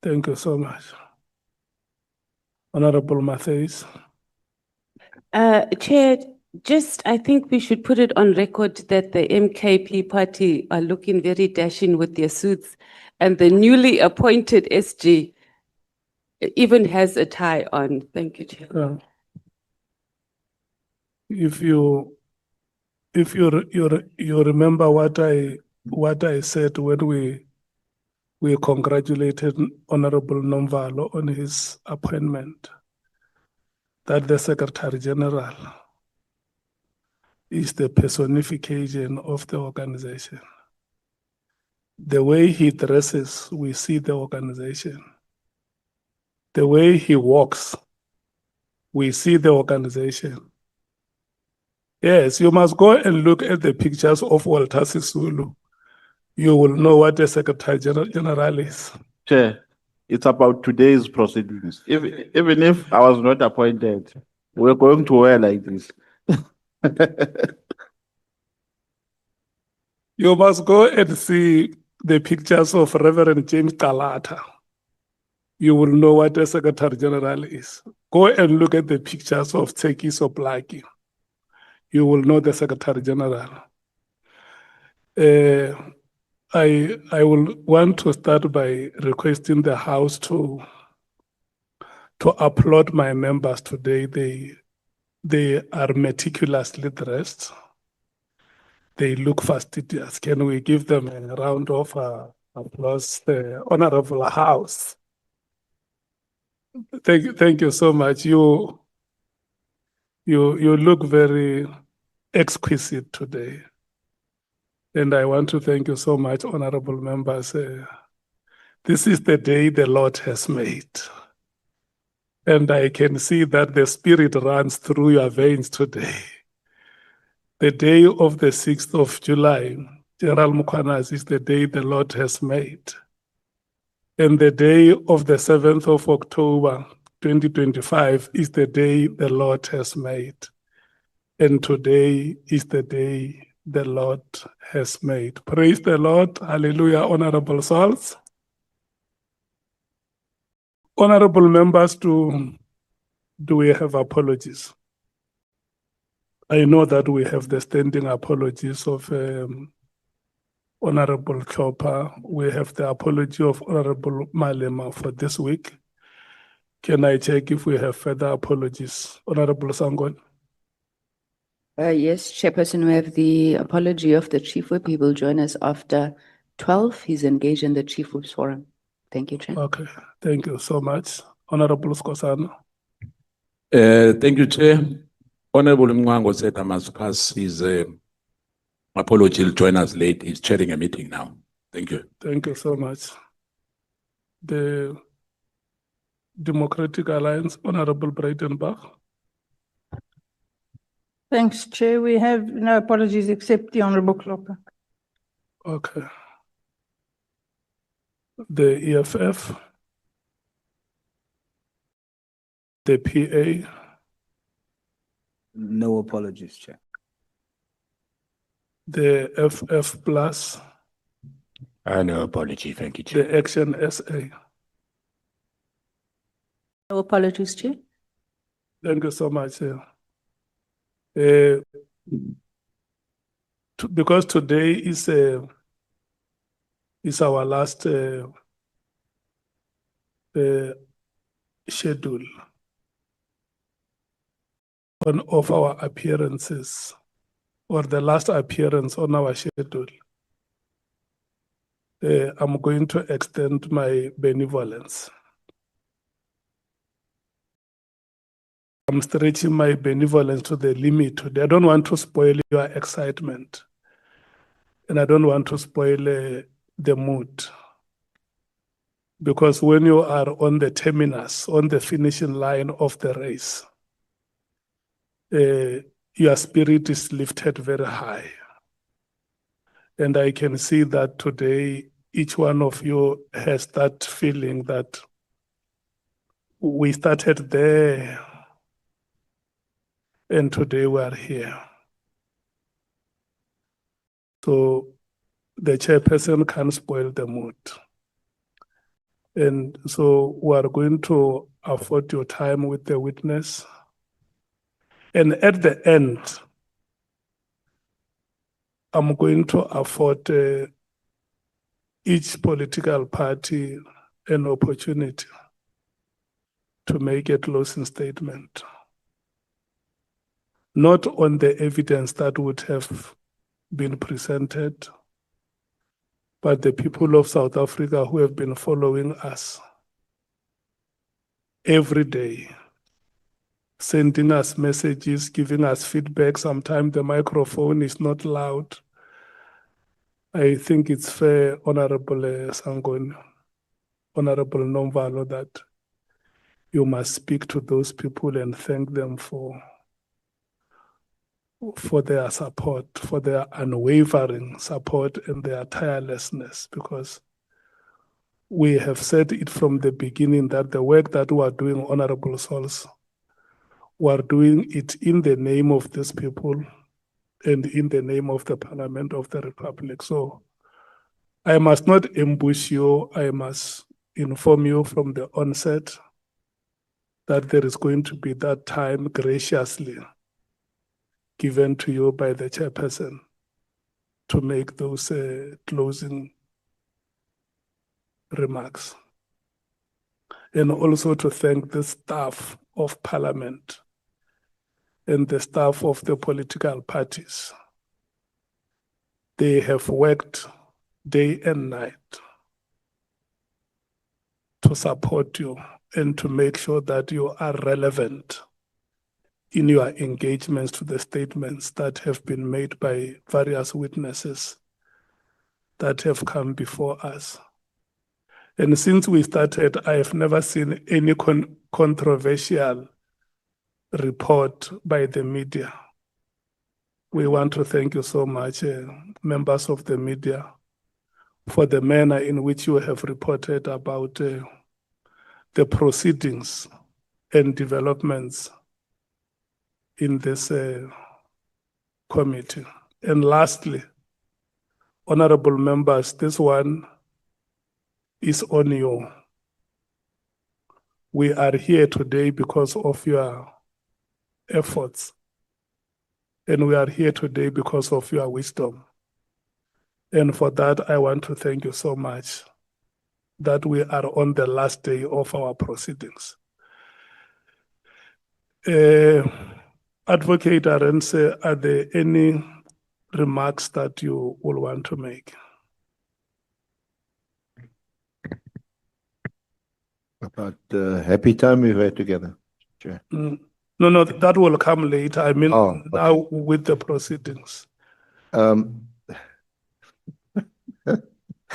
Thank you so much. Honorable Matthews. Chair, I think we should put it on record that the MKP party are looking very dashing with their suits, and the newly appointed SG even has a tie on. Thank you, Chair. If you remember what I said when we congratulated Honorable Nomvalo on his appointment, that the Secretary General is the personification of the organization. The way he dresses, we see the organization. The way he walks, we see the organization. Yes, you must go and look at the pictures of Walter Sisulu. You will know what the Secretary General is. Chair, it's about today's proceedings. Even if I was not appointed, we're going to wear like this. You must go and see the pictures of Reverend James Kalata. You will know what the Secretary General is. Go and look at the pictures of Tseki Soplaki. You will know the Secretary General. I will want to start by requesting the House to applaud my members today. They are meticulously dressed. They look fastidious. Can we give them a round of applause, the Honorable House? Thank you so much. You look very exquisite today. And I want to thank you so much, honorable members. This is the day the Lord has made. And I can see that the Spirit runs through your veins today. The day of the 6th of July, General Mkhwanazi, is the day the Lord has made. And the day of the 7th of October, 2025, is the day the Lord has made. And today is the day the Lord has made. Praise the Lord. Hallelujah, honorable souls. Honorable members, do we have apologies? I know that we have the standing apologies of Honorable Chopper. We have the apology of Honorable Malema for this week. Can I check if we have further apologies? Honorable Sangon? Yes, Chairperson, we have the apology of the Chief Whip. He will join us after 12. He's engaged in the Chief Whip's forum. Thank you, Chair. Okay, thank you so much. Honorable Skosana. Thank you, Chair. Honorable Mwango said I must pass his apology. He'll join us late. He's chairing a meeting now. Thank you. Thank you so much. The Democratic Alliance, Honorable Breitenbach. Thanks, Chair. We have no apologies except the Honorable Klopper. Okay. The EFF. The PA. No apologies, Chair. The FF Plus. No apology. Thank you, Chair. The Action SA. No apologies, Chair. Thank you so much. Because today is our last schedule of our appearances, or the last appearance on our schedule. I'm going to extend my benevolence. I'm stretching my benevolence to the limit today. I don't want to spoil your excitement, and I don't want to spoil the mood. Because when you are on the terminus, on the finishing line of the race, your spirit is lifted very high. And I can see that today, each one of you has that feeling that we started there, and today we are here. So the chairperson can't spoil the mood. And so we are going to afford your time with the witness. And at the end, I'm going to afford each political party an opportunity to make a closing statement, not on the evidence that would have been presented, but the people of South Africa who have been following us every day, sending us messages, giving us feedback. Sometimes the microphone is not loud. I think it's fair, Honorable Sangoni, Honorable Nomvalo, that you must speak to those people and thank them for their support, for their unwavering support and their tirelessness, because we have said it from the beginning that the work that we are doing, Honorable Souls, we are doing it in the name of these people and in the name of the Parliament of the Republic. So I must not ambush you. I must inform you from the onset that there is going to be that time graciously given to you by the chairperson to make those closing remarks. And also to thank the staff of Parliament and the staff of the political parties. They have worked day and night to support you and to make sure that you are relevant in your engagements to the statements that have been made by various witnesses that have come before us. And since we started, I have never seen any controversial report by the media. We want to thank you so much, members of the media, for the manner in which you have reported about the proceedings and developments in this committee. And lastly, honorable members, this one is on you. We are here today because of your efforts, and we are here today because of your wisdom. And for that, I want to thank you so much that we are on the last day of our proceedings. Advocate Arendse, are there any remarks that you will want to make? About the happy time we've had together, Chair. No, that will come later. I mean, Oh, okay. now with the proceedings.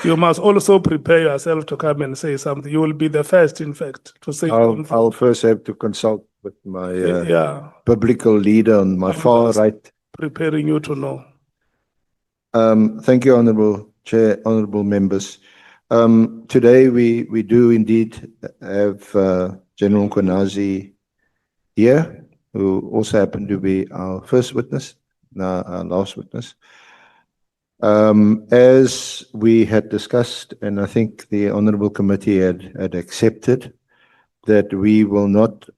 You must also prepare yourself to come and say something. You will be the first, in fact, to say something. I'll first have to consult with my yeah, biblical leader on my I'm far just right. preparing you to know. Thank you, Honourable Chair, honourable members. Today we do indeed have General Kunazi here, who also happened to be our first witness, our last witness. As we had discussed, and I think the Honourable Committee had accepted, that we will not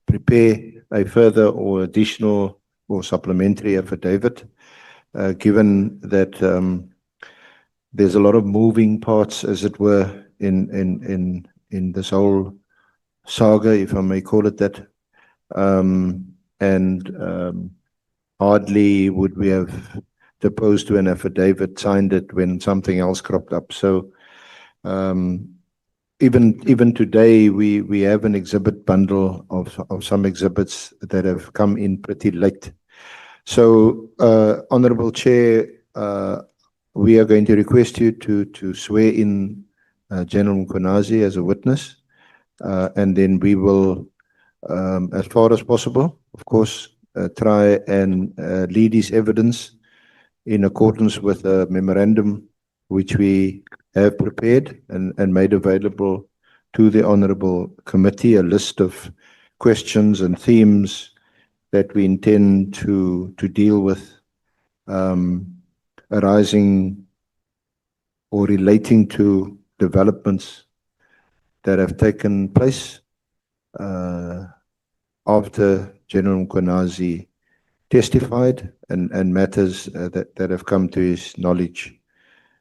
prepare a further or additional or supplementary affidavit, given that there's a lot of moving parts, as it were, in this whole saga, if I may call it that. Hardly would we have deposed to an affidavit, signed it when something else cropped up. So even today, we have an exhibit bundle of some exhibits that have come in pretty late. So, Honourable Chair, we are going to request you to swear in General Kunazi as a witness, and then we will, as far as possible, of course, try and lead his evidence in accordance with a memorandum which we have prepared and made available to the Honourable Committee, a list of questions and themes that we intend to deal with arising or relating to developments that have taken place after General Kunazi testified and matters that have come to his knowledge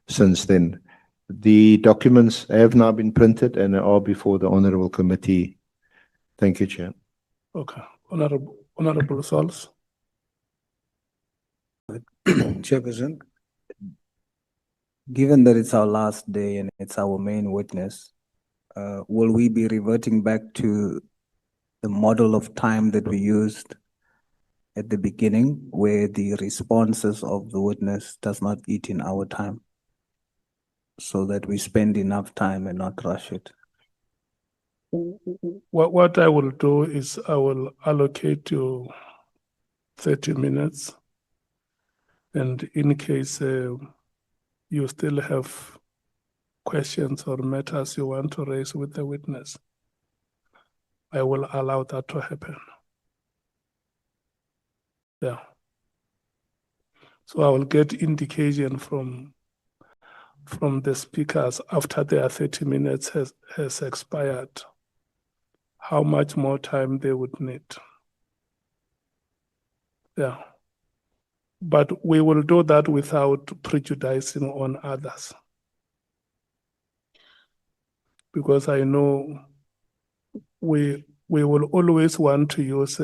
since then. The documents have now been printed and are before the Honourable Committee. Thank you, Chair. Okay, Honourable Sols. Chairperson, given that it's our last day and it's our main witness, will we be reverting back to the model of time that we used at the beginning, where the responses of the witness does not eat in our time, so that we spend enough time and not rush it? What I will do is I will allocate you 30 minutes. And in case you still have questions or matters you want to raise with the witness, I will allow that to happen. Yeah. So I will get indication from the speakers after their 30 minutes has expired, how much more time they would need. Yeah. But we will do that without prejudicing on others. Because I know we will always want to use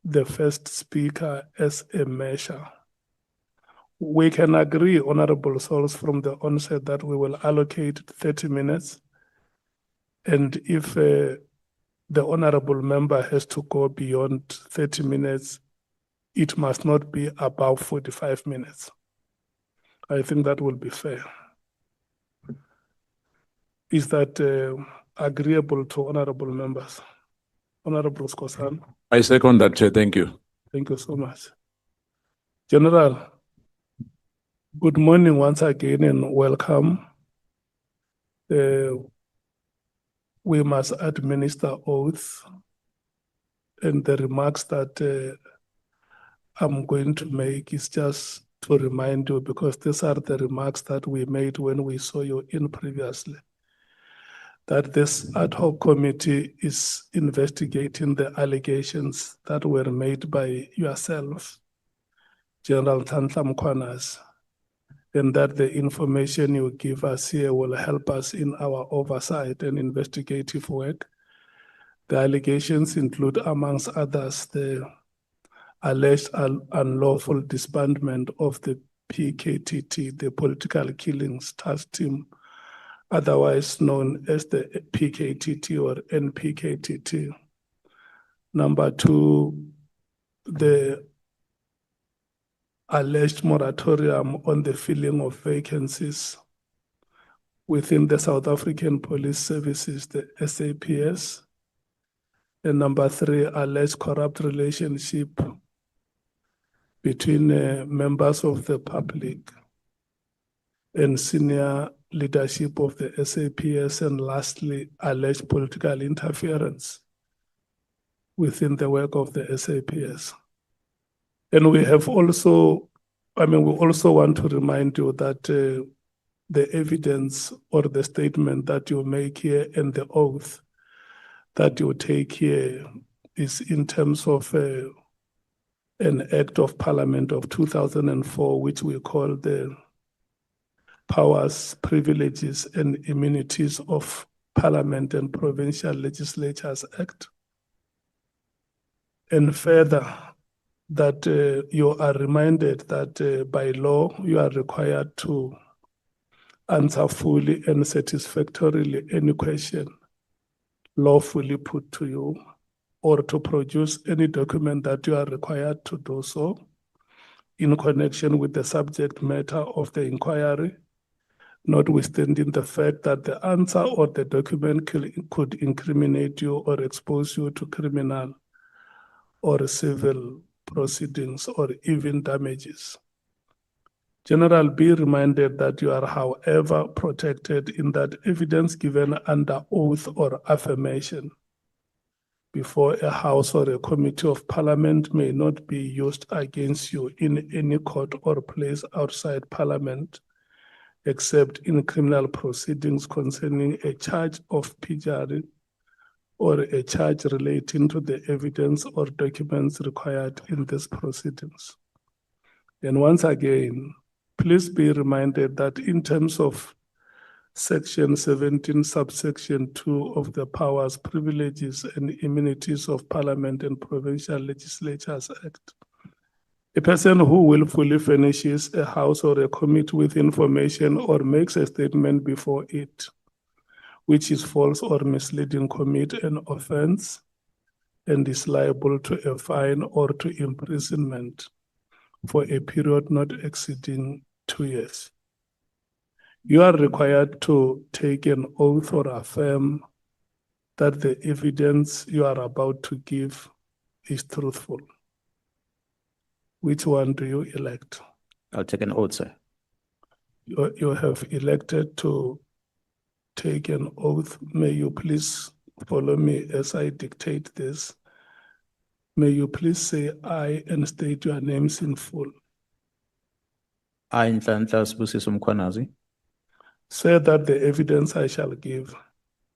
the first speaker as a measure. We can agree, Honourable Sols, from the onset that we will allocate 30 minutes. And if the Honourable Member has to go beyond 30 minutes, it must not be above 45 minutes. I think that will be fair. Is that agreeable to Honourable Members? Honourable Skosan? I second that, Chair. Thank you. Thank you so much. General, good morning once again and welcome. We must administer oaths, and the remarks that I'm going to make is just to remind you, because these are the remarks that we made when we saw you in previously, that this ad hoc committee is investigating the allegations that were made by yourself, General Nhlanhla Mkhwanazi, and that the information you give us here will help us in our oversight and investigative work. The allegations include, amongst others, the alleged unlawful disbandment of the PKTT, the Political Killings Task Team, otherwise known as the PKTT or NPKTT. Number two, the alleged moratorium on the filling of vacancies within the South African Police Services, the SAPS. And number three, alleged corrupt relationship between members of the public and senior leadership of the SAPS, and lastly, alleged political interference within the work of the SAPS. And we have also, we also want to remind you that the evidence or the statement that you make here and the oath that you take here is in terms of an Act of Parliament of 2004, which we call the Powers, Privileges and Immunities of Parliament and Provincial Legislatures Act. And further, that you are reminded that by law, you are required to answer fully and satisfactorily any question lawfully put to you, or to produce any document that you are required to do so in connection with the subject matter of the inquiry, notwithstanding the fact that the answer or the document could incriminate you or expose you to criminal or civil proceedings or even damages. General, be reminded that you are, however, protected in that evidence given under oath or affirmation before a House or a Committee of Parliament may not be used against you in any court or place outside Parliament, except in criminal proceedings concerning a charge of perjury or a charge relating to the evidence or documents required in these proceedings. And once again, please be reminded that in terms of Section 17, subsection 2 of the Powers, Privileges and Immunities of Parliament and Provincial Legislatures Act, a person who willfully furnishes a House or a committee with information or makes a statement before it, which is false or misleading, commit an offense and is liable to a fine or to imprisonment for a period not exceeding 2 years. You are required to take an oath or affirm that the evidence you are about to give is truthful. Which one do you elect? I'll take an oath, sir. You have elected to take an oath. May you please follow me as I dictate this. May you please say aye and state your names in full. I, Nhlanhla Mkhwanazi, Say that the evidence I shall give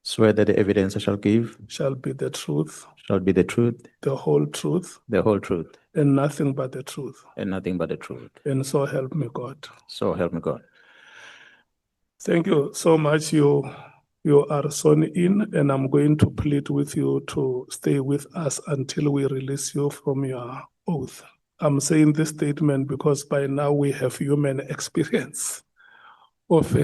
swear that the evidence I shall give shall be the truth, shall be the truth, the whole truth, the whole truth, and nothing but the truth. and nothing but the truth. And so help me God. So help me God. Thank you so much. You are sworn in, and I'm going to plead with you to stay with us until we release you from your oath. I'm saying this statement because by now we have human experience of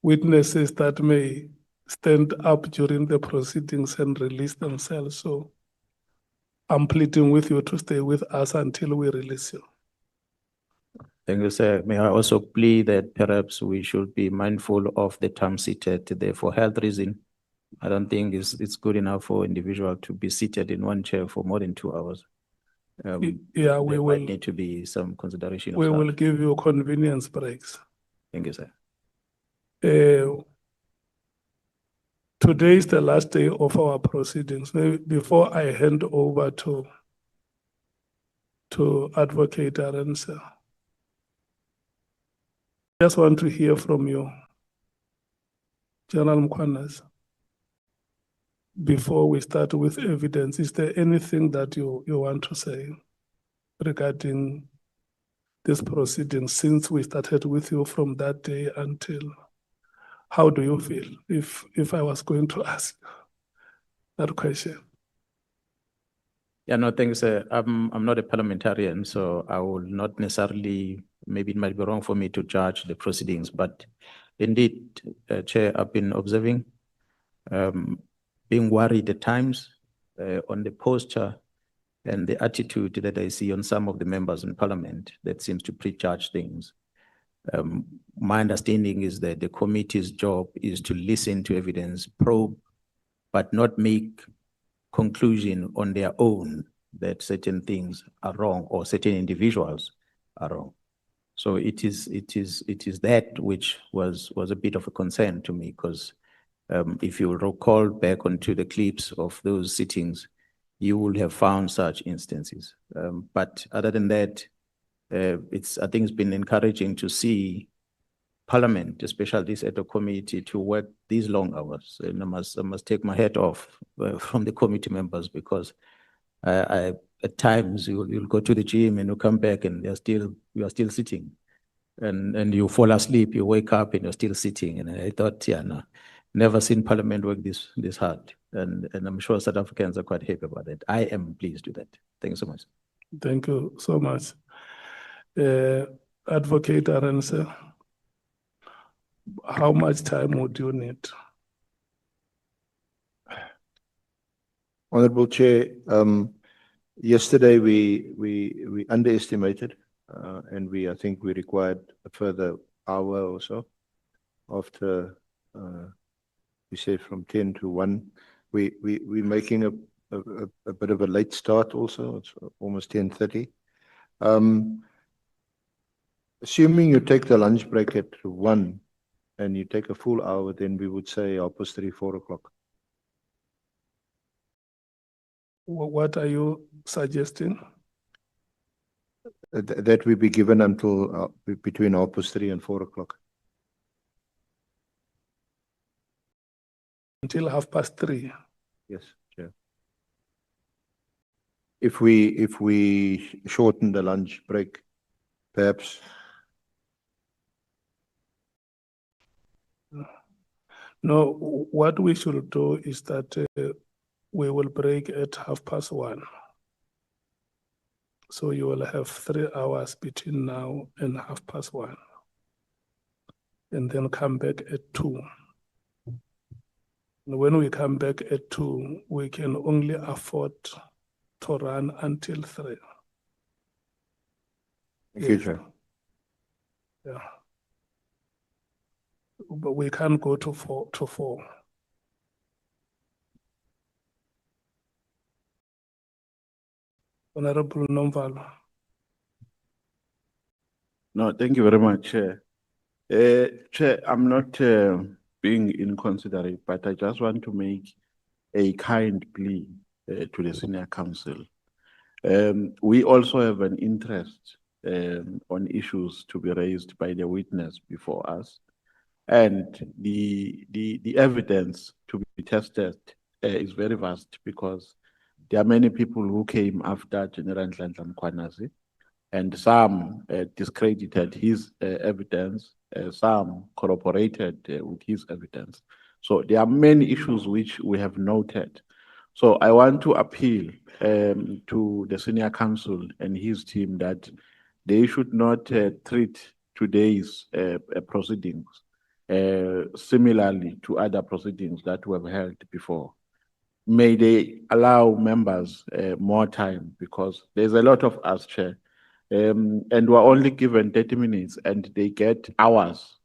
witnesses that may stand up during the proceedings and release themselves. So I'm pleading with you to stay with us until we release you. Thank you, sir. May I also plead that perhaps we should be mindful of the time seated there for health reason. I don't think it's good enough for individual to be seated in one chair for more than 2 hours. Yeah, we there will. might need to be some consideration of We that. will give you convenience breaks. Thank you, sir. Today is the last day of our proceedings. Maybe before I hand over to Advocate Arensa, I just want to hear from you, General Mkhwanazi. Before we start with evidence, is there anything that you want to say regarding this proceeding since we started with you from that day until? How do you feel if I was going to ask that question? Yeah, no, thanks. I'm not a parliamentarian, so I will not necessarily, maybe it might be wrong for me to judge the proceedings, but indeed, Chair, I've been observing, being worried at times on the posture and the attitude that I see on some of the members in Parliament that seems to prejudge things. My understanding is that the committee's job is to listen to evidence, probe, but not make conclusion on their own that certain things are wrong or certain individuals are wrong. So it is that which was a bit of a concern to me, because if you recall back onto the clips of those sittings, you will have found such instances. But other than that, I think it's been encouraging to see Parliament, especially this ad hoc committee, to work these long hours. And I must take my hat off from the committee members, because at times you'll go to the gym and you come back and you are still sitting, and you fall asleep, you wake up and you're still sitting. And I thought, yeah, no, never seen Parliament work this hard. And I'm sure South Africans are quite happy about that. I am pleased with that. Thank you so much. Thank you so much. Advocate Arensa, how much time would you need? Honorable Chair, yesterday we underestimated, and I think we required a further hour or so after we said from 10 to 1. We're making a bit of a late start also. It's almost 10:30. Assuming you take the lunch break at 1 and you take a full hour, then we would say 3:30, 4 o'clock. What are you suggesting? That we be given until between 3:30 and 4 o'clock. Until 3:30. Yes, Chair. If we shorten the lunch break, perhaps. No, what we should do is that we will break at 1:30. So you will have 3 hours between now and 1:30. And then come back at 2. And when we come back at 2, we can only afford to run until 3. Thank you, Chair. Yeah. But we can't go to 4. Honorable Nomvalo. No, thank you very much, Chair. Chair, I'm not being inconsiderate, but I just want to make a kind plea to the Senior Council. We also have an interest on issues to be raised by the witness before us. And the evidence to be tested is very vast because there are many people who came after General Nhlanhla Mkhwanazi, and some discredited his evidence, some corroborated with his evidence. So there are many issues which we have noted. So I want to appeal to the Senior Council and his team that they should not treat today's proceedings similarly to other proceedings that we have held before. May they allow members more time because there's a lot of us, Chair, and we're only given 30 minutes and they get hours.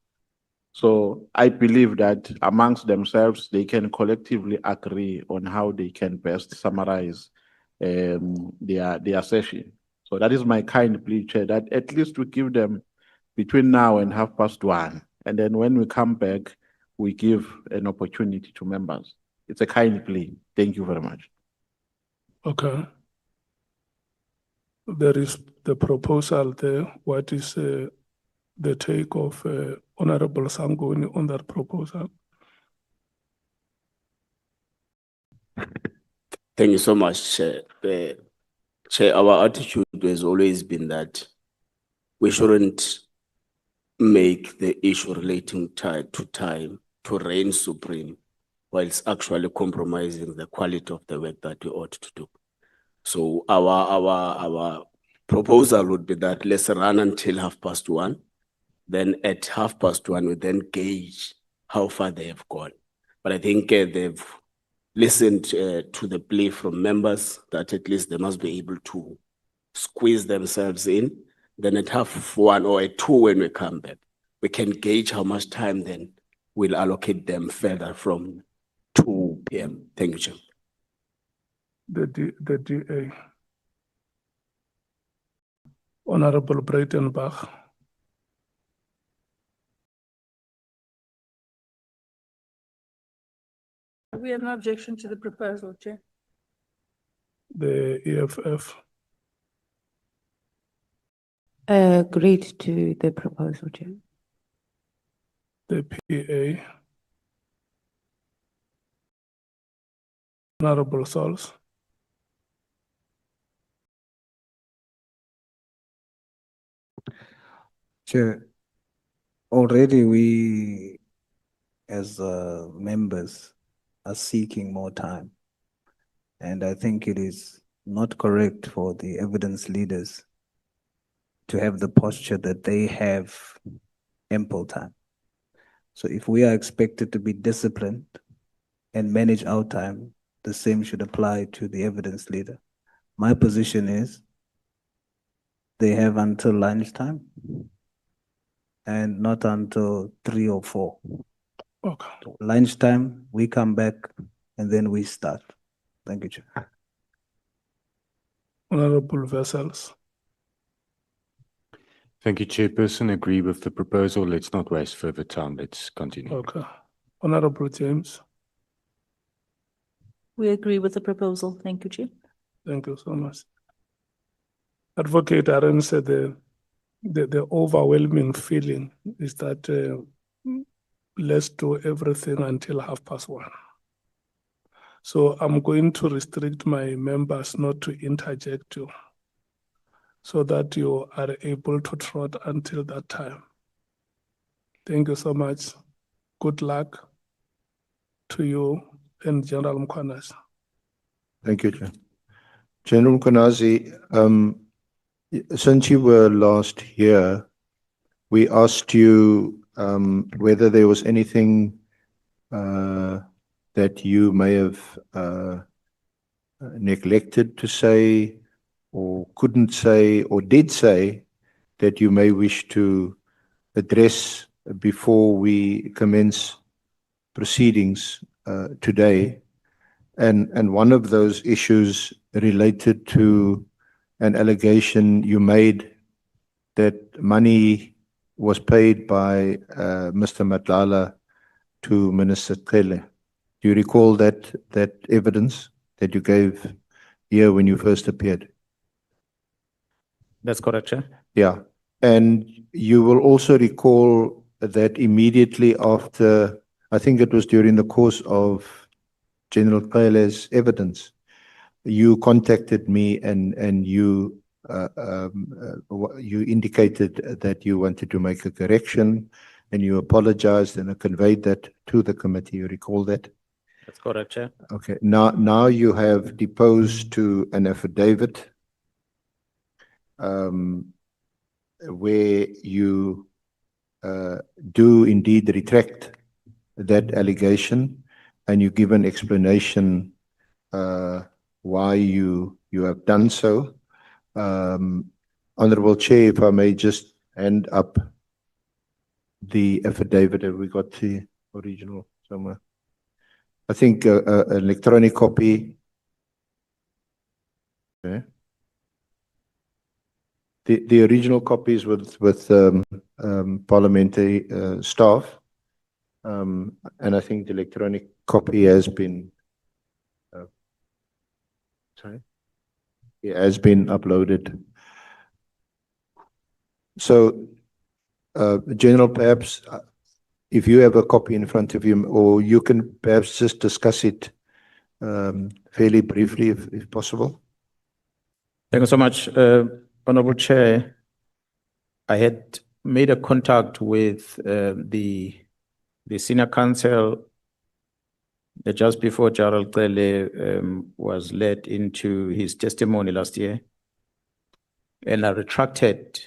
So I believe that amongst themselves, they can collectively agree on how they can best summarize their session. So that is my kind plea, Chair, that at least we give them between now and 1:30. And then when we come back, we give an opportunity to members. It's a kind plea. Thank you very much. Okay. There is the proposal there. What is the take of Honorable Sangoni on that proposal? Thank you so much, Chair. Chair, our attitude has always been that we shouldn't make the issue relating to time to reign supreme, while it's actually compromising the quality of the work that we ought to do. So our proposal would be that let's run until 1:30. Then at 1:30, we then gauge how far they have gone. But I think they've listened to the plea from members that at least they must be able to squeeze themselves in. Then at 1:30 or at 2 when we come back, we can gauge how much time then we'll allocate them further from 2 p.m. Thank you, Chair. The DA. Honorable Breitenbach. We have no objection to the proposal, Chair. The EFF. Agreed to the proposal, Chair. The PA. Honorable Sols. Chair, already we, as members, are seeking more time. And I think it is not correct for the evidence leaders to have the posture that they have ample time. So if we are expected to be disciplined and manage our time, the same should apply to the evidence leader. My position is they have until lunchtime and not until 3 or 4. Okay. Lunchtime, we come back and then we start. Thank you, Chair. Honorable Vessels. Thank you, Chairperson. Agree with the proposal. Let's not waste further time. Let's continue. Okay. Honorable James. We agree with the proposal. Thank you, Chair. Thank you so much. Advocate Aaron said the overwhelming feeling is that let's do everything until 1:30. So I'm going to restrict my members not to interject you so that you are able to trot until that time. Thank you so much. Good luck to you and General Mkhwanazi. Thank you, Chair. General Kunazi, since you were last here, we asked you whether there was anything that you may have neglected to say or couldn't say or did say that you may wish to address before we commence proceedings today. And one of those issues related to an allegation you made that money was paid by Mr. Matlala to Minister Cibia. Do you recall that evidence that you gave here when you first appeared? That's correct, Chair. Yeah. And you will also recall that immediately after, I think it was during the course of General Cibia's evidence, you contacted me and you indicated that you wanted to make a correction and you apologized and I conveyed that to the committee. You recall that? That's correct, Chair. Okay. Now you have deposed to an affidavit where you do indeed retract that allegation and you give an explanation why you have done so. Honorable Chair, if I may just hand up the affidavit. Have we got the original somewhere? I think an electronic copy. Okay. The original copies with parliamentary staff, and I think the electronic copy has been has been uploaded. So, General, perhaps if you have a copy in front of you, or you can perhaps just discuss it fairly briefly, if possible. Thank you so much, Honorable Chair. I had made a contact with the senior counsel just before General Cibia was led into his testimony last year, and I retracted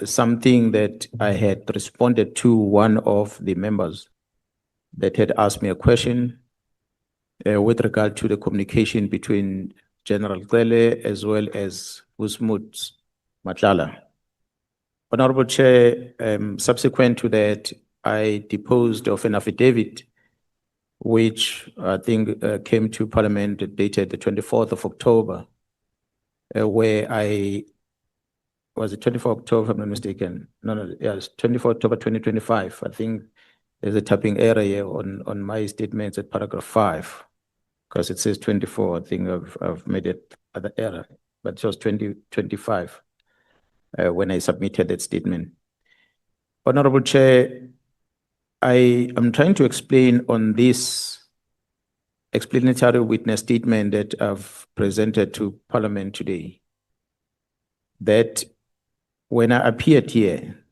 something that I had responded to one of the members that had asked me a question with regard to the communication between General Cibia as well as Usmut Matlala. Honorable Chair, subsequent to that, I deposed of an affidavit which I think came to Parliament dated the 24th of October, where I was it 24 October, if I'm not mistaken. No, yes, 24 October 2025. I think there's a typing error here on my statements at paragraph 5, because it says 24. I think I've made it other error, but it was 2025 when I submitted that statement. Honorable Chair, I am trying to explain on this explanatory witness statement that I've presented to Parliament today, that when I appeared here,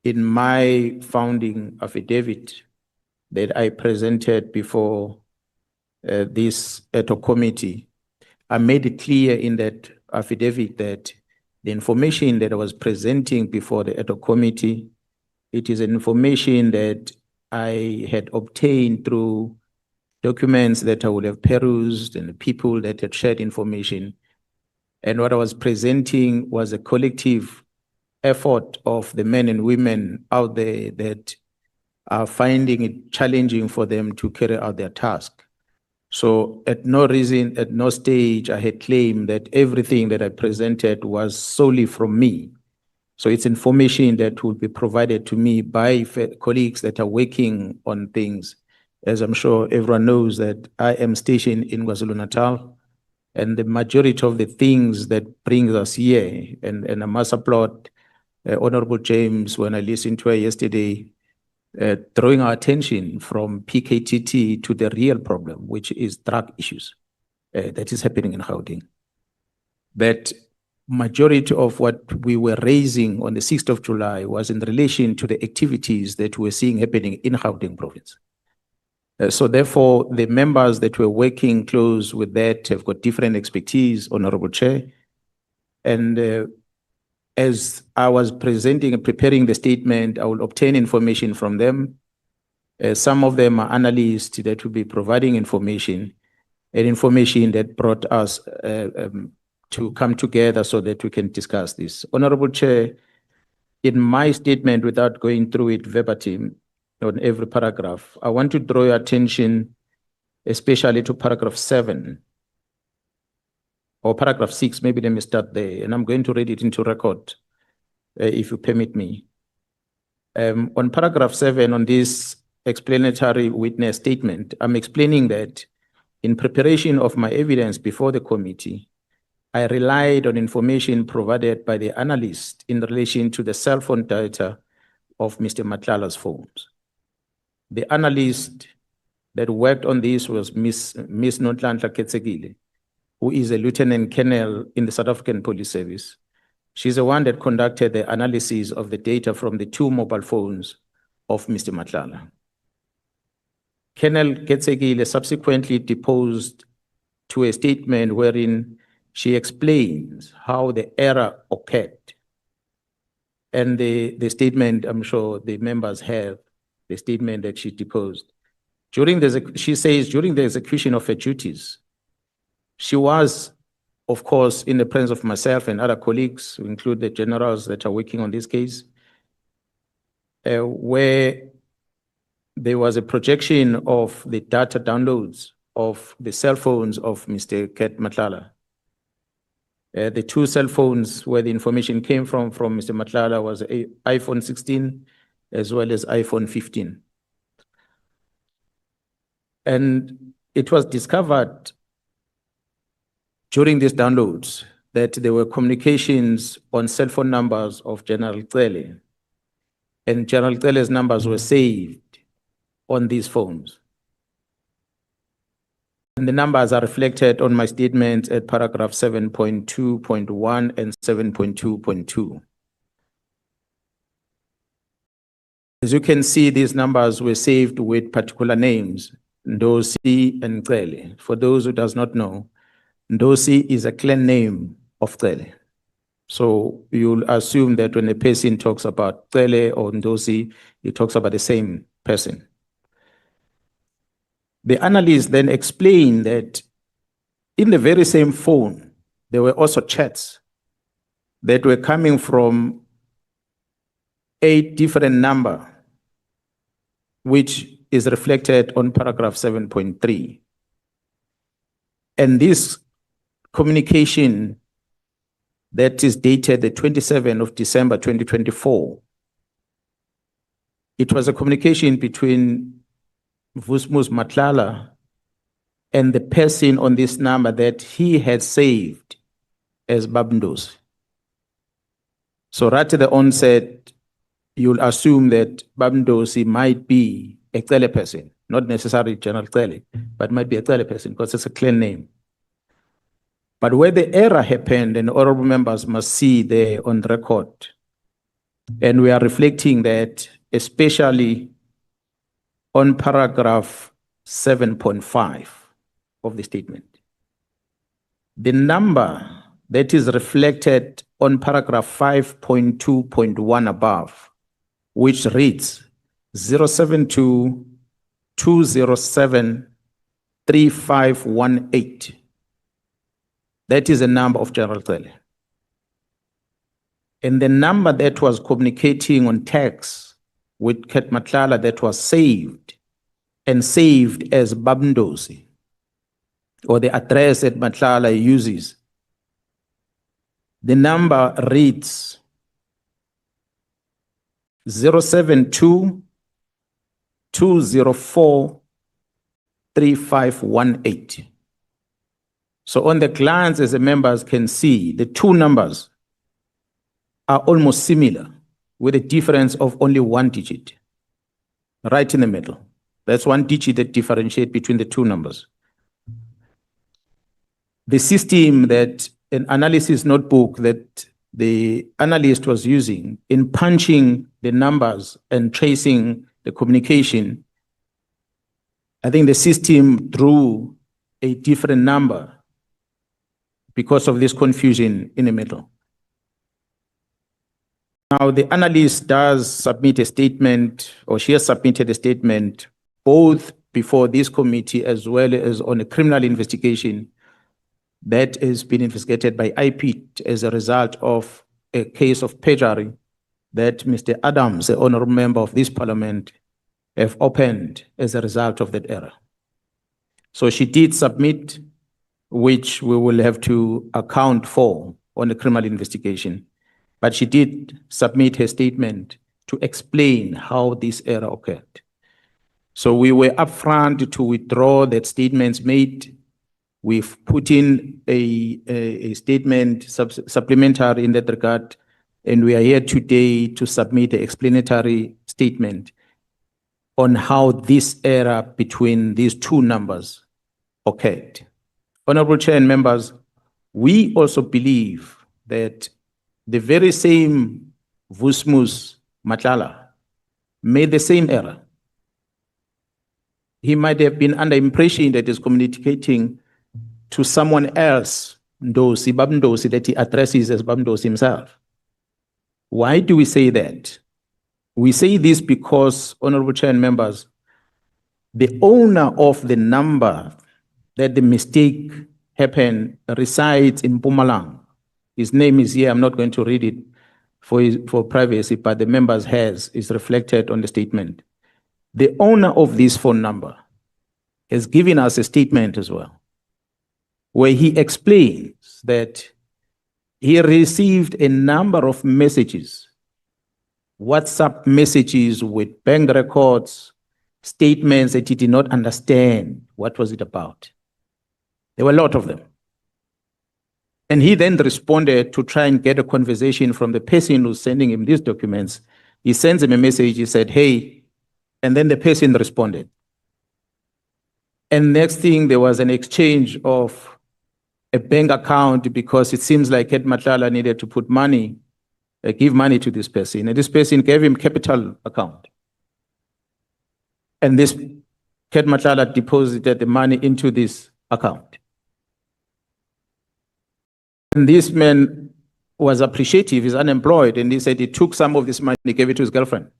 in my founding affidavit that I presented before this ad hoc committee, I made it clear in that affidavit that the information that I was presenting before the ad hoc committee, it is information that I had obtained through documents that I would have perused and the people that had shared information. And what I was presenting was a collective effort of the men and women out there that are finding it challenging for them to carry out their task. So at no stage I had claimed that everything that I presented was solely from me. So it's information that will be provided to me by colleagues that are working on things. As I'm sure everyone knows that I am stationed in KwaZulu-Natal. And the majority of the things that brings us here, and I must applaud Honorable James when I listened to her yesterday, drawing our attention from PKTT to the real problem, which is drug issues that is happening in Gauteng. That majority of what we were raising on the 6th of July was in relation to the activities that we're seeing happening in Gauteng province. So therefore, the members that were working close with that have got different expertise, Honorable Chair. And as I was presenting and preparing the statement, I will obtain information from them. Some of them are analysts that will be providing information, and information that brought us to come together so that we can discuss this. Honorable Chair, in my statement, without going through it verbatim on every paragraph, I want to draw your attention especially to paragraph 7 or paragraph 6, maybe let me start there, and I'm going to read it into record, if you permit me. On paragraph 7, on this explanatory witness statement, I'm explaining that in preparation of my evidence before the committee, I relied on information provided by the analyst in relation to the cell phone data of Mr. Matlala's phones. The analyst that worked on this was Miss Nhlanhla, who is a lieutenant colonel in the South African Police Service. She's the one that conducted the analysis of the data from the 2 mobile phones of Mr. Matlala. Colonel Ketsegile subsequently deposed to a statement wherein she explains how the error occurred. And the statement, I'm sure the members have, the statement that she deposed. She says, during the execution of her duties, she was, of course, in the presence of myself and other colleagues, who include the generals that are working on this case, where there was a projection of the data downloads of the cell phones of Mr. Ket Matlala. The 2 cell phones where the information came from Mr. Matlala was a iPhone 16 as well as iPhone 15. And it was discovered during these downloads that there were communications on cell phone numbers of General Cele, and General Cele's numbers were saved on these phones. And the numbers are reflected on my statements at paragraph 7.2.1 and 7.2.2. As you can see, these numbers were saved with particular names, Ndosi and Cele. For those who does not know, Ndosi is a clan name of Cele. So you'll assume that when a person talks about Cele or Ndosi, he talks about the same person. The analyst then explained that in the very same phone, there were also chats that were coming from 8 different numbers, which is reflected on paragraph 7.3. And this communication that is dated the 27th of December 2024, it was a communication between Vusmus Matlala and the person on this number that he had saved as Babndos. So right at the onset, you'll assume that Babndosi might be a Cele person, not necessarily General Cele, but might be a Cele person because it's a clan name. But where the error happened, and honorable members must see there on record, and we are reflecting that especially on paragraph 7.5 of the statement. The number that is reflected on paragraph 5.2.1 above, which reads 072-207-3518. That is the number of General Cele. And the number that was communicating on text with Ket Matlala that was saved and saved as Babndosi, or the address that Matlala uses, the number reads 072-204-3518. So on the glance, as the members can see, the two numbers are almost similar with a difference of only 1 digit, right in the middle. That's 1 digit that differentiates between the two numbers. The system that an analysis notebook that the analyst was using in punching the numbers and tracing the communication, I think the system drew a different number because of this confusion in the middle. Now, the analyst does submit a statement, or she has submitted a statement, both before this committee as well as on a criminal investigation that has been investigated by IPIT as a result of a case of perjury that Mr. Adams, the honorable member of this parliament, have opened as a result of that error. So she did submit, which we will have to account for on the criminal investigation. But she did submit her statement to explain how this error occurred. So we were upfront to withdraw that statements made. We've put in a statement supplementary in that regard, and we are here today to submit an explanatory statement on how this error between these two numbers occurred. Honorable Chair and members, we also believe that the very same Matlala made the same error. He might have been under impression that he's communicating to someone else, Ndosi, Babndosi, that he addresses as Babndosi himself. Why do we say that? We say this because, Honorable Chair and members, the owner of the number that the mistake happened resides in Mpumalanga. His name is here. I'm not going to read it for privacy, but the members is reflected on the statement. The owner of this phone number has given us a statement as well, where he explains that he received a number of messages, WhatsApp messages with bank records, statements that he did not understand what was it about. There were a lot of them. And he then responded to try and get a conversation from the person who's sending him these documents. He sends him a message, he said, hey, and then the person responded. And next thing, there was an exchange of a bank account because it seems like Matlala needed to put money, give money to this person. And this person gave him capital account. And this Matlala deposited the money into this account. And this man was appreciative, he's unemployed, and he said he took some of this money, he gave it to his girlfriend.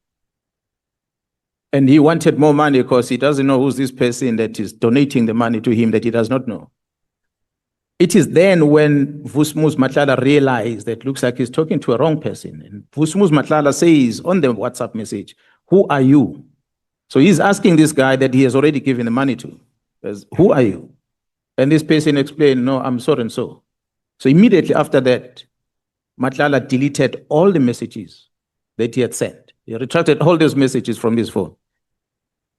And he wanted more money because he doesn't know who's this person that is donating the money to him that he does not know. It is then when Matlala realized that looks like he's talking to a wrong person. And Matlala says on the WhatsApp message, who are you? So he's asking this guy that he has already given the money to, who are you? And this person explained, no, I'm so and so. So immediately after that, Matlala deleted all the messages that he had sent. He retracted all those messages from his phone.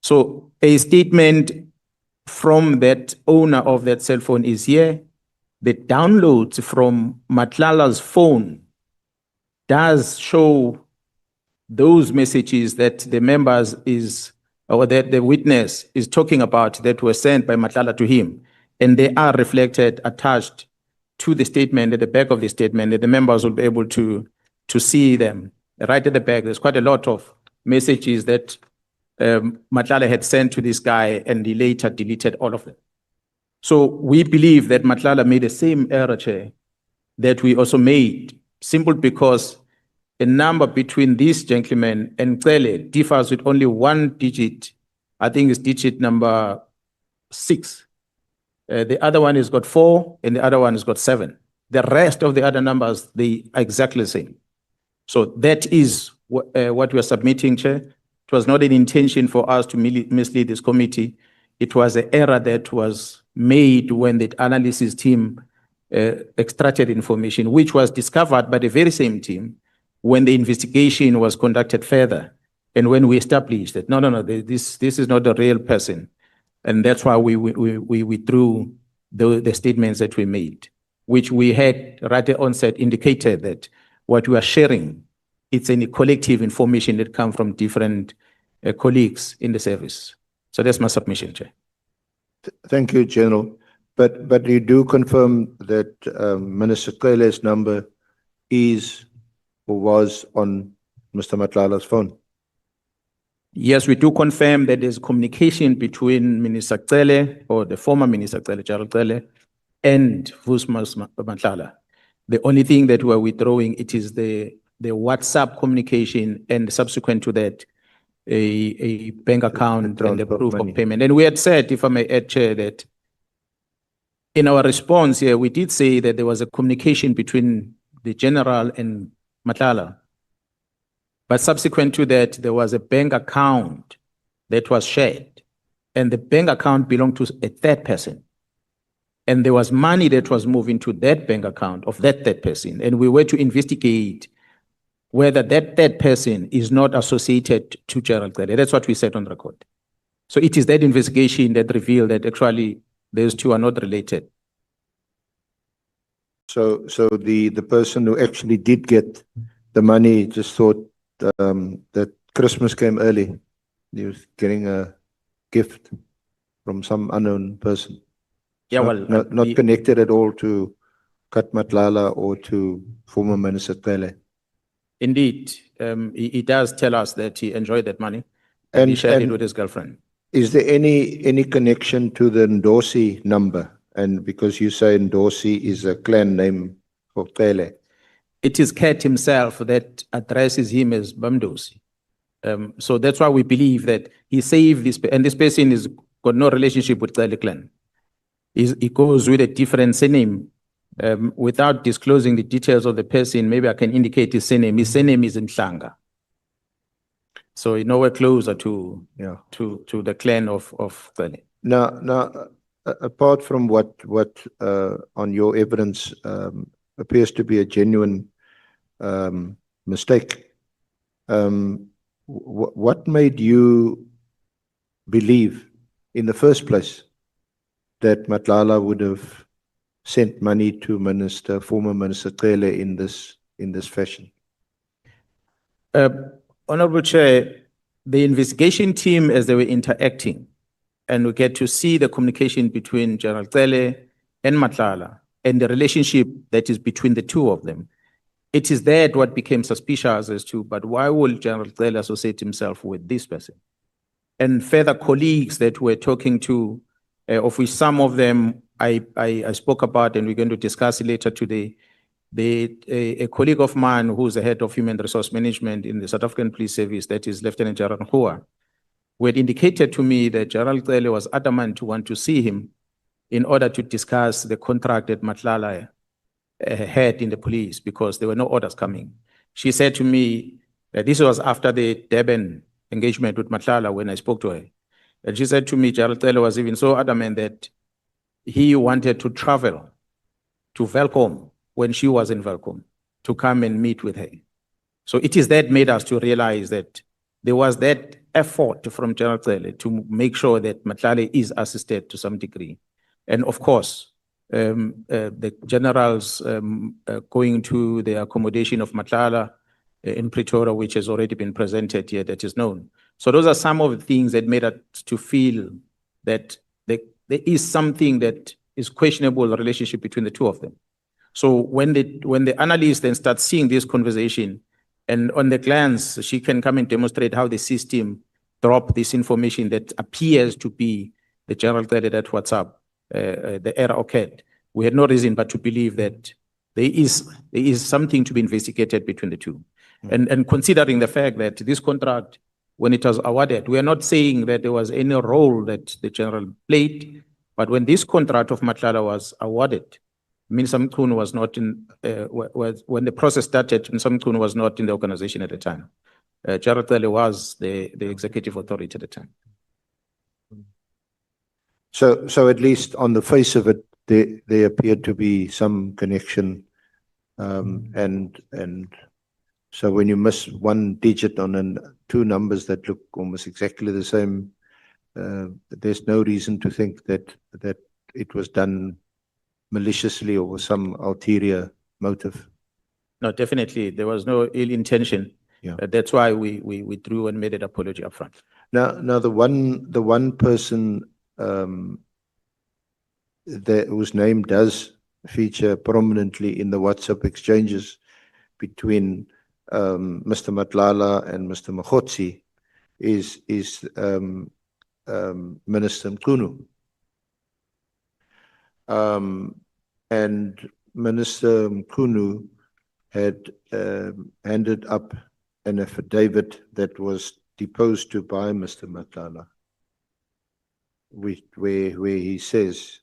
So a statement from that owner of that cell phone is here. The downloads from Matlala's phone does show those messages that the members or that the witness is talking about that were sent by Matlala to him. And they are reflected, attached to the statement, at the back of the statement, that the members will be able to see them. Right at the back, there's quite a lot of messages that Matlala had sent to this guy, and he later deleted all of them. So we believe that Matlala made the same error, Chair, that we also made, simply because the number between this gentleman and Cele differs with only 1 digit. I think it's digit number 6. The other one has got 4, and the other one has got 7. The rest of the other numbers, they are exactly the same. So that is what we are submitting, Chair. It was not an intention for us to mislead this committee. It was an error that was made when the analysis team extracted information, which was discovered by the very same team when the investigation was conducted further, and when we established that, no, this is not the real person. And that's why we withdrew the statements that we made, which we had right at onset indicated that what we are sharing, it's any collective information that come from different colleagues in the service. So that's my submission, Chair. Thank you, General. But you do confirm that Minister Cele's number is or was on Mr. Matlala's phone? Yes, we do confirm that there's communication between Minister Cele, or the former Minister Cele, Gerald Cele, and Matlala. The only thing that we're withdrawing, it is the WhatsApp communication, and subsequent to that, a bank account and the proof of payment. And we had said, if I may add, Chair, that in our response here, we did say that there was a communication between the General and Matlala. But subsequent to that, there was a bank account that was shared, and the bank account belonged to a third person. And there was money that was moved into that bank account of that third person. And we were to investigate whether that third person is not associated to Gerald Cele. That's what we said on record. So it is that investigation that revealed that actually those two are not related. So the person who actually did get the money just thought that Christmas came early. He was getting a gift from some unknown person. Yeah, Not connected at all to Kat Matlala or to former Minister Cele. Indeed, he does tell us that he enjoyed that money and he shared it with his girlfriend. Is there any connection to the Ndosi number? And because you say Ndosi is a clan name for Cele. It is Kat himself that addresses him as Bamdosi. So that's why we believe that he saved this, and this person is got no relationship with Cele clan. He goes with a different surname. Without disclosing the details of the person, maybe I can indicate his surname. His surname is Nhlanhla. So you're nowhere closer to the clan of Cele. Now, apart from what on your evidence appears to be a genuine mistake, what made you believe in the first place that Matlala would have sent money to former Minister Cele in this fashion? Honorable Chair, the investigation team, as they were interacting, and we get to see the communication between General Cele and Matlala and the relationship that is between the two of them. It is that what became suspicious as to, but why would General Cele associate himself with this person? And further colleagues that we're talking to, of which some of them I spoke about, and we're going to discuss it later today. A colleague of mine who's the head of human resource management in the South African Police Service, that is Lieutenant General Nhlanhla, who had indicated to me that Gerald Cele was adamant to want to see him in order to discuss the contract that Matlala had in the police, because there were no orders coming. She said to me that this was after the Durban engagement with Matlala when I spoke to her. And she said to me, Gerald Cele was even so adamant that he wanted to travel to Velkom when she was in Velkom to come and meet with her. So it is that made us to realize that there was that effort from General Cele to make sure that Matlala is assisted to some degree. And of course, the generals going to the accommodation of Matlala in Pretoria, which has already been presented here, that is known. So those are some of the things that made us to feel that there is something that is questionable, the relationship between the two of them. So when the analyst then starts seeing this conversation, and on the glance, she can come and demonstrate how the system dropped this information that appears to be the General Cele that WhatsApp, the error occurred. We had no reason but to believe that there is something to be investigated between the two. And considering the fact that this contract, when it was awarded, we are not saying that there was any role that the General played, but when this contract of Matlala was awarded, Minister Mkhwanazi was not in, when the process started, Minister Mkhwanazi was not in the organization at the time. Gerald Cele was the executive authority at the time. So at least on the face of it, there appeared to be some connection, and so when you miss one digit on two numbers that look almost exactly the same, there's no reason to think that it was done maliciously or with some ulterior motive? No, definitely, there was no ill intention. Yeah. That's why we withdrew and made an apology upfront. Now the one person whose name does feature prominently in the WhatsApp exchanges between Mr. Matlala and Mr. Mkhwanazi is Minister Mkhunu. And Minister Mkhunu had handed up an affidavit that was deposed to by Mr. Matlala, where he says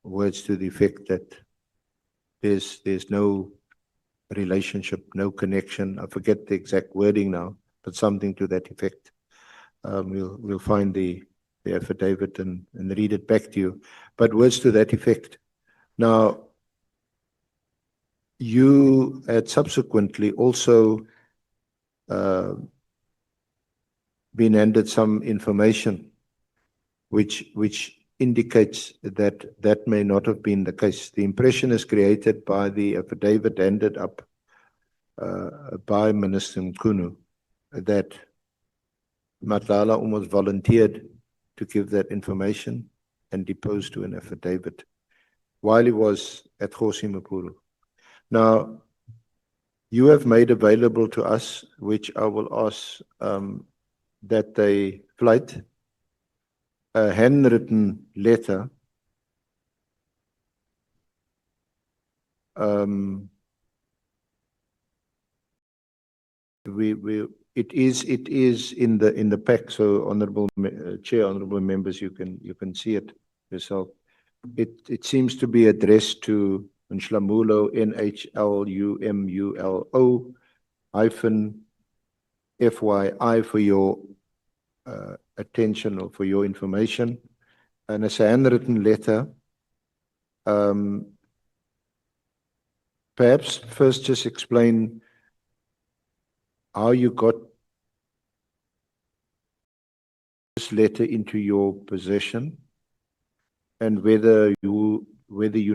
words to the effect that there's no relationship, no connection. I forget the exact wording now, but something to that effect. We'll find the affidavit and read it back to you. But words to that effect. Now, you had subsequently also been handed some information which indicates that that may not have been the case. The impression is created by the affidavit handed up by Minister Mkhunu that Matlala almost volunteered to give that information and deposed to an affidavit while he was at Kgosi Mapuru. Now, you have made available to us, which I will ask that they flight a handwritten letter it is in the pack, so honorable chair, honorable members, you can see it yourself. It seems to be addressed to Nhlanhla, NHLUMULO -FYI for your attention or for your information. And it's a handwritten letter. Perhaps first just explain how you got this letter into your possession and whether you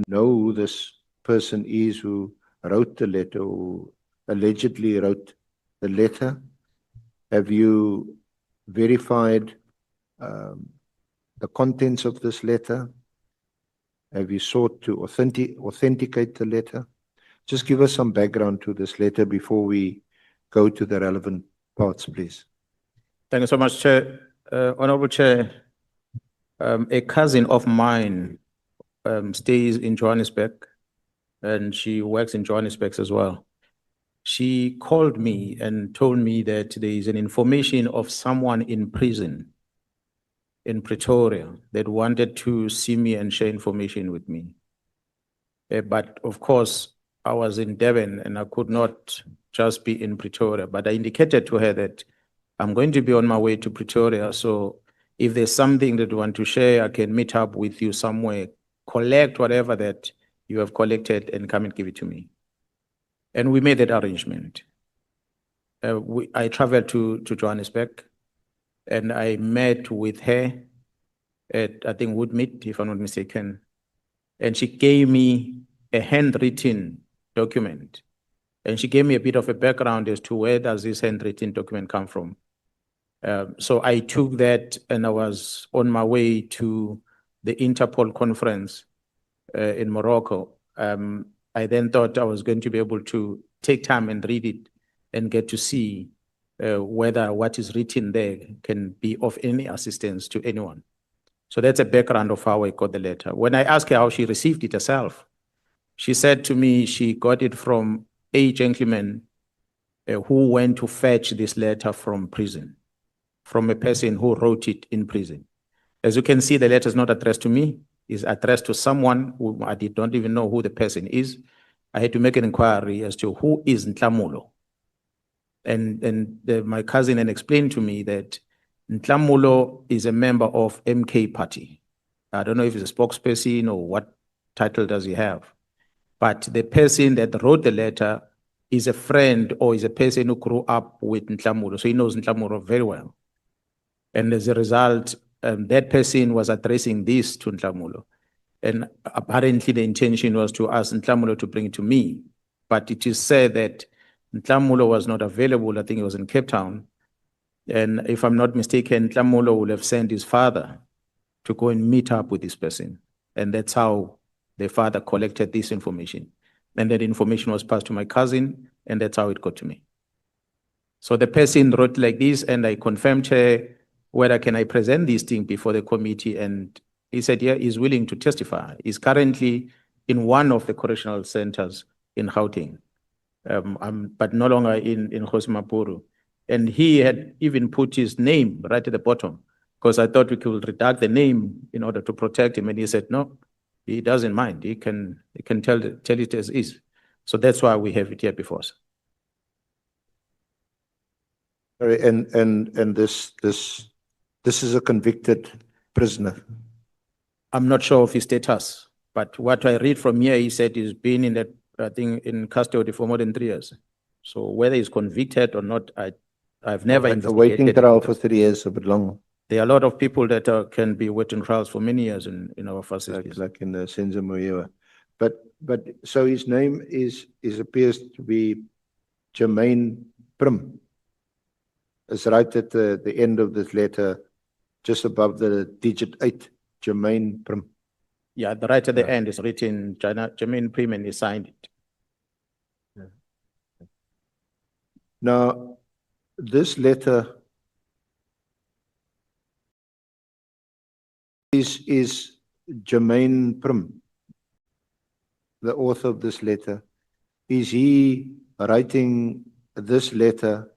know who this person is who wrote the letter or allegedly wrote the letter. Have you verified the contents of this letter? Have you sought to authenticate the letter? Just give us some background to this letter before we go to the relevant parts, please. Thank you so much, Chair. Honorable Chair, a cousin of mine stays in Johannesburg and she works in Johannesburg as well. She called me and told me that there is an information of someone in prison in Pretoria that wanted to see me and share information with me. But of course, I was in Durban and I could not just be in Pretoria, but I indicated to her that I'm going to be on my way to Pretoria. So if there's something that you want to share, I can meet up with you somewhere, collect whatever that you have collected and come and give it to me. And we made that arrangement. I traveled to Johannesburg and I met with her at, I think, Woodmead, if I'm not mistaken. And she gave me a handwritten document. And she gave me a bit of a background as to where does this handwritten document come from. So I took that and I was on my way to the Interpol conference in Morocco. I then thought I was going to be able to take time and read it and get to see whether what is written there can be of any assistance to anyone. So that's a background of how I got the letter. When I asked her how she received it herself, she said to me she got it from a gentleman who went to fetch this letter from prison, from a person who wrote it in prison. As you can see, the letter is not addressed to me. It's addressed to someone who I don't even know who the person is. I had to make an inquiry as to who is Nhlanhla. And my cousin then explained to me that Nhlanhla is a member of MK party. I don't know if he's a spokesperson or what title does he have. But the person that wrote the letter is a friend or is a person who grew up with Nhlanhla, so he knows Nhlanhla very well. And as a result, that person was addressing this to Nhlanhla. And apparently the intention was to ask Nhlanhla to bring it to me. But it is said that Nhlanhla was not available. I think he was in Cape Town. And if I'm not mistaken, Nhlanhla would have sent his father to go and meet up with this person. And that's how the father collected this information. And that information was passed to my cousin, and that's how it got to me. So the person wrote like this, and I confirmed her whether can I present this thing before the committee, and he said, yeah, he's willing to testify. He's currently in one of the correctional centers in Gauteng, but no longer in Khosimapuru. And he had even put his name right at the bottom, because I thought we could redact the name in order to protect him. And he said, no, he doesn't mind. He can tell it as is. So that's why we have it here before us. And this is a convicted prisoner. I'm not sure of his status, but what I read from here, he said he's been in that, I think, in custody for more than 3 years. So whether he's convicted or not, I've never investigated. Waiting trial for 3 years, a bit long. There are a lot of people that can be waiting trials for many years in our facilities. Like in the Senzo. But so his name appears to be Jermaine Prim. It's right at the end of this letter, just above the digit 8, Jermaine Prim. Yeah, right at the end is written Jermaine Prim, and he signed it. Yeah. Now, this letter is Jermaine Prim, the author of this letter. Is he writing this letter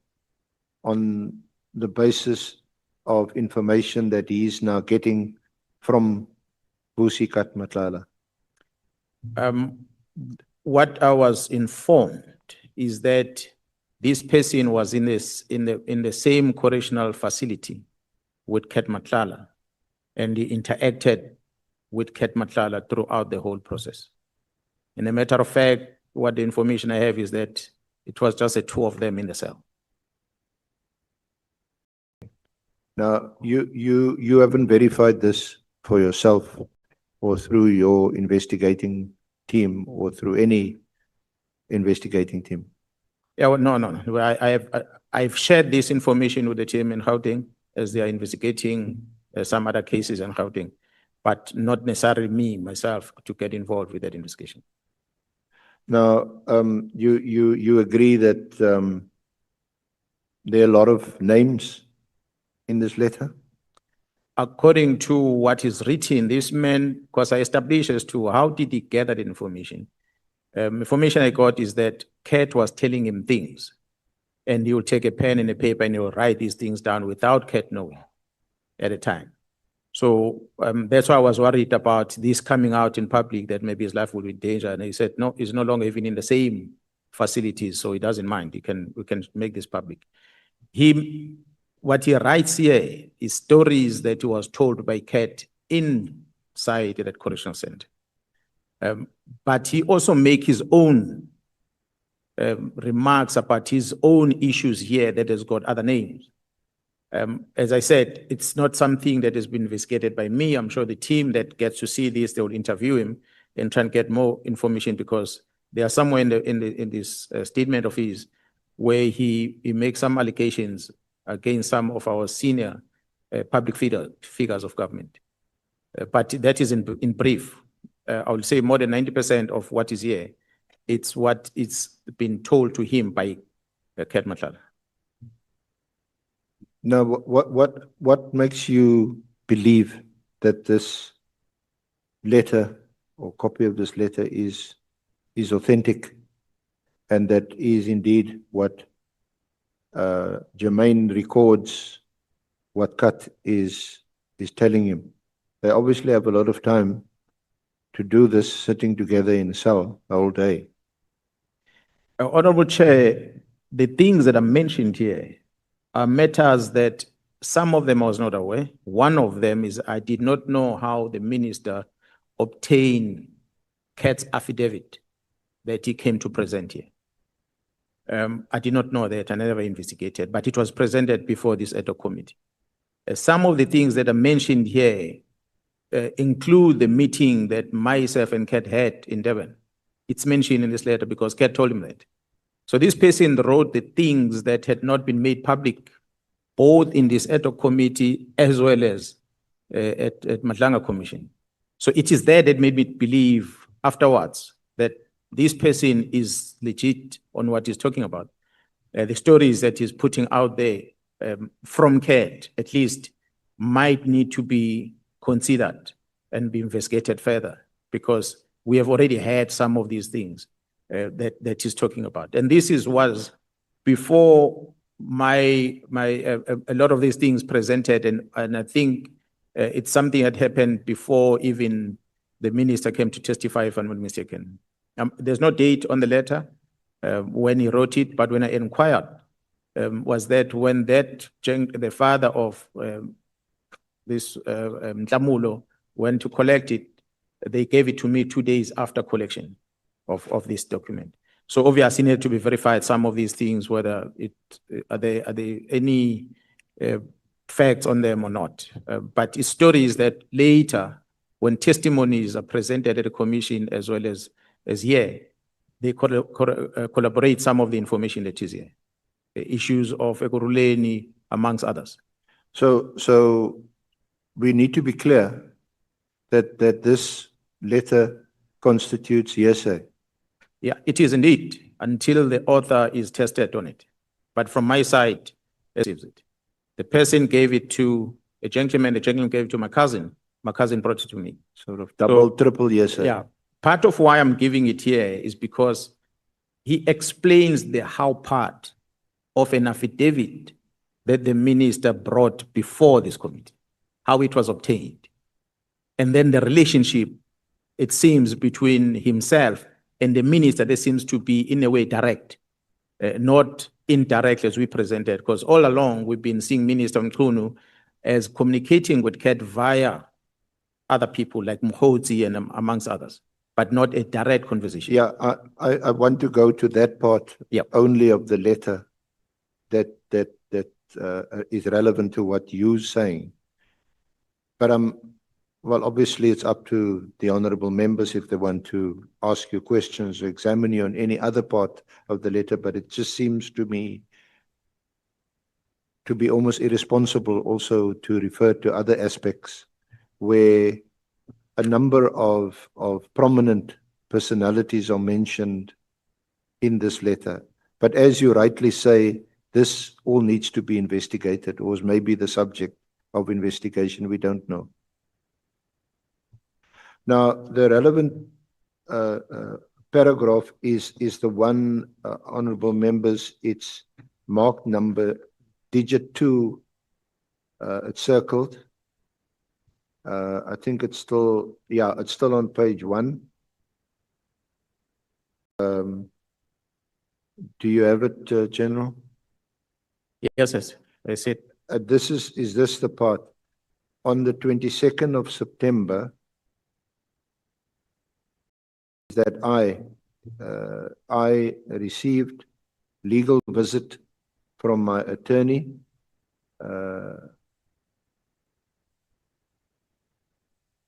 on the basis of information that he is now getting from Vusikat Matlala? What I was informed is that this person was in the same correctional facility with Kat Matlala, and he interacted with Kat Matlala throughout the whole process. In a matter of fact, what the information I have is that it was just the two of them in the cell. Now, you haven't verified this for yourself or through your investigating team or through any investigating team? Yeah, well, no. I've shared this information with the team in Gauteng as they are investigating some other cases in Gauteng, but not necessarily me, myself, to get involved with that investigation. Now, you agree that there are a lot of names in this letter? According to what is written, this man, because I established as to how did he gather the information. Information I got is that Kat was telling him things, and he will take a pen and a paper and he will write these things down without Kat knowing at the time. So that's why I was worried about this coming out in public, that maybe his life will be in danger. And he said, no, he's no longer even in the same facilities, so he doesn't mind. We can make this public. What he writes here is stories that he was told by Kat inside that correctional center. But he also makes his own remarks about his own issues here that has got other names. As I said, it's not something that has been investigated by me. I'm sure the team that gets to see this, they will interview him and try and get more information, because there are somewhere in this statement of his where he makes some allegations against some of our senior public figures of government. But that is in brief. I would say more than 90% of what is here, it's what it's been told to him by Kat Matlala. Now, what makes you believe that this letter or copy of this letter is authentic, and that is indeed what Jermaine records, what Kat is telling him? They obviously have a lot of time to do this sitting together in a cell the whole day. Honorable Chair, the things that are mentioned here are matters that some of them I was not aware. One of them is I did not know how the minister obtained Kat's affidavit that he came to present here. I did not know that, and I never investigated, but it was presented before this ad hoc committee. Some of the things that are mentioned here include the meeting that myself and Kat had in Durban. It's mentioned in this letter because Kat told him that. So this person wrote the things that had not been made public, both in this ad hoc committee as well as at Nhlanhla Commission. So it is there that made me believe afterwards that this person is legit on what he's talking about. The stories that he's putting out there from Kat, at least, might need to be considered and be investigated further, because we have already had some of these things that he's talking about. And this was before a lot of these things presented, and I think it's something that happened before even the minister came to testify, if I'm not mistaken. There's no date on the letter when he wrote it, but when I inquired, was that when the father of this Nhlanhla went to collect it, they gave it to me 2 days after collection of this document. So obviously it needed to be verified, some of these things, whether are there any facts on them or not. But it's stories that later, when testimonies are presented at the commission as well as here, they collaborate some of the information that is here. The issues of Ekurhuleni, amongst others. So we need to be clear that this letter constitutes hearsay. Yeah, it is indeed, until the author is tested on it. But from my side, it. The person gave it to a gentleman, the gentleman gave it to my cousin brought it to me. Sort of double, triple hearsay. Yeah, part of why I'm giving it here is because he explains the how part of an affidavit that the minister brought before this committee, how it was obtained. And then the relationship, it seems, between himself and the minister, there seems to be in a way direct, not indirect as we presented, because all along we've been seeing Minister Mkhunu as communicating with Kat via other people like Mkhwanazi and amongst others, but not a direct conversation. Yeah, I want to go to that part only of the letter that is relevant to what you're saying. But well, obviously it's up to the honorable members if they want to ask you questions or examine you on any other part of the letter, but it just seems to me to be almost irresponsible also to refer to other aspects where a number of prominent personalities are mentioned in this letter. But as you rightly say, this all needs to be investigated, or is maybe the subject of investigation, we don't know. Now, the relevant paragraph is the one, honorable members, it's marked number digit 2, it's circled. I think it's still, yeah, it's still on page 1. Do you have it, General? Yes, yes, I said. Is this the part? On the 22nd of September, that I received legal visit from my attorney,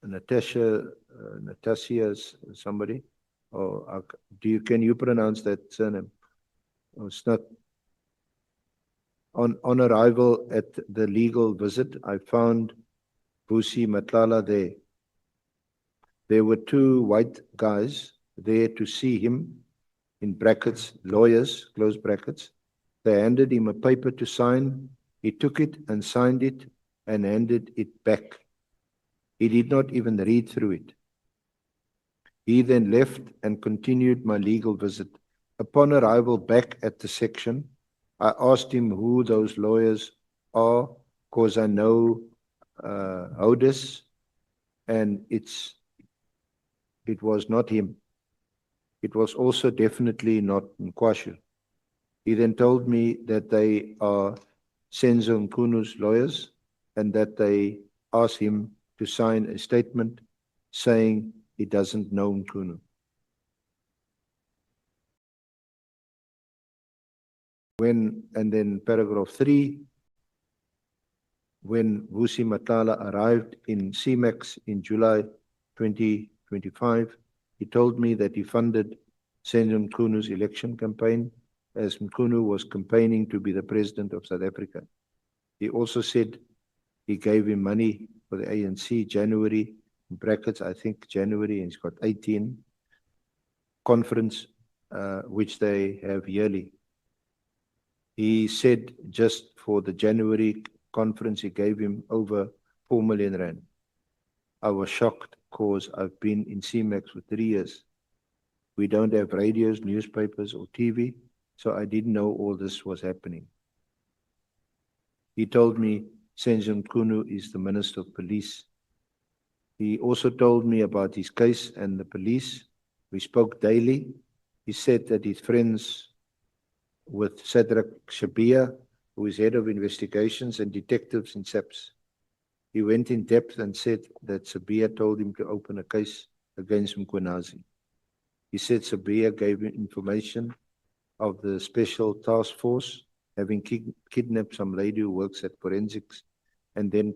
Natasha, somebody, or can you pronounce that surname? Oh, it's not. On arrival at the legal visit, I found Sona and Matlala there. There were 2 white guys there to see him, in brackets, lawyers, close brackets. They handed him a paper to sign. He took it and signed it and handed it back. He did not even read through it. He then left and continued my legal visit. Upon arrival back at the section, I asked him who those lawyers are, because I know Oudis, and it was not him. It was also definitely not Nkwashu. He then told me that they are Senzo Mkhunu's lawyers, and that they asked him to sign a statement saying he doesn't know Mkhunu. And then paragraph 3, when Vusi Matlala arrived in CMAX in July 2025, he told me that he funded Senator Mkhwanazi's election campaign as Mkhwanazi was campaigning to be the president of South Africa. He also said he gave him money for the ANC January, in brackets, I think January, and he's got 18 conference, which they have yearly. He said just for the January conference, he gave him over 4 million rand. I was shocked because I've been in CMAX for 3 years. We don't have radios, newspapers, or TV, so I didn't know all this was happening. He told me Senator Mkhwanazi is the Minister of Police. He also told me about his case and the police. We spoke daily. He said that he's friends with Cibia, who is head of investigations and detectives in SAPS. He went in depth and said that Cibia told him to open a case against Mkhwanazi. He said Cibia gave him information of the special task force having kidnapped some lady who works at forensics and then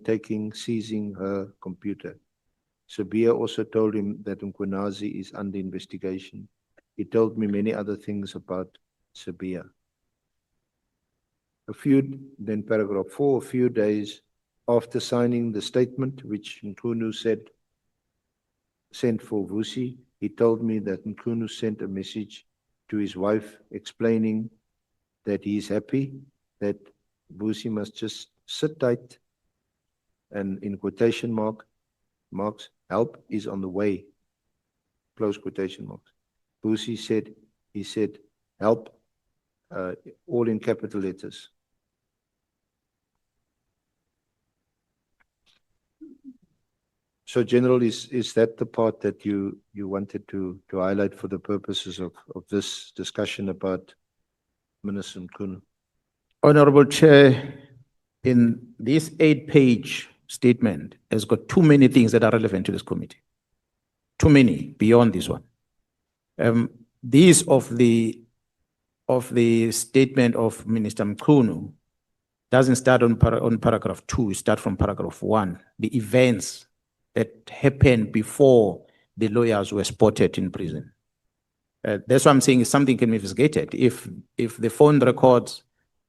seizing her computer. Seabir also told him that Mkhwanazi is under investigation. He told me many other things about Seabir. Then paragraph 4, a few days after signing the statement, which Mkhwanazi sent for Vusi, he told me that Mkhwanazi sent a message to his wife explaining that he is happy, that Vusi must just sit tight, and in quotation marks, help is on the way, close quotation marks. Vusi said, he said, help, all in capital letters. So, General, is that the part that you wanted to highlight for the purposes of this discussion about Minister Mkhwanazi? Honorable Chair, in this 8-page statement has got too many things that are relevant to this committee. Too many beyond this one. These of the statement of Minister Mkhwanazi doesn't start on paragraph 2, it starts from paragraph 1. The events that happened before the lawyers were spotted in prison. That's what I'm saying is something can be investigated. If the phone records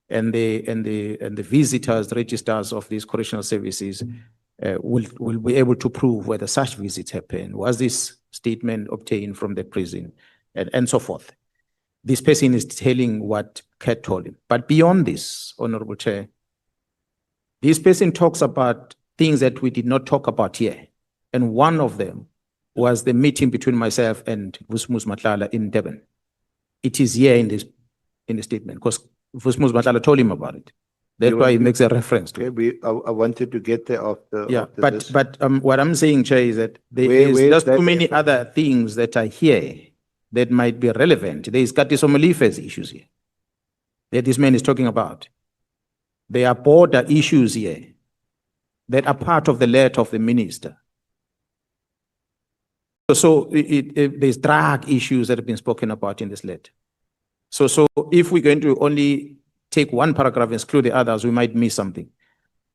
and the visitors registers of these correctional services will be able to prove whether such visits happened, was this statement obtained from the prison, and so forth. This person is telling what Kat told him. But beyond this, Honorable Chair, this person talks about things that we did not talk about here. And one of them was the meeting between myself and Vusi Matlala in Durban. It is here in the statement because Vusi Matlala told him about it. That's why he makes a reference to it. I wanted to get there after. Yeah, after this. but what I'm saying, Chair, is that there's just too many other things that are here that might be relevant. There's Katisomolife's issues here that this man is talking about. There are border issues here that are part of the letter of the minister. So there's drug issues that have been spoken about in this letter. So if we're going to only take one paragraph and exclude the others, we might miss something.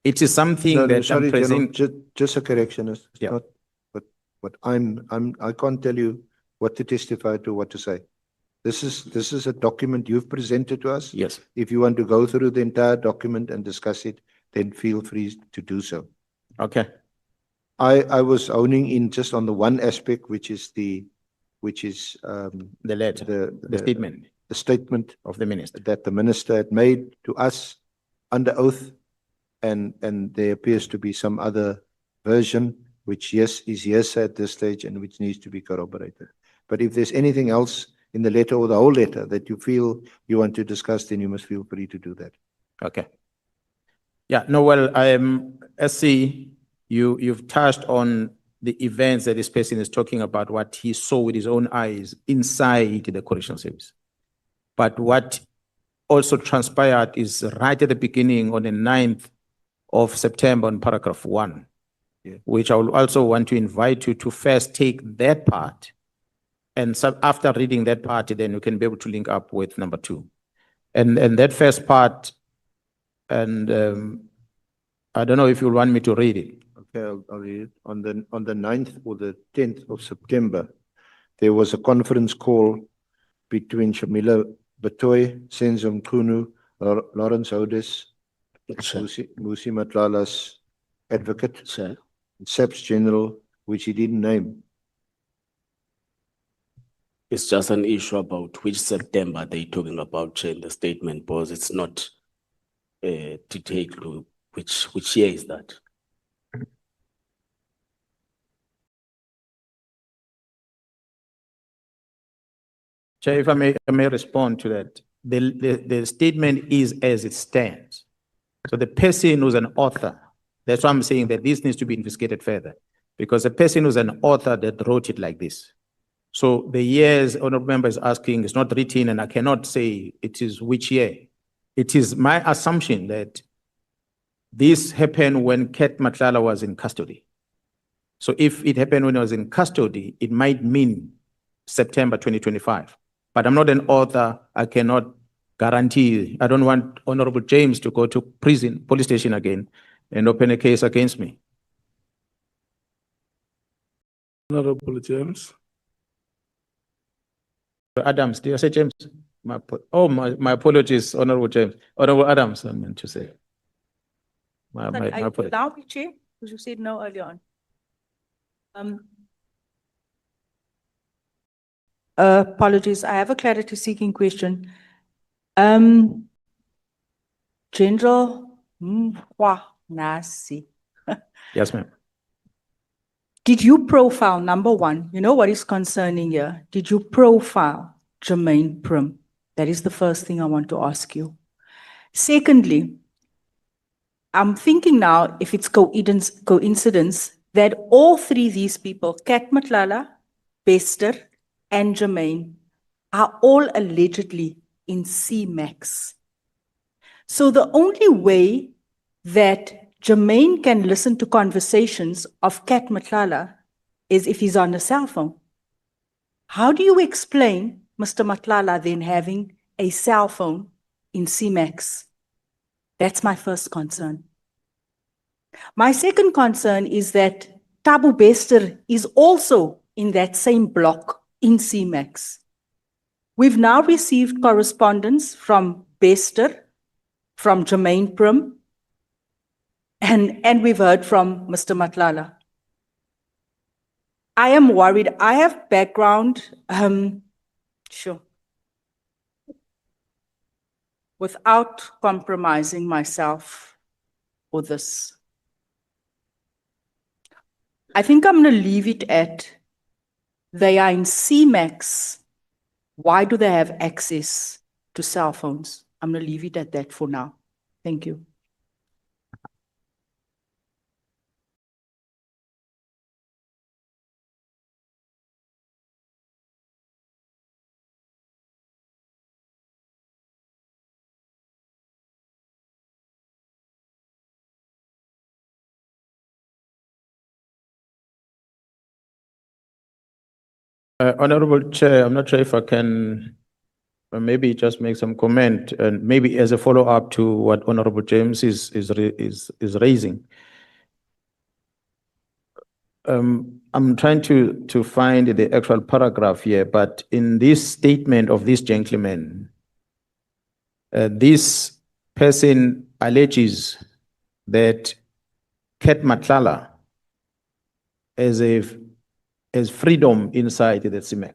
It is something that sorry, I'm present. General, just a correction. It's Yeah. not what I can't tell you what to testify to, what to say. This is a document you've presented to us. Yes. If you want to go through the entire document and discuss it, then feel free to do so. Okay. I was honing in just on the one aspect, which is the letter, the statement. The statement of the minister that the minister had made to us under oath, and there appears to be some other version which is yes at this stage and which needs to be corroborated. But if there's anything else in the letter or the whole letter that you feel you want to discuss, then you must feel free to do that. Okay. Yeah, no, well, SC, you've touched on the events that this person is talking about, what he saw with his own eyes inside the correctional service. But what also transpired is right at the beginning on the 9th of September on paragraph 1, which I will also want to invite you to first take that part. And so after reading that part, then you can be able to link up with number 2. And that first part, and I don't know if you want me to read it. Okay, I'll read it. On the 9th or the 10th of September, there was a conference call between Shamila Batoy, Senzo Mkhunu, Lawrence Otis, Musi Matlala's advocate, SAPS General, which he didn't name. It's just an issue about which September they're talking about in the statement, because it's not detailed to which year is that. Chair, if I may respond to that. The statement is as it stands. So the person who's an author, that's why I'm saying that this needs to be investigated further, because the person who's an author that wrote it like this. So the years honorable member is asking is not written, and I cannot say it is which year. It is my assumption that this happened when Kat Matlala was in custody. So if it happened when he was in custody, it might mean September 2025. But I'm not an author. I cannot guarantee. I don't want Honorable James to go to prison, police station again, and open a case against me. Honorable James. Adams, did I say James? My apologies, Honorable James. Honorable Adams, I meant to say. My apologies. Now, Chair, because you said no earlier on. Apologies, I have a clarity seeking question. General Mkhwanazi. Yes, ma'am. Did you profile, number one, you know what is concerning here? Did you profile Jermaine Prim? That is the first thing I want to ask you. Secondly, I'm thinking now if it's coincidence that all three these people, Kat Matlala, Bester, and Jermaine, are all allegedly in CMAX. So the only way that Jermaine can listen to conversations of Kat Matlala is if he's on a cell phone. How do you explain Mr. Matlala then having a cell phone in CMAX? That's my first concern. My second concern is that Tabu Bester is also in that same block in CMAX. We've now received correspondence from Bester, from Jermaine Prim, and we've heard from Mr. Matlala. I am worried. I have background, sure. Without compromising myself for this. I think I'm going to leave it at they are in CMAX. Why do they have access to cell phones? I'm going to leave it at that for now. Thank you. Honorable Chair, I'm not sure if I can maybe just make some comment, and maybe as a follow-up to what Honorable James is raising. I'm trying to find the actual paragraph here, but in this statement of this gentleman, this person alleges that Kat Matlala has freedom inside the CMAX.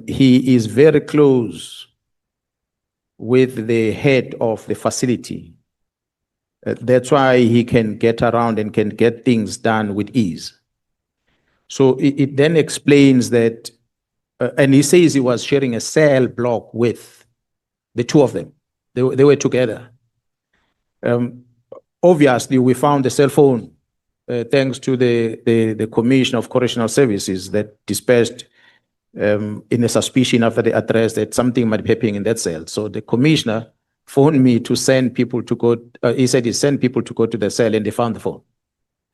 He is very close with the head of the facility. That's why he can get around and can get things done with ease. So it then explains that, and he says he was sharing a cell block with the two of them. They were together. Obviously, we found the cell phone thanks to the Commission of Correctional Services that dispatched in a suspicion after the address that something might be happening in that cell. So the commissioner phoned me to send people to go, he said he sent people to go to the cell and they found the phone.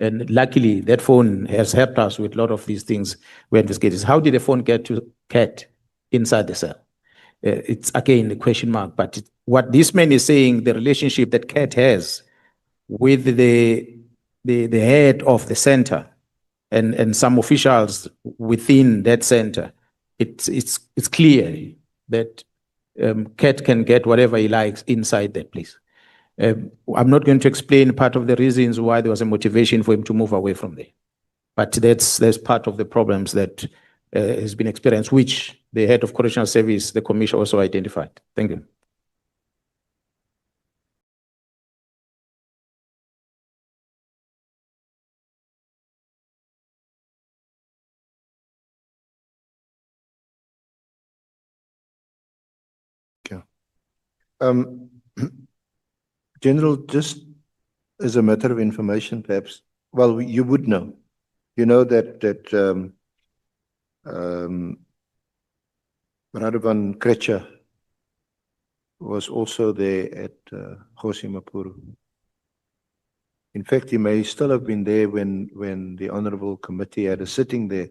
And luckily that phone has helped us with a lot of these things we investigated. How did the phone get to Kat inside the cell? It's again the question mark, but what this man is saying, the relationship that Kat has with the head of the center and some officials within that center, it's clear that Cat can get whatever he likes inside that place. I'm not going to explain part of the reasons why there was a motivation for him to move away from there, but that's part of the problems that has been experienced, which the head of correctional service, the commission, also identified. Thank you. General, just as a matter of information, perhaps, well, you would know. You know that Radovan Krecha was also there at Kgosi Maphuru. In fact, he may still have been there when the Honorable Committee had a sitting there.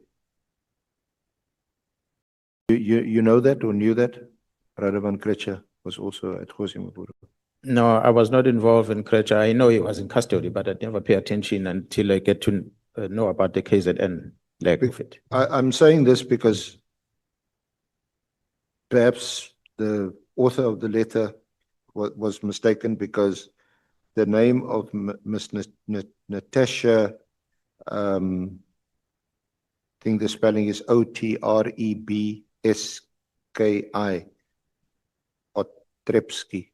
You know that or knew that? Radovan Krecha was also at Kgosi Maphuru. No, I was not involved in Krecha. I know he was in custody, but I never pay attention until I get to know about the KZN leg of it. I'm saying this because perhaps the author of the letter was mistaken, because the name of Miss Natasha, I think the spelling is Otrebski, Otrepski.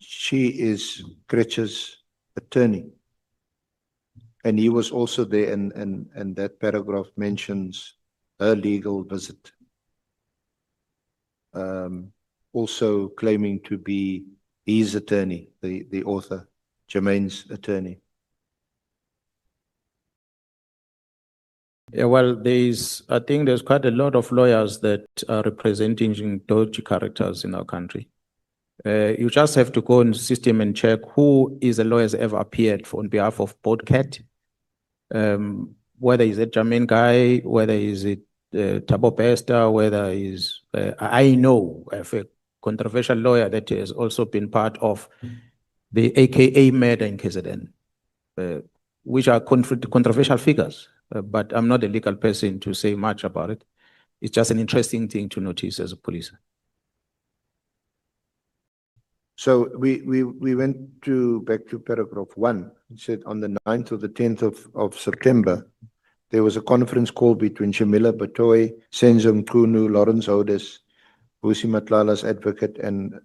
She is Krecha's attorney. And he was also there, and that paragraph mentions her legal visit. Also claiming to be his attorney, the author, Jermaine's attorney. Yeah, well, I think there's quite a lot of lawyers that are representing dodgy characters in our country. You just have to go in the system and check who is the lawyers ever appeared on behalf of both Cat, whether it's a Jermaine guy, whether is it Thabo Bester, whether is I know of a controversial lawyer that has also been part of the AKA murder in KZN, which are controversial figures. But I'm not a legal person to say much about it. It's just an interesting thing to notice as a police. So we went back to paragraph 1. It said on the 9th or the 10th of September, there was a conference call between Shamila Batoy, Senzo Mkhunu, Lawrence Odes, Vusi Matlala's advocate, and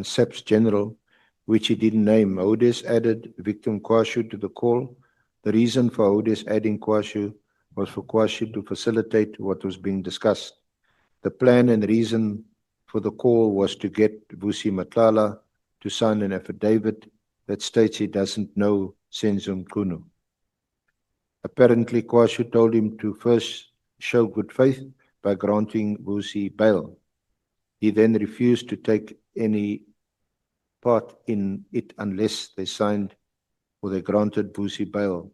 SAPS General, which he didn't name. Odes added victim Kwashu to the call. The reason for Odes adding Kwashu was for Kwashu to facilitate what was being discussed. The plan and reason for the call was to get Vusi Matlala to sign an affidavit that states he doesn't know Senzo Mkhunu. Apparently, Kwashu told him to first show good faith by granting Vusi bail. He then refused to take any part in it unless they signed or they granted Vusi bail.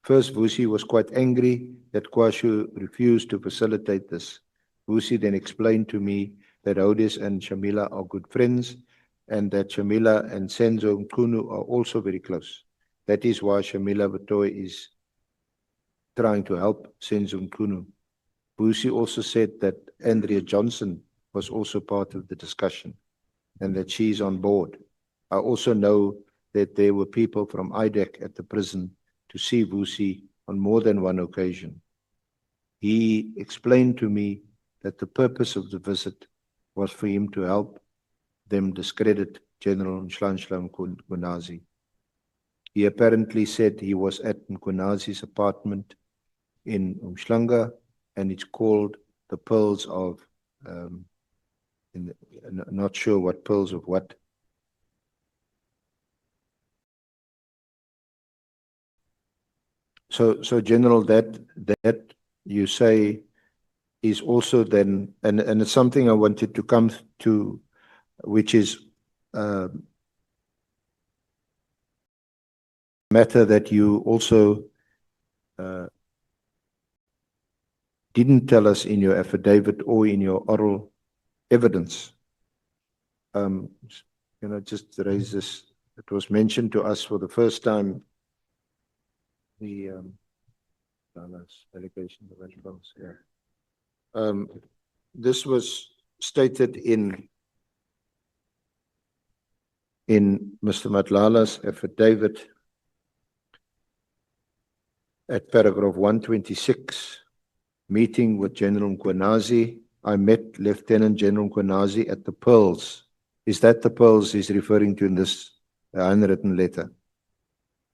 First, Vusi was quite angry that Kwashu refused to facilitate this. Vusi then explained to me that Odes and Shamila are good friends, and that Shamila and Senzo Mkhunu are also very close. That is why Shamila Batoy is trying to help Senzo Mkhunu. Vusi also said that Andrea Johnson was also part of the discussion and that she's on board. I also know that there were people from IDEC at the prison to see Vusi on more than one occasion. He explained to me that the purpose of the visit was for him to help them discredit General Nhlanhla Kunazi. He apparently said he was at Mkhwanazi's apartment in Umhlanga, and it's called the Pearls of, not sure what pearls of what. So General, that you say is also then, and it's something I wanted to come to, which is matter that you also didn't tell us in your affidavit or in your oral evidence. Can I just raise this? It was mentioned to us for the first time. The allegation of response, yeah. This was stated in Mr. Matlala's affidavit at paragraph 126, meeting with General Kunazi. I met Lieutenant General Kunazi at the Pearls. Is that the Pearls he's referring to in this handwritten letter?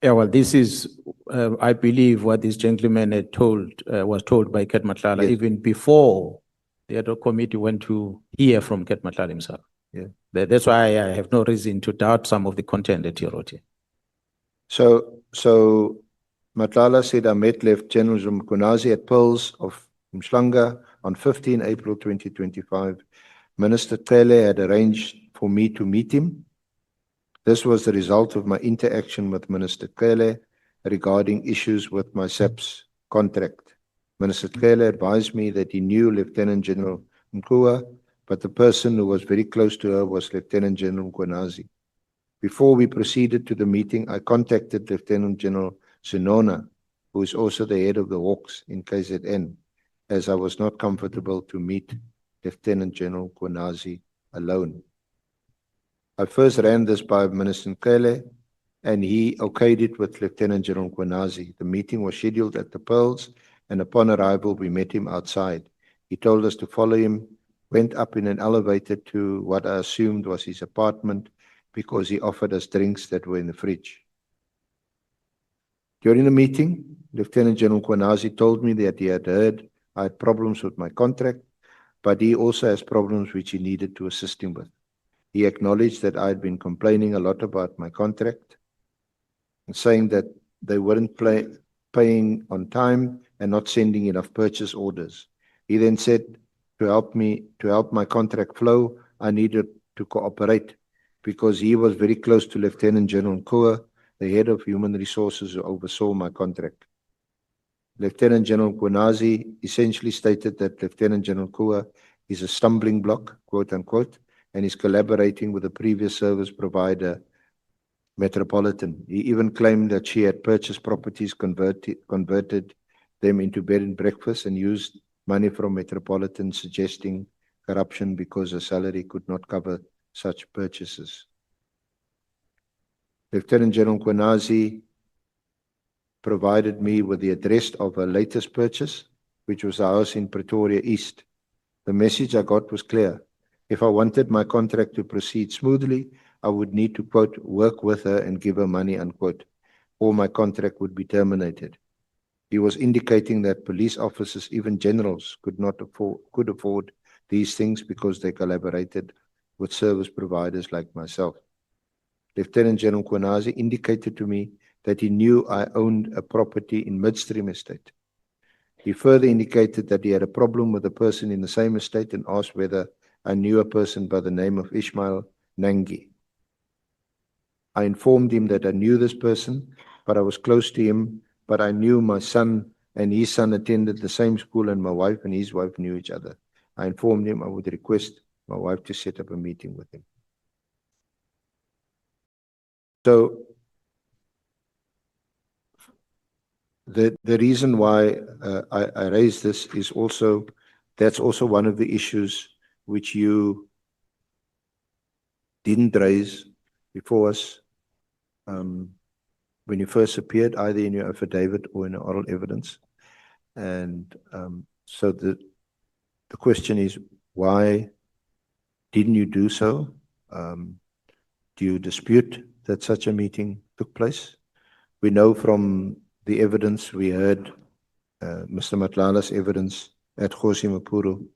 Yeah, well, this is, I believe, what this gentleman had told, was told by Nhlanhla Yes. even before the ad hoc committee went to hear from Nhlanhla himself. Yeah. That's why I have no reason to doubt some of the content that he wrote here. So Matlala said, I met Lieutenant General Kunazi at Pearls of Nhlanhla on 15 April 2025. Minister Tele had arranged for me to meet him. This was the result of my interaction with Minister Tele regarding issues with my SAPS contract. Minister Tele advised me that he knew Lieutenant General Mkhwanazi, but the person who was very close to her was Lieutenant General Kunazi. Before we proceeded to the meeting, I contacted Lieutenant General Sona, who is also the head of the Hawks in KZN, as I was not comfortable to meet Lieutenant General Kunazi alone. I first ran this by Minister Nkele, and he okayed it with Lieutenant General Kunazi. The meeting was scheduled at the Pearls, and upon arrival, we met him outside. He told us to follow him, went up in an elevator to what I assumed was his apartment because he offered us drinks that were in the fridge. During the meeting, Lieutenant General Kunazi told me that he had heard I had problems with my contract, but he also has problems which he needed to assist him with. He acknowledged that I had been complaining a lot about my contract and saying that they weren't paying on time and not sending enough purchase orders. He then said to help my contract flow, I needed to cooperate because he was very close to Lieutenant General Nkua, the head of human resources who oversaw my contract. Lieutenant General Kunazi essentially stated that Lieutenant General Nkua is a stumbling block, quote unquote, and is collaborating with the previous service provider, Metropolitan. He even claimed that she had purchased properties, converted them into bed and breakfast, and used money from Metropolitan, suggesting corruption because her salary could not cover such purchases. Lieutenant General Kunazi provided me with the address of her latest purchase, which was a house in Pretoria East. The message I got was clear. If I wanted my contract to proceed smoothly, I would need to, quote, work with her and give her money, unquote, or my contract would be terminated. He was indicating that police officers, even generals, could afford these things because they collaborated with service providers like myself. Lieutenant General Kunazi indicated to me that he knew I owned a property in Midstream Estate. He further indicated that he had a problem with a person in the same estate and asked whether I knew a person by the name of Ishmael Nangi. I informed him that I knew this person, but I was close to him, but I knew my son and his son attended the same school and my wife and his wife knew each other. I informed him I would request my wife to set up a meeting with him. So the reason why I raise this is also, that's also one of the issues which you didn't raise before us when you first appeared, either in your affidavit or in oral evidence. And so the question is, why didn't you do so? Do you dispute that such a meeting took place? We know from the evidence we heard, Mr. Matlala's evidence at Kgosi Mapuru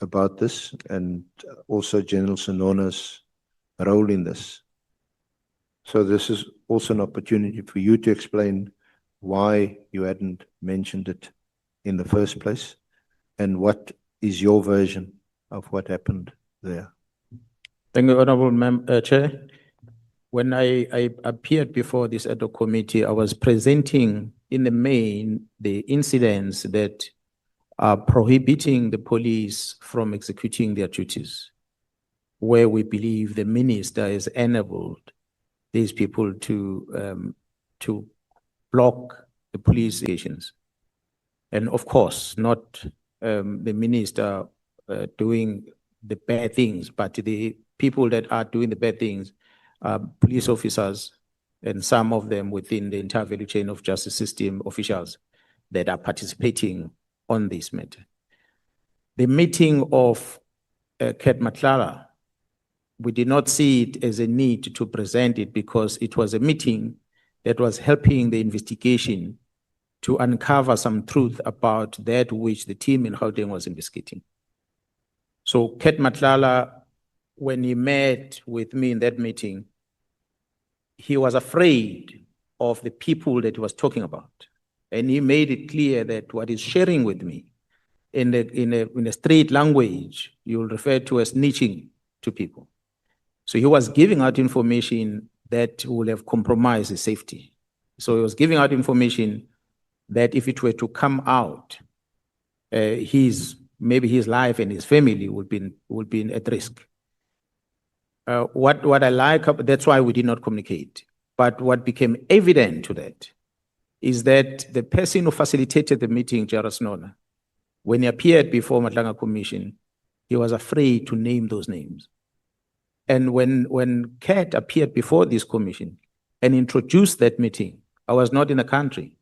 about this, and also General Senona's role in this. So this is also an opportunity for you to explain why you hadn't mentioned it in the first place, and what is your version of what happened there. Thank you, Honorable Chair. When I appeared before this ad hoc committee, I was presenting in the main the incidents that are prohibiting the police from executing their duties. where we believe the minister has enabled these people to block the police stations. And of course, not the minister doing the bad things, but the people that are doing the bad things are police officers, and some of them within the entire value chain of justice system officials that are participating on this matter. The meeting of Matlala, we did not see it as a need to present it because it was a meeting that was helping the investigation to uncover some truth about that which the team in Gauteng was investigating. So Matlala, when he met with me in that meeting, he was afraid of the people that he was talking about. And he made it clear that what he's sharing with me in a straight language, you'll refer to as snitching to people. So he was giving out information that would have compromised his safety. So he was giving out information that if it were to come out, maybe his life and his family would be at risk. What I like, that's why we did not communicate. But what became evident to that is that the person who facilitated the meeting, Sona, when he appeared before Matlanga Commission, he was afraid to name those names. And when Kat appeared before this commission and introduced that meeting, I was not in the country.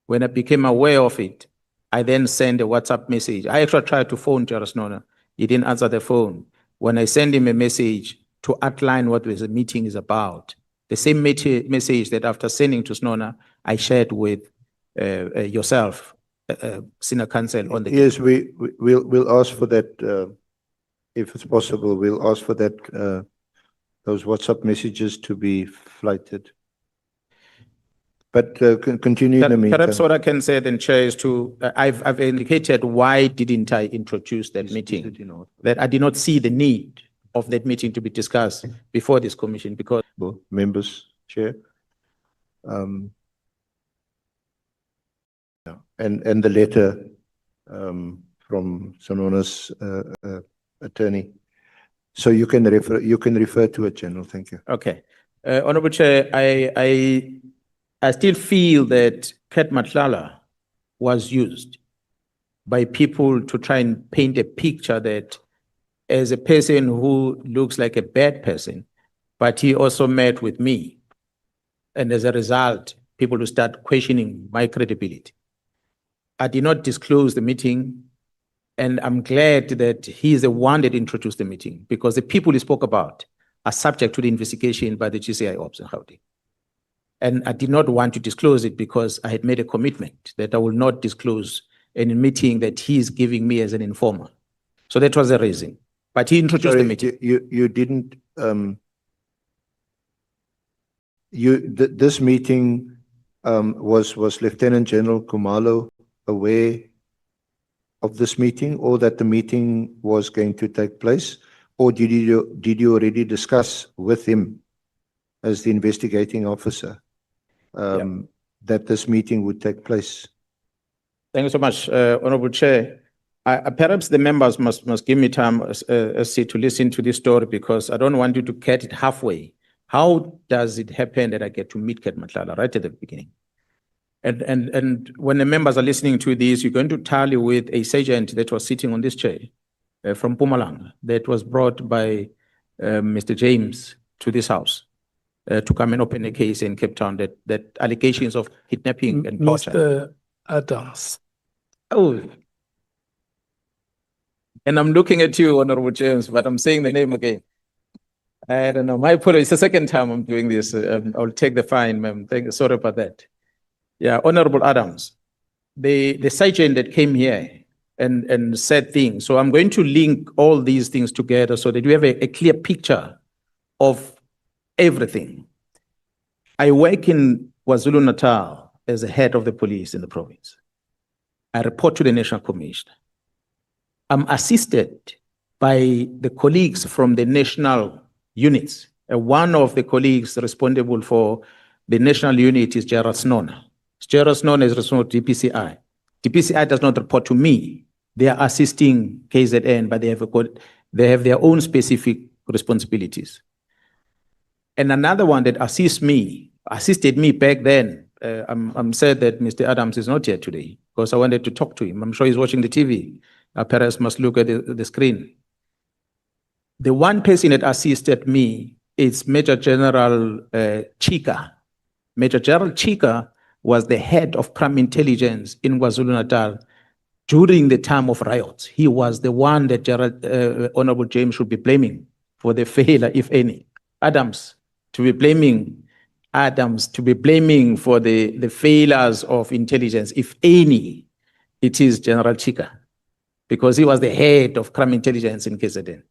When I became aware of it, I then sent a WhatsApp message. I actually tried to phone Sona. He didn't answer the phone. When I sent him a message to outline what the meeting is about, the same message that after sending to Snona, I shared with yourself, Senior Counsel on the. Yes, we'll ask for that, if it's possible, we'll ask for that, those WhatsApp messages to be flighted. But continue in the meantime. Perhaps what I can say then, Chair, is I've indicated why didn't I introduce that meeting, that I did not see the need of that meeting to be discussed before this commission because. Members, Chair. Yeah, and the letter from Sanona's attorney. So you can refer to it, General. Thank you. Okay. Honorable Chair, I still feel that Matlala was used by people to try and paint a picture that as a person who looks like a bad person, but he also met with me. And as a result, people will start questioning my credibility. I did not disclose the meeting, and I'm glad that he is the one that introduced the meeting because the people he spoke about are subject to the investigation by the GCI Ops in Gauteng. And I did not want to disclose it because I had made a commitment that I will not disclose any meeting that he is giving me as an informer. So that was the reason. But he introduced the meeting. You didn't. This meeting was Lieutenant General Kumalo aware of this meeting, or that the meeting was going to take place, or did you already discuss with him as the investigating officer that this meeting would take place? Thank you so much, Honorable Chair. Perhaps the members must give me time to listen to this story because I don't want you to get it halfway. How does it happen that I get to meet Matlala right at the beginning? And when the members are listening to this, you're going to tally with a sergeant that was sitting on this chair from Mpumalanga that was brought by Mr. James to this house to come and open a case in Cape Town that allegations of kidnapping and torture. Mr. Adams. Oh. And I'm looking at you, Honorable James, but I'm saying the name again. I don't know. My apologies. It's the second time I'm doing this. I'll take the fine, ma'am. Sorry about that. Yeah, Honorable Adams, the sergeant that came here and said things. So I'm going to link all these things together so that you have a clear picture of everything. I work in KwaZulu-Natal as the head of the police in the province. I report to the National Commissioner. I'm assisted by the colleagues from the national units. One of the colleagues responsible for the national unit is Snona. Snona is responsible to DPCI. DPCI does not report to me. They are assisting KZN, but they have their own specific responsibilities. And another one that assisted me back then, I'm sad that Mr. Adams is not here today because I wanted to talk to him. I'm sure he's watching the TV. Our parents must look at the screen. The one person that assisted me is Major General Chika. Major General Chika was the head of crime intelligence in KwaZulu-Natal during the time of riots. He was the one that Honorable James should be blaming for the failure, if any. Adams to be blaming for the failures of intelligence, if any, it is General Chika, because he was the head of crime intelligence in KZN.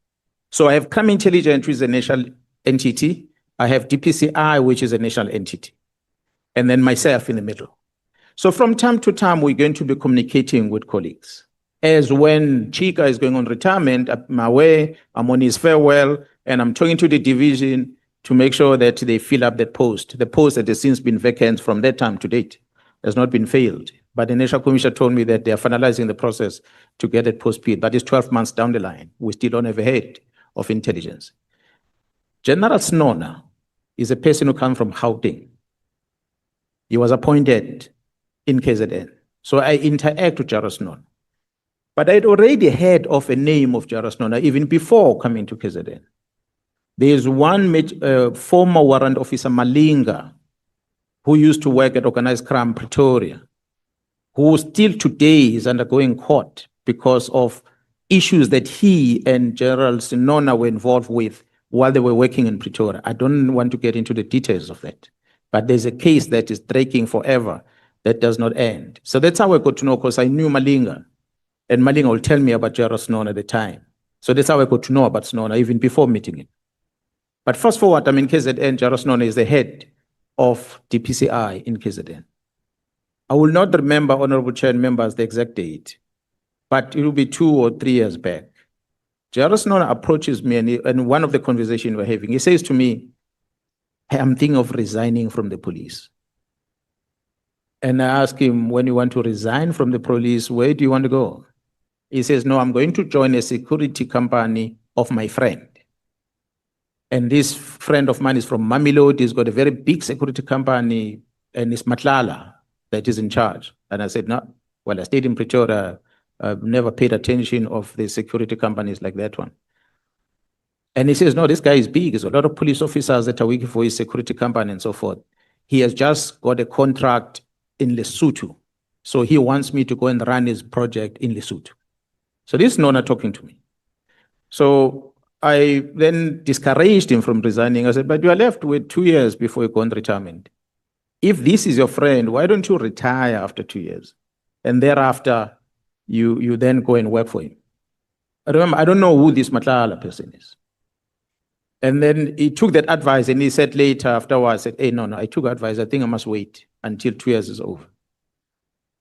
So I have crime intelligence, which is a national entity. I have DPCI, which is a national entity, and then myself in the middle. So from time to time, we're going to be communicating with colleagues. As when Chika is going on retirement, I'm away, I'm on his farewell, and I'm talking to the division to make sure that they fill up that post. The post that has since been vacant from that time to date has not been filled. But the National Commission told me that they are finalizing the process to get that post filled. That is 12 months down the line. We still don't have a head of intelligence. General Snona is a person who comes from Gauteng. He was appointed in KZN. So I interact with General Snona. But I'd already heard of a name of General Snona even before coming to KZN. There's one former warrant officer, Malinga, who used to work at Organized Crime Pretoria, who still today is undergoing court because of issues that he and General Snona were involved with while they were working in Pretoria. I don't want to get into the details of that, but there's a case that is dragging forever that does not end. So that's how I got to know, because I knew Malinga, and Malinga will tell me about General Snona at the time. So that's how I got to know about Snona even before meeting him. But fast forward, I'm in KZN, General Snona is the head of DPCI in KZN. I will not remember, Honorable Chair and members, the exact date, but it will be 2 or 3 years back. General Snona approaches me, and one of the conversations we're having, he says to me, hey, I'm thinking of resigning from the police. And I ask him, when you want to resign from the police, where do you want to go? He says, no, I'm going to join a security company of my friend. And this friend of mine is from Mamelodi. He's got a very big security company, and it's Matlala that is in charge. And I said, no, well, I stayed in Pretoria. I've never paid attention of the security companies like that one. And he says, no, this guy is big. There's a lot of police officers that are working for his security company and so forth. He has just got a contract in Lesotho. So he wants me to go and run his project in Lesotho. So this is Nona talking to me. So I then discouraged him from resigning. I said, but you are left with 2 years before you go on retirement. If this is your friend, why don't you retire after 2 years? And thereafter, you then go and work for him. Remember, I don't know who this Matlala person is. And then he took that advice, and he said later afterwards, said, hey, no, I took advice. I think I must wait until 2 years is over.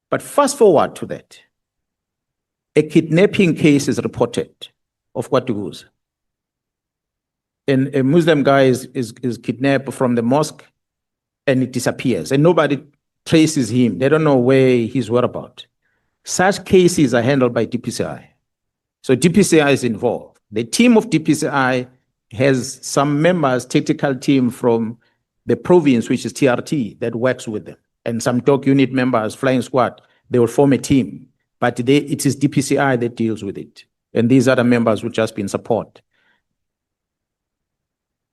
But fast forward to that. A kidnapping case is reported of KwaZulu. And a Muslim guy is kidnapped from the mosque, and it disappears, and nobody traces him. They don't know where he's whereabouts. Such cases are handled by DPCI. So DPCI is involved. The team of DPCI has some members, technical team from the province, which is TRT, that works with them. And some dog unit members, flying squad, they will form a team. But it is DPCI that deals with it. And these other members will just be in support.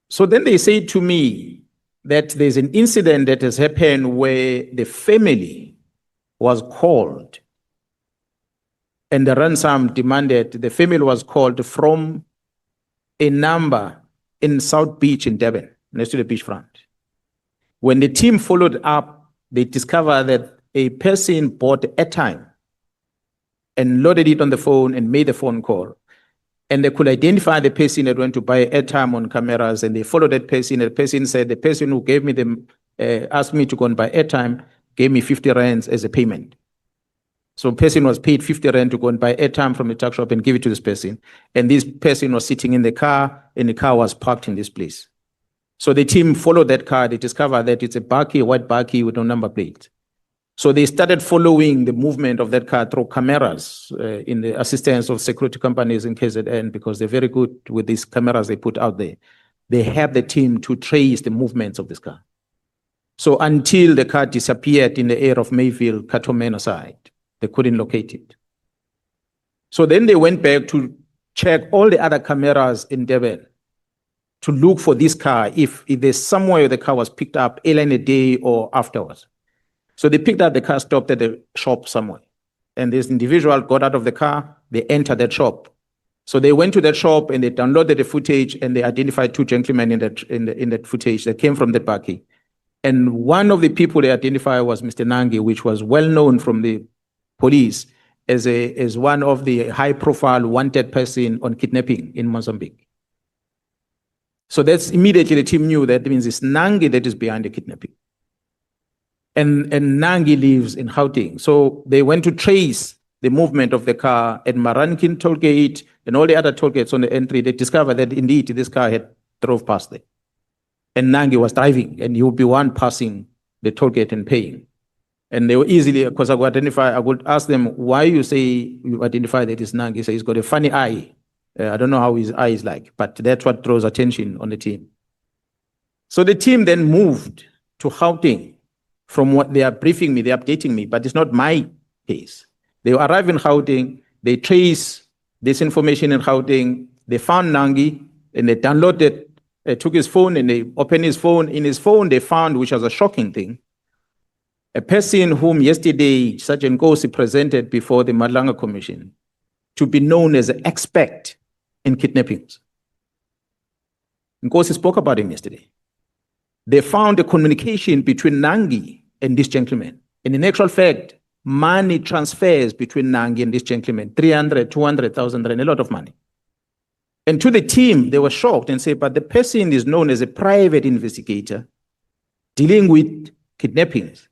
So then they say to me that there's an incident that has happened where the family was called, and the ransom demanded, the family was called from a number in South Beach in Durban, next to the beachfront. When the team followed up, they discovered that a person bought airtime and loaded it on the phone and made a phone call. And they could identify the person that went to buy airtime on cameras, and they followed that person. The person said, the person who gave me asked me to go and buy airtime, gave me 50 rands as a payment. So the person was paid 50 rand to go and buy airtime from the tax shop and give it to this person. And this person was sitting in the car, and the car was parked in this place. So the team followed that car. They discovered that it's a white bakkie with no number plate. So they started following the movement of that car through cameras in the assistance of security companies in KZN, because they're very good with these cameras they put out there. They have the team to trace the movements of this car. So until the car disappeared in the area of Mayville, Katomena side, they couldn't locate it. So then they went back to check all the other cameras in Durban to look for this car, if there's somewhere the car was picked up early in the day or afterwards. So they picked up the car, stopped at the shop somewhere. And this individual got out of the car, they entered that shop. So they went to that shop and they downloaded the footage and they identified two gentlemen in that footage that came from the Baki. And one of the people they identified was Mr. Nangi, which was well known from the police as one of the high profile wanted person on kidnapping in Mozambique. So that's immediately the team knew that means it's Nangi that is behind the kidnapping. And Nangi lives in Gauteng. So they went to trace the movement of the car at Marankin tollgate and all the other tollgates on the entry. They discovered that indeed this car had drove past there. And Nangi was driving and he would be one passing the tollgate and paying. And they were easily, because I would ask them, why you say you identify that it's Nangi? So he's got a funny eye. I don't know how his eye is like, but that's what draws attention on the team. So the team then moved to Gauteng. From what they are briefing me, they're updating me, but it's not my case. They arrive in Gauteng, they trace this information in Gauteng, they found Nangi, and they downloaded, took his phone and they opened his phone. In his phone, they found, which was a shocking thing, a person whom yesterday Sergeant Nkosi presented before the Madlanga Commission to be known as an expert in kidnappings. Nkosi spoke about him yesterday. They found a communication between Nangi and this gentleman. And in actual fact, money transfers between Nangi and this gentleman, 300, 200,000 rand, a lot of money. And to the team, they were shocked and said, but the person is known as a private investigator dealing with kidnappings.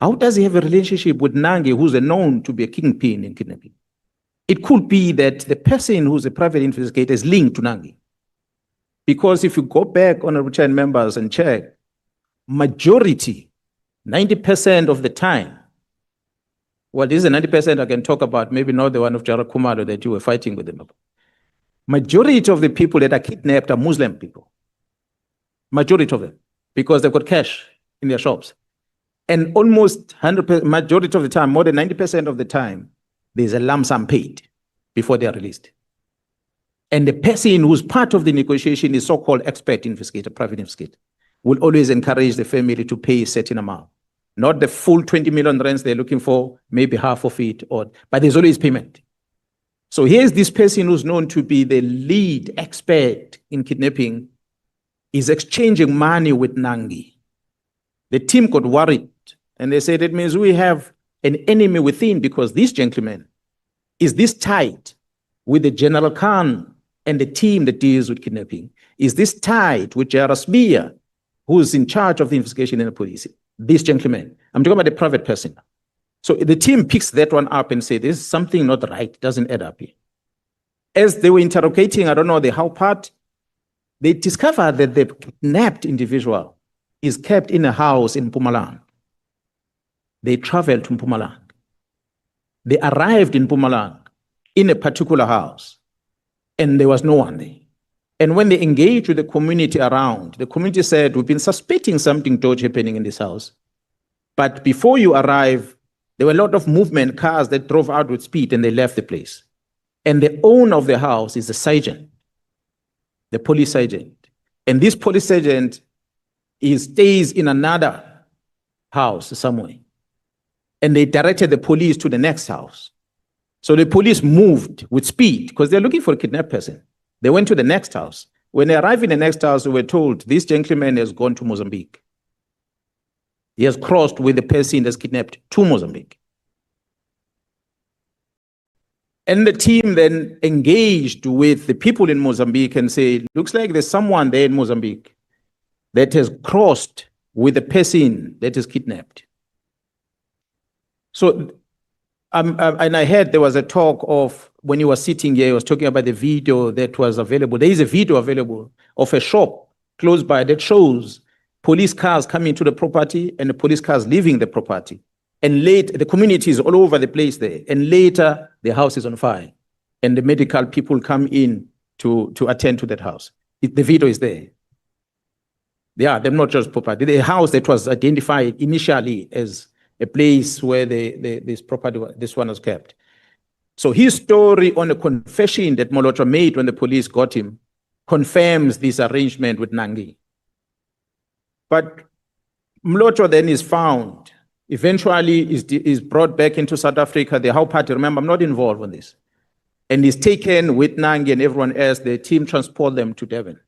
How does he have a relationship with Nangi, who's known to be a kingpin in kidnapping? It could be that the person who's a private investigator is linked to Nangi. Because if you go back on the return members and check, majority, 90% of the time, well, this is a 90% I can talk about, maybe not the one of Jara Kumalo that you were fighting with them about. Majority of the people that are kidnapped are Muslim people. Majority of them, because they've got cash in their shops. And almost 100%, majority of the time, more than 90% of the time, there's a lump sum paid before they are released. And the person who's part of the negotiation is so-called expert investigator, private investigator, will always encourage the family to pay a certain amount. Not the full 20 million rands they're looking for, maybe half of it, but there's always payment. So here's this person who's known to be the lead expert in kidnapping, is exchanging money with Nangi. The team got worried and they said, it means we have an enemy within, because this gentleman is this tight with the General Khan and the team that deals with kidnapping. Is this tight with Seabir, who's in charge of the investigation in the police? This gentleman. I'm talking about the private person. So the team picks that one up and say, this is something not right, doesn't add up here. As they were interrogating, I don't know the how part, they discovered that the kidnapped individual is kept in a house in Mpumalanga. They traveled to Mpumalanga. They arrived in Mpumalanga in a particular house, and there was no one there. And when they engaged with the community around, the community said, we've been suspecting something dodgy happening in this house. But before you arrive, there were a lot of movement, cars that drove out with speed and they left the place. And the owner of the house is the sergeant, the police sergeant. And this police sergeant stays in another house somewhere. And they directed the police to the next house. So the police moved with speed because they're looking for a kidnapped person. They went to the next house. When they arrived in the next house, they were told, this gentleman has gone to Mozambique. He has crossed with the person that's kidnapped to Mozambique. And the team then engaged with the people in Mozambique and said, looks like there's someone there in Mozambique that has crossed with the person that is kidnapped. So, and I heard there was a talk of, when he was sitting here, he was talking about the video that was available. There is a video available of a shop close by that shows police cars coming to the property and the police cars leaving the property. And later, the community is all over the place there. And later, the house is on fire. And the medical people come in to attend to that house. The video is there. Yeah, they're not just property. The house that was identified initially as a place where this property, this one was kept. So his story on a confession that Molotra made when the police got him confirms this arrangement with Nangi. But Molotra then is found, eventually is brought back into South Africa. The How Party, remember, I'm not involved in this. And is taken with Nangi and everyone else. The team transport them to Devon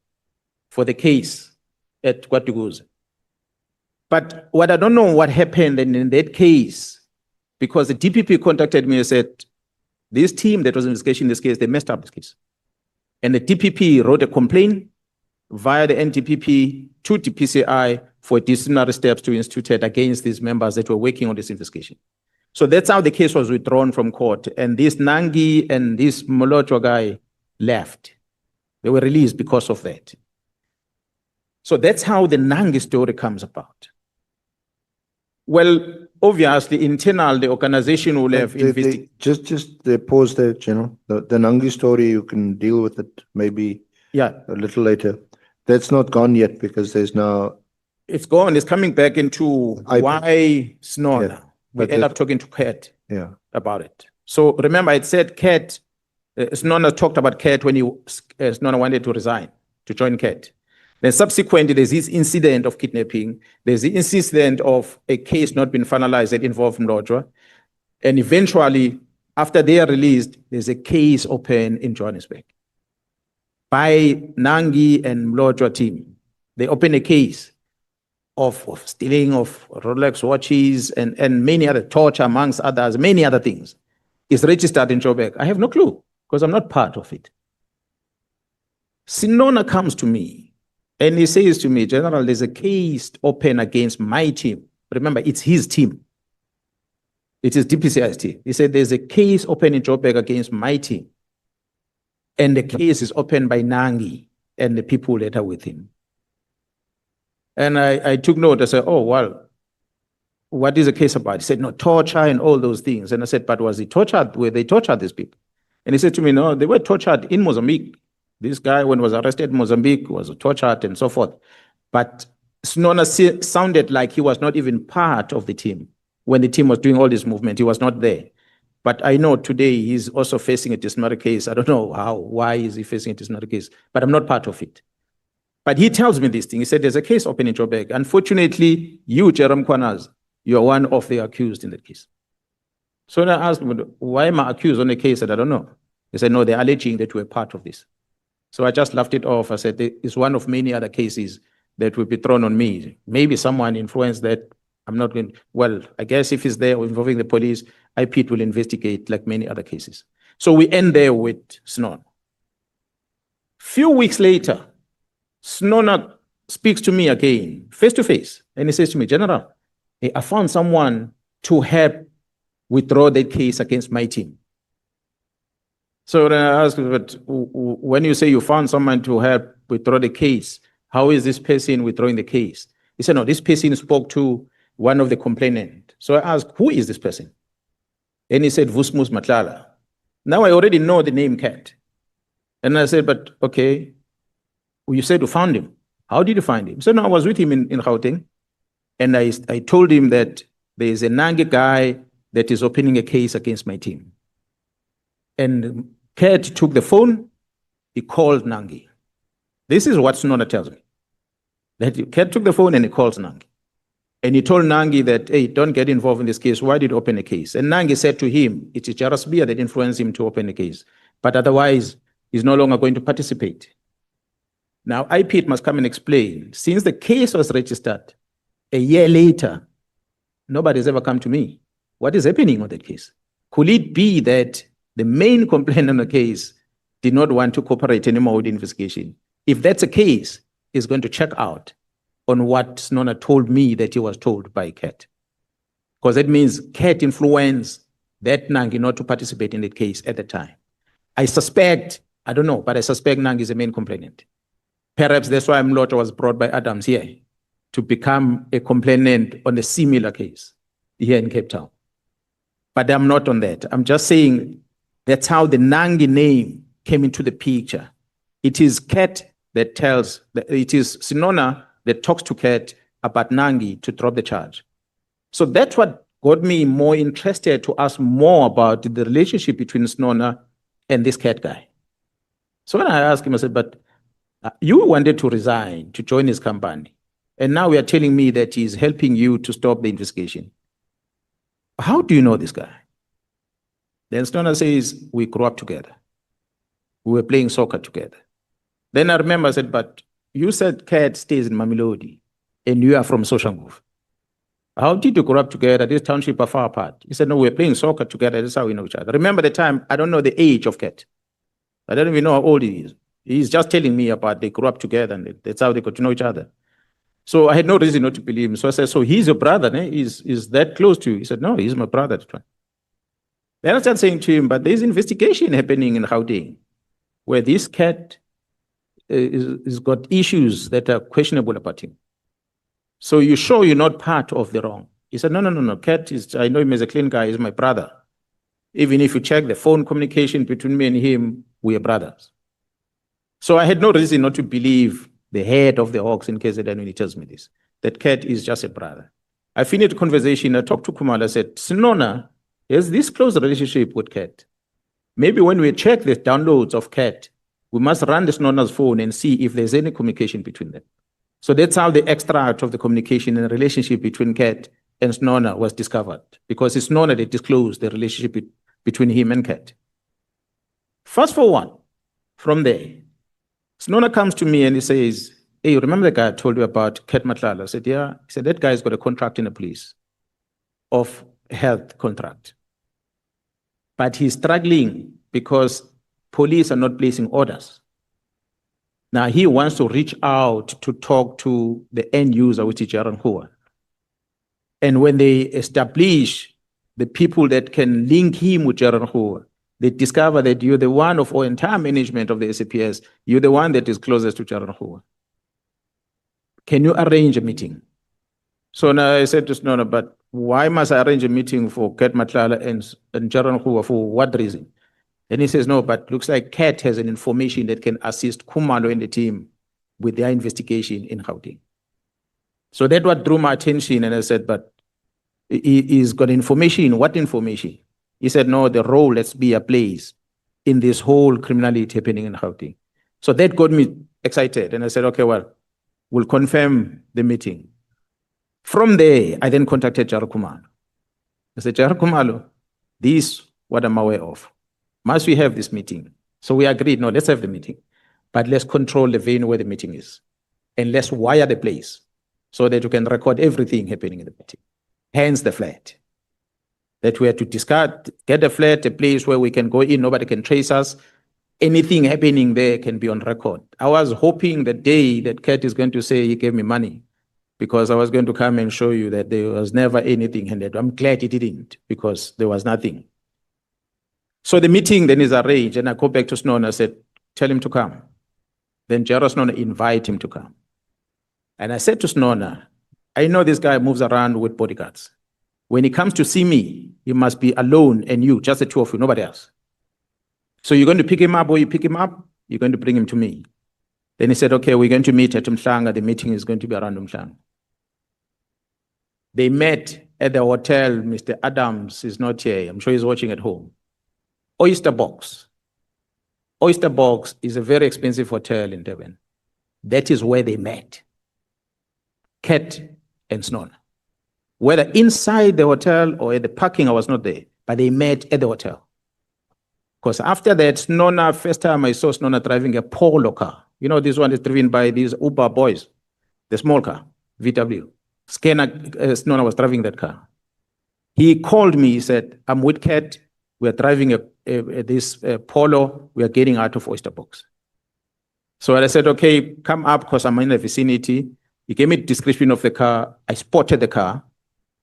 for the case at KwaZulu-Natal. But what I don't know what happened in that case, because the DPP contacted me and said, this team that was investigating this case, they messed up this case. And the DPP wrote a complaint via the NDPP to the PCI for disciplinary steps to be instituted against these members that were working on this investigation. So that's how the case was withdrawn from court. And this Nangi and this Molotra guy left. They were released because of that. So that's how the Nangi story comes about. Well, obviously, internal, the organization will have investigated. Just the pause there, General. The Nangi story, you can deal with it maybe a little later. That's not gone yet because there's now... It's gone. It's coming back into why Sona. Yeah, we end up talking to Kat yeah. about it. So remember, I said Kat, Sona talked about Kat when Sona wanted to resign, to join Kat. Then subsequently, there's this incident of kidnapping. There's the incident of a case not being finalized that involved Mlodra. And eventually, after they are released, there's a case open in Johannesburg by Nangi and Mlodra team. They open a case of stealing of Rolex watches and many other torture, amongst others, many other things. It's registered in Joburg. I have no clue because I'm not part of it. Sinona comes to me. And he says to me, General, there's a case open against my team. Remember, it's his team. It is DPCI's team. He said, there's a case open in Joburg against my team. And the case is opened by Nangi and the people that are with him. And I took note. I said, oh, well, what is the case about? He said, no, torture and all those things. And I said, but was he tortured? Were they tortured, these people? And he said to me, no, they were tortured in Mozambique. This guy, when he was arrested in Mozambique, was tortured and so forth. But Snona sounded like he was not even part of the team. When the team was doing all this movement, he was not there. But I know today he's also facing a disciplinary case. I don't know why is he facing a disciplinary case, but I'm not part of it. But he tells me this thing. He said, there's a case open in Joburg. Unfortunately, you, Jerome Mkhwanazi, you are one of the accused in that case. So I asked him, why am I accused on a case that I don't know? He said, no, they're alleging that we're part of this. So I just laughed it off. I said, it's one of many other cases that will be thrown on me. Maybe someone influenced that. I'm not going, well, I guess if it's there involving the police, IPT will investigate like many other cases. So we end there with Snona. Few weeks later, Snona speaks to me again, face to face, and he says to me, General, I found someone to help withdraw that case against my team. So then I asked, but when you say you found someone to help withdraw the case, how is this person withdrawing the case? He said, no, this person spoke to one of the complainants. So I asked, who is this person? And he said, Vusmus Matlala. Now I already know the name Cat. And I said, but okay, you said you found him. How did you find him? So no, I was with him in Gauteng. And I told him that there is a Nangi guy that is opening a case against my team. And Cat took the phone, he called Nangi. This is what Snona tells me. That Cat took the phone and he calls Nangi. And he told Nangi that, hey, don't get involved in this case. Why did you open a case? And Nangi said to him, it is Seabir that influenced him to open a case. But otherwise, he's no longer going to participate. Now, IPT must come and explain. Since the case was registered, a year later, nobody's ever come to me. What is happening on that case? Could it be that the main complainant on the case did not want to cooperate anymore with the investigation? If that's the case, he's going to check out on what Snona told me that he was told by Cat. Because that means Cat influenced that Nangi not to participate in the case at the time. I suspect, I don't know, but I suspect Nangi is the main complainant. Perhaps that's why Mlotha was brought by Adams here to become a complainant on a similar case. here in Cape Town. But I'm not on that. I'm just saying that's how the Nangi name came into the picture. It is Cat that tells, it is Sinona that talks to Cat about Nangi to drop the charge. So that's what got me more interested to ask more about the relationship between Sinona and this Cat guy. So when I asked him, I said, but you wanted to resign to join his company, and now we are telling me that he's helping you to stop the investigation. How do you know this guy? Then Sinona says, we grew up together. We were playing soccer together. Then I remember I said, but you said Cat stays in Mamelodi and you are from Social Move. How did you grow up together? This township are far apart. He said, no, we're playing soccer together. That's how we know each other. Remember the time, I don't know the age of Cat. I don't even know how old he is. He's just telling me about they grew up together and that's how they got to know each other. So I had no reason not to believe him. So I said, so he's your brother, eh? Is that close to you? He said, no, he's my brother. Then I started saying to him, but there's investigation happening in Gauteng where this Cat is got issues that are questionable about him. So you sure you're not part of the wrong? He said, no. Cat is, I know him as a clean guy, he's my brother. Even if you check the phone communication between me and him, we are brothers. So I had no reason not to believe the head of the Hawks in KZN when he tells me this, that Cat is just a brother. I finished the conversation, I talked to Kumalo, I said, Sinona has this close relationship with Cat. Maybe when we check the downloads of Cat, we must run the Sinona's phone and see if there's any communication between them. So that's how the extract of the communication and the relationship between Cat and Sinona was discovered, because it's Sinona that disclosed the relationship between him and Cat. Fast forward from there, Sinona comes to me and he says, hey, you remember the guy I told you about, Cat Matlala? I said, yeah. He said, that guy's got a contract in the police of health contract. But he's struggling because police are not placing orders. Now he wants to reach out to talk to the end user, which is Nhlanhla. And when they establish the people that can link him with Nhlanhla, they discover that you're the one of our entire management of the SAPS, you're the one that is closest to Nhlanhla. Can you arrange a meeting? So now I said to Sinona, but why must I arrange a meeting for Cat Matlala and Nhlanhla? For what reason? And he says, no, but looks like Cat has an information that can assist Kumalo and the team with their investigation in Gauteng. So that what drew my attention, and I said, but he's got information. What information? He said, no, the role that Cibia plays in this whole criminality happening in Gauteng. So that got me excited. And I said, okay, well, we'll confirm the meeting. From there, I then contacted Jara Kumalo. I said, Jara Kumalo, this is what I'm aware of. Must we have this meeting? So we agreed, no, let's have the meeting. But let's control the venue where the meeting is. And let's wire the place so that you can record everything happening in the meeting. Hence the flat. That we have to discard, get a flat, a place where we can go in, nobody can trace us. Anything happening there can be on record. I was hoping the day that Cat is going to say he gave me money, because I was going to come and show you that there was never anything handed. I'm glad he didn't, because there was nothing. So the meeting then is arranged, and I go back to Sinona. I said, tell him to come. Then Jara Sinona invite him to come. And I said to Sinona, I know this guy moves around with bodyguards. When he comes to see me, he must be alone and you, just the two of you, nobody else. So you're going to pick him up, or you pick him up, you're going to bring him to me. Then he said, okay, we're going to meet at Nhlanhla. The meeting is going to be around Nhlanhla. They met at the hotel. Mr. Adams is not here. I'm sure he's watching at home. Oyster Box. Oyster Box is a very expensive hotel in Durban. That is where they met. Cat and Sinona. Whether inside the hotel or at the parking, I was not there, but they met at the hotel. Because after that, Sinona, first time I saw Sinona driving a Polo car. You know, this one is driven by these Uber boys, the small car, VW. Sinona was driving that car. He called me, he said, I'm with Cat. We're driving this Polo. We are getting out of Oyster Box. So I said, okay, come up because I'm in the vicinity. He gave me a description of the car. I spotted the car.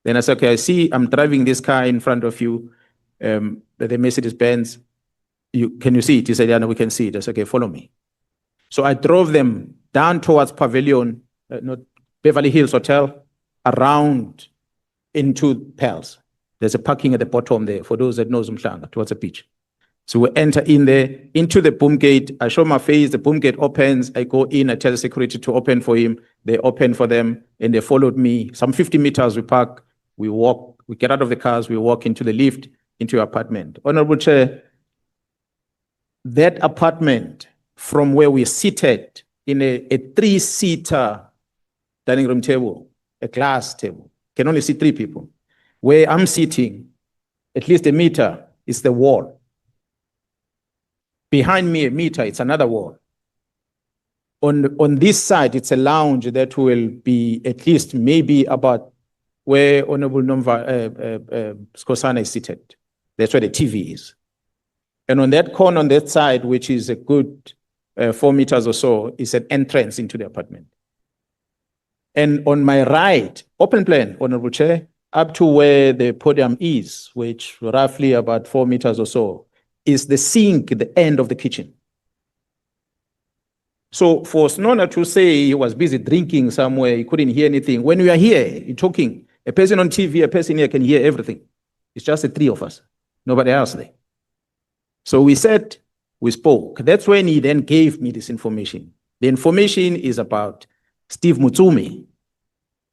Then I said, okay, I see I'm driving this car in front of you, the Mercedes-Benz. Can you see it? He said, yeah, no, we can see it. I said, okay, follow me. So I drove them down towards Pavilion, not Beverly Hills Hotel, around into Pels. There's a parking at the bottom there for those that knows Nhlanhla, towards the beach. So we enter in there, into the boom gate. I show my face, the boom gate opens. I go in, I tell the security to open for him. They open for them, and they followed me. Some 50 meters we park, we walk, we get out of the cars, we walk into the lift, into your apartment. Honorable Chair, that apartment from where we're seated in a 3-seater dining room table, a glass table, can only sit 3 people. Where I'm sitting, at least a meter, is the wall. Behind me, a meter, it's another wall. On this side, it's a lounge that will be at least maybe about where Honorable Skosana is seated. That's where the TV is. And on that corner, on that side, which is a good 4 meters or so, is an entrance into the apartment. And on my right, open plan, Honorable Chair, up to where the podium is, which roughly about 4 meters or so, is the sink at the end of the kitchen. So for Sona to say he was busy drinking somewhere, he couldn't hear anything. When we are here, you're talking, a person on TV, a person here can hear everything. It's just the 3 of us, nobody else there. So we said, we spoke. That's when he then gave me this information. The information is about Steve Mutsume.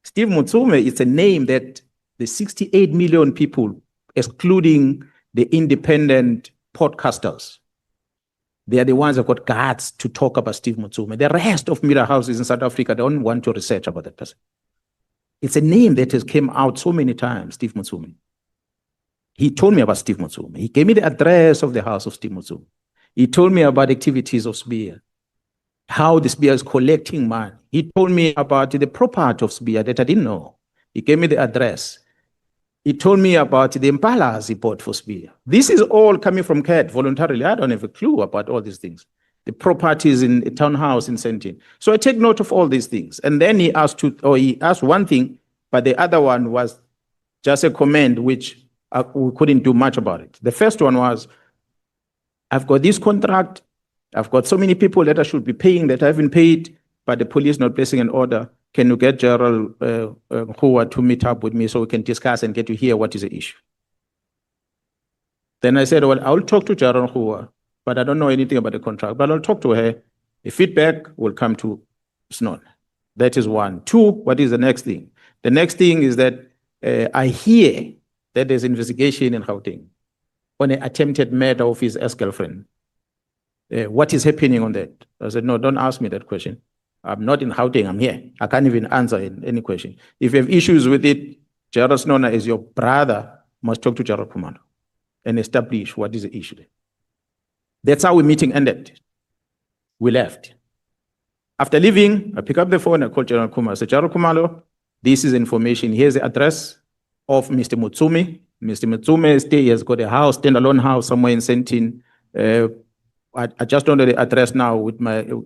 Steve Mutsume is a name that the 68 million people, excluding the independent podcasters, they are the ones that got guts to talk about Steve Mutsume. The rest of media houses in South Africa don't want to research about that person. It's a name that has come out so many times, Steve Mutsume. He told me about Steve Mutsume. He gave me the address of the house of Steve Mutsume. He told me about activities of Cibia, how the Cibia is collecting money. He told me about the property of Cibia that I didn't know. He gave me the address. He told me about the impalas he bought for Cibia. This is all coming from CAD voluntarily. I don't have a clue about all these things. The properties in a townhouse in Sentin. So I take note of all these things. And then he asked one thing, but the other one was just a comment which we couldn't do much about it. The first one was, I've got this contract. I've got so many people that I should be paying that I haven't paid, but the police not placing an order. Can you get Gerald Nhlanhla to meet up with me so we can discuss and get to hear what is the issue? Then I said, well, I'll talk to Gerald Nhlanhla, but I don't know anything about the contract, but I'll talk to her. The feedback will come to Snon. That is 1. 2, what is the next thing? The next thing is that I hear that there's investigation in Gauteng on an attempted murder of his ex-girlfriend. What is happening on that? I said, no, don't ask me that question. I'm not in Gauteng, I'm here. I can't even answer any question. If you have issues with it, Gerald Snona is your brother, must talk to Gerald Khumalo and establish what is the issue there. That's how the meeting ended. We left. After leaving, I pick up the phone, I call Gerald Khumalo. I said, Gerald Khumalo, this is information. Here's the address of Mr. Mutsume. Mr. Mutsume has got a house, standalone house somewhere in Sentin. I just don't know the address now with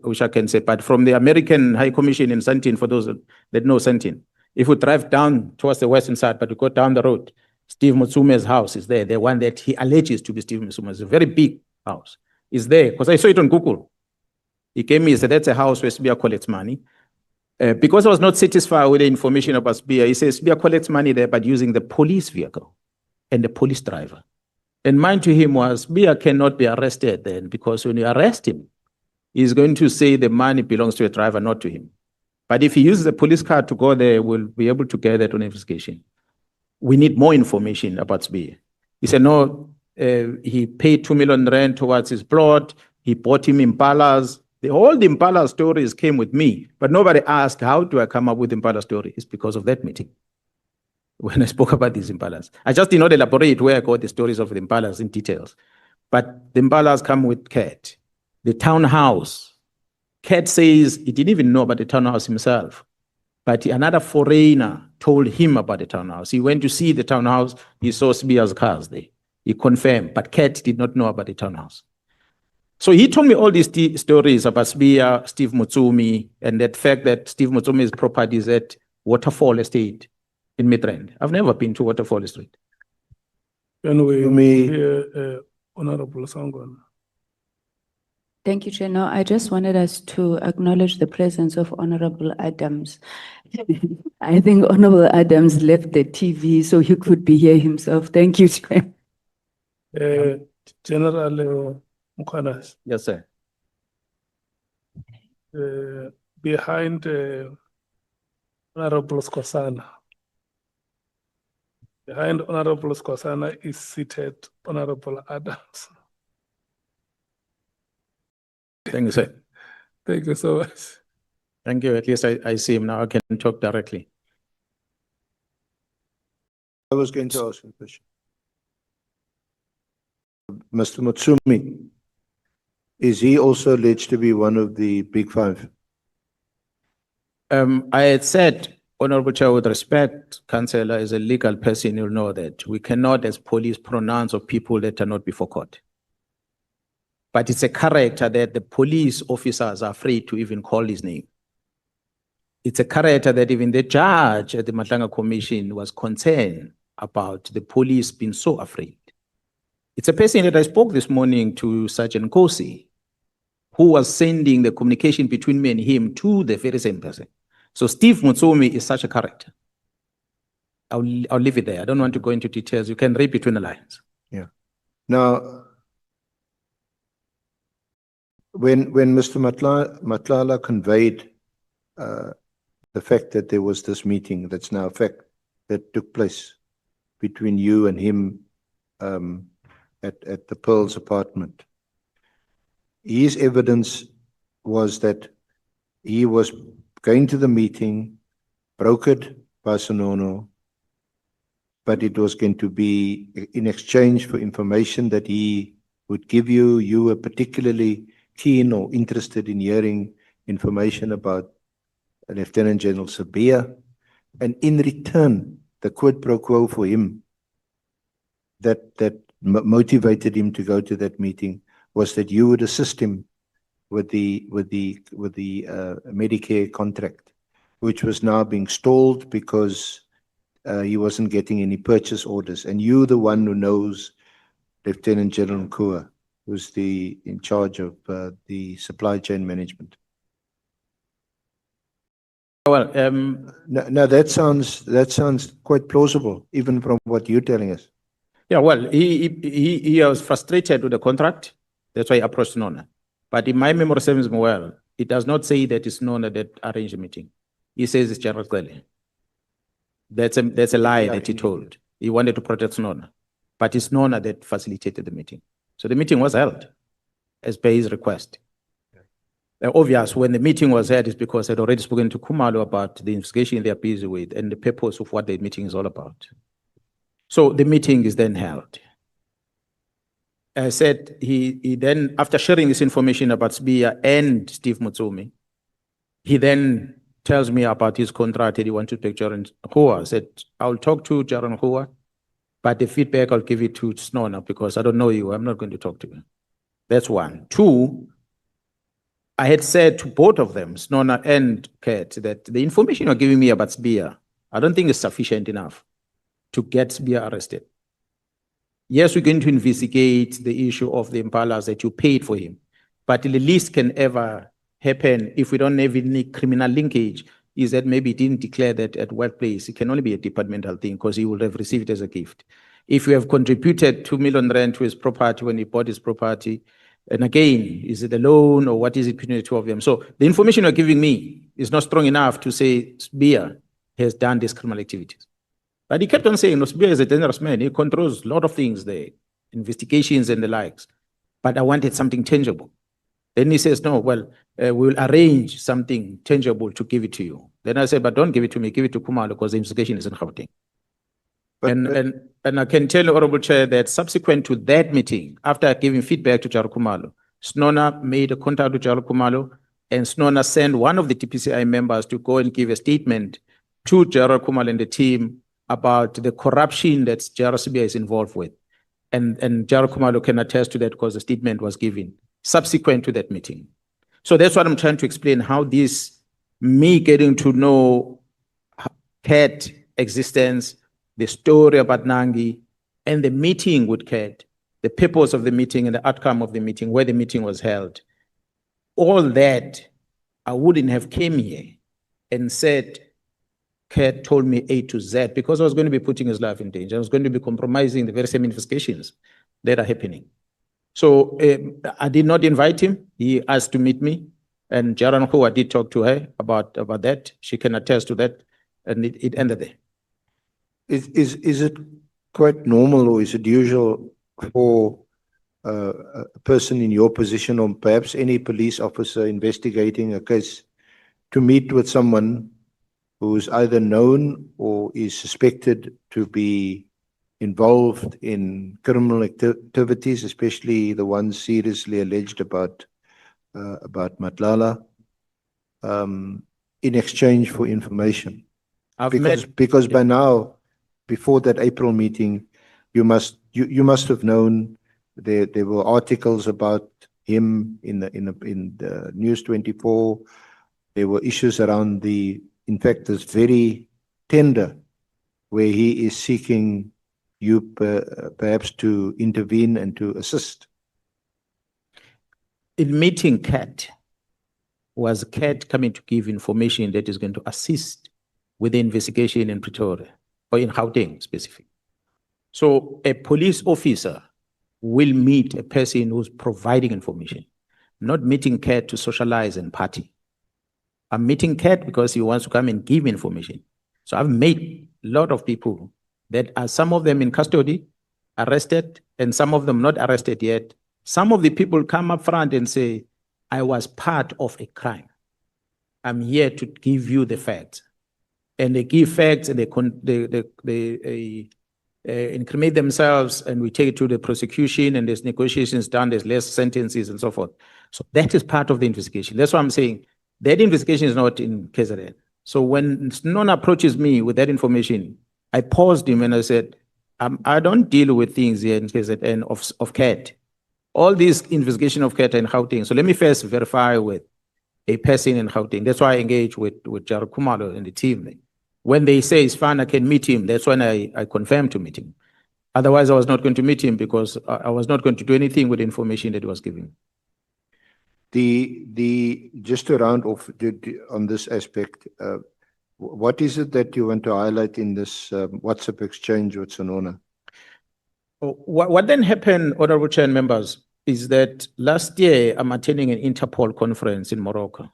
which I can say, but from the American High Commission in Sentin, for those that know Sentin, if we drive down towards the western side, but we go down the road, Steve Mutsume's house is there, the one that he alleges to be Steve Mutsume. It's a very big house. It's there, because I saw it on Google. He came and said, that's a house where Cibia collects money. Because I was not satisfied with the information about Cibia, he says Cibia collects money there, but using the police vehicle and the police driver. And mine to him was, Cibia cannot be arrested then, because when you arrest him, he's going to say the money belongs to a driver, not to him. But if he uses a police car to go there, we'll be able to get that on investigation. We need more information about Cibia. He said, no, he paid 2 million rand towards his plot. He bought him impalas. All the impala stories came with me, but nobody asked, how do I come up with impala story? It's because of that meeting. When I spoke about these impalas, I just did not elaborate where I got the stories of the impalas in details, but the impalas come with Cat. The townhouse, Cat says he didn't even know about the townhouse himself, but another foreigner told him about the townhouse. He went to see the townhouse, he saw Cibia's cars there. He confirmed, but Cat did not know about the townhouse. So he told me all these stories about Cibia, Steve Mutsume, and that fact that Steve Mutsume's property is at Waterfall Estate in Midrand. I've never been to Waterfall Estate. Can we hear Honorable Sangwana? Thank you, Chair. No, I just wanted us to acknowledge the presence of Honorable Adams. I think Honorable Adams left the TV so he could be here himself. Thank you, Chair. General Mkhwanazi, Yes, sir. behind Honorable Skosana. Behind Honorable Skosana is seated Honorable Adams. Thank you, sir. Thank you so much. Thank you. At least I see him now. I can talk directly. I was going to ask a question. Mr. Mutsumi, is he also alleged to be one of the big five? I had said, Honorable Chair, with respect, Councillor, as a legal person, you'll know that we cannot, as police, pronounce of people that are not before court. But it's a character that the police officers are afraid to even call his name. It's a character that even the judge at the Nhlanhla Commission was concerned about the police being so afraid. It's a person that I spoke this morning to Sergeant Kosi, who was sending the communication between me and him to the very same person. So Steve Mutsumi is such a character. I'll leave it there. I don't want to go into details. You can read between the lines. Yeah. Now, when Mr. Matlala conveyed the fact that there was this meeting that's now a fact that took place between you and him at the Pearl's apartment, his evidence was that he was going to the meeting, brokered by Sonono, but it was going to be in exchange for information that he would give you. You were particularly keen or interested in hearing information about Lieutenant General Cibia, and in return, the quid pro quo for him that motivated him to go to that meeting was that you would assist him with the Medicare contract, which was now being stalled because he wasn't getting any purchase orders. And you, the one who knows Lieutenant General Nkua, who's in charge of the supply chain management. Well, Now that sounds quite plausible, even from what you're telling us. yeah, well, he was frustrated with the contract. That's why he approached Nona. But in my memory serves me well, it does not say that it's Nona that arranged the meeting. He says it's General Clearly. That's a lie that he told. He wanted to protect Nona. But it's Nona that facilitated the meeting. So the meeting was held as per his request. Obvious, when the meeting was held is because I'd already spoken to Khumalo about the investigation they're busy with and the purpose of what the meeting is all about. So the meeting is then held. I said he then, after sharing this information about Cibia and Steve Mutsumi, he then tells me about his contract that he wants to take Jaron Hua. I said, I'll talk to Jaron Hua, but the feedback I'll give it to Snona because I don't know you. I'm not going to talk to you. That's one. Two, I had said to both of them, Snona and Kurt, that the information you're giving me about Cibia, I don't think is sufficient enough to get Cibia arrested. Yes, we're going to investigate the issue of the impalas that you paid for him, but the least can ever happen if we don't have any criminal linkage is that maybe he didn't declare that at workplace. It can only be a departmental thing because he would have received it as a gift. If you have contributed 2 million rand to his property when he bought his property, and again, is it a loan or what is it between the two of them? So the information you're giving me is not strong enough to say Cibia has done these criminal activities. But he kept on saying, no, Cibia is a dangerous man. He controls a lot of things there, investigations and the likes. But I wanted something tangible. Then he says, no, well, we'll arrange something tangible to give it to you. Then I said, but don't give it to me, give it to Khumalo because the investigation is in Gauteng. And I can tell you, Honorable Chair, that subsequent to that meeting, after giving feedback to Jaro Khumalo, Snona made a contact with Jaro Khumalo, and Snona sent one of the TPCI members to go and give a statement to Jaro Khumalo and the team about the corruption that Jaro Cibia is involved with. And Jaro Khumalo can attest to that because the statement was given subsequent to that meeting. So that's what I'm trying to explain, how this, me getting to know Kat existence, the story about Nangi, and the meeting with Kat, the purpose of the meeting and the outcome of the meeting, where the meeting was held, all that, I wouldn't have came here and said, Kat told me A to Z, because I was going to be putting his life in danger. I was going to be compromising the very same investigations that are happening. So I did not invite him. He asked to meet me. And Jaran, who I did talk to her about that, she can attest to that. And it ended there. Is it quite normal or is it usual for a person in your position or perhaps any police officer investigating a case to meet with someone who is either known or is suspected to be involved in criminal activities, especially the ones seriously alleged about Matlala, in exchange for information? Because by now, before that April meeting, you must have known there were articles about him in the News 24. There were issues around in fact, this very tender where he is seeking you perhaps to intervene and to assist. In meeting Kat, was Kat coming to give information that is going to assist with the investigation in Pretoria or in Gauteng specifically. So a police officer will meet a person who's providing information, not meeting Kat to socialize and party. I'm meeting Kat because he wants to come and give information. So I've met a lot of people that are, some of them in custody, arrested, and some of them not arrested yet. Some of the people come up front and say, I was part of a crime. I'm here to give you the facts. And they give facts and they incriminate themselves, and we take it to the prosecution, and there's negotiations done, there's less sentences and so forth. So that is part of the investigation. That's why I'm saying that investigation is not in KZN. So when Nona approaches me with that information, I paused him and I said, I don't deal with things here in KZN of Kat. All these investigation of Kat and Gauteng. So let me first verify with a person in Gauteng. That's why I engage with Jared Kumalo and the team. When they say it's fine, I can meet him, that's when I confirm to meet him. Otherwise, I was not going to meet him because I was not going to do anything with the information that he was giving. Just to round off on this aspect, what is it that you want to highlight in this WhatsApp exchange with Sonona? What then happened, Honorable Chair and members, is that last year I'm attending an Interpol conference in Morocco.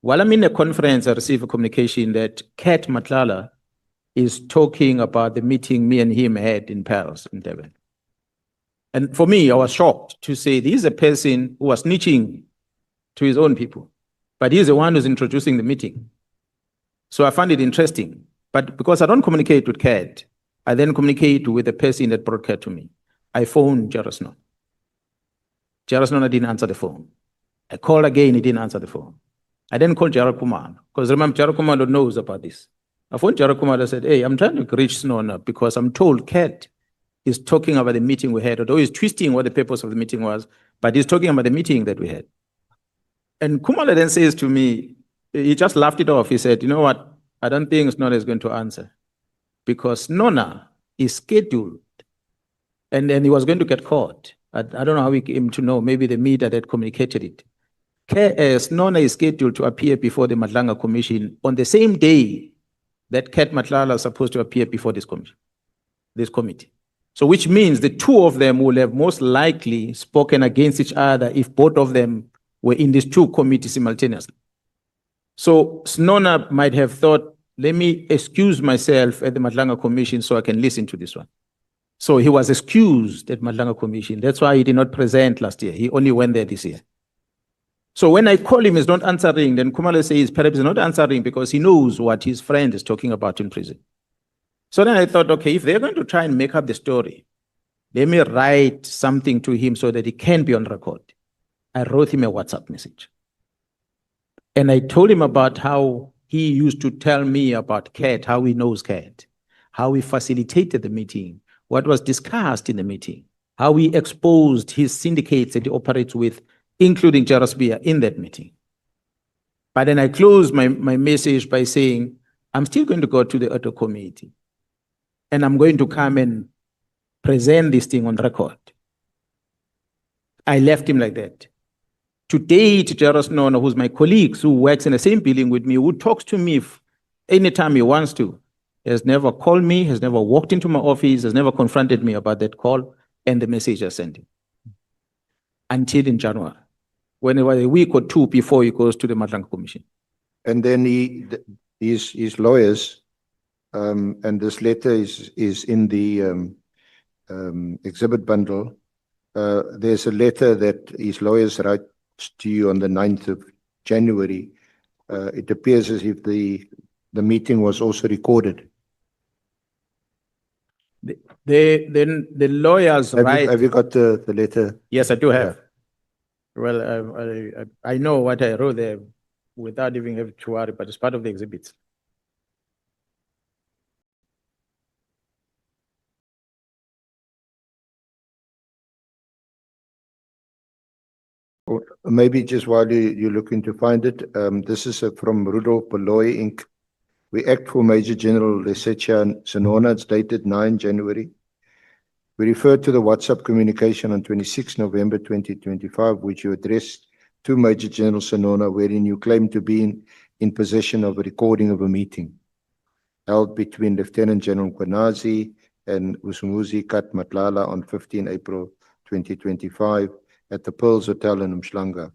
While I'm in the conference, I received a communication that Kat Matlala is talking about the meeting me and him had in Paris, in Devon. And for me, I was shocked to say this is a person who was snitching to his own people, but he's the one who's introducing the meeting. So I found it interesting. But because I don't communicate with Kat, I then communicate with the person that brought Kat to me. I phoned Jarasno. Jarasno didn't answer the phone. I called again, he didn't answer the phone. I then called Jared Kumar, because remember, Jared Kumar knows about this. I phoned Jared Kumar and said, hey, I'm trying to reach Snona because I'm told Kat is talking about the meeting we had, although he's twisting what the purpose of the meeting was, but he's talking about the meeting that we had. And Kumala then says to me, he just laughed it off. He said, you know what? I don't think Snona is going to answer because Snona is scheduled and then he was going to get caught. I don't know how he came to know. Maybe the media that communicated it. Snona is scheduled to appear before the Matlanga Commission on the same day that Kat Matlala is supposed to appear before this committee. So which means the two of them will have most likely spoken against each other if both of them were in these two committees simultaneously. So Snona might have thought, let me excuse myself at the Matlanga Commission so I can listen to this one. So he was excused at Matlanga Commission. That's why he did not present last year. He only went there this year. So when I call him, he's not answering. Then Kumala says perhaps he's not answering because he knows what his friend is talking about in prison. So then I thought, okay, if they're going to try and make up the story, let me write something to him so that he can be on record. I wrote him a WhatsApp message. And I told him about how he used to tell me about Kat, how he knows Kat, how he facilitated the meeting, what was discussed in the meeting, how he exposed his syndicates that he operates with, including Seabir, in that meeting. But then I closed my message by saying, I'm still going to go to the Ad Hoc Committee and I'm going to come and present this thing on record. I left him like that. to date, Jairus Nona, who's my colleague, who works in the same building with me, who talks to me anytime he wants to, has never called me, has never walked into my office, has never confronted me about that call and the message I sent him. Until in January, when it was a week or two before he goes to the Nhlanhla Commission. And then his lawyers, and this letter is in the exhibit bundle. There's a letter that his lawyers write to you on the 9th of January. It appears as if the meeting was also recorded. The lawyers write. Have you got the letter? Yes, I do have. Well, I know what I wrote there without even having to worry, but it's part of the exhibits. Maybe just while you're looking to find it, this is from Rudolph Beloy Inc. We act for Major General Lesetja Senona. It's dated 9 January. We refer to the WhatsApp communication on 26 November 2025, which you addressed to Major General Senona, wherein you claim to be in possession of a recording of a meeting held between Lieutenant General Kunazi and Usumuzi Kat Matlala on 15 April 2025 at the Pearls Hotel in Nhlanhla.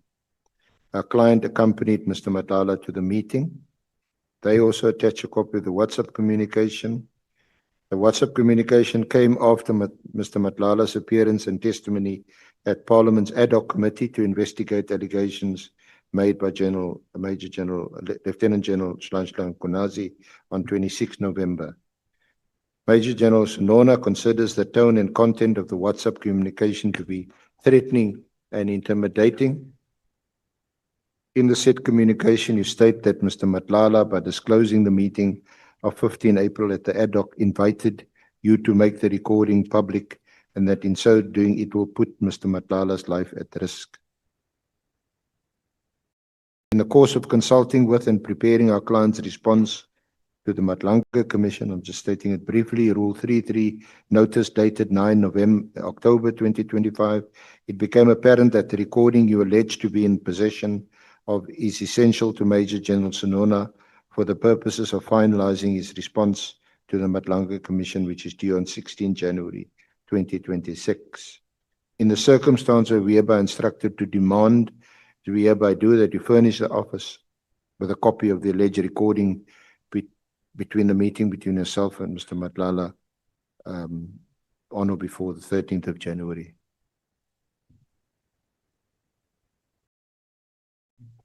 Our client accompanied Mr. Matlala to the meeting. They also attach a copy of the WhatsApp communication. The WhatsApp communication came after Mr. Matlala's appearance and testimony at Parliament's Ad Hoc Committee to investigate allegations made by Lieutenant General Nhlanhla Kunazi on 26 November. Major General Senona considers the tone and content of the WhatsApp communication to be threatening and intimidating. In the said communication, you state that Mr. Matlala, by disclosing the meeting of 15 April at the ad hoc, invited you to make the recording public, and that in so doing, it will put Mr. Matlala's life at risk. In the course of consulting with and preparing our client's response to the Nhlanhla Commission, I'm just stating it briefly, Rule 33, notice dated 9 October 2025, it became apparent that the recording you allege to be in possession of is essential to Major General Senona for the purposes of finalizing his response to the Nhlanhla Commission, which is due on 16 January 2026. In the circumstance where we hereby instructed to demand, we hereby do that you furnish the office with a copy of the alleged recording between the meeting between yourself and Mr. Matlala on or before the 13th of January.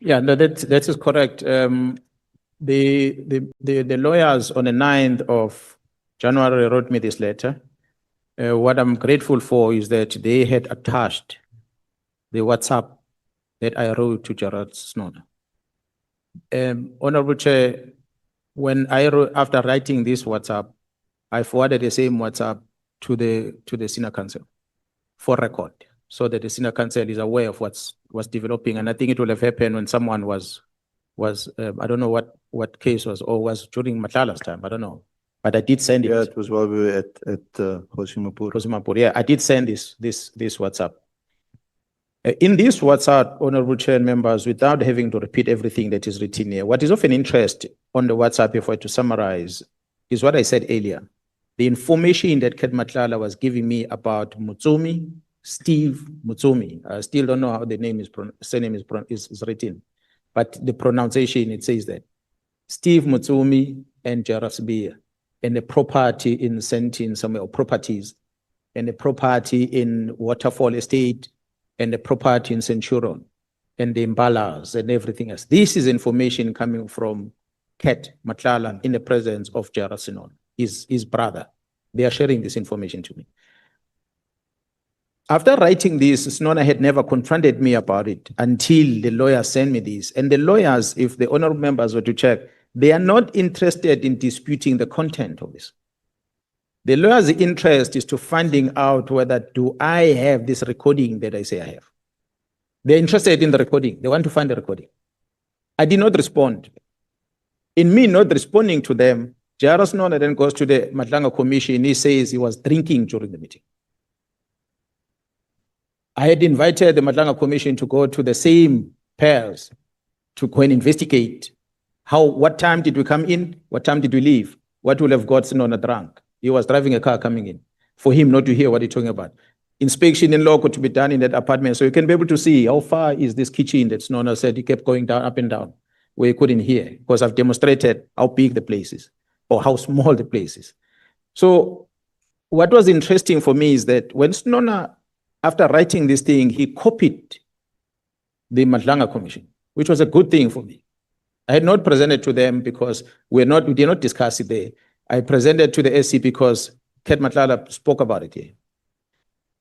Yeah, no, that is correct. The lawyers on the 9th of January wrote me this letter. What I'm grateful for is that they had attached the WhatsApp that I wrote to Gerard Snowden. Honorable Chair, when I wrote, after writing this WhatsApp, I forwarded the same WhatsApp to the Senior Council for record, so that the Senior Council is aware of what's developing. And I think it will have happened when someone was I don't know what case was, or was during Matlala's time, I don't know. But I did send it. Yeah, it was while we were at Hosimapur. Yeah, I did send this WhatsApp. In this WhatsApp, Honorable Chair and members, without having to repeat everything that is written here, what is of an interest on the WhatsApp, if I were to summarize, is what I said earlier. The information that Kat Matlala was giving me about Mutsumi, Steve Mutsumi. I still don't know how the surname is written, but the pronunciation, it says that Steve Mutsumi and Cibia, and the property in Sentin somewhere, or properties, and the property in Waterfall Estate, and the property in Centurion, and the Imbalas, and everything else. This is information coming from Kat Matlala in the presence of Gerard Sinon, his brother. They are sharing this information to me. After writing this, Snona had never confronted me about it until the lawyer sent me this. And the lawyers, if the honorable members were to check, they are not interested in disputing the content of this. The lawyer's interest is to finding out whether do I have this recording that I say I have. They're interested in the recording. They want to find the recording. I did not respond. In me not responding to them, Gerard Snona then goes to the Nhlanhla Commission. He says he was drinking during the meeting. I had invited the Nhlanhla Commission to go to the same pairs to go and investigate what time did we come in, what time did we leave, what would have got Sona drunk. He was driving a car coming in, for him not to hear what he's talking about. Inspection in local to be done in that apartment, so you can be able to see how far is this kitchen that Sona said he kept going down, up and down, where he couldn't hear, because I've demonstrated how big the place is, or how small the place is. So what was interesting for me is that when Sona, after writing this thing, he copied the Nhlanhla Commission, which was a good thing for me. I had not presented to them because we did not discuss it there. I presented to the SC because Matlala spoke about it here.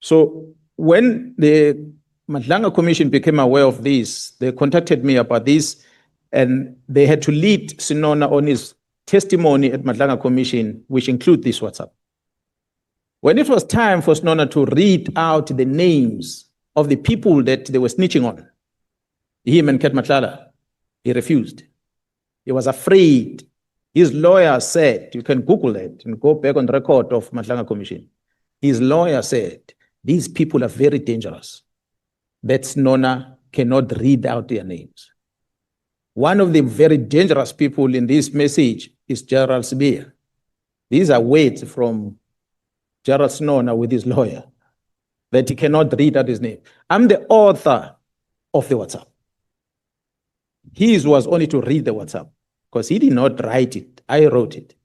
So when the Nhlanhla Commission became aware of this, they contacted me about this, and they had to lead Sona on his testimony at Nhlanhla Commission, which include this WhatsApp. When it was time for Sona to read out the names of the people that they were snitching on, him and Matlala, he refused. He was afraid. His lawyer said, you can Google it and go back on the record of Nhlanhla Commission. His lawyer said, these people are very dangerous, that Sona cannot read out their names. One of the very dangerous people in this message is General Cibia. These are words from Gerald Sona with his lawyer, that he cannot read out his name. I'm the author of the WhatsApp. His was only to read the WhatsApp, because he did not write it. I wrote it.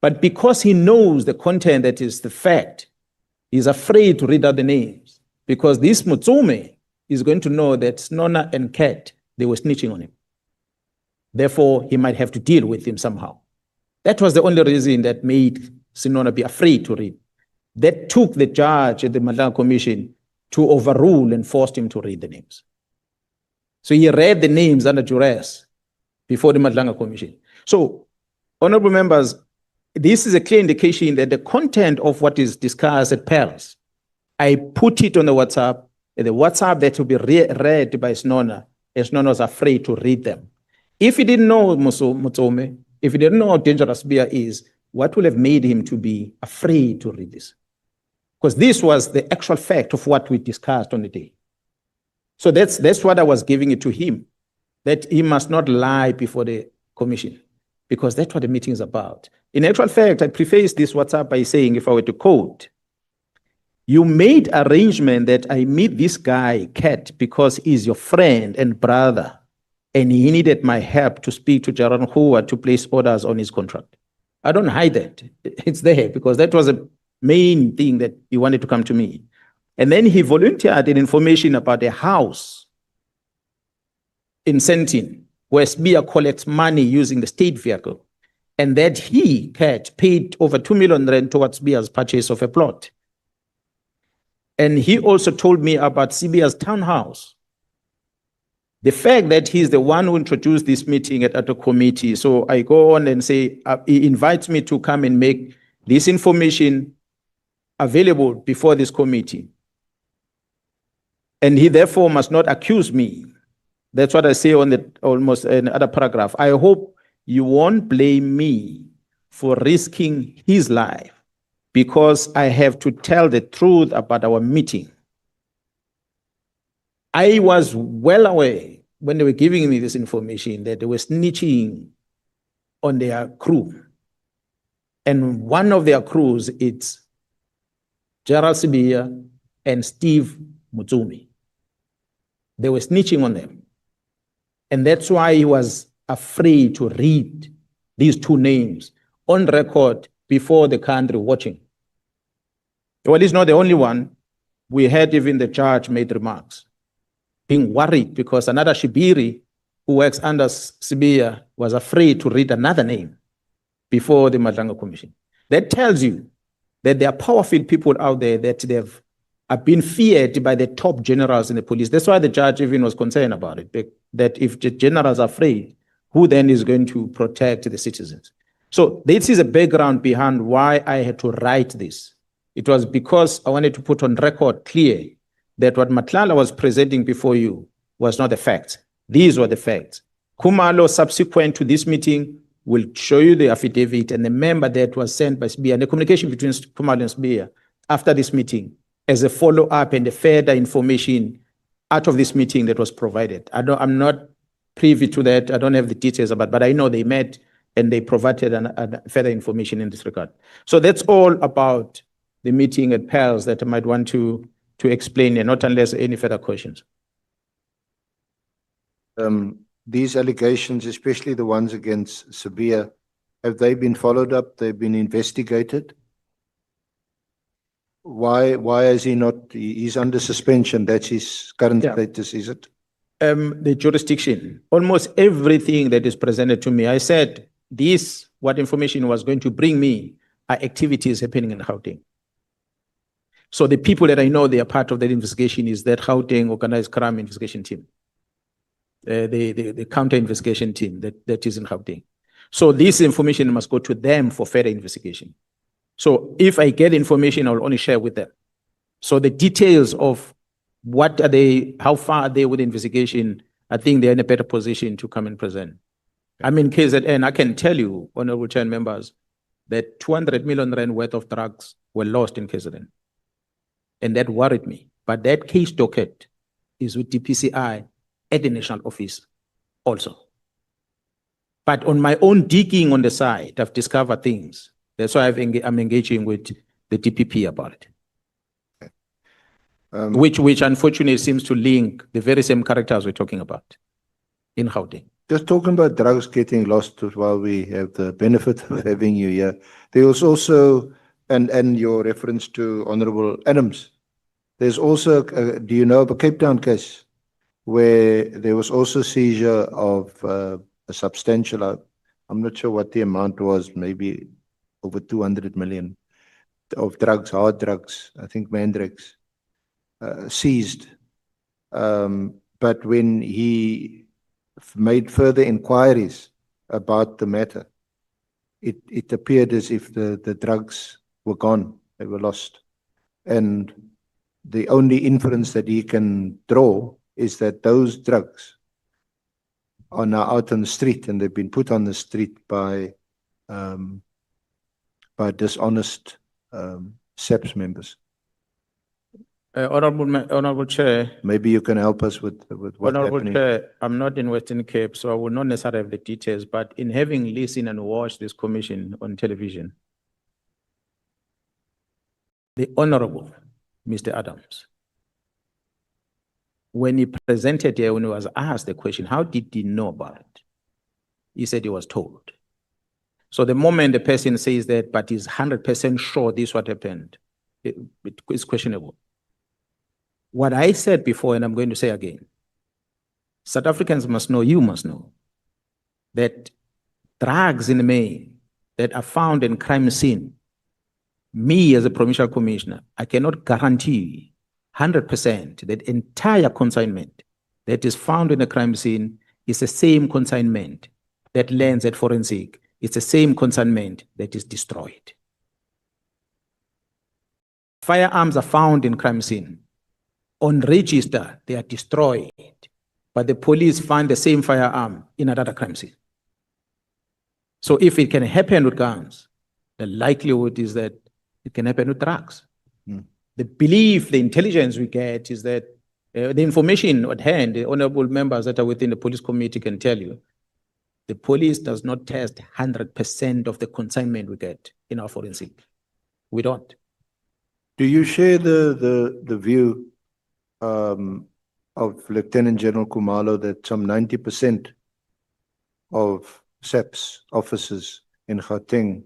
But because he knows the content that is the fact, he's afraid to read out the names, because this Mutsume is going to know that Sona and Kat, they were snitching on him. Therefore, he might have to deal with him somehow. That was the only reason that made Sona be afraid to read. That took the judge at the Nhlanhla Commission to overrule and forced him to read the names. So he read the names under duress before the Nhlanhla Commission. So, honorable members, this is a clear indication that the content of what is discussed at Paris, I put it on the WhatsApp that will be read by Sona, as Sona was afraid to read them. If he didn't know Mutsome, if he didn't know how dangerous Bia is, what would have made him to be afraid to read this? Because this was the actual fact of what we discussed on the day. So that's what I was giving it to him, that he must not lie before the commission, because that's what the meeting is about. In actual fact, I preface this WhatsApp by saying, if I were to quote, you made arrangement that I meet this guy, Kat, because he's your friend and brother, and he needed my help to speak to Jaron Hua to place orders on his contract. I don't hide that. It's there, because that was a main thing that he wanted to come to me. And then he volunteered information about a house in Sentin, where Seabir collects money using the state vehicle, and that he, Kat, paid over 2 million rand towards Seabir's purchase of a plot. And he also told me about Seabir's townhouse. The fact that he's the one who introduced this meeting at the committee, so I go on and say, he invites me to come and make this information available before this committee. And he therefore must not accuse me. That's what I say on the almost another paragraph. I hope you won't blame me for risking his life because I have to tell the truth about our meeting. I was well aware when they were giving me this information that they were snitching on their crew. And one of their crews, it's Gerald Cibia and Steve Mutsumi. They were snitching on them. And that's why he was afraid to read these two names on record before the country watching. Well, he's not the only one. We had even the judge made remarks, being worried because another Shibiri who works under Cibia was afraid to read another name before the Nhlanhla Commission. That tells you that there are powerful people out there that they've been feared by the top generals in the police. That's why the judge even was concerned about it, that if the generals are afraid, who then is going to protect the citizens? So this is a background behind why I had to write this. It was because I wanted to put on record clear that what Matlala was presenting before you was not the facts. These were the facts. Kumalo, subsequent to this meeting, will show you the affidavit and the member that was sent by Seabir and the communication between Kumalo and Seabir after this meeting as a follow-up and a further information out of this meeting that was provided. I'm not privy to that. I don't have the details about, but I know they met and they provided further information in this regard. So that's all about the meeting at PALS that I might want to explain, and not unless any further questions. These allegations, especially the ones against Cibia, have they been followed up? They've been investigated? Why is he not? He's under suspension. That's his current status, is it? The jurisdiction, almost everything that is presented to me, I said what information was going to bring me are activities happening in Gauteng. So the people that I know they are part of that investigation is that Gauteng organized crime investigation team, the counter investigation team that is in Gauteng. So this information must go to them for further investigation. So if I get information, I'll only share with them. So the details of what are they, how far are they with the investigation, I think they're in a better position to come and present. I'm in KZN, I can tell you, Honorable Chair and members, that 200 million rand worth of drugs were lost in KZN. And that worried me. But that case docket is with DPCI at the national office also. But on my own digging on the side, I've discovered things. That's why I'm engaging with the DPP about it. Which unfortunately seems to link the very same characters we're talking about in Gauteng. Just talking about drugs getting lost while we have the benefit of having you here. There was also, and your reference to Honorable Adams, there's also, do you know of a Cape Town case where there was also seizure of a substantial, I'm not sure what the amount was, maybe over 200 million of drugs, hard drugs, I think Mandrex, seized. But when he made further inquiries about the matter, it appeared as if the drugs were gone, they were lost. And the only inference that he can draw is that those drugs are now out on the street, and they've been put on the street by dishonest SEPS members. Honorable Chair. Maybe you can help us with what's Honorable happening. Chair, I'm not in Western Cape, so I will not necessarily have the details, but in having listened and watched this commission on television, the Honorable Mr. Adams, when he presented here, when he was asked the question, how did he know about it? He said he was told. So the moment the person says that, but is 100% sure this what happened, it's questionable. What I said before, and I'm going to say again, South Africans must know, you must know, that drugs in the main that are found in crime scene, me as a provincial commissioner, I cannot guarantee 100% that entire consignment that is found in a crime scene is the same consignment that lands at forensic. It's the same consignment that is destroyed. Firearms are found in crime scene. On register, they are destroyed, but the police find the same firearm in another crime scene. So if it can happen with guns, the likelihood is that it can happen with drugs. The belief, the intelligence we get is that the information at hand, the honorable members that are within the police committee can tell you, the police does not test 100% of the consignment we get in our forensic. We don't. Do you share the view of Lieutenant General Kumalo that some 90% of SEPS officers in Gauteng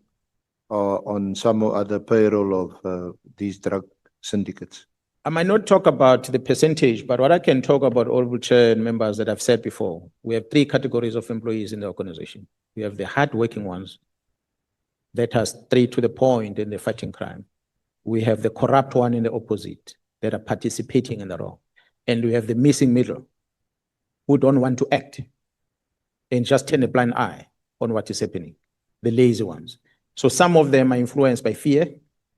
are on some or other payroll of these drug syndicates? I might not talk about the percentage, but what I can talk about, honorable chair and members, that I've said before, we have three categories of employees in the organization. We have the hardworking ones that are straight to the point in the fighting crime. We have the corrupt one in the opposite that are participating in the wrong. And we have the missing middle who don't want to act and just turn a blind eye on what is happening, the lazy ones. So some of them are influenced by fear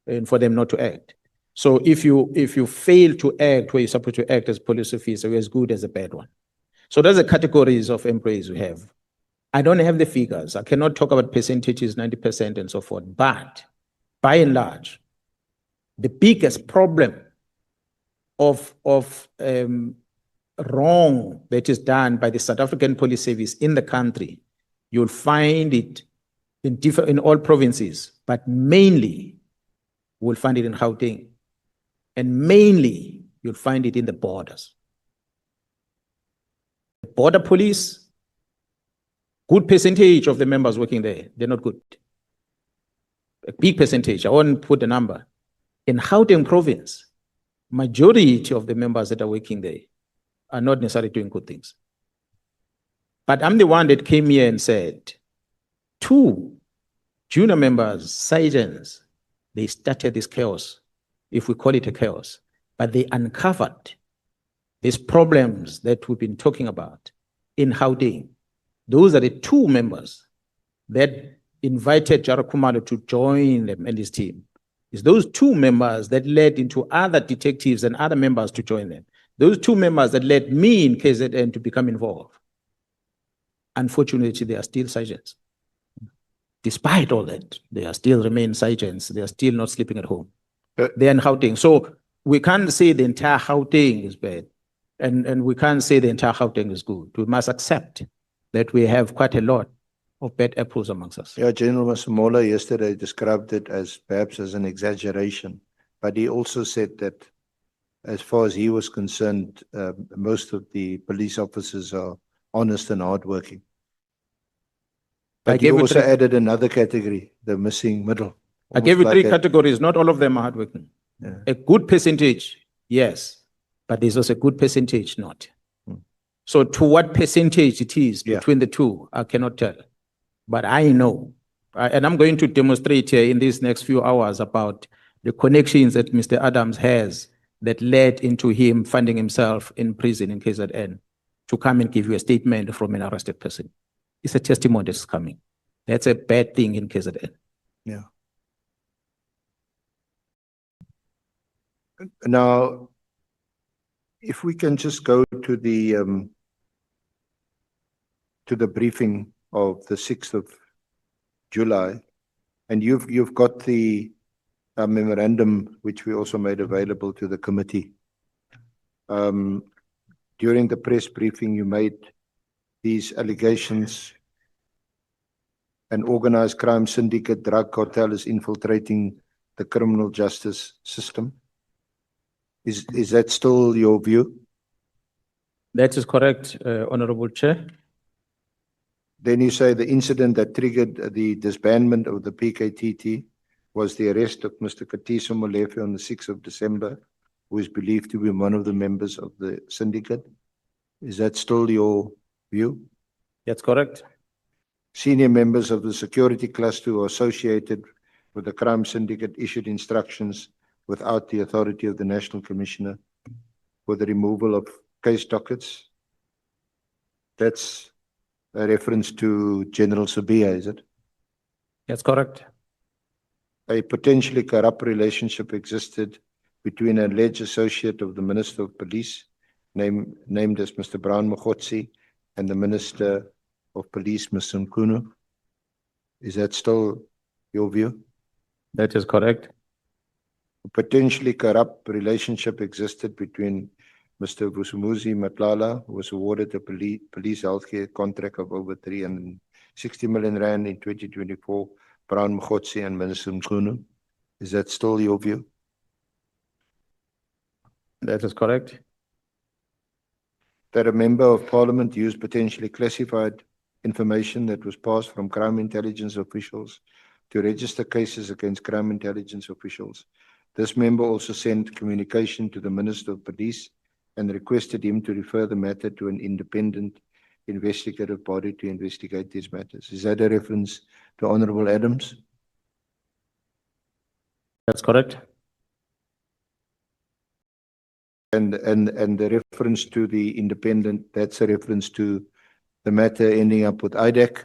and for them not to act. So if you fail to act where you're supposed to act as a police officer, you're as good as a bad one. So those are categories of employees we have. I don't have the figures. I cannot talk about percentages, 90% and so forth. But by and large, the biggest problem of wrong that is done by the South African Police Service in the country, you'll find it in all provinces, but mainly we'll find it in Gauteng, and mainly you'll find it in the borders. The border police, good percentage of the members working there, they're not good. A big percentage, I won't put a number. In Gauteng province, majority of the members that are working there are not necessarily doing good things. But I'm the one that came here and said, 2 junior members, sergeants, they started this chaos, if we call it a chaos, but they uncovered these problems that we've been talking about in Gauteng. Those are the 2 members that invited Jara Kumalo to join them and his team. It's those 2 members that led into other detectives and other members to join them. Those 2 members that led me in KZN to become involved. Unfortunately, they are still sergeants. Despite all that, they are still remain sergeants. They are still not sleeping at home. They are in Gauteng. So we can't say the entire Gauteng is bad. And we can't say the entire Gauteng is good. We must accept that we have quite a lot of bad apples amongst us. Yeah, General Masemola yesterday described it as perhaps as an exaggeration, but he also said that as far as he was concerned, most of the police officers are honest and hardworking. But you also added another category, the missing middle. I gave you 3 categories. Not all of them are hardworking. Yeah. A good percentage, yes, but there's also a good percentage not. So to what percentage it is between the 2, I cannot tell. But I know, and I'm going to demonstrate here in these next few hours about the connections that Mr. Adams has that led into him finding himself in prison in KZN to come and give you a statement from an arrested person. It's a testimony that's coming. That's a bad thing in KZN. Yeah. Now, if we can just go to the briefing of the 6th of July, and you've got the memorandum which we also made available to the committee. During the press briefing, you made these allegations: an organized crime syndicate, drug cartel is infiltrating the criminal justice system. Is that still your view? That is correct, Honorable Chair. Then you say the incident that triggered the disbandment of the PKTT was the arrest of Mr. Katiso Molefe on the 6th of December, who is believed to be one of the members of the syndicate. Is that still your view? That's correct. Senior members of the security cluster who are associated with the crime syndicate issued instructions without the authority of the National Commissioner for the removal of case dockets. That's a reference to General Cibia, is it? That's correct. A potentially corrupt relationship existed between an alleged associate of the Minister of Police, named as Mr. Mkhwanazi, and the Minister of Police, Mr. Mkhwanazi. Is that still your view? That is correct. A potentially corrupt relationship existed between Mr. Matlala, who was awarded a police healthcare contract of over 360 million rand in 2024, Mkhwanazi and Minister Mkhwanazi. Is that still your view? That is correct. That a member of parliament used potentially classified information that was passed from crime intelligence officials to register cases against crime intelligence officials. This member also sent communication to the Minister of Police and requested him to refer the matter to an independent investigative body to investigate these matters. Is that a reference to Honorable Adams? That's correct. And the reference to the independent, that's a reference to the matter ending up with IDEC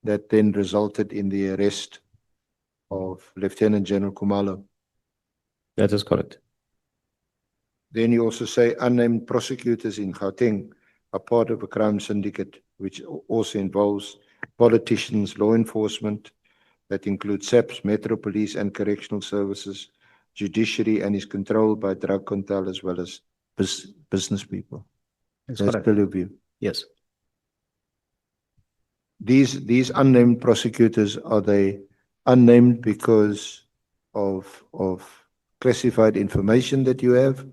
that then resulted in the arrest of Lieutenant General Khumalo. That is correct. Then you also say unnamed prosecutors in Gauteng are part of a crime syndicate, which also involves politicians, law enforcement, that includes SAPS, Metro Police and Correctional Services, judiciary and is controlled by drug cartel as well as business people. That's That's correct. still your view. Yes. These unnamed prosecutors, are they unnamed because of classified information that you have,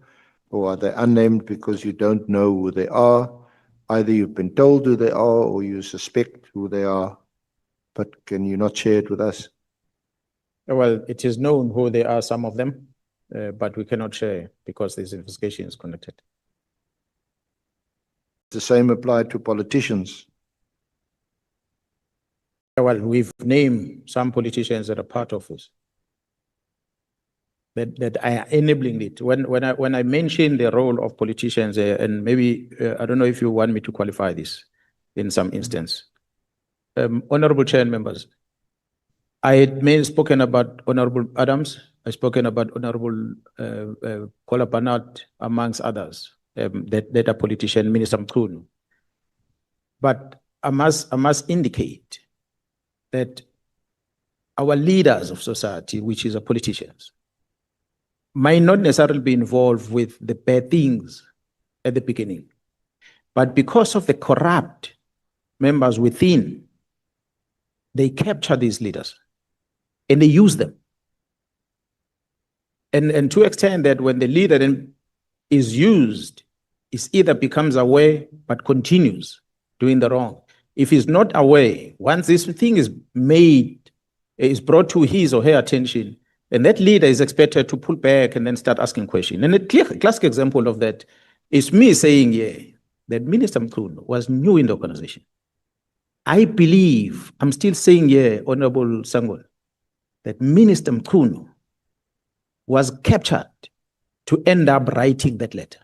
or are they unnamed because you don't know who they are? Either you've been told who they are or you suspect who they are, but can you not share it with us? Well, it is known who they are, some of them, but we cannot share because this investigation is conducted. The same apply to politicians. Well, we've named some politicians that are part of this, that are enabling it. When I mention the role of politicians, and maybe, I don't know if you want me to qualify this in some instance. Honorable Chair and members, I had spoken about Honorable Adams, I spoken about Honorable Kola Barnard, amongst others, that are politician, Minister Mkhwanazi. But I must indicate that our leaders of society, which is our politicians, might not necessarily be involved with the bad things at the beginning, but because of the corrupt members within, they capture these leaders and they use them. And to extent that when the leader then is used, it either becomes aware but continues doing the wrong. If he's not aware, once this thing is made, is brought to his or her attention, and that leader is expected to pull back and then start asking questions. And a classic example of that is me saying, yeah, that Minister Mkhwanazi was new in the organization. I believe, I'm still saying, yeah, Honorable Sangol, that Minister Mkhwanazi was captured to end up writing that letter.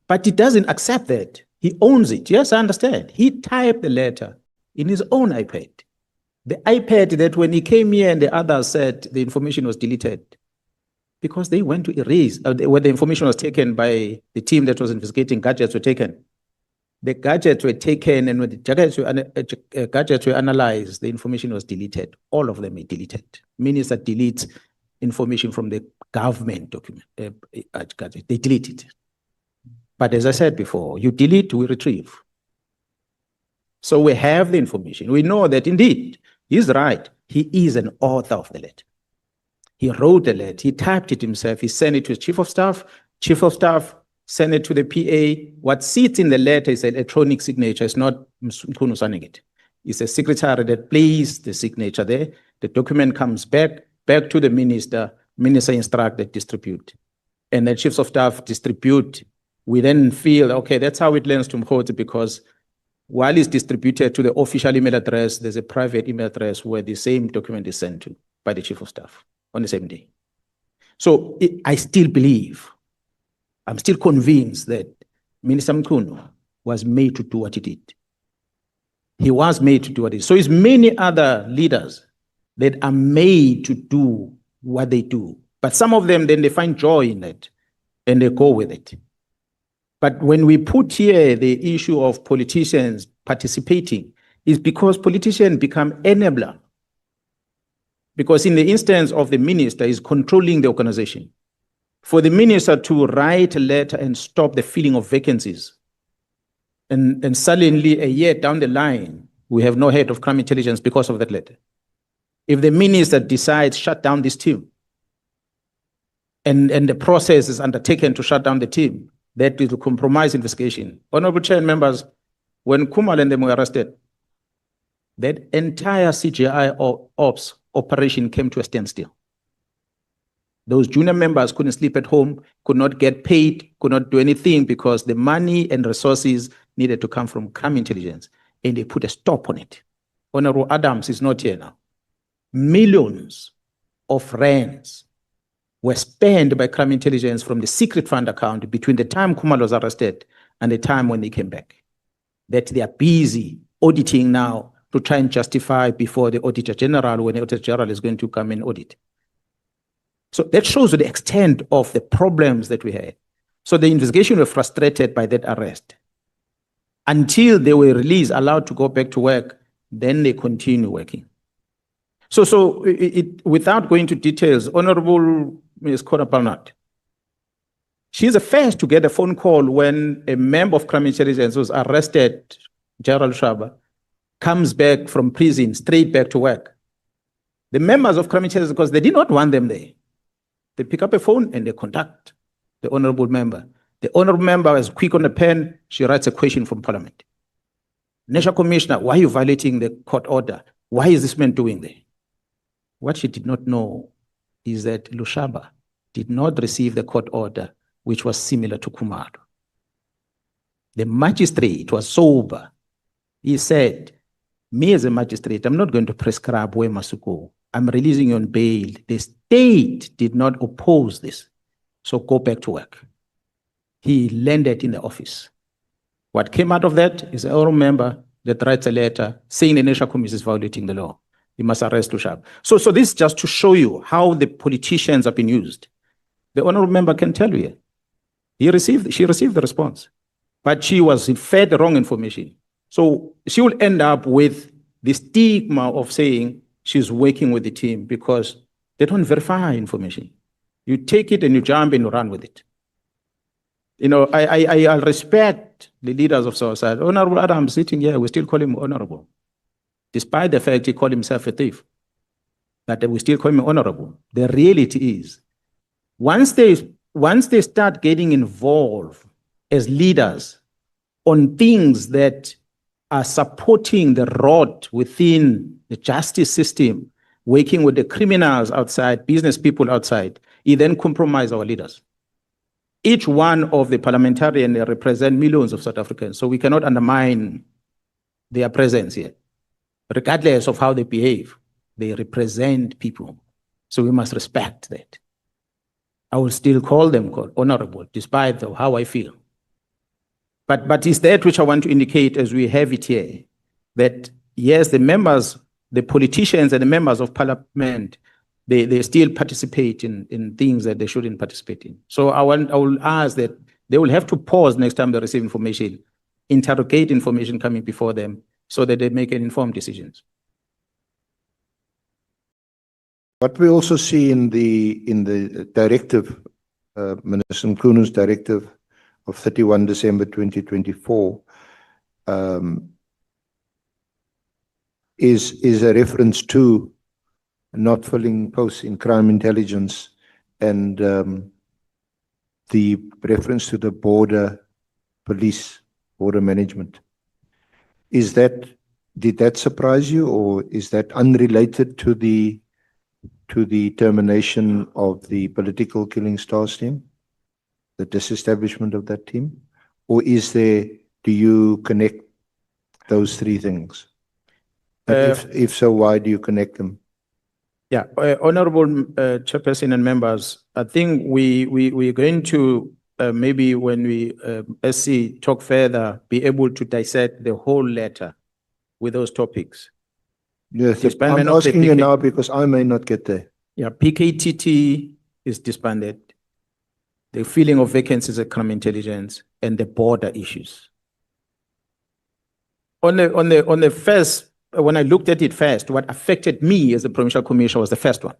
But he doesn't accept that. He owns it. Yes, I understand. He typed the letter in his own iPad. The iPad that when he came here and the others said the information was deleted because they went to erase, when the information was taken by the team that was investigating, gadgets were taken. The gadgets were taken, and when the gadgets were analyzed, the information was deleted. All of them are deleted. Minister deletes information from the government document. They delete it. But as I said before, you delete, we retrieve. So we have the information. We know that indeed, he's right. He is an author of the letter. He wrote the letter. He typed it himself. He sent it to his chief of staff. Chief of staff send it to the PA. What sits in the letter is an electronic signature. It's not Mkhwanazi signing it. It's a secretary that placed the signature there. The document comes back to the minister. Minister instructs that distribute. And the chiefs of staff distribute. We then feel, okay, that's how it lands to Mkhwanazi, because while it's distributed to the official email address, there's a private email address where the same document is sent to by the chief of staff on the same day. So I still believe, I'm still convinced that Minister Mkhwanazi was made to do what he did. He was made to do what he did. So it's many other leaders that are made to do what they do. But some of them, then they find joy in it and they go with it. But when we put here the issue of politicians participating, it's because politicians become enabler. Because in the instance of the minister, is controlling the organization. For the minister to write a letter and stop the filling of vacancies, and suddenly a year down the line, we have no head of crime intelligence because of that letter. If the minister decides shut down this team, and the process is undertaken to shut down the team, that will compromise investigation. Honorable Chair and members, when Kumal and them were arrested, that entire CGI ops operation came to a standstill. Those junior members couldn't sleep at home, could not get paid, could not do anything because the money and resources needed to come from crime intelligence, and they put a stop on it. Honorable Adams is not here now. Millions of rands were spent by crime intelligence from the secret fund account between the time Kumal was arrested and the time when they came back. That they are busy auditing now to try and justify before the Auditor General when the Auditor General is going to come and audit. So that shows the extent of the problems that we had. So the investigation were frustrated by that arrest. Until they were released, allowed to go back to work, then they continue working. So without going to details, Honorable Ms. Kona, she's the first to get a phone call when a member of crime intelligence was arrested, Gerald Shaba, comes back from prison straight back to work. The members of crime intelligence, because they did not want them there, they pick up a phone and they contact the honorable member. The honorable member is quick on the pen. She writes a question from Parliament. National Commissioner, why are you violating the court order? Why is this man doing there? What she did not know is that Lushaba did not receive the court order, which was similar to Kumar. The magistrate was sober. He said, me as a magistrate, I'm not going to prescribe where must go. I'm releasing you on bail. The state did not oppose this. So go back to work. He landed in the office. What came out of that is an honorable member that writes a letter saying the National Commission is violating the law. You must arrest Lushab. So this is just to show you how the politicians have been used. The honorable member can tell you. She received the response, but she was fed the wrong information. So she will end up with the stigma of saying she's working with the team because they don't verify information. You take it and you jump and you run with it. You know, I respect the leaders of our side. Honorable Adam sitting here, we still call him honorable. Despite the fact he called himself a thief, that we still call him honorable. The reality is, once they start getting involved as leaders on things that are supporting the rot within the justice system, working with the criminals outside, business people outside, it then compromise our leaders. Each one of the parliamentarians represent millions of South Africans, so we cannot undermine their presence here. Regardless of how they behave, they represent people. So we must respect that. I will still call them honorable, despite how I feel. But it's that which I want to indicate as we have it here, that yes, the members, the politicians and the members of parliament, they still participate in things that they shouldn't participate in. So I will ask that they will have to pause next time they receive information, interrogate information coming before them so that they make an informed decisions. What we also see in the directive, Minister Mkhwanazi's directive of 31 December 2024, is a reference to not filling posts in crime intelligence and the reference to the border police, border management. Did that surprise you, or is that unrelated to the termination of the political killing stars team, the disestablishment of that team? Or do you connect those three things? If so, why do you connect them? Yeah, Honorable Chairperson and members, I think we're going to maybe when we, SC, talk further, be able to dissect the whole letter with those topics. Yes, I'm asking you now because I may not get there. Yeah, PKTT is disbanded. The filling of vacancies at crime intelligence and the border issues. On the first, when I looked at it first, what affected me as a provincial commissioner was the first one,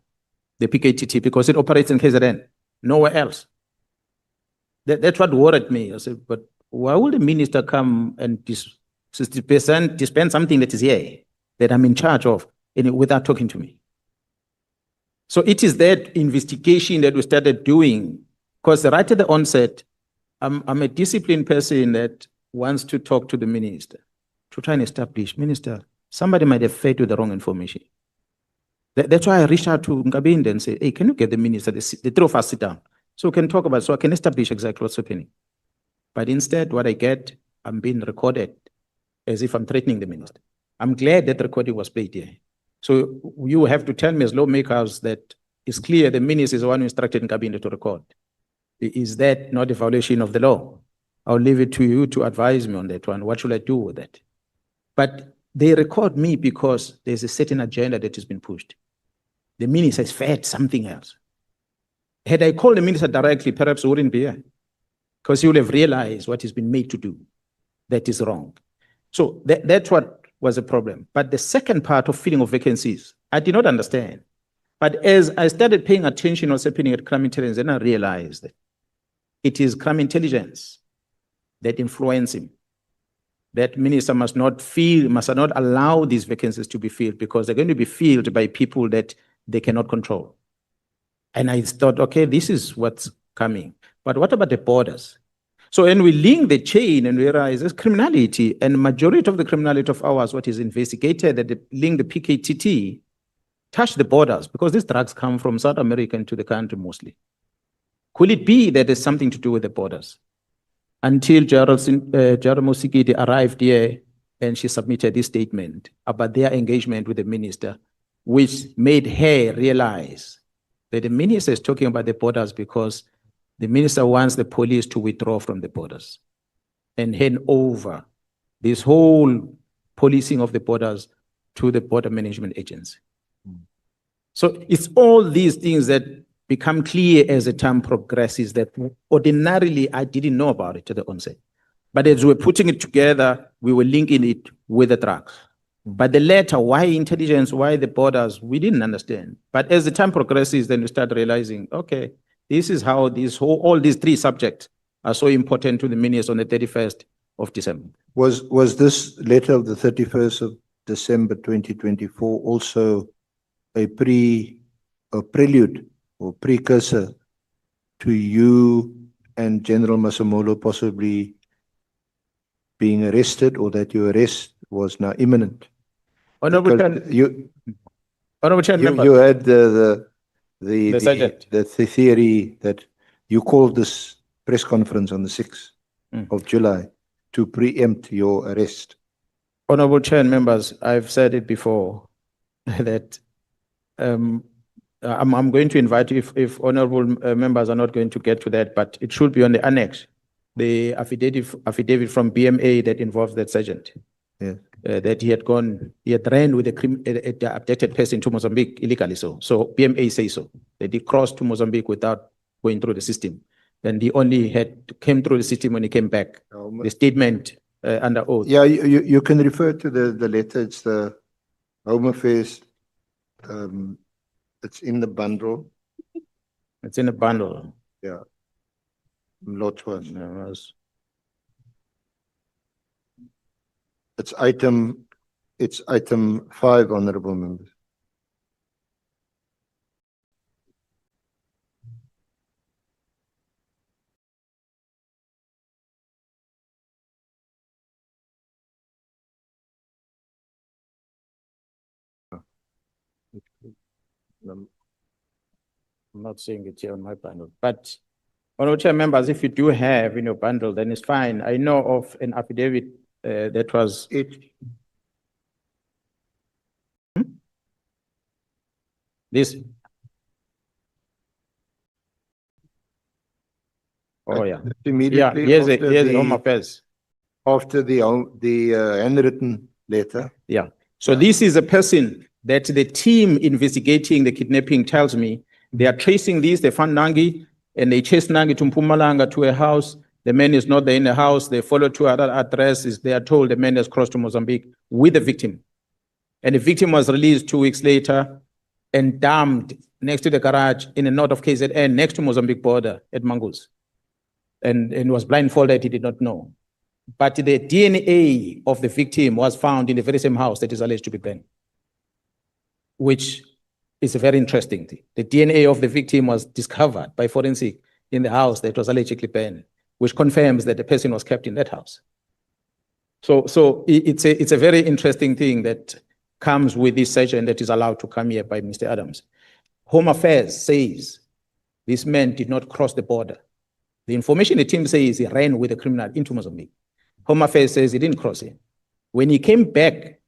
the PKTT, because it operates in KZN, nowhere else. That's what worried me. I said, but why would the minister come and dispense something that is here, that I'm in charge of, without talking to me? So it is that investigation that we started doing, because right at the onset, I'm a disciplined person that wants to talk to the minister to try and establish, Minister, somebody might have fed you the wrong information. That's why I reached out to Ngabinde and said, hey, can you get the minister, the three of us sit down, so we can talk about it, so I can establish exactly what's happening. But instead, what I get, I'm being recorded as if I'm threatening the minister. I'm glad that recording was played here. So you have to tell me as lawmakers that it's clear the minister is the one who instructed Ngabinde to record. Is that not a violation of the law? I'll leave it to you to advise me on that one. What should I do with that? But they record me because there's a certain agenda that has been pushed. The minister has fed something else. Had I called the minister directly, perhaps he wouldn't be here, because he would have realized what he's been made to do. That is wrong. So that's what was a problem. But the second part of filling of vacancies, I did not understand. But as I started paying attention to what's happening at crime intelligence, then I realized that it is crime intelligence that influence him. That minister must not allow these vacancies to be filled because they're going to be filled by people that they cannot control. And I thought, okay, this is what's coming. But what about the borders? So when we link the chain and we realize there's criminality, and majority of the criminality of ours, what is investigated, that link the PKTT, touch the borders, because these drugs come from South America into the country mostly. Could it be that there's something to do with the borders? Until Gerald Musikiti arrived here and she submitted this statement about their engagement with the minister, which made her realize that the minister is talking about the borders because the minister wants the police to withdraw from the borders and hand over this whole policing of the borders to the border management agency. So it's all these things that become clear as the time progresses that ordinarily I didn't know about it at the onset. But as we were putting it together, we were linking it with the drugs. But the latter, why intelligence, why the borders, we didn't understand. But as the time progresses, then we start realizing, okay, this is how all these three subjects are so important to the minister on the 31st of December. Was this letter of the 31st of December 2024 also a prelude or precursor to you and General Masamolo possibly being arrested, or that your arrest was now imminent? Honorable You Chair, had the subject. theory that you called this press conference on the 6th of July to preempt your arrest. Honorable Chair and members, I've said it before that I'm going to invite you if honorable members are not going to get to that, but it should be on the annex, the affidavit from BMA that involves that sergeant. Yeah. That he had ran with the abducted person to Mozambique illegally. So BMA says so. That he crossed to Mozambique without going through the system. And he only came through the system when he came back. The statement under oath. Yeah, you can refer to the letter. It's the Home Affairs. It's in the bundle. It's in a bundle. Yeah. Lot was. It's item 5, honorable members. I'm not seeing it here on my bundle, but honorable Chair members, if you do have in your bundle, then it's fine. I know of an affidavit that was this. Oh yeah. Immediately Here's after the Home Affairs. After the handwritten letter. Yeah. So this is a person that the team investigating the kidnapping tells me they are tracing this. They found Nangi and they chased Nangi to Mpumalanga to a house. The man is not there in the house. They follow to other addresses. They are told the man has crossed to Mozambique with the victim. And the victim was released 2 weeks later and dumped next to the garage in the north of KZN, next to Mozambique border at Mangus. And was blindfolded, he did not know. But the DNA of the victim was found in the very same house that is alleged to be burned, which is a very interesting thing. The DNA of the victim was discovered by forensic in the house that was allegedly burned, which confirms that the person was kept in that house. So it's a very interesting thing that comes with this sergeant that is allowed to come here by Mr. Adams. Home Affairs says this man did not cross the border. The information the team says he ran with a criminal into Mozambique. Home Affairs says he didn't cross it. When he came back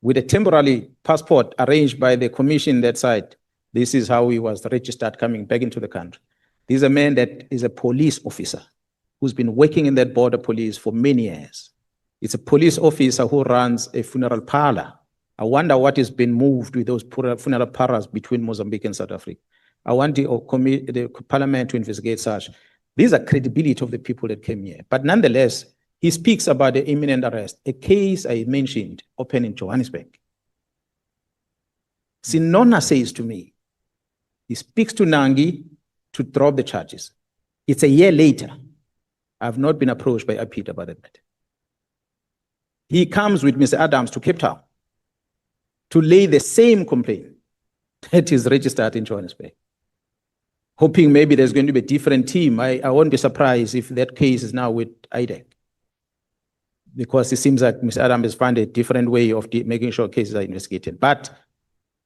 with a temporary passport arranged by the commission that side, this is how he was registered coming back into the country. This is a man that is a police officer who's been working in that border police for many years. It's a police officer who runs a funeral parlor. I wonder what has been moved with those funeral parlors between Mozambique and South Africa. I want the parliament to investigate such. These are credibility of the people that came here. But nonetheless, he speaks about the imminent arrest, a case I mentioned open in Johannesburg. Sinona says to me, he speaks to Nangi to drop the charges. It's a year later. I've not been approached by Apita about that. He comes with Mr. Adams to Cape Town to lay the same complaint that is registered in Johannesburg. Hoping maybe there's going to be a different team. I won't be surprised if that case is now with IDEC. Because it seems like Mr. Adams has found a different way of making sure cases are investigated. But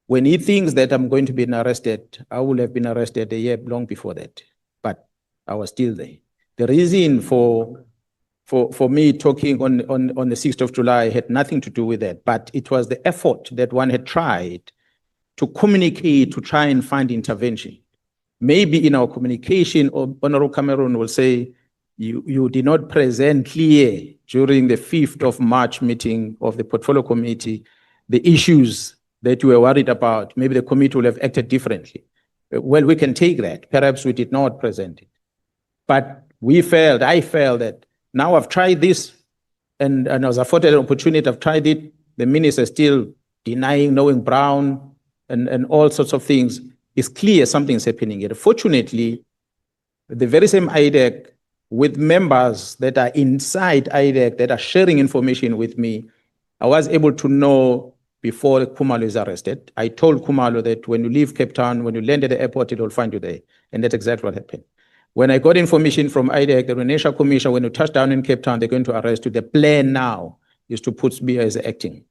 when he thinks that I'm going to be arrested, I would have been arrested a year long before that. But I was still there. The reason for me talking on the 6th of July had nothing to do with that, but it was the effort that one had tried to communicate, to try and find intervention. Maybe in our communication, Honorable Cameron will say, you did not present clear during the 5th of March meeting of the Portfolio Committee, the issues that you were worried about. Maybe the committee will have acted differently. Well, we can take that. Perhaps we did not present it. But I felt that now I've tried this and I was afforded an opportunity, I've tried it. The minister is still denying knowing Brown and all sorts of things. It's clear something's happening here. Fortunately, the very same IDEC with members that are inside IDEC that are sharing information with me, I was able to know before Khumalo is arrested. I told Khumalo that when you leave Cape Town, when you land at the airport, it will find you there. And that's exactly what happened. When I got information from IDEC, the Retraction Commission, when you touch down in Cape Town, they're going to arrest you. The plan now is to put Cibia as acting.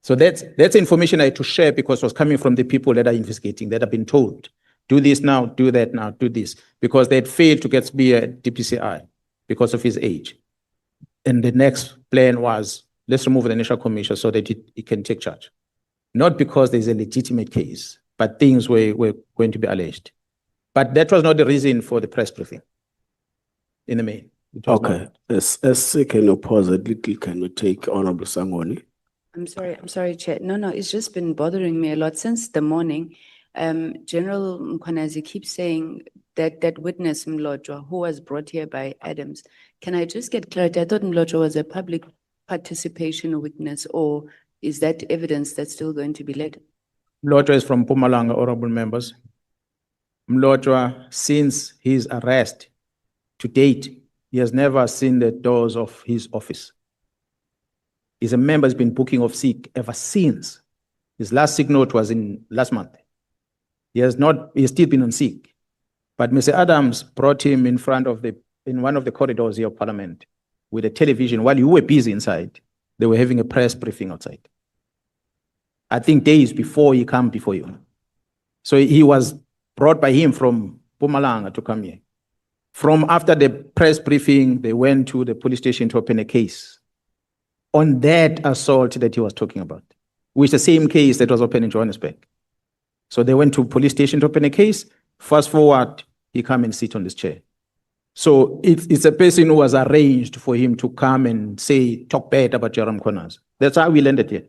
So that's information I had to share because it was coming from the people that are investigating, that have been told, do this now, do that now, do this. Because they had failed to get Cibia at DPCI because of his age. And the next plan was, let's remove the Retraction Commission so that it can take charge. Not because there's a legitimate case, but things were going to be alleged. But that was not the reason for the press briefing in the main. Okay. As can you pause a little, can you take Honorable Sangoni? I'm sorry, Chair. No, it's just been bothering me a lot since the morning. General Mkhwanazi keeps saying that witness Mlotshwa, who was brought here by Adams. Can I just get clarity? I thought Mlotshwa was a public participation witness, or is that evidence that's still going to be led? Mlotshwa is from Mpumalanga, honorable members. Mlotshwa, since his arrest to date, he has never seen the doors of his office. He's a member, has been booking off sick ever since. His last sick note was in last month. He's still been on sick. But Mr. Adams brought him in one of the corridors here of Parliament with a television. While you were busy inside, they were having a press briefing outside. I think days before he came before you. So he was brought by him from Mpumalanga to come here. From after the press briefing, they went to the police station to open a case on that assault that he was talking about, which is the same case that was opened in Johannesburg. So they went to police station to open a case. Fast forward, he come and sit on this chair. So it's a person who was arranged for him to come and talk bad about Joram Kunazi. That's how we landed here.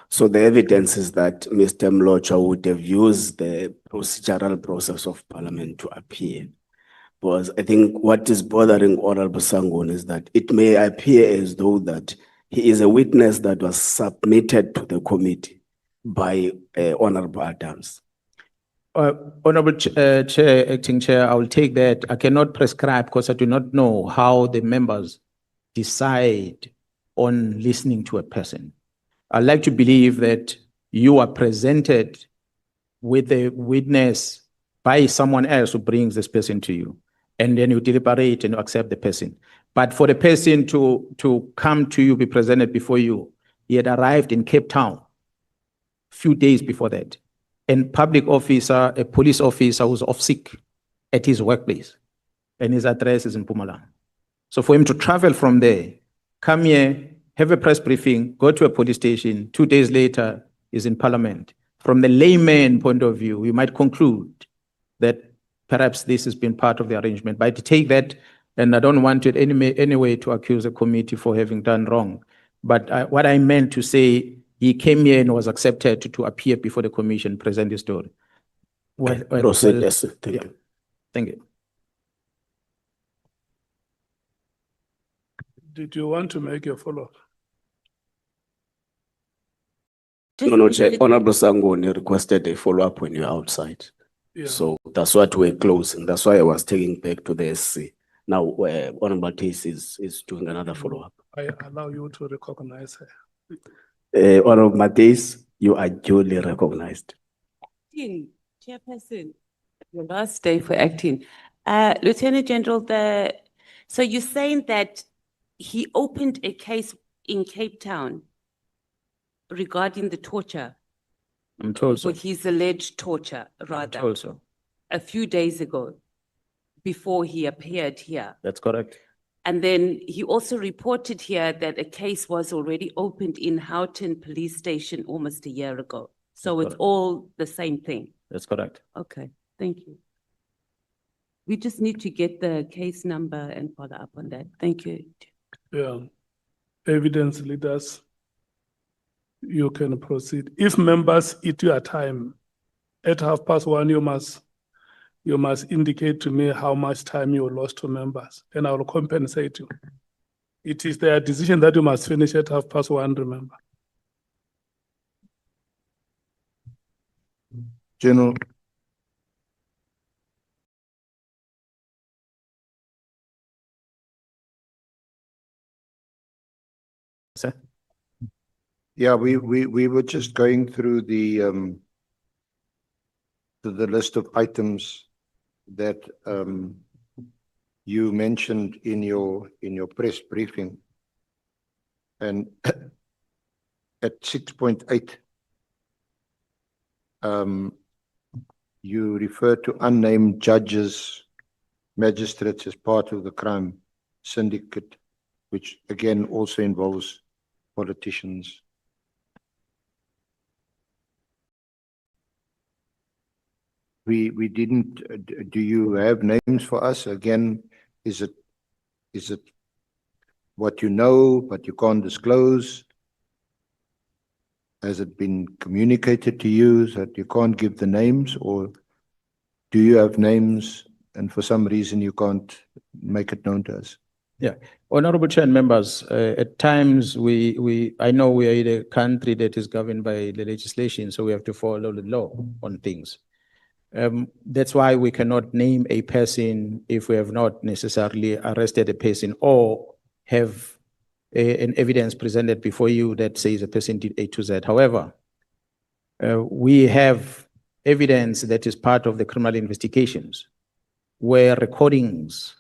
So the evidence is that Mr. Mlotshwa would have used the procedural process of Parliament to appear. Because I think what is bothering Honorable Sangoni is that it may appear as though that he is a witness that was submitted to the committee by Honorable Adams. Honorable Chair, Acting Chair, I will take that. I cannot prescribe because I do not know how the members decide on listening to a person. I like to believe that you are presented with a witness by someone else who brings this person to you, and then you deliberate and you accept the person. But for the person to come to you, be presented before you, he had arrived in Cape Town a few days before that. And public officer, a police officer was off sick at his workplace, and his address is in Mpumalanga. So for him to travel from there, come here, have a press briefing, go to a police station, 2 days later is in Parliament. From the layman point of view, we might conclude that perhaps this has been part of the arrangement. But to take that, and I don't want it any way to accuse the committee for having done wrong. But what I meant to say, he came here and was accepted to appear before the commission, present the story. Proceed, yes, thank you. Thank you. Did you want to make your follow-up? Just- No, no, Chair. Honorable Sangoni requested a follow-up when you're outside. Yeah. So that's what we're closing. That's why I was taking back to the SC. Now, Honorable Tace is doing another follow-up. I allow you to recognize her. Honorable Matisse, you are duly recognized. Acting Chairperson, your last day for acting. Lieutenant General, so you're saying that he opened a case in Cape Town regarding the torture, I'm told so. or his alleged torture, I'm rather, told so. a few days ago, before he appeared here. That's correct. And then he also reported here that a case was already opened in Houghton Police Station almost a year ago. So That's it's correct. all the same thing. That's correct. Okay, thank you. We just need to get the case number and follow up on that. Thank you. Yeah. Evidence leaders, you can proceed. If members eat your time, at 1:30, you must indicate to me how much time you lost to members, and I will compensate you. It is their decision that you must finish at 1:30, remember. General, Sir? yeah, we were just going through the list of items that you mentioned in your press briefing. And at 6.8, you refer to unnamed judges, magistrates as part of the crime syndicate, which again also involves politicians. We didn't, do you have names for us? Again, is it what you know, but you can't disclose? Has it been communicated to you that you can't give the names, or do you have names and for some reason you can't make it known to us? Yeah, Honorable Chair and members, at times I know we are in a country that is governed by the legislation, so we have to follow the law on things. That's why we cannot name a person if we have not necessarily arrested a person or have an evidence presented before you that says a person did A to Z. However, we have evidence that is part of the criminal investigations where recordings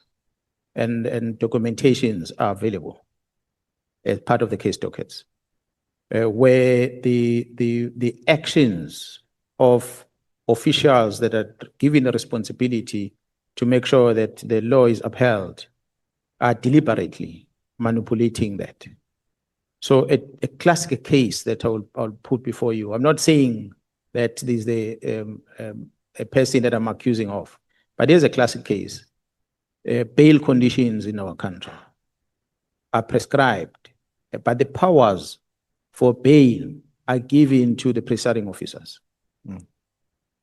and documentations are available as part of the case dockets, where the actions of officials that are given a responsibility to make sure that the law is upheld are deliberately manipulating that. So a classic case that I'll put before you. I'm not saying that this is a person that I'm accusing of, but there's a classic case. Bail conditions in our country are prescribed, but the powers for bail are given to the presiding officers.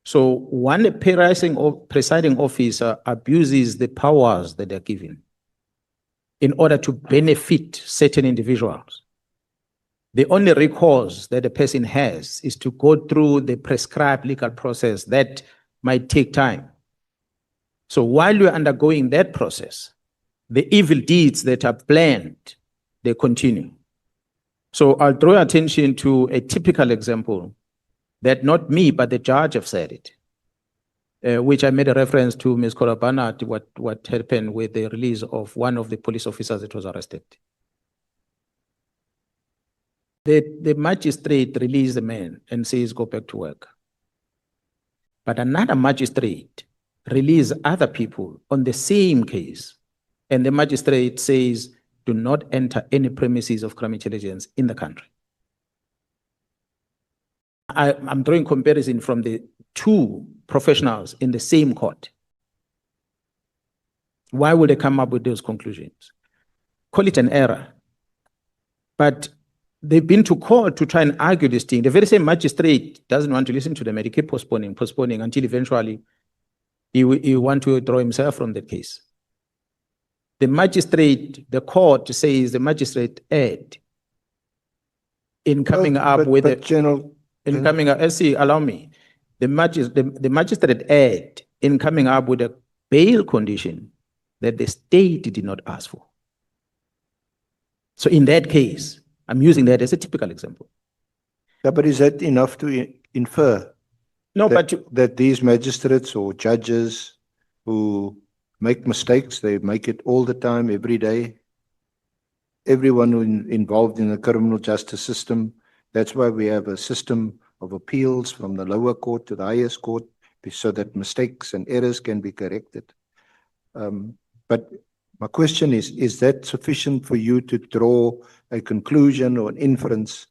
So when a presiding officer abuses the powers that they're given in order to benefit certain individuals, the only recourse that a person has is to go through the prescribed legal process that might take time. So while you're undergoing that process, the evil deeds that are planned, they continue. So I'll draw attention to a typical example that not me, but the judge have said it, which I made a reference to Ms. Korabana, what happened with the release of one of the police officers that was arrested. The magistrate released the man and says, go back to work. But another magistrate released other people on the same case. And the magistrate says, do not enter any premises of crime intelligence in the country. I'm drawing comparison from the two professionals in the same court. Why would they come up with those conclusions? Call it an error. But they've been to court to try and argue this thing. The very same magistrate doesn't want to listen to them, and he keeps postponing until eventually he want to withdraw himself from the case. The magistrate, the court says the magistrate erred in coming up with General, in coming up, SC, allow me, the magistrate erred in coming up with a bail condition that the state did not ask for. So in that case, I'm using that as a typical example. Yeah, but is that enough to infer No, that, but that these magistrates or judges who make mistakes, they make it all the time, every day? Everyone involved in the criminal justice system, that's why we have a system of appeals from the lower court to the highest court, so that mistakes and errors can be corrected. But my question is that sufficient for you to draw a conclusion or an inference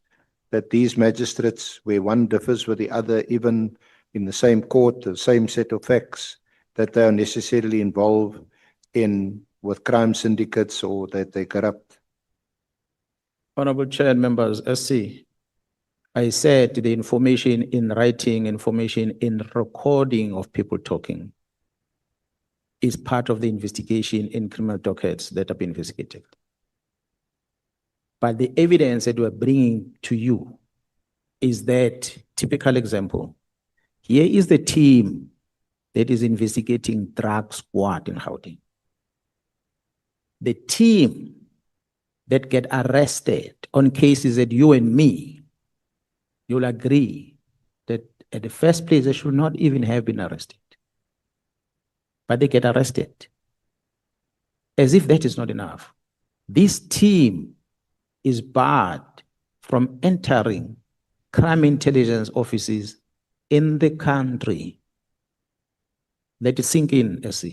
that these magistrates, where one differs with the other, even in the same court, the same set of facts, that they are necessarily involved with crime syndicates or that they corrupt? Honorable Chair and members, SC, I said the information in writing, information in recording of people talking is part of the investigation in criminal dockets that have been investigated. But the evidence that we're bringing to you is that typical example. Here is the team that is investigating drug squad in Gauteng. The team that get arrested on cases that you and me, you'll agree that at the first place, they should not even have been arrested. But they get arrested. As if that is not enough. This team is barred from entering crime intelligence offices in the country. Let it sink in, SC.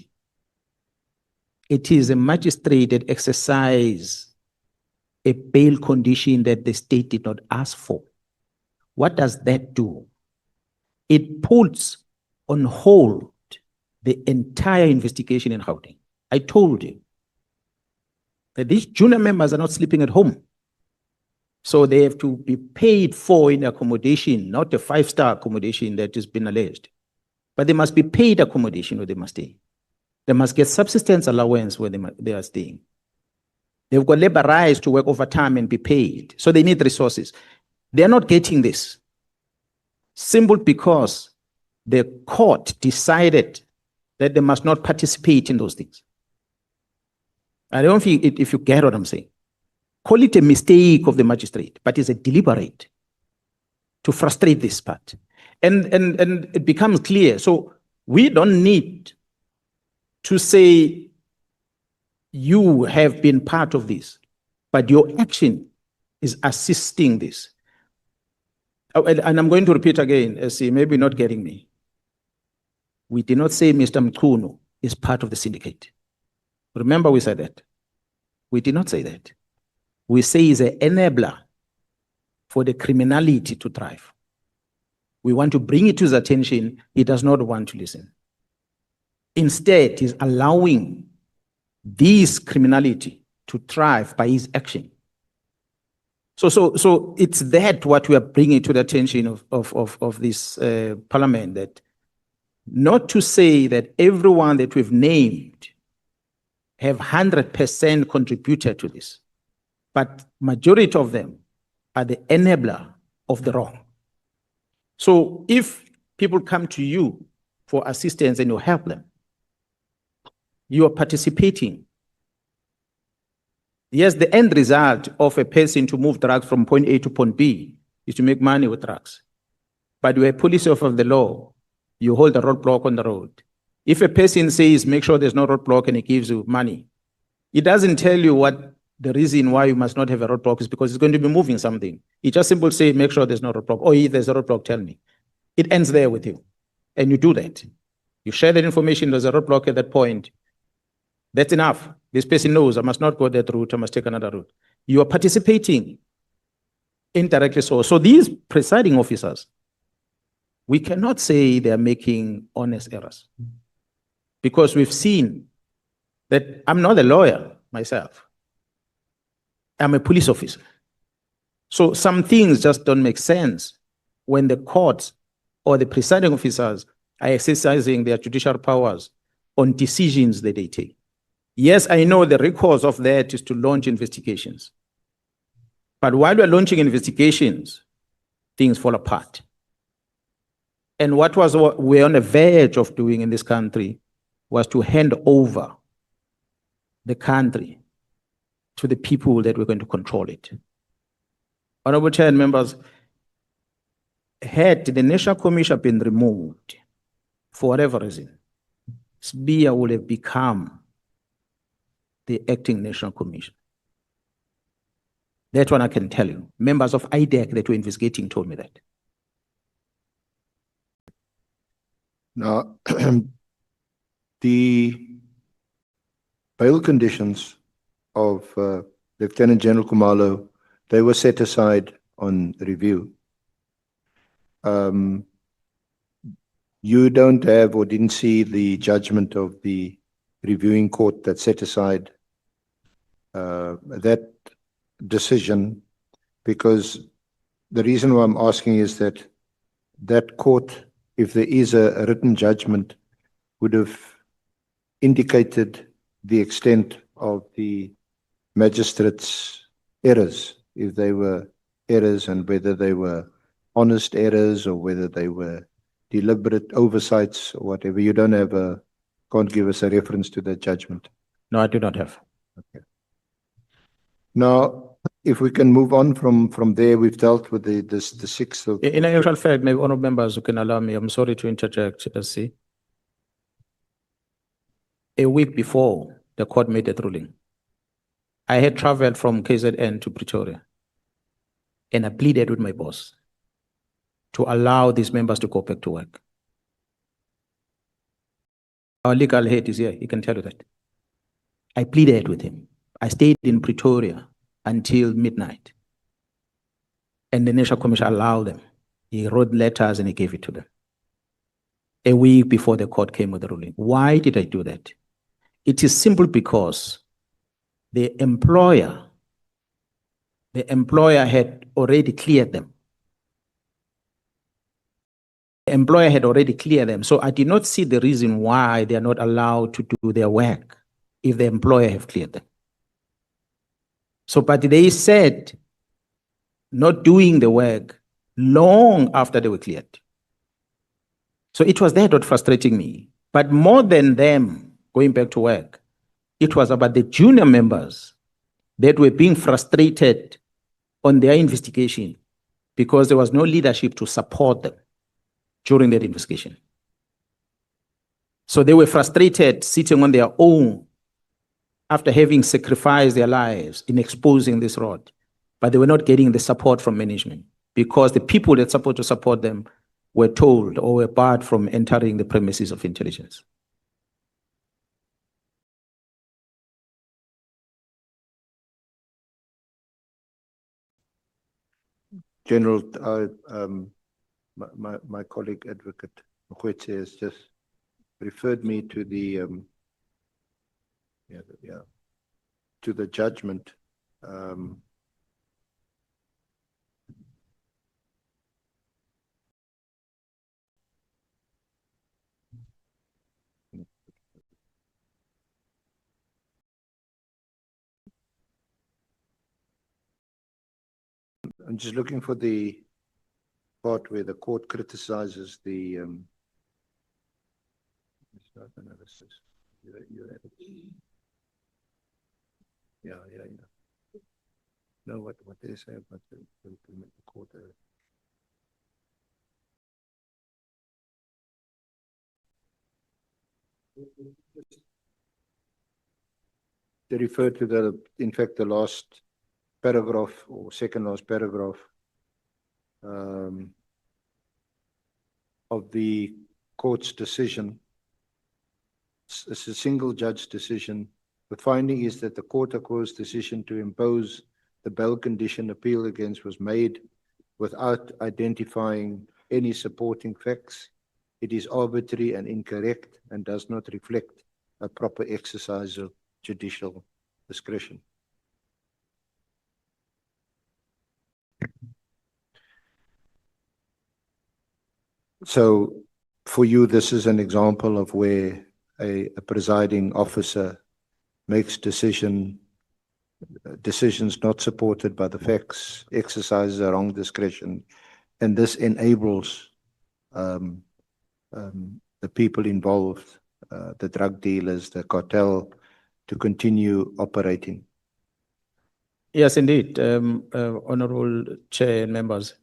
It is a magistrate that exercises a bail condition that the state did not ask for. What does that do? It puts on hold the entire investigation in Gauteng. I told you that these junior members are not sleeping at home. So they have to be paid for in accommodation, not a 5-star accommodation that has been alleged. But they must be paid accommodation where they must stay. They must get subsistence allowance where they are staying. They've got labor rights to work overtime and be paid. So they need resources. They're not getting this. Simply because the court decided that they must not participate in those things. I don't think if you get what I'm saying. Call it a mistake of the magistrate, but it's a deliberate to frustrate this part. And it becomes clear. So we don't need to say you have been part of this, but your action is assisting this. Oh, and I'm going to repeat again, see, maybe not getting me. We did not say Mr. Mkhwanazi is part of the syndicate. Remember we said that. We did not say that. We say he's an enabler for the criminality to thrive. We want to bring it to his attention. He does not want to listen. Instead, he's allowing this criminality to thrive by his action. So it's that what we are bringing to the attention of this parliament, that not to say that everyone that we've named have 100% contributed to this, but majority of them are the enabler of the wrong. So if people come to you for assistance and you help them, you are participating. Yes, the end result of a person to move drugs from point A to point B is to make money with drugs. But you're a police officer of the law, you hold a roadblock on the road. If a person says, make sure there's no roadblock and he gives you money, it doesn't tell you what the reason why you must not have a roadblock is, because it's going to be moving something. It just simply say, make sure there's no roadblock. Or if there's a roadblock, tell me. It ends there with you. And you do that. You share that information, there's a roadblock at that point. That's enough. This person knows I must not go that route, I must take another route. You are participating indirectly. So these presiding officers, we cannot say they are making honest errors, because we've seen that I'm not a lawyer myself. I'm a police officer. So some things just don't make sense when the courts or the presiding officers are exercising their judicial powers on decisions that they take. Yes, I know the recourse of that is to launch investigations. But while we're launching investigations, things fall apart. And what we're on the verge of doing in this country was to hand over the country to the people that were going to control it. Honorable Chair and members, had the National Commission been removed for whatever reason, Cibia would have become the acting National Commission. That one I can tell you. Members of IDEC that were investigating told me that. Now, the bail conditions of Lieutenant General Khumalo, they were set aside on review. You don't have or didn't see the judgment of the reviewing court that set aside that decision, because the reason why I'm asking is that that court, if there is a written judgment, would have indicated the extent of the magistrate's errors, if they were errors and whether they were honest errors or whether they were deliberate oversights or whatever. You don't have can't give us a reference to that judgment. No, I do not have. Okay. Now, if we can move on from there, we've dealt with the 6th of... In actual fact, maybe honorable members who can allow me, I'm sorry to interject, see. A week before the court made that ruling, I had traveled from KZN to Pretoria, and I pleaded with my boss to allow these members to go back to work. Our legal head is here, he can tell you that. I pleaded with him. I stayed in Pretoria until midnight. And the National Commission allowed them. He wrote letters and he gave it to them. A week before the court came with the ruling. Why did I do that? It is simple because the employer had already cleared them. The employer had already cleared them. So I did not see the reason why they are not allowed to do their work if the employer have cleared them. So, but they said not doing the work long after they were cleared. So it was that what frustrating me. But more than them going back to work, it was about the junior members that were being frustrated on their investigation because there was no leadership to support them during that investigation. So they were frustrated sitting on their own after having sacrificed their lives in exposing this rod, but they were not getting the support from management because the people that supposed to support them were told or were barred from entering the premises of intelligence. General, my colleague Advocate Mkhwanazi has just referred me to the to the judgment. I'm just looking for the part where the court criticizes the analysis. Yeah. No, what they say about the court. They refer to in fact, the last paragraph or second last paragraph of the court's decision. It's a single judge decision. The finding is that the court accords decision to impose the bail condition appeal against was made without identifying any supporting facts. It is arbitrary and incorrect and does not reflect a proper exercise of judicial discretion. So for you, this is an example of where a presiding officer makes decisions not supported by the facts, exercises a wrong discretion, and this enables the people involved, the drug dealers, the cartel, to continue operating? Yes, indeed, Honorable Chair and members.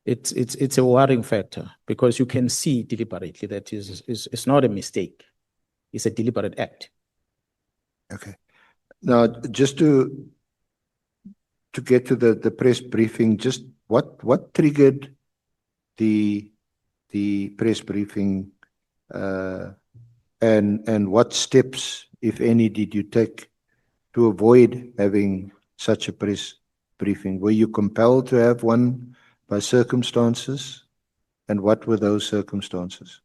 It's a worrying factor because you can see deliberately that it's not a mistake. It's a deliberate act. Okay. Now, just to get to the press briefing, just what triggered the press briefing, and what steps, if any, did you take to avoid having such a press briefing? Were you compelled to have one by circumstances? And what were those circumstances?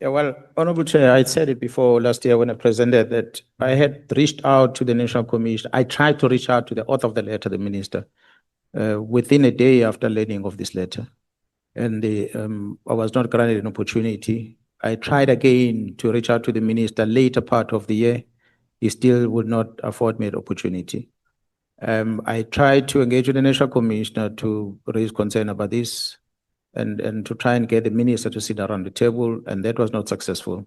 Yeah, well, Honorable Chair, I said it before last year when I presented that I had reached out to the National Commission. I tried to reach out to the author of the letter, the minister, within a day after learning of this letter. And I was not granted an opportunity. I tried again to reach out to the minister later part of the year. He still would not afford me an opportunity. I tried to engage with the National Commissioner to raise concern about this and to try and get the minister to sit around the table, and that was not successful.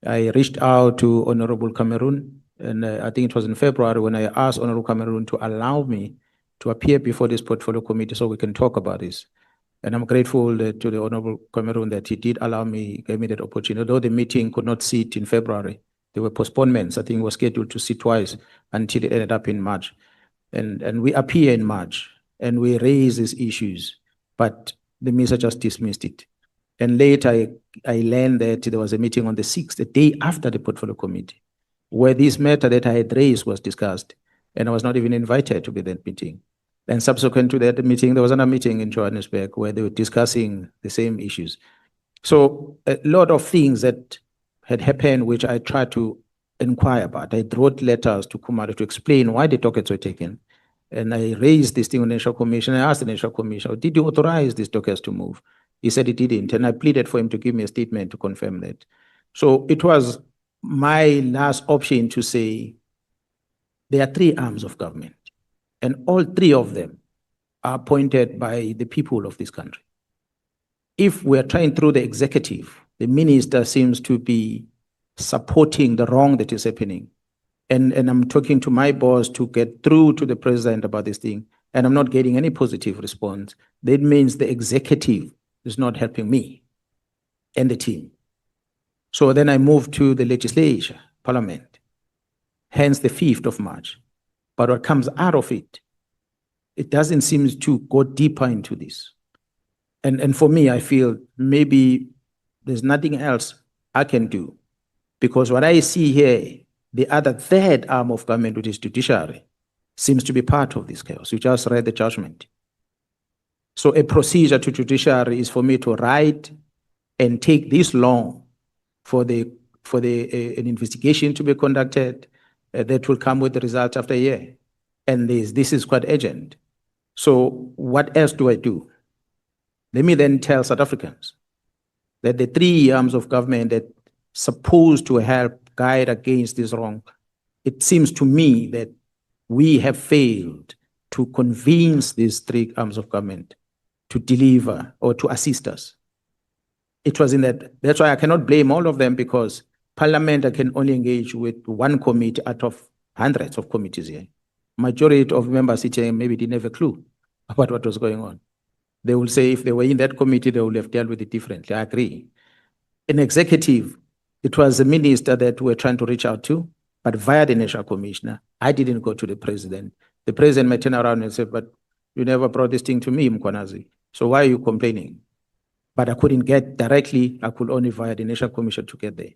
I reached out to Honorable Cameroon, and I think it was in February when I asked Honorable Cameroon to allow me to appear before this portfolio committee so we can talk about this. And I'm grateful to the Honorable Cameroon that he did allow me, gave me that opportunity. Although the meeting could not sit in February, there were postponements. I think it was scheduled to sit twice until it ended up in March. And we appear in March and we raise these issues, but the minister just dismissed it. And later I learned that there was a meeting on the 6th, the day after the portfolio committee, where this matter that I had raised was discussed, and I was not even invited to be that meeting. And subsequent to that meeting, there was another meeting in Johannesburg where they were discussing the same issues. So a lot of things that had happened, which I tried to inquire about. I wrote letters to Kumari to explain why the dockets were taken. And I raised this thing with the National Commission. I asked the National Commission, did you authorize these dockets to move? He said he didn't. And I pleaded for him to give me a statement to confirm that. So it was my last option to say, there are three arms of government, and all three of them are appointed by the people of this country. If we're trying through the executive, the minister seems to be supporting the wrong that is happening. And I'm talking to my boss to get through to the president about this thing, and I'm not getting any positive response. That means the executive is not helping me and the team. So then I moved to the legislature, parliament, hence the 5th of March. But what comes out of it, it doesn't seem to go deeper into this. And for me, I feel maybe there's nothing else I can do, because what I see here, the other third arm of government, which is judiciary, seems to be part of this chaos. You just read the judgment. So a procedure to judiciary is for me to write and take this long for an investigation to be conducted that will come with the result after a year. And this is quite urgent. So what else do I do? Let me then tell South Africans that the three arms of government that supposed to help guide against this wrong, it seems to me that we have failed to convince these three arms of government to deliver or to assist us. It was in that's why I cannot blame all of them, because Parliament can only engage with one committee out of hundreds of committees here. Majority of members sitting maybe didn't have a clue about what was going on. They will say if they were in that committee, they would have dealt with it differently. I agree. In executive, it was the minister that we're trying to reach out to, but via the National Commissioner. I didn't go to the president. The president might turn around and say, but you never brought this thing to me, Mkhwanazi. So why are you complaining? But I couldn't get directly. I could only via the National Commission to get there.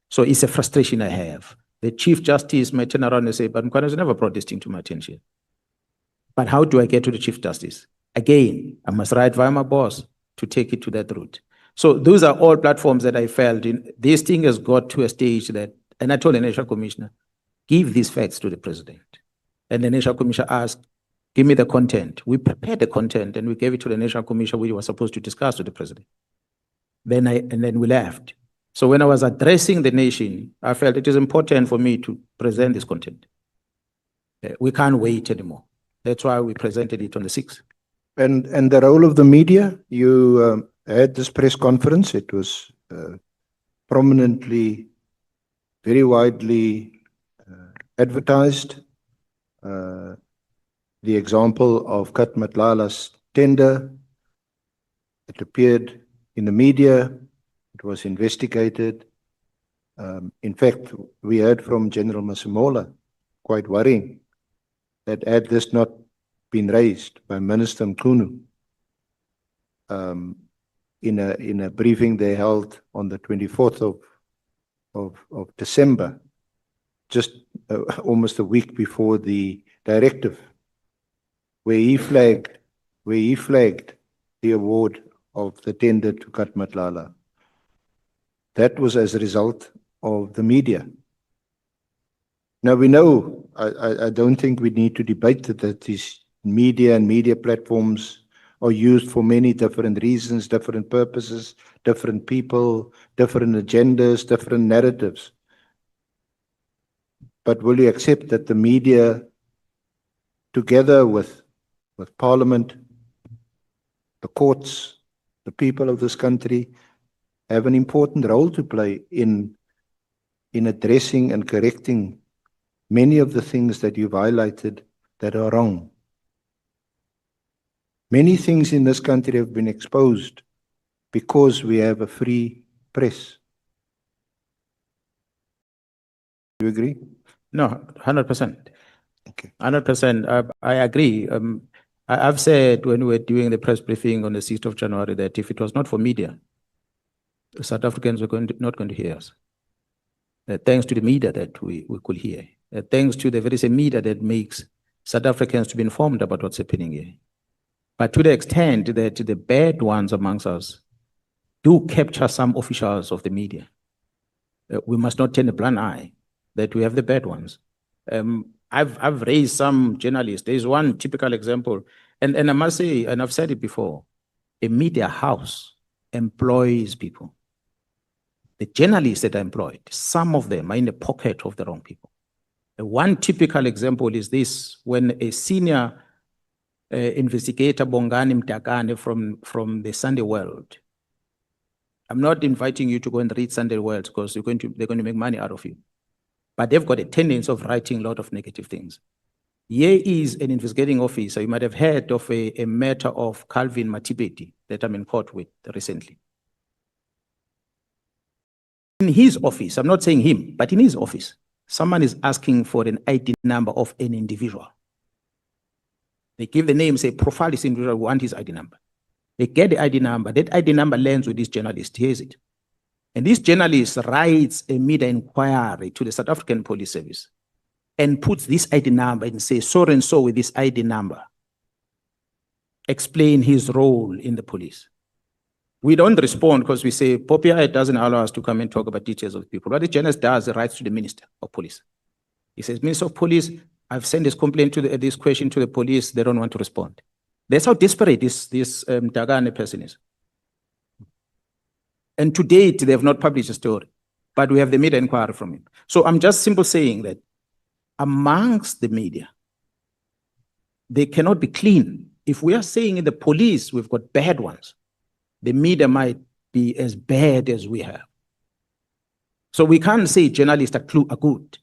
So it's a frustration I have. The Chief Justice might turn around and say, but Mkhwanazi never brought this thing to my attention. But how do I get to the Chief Justice? Again, I must write via my boss to take it to that route. So those are all platforms that I felt in. This thing has got to a stage that, and I told the National Commissioner, give these facts to the president. And the National Commissioner asked, give me the content. We prepared the content and we gave it to the National Commissioner, we were supposed to discuss with the president. And then we left. So when I was addressing the nation, I felt it is important for me to present this content. We can't wait anymore. That's why we presented it on the 6th. And the role of the media, you had this press conference. It was prominently, very widely advertised. The example of Matlala's tender, it appeared in the media, it was investigated. In fact, we heard from General Masimola, quite worrying, that had this not been raised by Minister Mkhunu in a briefing they held on the 24th of December, just almost a week before the directive, where he flagged the award of the tender to Matlala. That was as a result of the media. Now we know, I don't think we need to debate that these media and media platforms are used for many different reasons, different purposes, different people, different agendas, different narratives. But will you accept that the media, together with Parliament, the courts, the people of this country, have an important role to play in addressing and correcting many of the things that you've highlighted that are wrong? Many things in this country have been exposed because we have a free press. Do you agree? No, 100%. Okay. 100%. I agree. I've said when we were doing the press briefing on the 6th of January that if it was not for media, South Africans were not going to hear us. Thanks to the media that we could hear. Thanks to the very same media that makes South Africans to be informed about what's happening here. But to the extent that the bad ones amongst us do capture some officials of the media, we must not turn a blind eye that we have the bad ones. I've raised some journalists. There's one typical example, and I must say, and I've said it before, a media house employs people. The journalists that are employed, some of them are in the pocket of the wrong people. One typical example is this: when a senior investigator, Bongani Mtakane from the Sunday World. I'm not inviting you to go and read Sunday World because they're going to make money out of you. But they've got a tendency of writing a lot of negative things. Here is an investigating officer. You might have heard of a matter of Calvin Matibeti that I'm in court with recently. In his office, I'm not saying him, but in his office, someone is asking for an ID number of an individual. They give the name, say, profile this individual, we want his ID number. They get the ID number. That ID number lands with this journalist. Here's it. And this journalist writes a media inquiry to the South African Police Service and puts this ID number and says, so and so with this ID number, explain his role in the police. We don't respond because we say, POPI doesn't allow us to come and talk about details of people. What the journalist does, he writes to the Minister of Police. He says, Minister of Police, I've sent this complaint to this question to the police. They don't want to respond. That's how desperate this Dagane person is. And to date, they have not published a story, but we have the media inquiry from him. So I'm just simply saying that amongst the media, they cannot be clean. If we are saying in the police, we've got bad ones, the media might be as bad as we have. So we can't say journalists are good.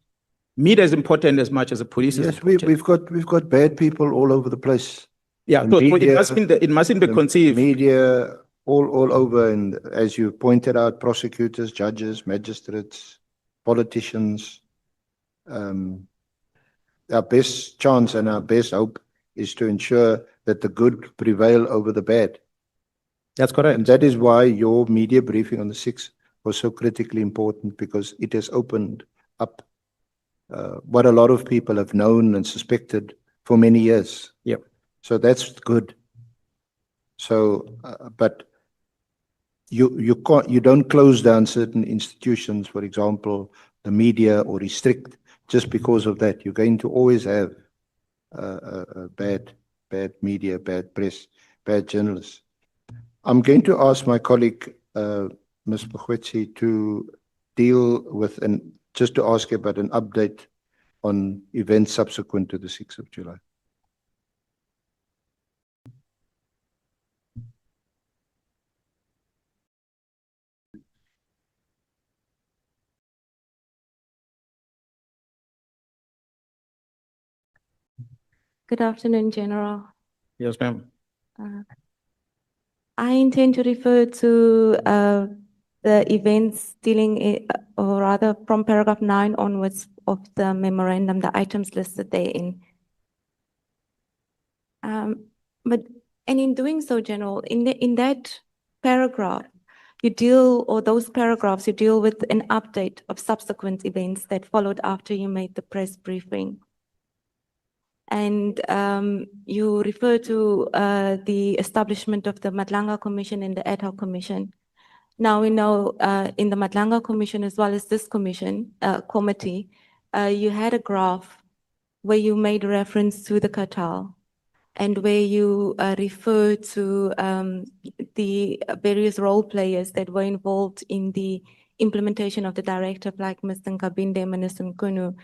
Media is important as much as the police is important. Yes, we've got bad people all over the place. Yeah, so media, it mustn't be conceived. Media all over, and as you pointed out, prosecutors, judges, magistrates, politicians. Our best chance and our best hope is to ensure that the good prevail over the bad. That's correct. And that is why your media briefing on the 6th was so critically important, because it has opened up what a lot of people have known and suspected for many years. Yep. So that's good. So, but you don't close down certain institutions, for example, the media, or restrict just because of that. You're going to always have bad media, bad press, bad journalists. I'm going to ask my colleague, Ms. Mkhwanazi, to deal with, and just to ask about an update on events subsequent to the 6th of July. Good afternoon, General. Yes, ma'am. I intend to refer to the events or rather from paragraph 9 onwards of the memorandum, the items listed therein. And in doing so, General, in that paragraph, those paragraphs, you deal with an update of subsequent events that followed after you made the press briefing. And you refer to the establishment of the Nhlanhla Commission and the Ad Hoc Commission. Now we know in the Nhlanhla Commission as well as this committee, you had a graph where you made reference to the Cartel and where you refer to the various role players that were involved in the implementation of the directive, like Mr. Nkabinde, Minister Nkunu,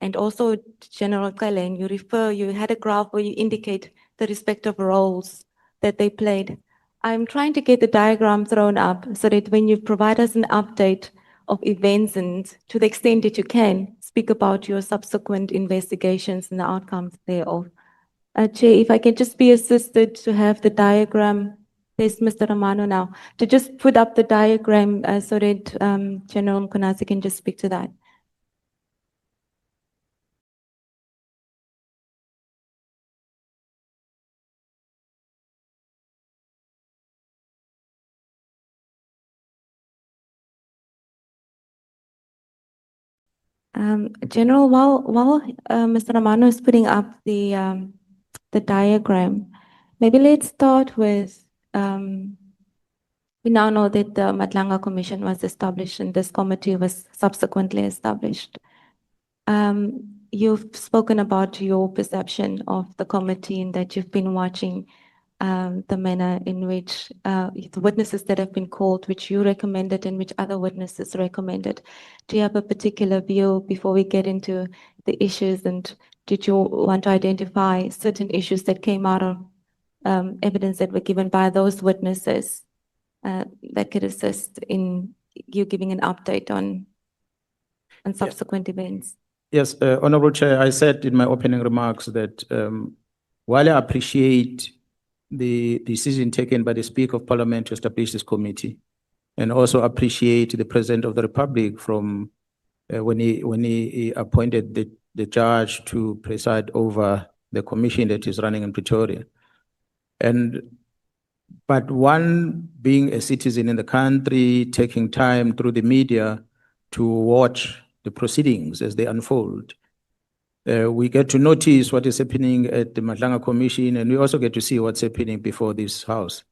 and also General Kalen. You had a graph where you indicate the respective roles that they played. I'm trying to get the diagram thrown up so that when you provide us an update of events and to the extent that you can, speak about your subsequent investigations and the outcomes thereof. Chair, if I can just be assisted to have the diagram, there's Mr. Romano now, to just put up the diagram so that General Kunazi can just speak to that. General, while Mr. Romano is putting up the diagram, maybe let's start with, we now know that the Nhlanhla Commission was established and this committee was subsequently established. You've spoken about your perception of the committee and that you've been watching the manner in which the witnesses that have been called, which you recommended and which other witnesses recommended. Do you have a particular view before we get into the issues, and did you want to identify certain issues that came out of evidence that were given by those witnesses that could assist in you giving an update on subsequent events? Yes, Honorable Chair, I said in my opening remarks that while I appreciate the decision taken by the Speaker of Parliament to establish this committee, and also appreciate the President of the Republic from when he appointed the judge to preside over the commission that is running in Pretoria. But one being a citizen in the country, taking time through the media to watch the proceedings as they unfold, we get to notice what is happening at the Nhlanhla Commission, and we also get to see what's happening before this House.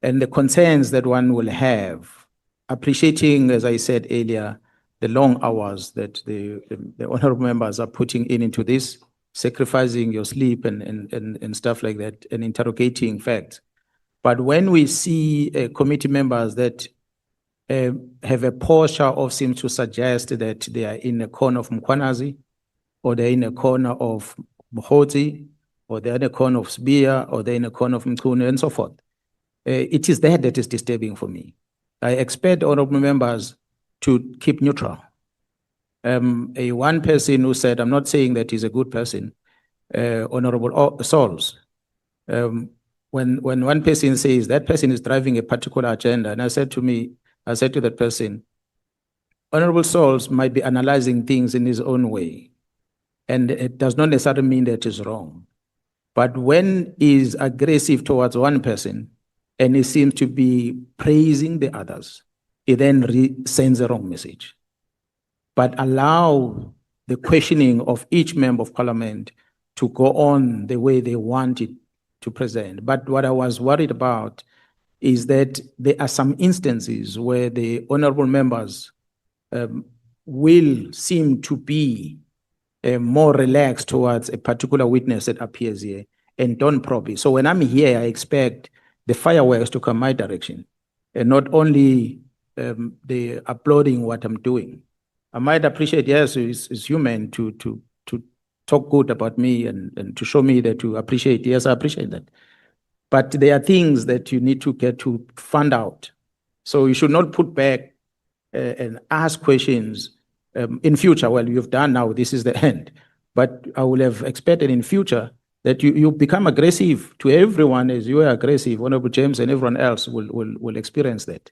And the concerns that one will have, appreciating, as I said earlier, the long hours that the honorable members are putting into this, sacrificing your sleep and stuff like that, and interrogating facts. But when we see committee members that have a posture of seems to suggest that they are in a corner of Mkhwanazi, or they're in a corner of Mkhwanazi, or they're in a corner of Cibia, or they're in a corner of Nkunu, and so forth. It is that is disturbing for me. I expect honorable members to keep neutral. A one person who said, I'm not saying that he's a good person, Honorable Souls. When one person says that person is driving a particular agenda, and I said to that person, Honorable Souls might be analyzing things in his own way, and it does not necessarily mean that it's wrong. But when he's aggressive towards one person, and he seems to be praising the others, he then sends a wrong message. But allow the questioning of each member of parliament to go on the way they want it to present. But what I was worried about is that there are some instances where the honorable members will seem to be more relaxed towards a particular witness that appears here and don't probe it. So when I'm here, I expect the fireworks to come my direction, and not only the applauding what I'm doing. I might appreciate, yes, it's human to talk good about me and to show me that you appreciate. Yes, I appreciate that. But there are things that you need to get to find out. So you should not put back and ask questions in future. Well, you've done now, this is the end. But I would have expected in future that you become aggressive to everyone as you are aggressive. Honorable James and everyone else will experience that.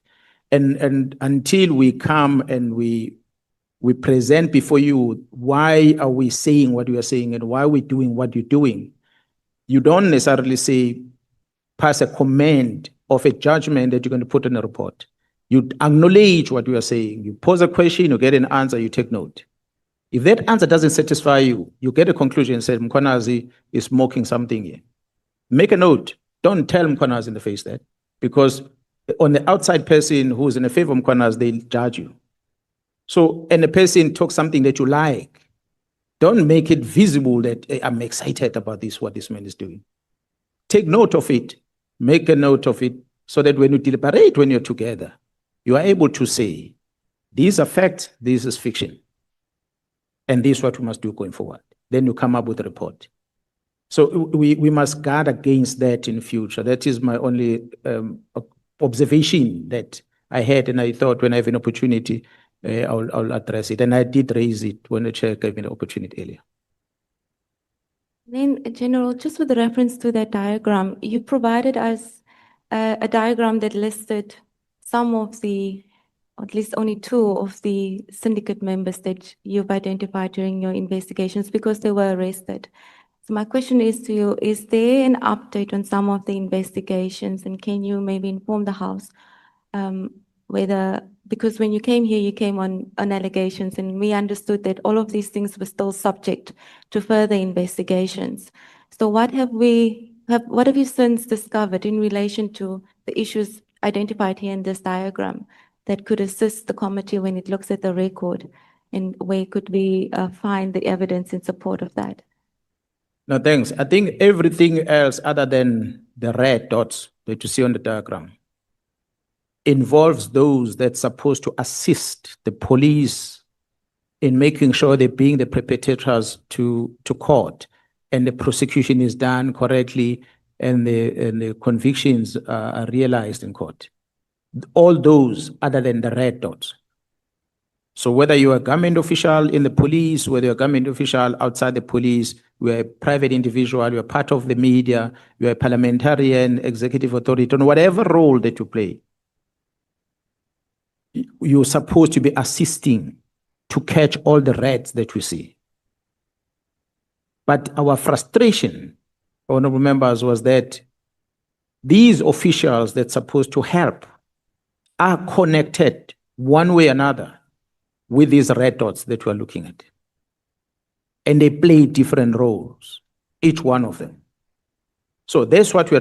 And until we come and we present before you, why are we saying what we are saying and why are we doing what you're doing? You don't necessarily say, pass a comment of a judgment that you're going to put in a report. You acknowledge what you are saying. You pose a question, you get an answer, you take note. If that answer doesn't satisfy you, you get a conclusion and say, Mkhwanazi is smoking something here. Make a note. Don't tell Mkhwanazi in the face that, because on the outside person who's in a favor of Mkhwanazi, they'll judge you. So, and the person talks something that you like, don't make it visible that hey, I'm excited about this, what this man is doing. Take note of it, make a note of it, so that when you deliberate, when you're together, you are able to say, these are facts, this is fiction. And this is what we must do going forward. Then you come up with a report. So we must guard against that in the future. That is my only observation that I had, and I thought when I have an opportunity, I'll address it. And I did raise it when the chair gave me the opportunity earlier. Then, General, just with reference to that diagram, you provided us a diagram that listed some of the, or at least only two of the syndicate members that you've identified during your investigations because they were arrested. So my question is to you, is there an update on some of the investigations, and can you maybe inform the House whether, because when you came here, you came on allegations, and we understood that all of these things were still subject to further investigations. So what have you since discovered in relation to the issues identified here in this diagram that could assist the committee when it looks at the record, and where could we find the evidence in support of that? No, thanks. I think everything else other than the red dots that you see on the diagram involves those that's supposed to assist the police in making sure they bring the perpetrators to court and the prosecution is done correctly and the convictions are realized in court. All those other than the red dots. So whether you're a government official in the police, whether you're a government official outside the police, you're a private individual, you're part of the media, you're a parliamentarian, executive authority, on whatever role that you play, you're supposed to be assisting to catch all the reds that we see. But our frustration, honorable members, was that these officials that's supposed to help are connected one way or another with these red dots that we're looking at. And they play different roles, each one of them. So that's what we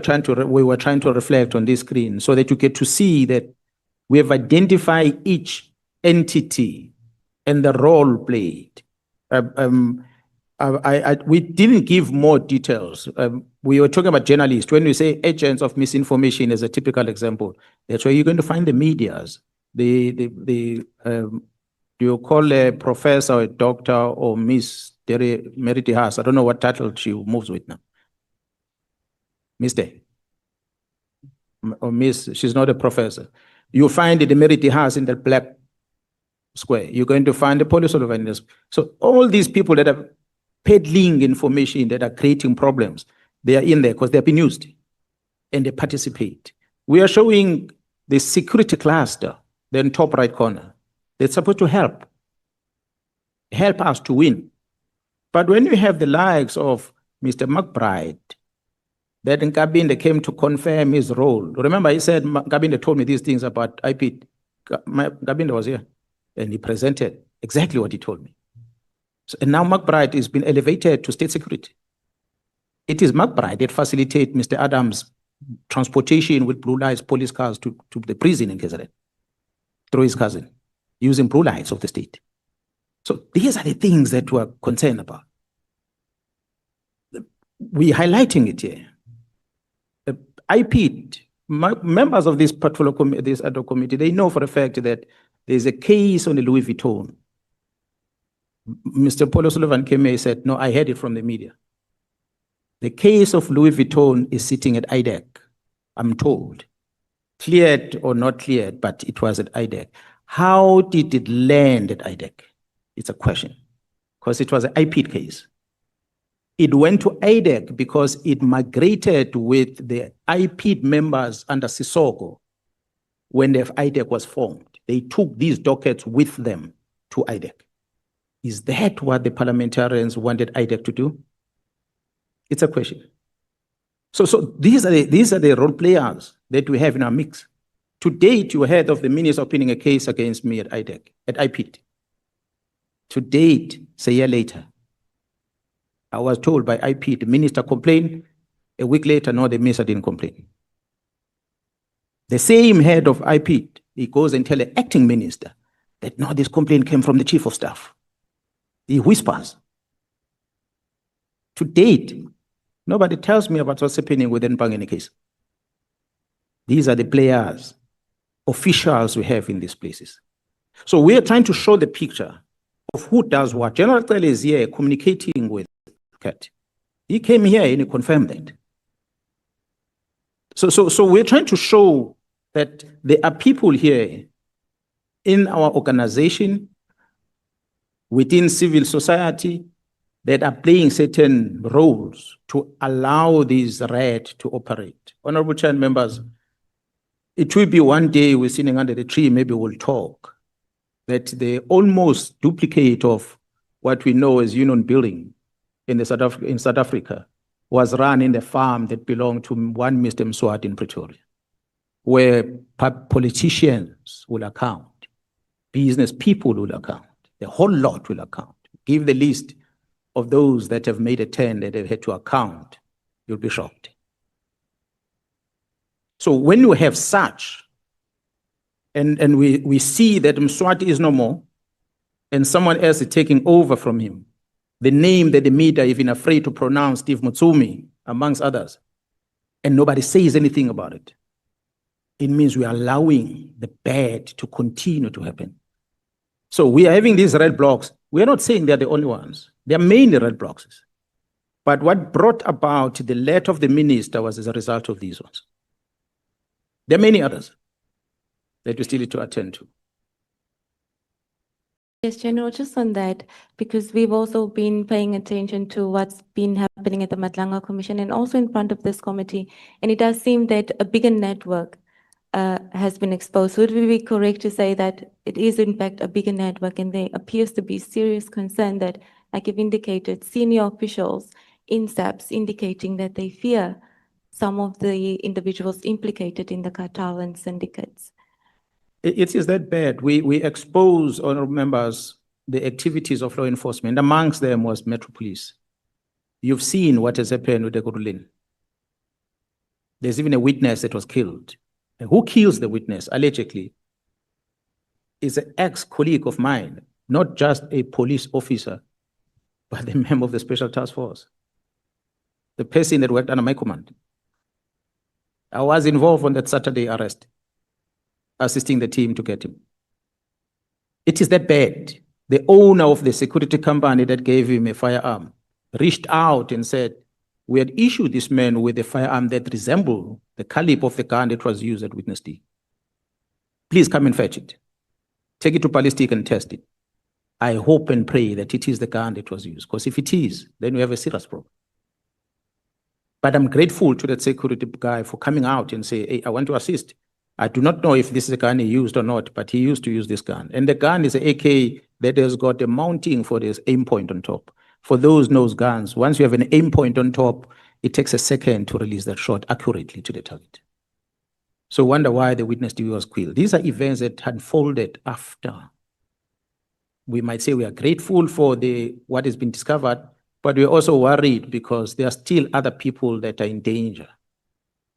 were trying to reflect on this screen, so that you get to see that we have identified each entity and the role played. We didn't give more details. We were talking about journalists. When we say agents of misinformation as a typical example, that's where you're going to find the medias. You call a professor, or a doctor, or Miss Merity Haas. I don't know what title she moves with now. Mr. Or Miss, she's not a professor. You find the Merity Haas in the black square. You're going to find the police officers. So all these people that are peddling information, that are creating problems, they are in there because they've been used and they participate. We are showing the security cluster, the top right corner. They're supposed to help us to win. But when you have the likes of Mr. McBride, that Nkabinde came to confirm his role. Remember, he said, Nkabinde told me these things about IP. Nkabinde was here, and he presented exactly what he told me. So, and now McBride has been elevated to state security. It is McBride that facilitates Mr. Adams' transportation with blue lights police cars to the prison in KZN through his cousin, using blue lights of the state. So these are the things that we're concerned about. We're highlighting it here. Members of this particular this ad hoc committee, they know for a fact that there's a case on the Louis Vuitton. Mr. Paul O'Sullivan came here and said, no, I heard it from the media. The case of Louis Vuitton is sitting at IDEC, I'm told. Cleared or not cleared, but it was at IDEC. How did it land at IDEC? It's a question, because it was an IP case. It went to IDEC because it migrated with the IP members under Sisoko when the IDEC was formed. They took these dockets with them to IDEC. Is that what the parliamentarians wanted IDEC to do? It's a question. So these are the role players that we have in our mix. To date, you heard of the minister opening a case against me at IDEC, at IPIT. To date, say a year later, I was told by IP, the minister complained. A week later, no, the minister didn't complain. The same head of IP, he goes and tells the acting minister that no, this complaint came from the chief of staff. He whispers. To date, nobody tells me about what's happening with the Mpangeni case. These are the players, officials we have in these places. So we are trying to show the picture of who does what. General Cele is here communicating with Cat. He came here and he confirmed that. So we're trying to show that there are people here in our organization, within civil society, that are playing certain roles to allow these RAD to operate. Honorable Chair and members, it will be one day we're sitting under the tree, maybe we'll talk, that the almost duplicate of what we know as union building in South Africa was run in the farm that belonged to one Mr. Mswati in Pretoria, where politicians will account, business people will account, the whole lot will account. Give the list of those that have made a turn that they've had to account, you'll be shocked. So when you have such, and we see that Mswati is no more, and someone else is taking over from him, the name that the media are even afraid to pronounce, Steve Mutsumi, amongst others, and nobody says anything about it, it means we are allowing the bad to continue to happen. So we are having these red blocks. We are not saying they're the only ones. There are mainly red blocks. But what brought about the letter of the minister was as a result of these ones. There are many others that we still need to attend to. Yes, General, just on that, because we've also been paying attention to what's been happening at the Nhlanhla Commission and also in front of this committee, and it does seem that a bigger network has been exposed. Would we be correct to say that it is in fact a bigger network, and there appears to be serious concern that, like you've indicated, senior officials in SAPS indicating that they fear some of the individuals implicated in the cartel and syndicates? It is that bad. We expose, honorable members, the activities of law enforcement. Amongst them was Metro Police. You've seen what has happened with the Gurulin. There's even a witness that was killed. And who kills the witness, allegedly, is an ex-colleague of mine, not just a police officer, but the member of the Special Task Force, the person that worked under my command. I was involved on that Saturday arrest, assisting the team to get him. It is that bad. The owner of the security company that gave him a firearm reached out and said, we had issued this man with a firearm that resembled the caliber of the gun that was used at Witness D. Please come and fetch it. Take it to ballistic and test it. I hope and pray that it is the gun that was used, because if it is, then we have a serious problem. But I'm grateful to that security guy for coming out and say, hey, I want to assist. I do not know if this is a gun he used or not, but he used to use this gun. And the gun is an AK that has got a mounting for this aim point on top. For those nose guns, once you have an aim point on top, it takes a second to release that shot accurately to the target. So wonder why the Witness D was killed. These are events that unfolded after. We might say we are grateful for what has been discovered, but we're also worried because there are still other people that are in danger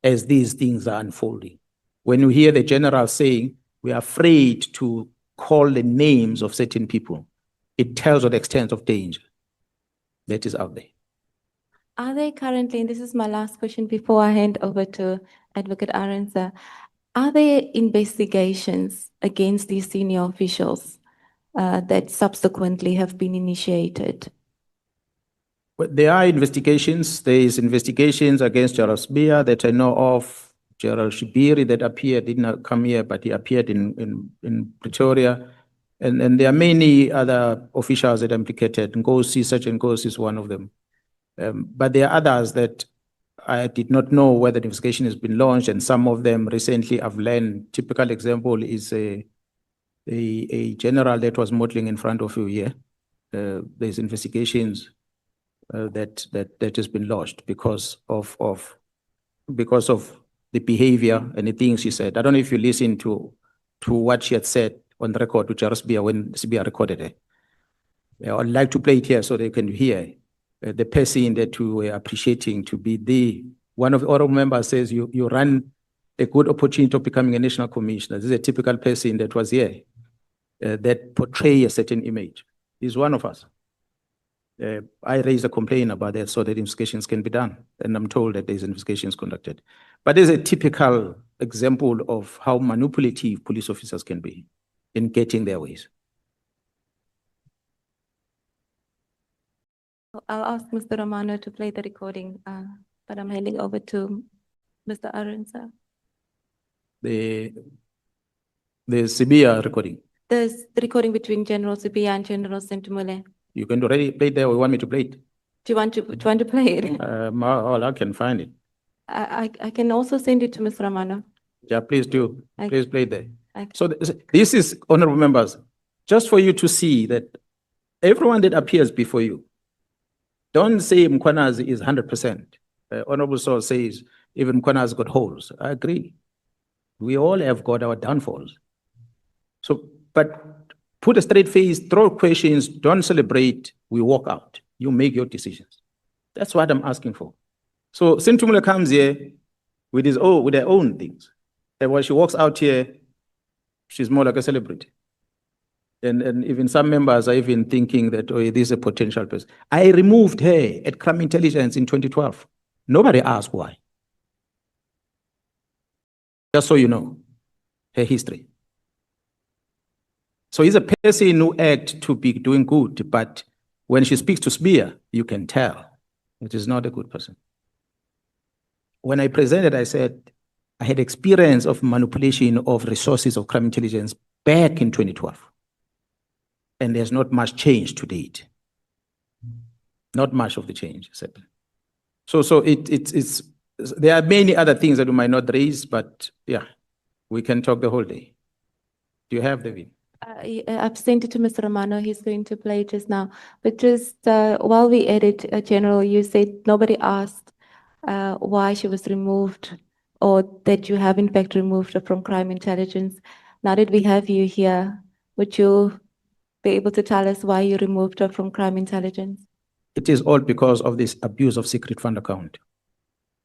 as these things are unfolding. When you hear the general saying, we are afraid to call the names of certain people, it tells of the extent of danger that is out there. Are they currently, and this is my last question before I hand over to Advocate Arendse, are there investigations against these senior officials that subsequently have been initiated? Well, there are investigations. There is investigations against General Cibia that I know of. General Seabir that appeared, did not come here, but he appeared in Pretoria. And there are many other officials that are implicated. Ngosi, such and Ngosi is one of them. But there are others that I did not know whether the investigation has been launched, and some of them recently I've learned. Typical example is a general that was modeling in front of you here. There's investigations that has been lodged because of the behavior and the things she said. I don't know if you listened to what she had said on the record to Cibia when Cibia recorded it. I'd like to play it here so they can hear the person that we were appreciating to be one of the other members says you run a good opportunity of becoming a national commissioner. This is a typical person that was here that portray a certain image. He's one of us. I raised a complaint about that so that investigations can be done. And I'm told that there's investigations conducted. But there's a typical example of how manipulative police officers can be in getting their ways. I'll ask Mr. Romano to play the recording, but I'm handing over to Mr. Arunsa. The Cibia recording. There's the recording between General Cibia and General Sentumule. You can already play it there, or you want me to play it? Do you want to play it? I can find it. I can also send it to Mr. Romano. Yeah, please do. Okay. Please play it there. Okay. So this is, honorable members, just for you to see that everyone that appears before you, don't say Mkhwanazi is 100%. Honorable Saul says even Mkhwanazi got holes. I agree. We all have got our downfalls. So, but put a straight face, throw questions, don't celebrate, we walk out. You make your decisions. That's what I'm asking for. So Sentumule comes here with their own things. And when she walks out here, she's more like a celebrity. And even some members are even thinking that, oh, this is a potential person. I removed her at Crime Intelligence in 2012. Nobody asked why. Just so you know, her history. So he's a person who acts to be doing good, but when she speaks to Seabir, you can tell it is not a good person. When I presented, I said, I had experience of manipulation of resources of crime intelligence back in 2012. And there's not much change to date. Not much of the change, except. So there are many other things that we might not raise, but yeah, we can talk the whole day. Do you have the video? I've sent it to Mr. Romano. He's going to play it just now. But just while we edit, General, you said nobody asked why she was removed or that you have in fact removed her from crime intelligence. Now that we have you here, would you be able to tell us why you removed her from crime intelligence? It is all because of this abuse of secret fund account.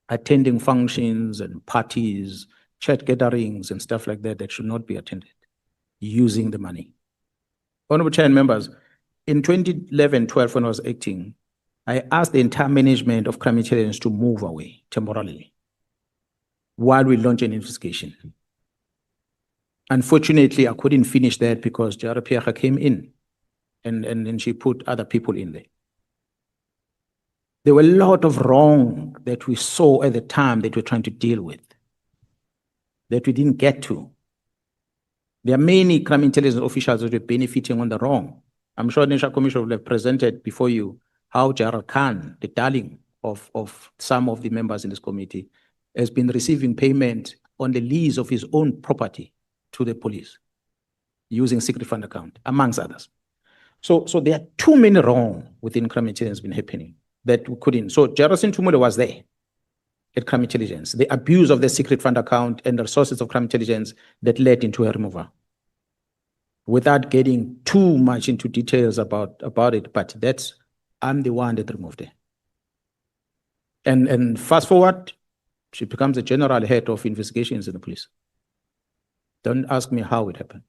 Attending functions and parties, church gatherings and stuff like that should not be attended. Using the money. Honorable Chair and members, in 2011-12 when I was acting, I asked the entire management of crime intelligence to move away temporarily while we launch an investigation. Unfortunately, I couldn't finish that because JRPH came in and she put other people in there. There were a lot of wrong that we saw at the time that we're trying to deal with, that we didn't get to. There are many crime intelligence officials that are benefiting on the wrong. I'm sure the National Commission will have presented before you how Gerald Khan, the darling of some of the members in this committee, has been receiving payment on the lease of his own property to the police using secret fund account, amongst others. So there are too many wrong within crime intelligence been happening that we couldn't. So Gerald Sentumule was there at crime intelligence, the abuse of the secret fund account and the resources of crime intelligence that led into a removal. Without getting too much into details about it, but I'm the one that removed it. And fast forward, she becomes the general head of investigations in the police. Don't ask me how it happened.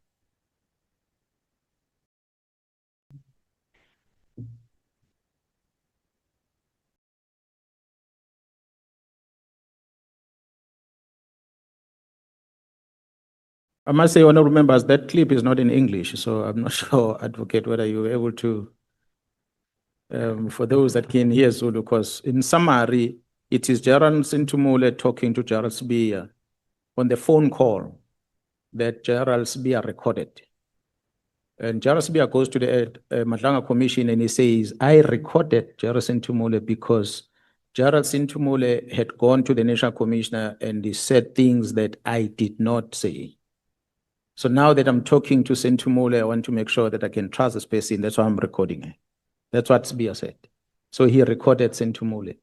I must say, honorable members, that clip is not in English, so I'm not sure, Advocate, whether you were able to, for those that can hear Zulu, because in summary, it is Gerald Sentumule talking to Gerald Cibia on the phone call that Gerald Cibia recorded. And Gerald Cibia goes to the Matlala Commission and he says, I recorded Gerald Sintumule because Gerald Sintumule had gone to the National Commissioner and he said things that I did not say. So now that I'm talking to Sintumule, I want to make sure that I can trust this person. That's why I'm recording it. That's what Cibia said. So he recorded Sintumule.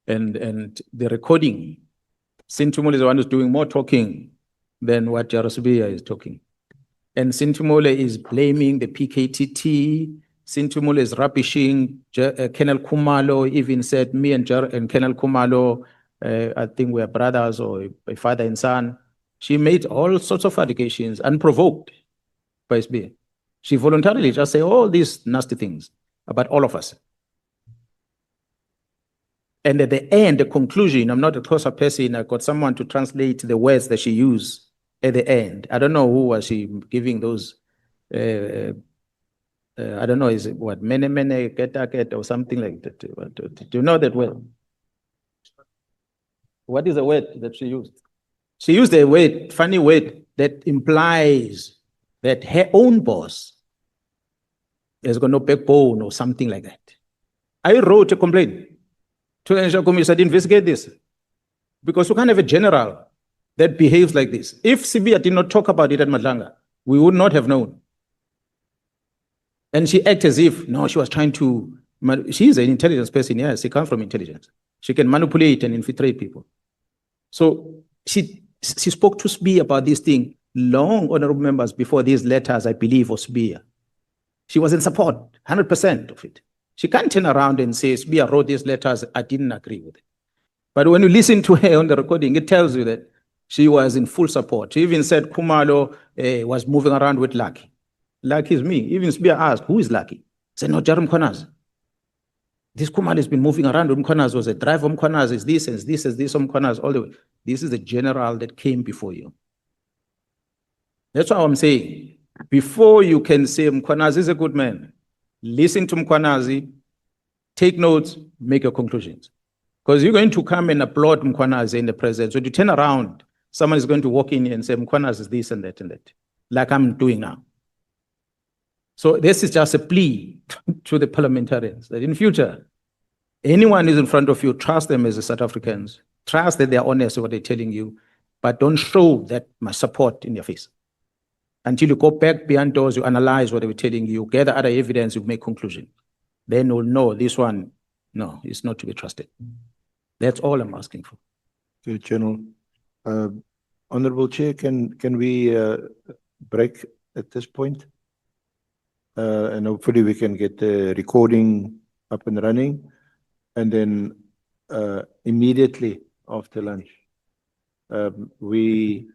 And the recording, Sintumule is the one who's doing more talking than what Gerald Cibia is talking. And Sintumole is blaming the PKTT. Sintumole is rubbishing Colonel Kumalo, even said me and Colonel Kumalo, I think we are brothers or a father and son. She made all sorts of allegations unprovoked by Seabir. She voluntarily just said all these nasty things about all of us. And at the end, the conclusion, I'm not a closer person, I got someone to translate the words that she used at the end. I don't know who was she giving those, I don't know, is it what, mene get or something like that. Do you know that word? What is the word that she used? She used a word, funny word, that implies that her own boss has got no backbone or something like that. I wrote a complaint to the National Commission to investigate this because you can't have a general that behaves like this. If Cibia did not talk about it at Nhlanhla, we would not have known. And she acted as if, no, she was trying to, she is an intelligence person, yes, she comes from intelligence. She can manipulate and infiltrate people. So she spoke to Cibia about this thing long, honorable members, before these letters, I believe, of Cibia. She was in support, 100% of it. She can't turn around and say, Cibia wrote these letters, I didn't agree with it. But when you listen to her on the recording, it tells you that she was in full support. She even said Kumalo was moving around with Lucky. Lucky is me. Even Seabir asked, who is Lucky? I said, no, Jarum Mkhwanazi. This Kumalo has been moving around with Mkhwanazi, was a driver of Mkhwanazi, is this and this is this of Mkhwanazi, all the way. This is the general that came before you. That's what I'm saying. Before you can say Mkhwanazi is a good man, listen to Mkhwanazi, take notes, make your conclusions. Because you're going to come and applaud Mkhwanazi in the presence. So you turn around, someone is going to walk in and say, Mkhwanazi is this and that, like I'm doing now. So this is just a plea to the parliamentarians that in future, anyone who's in front of you, trust them as South Africans, trust that they're honest with what they're telling you, but don't show that much support in your face. Until you go back behind doors, you analyze what they were telling you, gather other evidence, you make conclusion. Then you'll know this one, no, it's not to be trusted. That's all I'm asking for. Good, General. Honorable Chair, can we break at this point? And hopefully we can get the recording up and running. And then immediately after lunch, we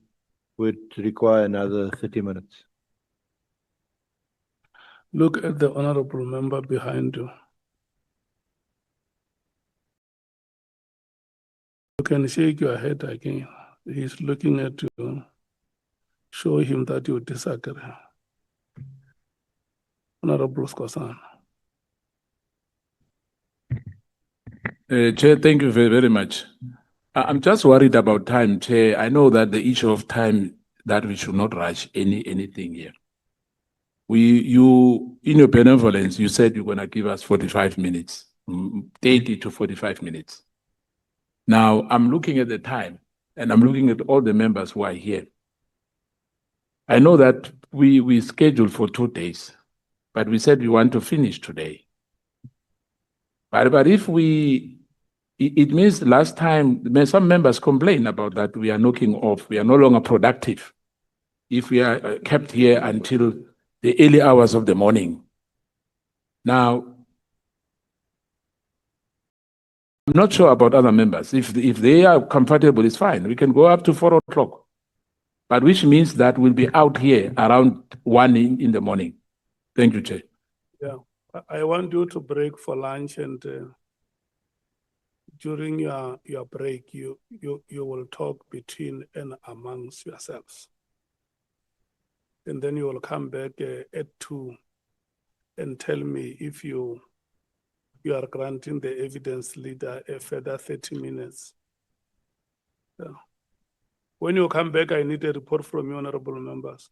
would require another 30 minutes. Look at the honorable member behind you. You can shake your head again. He's looking at you. Show him that you disagree. Honorable Skosan. Chair, thank you very much. I'm just worried about time, Chair. I know that the issue of time, that we should not rush anything here. You, in your benevolence, you said you're going to give us 45 minutes, 30 to 45 minutes. Now, I'm looking at the time, and I'm looking at all the members who are here. I know that we scheduled for 2 days, but we said we want to finish today. But if it means last time, some members complained about that we are knocking off, we are no longer productive if we are kept here until the early hours of the morning. Now, I'm not sure about other members. If they are comfortable, it's fine. We can go up to 4 o'clock, but which means that we'll be out here around 1 in the morning. Thank you, Chair. Yeah, I want you to break for lunch, and during your break, you will talk between and amongst yourselves. And then you will come back at 2 and tell me if you are granting the evidence leader a further 30 minutes. Yeah. When you come back, I need a report from you, honorable members.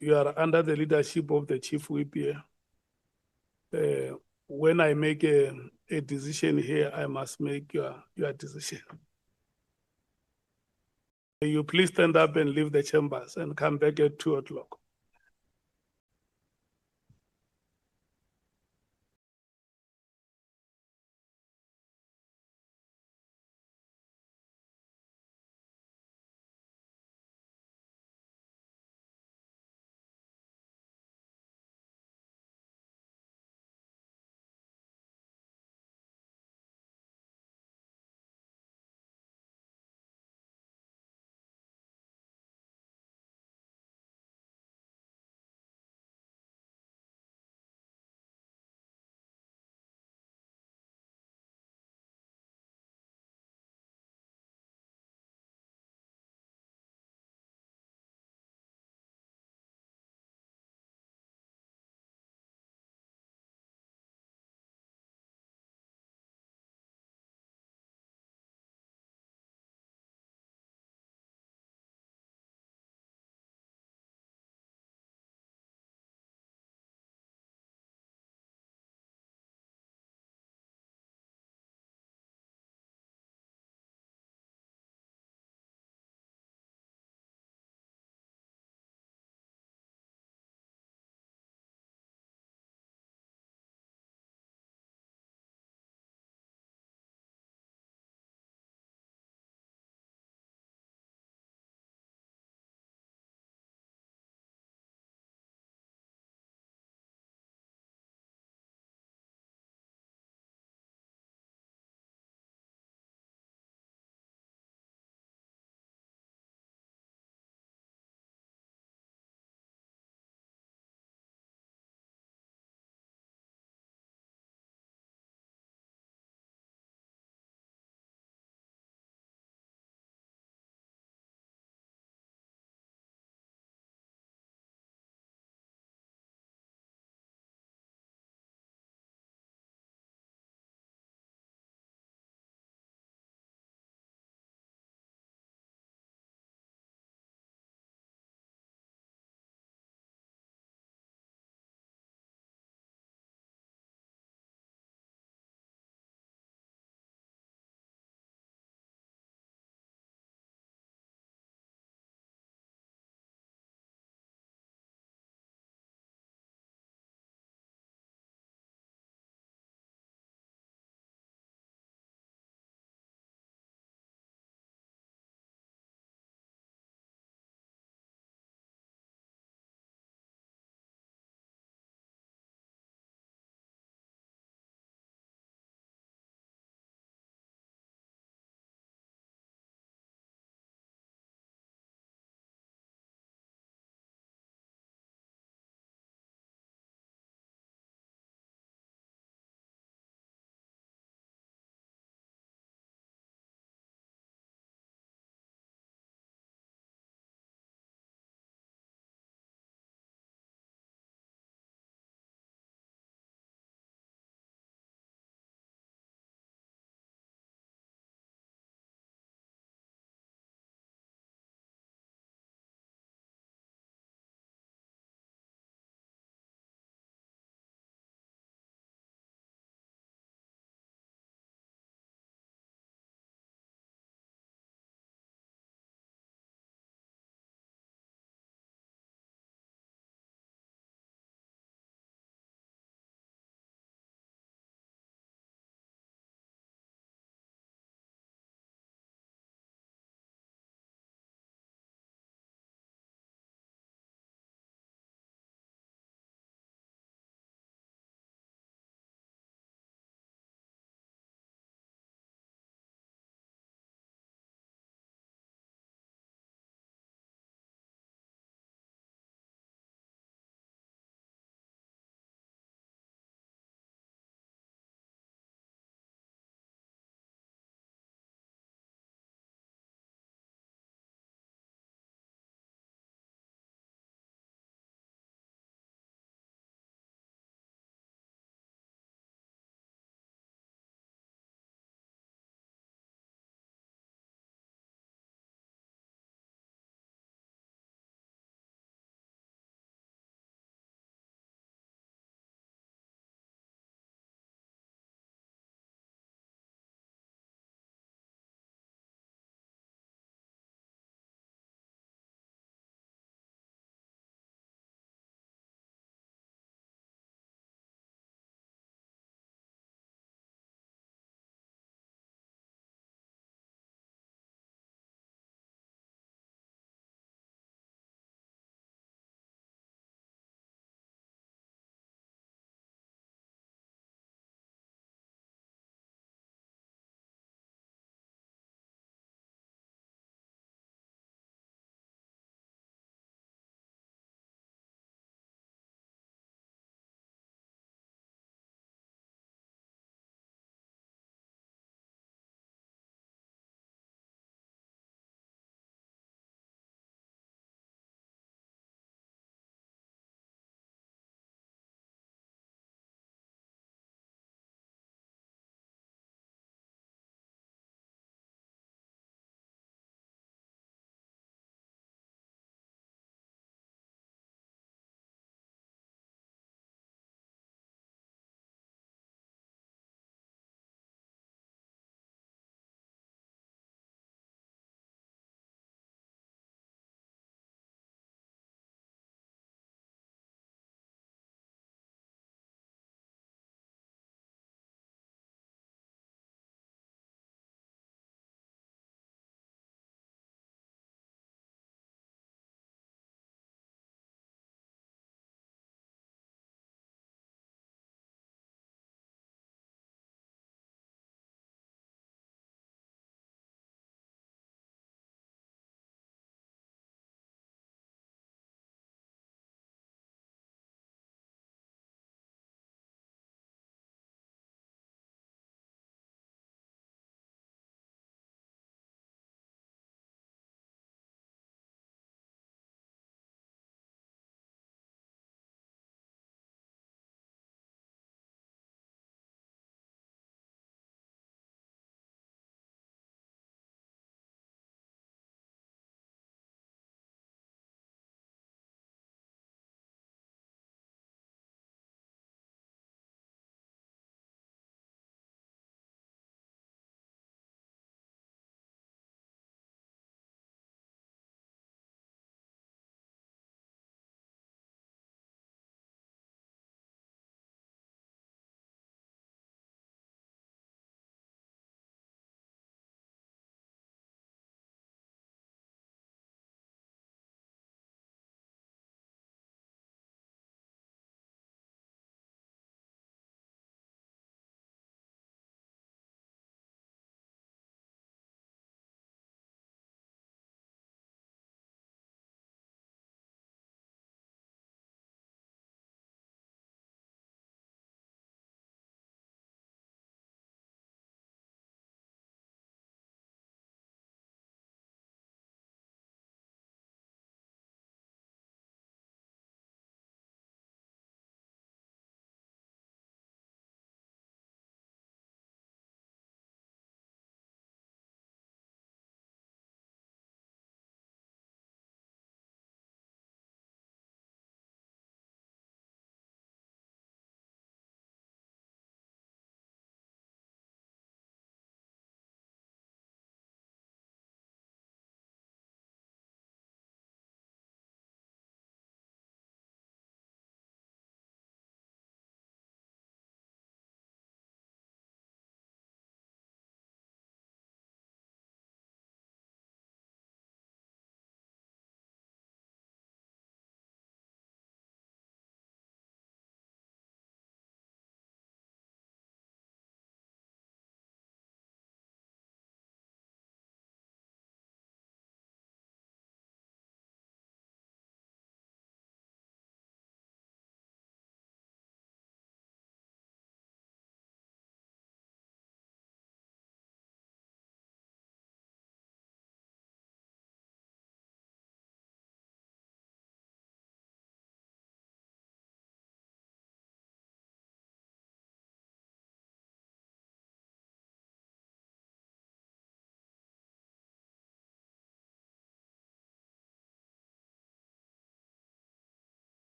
you are under the leadership of the chief whip here. When I make a decision here, I must make your decision. You please stand up and leave the chambers and come back at 2 o'clock.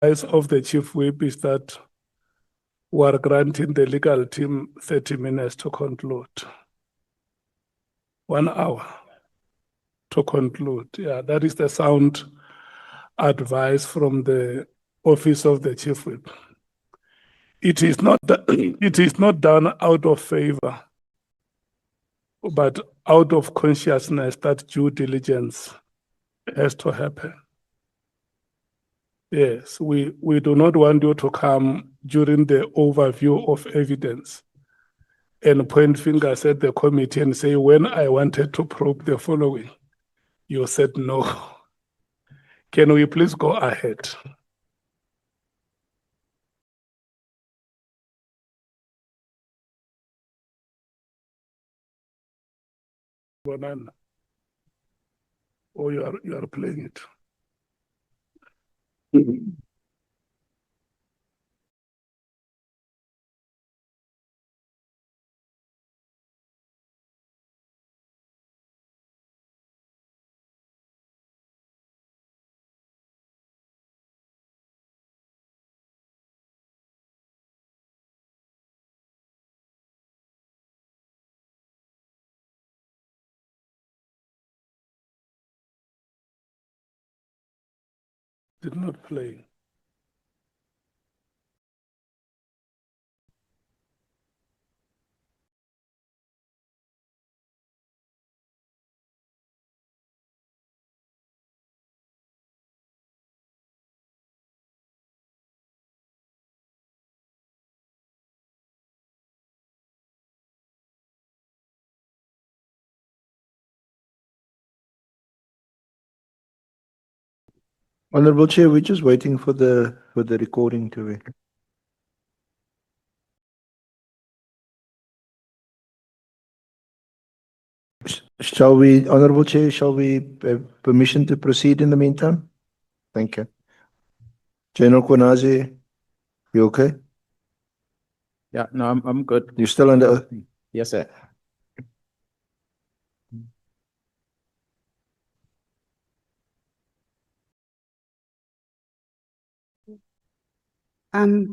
advice of the chief whip is that we are granting the legal team 30 minutes to conclude. 1 hour to conclude. Yeah, that is the sound advice from the office of the chief whip. It is not done out of favor, but out of consciousness that due diligence has to happen. Yes, we do not want you to come during the overview of evidence and point fingers at the committee and say, when I wanted to probe the following, you said no. Can we please go ahead? Banana. Oh, you are playing it. Did not play. Honorable Chair, we're just waiting for the recording to be. Shall we, Honorable Chair, shall we have permission to proceed in the meantime? Thank you. General Kunazi, you okay? Yeah, no, I'm good. You're still under oath? Yes, sir.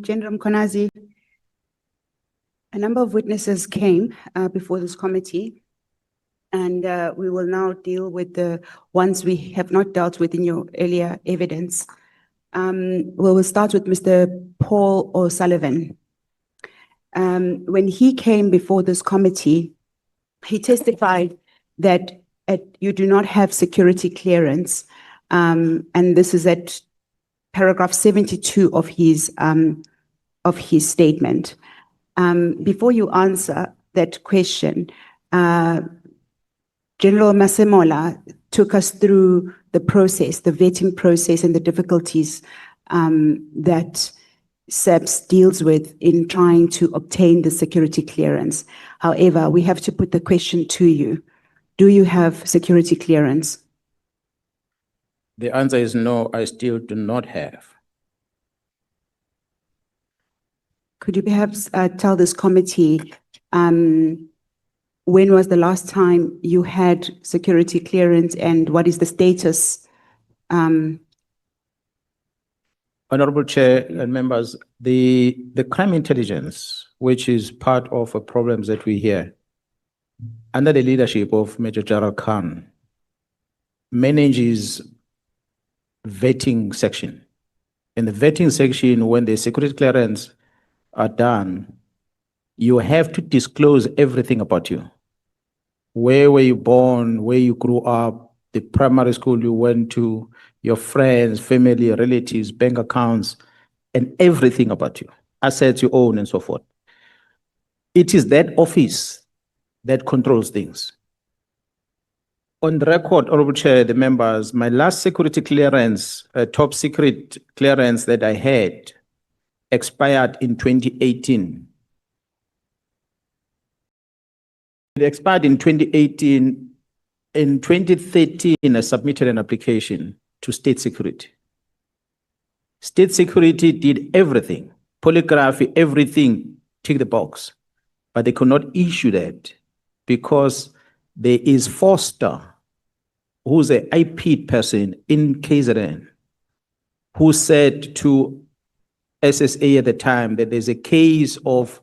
General Mkhwanazi, a number of witnesses came before this committee, and we will now deal with the ones we have not dealt with in your earlier evidence. We will start with Mr. Paul O'Sullivan. When he came before this committee, he testified that you do not have security clearance, and this is at paragraph 72 of his statement. Before you answer that question, General Masemola took us through the process, the vetting process, and the difficulties that SAPS deals with in trying to obtain the security clearance. However, we have to put the question to you. Do you have security clearance? The answer is no, I still do not have. Could you perhaps tell this committee when was the last time you had security clearance and what is the status? Honorable Chair and members, the crime intelligence, which is part of the problems that we hear, under the leadership of Major General Khan, manages vetting section. In the vetting section, when the security clearance are done, you have to disclose everything about you. Where were you born, where you grew up, the primary school you went to, your friends, family, relatives, bank accounts, and everything about you, assets you own and so forth. It is that office that controls things. On the record, Honorable Chair, the members, my last security clearance, top secret clearance that I had expired in 2018. It expired in 2018. In 2013, I submitted an application to State Security. State Security did everything, polygraphy, everything, tick the box, but they could not issue that because there is Foster, who's an IP person in KZN, who said to SSA at the time that there's a case of,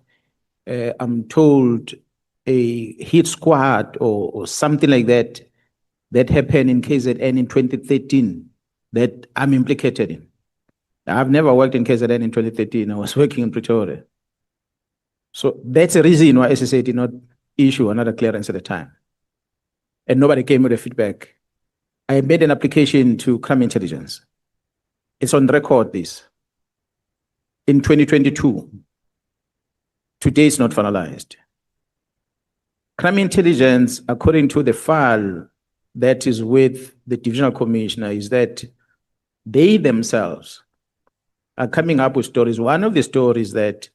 I'm told, a hit squad or something like that, that happened in KZN in 2013 that I'm implicated in. I've never worked in KZN in 2013. I was working in Pretoria. So that's the reason why SSA did not issue another clearance at the time. And nobody came with a feedback. I made an application to Crime Intelligence. It's on record, this. In 2022. Today it's not finalized. Crime Intelligence, according to the file that is with the Divisional Commissioner, is that they themselves are coming up with stories. One of the stories that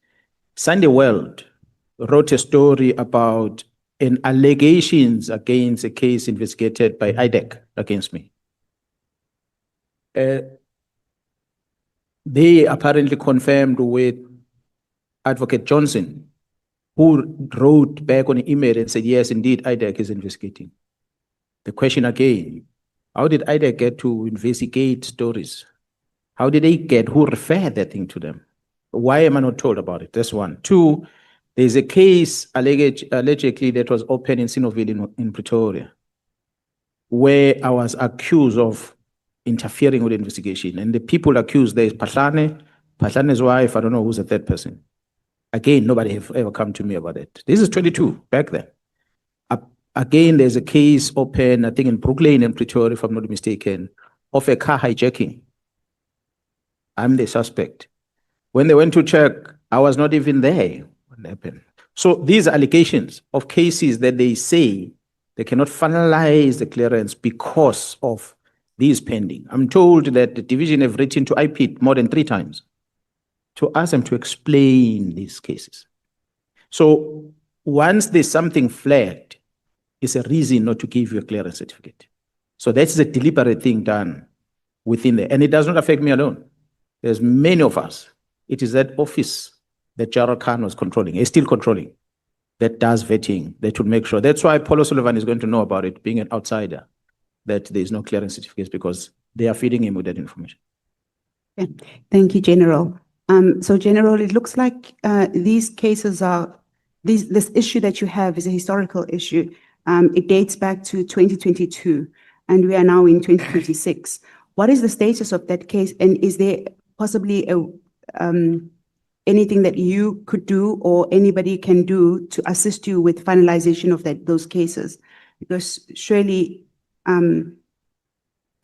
Sunday World wrote a story about an allegations against a case investigated by IDEC against me. They apparently confirmed with Advocate Johnson, who wrote back on an email and said, yes, indeed, IDEC is investigating. The question again, how did IDEC get to investigate stories? How did they get, who referred that thing to them? Why am I not told about it? That's one. Two, there's a case allegedly that was open in Sinoville in Pretoria, where I was accused of interfering with the investigation. And the people accused, there is Patlane's wife, I don't know who's the third person. Again, nobody have ever come to me about it. This is 22, back then. Again, there's a case open, I think in Brooklyn and Pretoria, if I'm not mistaken, of a car hijacking. I'm the suspect. When they went to check, I was not even there when it happened. So these allegations of cases that they say they cannot finalize the clearance because of these pending. I'm told that the division have written to IPIT more than 3 times to ask them to explain these cases. So once there's something flagged, it's a reason not to give you a clearance certificate. So that's a deliberate thing done within there. And it does not affect me alone. There's many of us. It is that office that Gerald Khan was controlling, is still controlling, that does vetting, that will make sure. That's why Paul O'Sullivan is going to know about it, being an outsider, that there is no clearance certificates because they are feeding him with that information. Yeah. Thank you, General. So General, it looks like these cases are, this issue that you have is a historical issue. It dates back to 2022 and we are now in 2026. What is the status of that case? And is there possibly anything that you could do or anybody can do to assist you with finalization of those cases? Because surely it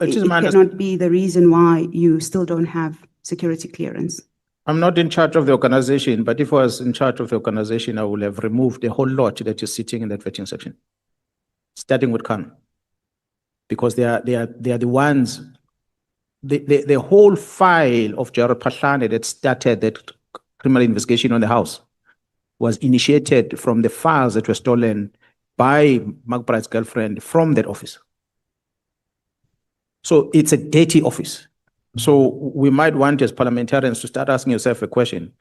cannot be the reason why you still don't have security clearance. I'm not in charge of the organization, but if I was in charge of the organization, I would have removed the whole lot that is sitting in that vetting section, starting with Khan, because they are the ones. The whole file of Gerald Patlane that started that criminal investigation on the house was initiated from the files that were stolen by McBride's girlfriend from that office. So it's a dirty office. So we might want as parliamentarians to start asking yourself a question.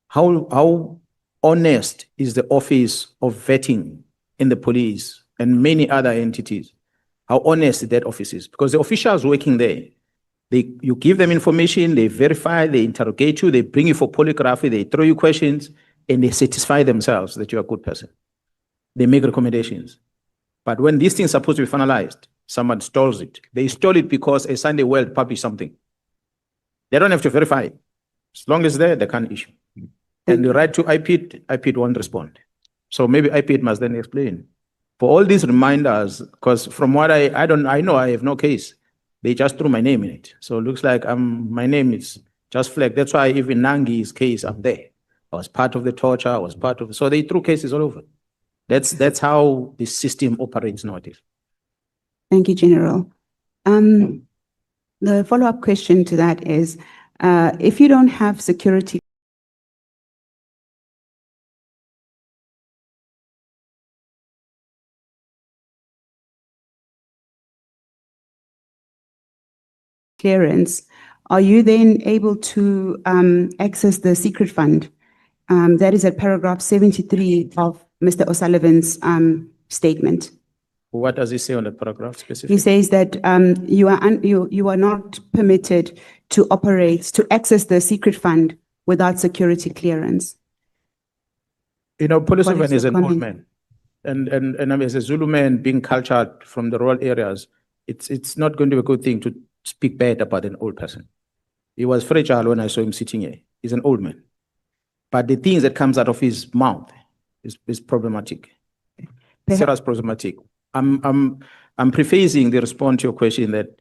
How honest is the office of vetting in the police and many other entities? How honest that office is? Because the officials working there, you give them information, they verify, they interrogate you, they bring you for polygraphy, they throw you questions, and they satisfy themselves that you're a good person. They make recommendations. But when these things are supposed to be finalized, someone stalls it. They stole it because a Sunday World published something. They don't have to verify it. As long as they can't issue. And you write to IPIT, IPIT won't respond. So maybe IPIT must then explain. For all these reminders, because from what I know I have no case. They just threw my name in it. So it looks like my name is just flagged. That's why even Nangi's case, I'm there. I was part of the torture, I was part of, so they threw cases all over. That's how the system operates nowadays. Thank you, General. The follow-up question to that is, if you don't have security clearance, are you then able to access the secret fund? That is at paragraph 73 of Mr. O'Sullivan's statement. What does he say on the paragraph specifically? He says that you are not permitted to operate, to access the secret fund without security clearance? You know, Police What is is your an old comment? man. And I mean, as a Zulu man being cultured from the rural areas, it's not going to be a good thing to speak bad about an old person. He was fragile when I saw him sitting here. He's an old man. But the things that comes out of his mouth is problematic. Serious problematic. I'm prefacing the response to your question that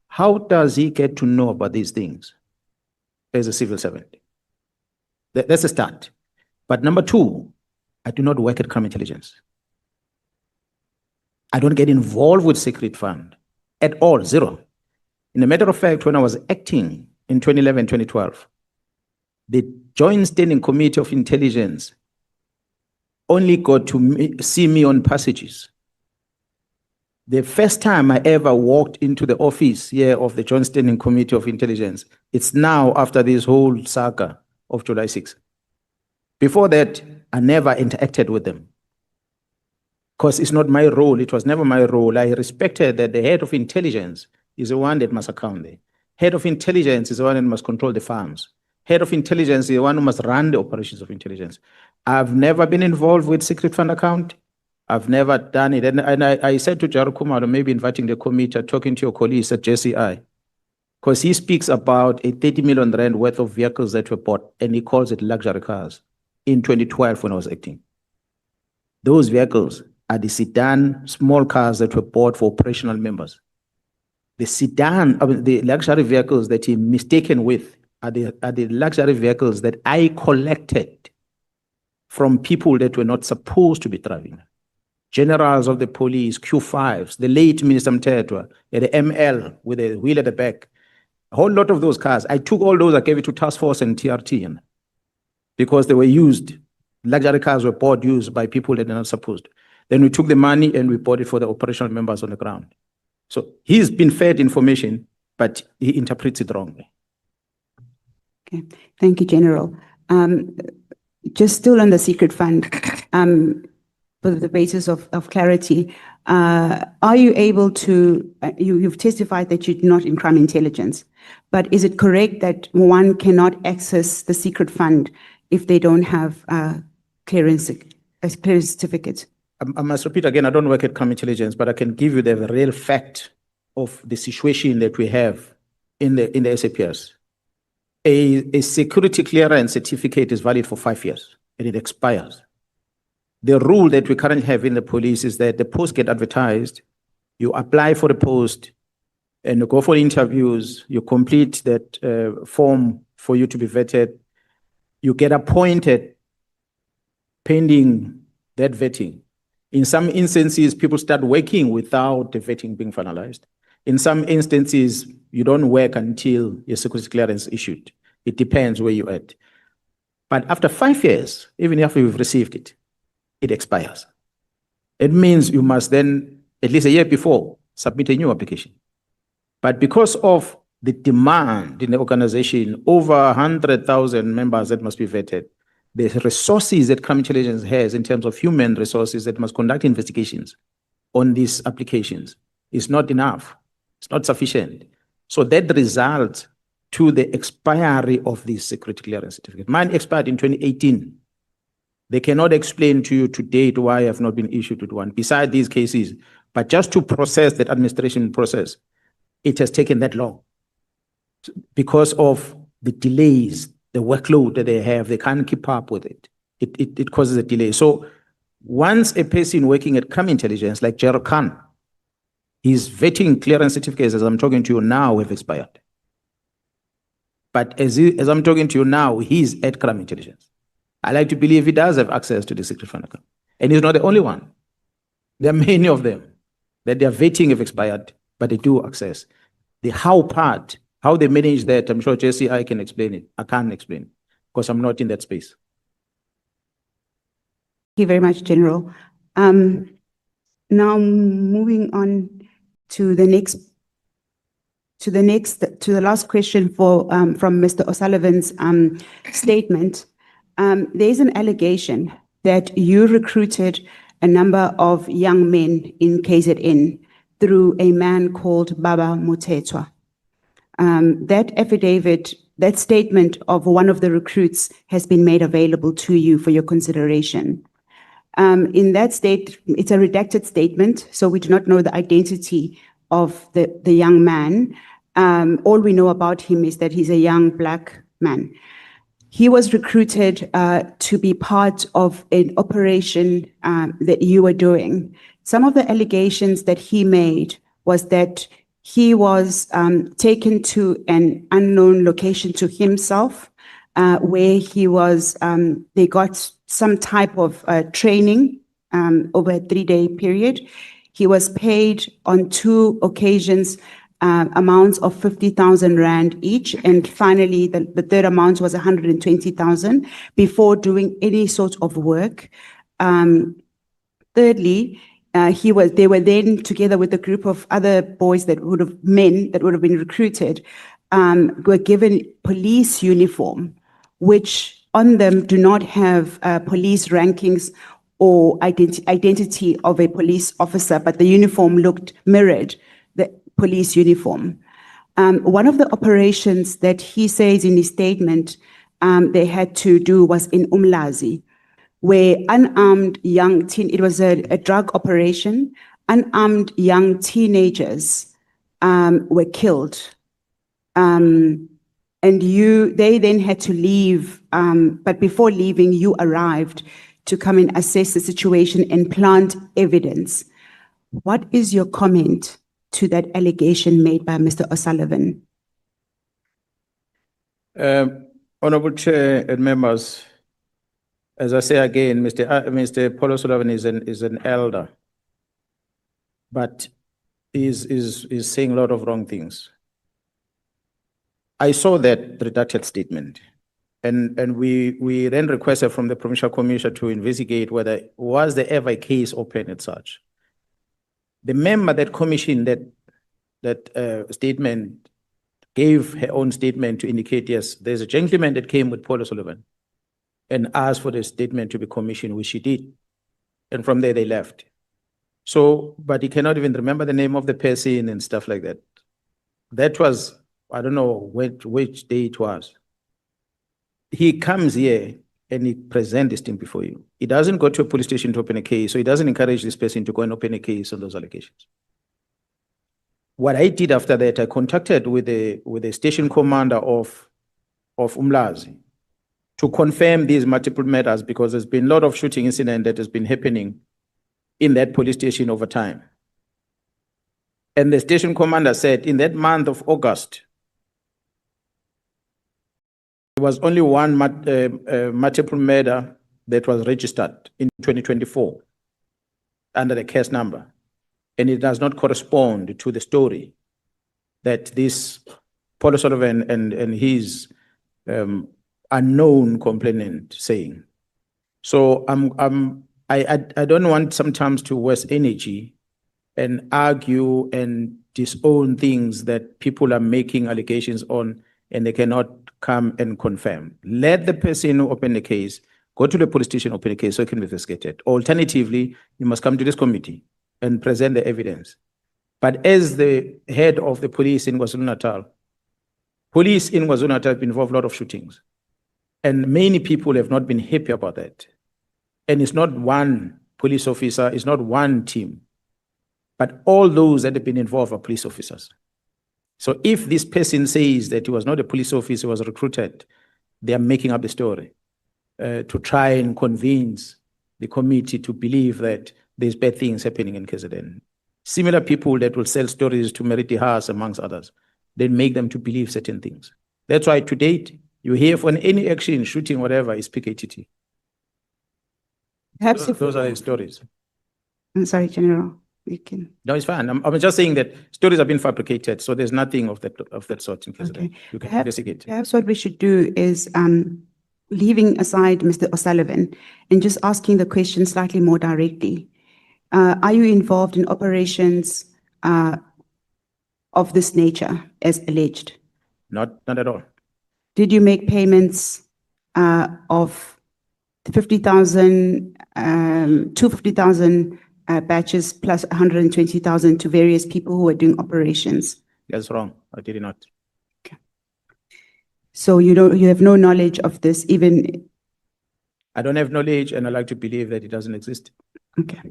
how does he get to know about these things as a civil servant? That's a start. But number two, I do not work at crime intelligence. I don't get involved with secret fund at all, zero. In a matter of fact, when I was acting in 2011, 2012, the Joint Standing Committee of Intelligence only got to see me on passages. The first time I ever walked into the office here of the Joint Standing Committee of Intelligence, it's now after this whole saga of July 6th. Before that, I never interacted with them because it's not my role. It was never my role. I respected that the head of intelligence is the one that must account there. Head of intelligence is the one that must control the farms. Head of intelligence is the one who must run the operations of intelligence. I've never been involved with secret fund account. I've never done it. And I said to Jaru Kumar, maybe inviting the committee, talking to your colleagues at JCI, because he speaks about a 30 million rand worth of vehicles that were bought, and he calls it luxury cars in 2012 when I was acting. Those vehicles are the sedan, small cars that were bought for operational members. The sedan, the luxury vehicles that he mistaken with are the luxury vehicles that I collected from people that were not supposed to be driving. Generals of the police, Q5s, the late Minister Mtetwa, the ML with a wheel at the back. A whole lot of those cars. I took all those, I gave it to Task Force and TRT because they were used. Luxury cars were bought, used by people that are not supposed. Then we took the money and we bought it for the operational members on the ground. So he's been fed information, but he interprets it wrongly. Okay, thank you, General. Just still on the secret fund, for the basis of clarity, are you able to, you've testified that you're not in crime intelligence, but is it correct that one cannot access the secret fund if they don't have a clearance certificate? I must repeat again, I don't work at crime intelligence, but I can give you the real fact of the situation that we have in the SAPS. A security clearance certificate is valid for 5 years and it expires. The rule that we currently have in the police is that the post get advertised, you apply for the post and you go for interviews, you complete that form for you to be vetted, you get appointed pending that vetting. In some instances, people start working without the vetting being finalized. In some instances, you don't work until your security clearance is issued. It depends where you're at. But after 5 years, even after you've received it, it expires. It means you must then, at least a year before, submit a new application. But because of the demand in the organization, over 100,000 members that must be vetted, the resources that crime intelligence has in terms of human resources that must conduct investigations on these applications is not enough. It's not sufficient. So that results to the expiry of the security clearance certificate. Mine expired in 2018. They cannot explain to you to date why I have not been issued with one, beside these cases. But just to process that administration process, it has taken that long because of the delays, the workload that they have. They can't keep up with it. It causes a delay. So once a person working at crime intelligence, like Gerald Khan, his vetting clearance certificates, as I'm talking to you now, have expired. But as I'm talking to you now, he's at crime intelligence. I like to believe he does have access to the secret fund account. And he's not the only one. There are many of them that their vetting have expired, but they do access. The how part, how they manage that, I'm sure JCI can explain it. I can't explain it because I'm not in that space. Thank you very much, General. Now moving on to the last question from Mr. O'Sullivan's statement. There's an allegation that you recruited a number of young men in KZN through a man called Baba Mutetwa. That affidavit, that statement of one of the recruits has been made available to you for your consideration. In that state, it's a redacted statement, so we do not know the identity of the young man. All we know about him is that he's a young black man. He was recruited to be part of an operation that you were doing. Some of the allegations that he made was that he was taken to an unknown location to himself, where he was, they got some type of training over a 3-day period. He was paid on 2 occasions amounts of 50,000 Rand each. And finally, the third amount was 120,000 before doing any sort of work. Thirdly, they were then together with a group of other boys men that would have been recruited, were given police uniform, which on them do not have police rankings or identity of a police officer, but the uniform mirrored the police uniform. One of the operations that he says in his statement they had to do was in Umlazi, where unarmed it was a drug operation, unarmed young teenagers were killed. And they then had to leave, but before leaving, you arrived to come and assess the situation and plant evidence. What is your comment to that allegation made by Mr. O'Sullivan? Honorable Chair and members, as I say again, Mr. Paul O'Sullivan is an elder, but is saying a lot of wrong things. I saw that redacted statement, and we then requested from the Provincial Commission to investigate whether was there ever a case open as such. The member that commissioned that statement gave her own statement to indicate, yes, there's a gentleman that came with Paul O'Sullivan and asked for the statement to be commissioned, which she did. And from there they left. So, but he cannot even remember the name of the person and stuff like that. That was, I don't know which day it was. He comes here and he presents this thing before you. He doesn't go to a police station to open a case, so he doesn't encourage this person to go and open a case on those allegations. What I did after that, I contacted with the station commander of Umlazi to confirm these multiple matters, because there's been a lot of shooting incident that has been happening in that police station over time. And the station commander said in that month of August, there was only one multiple murder that was registered in 2024 under the case number. And it does not correspond to the story that this Paul O'Sullivan and his unknown complainant saying. So I don't want sometimes to waste energy and argue and disown things that people are making allegations on and they cannot come and confirm. Let the person who opened the case go to the police station, open a case so it can be investigated. Alternatively, you must come to this committee and present the evidence. But as the head of the police in KwaZulu-Natal, police in KwaZulu-Natal have been involved in a lot of shootings. And many people have not been happy about that. And it's not one police officer, it's not one team, but all those that have been involved are police officers. So if this person says that he was not a police officer, he was recruited, they are making up the story to try and convince the committee to believe that there's bad things happening in KZN. Similar people that will sell stories to Meriti Haas, amongst others, they make them to believe certain things. That's why to date, you hear for any action, shooting, whatever, is PKTT. Those are the stories. I'm sorry, General. You can. No, it's fine. I'm just saying that stories have been fabricated, so there's nothing of that sort in KZN. Okay. You can investigate. Perhaps what we should do is leaving aside Mr. O'Sullivan and just asking the question slightly more directly. Are you involved in operations of this nature as alleged? Not at all. Did you make payments of 50,000, 250,000 batches plus 120,000 to various people who were doing operations? That's wrong. I did not. So you have no knowledge of this even, I don't have knowledge and I like to believe that it doesn't exist. okay.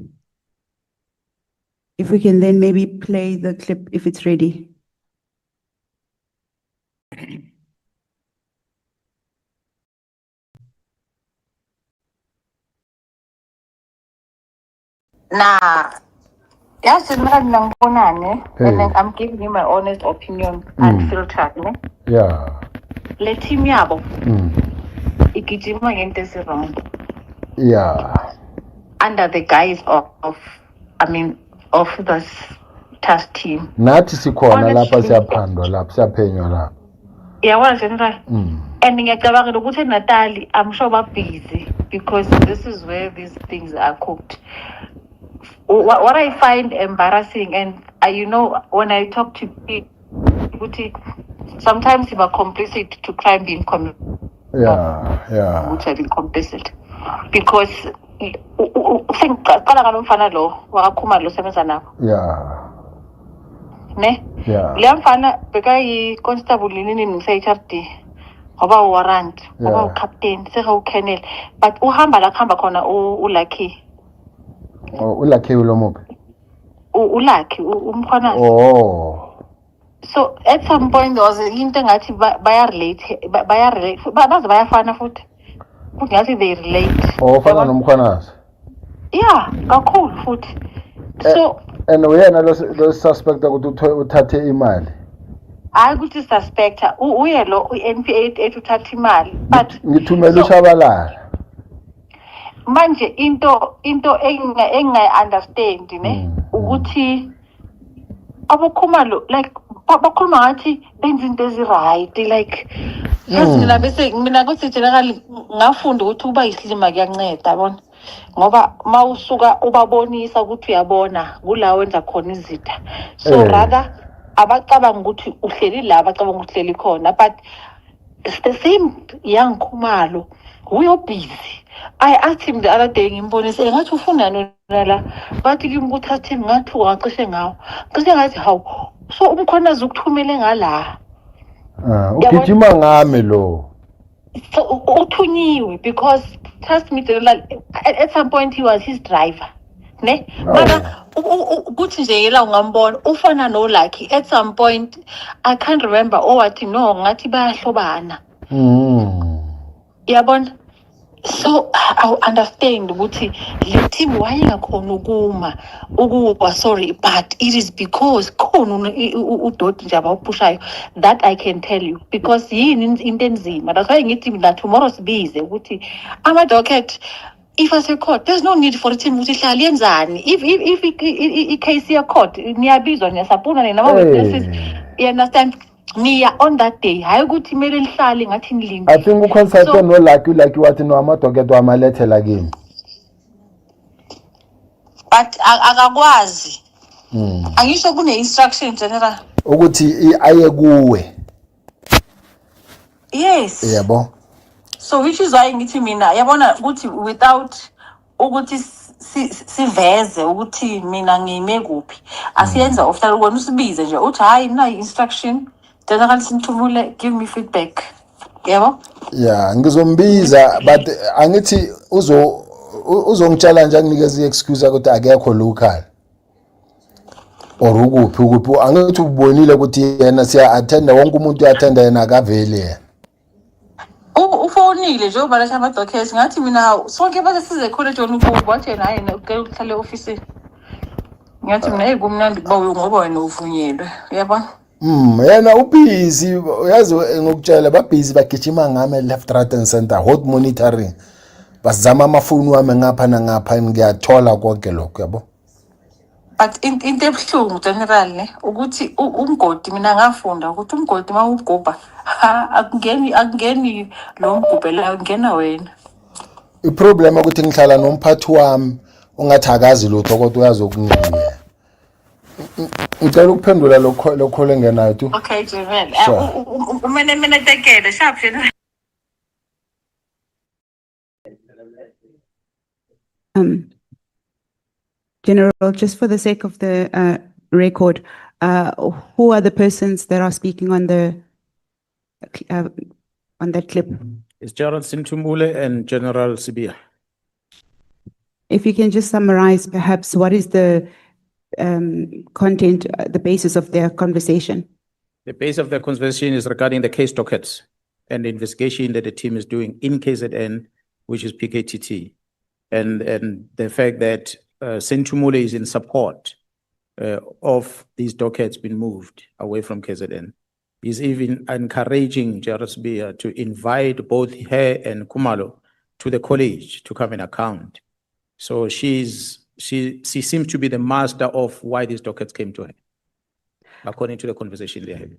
If we can then maybe play the clip if it's ready. Nah, yes, and then I'm giving you my honest opinion, unfiltered. Ne? Yeah. Let him yabo. Igijima ngento ezirong. Yeah. Under the guise of this task team. Nathi sikhona lapha Honestly. siyaphandwa lapha siyaphenywa lapha. Yeah, General. And ngiyacabanga ukuthi eNatali, I'm sure we're busy because this is where these things are cooked. What I find embarrassing, and when I talk to people, sometimes you are complicit to crime being committed. Yeah. Which have been complicit because ngicala ngalomfana lo wakakhuma lo sebenza nabo. Yeah. Ne? Yeah. Le mfana bekayi constable nini ngise-HRD. Ngoba warrant, ngoba captain, seka colonel, but uhamba la khamba khona uLucky. Oh, uLucky ulomuphi? uLucky Mkhwanazi. Oh. So at some point there was into ngathi bayarelate baze bayafana futhi. Futhi ngathi they relate. Oh, fana noMkhwanazi. Yeah, kakhulu futhi. So and uyena lo suspect ukuthi uthathe imali. Hayi ukuthi suspect uye lo uNPA ethatha imali but ngithumela uShabalala. Manje into engayi understand ne ukuthi abakhuma lo like bakhuluma ngathi benza into eziright like mina bese mina kuthi generally ngafunda ukuthi uba isilima kuyanceda yabona ngoba mawusuka ubabonisa ukuthi uyabona kula wenza khona izitha so rather abacabanga ukuthi uhleli la abacabanga ukuthi uhleli khona but it's the same young Khumalo uyo busy. I asked him the other day ngimbonise ngathi ufunani la bathi kimkuthathe ngathi ungacishe ngawo cishe ngathi hawu so uMkhwanazi ukuthumele ngala ugijima ngami lo so uthunyiwe because trust me at some point he was his driver ne mana ukuthi nje yela ungambona ufana no Lucky at some point I can't remember wathi no ngathi bayahlobana yabona. So I understand ukuthi le team wayengakhona ukuba sorry but it is because khona udoti nje abawuphushayo that I can tell you because yini into enzima that's why ngithi mina tomorrow sibize ukuthi ama docket if I say court there's no need for team ukuthi hlali yenzani if I case ya court niyabizwa niyasapuna nama witnesses you understand niya on that day hayi ukuthi kumele lihlale ngathi nilinde. I think uConsult no Lucky wathi no amadoketo amalethela kimi but akakwazi angisho kune instruction general ukuthi aye kuwe. Yes yabo so which is why ngithi mina yabona ukuthi without ukuthi siveze ukuthi mina ngime kuphi asiyenza official ukona usibize nje uthi hayi mina instruction general sinthumule give me feedback yabo. Yeah ngizombiza but angithi uzongitshela nje akunikeza iexcuse ukuthi akekho local or ukuphi angithi ubonile ukuthi yena siya attend wonke umuntu uyattenda yena akavele ufonile nje ubalasha ama documents ngathi mina sonke base size khona John ukuba wathi yena hayi ucela ukuhlala office ngathi mina kumnandi kuba ngoba wena uvunyelwe yabona. Yena ubusy uyazi ngokutshela babusy bagijima ngame left right and center hot monitoring bazama amafoni wami ngapha nangapha ngiyathola konke lokho yabo. But into ebuhlungu general ne ukuthi umgodi mina ngafunda ukuthi umgodi mawugubha akungeni lo mgubhela ngena wena. Iproblem ukuthi ngihlala nomphathi wami ongathi akazi lutho kodwa uyazokungiya. Ngicela ukuphendula lokho lengenayo tu. Okay general umene tekele sharp general. General, just for the sake of the record, who are the persons that are speaking on the on that clip. It's General Sintumule and General Cibia. If you can just summarize perhaps what is the content, the basis of their conversation. The base of the conversation is regarding the case dockets and the investigation that the team is doing in KZN, which is PKTT, and the fact that Sintumule is in support of these dockets being moved away from KZN. He's even encouraging Cibia to invite both her and Kumalo to the college to come and account. So she seems to be the master of why these dockets came to her, according to the conversation they're having.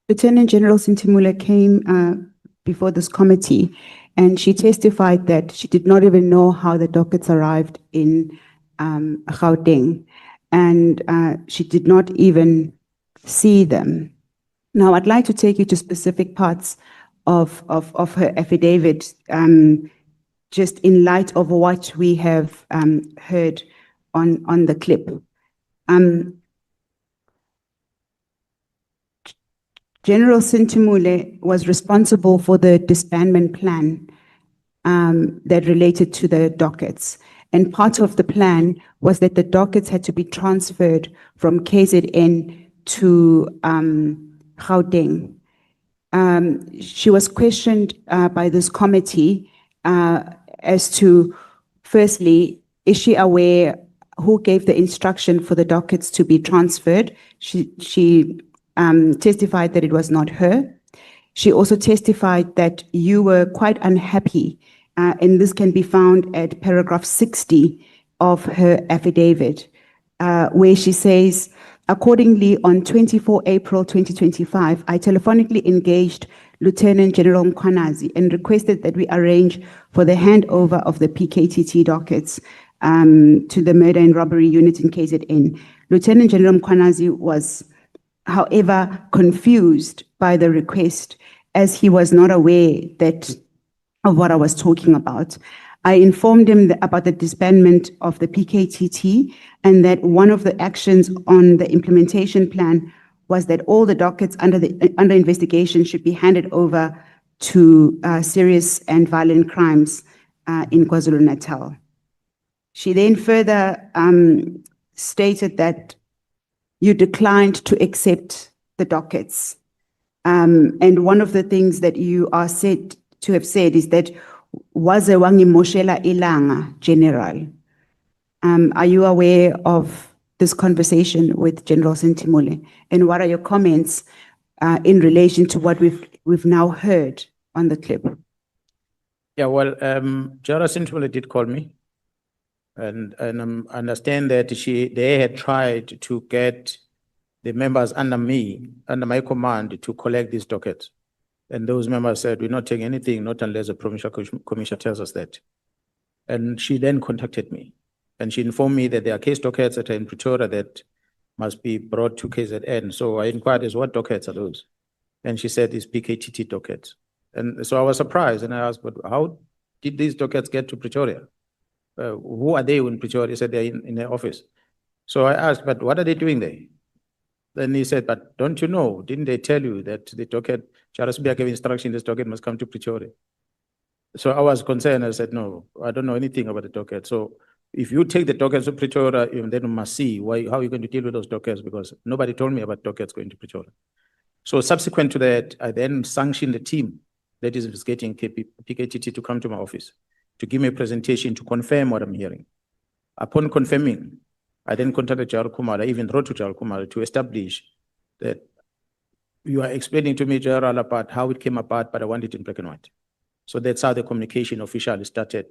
Lieutenant General Sintimula came before this committee and she testified that she did not even know how the dockets arrived in Gauteng, and she did not even see them. Now, I'd like to take you to specific parts of her affidavit, just in light of what we have heard on the clip. General Sintimule was responsible for the disbandment plan that related to the dockets. And part of the plan was that the dockets had to be transferred from KZN to Gauteng. She was questioned by this committee as to, firstly, is she aware who gave the instruction for the dockets to be transferred? She testified that it was not her. She also testified that you were quite unhappy, and this can be found at paragraph 60 of her affidavit, where she says, accordingly, on 24 April 2025, I telephonically engaged Lieutenant General Mkhwanazi and requested that we arrange for the handover of the PKTT dockets to the murder and robbery unit in KZN. Lieutenant General Mkhwanazi was, however, confused by the request, as he was not aware of what I was talking about. I informed him about the disbandment of the PKTT and that one of the actions on the implementation plan was that all the dockets under investigation should be handed over to serious and violent crimes in KwaZulu-Natal. She then further stated that you declined to accept the dockets. And one of the things that you are said to have said is that waze wangimoshela ilanga, General. Are you aware of this conversation with General Sintimule? And what are your comments in relation to what we've now heard on the clip? Yeah, well, General Sintimule did call me, and understand that they had tried to get the members under my command, to collect these dockets. And those members said, we're not taking anything, not unless the provincial commissioner tells us that. And she then contacted me, and she informed me that there are case dockets that are in Pretoria that must be brought to KZN. So I inquired, as what dockets are those? And she said, it's PKTT dockets. And so I was surprised, and I asked, but how did these dockets get to Pretoria? Who are they in Pretoria? He said they're in their office. So I asked, but what are they doing there? Then he said, but don't you know, didn't they tell you that the docket, Cibia gave instruction, this docket must come to Pretoria? So I was concerned. I said, no, I don't know anything about the docket. So if you take the dockets to Pretoria, then you must see how you're going to deal with those dockets, because nobody told me about dockets going to Pretoria. So subsequent to that, I then sanctioned the team that is investigating PKTT to come to my office to give me a presentation to confirm what I'm hearing. Upon confirming, I then contacted General Kumalo. I even wrote to General Kumalo to establish that you are explaining to me, General, about how it came about, but I want it in black and white. So that's how the communication officially started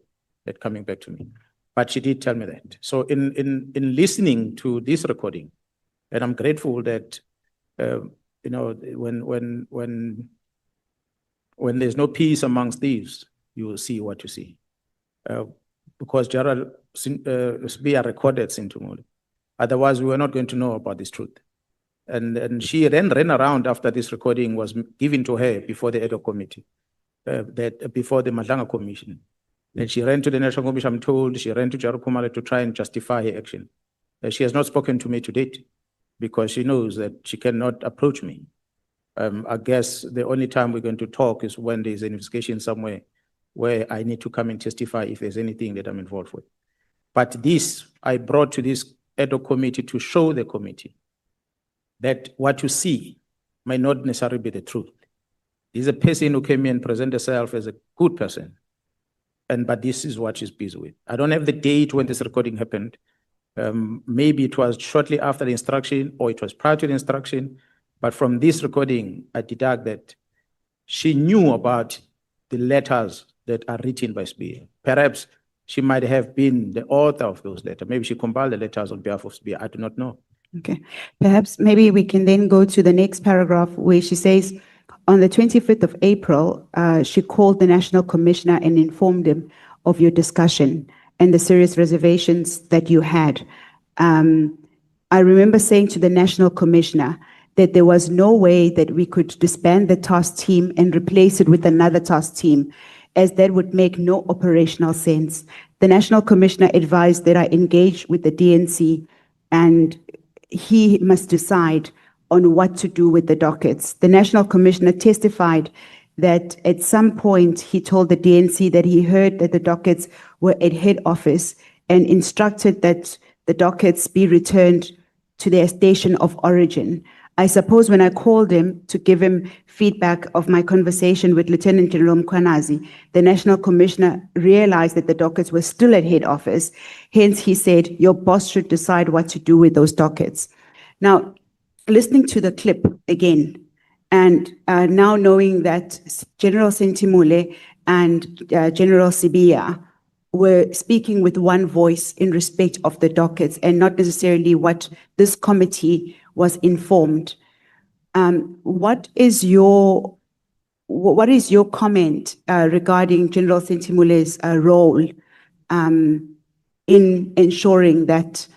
at coming back to me. But she did tell me that. So in listening to this recording, and I'm grateful that you know, when there's no peace amongst thieves, you will see what you see. Because General Cibia recorded Sintumule. Otherwise, we were not going to know about this truth. And she then ran around after this recording was given to her before the Ad Hoc Committee, before the Nhlanhla Commission. And she ran to the National Commission, I'm told, she ran to General Kumalo to try and justify her action. She has not spoken to me to date, because she knows that she cannot approach me. I guess the only time we're going to talk is when there's an investigation somewhere where I need to come and testify if there's anything that I'm involved with. But this, I brought to this ad hoc committee to show the committee that what you see might not necessarily be the truth. This is a person who came in and presented herself as a good person. But this is what she's busy with. I don't have the date when this recording happened. Maybe it was shortly after the instruction or it was prior to the instruction. But from this recording, I deduct that she knew about the letters that are written by Cibia. Perhaps she might have been the author of those letters. Maybe she compiled the letters on behalf of Cibia. I do not know. Okay. Perhaps maybe we can then go to the next paragraph where she says, on the 25th of April, she called the National Commissioner and informed him of your discussion and the serious reservations that you had. I remember saying to the National Commissioner that there was no way that we could disband the task team and replace it with another task team, as that would make no operational sense. The National Commissioner advised that I engage with the DNC and he must decide on what to do with the dockets. The National Commissioner testified that at some point he told the DNC that he heard that the dockets were at head office and instructed that the dockets be returned to their station of origin. I suppose when I called him to give him feedback of my conversation with Lieutenant General Mkhwanazi, the National Commissioner realized that the dockets were still at head office. Hence, he said, your boss should decide what to do with those dockets. Now, listening to the clip again, and now knowing that General Sentimule and General Cibia were speaking with one voice in respect of the dockets and not necessarily what this committee was informed. What is your comment regarding General Sentimule's role in ensuring that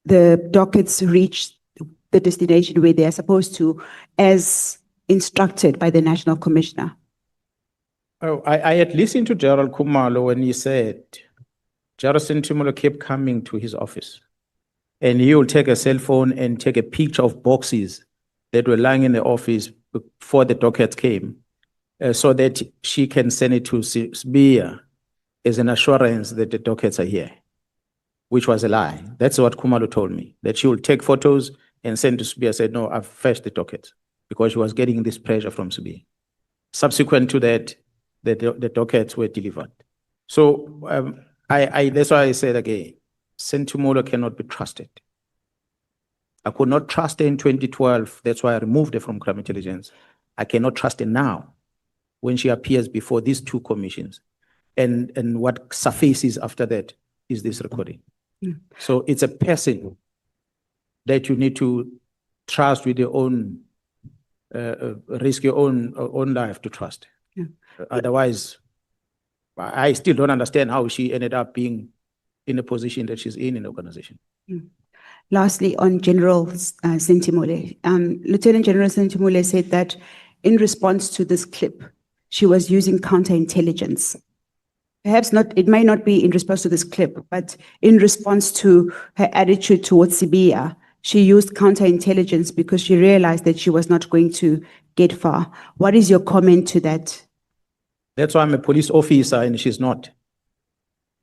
the dockets reach the destination where they are supposed to, as instructed by the National Commissioner? Oh, I had listened to Gerald Kumalo when he said Gerald Sentimule kept coming to his office and he will take a cell phone and take a picture of boxes that were lying in the office before the dockets came so that she can send it to Cibia as an assurance that the dockets are here, which was a lie. That's what Kumalo told me, that she will take photos and send to Cibia. Said, no, I've fetched the dockets, because she was getting this pressure from Cibia. Subsequent to that, the dockets were delivered. So that's why I said again, Sentimule cannot be trusted. I could not trust her in 2012. That's why I removed her from crime intelligence. I cannot trust her now when she appears before these two commissions. And what surfaces after that is this recording. So it's a person that you need to trust with your own, risk your own life to trust. Otherwise, I still don't understand how she ended up being in the position that she's in the organization. Lastly, on General Sentimule, Lieutenant General Sentimule said that in response to this clip, she was using counterintelligence. Perhaps not, it may not be in response to this clip, but in response to her attitude towards Cibia, she used counterintelligence because she realized that she was not going to get far. What is your comment to that? That's why I'm a police officer and she's not.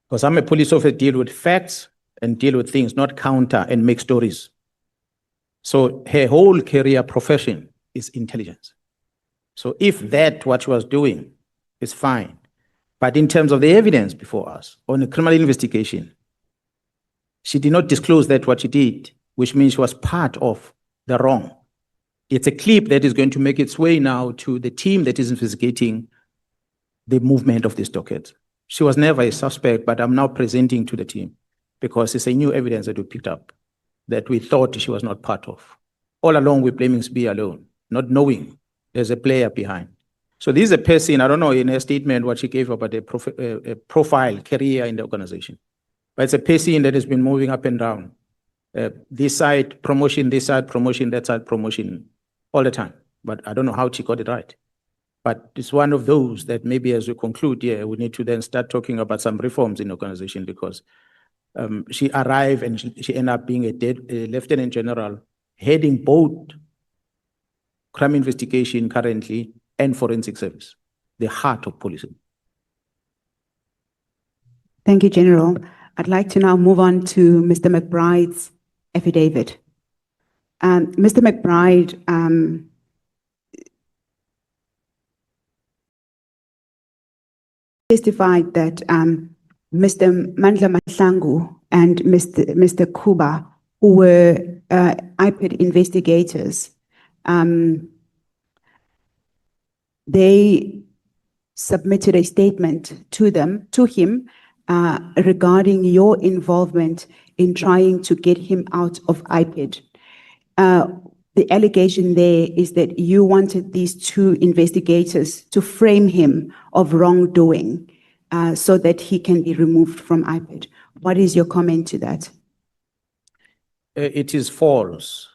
Because I'm a police officer, deal with facts and deal with things, not counter and make stories. So her whole career profession is intelligence. So if that what she was doing is fine, but in terms of the evidence before us on a criminal investigation, she did not disclose that what she did, which means she was part of the wrong. It's a clip that is going to make its way now to the team that is investigating the movement of this docket. She was never a suspect, but I'm now presenting to the team because it's a new evidence that we picked up that we thought she was not part of. All along, we're blaming Cibia alone, not knowing there's a player behind. So this is a person, I don't know in her statement what she gave about a profile career in the organization, but it's a person that has been moving up and down. This side promotion, this side promotion, that side promotion all the time. But I don't know how she got it right. But it's one of those that maybe as we conclude here, we need to then start talking about some reforms in the organization because she arrived and she ended up being a lieutenant general heading both crime investigation currently, and forensic service, the heart of policing. Thank you, General. I'd like to now move on to Mr. McBride's affidavit. Mr. McBride, testified that Mr. Nhlanhla and Mr. Kuba, who were IPID investigators, they submitted a statement to him regarding your involvement in trying to get him out of IPID. The allegation there is that you wanted these two investigators to frame him of wrongdoing so that he can be removed from IPID. What is your comment to that? It is false.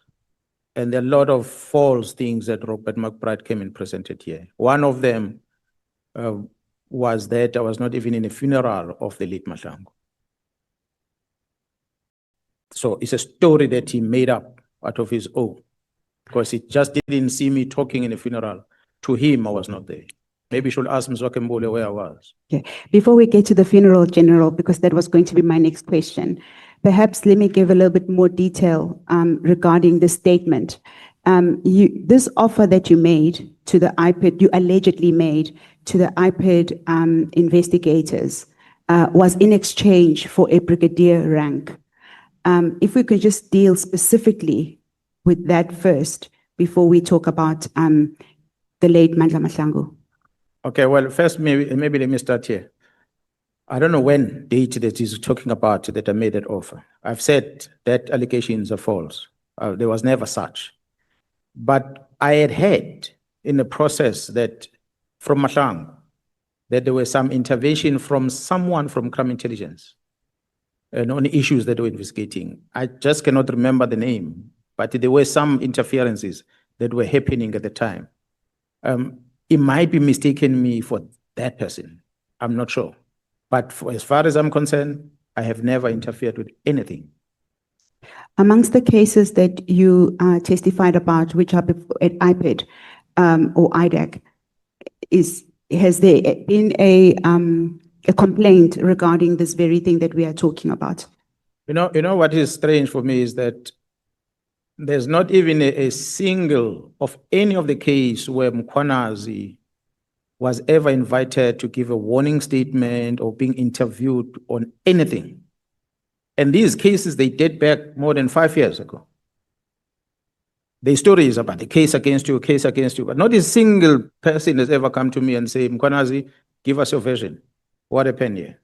And there are a lot of false things that Robert McBride came and presented here. One of them was that I was not even in a funeral of the late Nhlanhla. So it's a story that he made up out of his own, because he just didn't see me talking in a funeral. To him, I was not there. Maybe you should ask Ms. Wakembole where I was. Okay. Before we get to the funeral, General, because that was going to be my next question, perhaps let me give a little bit more detail regarding the statement. This offer that you made to the IPID, you allegedly made to the IPID investigators, was in exchange for a brigadier rank. If we could just deal specifically with that first before we talk about the late Nhlanhla. Okay, well, first, maybe let me start here. I don't know when date that he's talking about that I made that offer. I've said that allegations are false. There was never such. But I had heard in the process that from Nhlanhla that there was some intervention from someone from crime intelligence and on issues that they were investigating. I just cannot remember the name, but there were some interferences that were happening at the time. It might be mistaken me for that person. I'm not sure. But as far as I'm concerned, I have never interfered with anything. Amongst the cases that you testified about, which are at IPID or IDAC, has there been a complaint regarding this very thing that we are talking about? You know what is strange for me is that there's not even a single of any of the case where Mkhwanazi was ever invited to give a warning statement or being interviewed on anything. And these cases, they date back more than 5 years ago. The story is about the case against you, but not a single person has ever come to me and say, Mkhwanazi, give us your version. What happened here?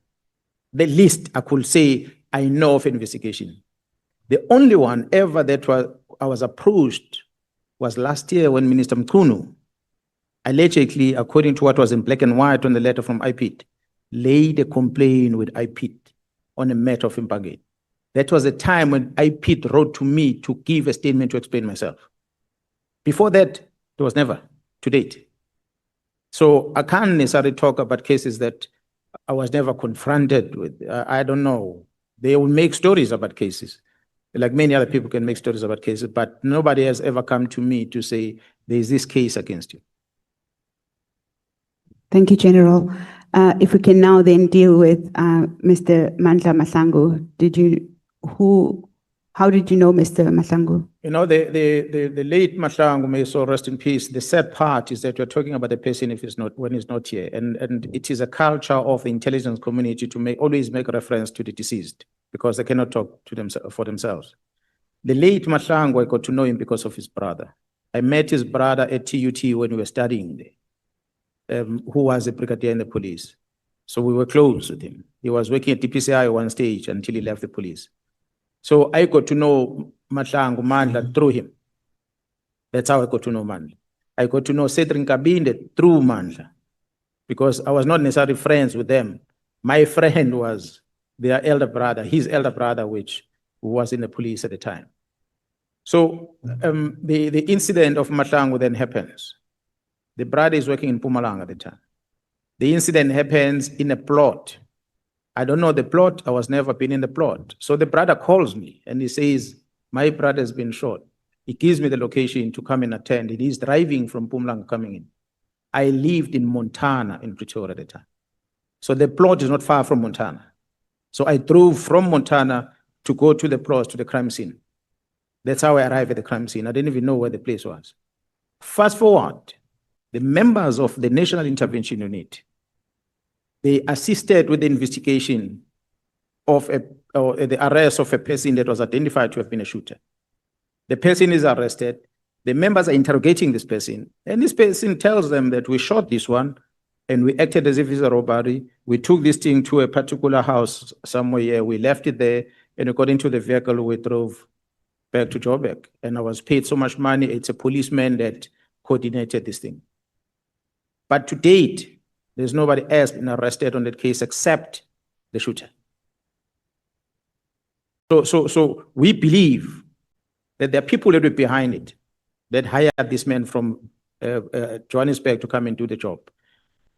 The least I could say, I know of investigation. The only one ever that I was approached was last year when Minister Mkhunu, allegedly, according to what was in black and white on the letter from IPID, laid a complaint with IPID on a matter of Impangeni. That was the time when IPID wrote to me to give a statement to explain myself. Before that, there was never, to date. So I can't necessarily talk about cases that I was never confronted with. I don't know. They will make stories about cases. Like many other people can make stories about cases, but nobody has ever come to me to say, there's this case against you. Thank you, General. If we can now then deal with Mr. Nhlanhla. How did you know Mr. Nhlanhla? You know, the late Nhlanhla, may so rest in peace. The sad part is that we're talking about the person when he's not here. And it is a culture of the intelligence community to always make reference to the deceased because they cannot talk to for themselves. The late Nhlanhla, I got to know him because of his brother. I met his brother at TUT when we were studying there, who was a brigadier in the police. So we were close with him. He was working at DPCI one stage until he left the police. So I got to know Nhlanhla through him. That's how I got to know Mandla. I got to know Cedric Kabinde through Mandla because I was not necessarily friends with them. My friend was their elder brother, his elder brother, who was in the police at the time. So the incident of Nhlanhla then happens. The brother is working in Mpumalanga at the time. The incident happens in a plot. I don't know the plot. I was never been in the plot. So the brother calls me and he says, my brother has been shot. He gives me the location to come and attend. It is driving from Mpumalanga coming in. I lived in Montana in Pretoria at the time. So the plot is not far from Montana. So I drove from Montana to go to the plot, to the crime scene. That's how I arrived at the crime scene. I didn't even know where the place was. Fast forward, the members of the National Intervention Unit, they assisted with the investigation of the arrest of a person that was identified to have been a shooter. The person is arrested. The members are interrogating this person, and this person tells them that we shot this one and we acted as if it's a robbery. We took this thing to a particular house somewhere here. We left it there, and according to the vehicle, we drove back to Joburg. And I was paid so much money. It's a policeman that coordinated this thing. But to date, there's nobody else been arrested on that case except the shooter. So we believe that there are people that were behind it, that hired this man from Johannesburg to come and do the job.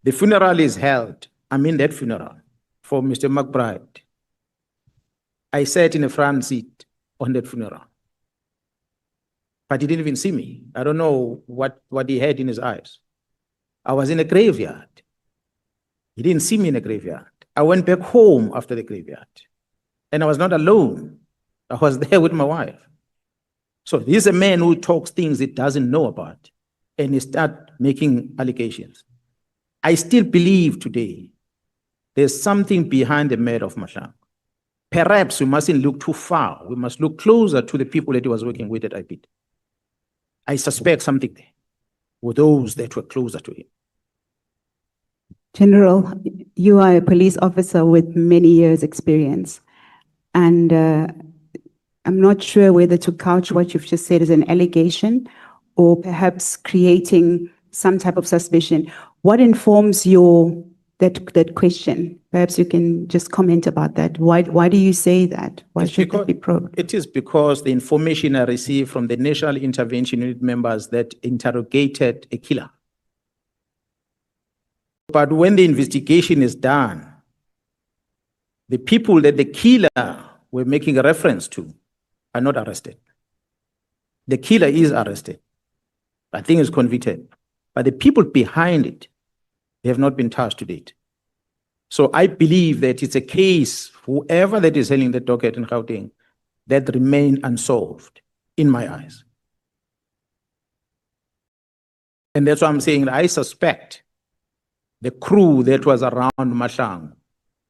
The funeral is held. I'm in that funeral for Mr. McBride. I sat in a front seat on that funeral. But he didn't even see me. I don't know what he had in his eyes. I was in a graveyard. He didn't see me in a graveyard. I went back home after the graveyard. And I was not alone. I was there with my wife. So this is a man who talks things he doesn't know about, and he starts making allegations. I still believe today there's something behind the murder of Nhlanhla. Perhaps we mustn't look too far. We must look closer to the people that he was working with at IPID. I suspect something there with those that were closer to him. General, you are a police officer with many years' experience, and I'm not sure whether to couch what you've just said as an allegation or perhaps creating some type of suspicion. What informs that question? Perhaps you can just comment about that. Why do you say that? Why should that be probed? It is because the information I received from the National Intervention Unit members that interrogated a killer. But when the investigation is done, the people that the killer were making a reference to are not arrested. The killer is arrested. I think is convicted. But the people behind it, they have not been charged to date. So I believe that it's a case, whoever that is selling the docket in Gauteng, that remain unsolved, in my eyes. And that's why I'm saying I suspect the crew that was around Nhlanhla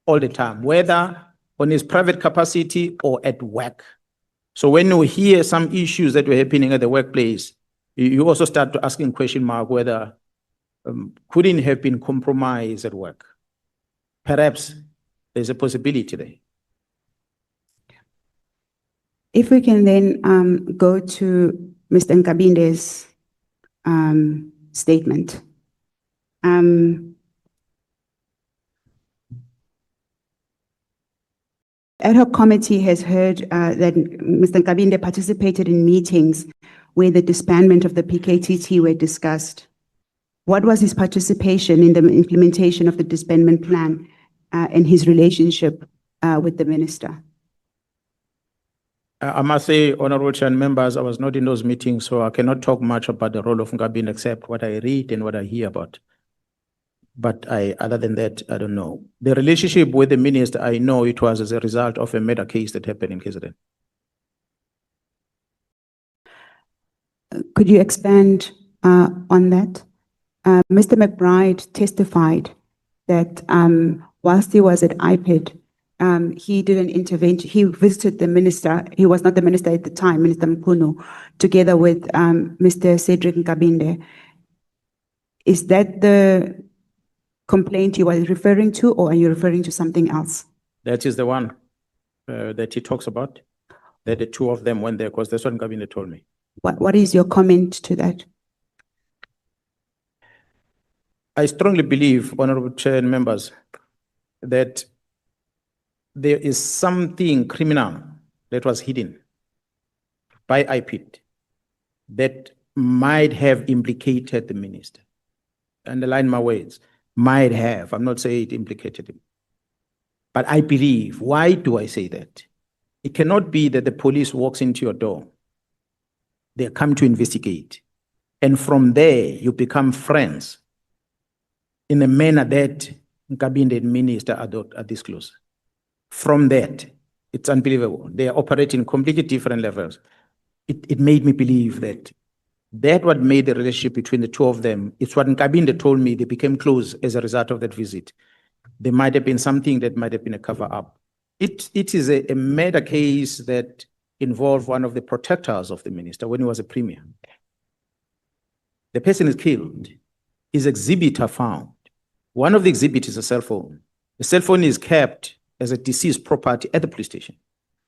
all the time, whether on his private capacity or at work. So when you hear some issues that were happening at the workplace, you also start to asking question mark whether couldn't have been compromised at work. Perhaps there's a possibility there. If we can then go to Mr. Nkabinde's statement. Ad hoc committee has heard that Mr. Nkabinde participated in meetings where the disbandment of the PKTT were discussed. What was his participation in the implementation of the disbandment plan and his relationship with the minister? I must say, Honorable Chair and members, I was not in those meetings, so I cannot talk much about the role of Nkabinde except what I read and what I hear about. But other than that, I don't know. The relationship with the minister, I know it was as a result of a murder case that happened in KZN. Could you expand on that? Mr. McBride testified that whilst he was at IPID, he did an intervention. He visited the minister. He was not the minister at the time, Minister Mkhunu, together with Mr. Cedric Nkabinde. Is that the complaint you are referring to, or are you referring to something else? That is the one that he talks about, that the two of them went there, because that's what Nkabinde told me. What is your comment to that? I strongly believe, Honorable Chair and members, that there is something criminal that was hidden by IPID that might have implicated the minister. Underline my words, might have. I'm not saying it implicated him. But I believe, why do I say that? It cannot be that the police walks into your door They come to investigate. And from there, you become friends in a manner that Nkabinde and minister are this close. From that, it's unbelievable. They are operating completely different levels. It made me believe that what made the relationship between the two of them, it's what Nkabinde told me, they became close as a result of that visit. There might have been something that might have been a cover-up. It is a murder case that involved one of the protectors of the minister when he was a premier. The person is killed. His exhibit are found. One of the exhibits is a cell phone. The cell phone is kept as a deceased property at the police station.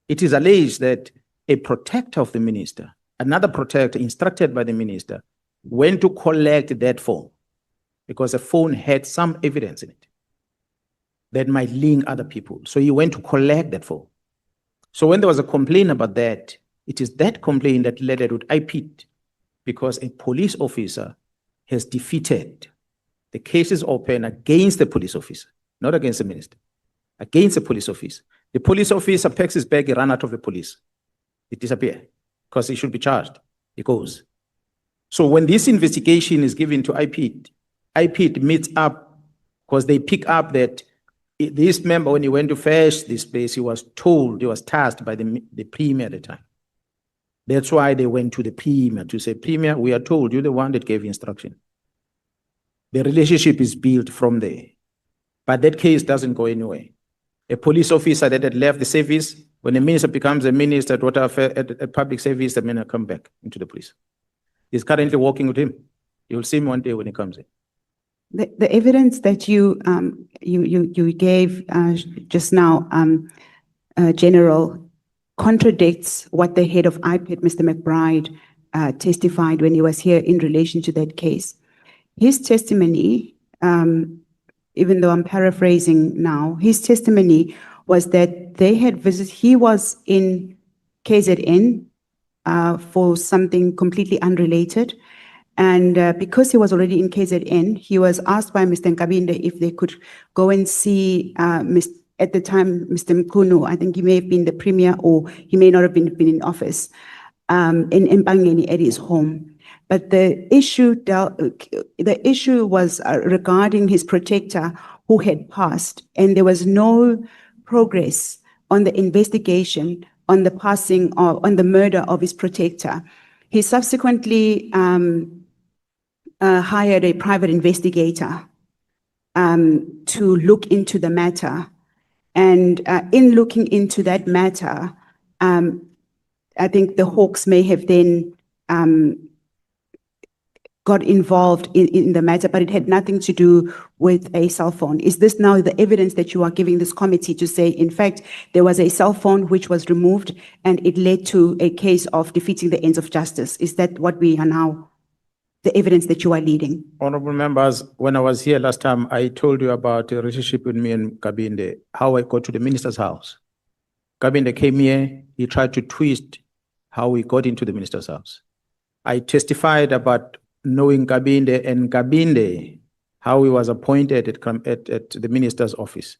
It is alleged that a protector of the minister, another protector instructed by the minister, went to collect that phone because the phone had some evidence in it that might link other people. So he went to collect that phone. So when there was a complaint about that, it is that complaint that led to IP'd, because a police officer has defeated. The case is open against the police officer, not against the minister, against the police officer. The police officer packs his bag, he ran out of the police. It disappeared because he should be charged. He goes. So when this investigation is given to IP'd meets up because they pick up that this member, when he went to fetch this place, he was told, he was tasked by the premier at the time. That's why they went to the premier to say, Premier, we are told you're the one that gave instruction. The relationship is built from there. But that case doesn't go anywhere. A police officer that had left the service, when a minister becomes a minister at public service, the man will come back into the police. He's currently working with him. You'll see him one day when he comes in. The evidence that you gave just now, General, contradicts what the head of IPID, Mr. McBride, testified when he was here in relation to that case. His testimony, even though I'm paraphrasing now, his testimony was that they had visited, he was in KZN for something completely unrelated. And because he was already in KZN, he was asked by Mr. Nkabinde if they could go and see at the time, Mr. Mkhunu, I think he may have been the premier or he may not have been in office, in Mpangeni at his home. But the issue was regarding his protector who had passed, and there was no progress on the investigation on the passing or on the murder of his protector. He subsequently hired a private investigator to look into the matter. And in looking into that matter, I think the Hawks may have then got involved in the matter, but it had nothing to do with a cell phone. Is this now the evidence that you are giving this committee to say, in fact, there was a cell phone which was removed and it led to a case of defeating the ends of justice? Is that what we are now, the evidence that you are leading? Honorable members, when I was here last time, I told you about the relationship with me and Kabinde, how I got to the minister's house. Kabinde came here, he tried to twist how we got into the minister's house. I testified about knowing Kabinde and Kabinde, how he was appointed at the minister's office.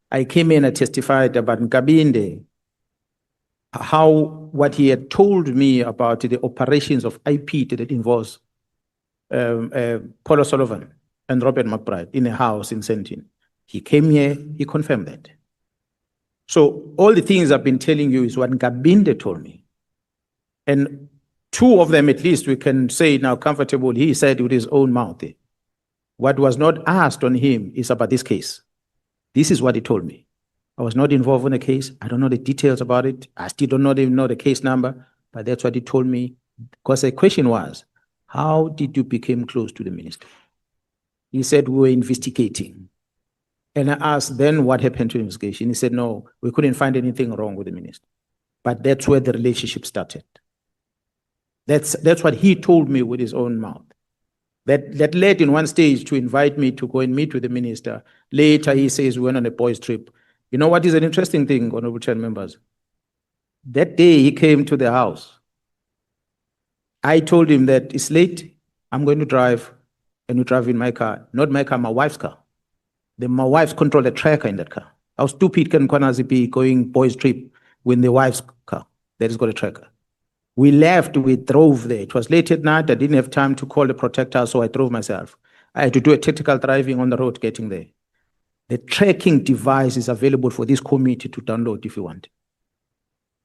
I came in and testified about Kabinde, how what he had told me about the operations of IP that involves Paul Sullivan and Robert McBride in a house in Sentin. He came here, he confirmed that. So all the things I've been telling you is what Kabinde told me. And two of them, at least, we can say now comfortable, he said with his own mouth. What was not asked on him is about this case. This is what he told me. I was not involved in the case. I don't know the details about it. I still don't even know the case number, but that's what he told me. Because the question was, how did you become close to the minister? He said, we were investigating. And I asked, then what happened to the investigation? He said, no, we couldn't find anything wrong with the minister. But that's where the relationship started. That's what he told me with his own mouth. That led in one stage to invite me to go and meet with the minister. Later, he says we went on a boys' trip. You know what is an interesting thing, Honorable Chair members? That day he came to the house. I told him that it's late, I'm going to drive, and you drive in my car. Not my car, my wife's car. My wife's controlled a tracker in that car. How stupid can Kunazi be going boys' trip with the wife's car that has got a tracker? We left, we drove there. It was late at night. I didn't have time to call the protector, so I drove myself. I had to do a tactical driving on the road getting there. The tracking device is available for this committee to download if you want.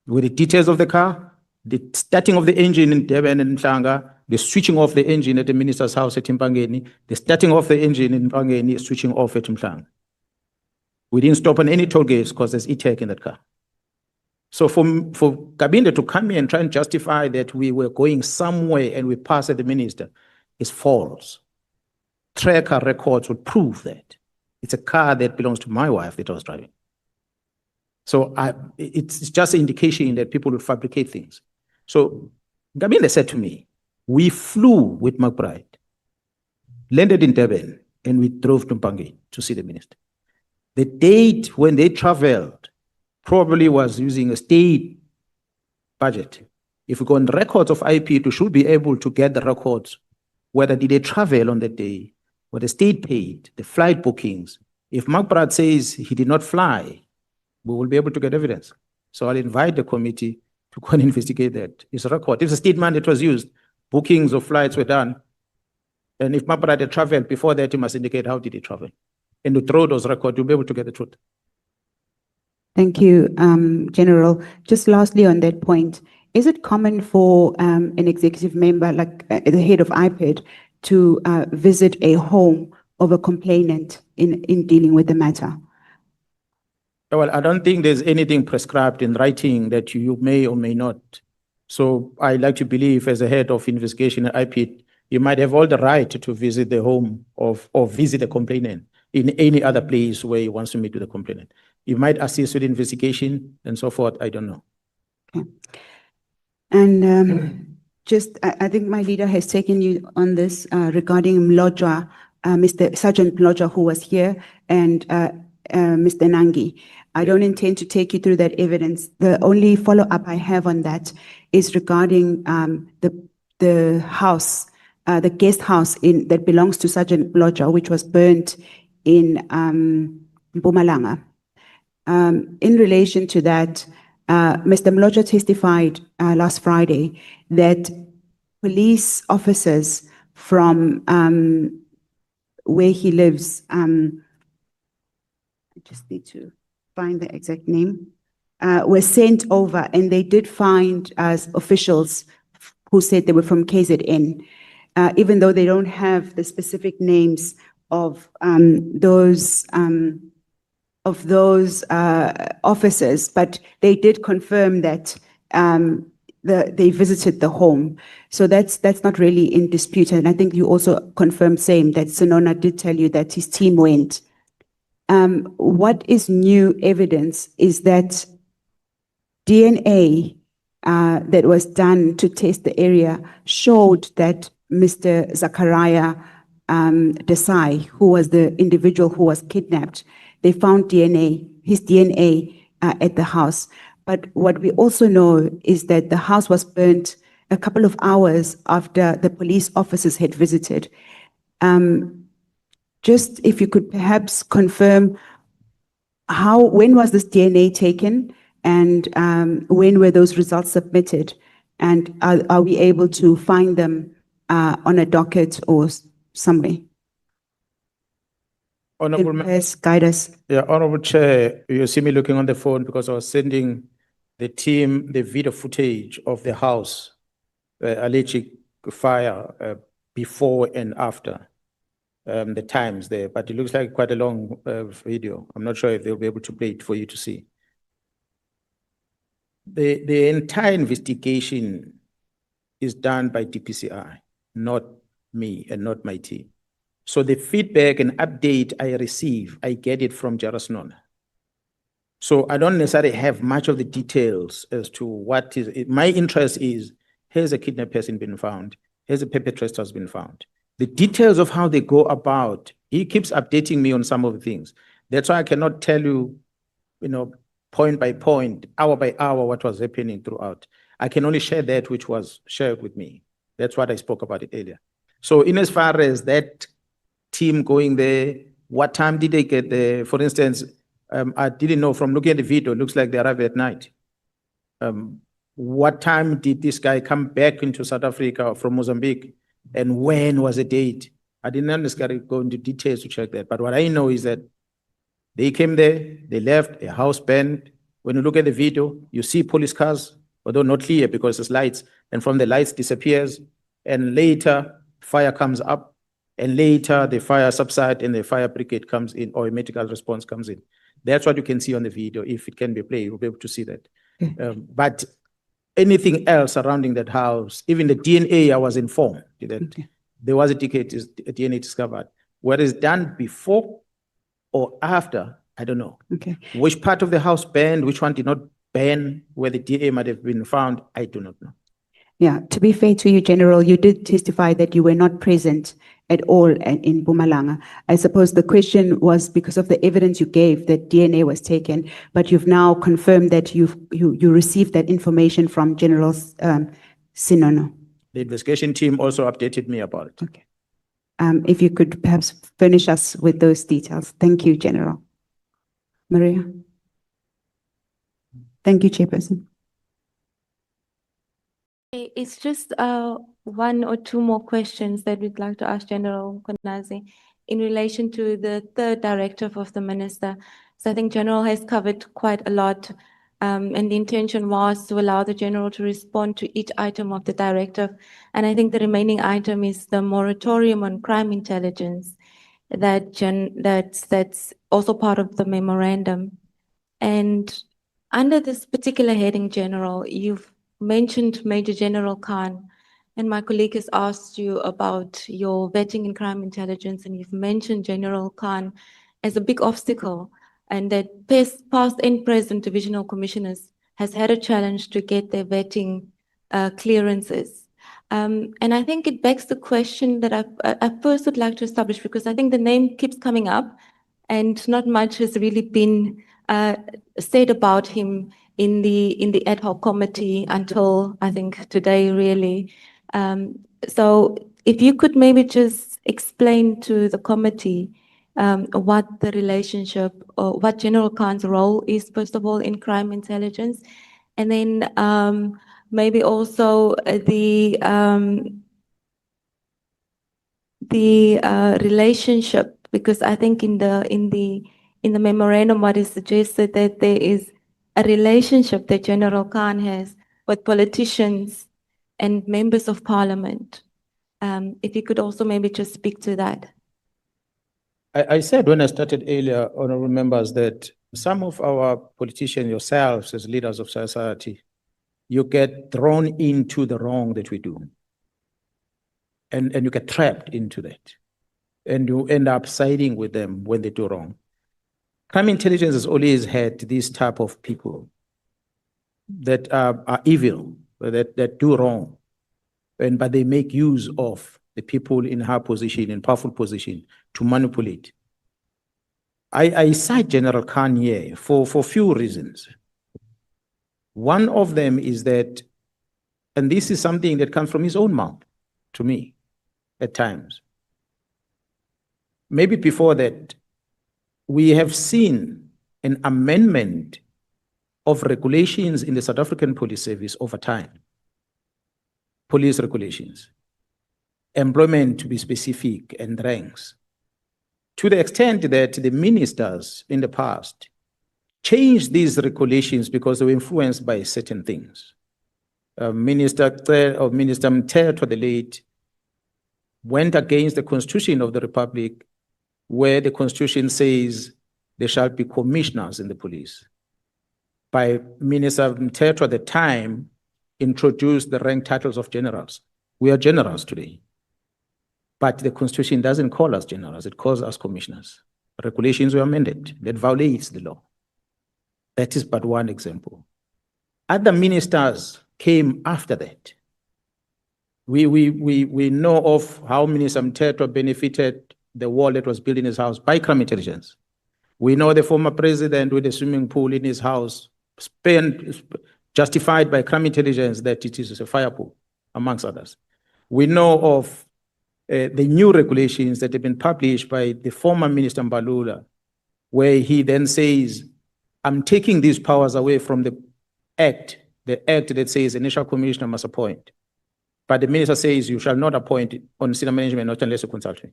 With the details of the car, the starting of the engine in Durban and Nhlanhla, the switching off the engine at the minister's house at Mpangeni, the starting of the engine in Mpangeni, switching off at Nhlanhla. We didn't stop on any toll gates because there's e-tech in that car. So for Kabinde to come here and try and justify that we were going somewhere and we passed at the minister is false. Tracker records would prove that. It's a car that belongs to my wife that I was driving. So it's just an indication that people would fabricate things. So Kabinde said to me, we flew with McBride, landed in Durban, and we drove to Mpangeni to see the minister. The date when they traveled probably was using a state budget. If we go on records of IP, we should be able to get the records, whether did they travel on that day, what the state paid, the flight bookings. If McBride says he did not fly, we will be able to get evidence. So I'll invite the committee to go and investigate that. It's a record. If the state mandate was used, bookings of flights were done, and if McBride had traveled before that, he must indicate how did he travel. And to throw those records, you'll be able to get the truth. Thank you, General. Just lastly on that point, is it common for an executive member, like the head of IPED, to visit a home of a complainant in dealing with the matter? Well, I don't think there's anything prescribed in writing that you may or may not. So I like to believe as a head of investigation at IPED, you might have all the right to visit the home of or visit a complainant in any other place where he wants to meet with the complainant. You might assist with investigation and so forth. I don't know. Okay. And I think my leader has taken you on this regarding Mlodja, Mr. Sergeant Mlodja, who was here, and Mr. Nangi. I don't intend to take you through that evidence. The only follow-up I have on that is regarding the house, the guest house that belongs to Sergeant Mlodja, which was burnt in Mpumalanga. In relation to that, Mr. Mlodja testified last Friday that police officers from where he lives, I just need to find the exact name, were sent over, and they did find officials who said they were from KZN, even though they don't have the specific names of those officers, but they did confirm that they visited the home. So that's not really in dispute. And I think you also confirmed same that Sona did tell you that his team went. What is new evidence is that DNA that was done to test the area showed that Mr. Zachariah Desai, who was the individual who was kidnapped, they found his DNA at the house. But what we also know is that the house was burnt a couple of hours after the police officers had visited. Just if you could perhaps confirm when was this DNA taken, and when were those results submitted? And are we able to find them on a docket or somewhere? Honorable Please guide us. Yeah, Honorable Chair, you see me looking on the phone because I was sending the team the video footage of the house, alleged fire before and after the times there, but it looks like quite a long video. I'm not sure if they'll be able to play it for you to see. The entire investigation is done by DPCI, not me and not my team. So the feedback and update I receive, I get it from Jarasnona. So I don't necessarily have much of the details as to what is it. My interest is, here's a kidnapped person been found, here's a perpetrator has been found. The details of how they go about, he keeps updating me on some of the things. That's why I cannot tell you, point by point, hour by hour, what was happening throughout. I can only share that which was shared with me. That's what I spoke about it earlier. So in as far as that team going there, what time did they get there? For instance, I didn't know from looking at the video, it looks like they arrived at night. What time did this guy come back into South Africa from Mozambique? And when was the date? I didn't necessarily go into details to check that. But what I know is that they came there, they left, a house burned. When you look at the video, you see police cars, although not clear because it's lights, and from the lights disappears. And later, fire comes up, and later the fire subsides and the fire brigade comes in, or a medical response comes in. That's what you can see on the video. If it can be played, you'll be able to see that. But anything else surrounding that house, even the DNA, I was informed that there was a DNA discovered. What is done before or after, I don't know. Okay. Which part of the house burned, which one did not burn, where the DNA might have been found, I do not know. Yeah, to be fair to you, General, you did testify that you were not present at all in Mpumalanga. I suppose the question was because of the evidence you gave that DNA was taken, but you've now confirmed that you received that information from General Sinono. The investigation team also updated me about it. Okay. If you could perhaps furnish us with those details. Thank you, General. Maria. Thank you, Chairperson. It's just one or two more questions that we'd like to ask General Kunazi in relation to the third directive of the minister. So I think General has covered quite a lot, and the intention was to allow the General to respond to each item of the directive. And I think the remaining item is the moratorium on crime intelligence that's also part of the memorandum. And under this particular heading, General, you've mentioned Major General Khan, and my colleague has asked you about your vetting in crime intelligence, and you've mentioned General Khan as a big obstacle, and that past and present divisional commissioners has had a challenge to get their vetting clearances. And I think it begs the question that I first would like to establish, because I think the name keeps coming up and not much has really been said about him in the ad hoc committee until I think today, really. So if you could maybe just explain to the committee what the relationship or what General Khan's role is, first of all, in crime intelligence, and then maybe also the relationship, because I think in the memorandum, what is suggested that there is a relationship that General Khan has with politicians and members of parliament. If you could also maybe just speak to that. I said when I started earlier, honorable members, that some of our politicians, yourselves as leaders of society, you get thrown into the wrong that we do. And you get trapped into that. And you end up siding with them when they do wrong. Crime intelligence has always had this type of people that are evil, that do wrong, but they make use of the people in high position, in powerful position, to manipulate. I cite General Khan here for few reasons. One of them is that, and this is something that comes from his own mouth to me at times. Maybe before that, we have seen an amendment of regulations in the South African Police Service over time. Police regulations, employment to be specific, and ranks. To the extent that the ministers in the past changed these regulations because they were influenced by certain things. Minister Mthethwa, the late, went against the Constitution of the Republic, where the Constitution says there shall be commissioners in the police. By Minister Mthethwa at the time, introduced the rank titles of generals. We are generals today. But the Constitution doesn't call us generals, it calls us commissioners. Regulations were amended, that violates the law. That is but one example. Other ministers came after that. We know of how Minister Mthethwa benefited the wall that was built in his house by crime intelligence. We know the former president with a swimming pool in his house, justified by crime intelligence that it is a fire pool, amongst others. We know of the new regulations that have been published by the former Minister Mbalula, where he then says, I'm taking these powers away from the Act the act that says initial commissioner must appoint. But the minister says you shall not appoint on senior management, not unless you consult me.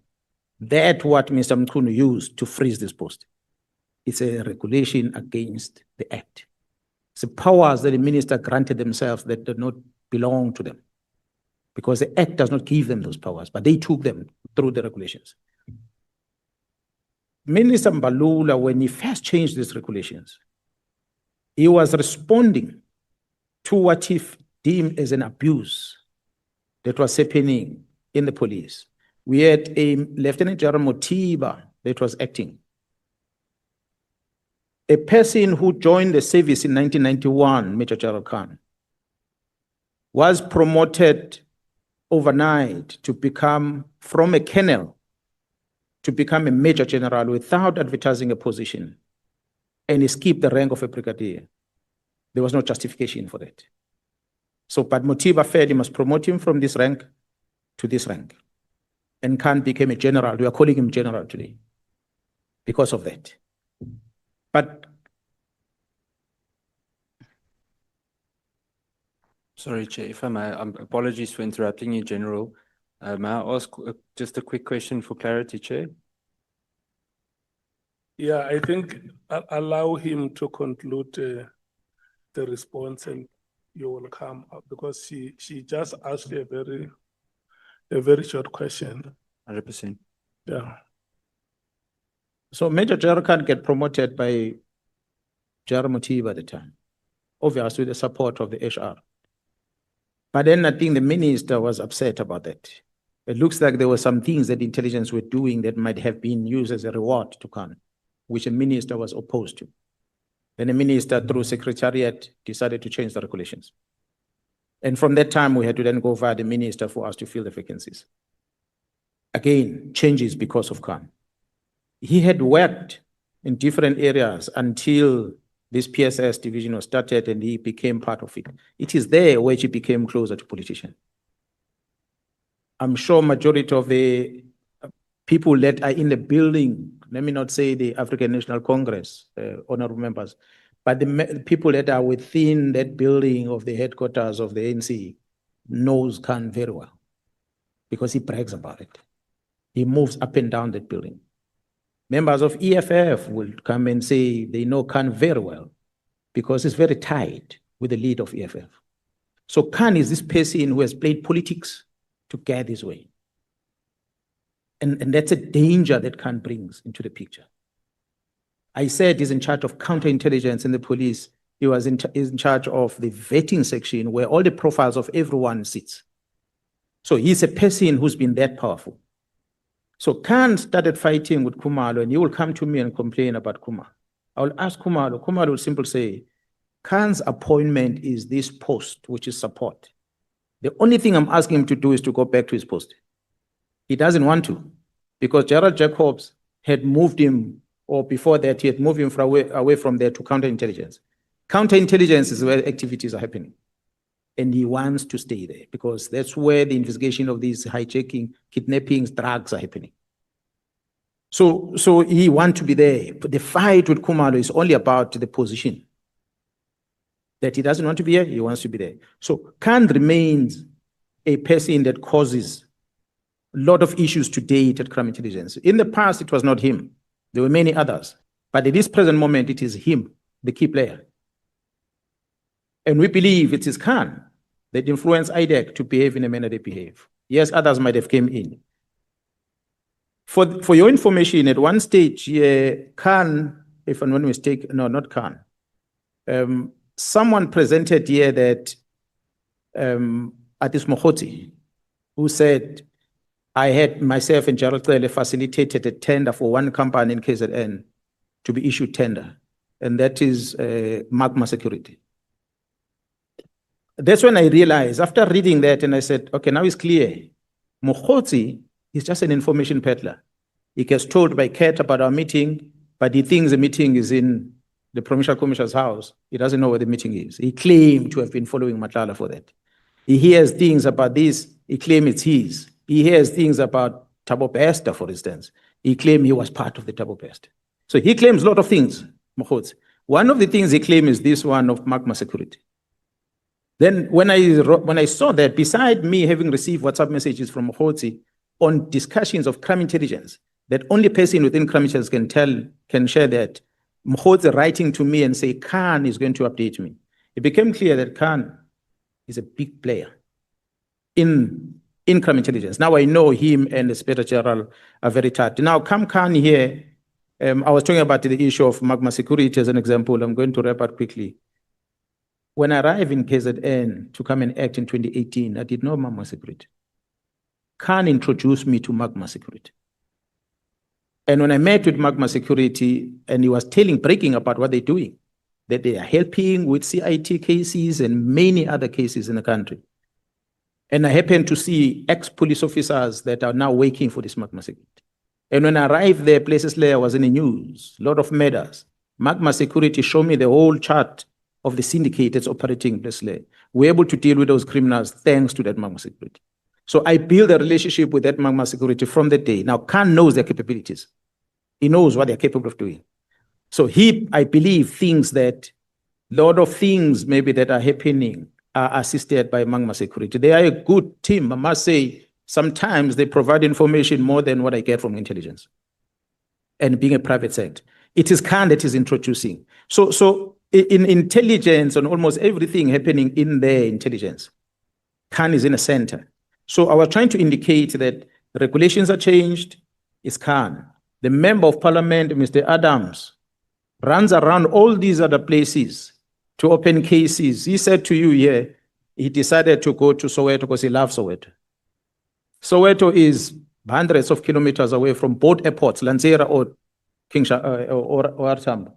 That's what Mr. Mkhunu used to freeze this post. It's a regulation against the act. It's the powers that the minister granted themselves that do not belong to them. Because the act does not give them those powers, but they took them through the regulations. Minister Mbalula, when he first changed these regulations, he was responding to what he deemed as an abuse that was happening in the police. We had a Lieutenant General Motiba that was acting. A person who joined the service in 1991, Major General Khan, was promoted overnight to become, from a colonel, to become a major general without advertising a position, and he skipped the rank of a brigadier. There was no justification for that. So, but Motiba felt he must promote him from this rank to this rank. And Khan became a general. We are calling him general today because of that. But Sorry, Chair, if I may, apologies for interrupting you, General. May I ask just a quick question for clarity, Chair? Yeah, I think I'll allow him to conclude the response, and you will come up, because she just asked a very short question. 100%. Yeah. so Major General Khan get promoted by General Motiba at the time, obviously with the support of the HR. But then I think the minister was upset about that. It looks like there were some things that intelligence were doing that might have been used as a reward to Khan, which the minister was opposed to. Then the minister, through secretariat, decided to change the regulations. And from that time, we had to then go via the minister for us to fill the vacancies. Again, changes because of Khan. He had worked in different areas until this PSS division was started and he became part of it. It is there where he became closer to politicians. I'm sure majority of the people that are in the building, let me not say the African National Congress, honorable members, but the people that are within that building of the headquarters of the ANC knows Khan very well because he brags about it. He moves up and down that building. Members of EFF will come and say they know Khan very well because he's very tight with the lead of EFF. So Khan is this person who has played politics to get his way. And that's a danger that Khan brings into the picture. I said he's in charge of counterintelligence in the police. He was in charge of the vetting section where all the profiles of everyone sits. So he's a person who's been that powerful. So Khan started fighting with Khumalo, and he will come to me and complain about Khumalo. I will ask Khumalo. Khumalo will simply say, Khan's appointment is this post, which is support. The only thing I'm asking him to do is to go back to his post. He doesn't want to, because Gerald Jacobs had moved him, or before that, he had moved him away from there to counterintelligence. Counterintelligence is where activities are happening. And he wants to stay there because that's where the investigation of these hijacking, kidnappings, drugs are happening. So he wants to be there. But the fight with Khumalo is only about the position. That he doesn't want to be here, he wants to be there. So Khan remains a person that causes a lot of issues to date at crime intelligence. In the past, it was not him. There were many others. But at this present moment, it is him, the key player. And we believe it is Khan that influenced IDEC to behave in the manner they behave. Yes, others might have come in. For your information, at one stage, Khan, if I'm not mistaken, no, not Khan. Someone presented here that Atis Mohoti, who said, I had myself and Gerald Cele facilitated a tender for one company in KZN to be issued tender, and that is Magma Security. That's when I realized, after reading that, and I said, okay, now it's clear. Mohoti is just an information peddler. He gets told by Kat about our meeting, but he thinks the meeting is in the Provincial Commissioner's house. He doesn't know where the meeting is. He claimed to have been following Matlala for that. He hears things about this, he claims it's his. He hears things about Thabo Bester, for instance. He claimed he was part of the Thabo Bester. So he claims a lot of things, Mohoti. One of the things he claims is this one of Magma Security. Then when I saw that, beside me having received WhatsApp messages from Mkhwanazi on discussions of crime intelligence, that only person within crime intelligence can share that, Mkhwanazi writing to me and say, Khan is going to update me. It became clear that Khan is a big player in crime intelligence. Now I know him and the Inspector General are very tight. Now come Khan here, I was talking about the issue of magma security as an example. I'm going to wrap up quickly. When I arrived in KZN to come and act in 2018, I did not know magma security. Khan introduced me to magma security. And when I met with magma security, and he was breaking apart what they're doing, that they are helping with CIT cases and many other cases in the country. And I happened to see ex-police officers that are now working for this magma security. And when I arrived there, places later was in the news, a lot of murders. Magma security showed me the whole chart of the syndicate that's operating places later. We're able to deal with those criminals thanks to that magma security. So I built a relationship with that magma security from that day. Now Khan knows their capabilities. He knows what they're capable of doing. So I believe, thinks that a lot of things maybe that are happening are assisted by magma security. They are a good team. I must say, sometimes they provide information more than what I get from intelligence. And being a private sector, it is Khan that is introducing. So in intelligence and almost everything happening in their intelligence, Khan is in a center. So I was trying to indicate that regulations are changed, it's Khan. The member of parliament, Mr. Adams, runs around all these other places to open cases. He said to you here, he decided to go to Soweto because he loves Soweto. Soweto is hundreds of kilometers away from both airports, Lanzera or Tambo.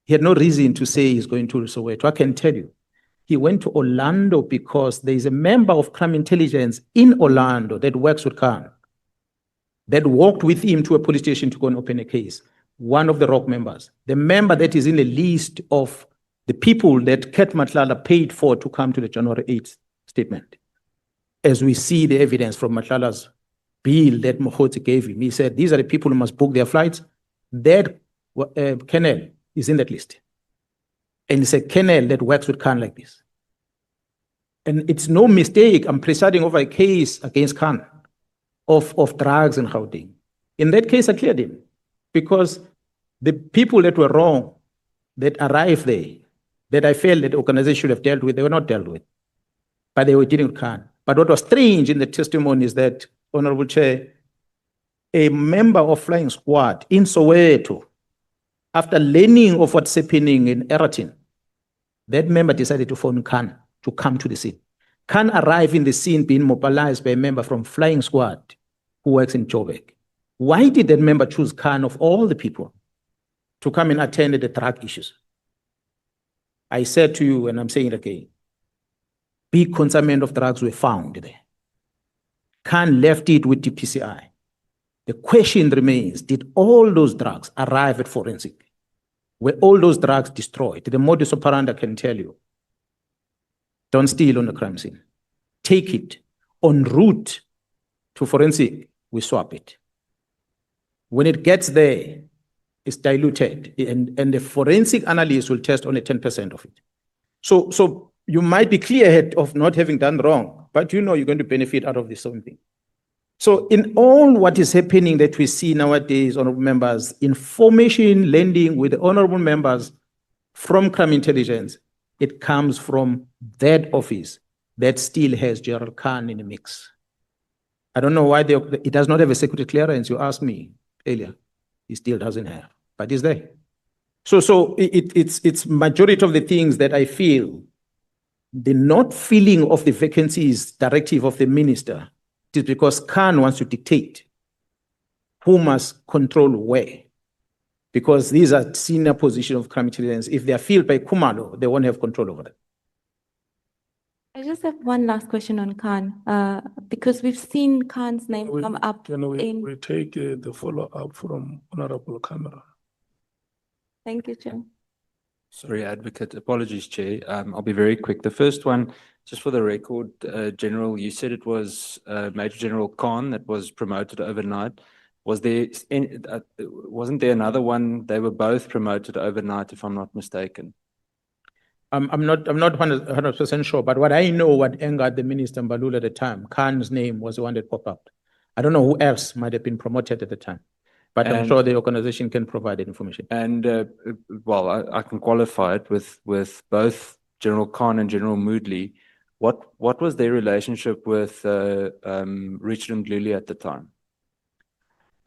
He had no reason to say he's going to Soweto. I can tell you. He went to Orlando because there is a member of crime intelligence in Orlando that works with Khan, that walked with him to a police station to go and open a case. One of the ROC members, the member that is in the list of the people that Ket Matlala paid for to come to the January 8th statement. As we see the evidence from Matlala's bill that Mkhwanazi gave him, he said, these are the people who must book their flights. That Colonel is in that list. And it's a Colonel that works with Khan like this. And it's no mistake, I'm presiding over a case against Khan of drugs and Gauteng. In that case, I cleared him because the people that were wrong, that arrived there, that I felt that the organization should have dealt with, they were not dealt with, but they were dealing with Khan. But what was strange in the testimony is that, Honorable Chair, a member of Flying Squad in Soweto, after learning of what's happening in Eratin, that member decided to phone Khan to come to the scene. Khan arrived in the scene being mobilized by a member from Flying Squad who works in Joburg. Why did that member choose Khan of all the people to come and attend the drug issues? I said to you, and I'm saying it again, big consignment of drugs were found there. Khan left it with the PCI. The question remains, did all those drugs arrive at forensic? Were all those drugs destroyed? The modus operandi can tell you. Don't steal on the crime scene. Take it. En route to forensic, we swap it. When it gets there, it's diluted, and the forensic analyst will test only 10% of it. So you might be clear of not having done wrong, but you know you're going to benefit out of this same thing. So in all what is happening that we see nowadays, honorable members, information lending with the honorable members from crime intelligence, it comes from that office that still has Gerald Khan in the mix. I don't know why it does not have a security clearance. You asked me earlier. It still doesn't have, but it's there. So it's majority of the things that I feel, the not filling of the vacancies directive of the minister, it is because Khan wants to dictate who must control where. Because these are senior positions of crime intelligence. If they are filled by Kumalo, they won't have control over that. I just have one last question on Khan, because we've seen Khan's name come up. Can we take the follow-up from Honorable Camera? Thank you, Chair. Sorry, Advocate. Apologies, Chair. I'll be very quick. The first one, just for the record, General, you said it was Major General Khan that was promoted overnight. Was there wasn't there another one? They were both promoted overnight, if I'm not mistaken. I'm not 100% sure, but what I know, what angered the minister Mbalula at the time, Khan's name was the one that popped up. I don't know who else might have been promoted at the time, but I'm And- sure the organization can provide that information. And well, I can qualify it with both General Khan and General Moodley. What was their relationship with Richard and Luli at the time?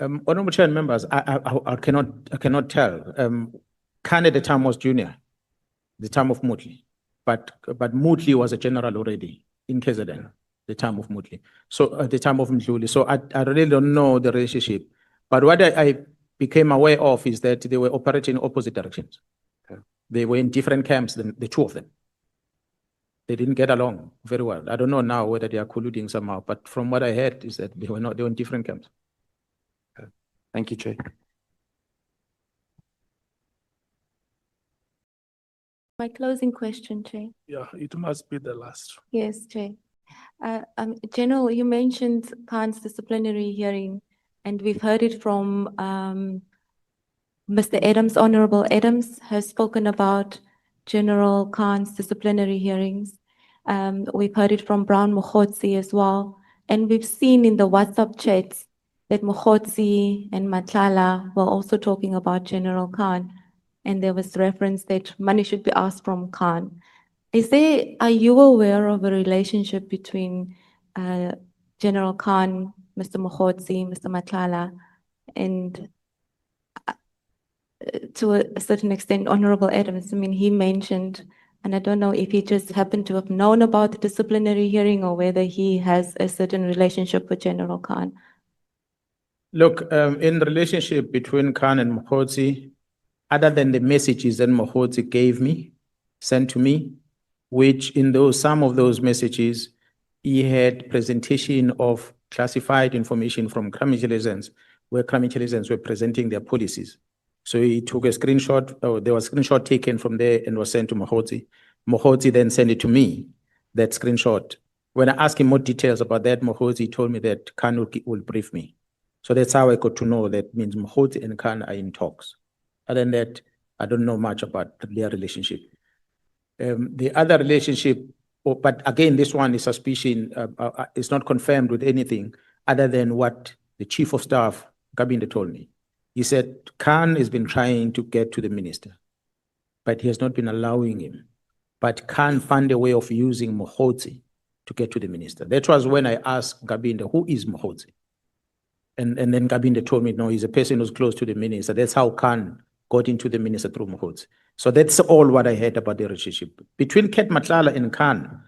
Honorable Chair and members, I cannot tell. Khan at the time was junior, the time of Moodley, but Moodley was a general already in KZN, the time of Moodley. So at the time of Mdluli. So I really don't know the relationship, but what I became aware of is that they were operating in opposite directions. Okay. They were in different camps, the two of them. They didn't get along very well. I don't know now whether they are colluding somehow, but from what I heard is that they were in different camps. Thank you, Chair. My closing question, Chair. Yeah, it must be the last. Yes, Chair. General, you mentioned Khan's disciplinary hearing, and we've heard it from Mr. Adams. Honorable Adams has spoken about General Khan's disciplinary hearings. We've heard it from Brown Mkhwanazi as well, and we've seen in the WhatsApp chats that Mkhwanazi and Matlala were also talking about General Khan, and there was reference that money should be asked from Khan. Are you aware of a relationship between General Khan, Mr. Mkhwanazi, Mr. Matlala, and to a certain extent, Honorable Adams? I mean, he mentioned, and I don't know if he just happened to have known about the disciplinary hearing or whether he has a certain relationship with General Khan. Look, in the relationship between Khan and Mkhwanazi, other than the messages that Mkhwanazi sent to me, which in some of those messages, he had presentation of classified information from crime intelligence, where crime intelligence were presenting their policies. So he took a screenshot, or there was a screenshot taken from there and was sent to Mkhwanazi. Mkhwanazi then sent it to me, that screenshot. When I asked him more details about that, Mkhwanazi told me that Khan will brief me. So that's how I got to know that means Mkhwanazi and Khan are in talks. Other than that, I don't know much about their relationship. The other relationship, but again, this one is suspicion, it's not confirmed with anything other than what the Chief of Staff, Kabinde, told me. He said, Khan has been trying to get to the minister, but he has not been allowing him. But Khan found a way of using Mkhwanazi to get to the minister. That was when I asked Kabinde, who is Mkhwanazi? And then Kabinde told me, no, he's a person who's close to the minister. That's how Khan got into the minister through Mkhwanazi. So that's all what I heard about the relationship. Between Matlala and Khan,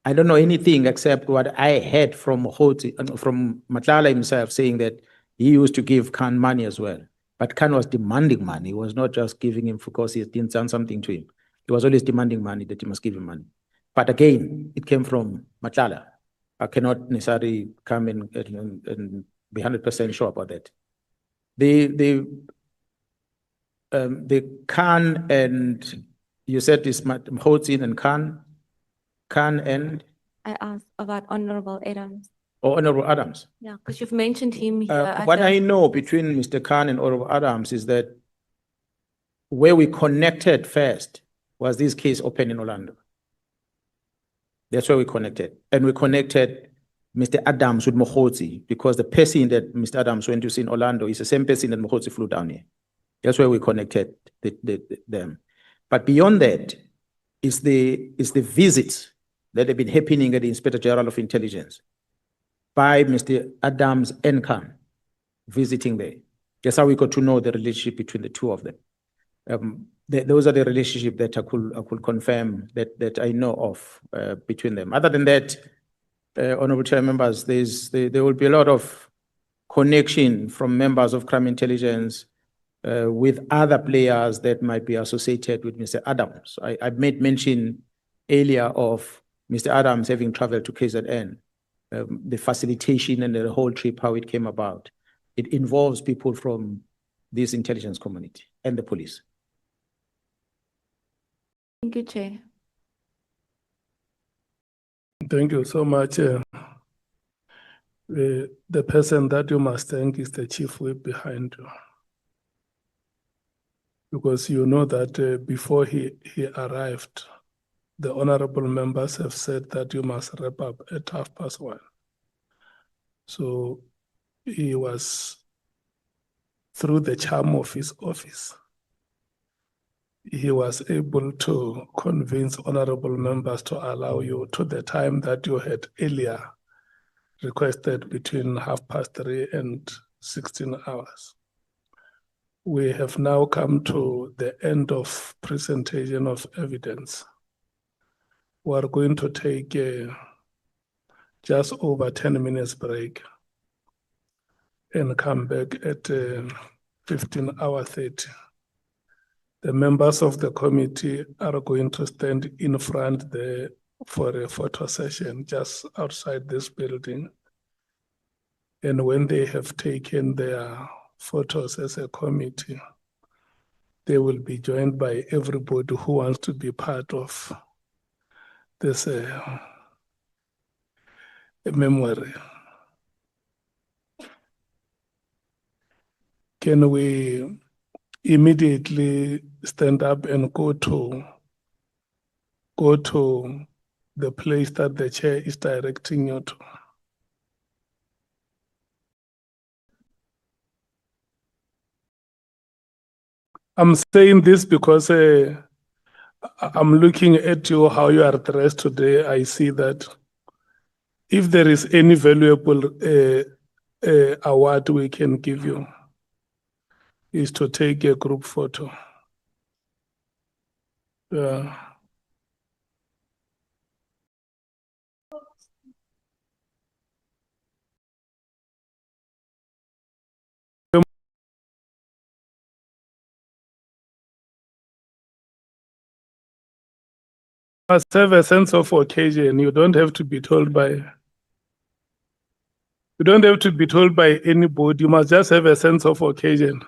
I don't know anything except what I heard from Mkhwanazi, from Matlala himself, saying that he used to give Khan money as well. But Khan was demanding money. He was not just giving him because he didn't done something to him. He was always demanding money, that he must give him money. But again, it came from Matlala. I cannot necessarily come and be 100% sure about that. The Khan and, you said it's Mkhwanazi and Khan and? I asked about Honorable Adams. Or Honorable Adams. Yeah, because you've mentioned him here. What I know between Mr. Khan and Honorable Adams is that where we connected first was this case open in Orlando. That's where we connected. And we connected Mr. Adams with Mkhwanazi because the person that Mr. Adams went to see in Orlando is the same person that Mkhwanazi flew down here. That's where we connected them. But beyond that, is the visits that have been happening at the Inspector General of Intelligence by Mr. Adams and Khan visiting there. That's how we got to know the relationship between the two of them. Those are the relationships that I could confirm that I know of between them. Other than that, Honorable Chair members, there will be a lot of connection from members of crime intelligence with other players that might be associated with Mr. Adams. I made mention earlier of Mr. Adams having traveled to KZN, the facilitation and the whole trip, how it came about. It involves people from this intelligence community and the police. Thank you, Chair. Thank you so much. The person that you must thank is the chief whip behind you. Because you know that before he arrived, the honorable members have said that you must wrap up at 1:30. So he was, through the charm of his office, he was able to convince honorable members to allow you to the time that you had earlier requested, between 3:30 and 16 hours. We have now come to the end of presentation of evidence. We are going to take just over 10 minutes break and come back at 15:30. The members of the committee are going to stand in front there for a photo session just outside this building. And when they have taken their photos as a committee, they will be joined by everybody who wants to be part of this memory. Can we immediately stand up and go to the place that the chair is directing you to? I'm saying this because I'm looking at you, how you are dressed today. I see that if there is any valuable award we can give you, is to take a group photo. Yeah. Must have a sense of occasion. You don't have to be told by. You don't have to be told by anybody. You must just have a sense of occasion.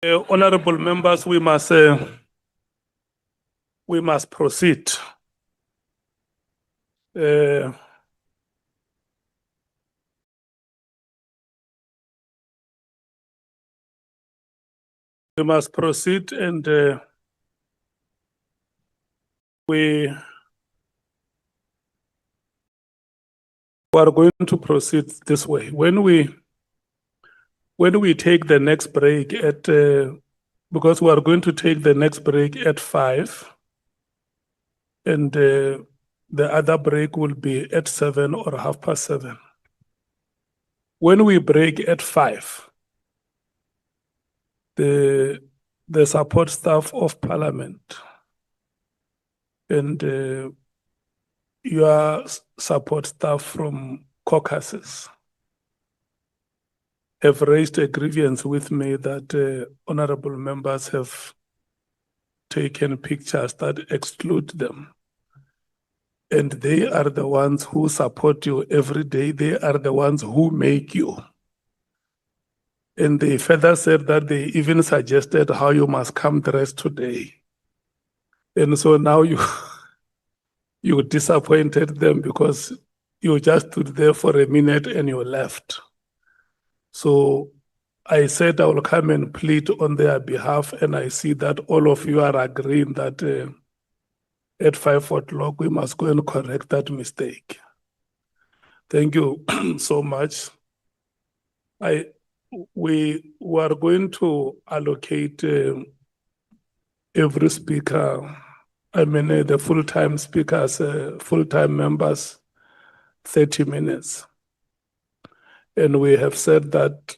Honorable members, we must proceed. We must proceed, and we are going to proceed this way. When we take the next break at because we are going to take the next break at 5, and the other break will be at 7 or 7:30. When we break at 5, the support staff of Parliament and your support staff from caucuses have raised a grievance with me that honorable members have taken pictures that exclude them. And they are the ones who support you every day. They are the ones who make you. And they further said that they even suggested how you must come dressed today. And so now you disappointed them because you just stood there for a minute and you left. So I said I will come and plead on their behalf, and I see that all of you are agreeing that at 5 o'clock we must go and correct that mistake. Thank you so much. We are going to allocate every speaker, the full-time speakers, full-time members, 30 minutes. And we have said that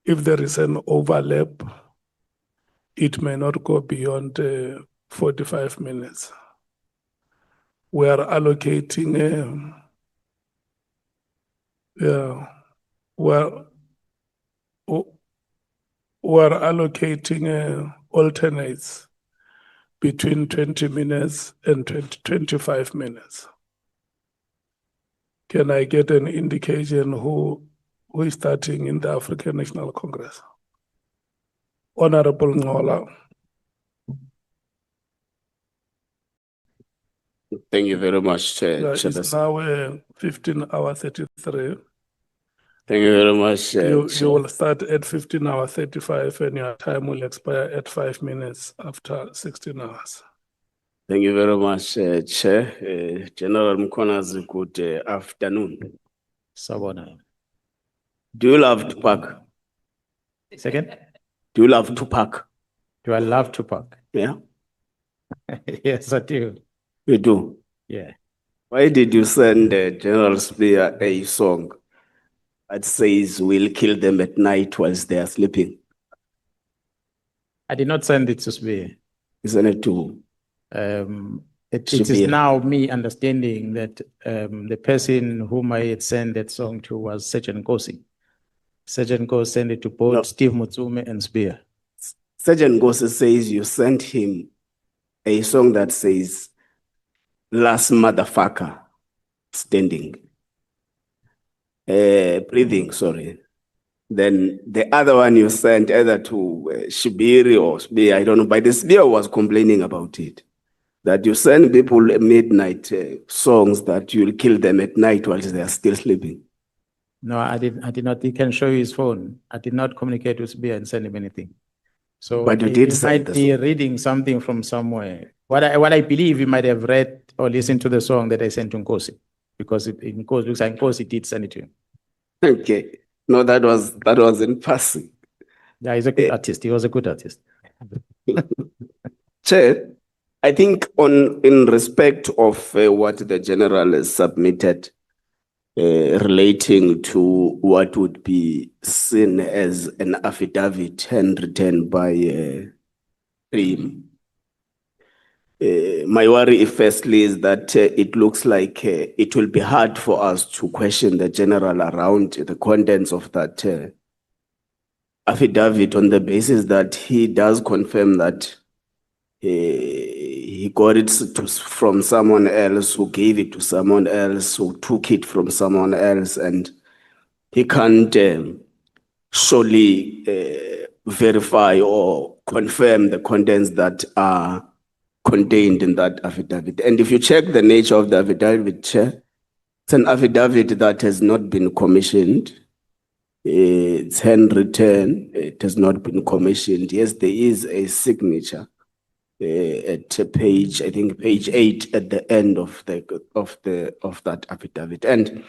if there is an overlap, it may not go beyond 45 minutes. We are allocating, we're allocating alternates between 20 minutes and 25 minutes. Can I get an indication who is starting in the African National Congress? Honorable Nhlanhla. Thank you very much, Chair. It's now 15:33. Thank you very much. You will start at 15:35 and your time will expire at 5 minutes after 16 hours. Thank you very much, Chair. General Mkhwanazi, good afternoon. Sabona. Do you love to park? Second, Do you love to park? do I love to park? Yeah, Yes, I do. you do. Yeah. Why did you send General Seabir a song that says we'll kill them at night whilst they are sleeping? I did not send it to Sibia. Isn't it too? It is Sibia. now me understanding that the person whom I had sent that song to was Sergeant Nkosi. Sergeant Nkosi sent it to both No. Steve Mutsume and Sibia. Sergeant Ngosi says you sent him a song that says last motherfucker standing. Breathing, sorry. Then the other one you sent either to Seabir or Cibia, I don't know, but the Cibia was complaining about it. That you send people midnight songs that you'll kill them at night while they are still sleeping. No, I did not. He can show you his phone. I did not communicate with Sibia and send him anything. So But you he did send might the be song. reading something from somewhere. What I believe he might have read or listened to the song that I sent to Nkosi, because Nkosi looks like Nkosi did send it to him. Okay. No, that was in passing. Yeah, he's a good artist. He was a good artist. Chair, I think in respect of what the general has submitted relating to what would be seen as an affidavit handwritten by Preem. My worry firstly is that it looks like it will be hard for us to question the general around the contents of that affidavit on the basis that he does confirm that he got it from someone else who gave it to someone else who took it from someone else, and he can't surely verify or confirm the contents that are contained in that affidavit. And if you check the nature of the affidavit, Chair, it's an affidavit that has not been commissioned. It's handwritten. It has not been commissioned. Yes, there is a signature at page, I think page 8 at the end of that affidavit. And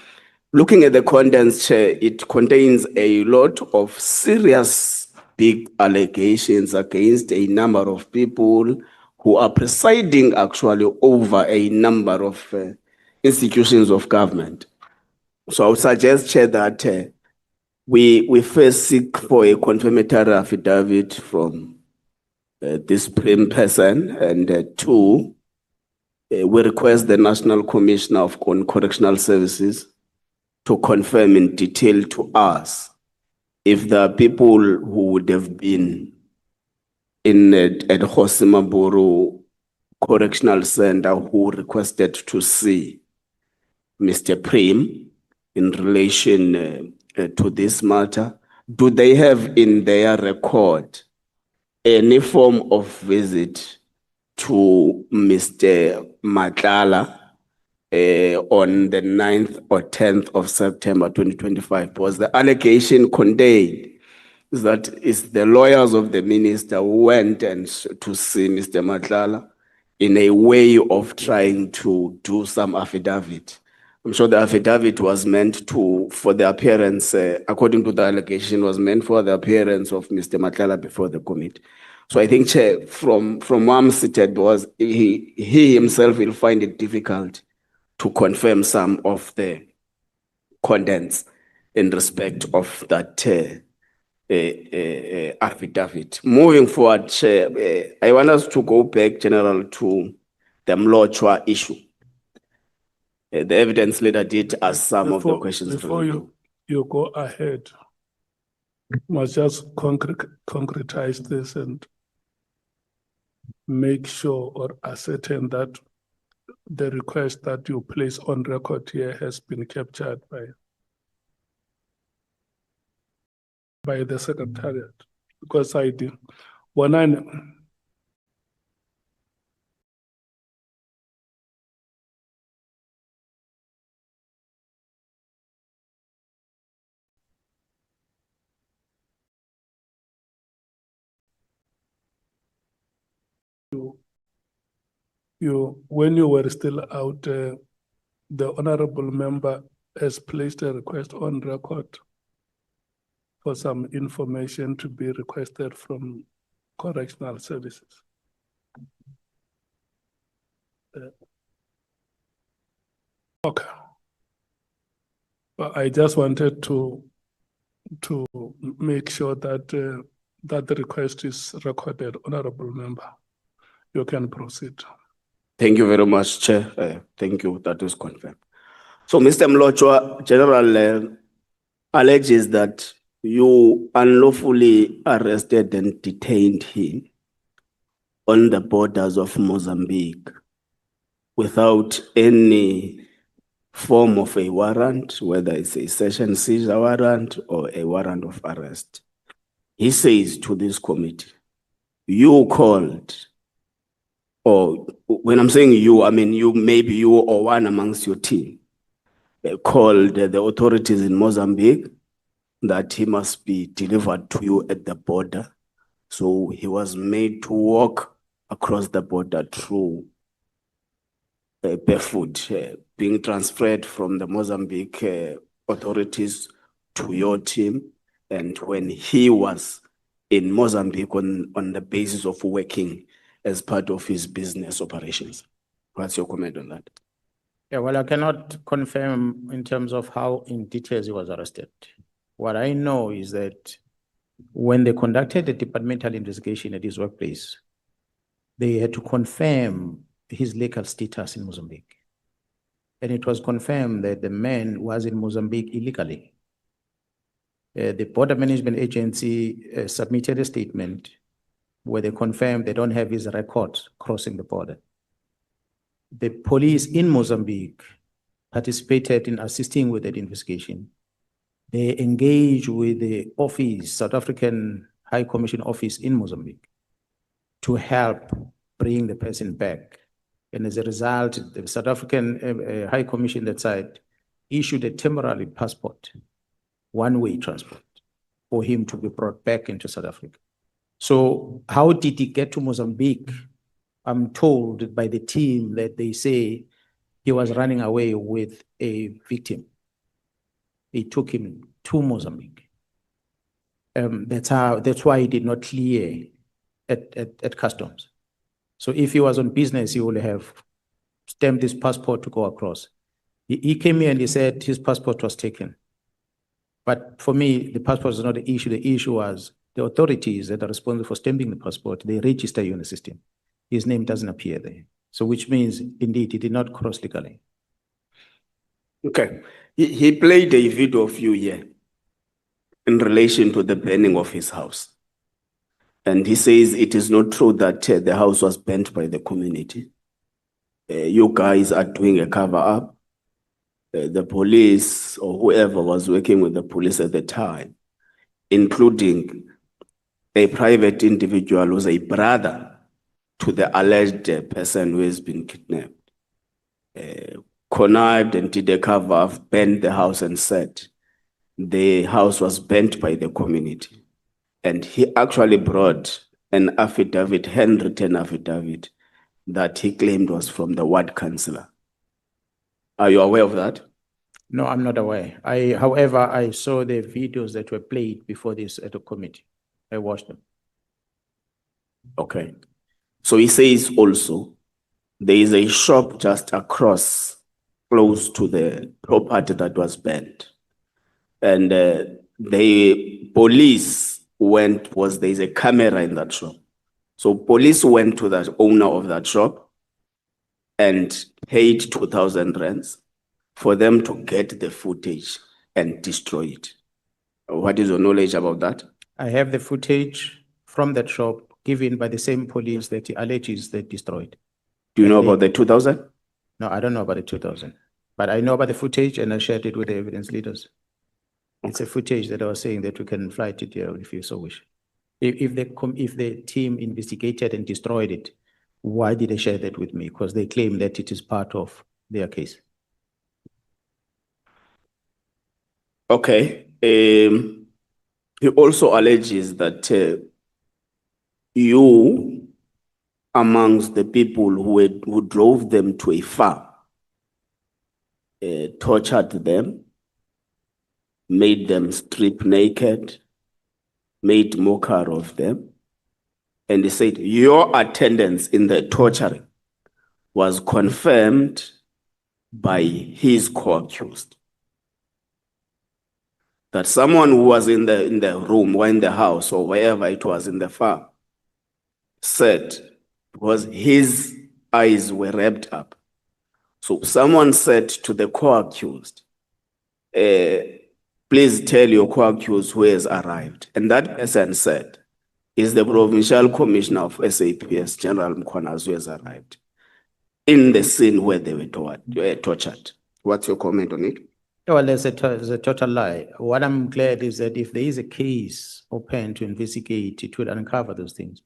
looking at the contents, Chair, it contains a lot of serious big allegations against a number of people who are presiding actually over a number of institutions of government. So I would suggest, Chair, that we first seek for a confirmatory affidavit from this prime person, and two, we request the National Commissioner of Correctional Services to confirm in detail to us if there are people who would have been in at Hosimaburu Correctional Center who requested to see Mr. Prim in relation to this matter. Do they have in their record any form of visit to Mr. Matlala on the 9th or 10th of September 2025? Because the allegation contained is that it's the lawyers of the minister who went and to see Mr. Matlala in a way of trying to do some affidavit. I'm sure the affidavit was meant to, for the appearance, according to the allegation, was meant for the appearance of Mr. Matlala before the committee. So I think, Chair, from where I'm seated, was he himself will find it difficult to confirm some of the contents in respect of that affidavit. Moving forward, Chair, I want us to go back, General, to the Mlochwa issue. The evidence leader did ask some of the questions. Before you go ahead, must just concretize this and make sure or ascertain that the request that you place on record here has been captured by the Secretariat. Because I did. When I when you were still out, the honorable member has placed a request on record for some information to be requested from correctional services. Okay. But I just wanted to make sure that that the request is recorded, honorable member. You can proceed. Thank you very much, Chair. Thank you. That is confirmed. So, Mr. Mlochwa, General alleges that you unlawfully arrested and detained him on the borders of Mozambique without any form of a warrant, whether it's a session seizure warrant or a warrant of arrest. He says to this committee, you called, or when I'm saying you, I mean you, maybe you or one amongst your team, called the authorities in Mozambique that he must be delivered to you at the border. So he was made to walk across the border through barefoot, being transferred from the Mozambique authorities to your team. And when he was in Mozambique on the basis of working as part of his business operations. What's your comment on that? Yeah, well, I cannot confirm in terms of how in details he was arrested. What I know is that when they conducted the departmental investigation at his workplace, they had to confirm his legal status in Mozambique. And it was confirmed that the man was in Mozambique illegally. The Border Management Agency submitted a statement where they confirmed they don't have his records crossing the border. The police in Mozambique participated in assisting with that investigation. They engaged with the office, South African High Commission office in Mozambique to help bring the person back. And as a result, the South African High Commission that side issued a temporary passport, one-way transport, for him to be brought back into South Africa. So how did he get to Mozambique? I'm told by the team that they say he was running away with a victim. They took him to Mozambique. That's why he did not clear at customs. So if he was on business, he would have stamped his passport to go across. He came here and he said his passport was taken. But for me, the passport is not the issue. The issue was the authorities that are responsible for stamping the passport, they register you in the system. His name doesn't appear there. So which means, indeed, he did not cross legally. Okay. He played a video of you here in relation to the burning of his house. And he says it is not true that the house was burnt by the community. You guys are doing a cover-up. The police or whoever was working with the police at the time, including a private individual who's a brother to the alleged person who has been kidnapped, connived and did a cover-up, burned the house and said the house was burnt by the community. And he actually brought an affidavit, handwritten affidavit, that he claimed was from the ward councillor. Are you aware of that? No, I'm not aware. However, I saw the videos that were played before this at the committee. I watched them. Okay. So he says also, there is a shop just across, close to the property that was burnt. And the police there's a camera in that shop. So police went to the owner of that shop and paid 2,000 rands for them to get the footage and destroy it. What is your knowledge about that? I have the footage from that shop given by the same police that he alleges they destroyed. Do you know about the 2,000? No, I don't know about the 2,000. But I know about the footage and I shared it with the evidence leaders. It's a footage that I was saying that we can fly to there if you so wish. If the team investigated and destroyed it, why did they share that with me? Because they claim that it is part of their case. Okay. He also alleges that you, amongst the people who drove them to a farm, tortured them, made them strip naked, made mockery of them. And he said, your attendance in the torturing was confirmed by his co-accused. That someone who was in the room or in the house or wherever it was in the farm said, because his eyes were wrapped up. So someone said to the co-accused, please tell your co-accused who has arrived. And that person said, is the Provincial Commissioner of SAPS, General Mkhwanazi, who has arrived in the scene where they were tortured. What's your comment on it? Well, there's a total lie. What I'm glad is that if there is a case open to investigate, it would uncover those things.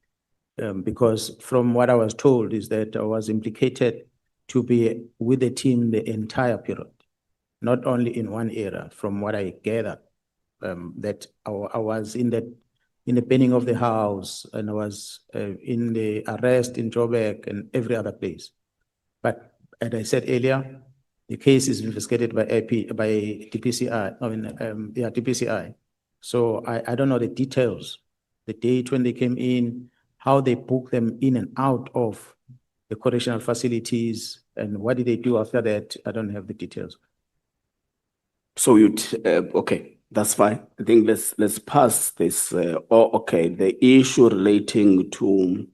Because from what I was told is that I was implicated to be with the team the entire period, not only in one area. From what I gathered, that I was in the burning of the house, and I was in the arrest in Joburg and every other place. But as I said earlier, the case is investigated by DPCI. DPCI. So I don't know the details, the date when they came in, how they booked them in and out of the correctional facilities, and what did they do after that? I don't have the details. So okay, that's fine. I think let's pass this. Okay, the issue relating to.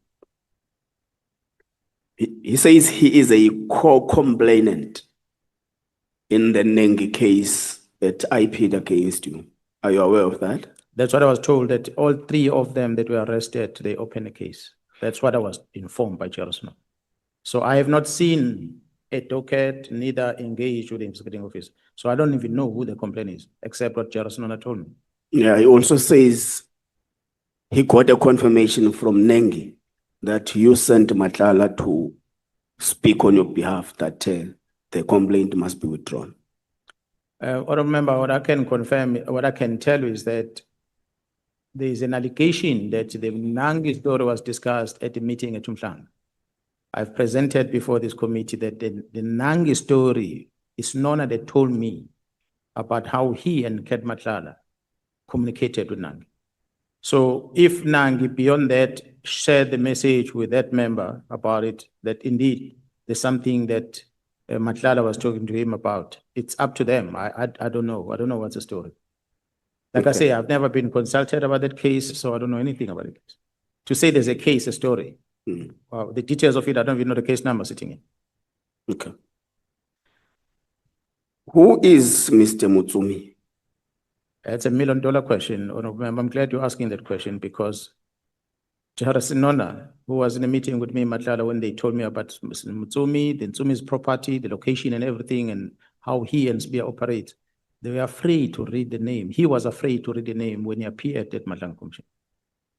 He says he is a co-complainant in the Nangi case that I paid against you. Are you aware of that? That's what I was told, that all three of them that were arrested, they opened a case. That's what I was informed by Judicial. So I have not seen a docket, neither engaged with the investigating office. So I don't even know who the complaint is, except what Judicial told me. Yeah, he also says he got a confirmation from Nangi that you sent Matlala to speak on your behalf that the complaint must be withdrawn. Honourable Member, what I can confirm, what I can tell you is that there is an allegation that the Nangi story was discussed at the meeting at Nhlanhla. I've presented before this committee that the Nangi story is Nona that told me about how he and Ket Matlala communicated with Nangi. So if Nangi, beyond that, shared the message with that member about it, that indeed there's something that Matlala was talking to him about, it's up to them. I don't know. I don't know what's the story. Like I say, I've never been consulted about that case, so I don't know anything about it. To say there's a case, a story, well, the details of it, I don't even know the case number sitting in. Okay. Who is Mr. Mutsumi? It's $1 million question. Honourable Member. I'm glad you're asking that question because Nona, who was in a meeting with me, Matlala, when they told me about Mr. Mutsumi, the Mutsumi's property, the location and everything, and how he and Cibia operate, they were afraid to read the name. He was afraid to read the name when he appeared at Matlala Commission.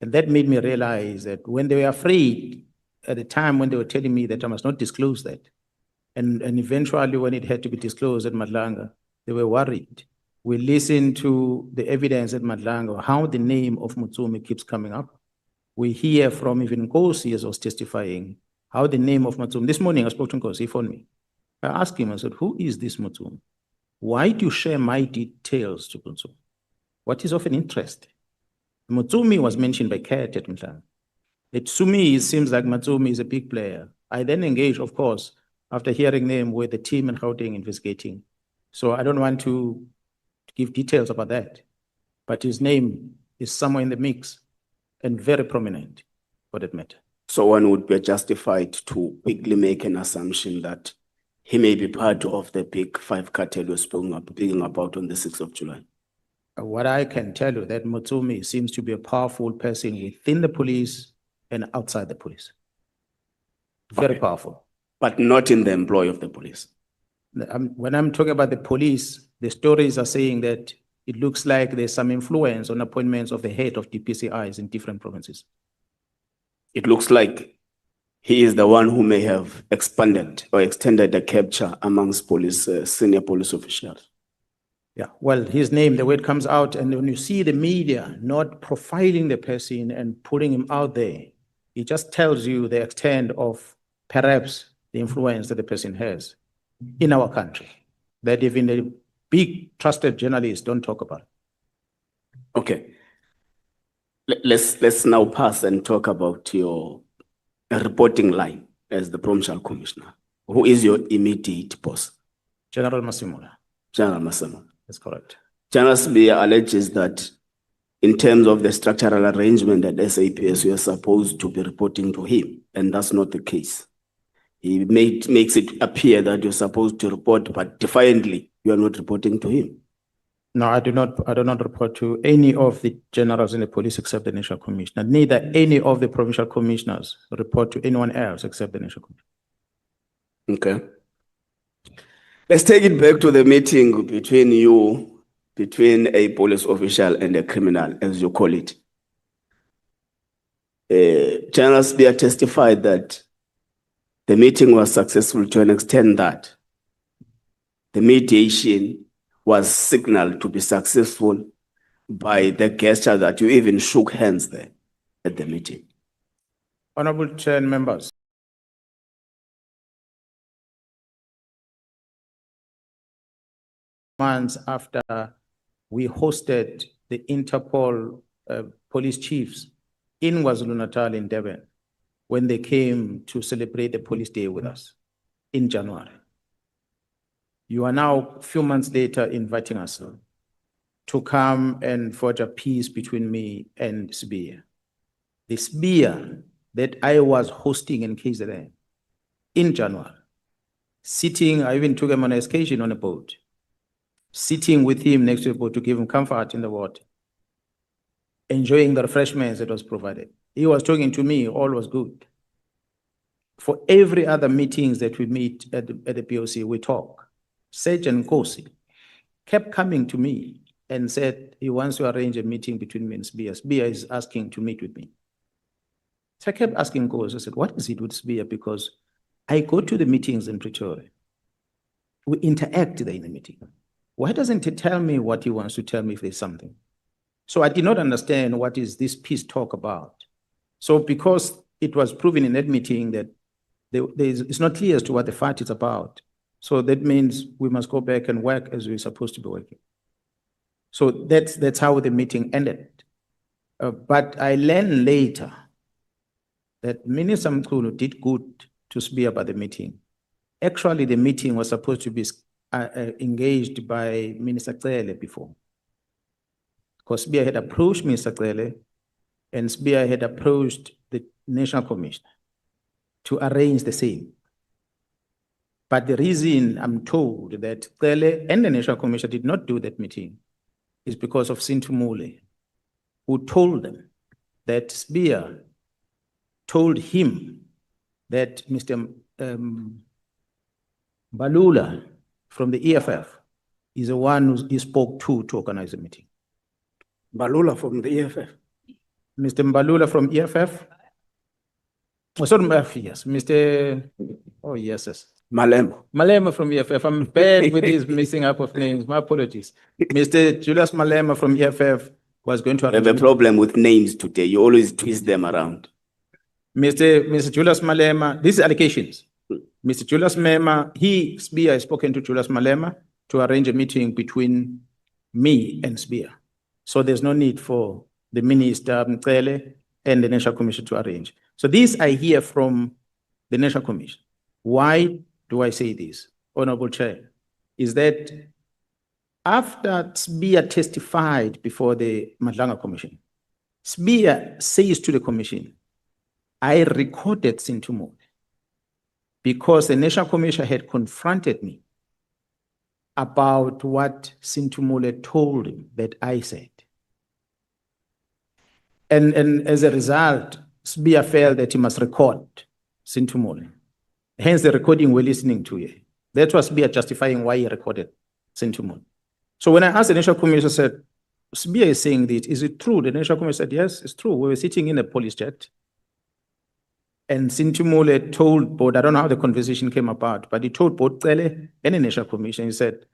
And that made me realize that when they were afraid, at the time when they were telling me that I must not disclose that, and eventually when it had to be disclosed at Madlanga, they were worried. We listened to the evidence at Madlanga, how the name of Mutsumi keeps coming up. We hear from even Nkosi as I was testifying, how the name of Mutsumi. This morning I spoke to Nkosi, he phoned me. I asked him, I said, who is this Mutsumi? Why do you share my details to Mutsumi? What is of an interest? Mutsumi was mentioned by Ket at Nhlanhla. To me, it seems like Mutsumi is a big player. I then engaged, of course, after hearing them with the team in Gauteng investigating. So I don't want to give details about that, but his name is somewhere in the mix and very prominent for that matter. So one would be justified to quickly make an assumption that he may be part of the big five cartel we're speaking about on the 6th of July. What I can tell you that Mutsumi seems to be a powerful person within the police and outside the police. Very powerful. But not in the employ of the police. When I'm talking about the police, the stories are saying that it looks like there's some influence on appointments of the head of DPCIs in different provinces. It looks like he is the one who may have expanded or extended the capture amongst police, senior police officials. Yeah, well, his name, the way it comes out, and when you see the media not profiling the person and putting him out there, it just tells you the extent of perhaps the influence that the person has in our country, that even the big trusted journalists don't talk about. Okay. Let's now pass and talk about your reporting line as the Provincial Commissioner. Who is your immediate boss? General Masimula. General Masimula. That's correct. General Cibia alleges that in terms of the structural arrangement at SAPS, you are supposed to be reporting to him, and that's not the case. He makes it appear that you're supposed to report, but defiantly, you are not reporting to him. No, I do not report to any of the generals in the police except the National Commissioner. Neither any of the provincial commissioners report to anyone else except the National Commissioner. Okay. Let's take it back to the meeting between a police official and a criminal, as you call it. General Seabir testified that the meeting was successful to an extent that the mediation was signaled to be successful by the gesture that you even shook hands there at the meeting. Honorable Chair and members. Months after we hosted the Interpol police chiefs in KwaZulu-Natal in Durban, when they came to celebrate the police day with us in January. You are now a few months later inviting us to come and forge a peace between me and Cibia. The Cibia that I was hosting in KZN in January, sitting, I even took him on an excursion on a boat, sitting with him next to the boat to give him comfort in the water, enjoying the refreshments that was provided. He was talking to me, all was good. For every other meetings that we meet at the POC, we talk. Sergeant Nkosi kept coming to me and said he wants to arrange a meeting between me and Cibia. Cibia is asking to meet with me. So I kept asking Nkosi, I said, what is it with Cibia? Because I go to the meetings in Pretoria. We interact there in the meeting. Why doesn't he tell me what he wants to tell me if there's something? So I did not understand what is this peace talk about. So because it was proven in that meeting that it's not clear as to what the fight is about. So that means we must go back and work as we're supposed to be working. So that's how the meeting ended. But I learned later that Minister Mkhulu did good to Cibia about the meeting. Actually, the meeting was supposed to be engaged by Minister Cele before. Because Cibia had approached Minister Cele and Cibia had approached the National Commission to arrange the same. But the reason I'm told that Cele and the National Commission did not do that meeting is because of Sintumule, who told them that Cibia told him that Mr. Mbalula from the EFF is the one who he spoke to organize the meeting. Mbalula from the EFF. Mr. Mbalula from EFF? Oh, sorry, yes, Mr. Oh, yes. Malema from EFF. I'm bad with this mixing up of names. My apologies. Mr. Julius Malema from EFF was going to I have a problem with names today. You always twist them around. Mr. Julius Malema, these are allegations. Mr. Julius Malema, Cibia has spoken to Julius Malema to arrange a meeting between me and Cibia. So there's no need for the Minister Mcele and the National Commission to arrange. So this I hear from the National Commission. Why do I say this, Honorable Chair? Is that after Cibia testified before the Nhlanhla Commission, Cibia says to the Commission, I recorded Sintumule because the National Commission had confronted me about what Sintumule told him that I said. And as a result, Cibia felt that he must record Sintumule. Hence the recording we're listening to here. That was Cibia justifying why he recorded Sintumule. So when I asked the National Commission, I said, Cibia is saying this, is it true? The National Commission said, yes, it's true. We were sitting in a police jet. And Sintumule told both, I don't know how the conversation came about, but he told both Cele and the National Commission, he said,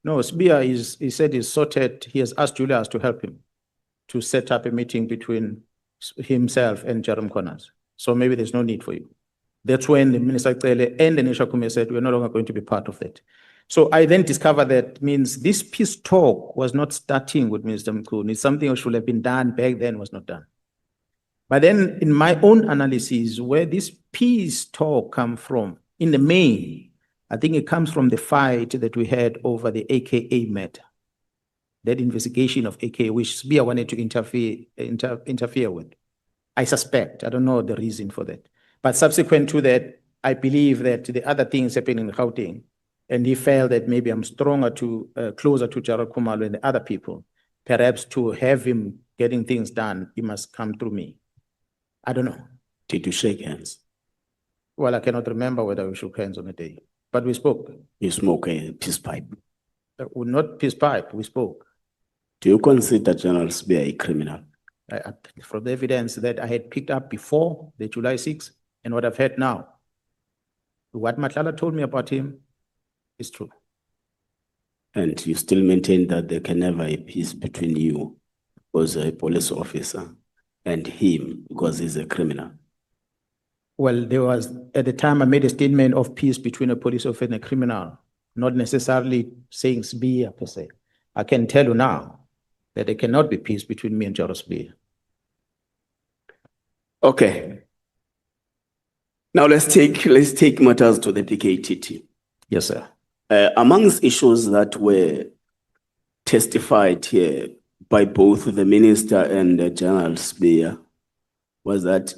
no, Cibia he said he's sorted, he has asked Julius to help him to set up a meeting between himself and Jerome Kunazi. So maybe there's no need for you. That's when the Minister Cele and the National Commission said, we're no longer going to be part of that. So I then discovered that means this peace talk was not starting with Minister Mkhulu. It's something that should have been done back then, was not done. But then in my own analysis, where this peace talk come from, in the main, I think it comes from the fight that we had over the AKA matter. That investigation of AKA, which Cibia wanted to interfere with. I suspect, I don't know the reason for that. But subsequent to that, I believe that the other things happening in Gauteng, and he felt that maybe I'm closer to Gerald Khumalo and the other people. Perhaps to have him getting things done, he must come through me. I don't know. Did you shake hands? Well, I cannot remember whether we shook hands on the day, but we spoke. You smoke a peace pipe? Not peace pipe, we spoke. Do you consider General Cibia a criminal? From the evidence that I had picked up before the July 6th and what I've heard now, what Matlala told me about him is true. And you still maintain that there can never be peace between you as a police officer and him because he's a criminal? Well, there was, at the time I made a statement of peace between a police officer and a criminal, not necessarily saying Cibia per se. I can tell you now that there cannot be peace between me and Gerald Cibia. Okay. Now let's take matters to the PKTT. Yes, sir. Amongst issues that were testified here by both the minister and General Cibia was that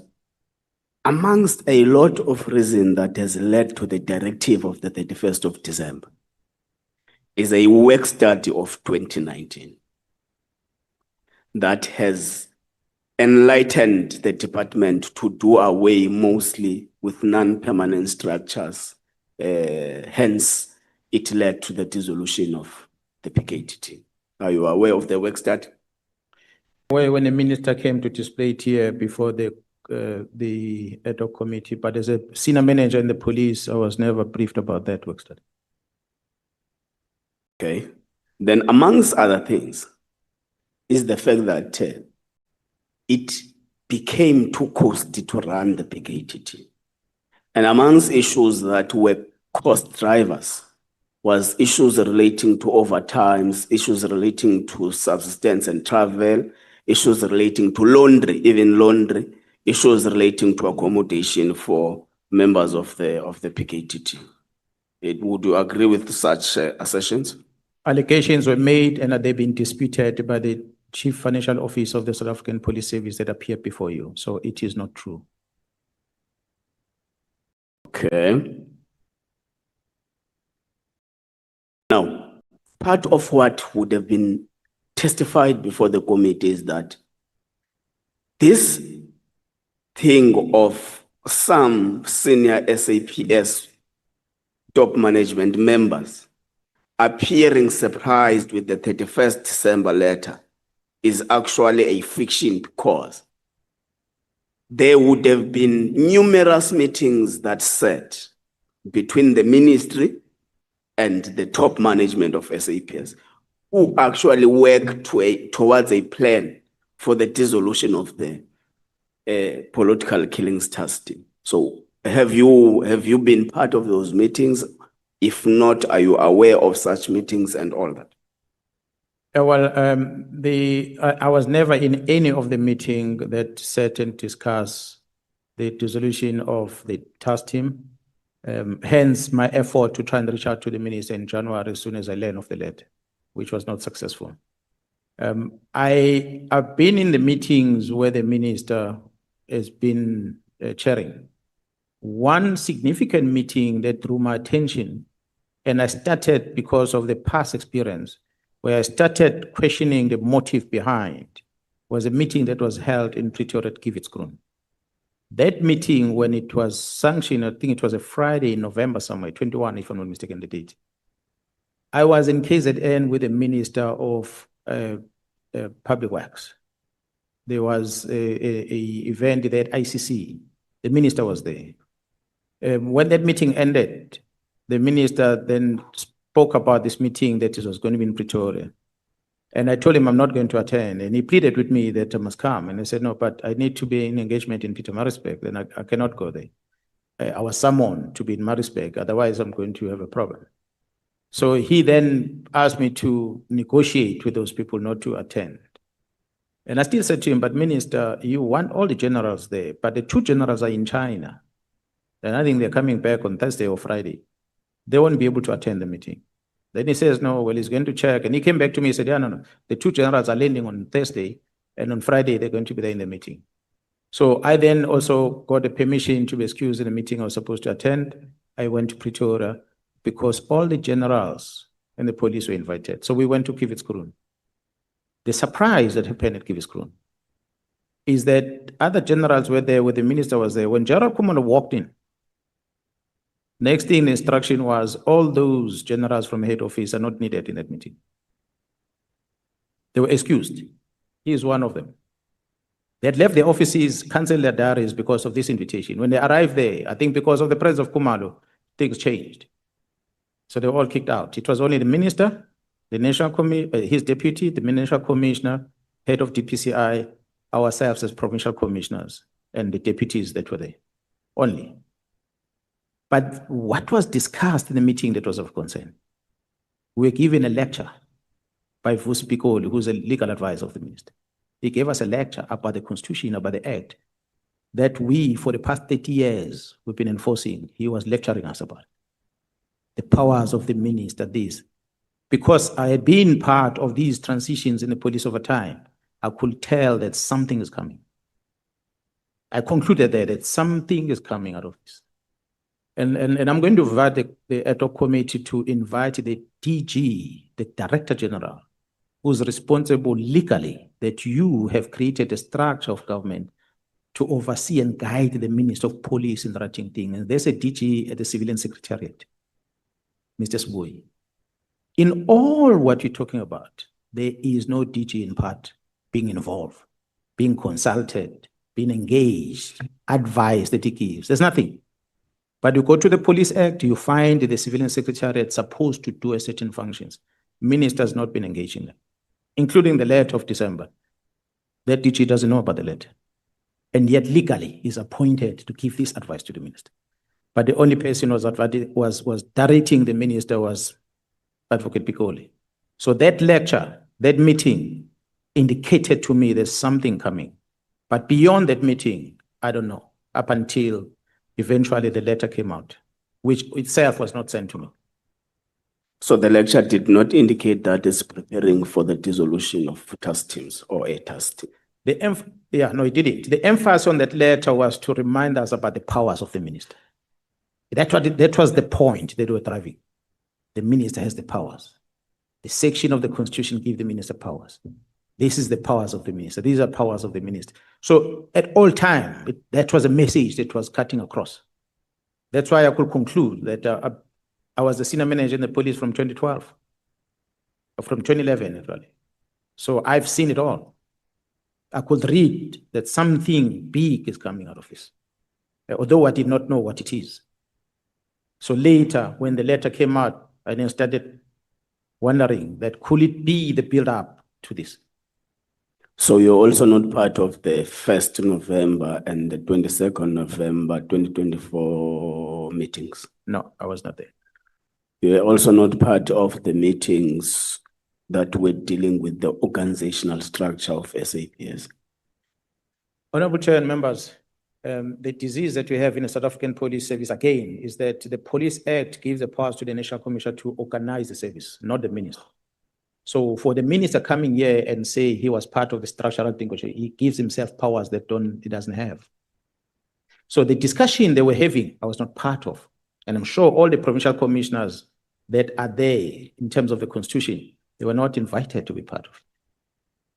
amongst a lot of reason that has led to the directive of the 31st of December is a work study of 2019 that has enlightened the department to do away mostly with non-permanent structures. Hence, it led to the dissolution of the PKTT. Are you aware of the work study? Where when the minister came to display it here before the ad hoc committee, but as a senior manager in the police, I was never briefed about that work study. Okay. Then amongst other things is the fact that it became too costly to run the PKTT. And amongst issues that were cost drivers was issues relating to overtimes, issues relating to subsistence and travel, issues relating to laundry, even laundry, issues relating to accommodation for members of the PKTT. Would you agree with such assertions? Allegations were made and they've been disputed by the Chief Financial Officer of the South African Police Service that appeared before you. So it is not true. Okay. Now, part of what would have been testified before the committee is that this thing of some senior SAPS top management members appearing surprised with the 31st December letter is actually a fiction because there would have been numerous meetings that sat between the ministry and the top management of SAPS who actually worked towards a plan for the dissolution of the political killings task team. So have you been part of those meetings? If not, are you aware of such meetings and all that? Well, I was never in any of the meeting that sat and discussed the dissolution of the task team. Hence my effort to try and reach out to the minister in January as soon as I learned of the letter, which was not successful. I've been in the meetings where the minister has been chairing. One significant meeting that drew my attention, and I started because of the past experience, where I started questioning the motive behind, was a meeting that was held in Pretoria at Kivitsgrund. That meeting, when it was sanctioned, I think it was a Friday in November somewhere, 21, if I'm not mistaken, the date. I was in KZN with the Minister of Public Works. There was a event at ICC. The minister was there. When that meeting ended, the minister then spoke about this meeting that it was going to be in Pretoria. And I told him I'm not going to attend. And he pleaded with me that I must come. And I said, no, but I need to be in engagement in Pietermaritzburg. Then I cannot go there. I was summoned to be in Maritzburg. Otherwise, I'm going to have a problem. So he then asked me to negotiate with those people not to attend. And I still said to him, but minister, you want all the generals there, but the two generals are in China. And I think they're coming back on Thursday or Friday. They won't be able to attend the meeting. Then he says, no, well, he's going to check. And he came back to me and said, yeah, no. The two generals are landing on Thursday, and on Friday, they're going to be there in the meeting. So I then also got a permission to be excused in the meeting I was supposed to attend. I went to Pretoria because all the generals and the police were invited. So we went to Kivitsgrund. The surprise that happened at Kivitsgrund is that other generals were there where the minister was there. When General Kumalo walked in, next thing the instruction was all those generals from head office are not needed in that meeting. They were excused. He is one of them. They had left their offices, canceled their diaries because of this invitation. When they arrived there, I think because of the presence of Kumalo, things changed. So they were all kicked out. It was only the minister, the national his deputy, the national commissioner, head of DPCI, ourselves as provincial commissioners, and the deputies that were there. Only. But what was discussed in the meeting that was of concern? We were given a lecture by Vusi Pikoli, who's a legal advisor of the minister. He gave us a lecture about the Constitution, about the Act, that we, for the past 30 years, we've been enforcing. He was lecturing us about it. The powers of the minister, this. Because I had been part of these transitions in the police over time, I could tell that something is coming. I concluded that something is coming out of this. And I'm going to invite the ad hoc committee to invite the DG, the Director General, who's responsible legally that you have created a structure of government to oversee and guide the Minister of Police in the writing thing. And there's a DG at the Civilian Secretariat, Mr. Sboy. In all what you're talking about, there is no DG in part being involved, being consulted, being engaged, advice that he gives. There's nothing. But you go to the Police Act, you find the Civilian Secretariat supposed to do a certain functions. Minister has not been engaged in them, including the letter of December. That DG doesn't know about the letter. And yet legally is appointed to give this advice to the minister. But the only person was directing the minister was Advocate Pikoli. So that lecture, that meeting indicated to me there's something coming. But beyond that meeting, I don't know, up until eventually the letter came out, which itself was not sent to me. So the lecture did not indicate that it's preparing for the dissolution of task teams or a task team. No, it didn't. The emphasis on that letter was to remind us about the powers of the minister. That was the point that we were driving. The minister has the powers. The section of the Constitution gives the minister powers. This is the powers of the minister. These are powers of the minister. So at all time, that was a message that was cutting across. That's why I could conclude that I was the senior manager in the police from 2012, or from 2011, actually. So I've seen it all. I could read that something big is coming out of this, although I did not know what it is. So later, when the letter came out, I then started wondering that could it be the build-up to this? So you're also not part of the 1st November and the 22nd November 2024 meetings? No, I was not there. You're also not part of the meetings that were dealing with the organizational structure of SAPS? Honorable Chair and members, the disease that we have in the South African Police Service, again, is that the Police Act gives the powers to the National Commission to organize the service, not the minister. So for the minister coming here and say he was part of the structural thing, he gives himself powers that he doesn't have. So the discussion they were having, I was not part of. And I'm sure all the provincial commissioners that are there in terms of the Constitution, they were not invited to be part of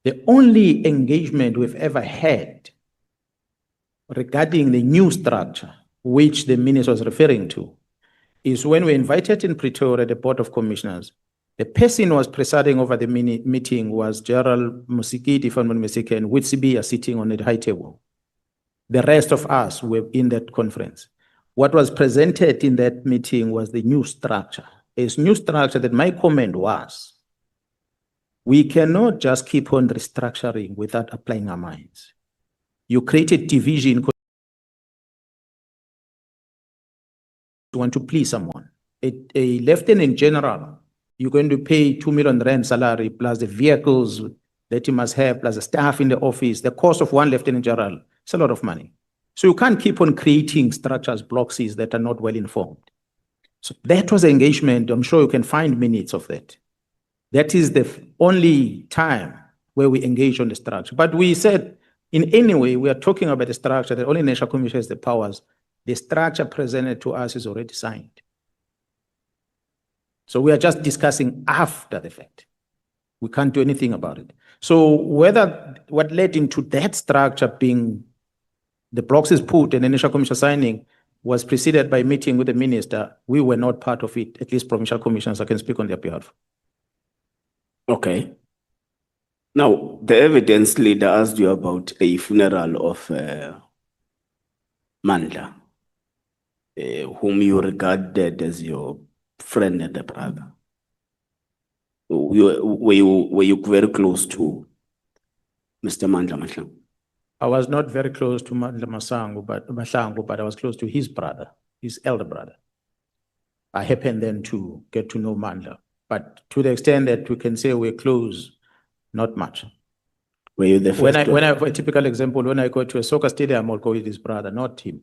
it. The only engagement we've ever had regarding the new structure, which the minister was referring to, is when we invited in Pretoria the Board of Commissioners. The person who was presiding over the meeting was Gerald Musikiti, if I'm not mistaken, with Cibia sitting on the high table. The rest of us were in that conference. What was presented in that meeting was the new structure. A new structure that my comment was, we cannot just keep on restructuring without applying our minds. You created division because you want to please someone. A lieutenant general, you're going to pay 2 million rand salary plus the vehicles that you must have, plus the staff in the office. The cost of one lieutenant general, it's a lot of money. So you can't keep on creating structures, blocks that are not well informed. So that was engagement. I'm sure you can find minutes of that. That is the only time where we engage on the structure. But we said, in any way, we are talking about the structure that only National Commission has the powers. The structure presented to us is already signed. So we are just discussing after the fact. We can't do anything about it. So what led into that structure being the blocks is put and the National Commission signing was preceded by a meeting with the minister, we were not part of it, at least provincial commissioners, I can speak on their behalf. Okay. Now, the evidence leader asked you about a funeral of Nhlanhla, whom you regarded as your friend and a brother. Were you very close to Mr. Nhlanhla? I was not very close to Nhlanhla, but I was close to his brother, his elder brother. I happened then to get to know Nhlanhla, but to the extent that we can say we're close, not much. Were you the first? When I have a typical example, when I go to a soccer stadium, I'll go with his brother, not him.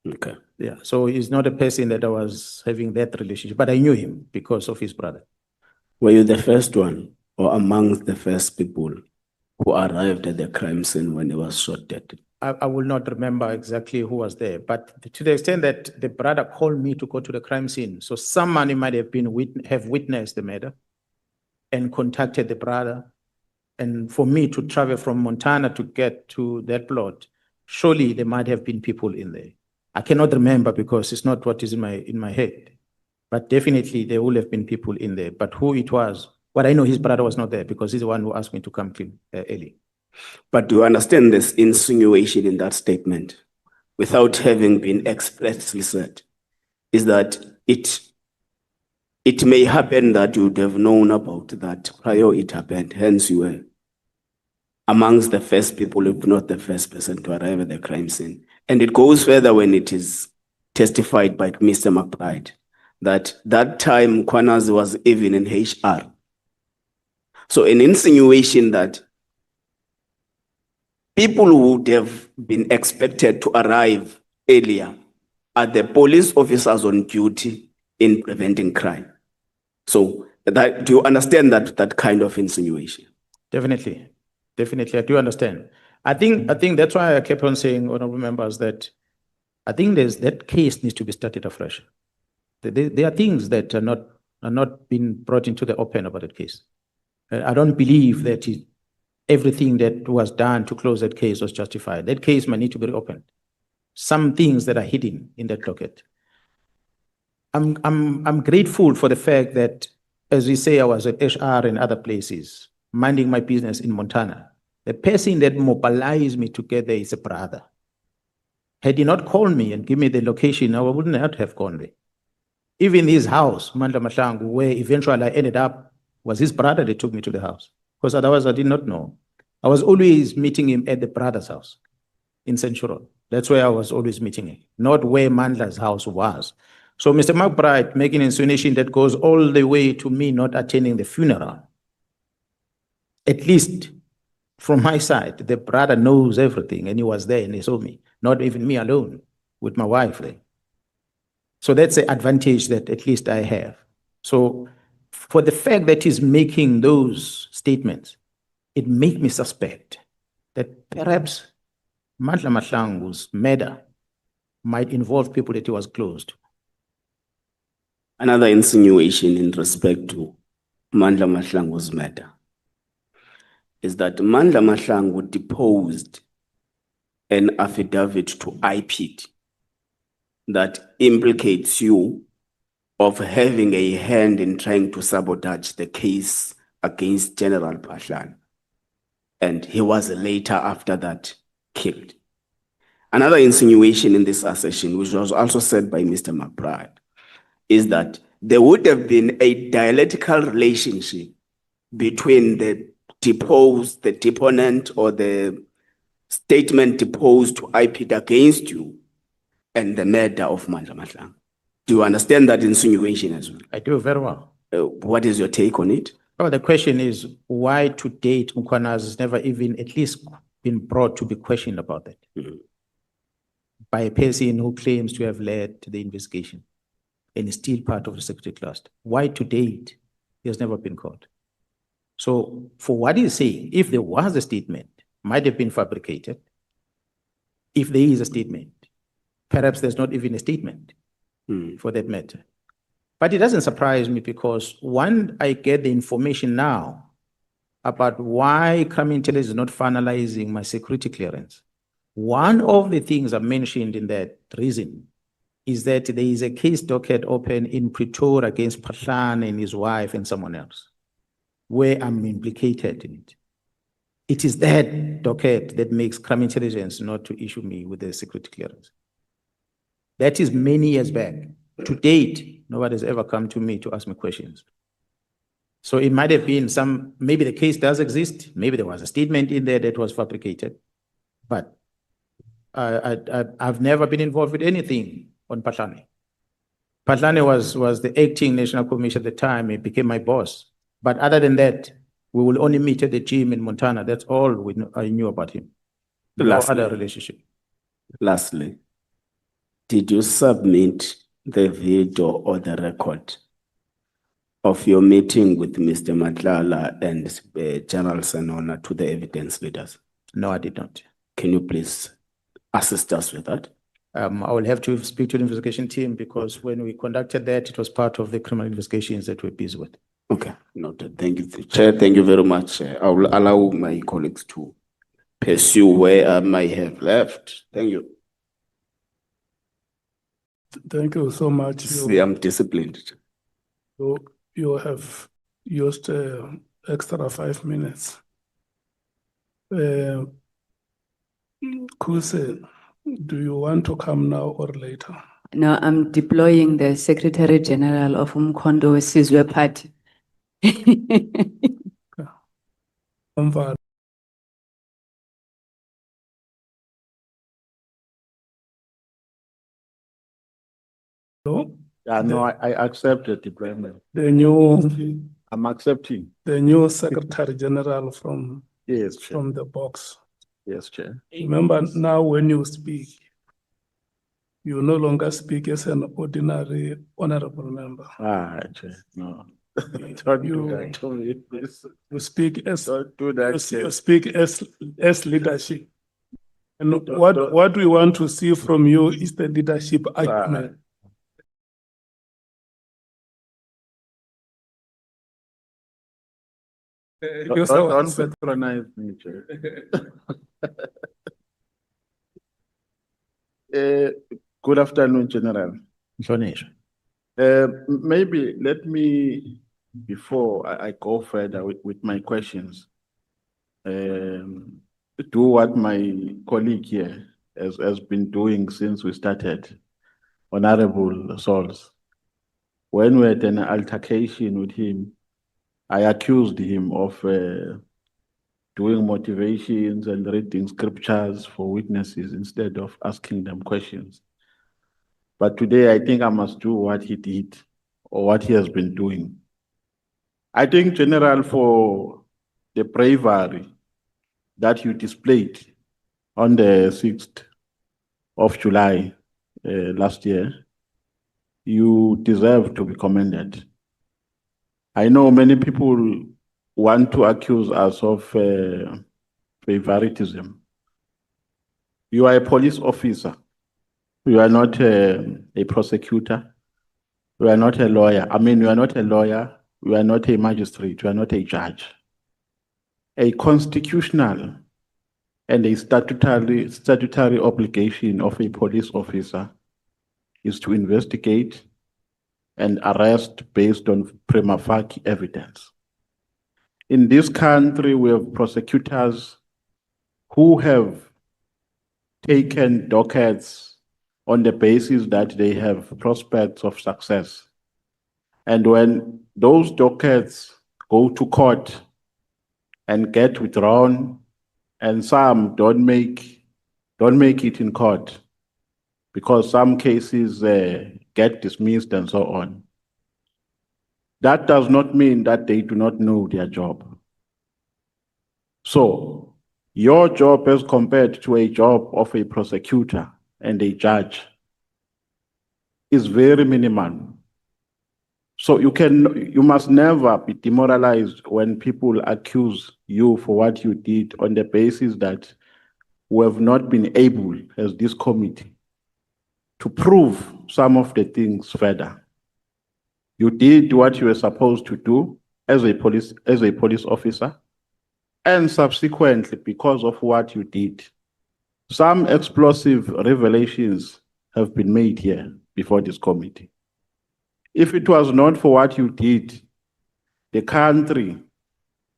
Okay. Yeah, so he's not a person that I was having that relationship, but I knew him because of his brother. Were you the first one or amongst the first people who arrived at the crime scene when he was shot dead? I will not remember exactly who was there, but to the extent that the brother called me to go to the crime scene, so someone might have witnessed the murder and contacted the brother. And for me to travel from Montana to get to that plot, surely there might have been people in there. I cannot remember because it's not what is in my head, but definitely there will have been people in there. But who it was, What I know, his brother was not there because he's the one who asked me to come to early. But do you understand this insinuation in that statement, without having been expressly said, is that it may happen that you would have known about that prior it happened, hence you were amongst the first people, if not the first person to arrive at the crime scene. And it goes further when it is testified by Mr. McBride that time Kunazi was even in HR. So an insinuation that people who would have been expected to arrive earlier are the police officers on duty in preventing crime. So do you understand that kind of insinuation? Definitely. Definitely, I do understand. I think that's why I kept on saying, honorable members, that I think that case needs to be started afresh. There are things that are not being brought into the open about that case. I don't believe that everything that was done to close that case was justified. That case might need to be reopened. Some things that are hidden in that docket. I'm grateful for the fact that, as we say, I was at HR and other places, minding my business in Montana. The person that mobilized me to get there is a brother. Had he not called me and give me the location, I would not have gone there. Even his house, Nhlanhla, where eventually I ended up, was his brother that took me to the house. Because otherwise I did not know. I was always meeting him at the brother's house in Central. That's where I was always meeting him, not where Mandla's house was. So Mr. McBride making an insinuation that goes all the way to me not attending the funeral. At least from my side, the brother knows everything and he was there and he saw me, not even me alone, with my wife there. So that's the advantage that at least I have. So for the fact that he's making those statements, it makes me suspect that perhaps Nhlanhla's murder might involve people that he was close to. Another insinuation in respect to Nhlanhla's murder is that Nhlanhla deposed an affidavit to IPID that implicates you of having a hand in trying to sabotage the case against General Phahlan. And he was later after that killed. Another insinuation in this assertion, which was also said by Mr. McBride, is that there would have been a dialectical relationship between the deponent or the statement deposed to IPID against you and the murder of Nhlanhla. Do you understand that insinuation as well? I do very well. What is your take on it? Well, the question is why to date Mkhwanazi has never even at least been brought to be questioned about that by a person who claims to have led the investigation and is still part of the security cluster. Why to date he has never been caught? So for what he's saying, if there was a statement, might have been fabricated. If there is a statement, perhaps there's not even a statement for that matter. But it doesn't surprise me because one, I get the information now about why crime intelligence is not finalizing my security clearance. One of the things I mentioned in that reason is that there is a case docket open in Pretoria against Phahlan and his wife and someone else, where I'm implicated in it. It is that docket that makes crime intelligence not to issue me with the security clearance. That is many years back. To date, nobody has ever come to me to ask me questions. So it might have been maybe the case does exist, maybe there was a statement in there that was fabricated, but I've never been involved with anything on Phahlan. Phahlan was the acting national commissioner at the time. He became my boss. But other than that, we will only meet at the gym in Montana. That's all I knew about him. No other relationship. Lastly, did you submit the video or the record of your meeting with Mr. Matlala and General Sona to the evidence leaders? No, I did not. Can you please assist us with that? I will have to speak to the investigation team because when we conducted that, it was part of the criminal investigations that we're busy with. Okay, noted. Thank you, Chair. Thank you very much. I will allow my colleagues to pursue where I might have left. Thank you. Thank you so much. See, I'm disciplined. You have used extra 5 minutes. Kuse, do you want to come now or later? No, I'm deploying the Secretary General of Umkhondo Sizwe Party. Umva- No, Yeah, no, I accept the deployment. the new I'm accepting. Secretary General from Yes, Chair. from the box. Yes, Chair. Remember now when you speak, you no longer speak as an ordinary honorable member. Ah, Chair, no. Don't do that to me, please. You speak as Don't do that, Chair. you speak as leadership. And what we want to see from you is the leadership argument. Don't patronize me, Chair. Good afternoon, General. Maybe let me, before I go further with my questions, do what my colleague here has been doing since we started, Honorable Souls. When we had an altercation with him, I accused him of doing motivations and reading scriptures for witnesses instead of asking them questions. But today, I think I must do what he did or what he has been doing. I think, General, for the bravery that you displayed on the 6th of July last year, you deserve to be commended. I know many people want to accuse us of favoritism. You are a police officer. You are not a prosecutor. You are not a lawyer. I mean, you are not a lawyer. You are not a magistrate. You are not a judge. A constitutional and a statutory obligation of a police officer is to investigate and arrest based on prima facie evidence. In this country, we have prosecutors who have taken dockets on the basis that they have prospects of success. And when those dockets go to court and get withdrawn, and some don't make it in court because some cases get dismissed and so on, that does not mean that they do not know their job. So your job as compared to a job of a prosecutor and a judge is very minimal. So you must never be demoralized when people accuse you for what you did on the basis that we have not been able, as this committee, to prove some of the things further. You did what you were supposed to do as a police officer, and subsequently, because of what you did, some explosive revelations have been made here before this committee. If it was not for what you did, the country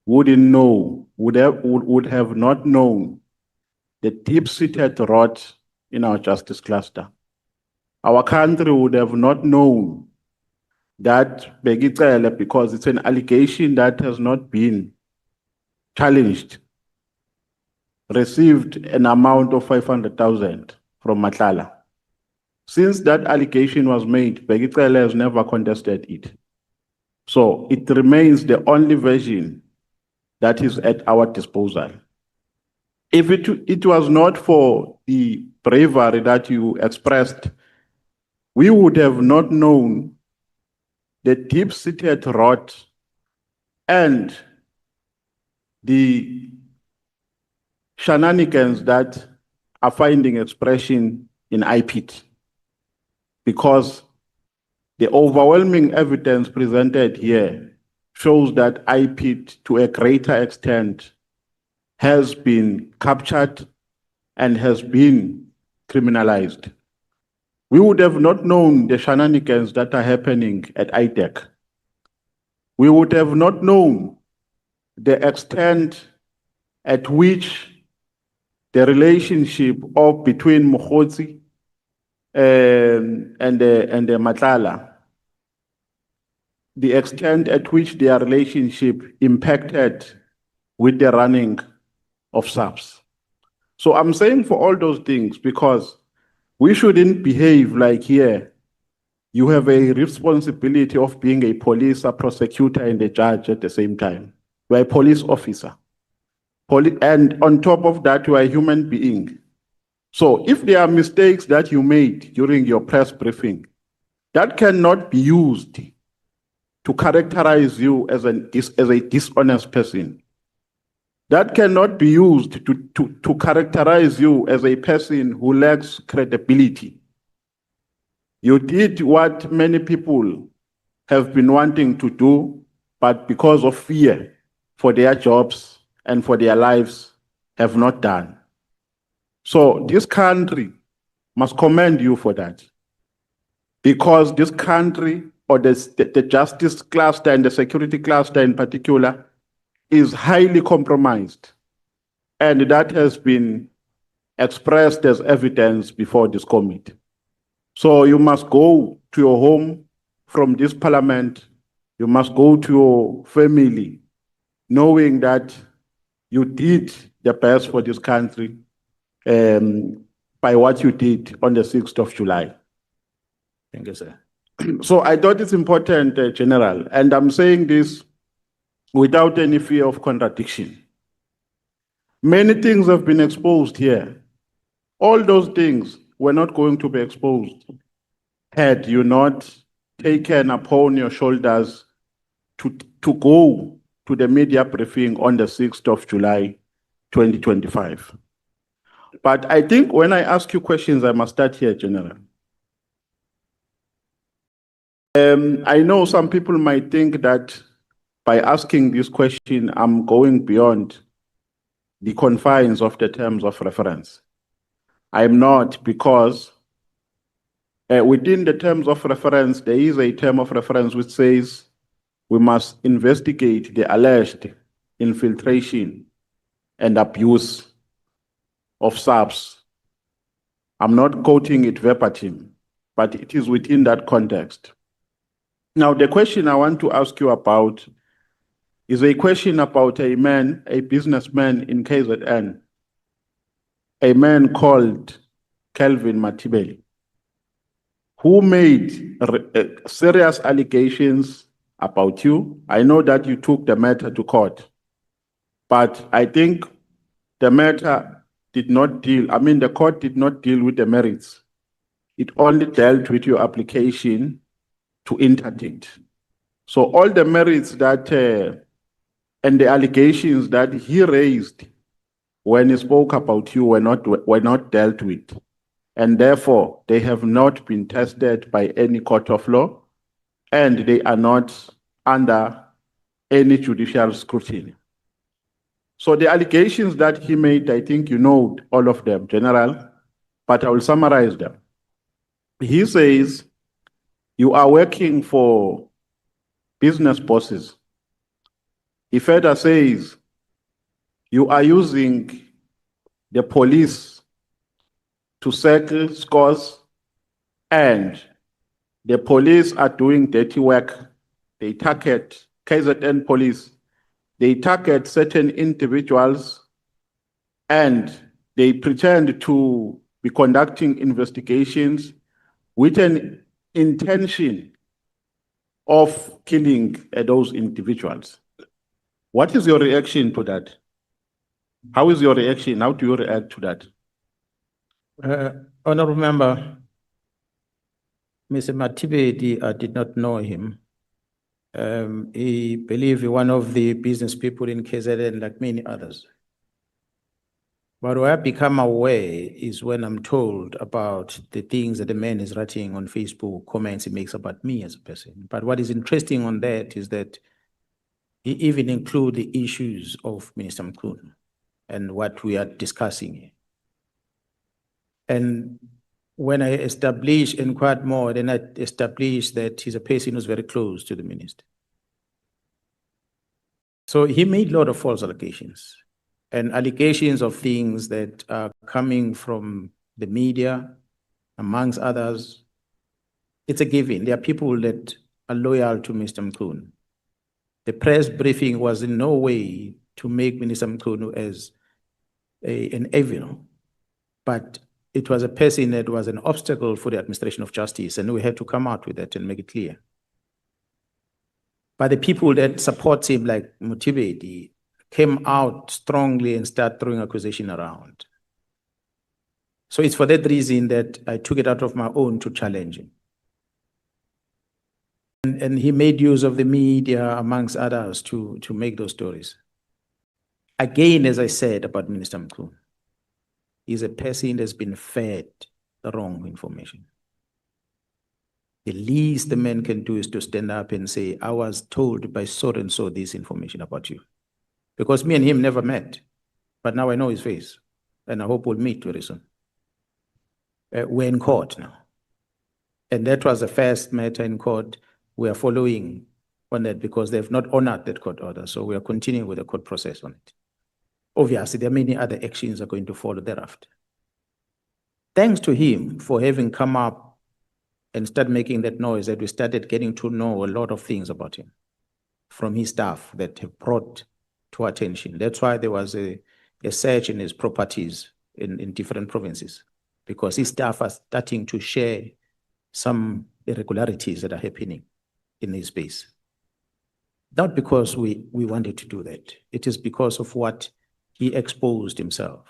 wouldn't know, would have not known the deep-seated rot in our justice cluster. Our country would have not known that Begitele, because it's an allegation that has not been challenged, received an amount of 500,000 from Matlala. Since that allegation was made, Begitele has never contested it. So it remains the only version that is at our disposal. If it was not for the bravery that you expressed, we would have not known the deep-seated rot and the shenanigans that are finding expression in IPIT, because the overwhelming evidence presented here shows that IPIT, to a greater extent, has been captured and has been criminalized. We would have not known the shenanigans that are happening at ITEC. we would have not known the extent at which the relationship of between Mkhwanazi and Matlala, the extent at which their relationship impacted with the running of SAPS. So I'm saying for all those things because we shouldn't behave like here you have a responsibility of being a police, a prosecutor, and a judge at the same time. You are a police officer. And on top of that, you are a human being. So if there are mistakes that you made during your press briefing, that cannot be used to characterize you as a dishonest person. That cannot be used to characterize you as a person who lacks credibility. You did what many people have been wanting to do, but because of fear for their jobs and for their lives, have not done. So this country must commend you for that. Because this country, or the justice cluster and the security cluster in particular, is highly compromised. And that has been expressed as evidence before this committee. So you must go to your home from this parliament. You must go to your family, knowing that you did the best for this country by what you did on the 6th of July. Thank you, sir. So I thought it's important, General, and I'm saying this without any fear of contradiction. Many things have been exposed here. All those things were not going to be exposed had you not taken upon your shoulders to go to the media briefing on the 6th of July, 2025. But I think when I ask you questions, I must start here, General. I know some people might think that by asking this question, I'm going beyond the confines of the terms of reference. I'm not, because within the terms of reference, there is a term of reference which says we must investigate the alleged infiltration and abuse of SAPS. I'm not quoting it verbatim, but it is within that context. Now, the question I want to ask you about is a question about a man, a businessman in KZN, a man called Kelvin Matibeli, who made serious allegations about you. I know that you took the matter to court, but I think the matter did not deal, the court did not deal with the merits. It only dealt with your application to interdict. So all the merits that, and the allegations that he raised when he spoke about you were not dealt with. And therefore, they have not been tested by any court of law, and they are not under any judicial scrutiny. So the allegations that he made, I think you know all of them, General, but I will summarize them. He says, you are working for business bosses. He further says, you are using the police to settle scores, and the police are doing dirty work. They target KZN police. They target certain individuals, and they pretend to be conducting investigations with an intention of killing those individuals. What is your reaction to that? How is your reaction? How do you react to that? Honorable Member, Mr. Matibedi, I did not know him. He believed one of the business people in KZN like many others. But what I become aware is when I'm told about the things that the man is writing on Facebook, comments he makes about me as a person. But what is interesting on that is that he even includes the issues of Minister Mkhwanazi and what we are discussing here. And when I inquired more, then I established that he's a person who's very close to the minister. So he made a lot of false allegations and allegations of things that are coming from the media, amongst others. It's a given. There are people that are loyal to Mr. Mkhunu. The press briefing was in no way to make Minister Mkhunu as an evil, but it was a person that was an obstacle for the administration of justice, and we had to come out with that and make it clear. But the people that support him, like Motibedi, came out strongly and started throwing accusation around. So it's for that reason that I took it out of my own to challenge him. And he made use of the media, amongst others, to make those stories. Again, as I said about Minister Mkhunu, he's a person that's been fed the wrong information. The least the man can do is to stand up and say, I was told by so and so this information about you. Because me and him never met, but now I know his face, and I hope we'll meet very soon. We're in court now. And that was the first matter in court. We are following on that because they've not honored that court order. So we are continuing with the court process on it. Obviously, there are many other actions that are going to follow thereafter. Thanks to him for having come up and start making that noise, that we started getting to know a lot of things about him from his staff that have brought to attention. That's why there was a search in his properties in different provinces, because his staff are starting to share some irregularities that are happening in his space. Not because we wanted to do that. It is because of what he exposed himself,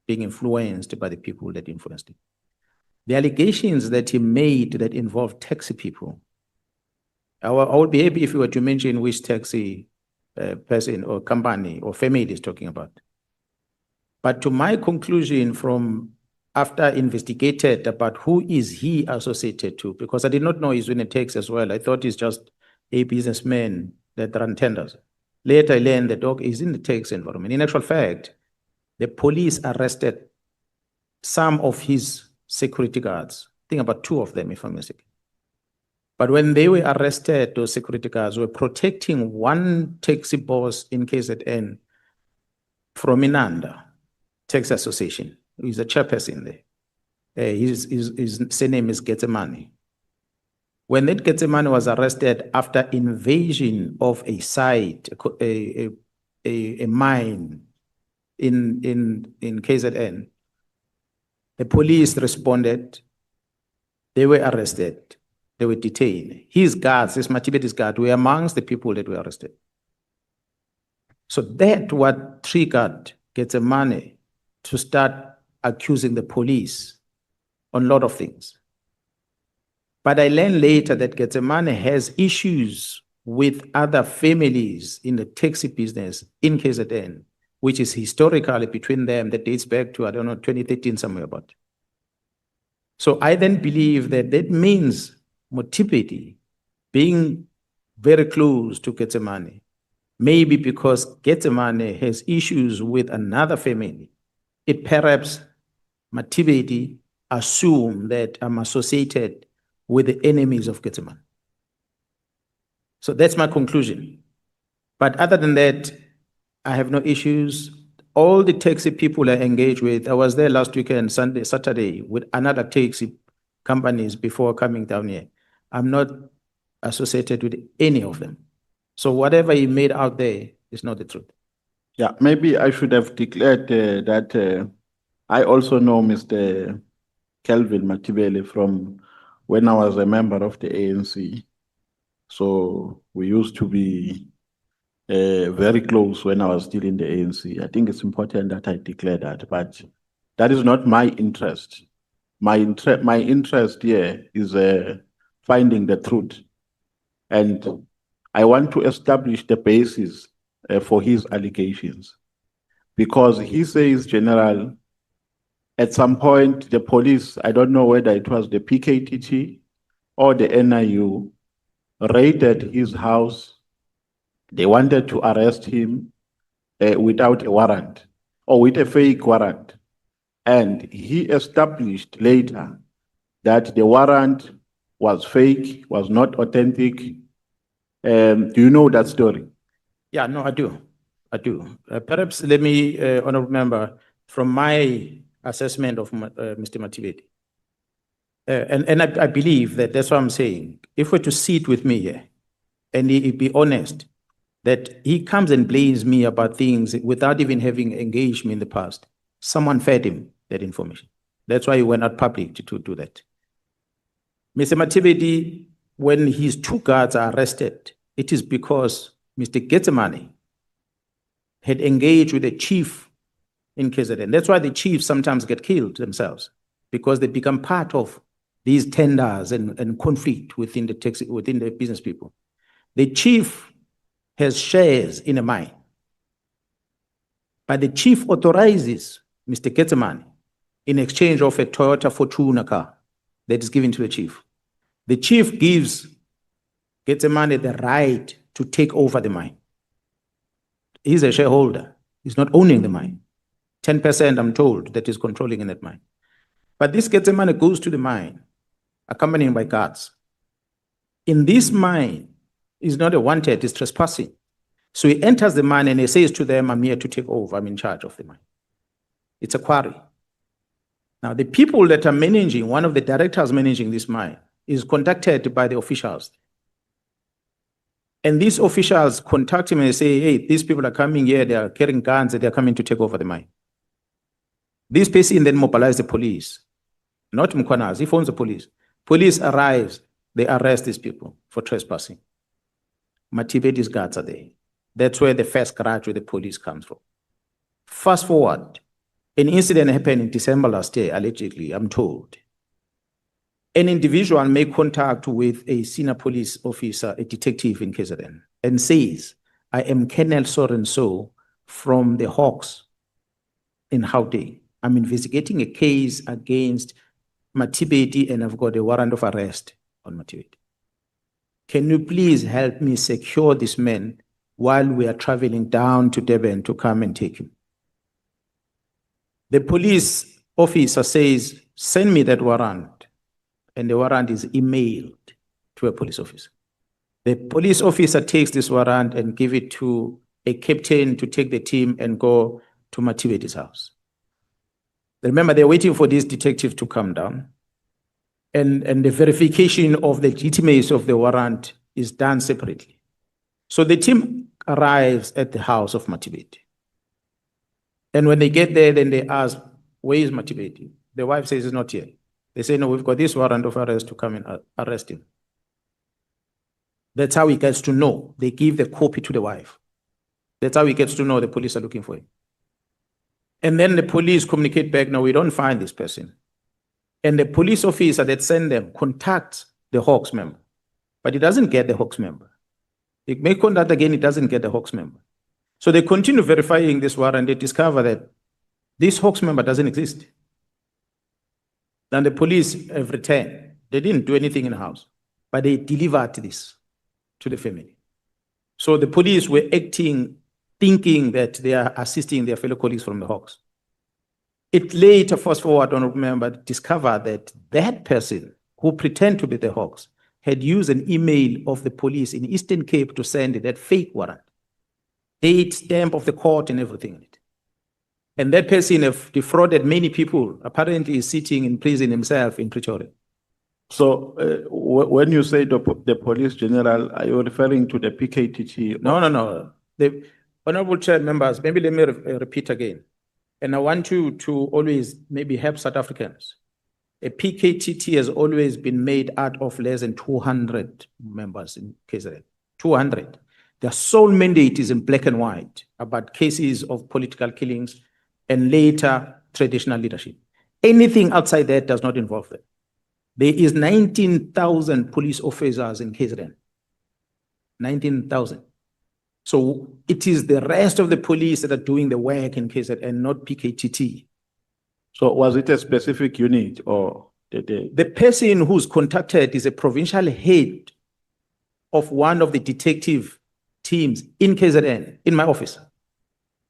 being influenced by the people that influenced him. The allegations that he made that involved taxi people, I would be happy if you were to mention which taxi person or company or family is talking about. But to my conclusion from after investigated about who is he associated to, because I did not know he's in a taxi as well. I thought he's just a businessman that run tenders. Later I learned the dog is in the taxi environment. In actual fact, the police arrested some of his security guards. I think about 2 of them, if I'm mistaken. But when they were arrested, those security guards were protecting one taxi boss in KZN from Inanda Taxi Association. He's a chairperson there. His surname is Getsemani. When that Getsemani was arrested after invasion of a site, a mine in KZN, the police responded. They were arrested. They were detained. His guards, his Matibeti's guards, were amongst the people that were arrested. So that what triggered Getsemani to start accusing the police on a lot of things. But I learned later that Getsemani has issues with other families in the taxi business in KZN, which is historically between them that dates back to, I don't know, 2013, somewhere about. So I then believe that that means Motibedi being very close to Getsemani, maybe because Getsemani has issues with another family. It perhaps Motibedi assume that I'm associated with the enemies of Getsemani. So that's my conclusion. But other than that, I have no issues. All the taxi people I engage with, I was there last weekend, Sunday, Saturday, with another taxi companies before coming down here. I'm not associated with any of them. So whatever he made out there is not the truth. Yeah, maybe I should have declared that I also know Mr. Kelvin Matibele from when I was a member of the ANC. So we used to be very close when I was still in the ANC. I think it's important that I declare that, but that is not my interest. My interest here is finding the truth. And I want to establish the basis for his allegations. Because he says, General, at some point, the police, I don't know whether it was the PKTT or the NIU, raided his house. They wanted to arrest him without a warrant or with a fake warrant. And he established later that the warrant was fake, was not authentic. Do you know that story? Yeah, no, I do. I do. Perhaps let me, Honorable Member, from my assessment of Mr. Mativeti, and I believe that that's what I'm saying. If we're to sit with me here and he be honest, that he comes and blames me about things without even having engaged me in the past, someone fed him that information. That's why he went out public to do that. Mr. Mativeti, when his two guards are arrested, it is because Mr. Getsemane had engaged with a chief in KZN. That's why the chiefs sometimes get killed themselves, because they become part of these tenders and conflict within the business people. The chief has shares in a mine, but the chief authorizes Mr. Getsemane in exchange of a Toyota Fortuna car that is given to the chief. The chief gives Getsemane the right to take over the mine. He's a shareholder. He's not owning the mine. 10%, I'm told, that is controlling in that mine. But this Getsemane goes to the mine, accompanied by guards. In this mine, he's not a wanted, he's trespassing. So he enters the mine and he says to them, I'm here to take over, I'm in charge of the mine. It's a quarry. Now, the people that are managing, one of the directors managing this mine, is contacted by the officials. And these officials contact him and say, hey, these people are coming here, they are carrying guns, and they are coming to take over the mine. This person then mobilizes the police, not Mkhwanazi, he phones the police. Police arrives, they arrest these people for trespassing. Mativeti's guards are there. That's where the first garage with the police comes from. Fast forward, an incident happened in December last year, allegedly, I'm told. An individual made contact with a senior police officer, a detective in KZN, and says, I am Colonel so-and-so from the Hawks in Gauteng. I'm investigating a case against Mativeti and I've got a warrant of arrest on Mativeti. Can you please help me secure this man while we are traveling down to Durban to come and take him? The police officer says, send me that warrant. And the warrant is emailed to a police officer. The police officer takes this warrant and give it to a captain to take the team and go to Mativeti's house. Remember, they're waiting for this detective to come down. And the verification of the legitimacy of the warrant is done separately. So the team arrives at the house of Mativeti. And when they get there, then they ask, where is Mativeti? The wife says he's not here. They say, no, we've got this warrant of arrest to come and arrest him. That's how he gets to know. They give the copy to the wife. That's how he gets to know the police are looking for him. And then the police communicate back, no, we don't find this person. And the police officer that sent them contacts the Hawks member, but he doesn't get the Hawks member. He may contact again, he doesn't get the Hawks member. So they continue verifying this warrant, they discover that this Hawks member doesn't exist. Then the police have returned. They didn't do anything in the house, but they delivered this to the family. So the police were acting, thinking that they are assisting their fellow colleagues from the Hawks. It later, fast forward, Honorable Member, discovered that that person who pretended to be the Hawks had used an email of the police in Eastern Cape to send that fake warrant. Date, stamp of the court and everything in it. And that person have defrauded many people, apparently is sitting in prison himself in Pretoria. So when you say the police general, are you referring to the PKTT? No. The Honorable Chair members, maybe let me repeat again. And I want you to always maybe help South Africans. A PKTT has always been made out of less than 200 members in KZN. 200. Their sole mandate is in black and white about cases of political killings and later traditional leadership. Anything outside that does not involve them. There is 19,000 police officers in KZN. 19,000. So it is the rest of the police that are doing the work in KZN and not PKTT. So was it a specific unit or the person who's contacted is a provincial head of one of the detective teams in KZN, in my office.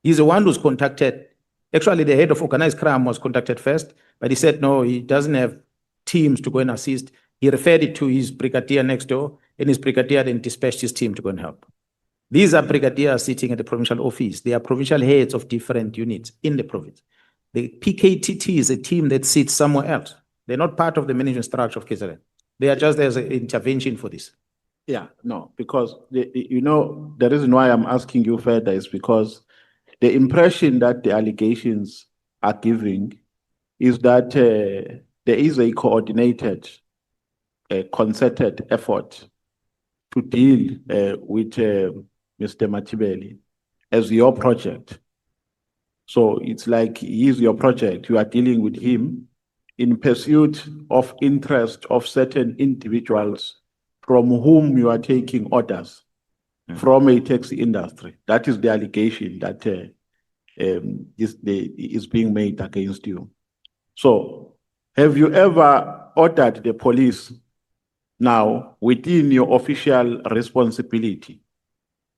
He's the one who's contacted. Actually, the head of organized crime was contacted first, but he said, no, he doesn't have teams to go and assist. He referred it to his brigadier next door, and his brigadier then dispatched his team to go and help. These are brigadiers sitting at the provincial office. They are provincial heads of different units in the province. The PKTT is a team that sits somewhere else. They're not part of the management structure of KZN. They are just as an intervention for this. Yeah, no, because you know, the reason why I'm asking you further is because the impression that the allegations are giving is that there is a coordinated, concerted effort to deal with Mr. Matibeli as your project. So it's like he's your project. You are dealing with him in pursuit of interest of certain individuals from whom you are taking orders from a taxi industry. That is the allegation that is being made against you. So have you ever ordered the police now within your official responsibility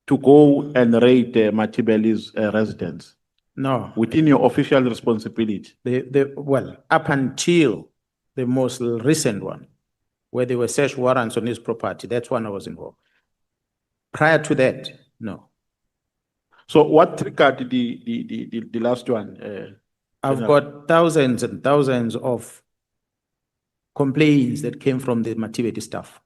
to go and raid Matibeli's residence? No. Within your official responsibility? Well, up until the most recent one, where there were search warrants on his property, that's when I was involved. Prior to that, no. So what triggered the last one? I've got thousands and thousands of complaints that came from the Matibeli staff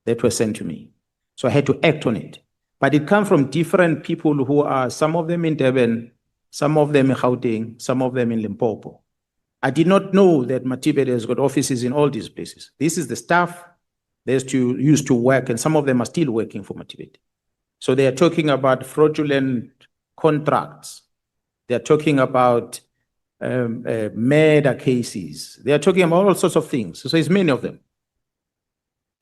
that were sent to me. So I had to act on it. But it comes from different people who are, some of them in Durban, some of them in Gauteng, some of them in Limpopo. I did not know that Matibeli has got offices in all these places. This is the staff that used to work, and some of them are still working for Matibeli. So they are talking about fraudulent contracts. They are talking about murder cases. They are talking about all sorts of things. So it's many of them.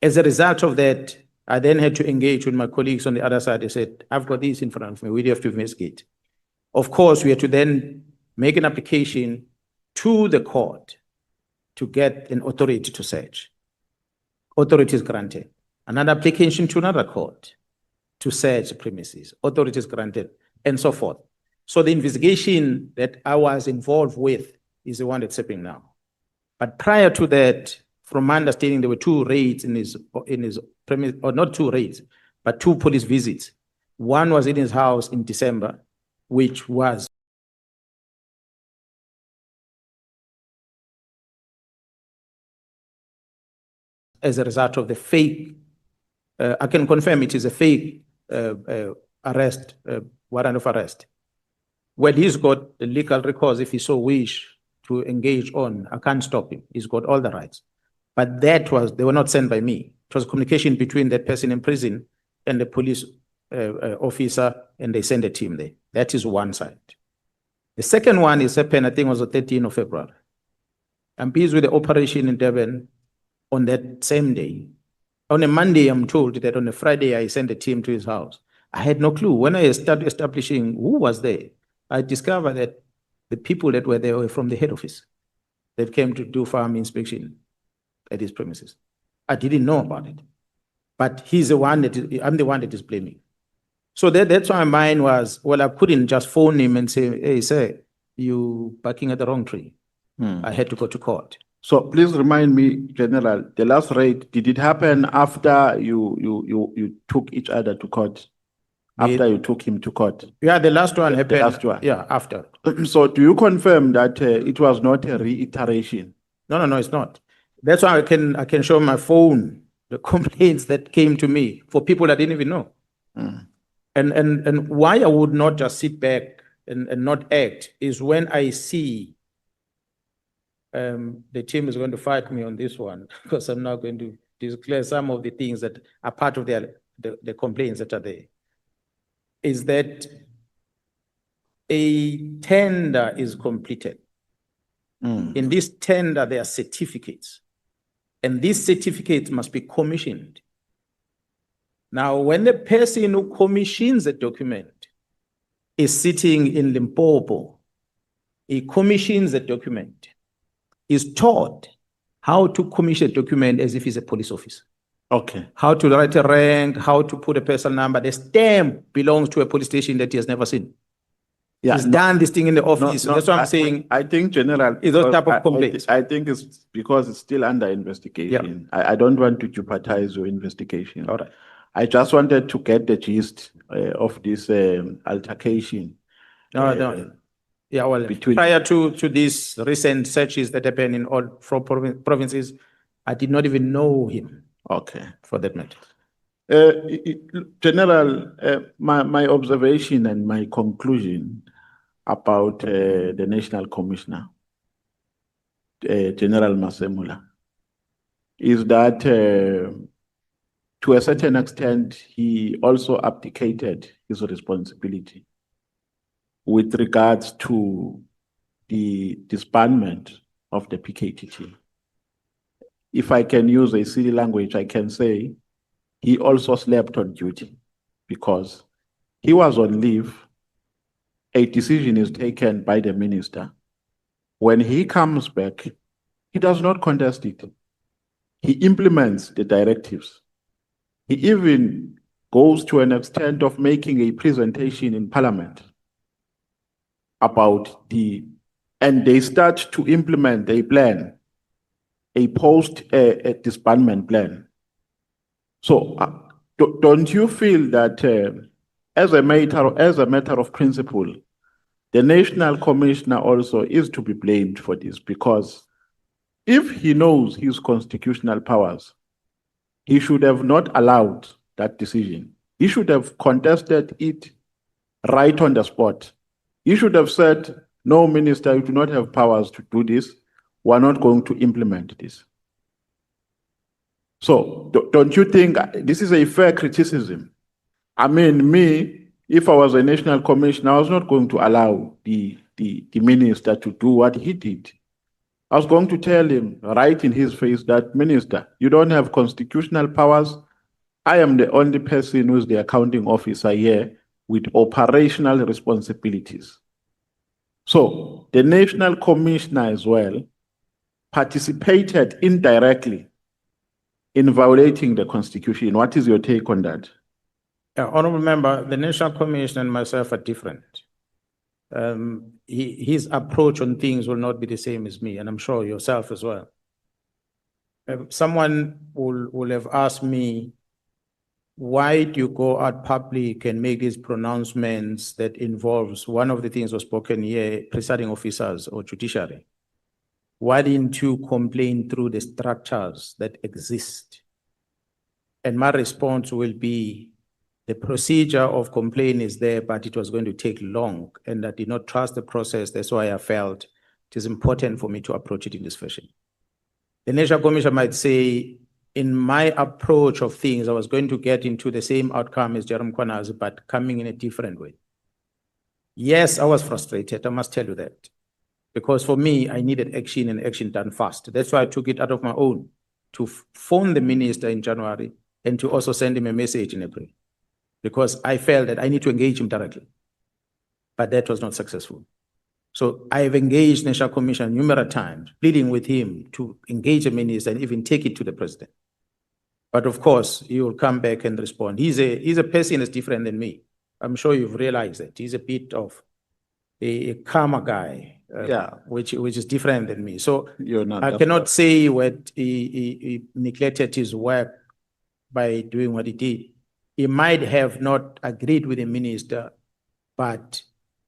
As a result of that, I then had to engage with my colleagues on the other side. They said, I've got this in front of me. We have to investigate. Of course, we had to then make an application to the court to get an authority to search. Authority is granted. Another application to another court to search the premises. Authority is granted, and so forth. So the investigation that I was involved with is the one that's happening now. But prior to that, from my understanding, there were 2 raids in his premise, or not 2 raids, but 2 police visits. One was in his house in December, which was as a result of the fake, I can confirm it is a fake arrest, warrant of arrest. Well, he's got the legal recourse if he so wish to engage on. I can't stop him. He's got all the rights. But they were not sent by me. It was communication between that person in prison and the police officer, and they sent a team there. That is one side. The second one is happened, I think it was the 13th of February. I'm busy with the operation in Durban on that same day. On a Monday, I'm told that on a Friday, I sent a team to his house. I had no clue. When I started establishing who was there, I discovered that the people that were there were from the head office that came to do farm inspection at his premises. I didn't know about it. But he's the one I'm the one that is blaming. So that's why mine was, well, I couldn't just phone him and say, hey, sir, you barking at the wrong tree. I had to go to court. So please remind me, General, the last raid, did it happen after you took each other to court? After you took him to court? Yeah, the last one happened. The last one. Yeah, after. So do you confirm that it was not a reiteration? No, it's not. That's why I can show my phone the complaints that came to me for people I didn't even know. And why I would not just sit back and not act is when I see the team is going to fight me on this one, because I'm now going to declare some of the things that are part of the complaints that are there. Is that a tender is completed. In this tender, there are certificates, and these certificates must be commissioned. Now, when the person who commissions a document is sitting in Limpopo, he commissions a document, is taught how to commission a document as if he's a police officer. Okay. How to write a rank, how to put a personal number. The stamp belongs to a police station that he has never seen. Yeah, He's done this thing in the office. No, That's what I'm saying. I think, General, Is those type of complaints. I think it's because it's still under investigation. I don't want to jeopardize your investigation. All right. I just wanted to get the gist of this altercation. No. Yeah, well, between- prior to these recent searches that happened in all four provinces, I did not even know him. Okay. For that matter. General, my observation and my conclusion about the National Commissioner, General Masemula, is that to a certain extent, he also abdicated his responsibility with regards to the disbandment of the PKTT. If I can use a silly language, I can say he also slept on duty because he was on leave. A decision is taken by the minister. When he comes back, he does not contest it. He implements the directives. He even goes to an extent of making a presentation in Parliament about and they start to implement a plan, a post-disbandment plan. So don't you feel that as a matter of principle, the National Commissioner also is to be blamed for this? Because if he knows his constitutional powers, he should have not allowed that decision. He should have contested it right on the spot. He should have said, no, Minister, you do not have powers to do this. We're not going to implement this. So don't you think this is a fair criticism? I mean, if I was a National Commissioner, I was not going to allow the minister to do what he did. I was going to tell him right in his face that, Minister, you don't have constitutional powers. I am the only person who is the accounting officer here with operational responsibilities. So the National Commissioner as well participated indirectly in violating the Constitution. What is your take on that? Honorable Member, the National Commission and myself are different. His approach on things will not be the same as me, and I'm sure yourself as well. Someone will have asked me, why do you go out public and make these pronouncements that involves one of the things was spoken here, presiding officers or judiciary? Why didn't you complain through the structures that exist? And my response will be, the procedure of complaint is there, but it was going to take long, and I did not trust the process. That's why I felt it is important for me to approach it in this fashion. The National Commission might say, in my approach of things, I was going to get into the same outcome as Jerome Mkhwanazi, but coming in a different way. Yes, I was frustrated, I must tell you that. Because for me, I needed action and action done fast. That's why I took it out of my own to phone the minister in January and to also send him a message in April. Because I felt that I need to engage him directly. But that was not successful. So I've engaged National Commission numerous times, pleading with him to engage the minister and even take it to the president. But of course, he will come back and respond. He's a person that's different than me. I'm sure you've realized that. He's a bit of a calmer guy, which is different than me. So I cannot say what he neglected his work by doing what he did. He might have not agreed with the minister, but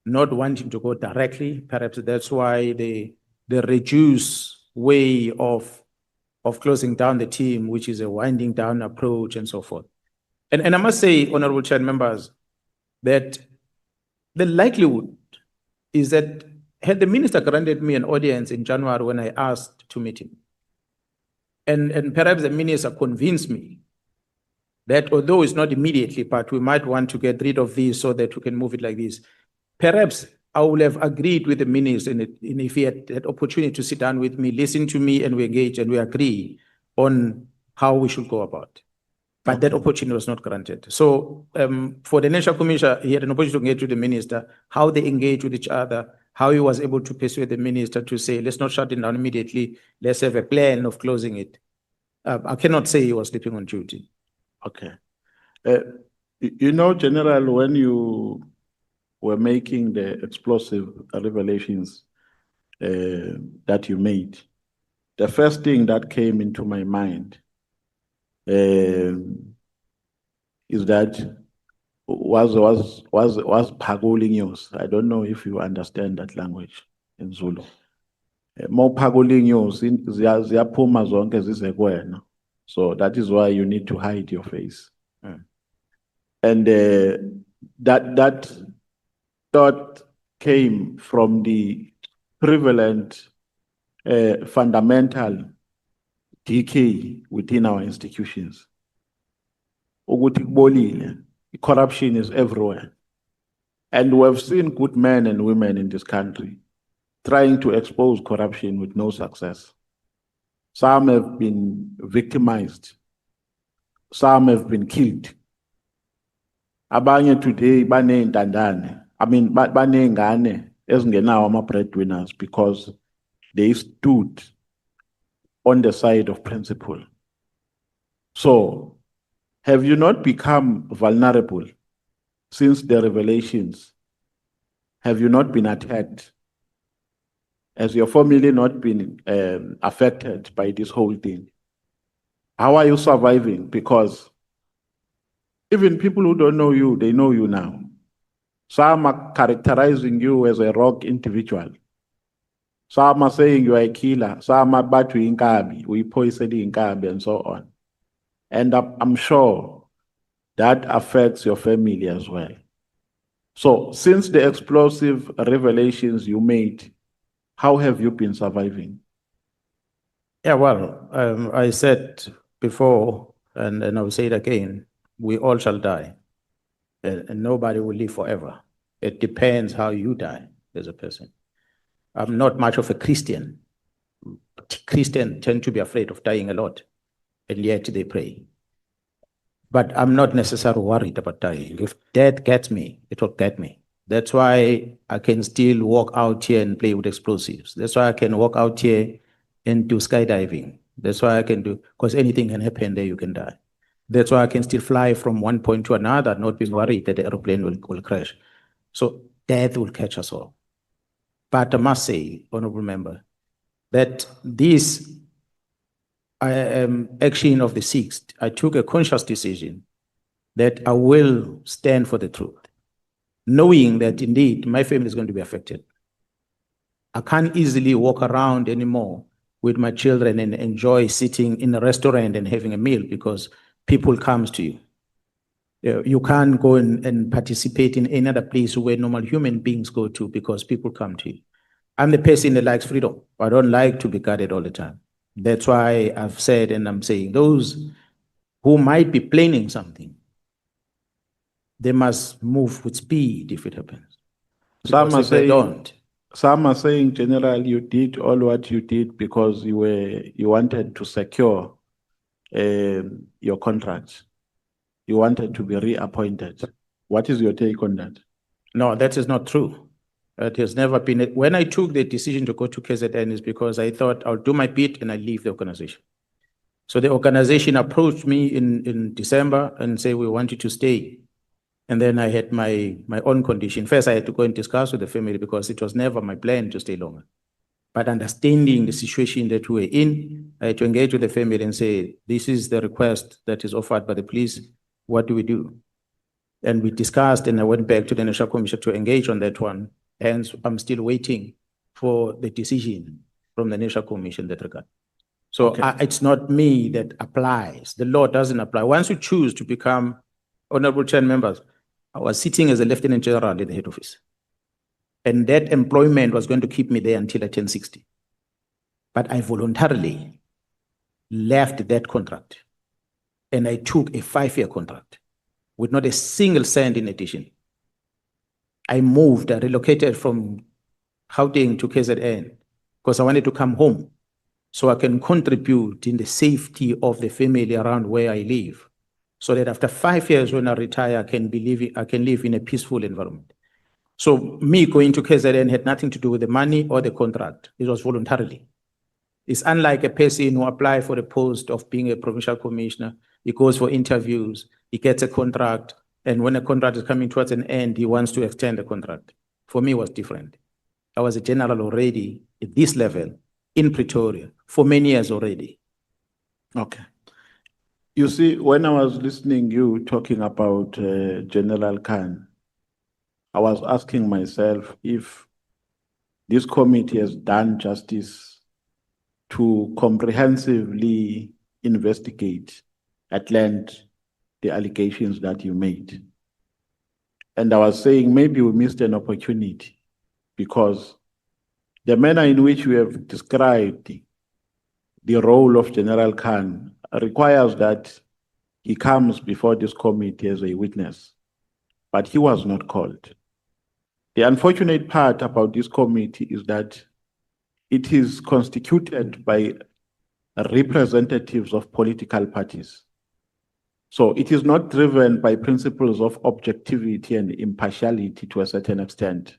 not wanting to go directly. Perhaps that's why the reduced way of closing down the team, which is a winding down approach and so forth. And I must say, Honorable Chair members, that the likelihood is that had the minister granted me an audience in January when I asked to meet him, and perhaps the minister convinced me that although it's not immediately, but we might want to get rid of this so that we can move it like this, perhaps I would have agreed with the minister, and if he had that opportunity to sit down with me, listen to me, and we engage and we agree on how we should go about it. But that opportunity was not granted. So for the National Commission, he had an opportunity to engage with the minister, how they engage with each other, how he was able to persuade the minister to say, let's not shut it down immediately, let's have a plan of closing it. I cannot say he was sleeping on duty. Okay. You know, General, when you were making the explosive revelations that you made, the first thing that came into my mind is that was phaguling news. I don't know if you understand that language in Zulu. More phaguling news, ziyaphuma zonke zize kuwena. So that is why you need to hide your face. And that thought came from the prevalent fundamental decay within our institutions. Ukuthi kubolile, corruption is everywhere. And we have seen good men and women in this country trying to expose corruption with no success. Some have been victimized. Some have been killed. Abanye today, baneyintandane. I mean, baneyingane ezingenawo ama-breadwinners because they stood on the side of principle. So, have you not become vulnerable since the revelations? Have you not been attacked? Has your family not been affected by this whole thing? How are you surviving? Because even people who don't know you, they know you now. Some are characterizing you as a rogue individual. Some are saying you are a killer. Some are battery inkabi, we poison inkabi, and so on. And I'm sure that affects your family as well. So, since the explosive revelations you made, how have you been surviving? Yeah, well, I said before, and I will say it again, we all shall die, and nobody will live forever. It depends how you die as a person. I'm not much of a Christian. Christians tend to be afraid of dying a lot, and yet they pray. But I'm not necessarily worried about dying. If death gets me, it will get me. That's why I can still walk out here and play with explosives. That's why I can walk out here and do skydiving. That's why I can do, because anything can happen there, you can die. That's why I can still fly from one point to another, not being worried that the airplane will crash. So death will catch us all. But I must say, honorable member, that this action of the 6th, I took a conscious decision that I will stand for the truth, knowing that indeed my family is going to be affected. I can't easily walk around anymore with my children and enjoy sitting in a restaurant and having a meal because people come to you. You can't go and participate in any other place where normal human beings go to because people come to you. I'm the person that likes freedom. I don't like to be guarded all the time. That's why I've said, and I'm saying, those who might be planning something, they must move with speed if it happens. Some are They don't. Some are saying, General, you did all what you did because you wanted to secure your contract. You wanted to be reappointed. What is your take on that? No, that is not true. It has never been. When I took the decision to go to KZN is because I thought I'll do my bit and I leave the organization. So the organization approached me in December and said, we want you to stay. And then I had my own condition. First, I had to go and discuss with the family because it was never my plan to stay longer. But understanding the situation that we were in, I had to engage with the family and say, this is the request that is offered by the police. What do we do? And we discussed, and I went back to the National Commission to engage on that one. Hence, I'm still waiting for the decision from the National Commission in that regard. So Okay. it's not me that applies. The law doesn't apply. Once you choose to become honorable chair members, I was sitting as a lieutenant general in the head office. And that employment was going to keep me there until I turned 60. But I voluntarily left that contract. And I took a 5-year contract with not a single cent in addition. I relocated from Gauteng to KZN because I wanted to come home so I can contribute in the safety of the family around where I live. So that after 5 years when I retire, I can live in a peaceful environment. So me going to KZN had nothing to do with the money or the contract. It was voluntarily. It's unlike a person who applies for the post of being a provincial commissioner. He goes for interviews, he gets a contract, and when a contract is coming towards an end, he wants to extend the contract. For me, it was different. I was a general already at this level in Pretoria for many years already. Okay. You see, when I was listening you talking about General Khan, I was asking myself if this committee has done justice to comprehensively investigate at length the allegations that you made. And I was saying maybe we missed an opportunity because the manner in which we have described the role of General Khan requires that he comes before this committee as a witness, but he was not called. The unfortunate part about this committee is that it is constituted by representatives of political parties. So it is not driven by principles of objectivity and impartiality to a certain extent.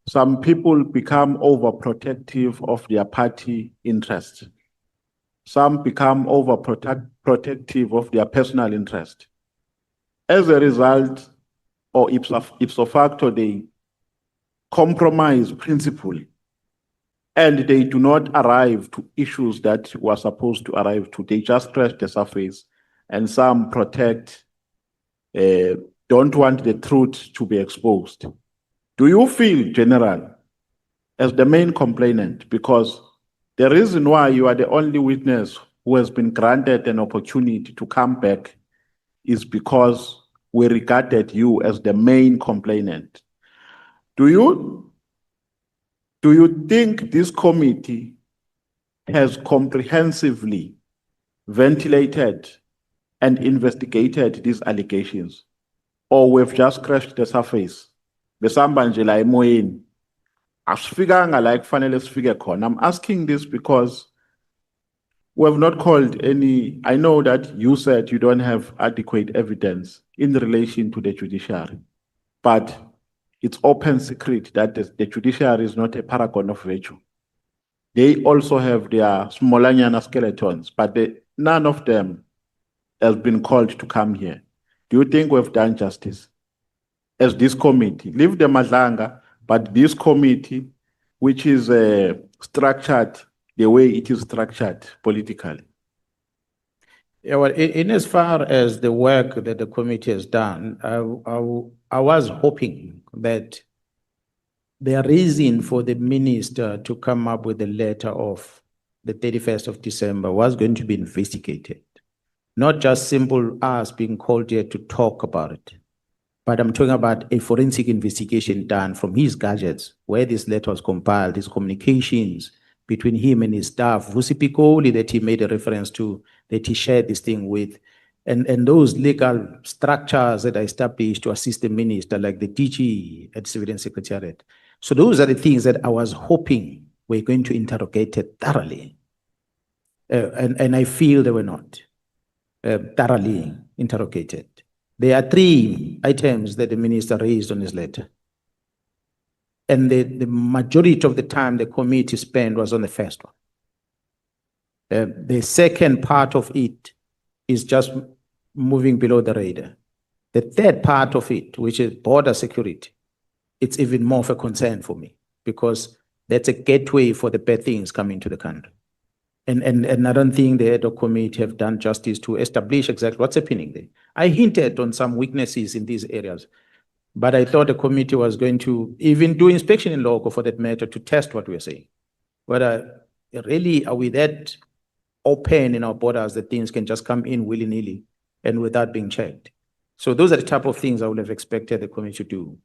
Some people become overprotective of their party interest. Some become overprotective of their personal interest. As a result, or ipso facto, they compromise principle and they do not arrive to issues that were supposed to arrive to. They just scratch the surface, and some protect, don't want the truth to be exposed. Do you feel, General, as the main complainant, because the reason why you are the only witness who has been granted an opportunity to come back is because we regarded you as the main complainant. Do you think this committee has comprehensively ventilated and investigated these allegations? Or we've just scratched the surface? Besihamba nje la emoyeni. Asifikanga la kufanele sifike khona. I'm asking this because we have not called any. I know that you said you don't have adequate evidence in relation to the judiciary, but it's open secret that the judiciary is not a paragon of virtue. They also have their smallanyana skeletons, but none of them has been called to come here. Do you think we've done justice as this committee? Leave the Madlanga, but this committee, which is structured the way it is structured politically. Yeah, well, in as far as the work that the committee has done, I was hoping that the reason for the minister to come up with the letter of the 31st of December was going to be investigated. Not just simple us being called here to talk about it, but I'm talking about a forensic investigation done from his gadgets, where this letter was compiled, his communications between him and his staff, Vusi Piccoli that he made a reference to, that he shared this thing with, and those legal structures that are established to assist the minister, like the DG at Civilian Secretariat. So those are the things that I was hoping were going to interrogate it thoroughly. And I feel they were not thoroughly interrogated. There are 3 items that the minister raised on his letter. And the majority of the time the committee spent was on the first one. The second part of it is just moving below the radar. The third part of it, which is border security, it's even more of a concern for me because that's a gateway for the bad things coming to the country. And I don't think the ad hoc committee have done justice to establish exactly what's happening there. I hinted on some weaknesses in these areas, but I thought the committee was going to even do inspection in loco for that matter to test what we're saying. Whether really are we that open in our borders that things can just come in willy-nilly and without being checked? So those are the type of things I would have expected the committee to do.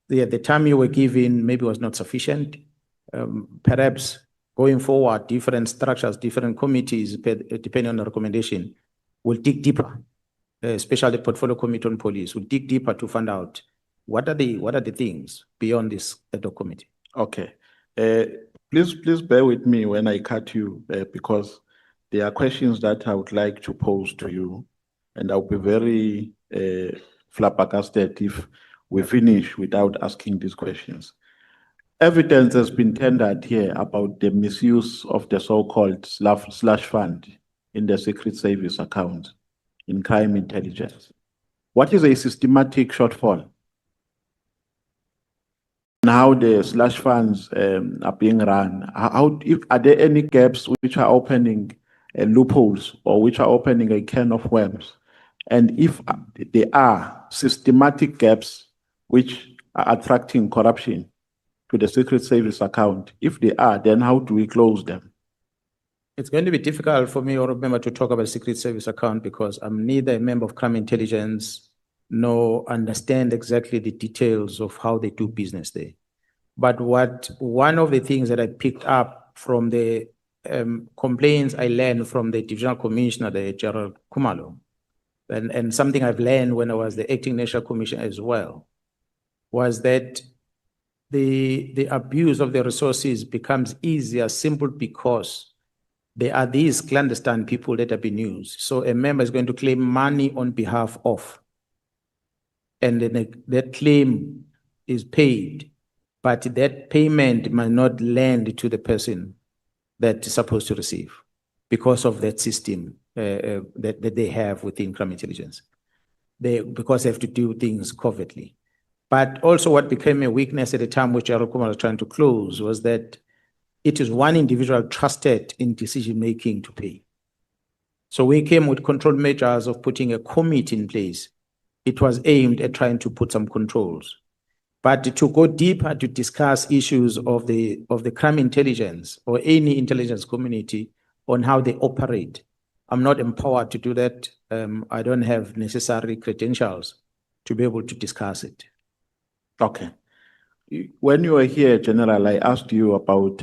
The time you were given maybe was not sufficient. Perhaps going forward, different structures, different committees, depending on the recommendation, will dig deeper, especially the portfolio committee on police, will dig deeper to find out what are the things beyond this ad hoc committee. Okay. Please bear with me when I cut you because there are questions that I would like to pose to you, and I'll be very flabbergasted if we finish without asking these questions. Evidence has been tendered here about the misuse of the so-called slush fund in the Secret Service account in crime intelligence. What is a systematic shortfall? And how the slush funds are being run? Are there any gaps which are opening loopholes or which are opening a can of worms. And if there are systematic gaps which are attracting corruption to the Secret Service account, if they are, then how do we close them? It's going to be difficult for me or a member to talk about Secret Service account because I'm neither a member of crime intelligence nor understand exactly the details of how they do business there. But one of the things that I picked up from the complaints I learned from the divisional commissioner, the Gerald Kumalo, and something I've learned when I was the acting national commissioner as well, was that the abuse of the resources becomes easier simply because there are these clandestine people that have been used. So a member is going to claim money on behalf of, and then that claim is paid, but that payment might not land to the person that is supposed to receive because of that system that they have within crime intelligence. Because they have to do things covertly. But also what became a weakness at the time which Arukuma was trying to close was that it is one individual trusted in decision-making to pay. So we came with control measures of putting a committee in place. It was aimed at trying to put some controls. But to go deeper to discuss issues of the crime intelligence or any intelligence community on how they operate, I'm not empowered to do that. I don't have necessary credentials to be able to discuss it. Okay. When you were here, General, I asked you about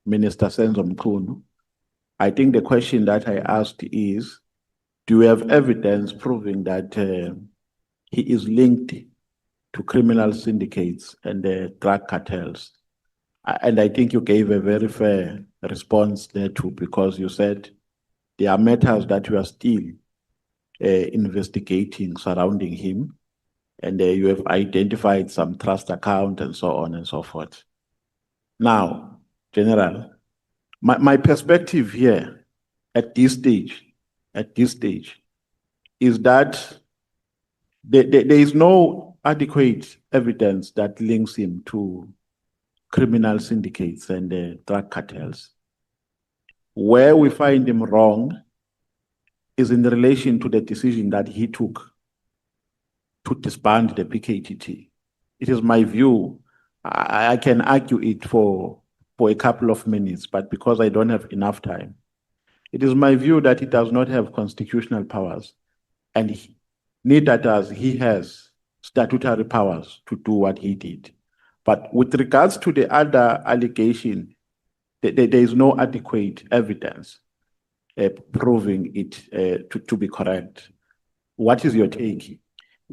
Minister Senzo Mkhunu. I think the question that I asked is, do you have evidence proving that he is linked to criminal syndicates and drug cartels? And I think you gave a very fair response there too, because you said there are matters that you are still investigating surrounding him, and you have identified some trust account and so on and so forth. Now, General, my perspective here at this stage is that there is no adequate evidence that links him to criminal syndicates and drug cartels. Where we find him wrong is in relation to the decision that he took to disband the PKTT. It is my view. I can argue it for a couple of minutes, but because I don't have enough time, it is my view that he does not have constitutional powers, and neither does he has statutory powers to do what he did. But with regards to the other allegation, there is no adequate evidence proving it to be correct. What is your take?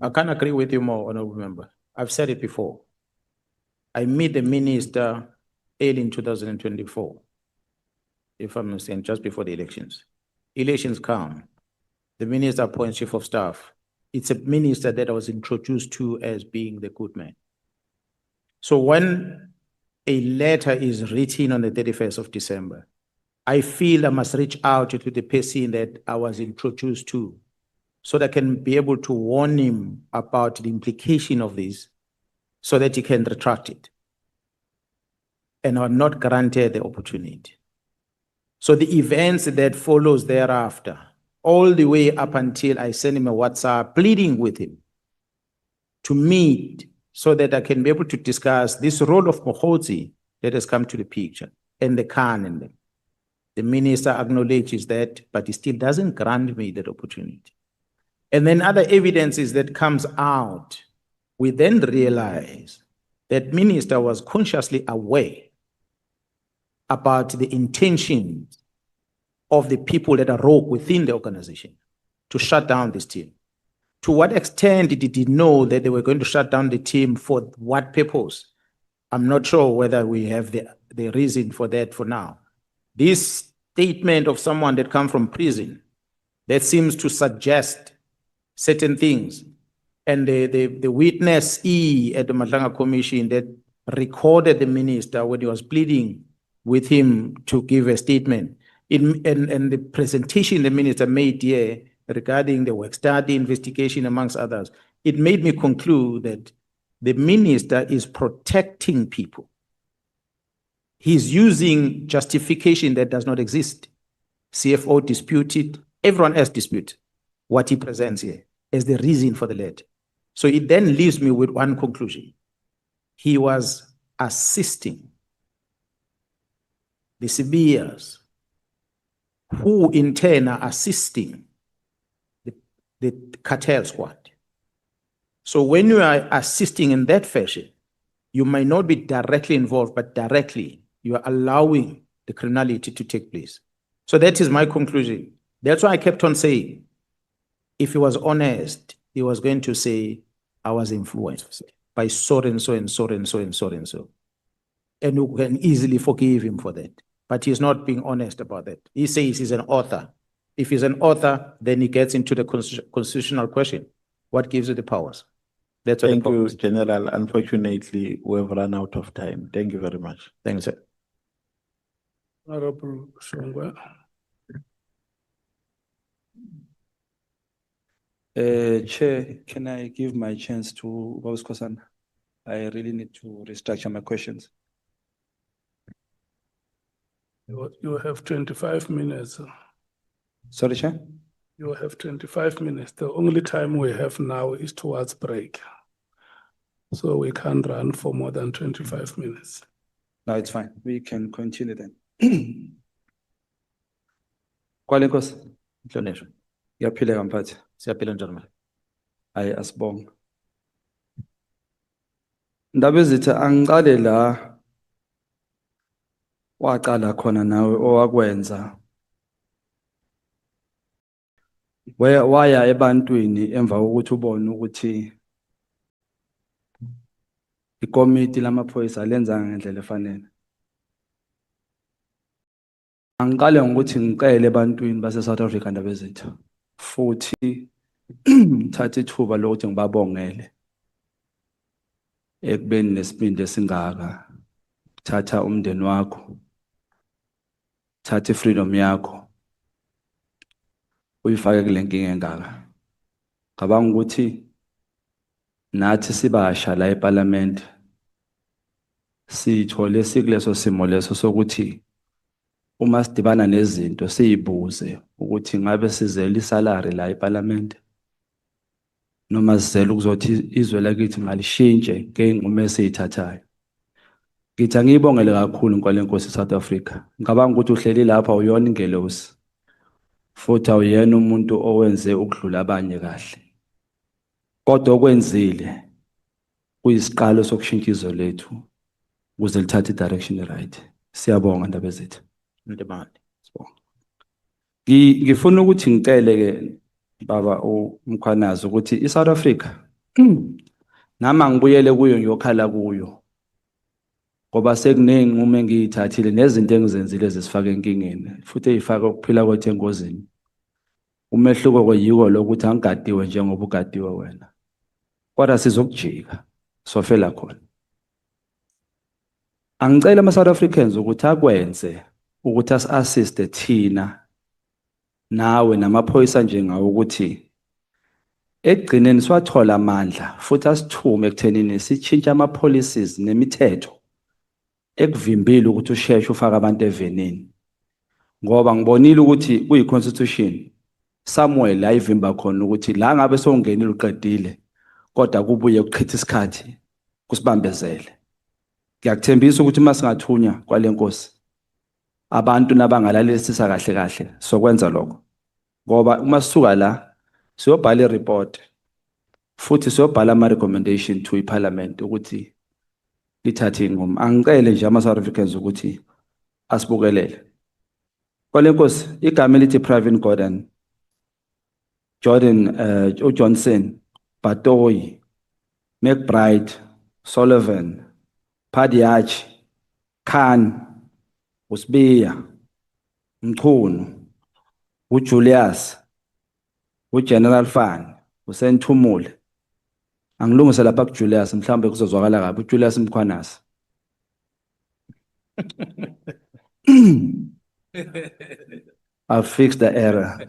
I can't agree with you more, Honorable Member. I've said it before. I met the minister early in 2024, if I'm not mistaken, just before the elections. Elections come. The minister appoints chief of staff. It's a minister that I was introduced to as being the good man. So when a letter is written on the 31st of December, I feel I must reach out to the person that I was introduced to, so that I can be able to warn him about the implication of this, so that he can retract it. And I'm not granted the opportunity. So the events that follows thereafter, all the way up until I send him a WhatsApp pleading with him to meet so that I can be able to discuss this role of Mkhwanazi that has come to the picture and the Khan in them. The minister acknowledges that, but he still doesn't grant me that opportunity. And then other evidences that comes out, we then realize that minister was consciously aware about the intentions of the people that are rogue within the organization to shut down this team. To what extent did he know that they were going to shut down the team? For what purpose? I'm not sure whether we have the reason for that for now. This statement of someone that comes from prison that seems to suggest certain things, and the witness E at the Nhlanhla Commission that recorded the minister when he was pleading with him to give a statement, and the presentation the minister made here regarding the work study investigation, amongst others, it made me conclude that the minister is protecting people. He's using justification that does not exist CFO disputed, everyone else disputed what he presents here as the reason for the letter. So it then leaves me with one conclusion. He was assisting the Cibias, who in turn are assisting the cartel squad. So when you are assisting in that fashion, you might not be directly involved, but directly you are allowing the criminality to take place. So that is my conclusion. That's why I kept on saying, if he was honest, he was going to say, I was influenced by so and so and so and so and so and so. And you can easily forgive him for that. But he's not being honest about that. He says he's an author. If he's an author, then he gets into the constitutional question. What gives you the powers? That's what Thank you, General. Unfortunately, we have run out of time. Thank you very much. Thanks, sir. Honorable Shongwe. Chair, can I give my chance to Boss Kosan? I really need to restructure my questions. You have 25 minutes. Sorry, Chair? You have 25 minutes. The only time we have now is towards break. So we can't run for more than 25 minutes. No, it's fine. We can continue then. Kwale Nkosi. Inhlonishwa. Ngiyaphila mphathi. Siyaphila njani manje? Hayi asibonga. Ndaba ezithi angiqale la waqala khona nawe owakwenza. Waya ebantwini emva kokuthi ubone ukuthi ikomiti lamaphoyisa lenza ngendlela efanele. Angiqale ngokuthi ngicele ebantwini base South Africa ndaba ezithi futhi thatha ithuba lokuthi ngibabongele ekubeni nesibindi esingaka. Thatha umndeni wakho, thatha freedom yakho uyifake kule nkinga engaka. Cabanga ukuthi nathi sibasha la eParliament sithole sikuleso simo leso sokuthi uma sidibana nezinto siyibuze ukuthi ngabe sizela isalary la eParliament noma sizela ukuzothi izwe lakithi ngalishintshe ngeinqumo esizithathayo. Ngithi angiyibongele kakhulu Nkwale Nkosi South Africa. Ngicabanga ukuthi uhleli lapha uyona ingelosi futhi awuyena umuntu owenze ukudlula abanye kahle. Kodwa okwenzile kuyisiqalo sokushintsha izwe lethu ukuze lithathe i-direction right. Siyabonga ndaba ezithi. Ndimandi. Sibonga. Ngifuna ukuthi ngicele ke baba uMkhwanazi ukuthi iSouth Africa nama ngibuyele kuyo ngiyokhala kuyo. Ngoba sekunenginqumo engiyithathile nezinto engizenzile zisifaka enkingeni futhi eyifaka ukuphila kwethu engozini. Umehluko kweyiko lokuthi angigadiwe njengoba ugadiwe wena. Kodwa sizokujika sofela khona. Angicela ama-South Africans ukuthi akwenze ukuthi asi-assiste thina nawe namaphoyisa njengawo ukuthi ekugcineni siwathola amandla futhi asithume ekuthenini sitshintshe ama-policies nemithetho ekuvimbile ukuthi usheshe ufake abantu evenini. Ngoba ngibonile ukuthi kuyi-constitution somewhere la ivimba khona ukuthi la ngabe sowungenile uqedile kodwa kubuye kuchitha isikhathi kusibambezele. Ngiyakuthembisa ukuthi uma singathunya kwale Nkosi abantu nabangalalelisisa kahle kahle sokwenza lokho. Ngoba uma sisuka la siyobhala i-report futhi siyobhala ama-recommendation to iParliament ukuthi lithathe inqumo. Angicele nje ama-South Africans ukuthi asibukelele. Kwale Nkosi igama elithi Pravin Gordhan, Johnson, Batoyi, McBride, Sullivan, Padiach, Khan, uSibia, Mkhunu, uJulius, uGeneral Fan, uSenthumule. Angilungise lapha kuJulius mhlambe kuzozwakala kabi uJulius Mkhwanazi. I'll fix the error.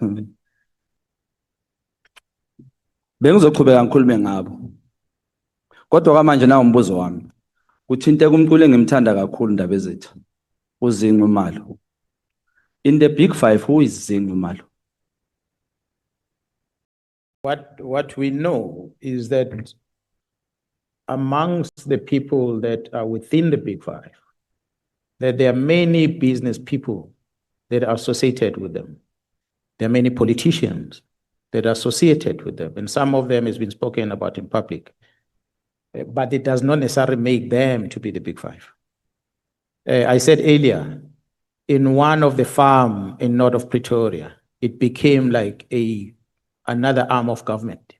Bengizoqhubeka ngikhulume ngabo. Kodwa kamanje nawo umbuzo wami. Kuthinte kumculi engimthanda kakhulu ndaba ezethu. Uzinqe imali. In the big five, who is Zingumalo? What we know is that amongst the people that are within the big five, that there are many business people that are associated with them. There are many politicians that are associated with them, and some of them has been spoken about in public. But it does not necessarily make them to be the big five. I said earlier, in one of the farm in north of Pretoria, it became like another arm of government,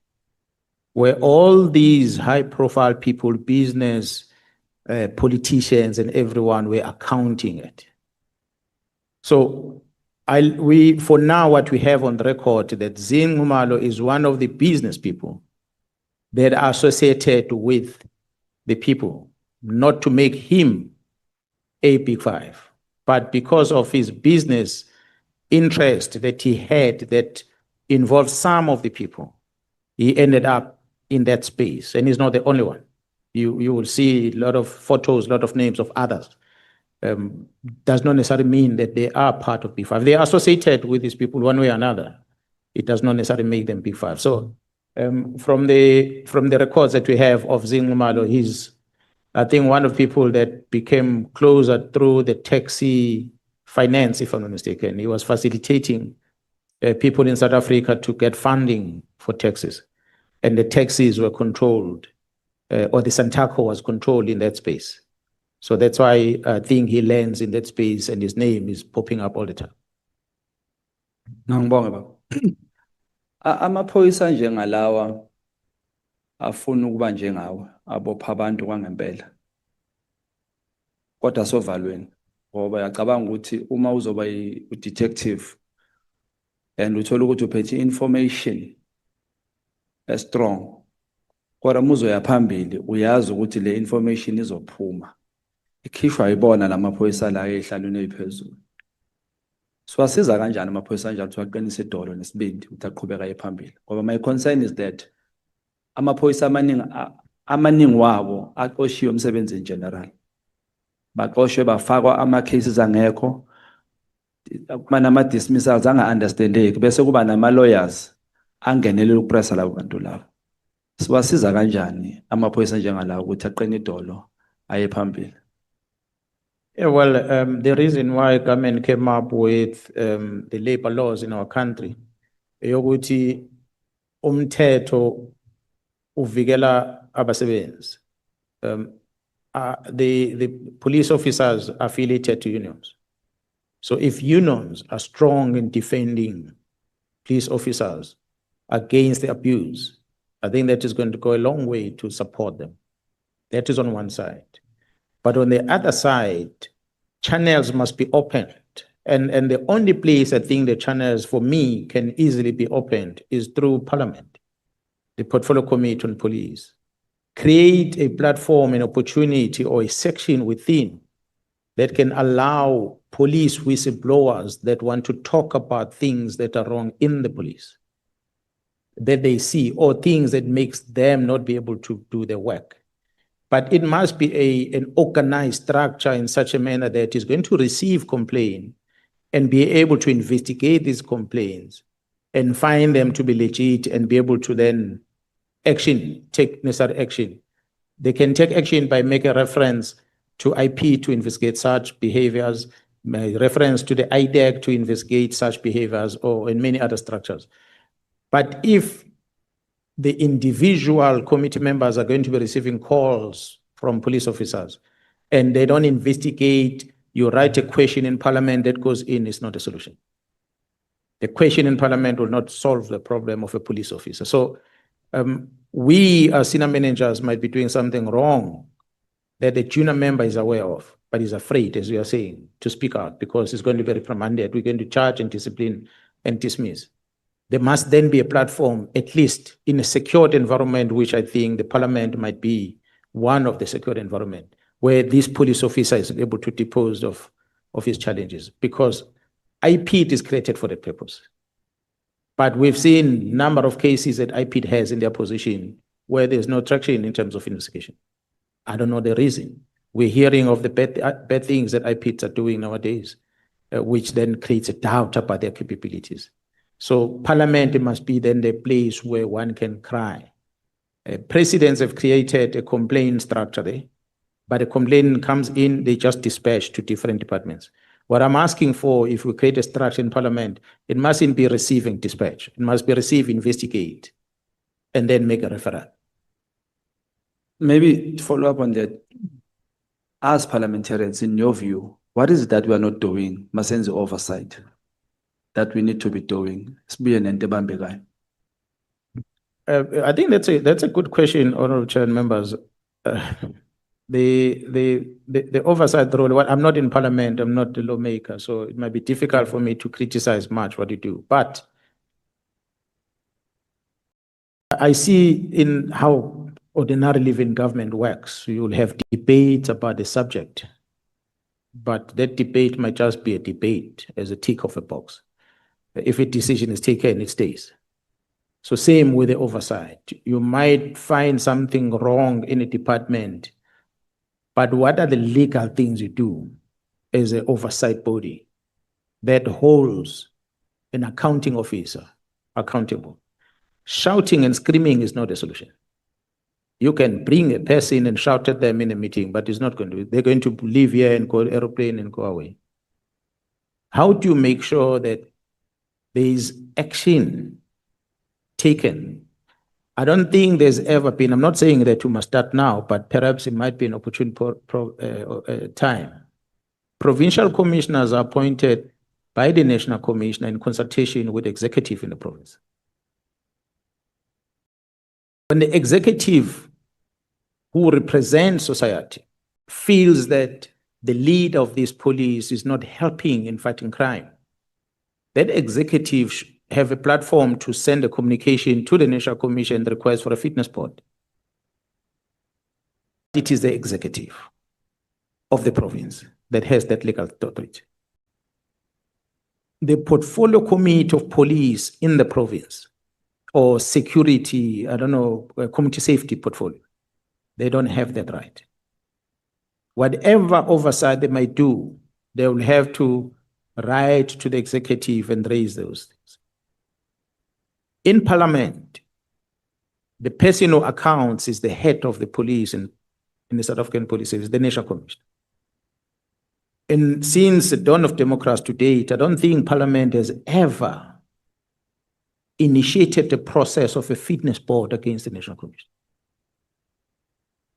where all these high-profile people, business, politicians, and everyone were accounting it. So for now, what we have on the record that Zingumalo is one of the business people that are associated with the people, not to make him a big five, but because of his business interest that he had that involved some of the people, he ended up in that space, and he's not the only one. You will see a lot of photos, a lot of names of others. Does not necessarily mean that they are part of Big Five. They are associated with these people one way or another. It does not necessarily make them Big Five. So from the records that we have of Zingumalo, he's, I think, one of the people that became closer through the taxi finance, if I'm not mistaken. He was facilitating people in South Africa to get funding for taxis. And the taxis were controlled, or the Santaco was controlled in that space. So that's why I think he lands in that space and his name is popping up all the time. Ngibonge baba. Amaphoyisa njengalawa afuna ukuba njengawe, abopha abantu kwangempela. Kodwa sovalweni ngoba yacabanga ukuthi uma uzoba u-detective and uthola ukuthi uphethe information strong, kodwa muzoya phambili uyazi ukuthi le information izophuma. Ikhishwa ibona lamaphoyisa la ehlalweni eziphezulu. Siwasiza kanjani amaphoyisa njalo ukuthi aqinise idolo nesibindi ukuthi aqhubeka ephambili? Ngoba my concern is that amaphoyisa amaningi wabo aqoshiwe umsebenzi in general. Baqoshwe bafakwa ama-cases angekho, kuba nama-dismissals anga-understandeki, bese kuba nama-lawyers angenelela ukupressa labo bantu labo. Siwasiza kanjani amaphoyisa njengalawo ukuthi aqine idolo aye phambili? Yeah, well, the reason why government came up with the labor laws in our country, yokuthi umthetho uvikela abasebenzi. The police officers are affiliated to unions. So if unions are strong in defending police officers against the abuse, I think that is going to go a long way to support them. That is on one side. But on the other side, channels must be opened. And the only place I think the channels for me can easily be opened is through Parliament, the Portfolio Committee on Police. Create a platform, an opportunity, or a section within that can allow police whistleblowers that want to talk about things that are wrong in the police, that they see, or things that makes them not be able to do their work. But it must be an organized structure in such a manner that is going to receive complaint and be able to investigate these complaints and find them to be legit and be able to then take necessary action. They can take action by making a reference to IP to investigate such behaviors, reference to the IDEC to investigate such behaviors, or in many other structures. But if the individual committee members are going to be receiving calls from police officers and they don't investigate, you write a question in Parliament that goes in, is not a solution. The question in Parliament will not solve the problem of a police officer. So we as senior managers might be doing something wrong that the junior member is aware of, but is afraid, as we are saying, to speak out because it's going to be reprimanded. We're going to charge and discipline and dismiss. There must then be a platform, at least in a secured environment, which I think the Parliament might be one of the secured environment, where this police officer is able to depose of his challenges, because IP is created for that purpose. But we've seen a number of cases that IP has in their position where there's no traction in terms of investigation. I don't know the reason. We're hearing of the bad things that IPs are doing nowadays. which then creates a doubt about their capabilities. So Parliament must be then the place where one can cry. Presidents have created a complaint structure there, but a complaint comes in, they just dispatch to different departments. What I'm asking for, if we create a structure in Parliament, it mustn't be receiving dispatch. It must be receive, investigate, and then make a referral. Maybe to follow up on that, as parliamentarians, in your view, what is it that we are not doing, Masenzi oversight, that we need to be doing? I think that's a good question, Honorable Chair and members. The oversight role, well, I'm not in Parliament, I'm not the lawmaker, so it might be difficult for me to criticize much what you do. But I see in how ordinary living government works, you will have debates about the subject, but that debate might just be a debate as a tick of a box. If a decision is taken, it stays. So same with the oversight. You might find something wrong in a department, but what are the legal things you do as an oversight body that holds an accounting officer accountable? Shouting and screaming is not a solution. You can bring a person and shout at them in a meeting, but it's not going to, they're going to leave here and go aeroplane and go away. How do you make sure that there is action taken? I don't think there's ever been, I'm not saying that you must start now, but perhaps it might be an opportune time. Provincial commissioners are appointed by the National Commissioner in consultation with the executive in the province. When the executive who represents society feels that the lead of this police is not helping in fighting crime, that executive have a platform to send a communication to the National Commission and request for a fitness board. It is the executive of the province that has that legal authority. The portfolio committee of police in the province or security, I don't know, community safety portfolio, they don't have that right. Whatever oversight they might do, they will have to write to the executive and raise those things. In Parliament, the person who accounts is the head of the police in the South African Police Service, the National Commission. And since the dawn of democracy to date, I don't think Parliament has ever initiated the process of a fitness board against the National Commission.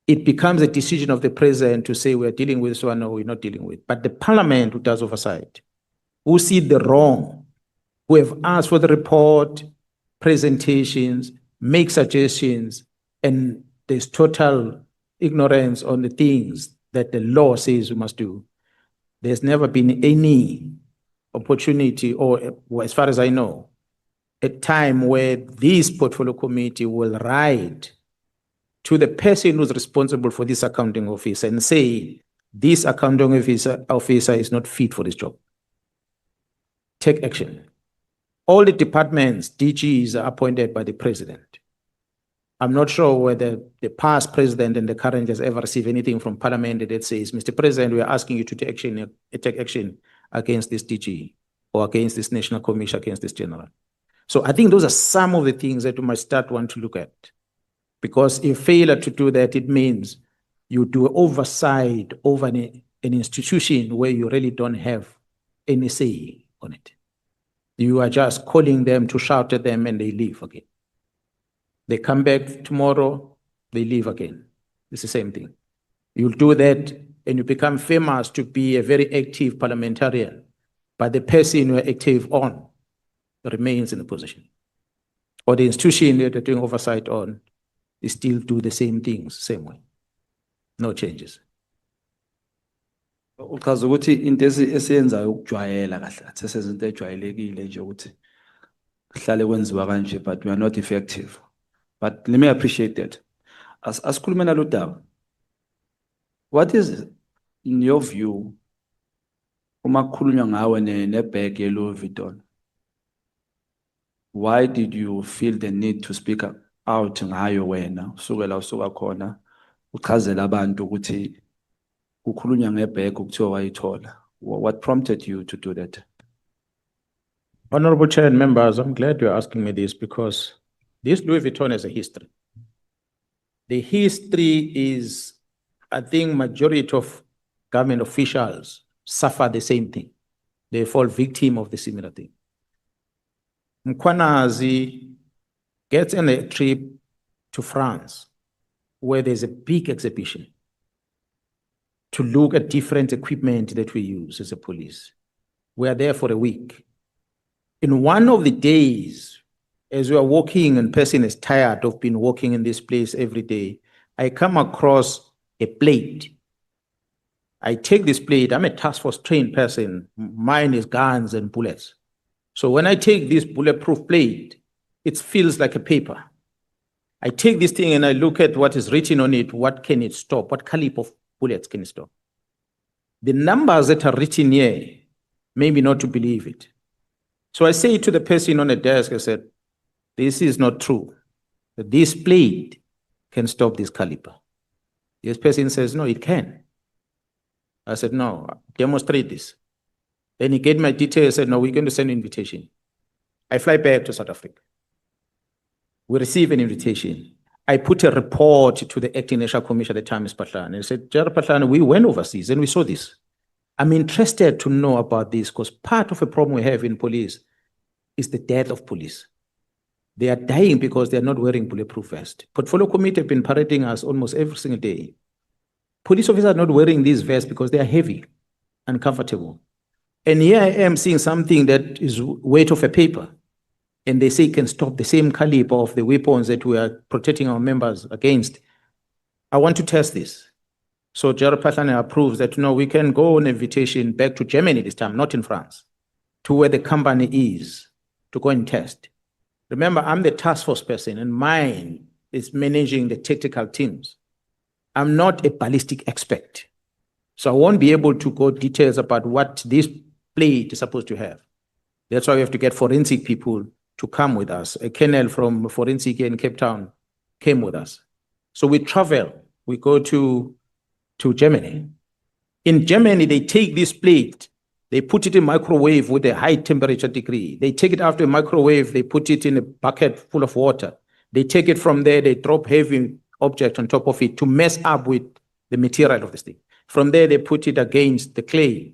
It becomes a decision of the president to say we're dealing with this one or we're not dealing with. But the Parliament who does oversight, who see the wrong, who have asked for the report, presentations, make suggestions, and there's total ignorance on the things that the law says we must do. There's never been any opportunity, or as far as I know, a time where this portfolio committee will write to the person who's responsible for this accounting officer and say, this accounting officer is not fit for this job. Take action. All the departments, DGs, are appointed by the president. I'm not sure whether the past president and the current has ever received anything from Parliament that says, Mr. President, we are asking you to take action against this DG or against this National Commission, against this general. So I think those are some of the things that we must start want to look at. Because if failure to do that, it means you do oversight over an institution where you really don't have any say on it. You are just calling them to shout at them and they leave again. They come back tomorrow, they leave again. It's the same thing. You'll do that and you become famous to be a very active parliamentarian, but the person you are active on remains in the position. Or the institution that you're doing oversight on, they still do the same things, same way. No changes. Uchaza ukuthi into esiyenzayo ukujwayela kahle sesezinto ejwayelekile nje ukuthi kuhlale kwenziwa kanje but we are not effective. But let me appreciate that. Asikhulume nalo daba. What is in your view uma kukhulunywa ngawe nebag ye-Louis Vuitton? Why did you feel the need to speak out ngayo wena usukela usuka khona uchazela abantu ukuthi kukhulunywa ngebag ukuthiwa wayithola? What prompted you to do that? Honorable Chair and members, I'm glad you're asking me this because this Louis Vuitton has a history. The history is, I think, majority of government officials suffer the same thing. They fall victim of the similar thing. Mkhwanazi gets on a trip to France where there's a big exhibition to look at different equipment that we use as a police. We are there for a week. In one of the days, as we are walking and person is tired of being walking in this place every day, I come across a plate. I take this plate, I'm a task force trained person. Mine is guns and bullets. So when I take this bulletproof plate, it feels like a paper. I take this thing and I look at what is written on it. What can it stop? What caliber of bullets can it stop? The numbers that are written here, maybe not to believe it. So I say to the person on the desk, I said, this is not true. This plate can stop this caliber. This person says, no, it can. I said, no, demonstrate this. Then he gave my details, said, no, we're going to send an invitation. I fly back to South Africa. We receive an invitation. I put a report to the acting national commissioner at the time, Ms. Patlan, and I said, General Patlan, we went overseas and we saw this. I'm interested to know about this because part of the problem we have in police is the death of police. They are dying because they are not wearing bulletproof vests. Portfolio committee have been parading us almost every single day. Police officers are not wearing these vests because they are heavy, uncomfortable. And here I am seeing something that is weight of a paper. And they say it can stop the same caliber of the weapons that we are protecting our members against. I want to test this. So General Patlan approves that, no, we can go on invitation back to Germany this time, not in France, to where the company is, to go and test. Remember, I'm the task force person and mine is managing the tactical teams. I'm not a ballistic expert. So I won't be able to go details about what this plate is supposed to have. That's why we have to get forensic people to come with us. A colonel from forensic in Cape Town came with us. So we travel, we go to Germany. In Germany, they take this plate, they put it in microwave with a high temperature degree. They take it after a microwave, they put it in a bucket full of water. They take it from there, they drop heavy object on top of it to mess up with the material of this thing. From there, they put it against the clay.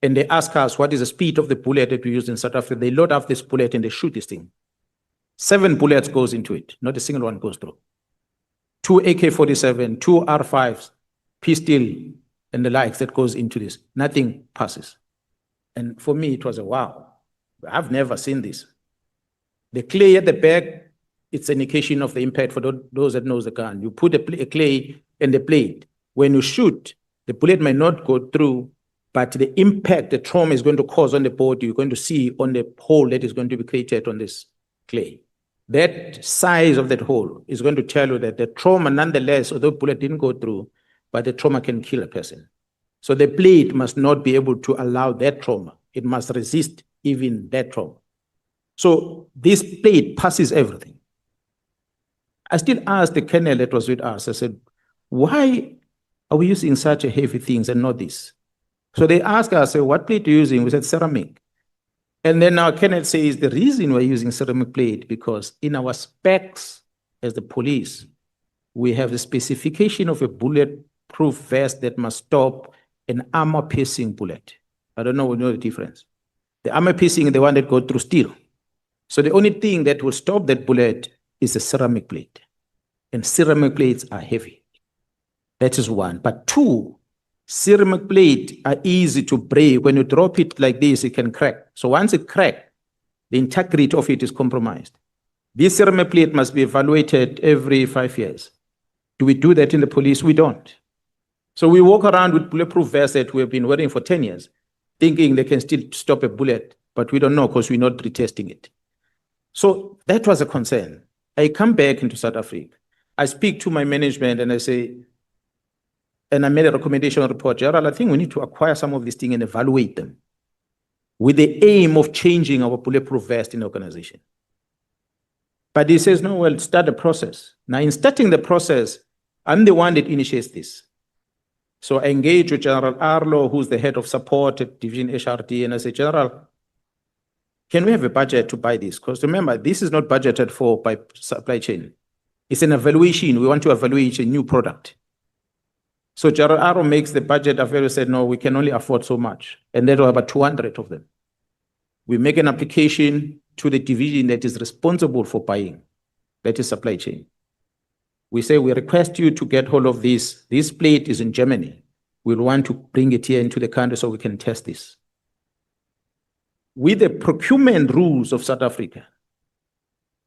And they ask us, what is the speed of the bullet that we use in South Africa? They load up this bullet and they shoot this thing. 7 bullets goes into it, not a single one goes through. 2 AK-47, 2 R5s, pistol, and the likes that goes into this. Nothing passes. And for me, it was a wow. I've never seen this. The clay at the back, it's an indication of the impact for those that knows the gun. You put a clay in the plate. When you shoot, the bullet may not go through, but the impact, the trauma is going to cause on the body, you're going to see on the hole that is going to be created on this clay. That size of that hole is going to tell you that the trauma, nonetheless, although the bullet didn't go through, but the trauma can kill a person. So the plate must not be able to allow that trauma. It must resist even that trauma. So this plate passes everything. I still asked the colonel that was with us, I said, why are we using such a heavy things and not this? So they asked us, what plate are you using? We said ceramic. And then our colonel says the reason we're using ceramic plate because in our specs as the police, we have the specification of a bulletproof vest that must stop an armor-piercing bullet. I don't know if you know the difference. The armor-piercing is the one that goes through steel. So the only thing that will stop that bullet is a ceramic plate. And ceramic plates are heavy. That is one. But 2, ceramic plate are easy to break. When you drop it like this, it can crack. So once it cracks, the integrity of it is compromised. This ceramic plate must be evaluated every 5 years. Do we do that in the police? We don't. So we walk around with bulletproof vests that we have been wearing for 10 years, thinking they can still stop a bullet, but we don't know because we're not retesting it. So that was a concern. I come back into South Africa. I speak to my management and I say, and I made a recommendation report, Gerald, I think we need to acquire some of these things and evaluate them with the aim of changing our bulletproof vest in the organization. But he says, no, well, start the process. Now, in starting the process, I'm the one that initiates this. So I engaged with General Arlo, who's the head of support at Division HRD, and I said, General, can we have a budget to buy this? Because remember, this is not budgeted for by supply chain. It's an evaluation. We want to evaluate a new product. So General Arlo makes the budget available, said, no, we can only afford so much. And there were about 200 of them. We make an application to the division that is responsible for buying, that is supply chain. We say, we request you to get hold of this. This plate is in Germany. We'll want to bring it here into the country so we can test this. With the procurement rules of South Africa,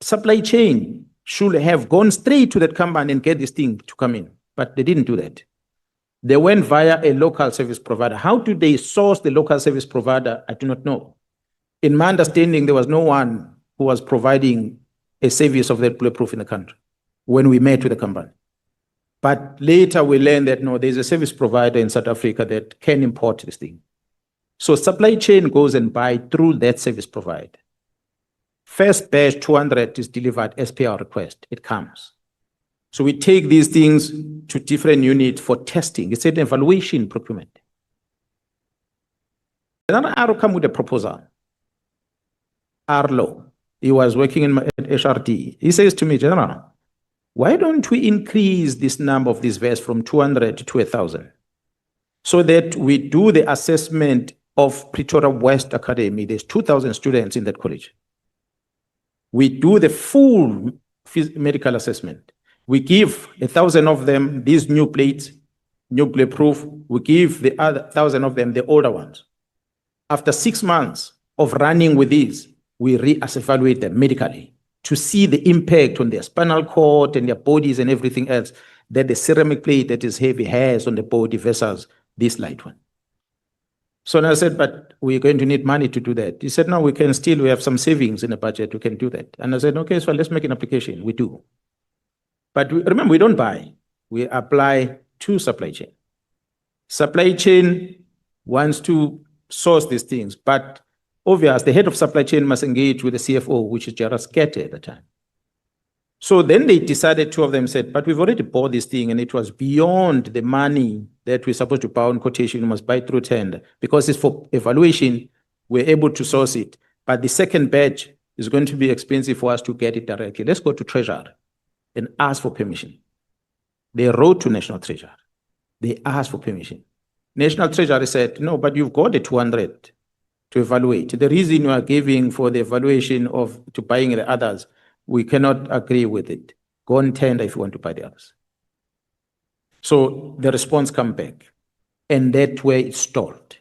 supply chain should have gone straight to that company and get this thing to come in, but they didn't do that. They went via a local service provider. How do they source the local service provider? I do not know. In my understanding, there was no one who was providing a service of that bulletproof in the country when we met with the company. But later we learned that no, there's a service provider in South Africa that can import this thing. So supply chain goes and buy through that service provider. First batch 200 is delivered as per our request. It comes. So we take these things to different units for testing. It's an evaluation procurement. Then Arlo come with a proposal. Arlo, he was working in at HRD. He says to me, General, why don't we increase this number of these vests from 200 to 1,000 so that we do the assessment of Pretoria West Academy? There's 2,000 students in that college. We do the full medical assessment. We give 1,000 of them these new plates, new bulletproof. We give the other 1,000 of them the older ones. After 6 months of running with these, we re-evaluate them medically to see the impact on their spinal cord and their bodies and everything else that the ceramic plate that is heavy has on the body versus this light one. So I said, but we're going to need money to do that. He said, no, we have some savings in the budget, we can do that. And I said, okay, so let's make an application. We do. But remember, we don't buy, we apply to supply chain. Supply chain wants to source these things, but obvious, the head of supply chain must engage with the CFO, which is Gerald Skete at the time. So then they decided, two of them said, but we've already bought this thing and it was beyond the money that we're supposed to buy on quotation, we must buy through tender. Because it's for evaluation, we're able to source it. But the second batch is going to be expensive for us to get it directly. Let's go to Treasury and ask for permission. They wrote to National Treasury. They asked for permission. National Treasury said, no, but you've got the 200 to evaluate. The reason you are giving for the evaluation of to buying the others, we cannot agree with it. Go on tender if you want to buy the others. So the response come back, and that way it stalled.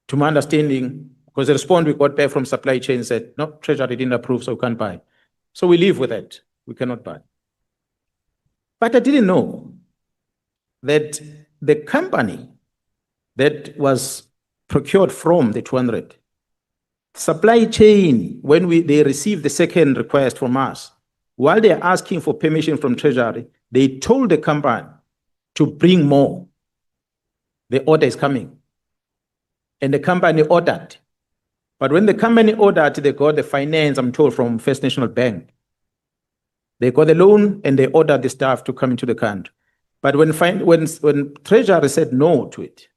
To my understanding, because the response we got back from supply chain said, no, Treasury didn't approve, so we can't buy. So we live with it. We cannot buy. But I didn't know that the company that was procured from the 200, supply chain, when they received the second request from us, while they're asking for permission from Treasury, they told the company to bring more. The order is coming. And the company ordered. But when the company ordered, they got the finance, I'm told, from First National Bank. They got the loan and they ordered the staff to come into the country. But when Treasury said no to it,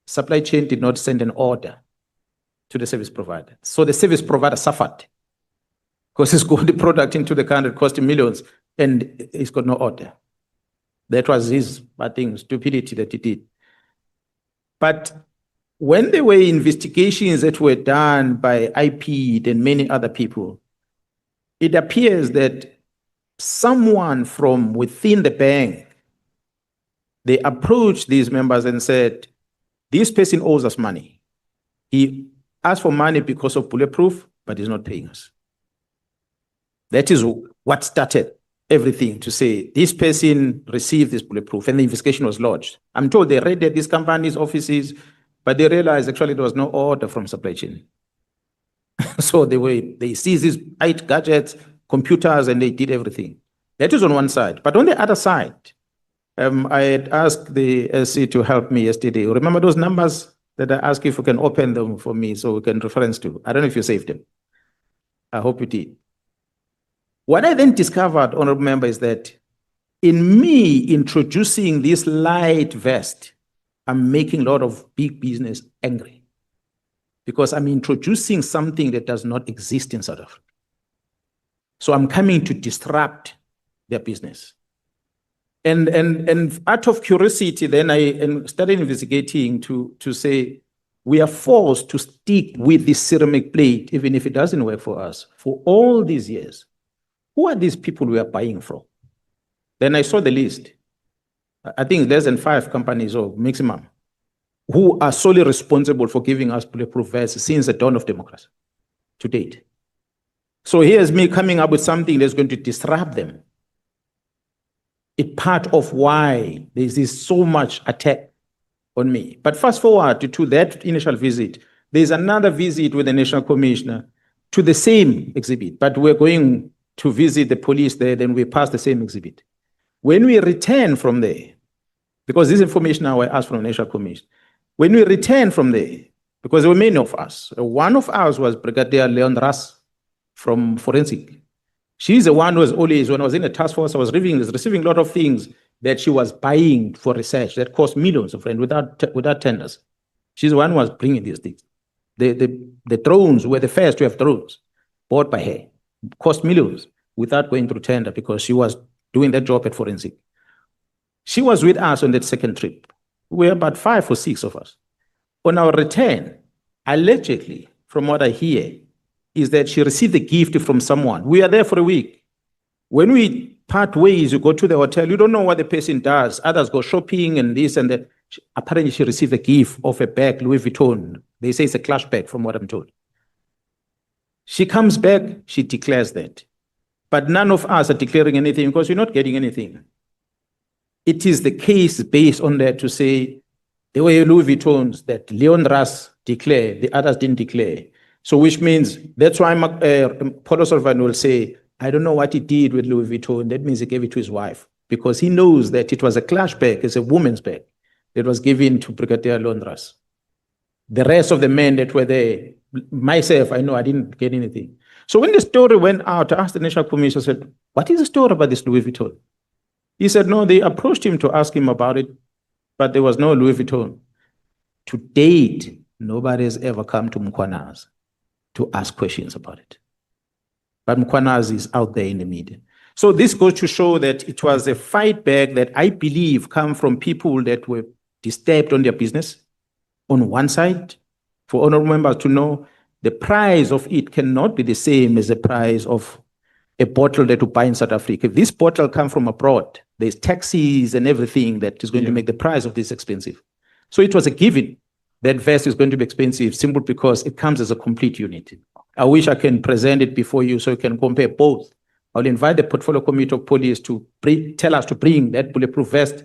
supply chain did not send an order to the service provider. So the service provider suffered because he's got the product into the country, costing millions, and he's got no order. That was his, I think, stupidity that he did. But when there were investigations that were done by IP and many other people, it appears that someone from within the bank, they approached these members and said, this person owes us money. He asked for money because of bulletproof, but he's not paying us. That is what started everything to say, this person received this bulletproof, and the investigation was lodged. I'm told they raided these companies' offices, but they realized actually there was no order from supply chain. So they seized these gadgets, computers, and they did everything. That is on one side. But on the other side, I had asked the SC to help me yesterday. Remember those numbers that I asked if you can open them for me so we can reference to? I don't know if you saved them. I hope you did. What I then discovered, honorable member, is that In me introducing this light vest, I'm making a lot of big business angry because I'm introducing something that does not exist in South Africa. So I'm coming to disrupt their business. And out of curiosity, then I started investigating to say, we are forced to stick with this ceramic plate, even if it doesn't work for us, for all these years. Who are these people we are buying from? Then I saw the list. I think less than 5 companies or maximum who are solely responsible for giving us bulletproof vests since the dawn of democracy to date. So here's me coming up with something that's going to disrupt them. It's part of why there's this so much attack on me. But fast forward to that initial visit, there's another visit with the National Commissioner to the same exhibit, but we're going to visit the police there, then we pass the same exhibit. When we return from there, because this information now I asked from the National Commission, when we return from there, because there were many of us, one of us was Brigadier Leon from Forensic. She's the one who was always, when I was in the task force, I was receiving a lot of things that she was buying for research that cost millions of rand without tenders. She's the one who was bringing these things. The drones were the first to have drones bought by her, cost millions without going through tender because she was doing that job at Forensic. She was with us on that second trip. We were about 5 or 6 of us. On our return, allegedly, from what I hear, is that she received a gift from someone. We are there for a week. When we part ways, you go to the hotel, you don't know what the person does. Others go shopping and this and that. Apparently, she received a gift of a bag, Louis Vuitton. They say it's a clash bag, from what I'm told. She comes back, she declares that. But none of us are declaring anything because we're not getting anything. It is the case based on that to say there were Louis Vuittons that Leon Ras declared, the others didn't declare. So which means that's why Paulo Sullivan will say, I don't know what he did with Louis Vuitton. That means he gave it to his wife because he knows that it was a clash bag, it's a woman's bag that was given to Brigadier Londras. The rest of the men that were there, myself, I know I didn't get anything. So when the story went out, I asked the National Commission, I said, what is the story about this Louis Vuitton? He said, no, they approached him to ask him about it, but there was no Louis Vuitton. To date, nobody has ever come to Mkhwanazi to ask questions about it. But Mkhwanazi is out there in the media. So this goes to show that it was a fight back that I believe come from people that were disturbed on their business. On one side, for honorable members to know, the price of it cannot be the same as the price of a bottle that you buy in South Africa. If this bottle comes from abroad, there's taxes and everything that is going to make the price of this expensive. So it was a given that vest is going to be expensive simply because it comes as a complete unit. I wish I can present it before you so you can compare both. I'll invite the Portfolio Committee of Police to tell us to bring that bulletproof vest,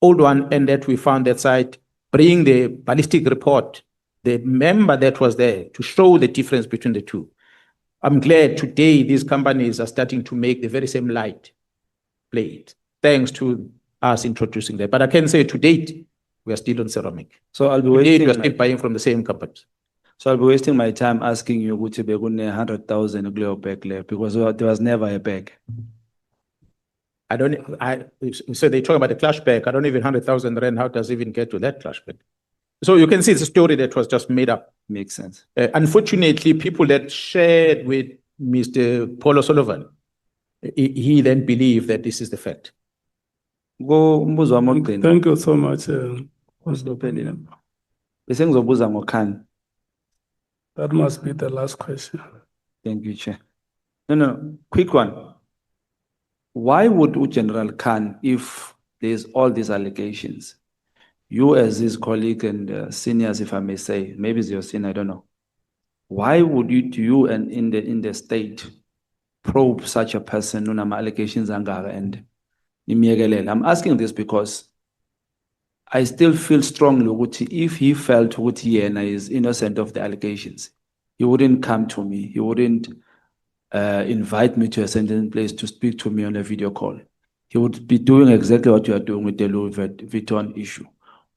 old one, and that we found that site, bring the ballistic report, the member that was there to show the difference between the two. I'm glad today these companies are starting to make the very same light plate, thanks to us introducing that. But I can say to date, we are still on ceramic. So I'll be Today, we are wasting still buying from the same companies. So I'll be wasting my time asking you ukuthi bekune 100,000 nuclear bag left because there was never a bag. So they talk about the clash bag. I don't even 100,000 rand. How does it even get to that clash bag? So you can see it's a story that was just made up. Makes sense. Unfortunately, people that shared with Mr. Paulo Sullivan, he then believed that this is the fact. Thank you so much. Bese ngizobuza ngoKhan. That must be the last question. Thank you, Chair. No, quick one. Why would General Khan, if there's all these allegations, you as his colleague and seniors, if I may say, maybe it's your senior, I don't know. Why would you and in the state probe such a person, nunama allegations angara and nimyekelele? I'm asking this because I still feel strongly ukuthi if he felt ukuthi yena is innocent of the allegations, he wouldn't come to me. He wouldn't invite me to a certain place to speak to me on a video call. He would be doing exactly what you are doing with the Louis Vuitton issue.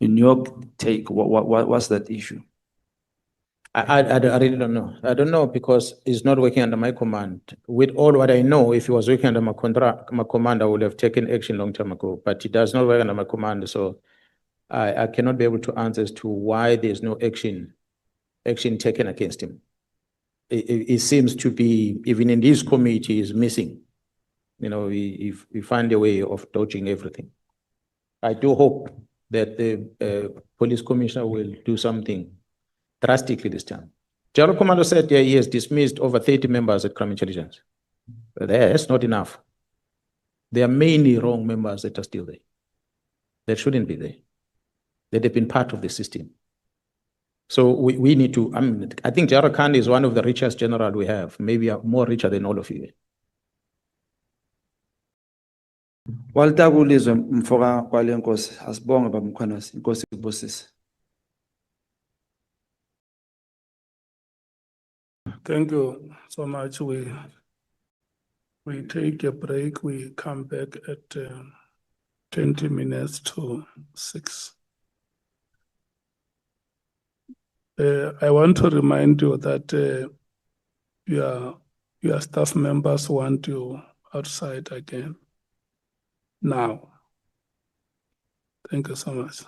In your take, what's that issue? I really don't know. I don't know because he's not working under my command. With all what I know, if he was working under my command, I would have taken action long time ago, but he does not work under my command. So I cannot be able to answer as to why there's no action taken against him. It seems to be, even in this committee, is missing. You know, we find a way of dodging everything. I do hope that the police commissioner will do something drastically this time. General Commando said he has dismissed over 30 members at crime intelligence. But that's not enough. There are many wrong members that are still there. That shouldn't be there. That have been part of the system. So we need to, I think General Khan is one of the richest general we have, maybe more richer than all of you. Walter kulizwe mfoka kwale nkosi asibonge baba Mkhwanazi inkosi ibusise. Thank you so much. We take a break. We come back at 20 minutes to 6. I want to remind you that your staff members want you outside again now. Thank you so much.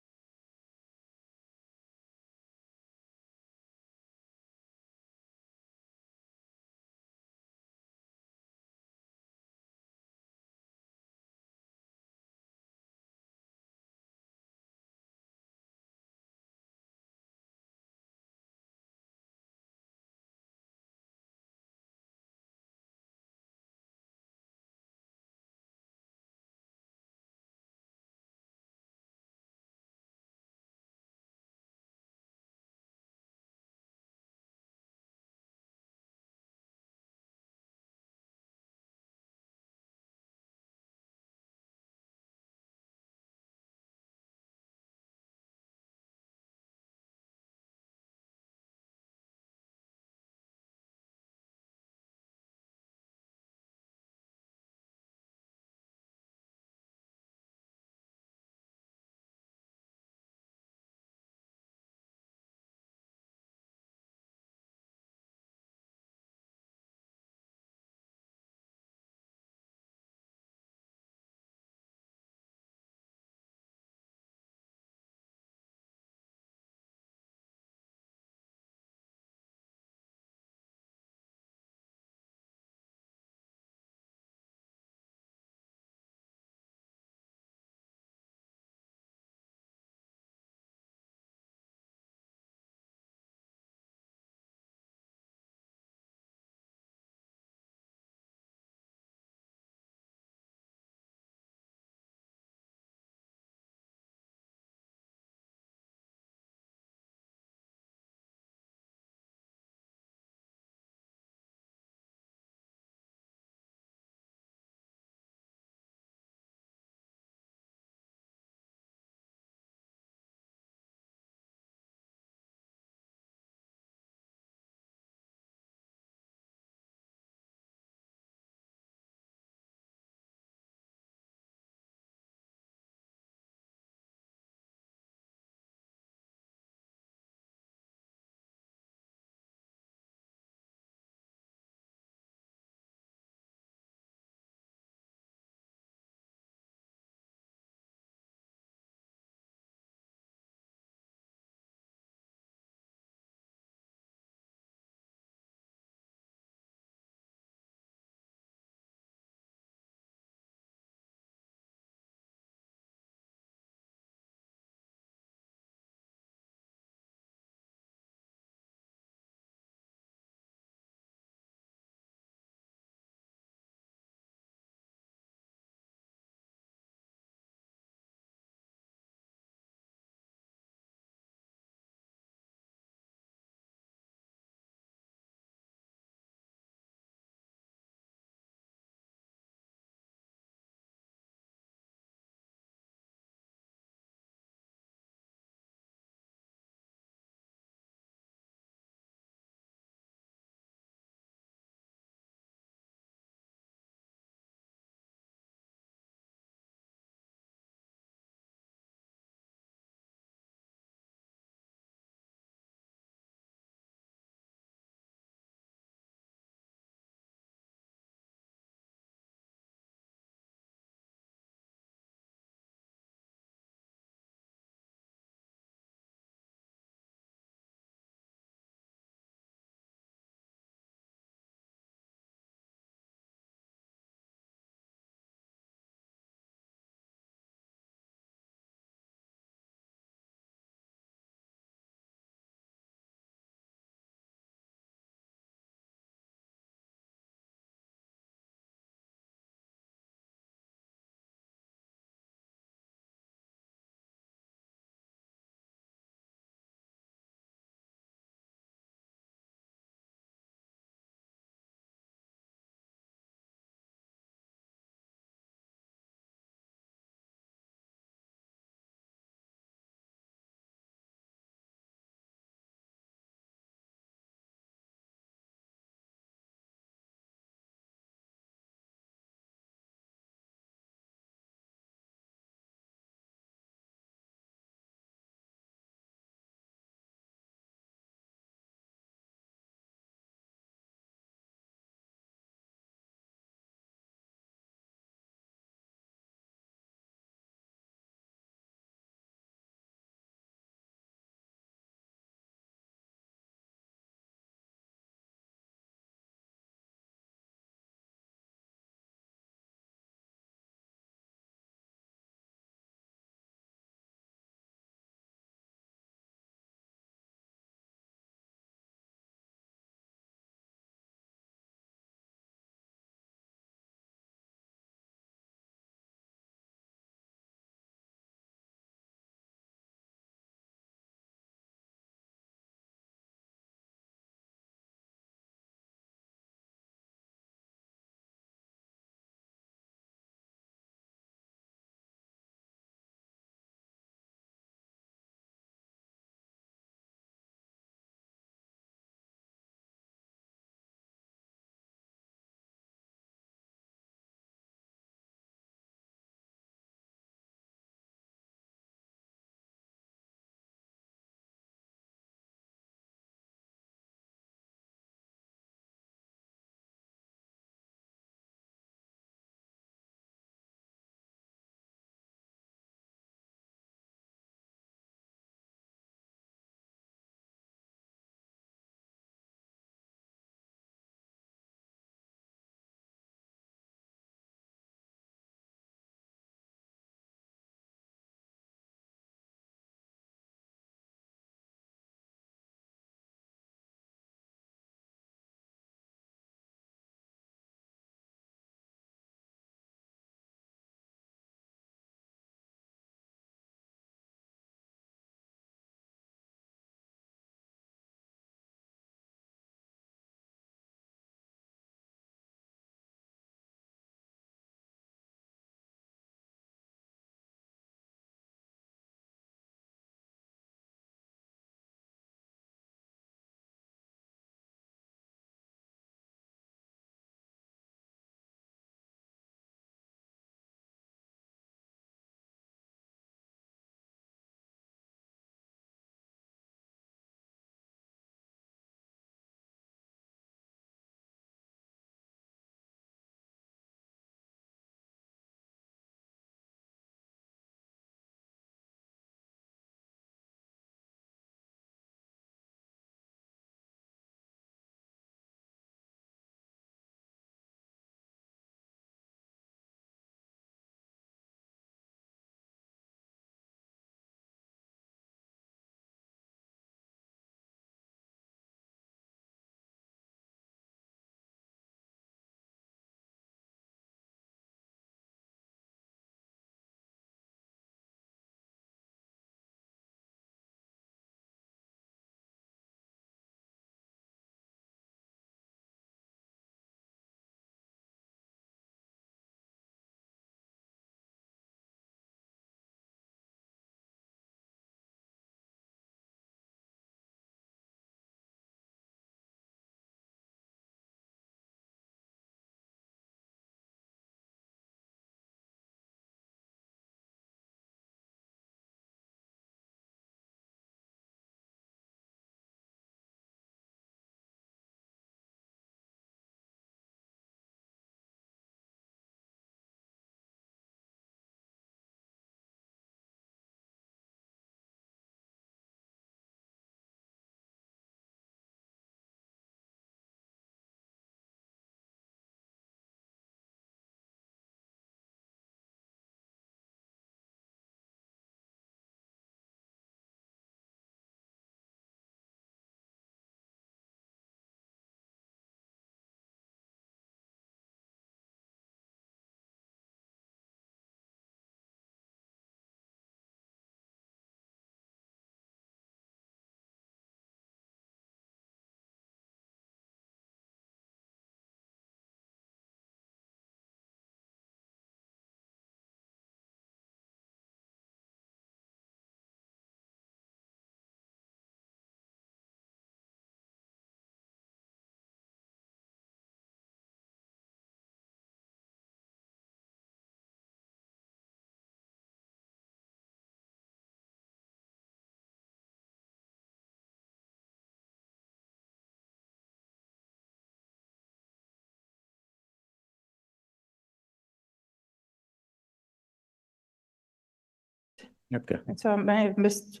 Okay. And so I may have missed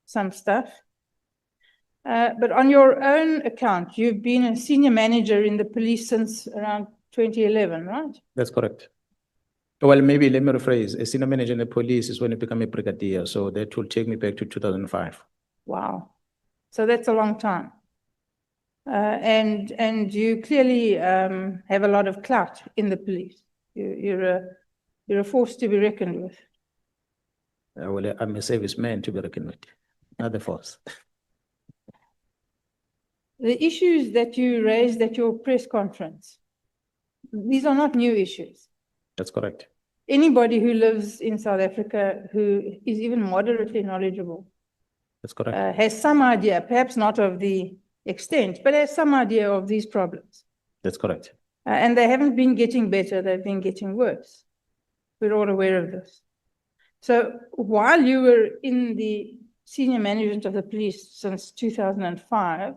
some stuff. But on your own account, you've been a senior manager in the police since around 2011, right? That's correct. Well, maybe let me rephrase. A senior manager in the police is when you become a brigadier. So that will take me back to 2005. Wow. So that's a long time. And you clearly have a lot of clout in the police. You're a force to be reckoned with. Well, I'm a serviceman to be reckoned with, not the force. The issues that you raised at your press conference, these are not new issues. That's correct. Anybody who lives in South Africa who is even moderately knowledgeable That's correct. has some idea, perhaps not of the extent, but has some idea of these problems. That's correct. And they haven't been getting better, they've been getting worse. We're all aware of this. So while you were in the senior management of the police since 2005,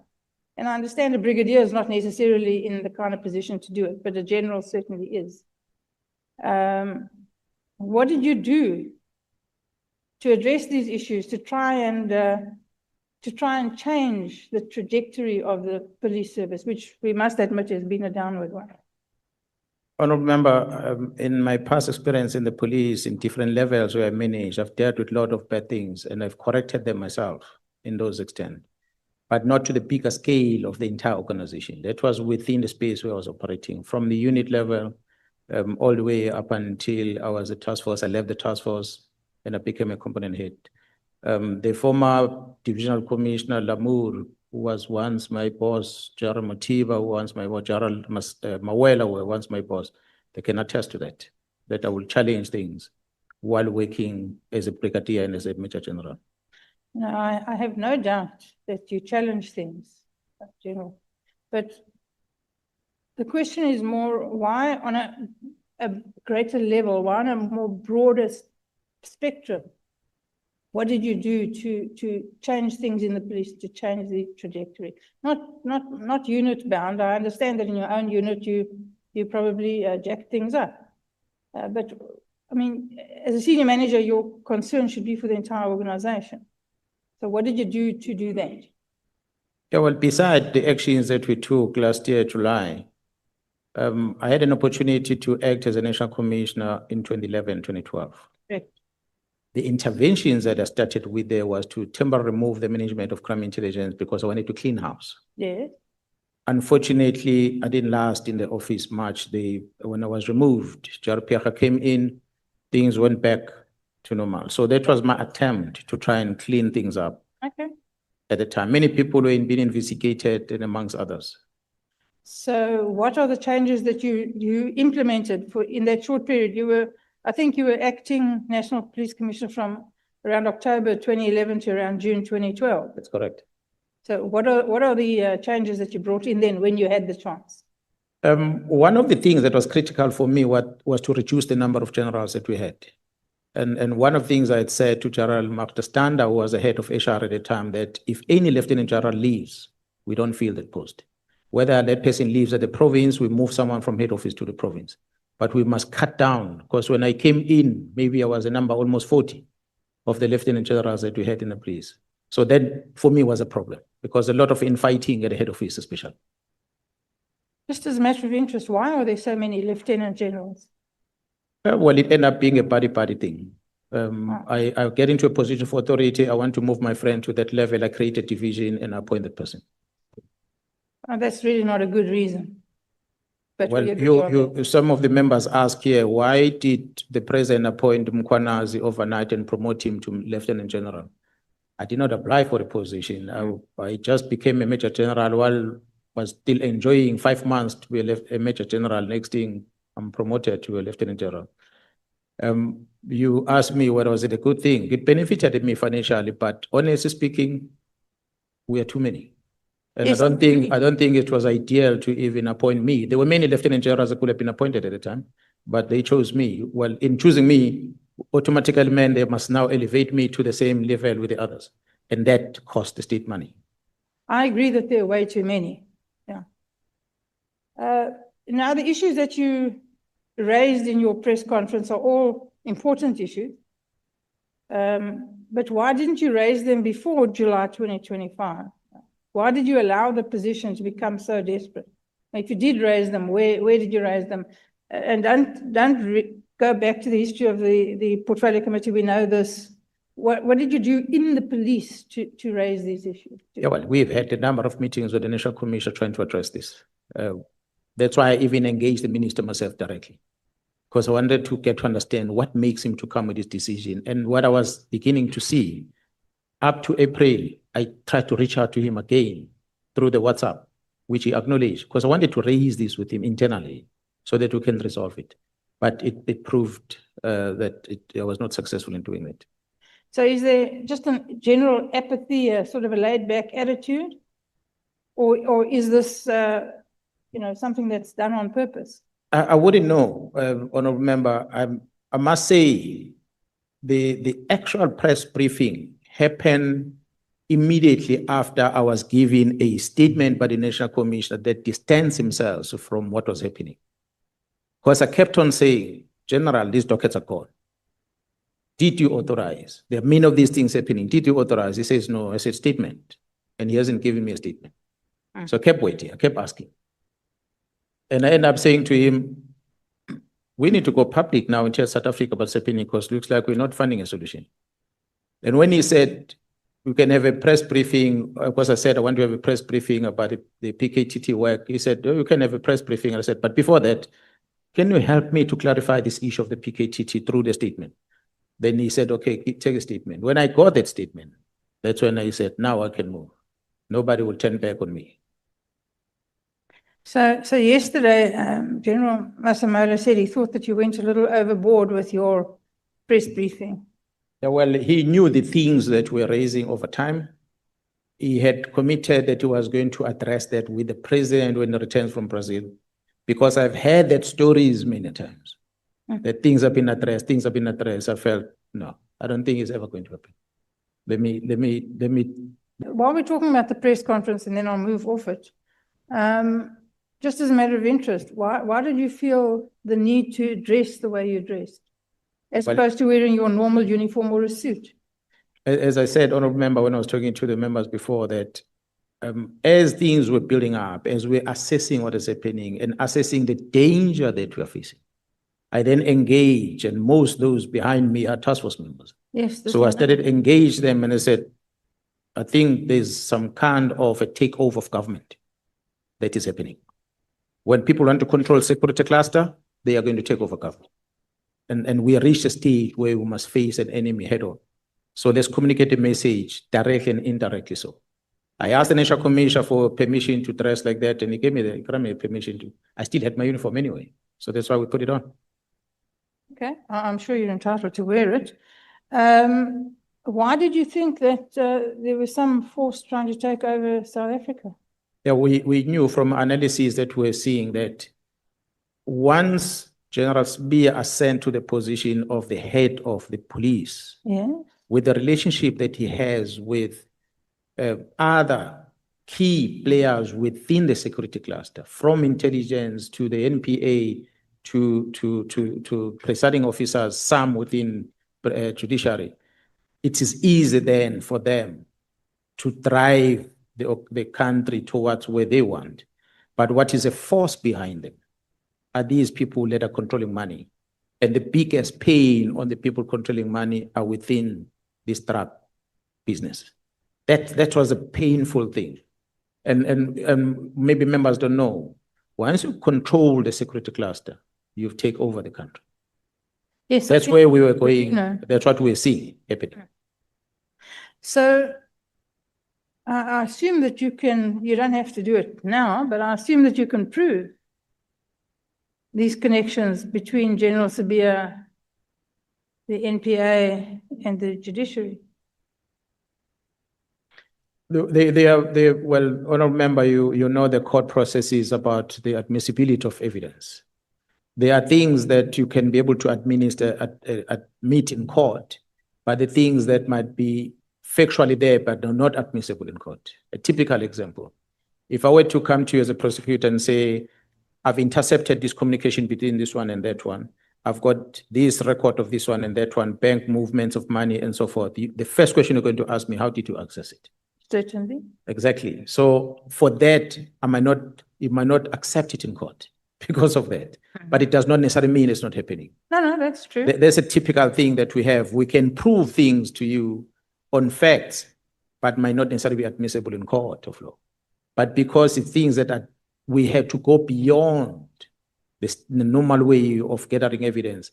and I understand a brigadier is not necessarily in the kind of position to do it, but a general certainly is. What did you do to address these issues, to try and change the trajectory of the police service, which we must admit has been a downward one? Honourable Member, in my past experience in the police, in different levels where I managed, I've dealt with a lot of bad things and I've corrected them myself in those extent, but not to the bigger scale of the entire organization. That was within the space where I was operating, from the unit level all the way up until I was a task force. I left the task force and I became a component head. The former divisional commissioner, Lamour, who was once my boss, Gerald Motiba, who was my boss, Gerald Mawela, who was once my boss, they can attest to that I will challenge things while working as a brigadier and as a major general. No, I have no doubt that you challenge things, General. But the question is more, why on a greater level, why on a more broader spectrum? What did you do to change things in the police, to change the trajectory? Not unit bound. I understand that in your own unit you probably jack things up. But I mean, as a senior manager, your concern should be for the entire organization. So what did you do to do that? Yeah, well, beside the actions that we took last year, July, I had an opportunity to act as a national commissioner in 2011, 2012. Correct. The interventions that I started with there was to temporarily remove the management of crime intelligence because I wanted to clean house. Yes. Unfortunately, I didn't last in the office much. When I was removed, Jarpiaka came in, things went back to normal. So that was my attempt to try and clean things up. Okay. At the time, many people were being investigated, and amongst others. So what are the changes that you implemented in that short period? I think you were acting National Police Commissioner from around October 2011 to around June 2012. That's correct. So what are the changes that you brought in then when you had the chance? One of the things that was critical for me was to reduce the number of generals that we had. And one of the things I had said to General Standa, who was the head of HR at the time, that if any lieutenant general leaves, we don't fill that post. Whether that person leaves at the province, we move someone from head office to the province. But we must cut down, because when I came in, maybe I was a number almost 40 of the lieutenant generals that we had in the police. So that for me was a problem, because a lot of infighting at the head office especially. Just as a matter of interest, why are there so many lieutenant generals? Well, it ended up being a party thing. I get into a position of authority. I want to move my friend to that level. I create a division and appoint that person. That's really not a good reason. But well, some of the members ask here, why did the president appoint Mkhwanazi overnight and promote him to lieutenant general? I did not apply for the position. I just became a major general while was still enjoying 5 months to be a major general. Next thing, I'm promoted to a lieutenant general. You asked me whether was it a good thing. It benefited me financially, but honestly speaking, we are too many. And yes, I don't think it was ideal to even appoint me. There were many lieutenant generals that could have been appointed at the time, but they chose me. Well, in choosing me, automatically meant they must now elevate me to the same level with the others. And that cost the state money. I agree that there are way too many. Yeah. Now, the issues that you raised in your press conference are all important issues. But why didn't you raise them before July 2025? Why did you allow the position to become so desperate? If you did raise them, where did you raise them? And don't go back to the history of the portfolio committee. We know this. What did you do in the police to raise these issues? Yeah, well, we've had a number of meetings with the National Commission trying to address this. That's why I even engaged the minister myself directly, because I wanted to get to understand what makes him to come with this decision. And what I was beginning to see, up to April, I tried to reach out to him again through the WhatsApp, which he acknowledged, because I wanted to raise this with him internally so that we can resolve it. But it proved that I was not successful in doing it. So is there just a general apathy, a sort of a laid-back attitude? Or is this, something that's done on purpose? I wouldn't know, Honourable Member. I must say the actual press briefing happened immediately after I was given a statement by the National Commissioner that distanced himself from what was happening. Because I kept on saying, General, these dockets are gone. Did you authorize? There are many of these things happening. Did you authorize? He says, no. I said, statement. And he hasn't given me a statement. So I kept waiting. I kept asking. And I ended up saying to him, we need to go public now and tell South Africa about what's happening, because it looks like we're not finding a solution. And when he said, we can have a press briefing, because I said, I want to have a press briefing about the PKTT work. He said, oh, you can have a press briefing. And I said, but before that, can you help me to clarify this issue of the PKTT through the statement? Then he said, okay, take a statement. When I got that statement, that's when I said, now I can move. Nobody will turn back on me. So yesterday, General Masemola said he thought that you went a little overboard with your press briefing. Yeah, well, he knew the things that we're raising over time. He had committed that he was going to address that with the president when he returns from Brazil, because I've heard that stories many times. That things have been addressed, I felt, no, I don't think it's ever going to happen. Let me. While we're talking about the press conference, and then I'll move off it, just as a matter of interest, why did you feel the need to dress the way you dressed, as opposed to wearing your normal uniform or a suit? As I said, Honourable Member, when I was talking to the members before, that as things were building up, as we're assessing what is happening and assessing the danger that we are facing, I then engage, and most those behind me are task force members. Yes. So I started engage them, and I said, I think there's some kind of a takeover of government that is happening. When people want to control security cluster, they are going to take over government. And we reached a stage where we must face an enemy head on. So let's communicate the message directly and indirectly so. I asked the National Commissioner for permission to dress like that, and he gave me permission to. I still had my uniform anyway. So that's why we put it on. Okay, I'm sure you're entitled to wear it. Why did you think that there was some force trying to take over South Africa? Yeah, we knew from analysis that we're seeing that once General Cibia ascended to the position of the head of the police, with the relationship that he has with other key players within the security cluster, from intelligence to the NPA to presiding officers, some within Judiciary, it is easy then for them to drive the country towards where they want. But what is a force behind them are these people that are controlling money. And the biggest pain on the people controlling money are within this drug business. That was a painful thing. And maybe members don't know, once you control the security cluster, you take over the country. Yes, that's where we were going. That's what we're seeing happening. So I assume that you don't have to do it now, but I assume that you can prove these connections between General Cibia, the NPA, and the Judiciary. Well, Honourable Member, you know the court processes about the admissibility of evidence. There are things that you can be able to admit in court, but the things that might be factually there but are not admissible in court. A typical example, if I were to come to you as a prosecutor and say, I've intercepted this communication between this one and that one, I've got this record of this one and that one, bank movements of money and so forth. The first question you're going to ask me, how did you access it? Certainly. Exactly. So for that, you might not accept it in court because of that. But it does not necessarily mean it's not happening. No, that's true. There's a typical thing that we have. We can prove things to you on facts, but might not necessarily be admissible in court of law. But because it's things that we have to go beyond the normal way of gathering evidence,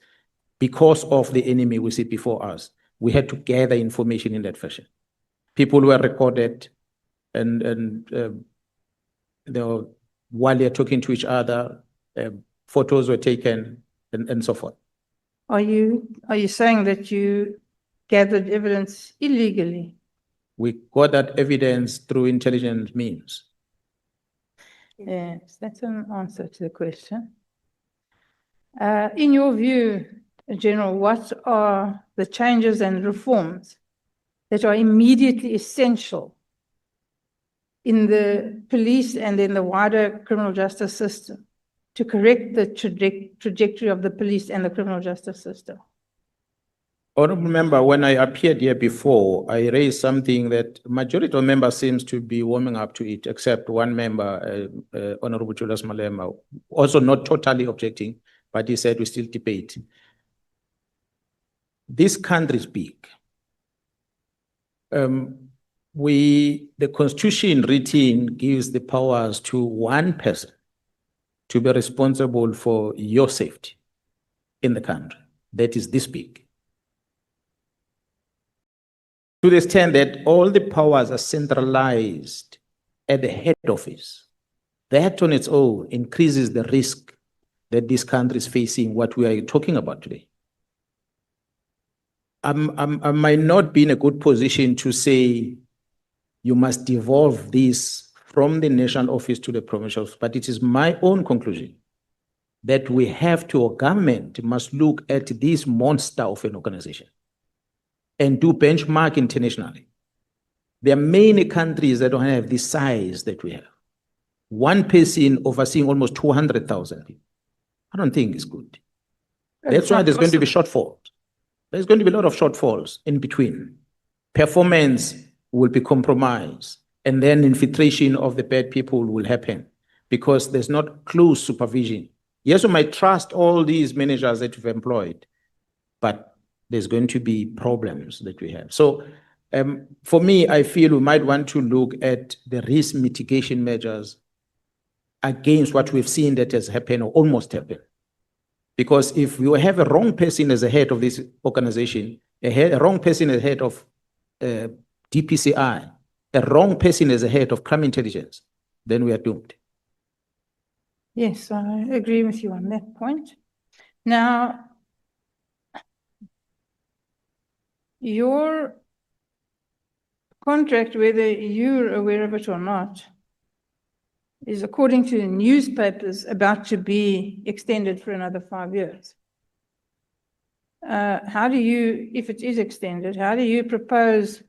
because of the enemy we see before us, we had to gather information in that fashion. People were recorded and they were, while they're talking to each other, photos were taken and so forth. Are you saying that you gathered evidence illegally? We got that evidence through intelligence means. Yes, that's an answer to the question. In your view, General, what are the changes and reforms that are immediately essential in the police and in the wider criminal justice system to correct the trajectory of the police and the criminal justice system? Honorable member, when I appeared here before, I raised something that majority of members seems to be warming up to it, except one member, Honorable Julius Malema, also not totally objecting, but he said we still debate. This country is big. The Constitution written gives the powers to one person to be responsible for your safety in the country. That is this big. To the extent that all the powers are centralized at the head office, that on its own increases the risk that this country is facing, what we are talking about today. I might not be in a good position to say you must devolve this from the national office to the provincial office, but it is my own conclusion that we have to, or government must look at this monster of an organization and do benchmark internationally. There are many countries that don't have the size that we have. One person overseeing almost 200,000 people. I don't think it's good. That's why there's going to be shortfalls. There's going to be a lot of shortfalls in between. Performance will be compromised, and then infiltration of the bad people will happen because there's not close supervision. Yes, we might trust all these managers that we've employed, but there's going to be problems that we have. So for me, I feel we might want to look at the risk mitigation measures against what we've seen that has happened or almost happened. Because if you have a wrong person as the head of this organization, a wrong person as the head of DPCI, a wrong person as the head of crime intelligence, then we are doomed. Yes, I agree with you on that point. Now, your contract, whether you're aware of it or not, is, according to the newspapers, about to be extended for another 5 years. How do you, if it is extended, how do you propose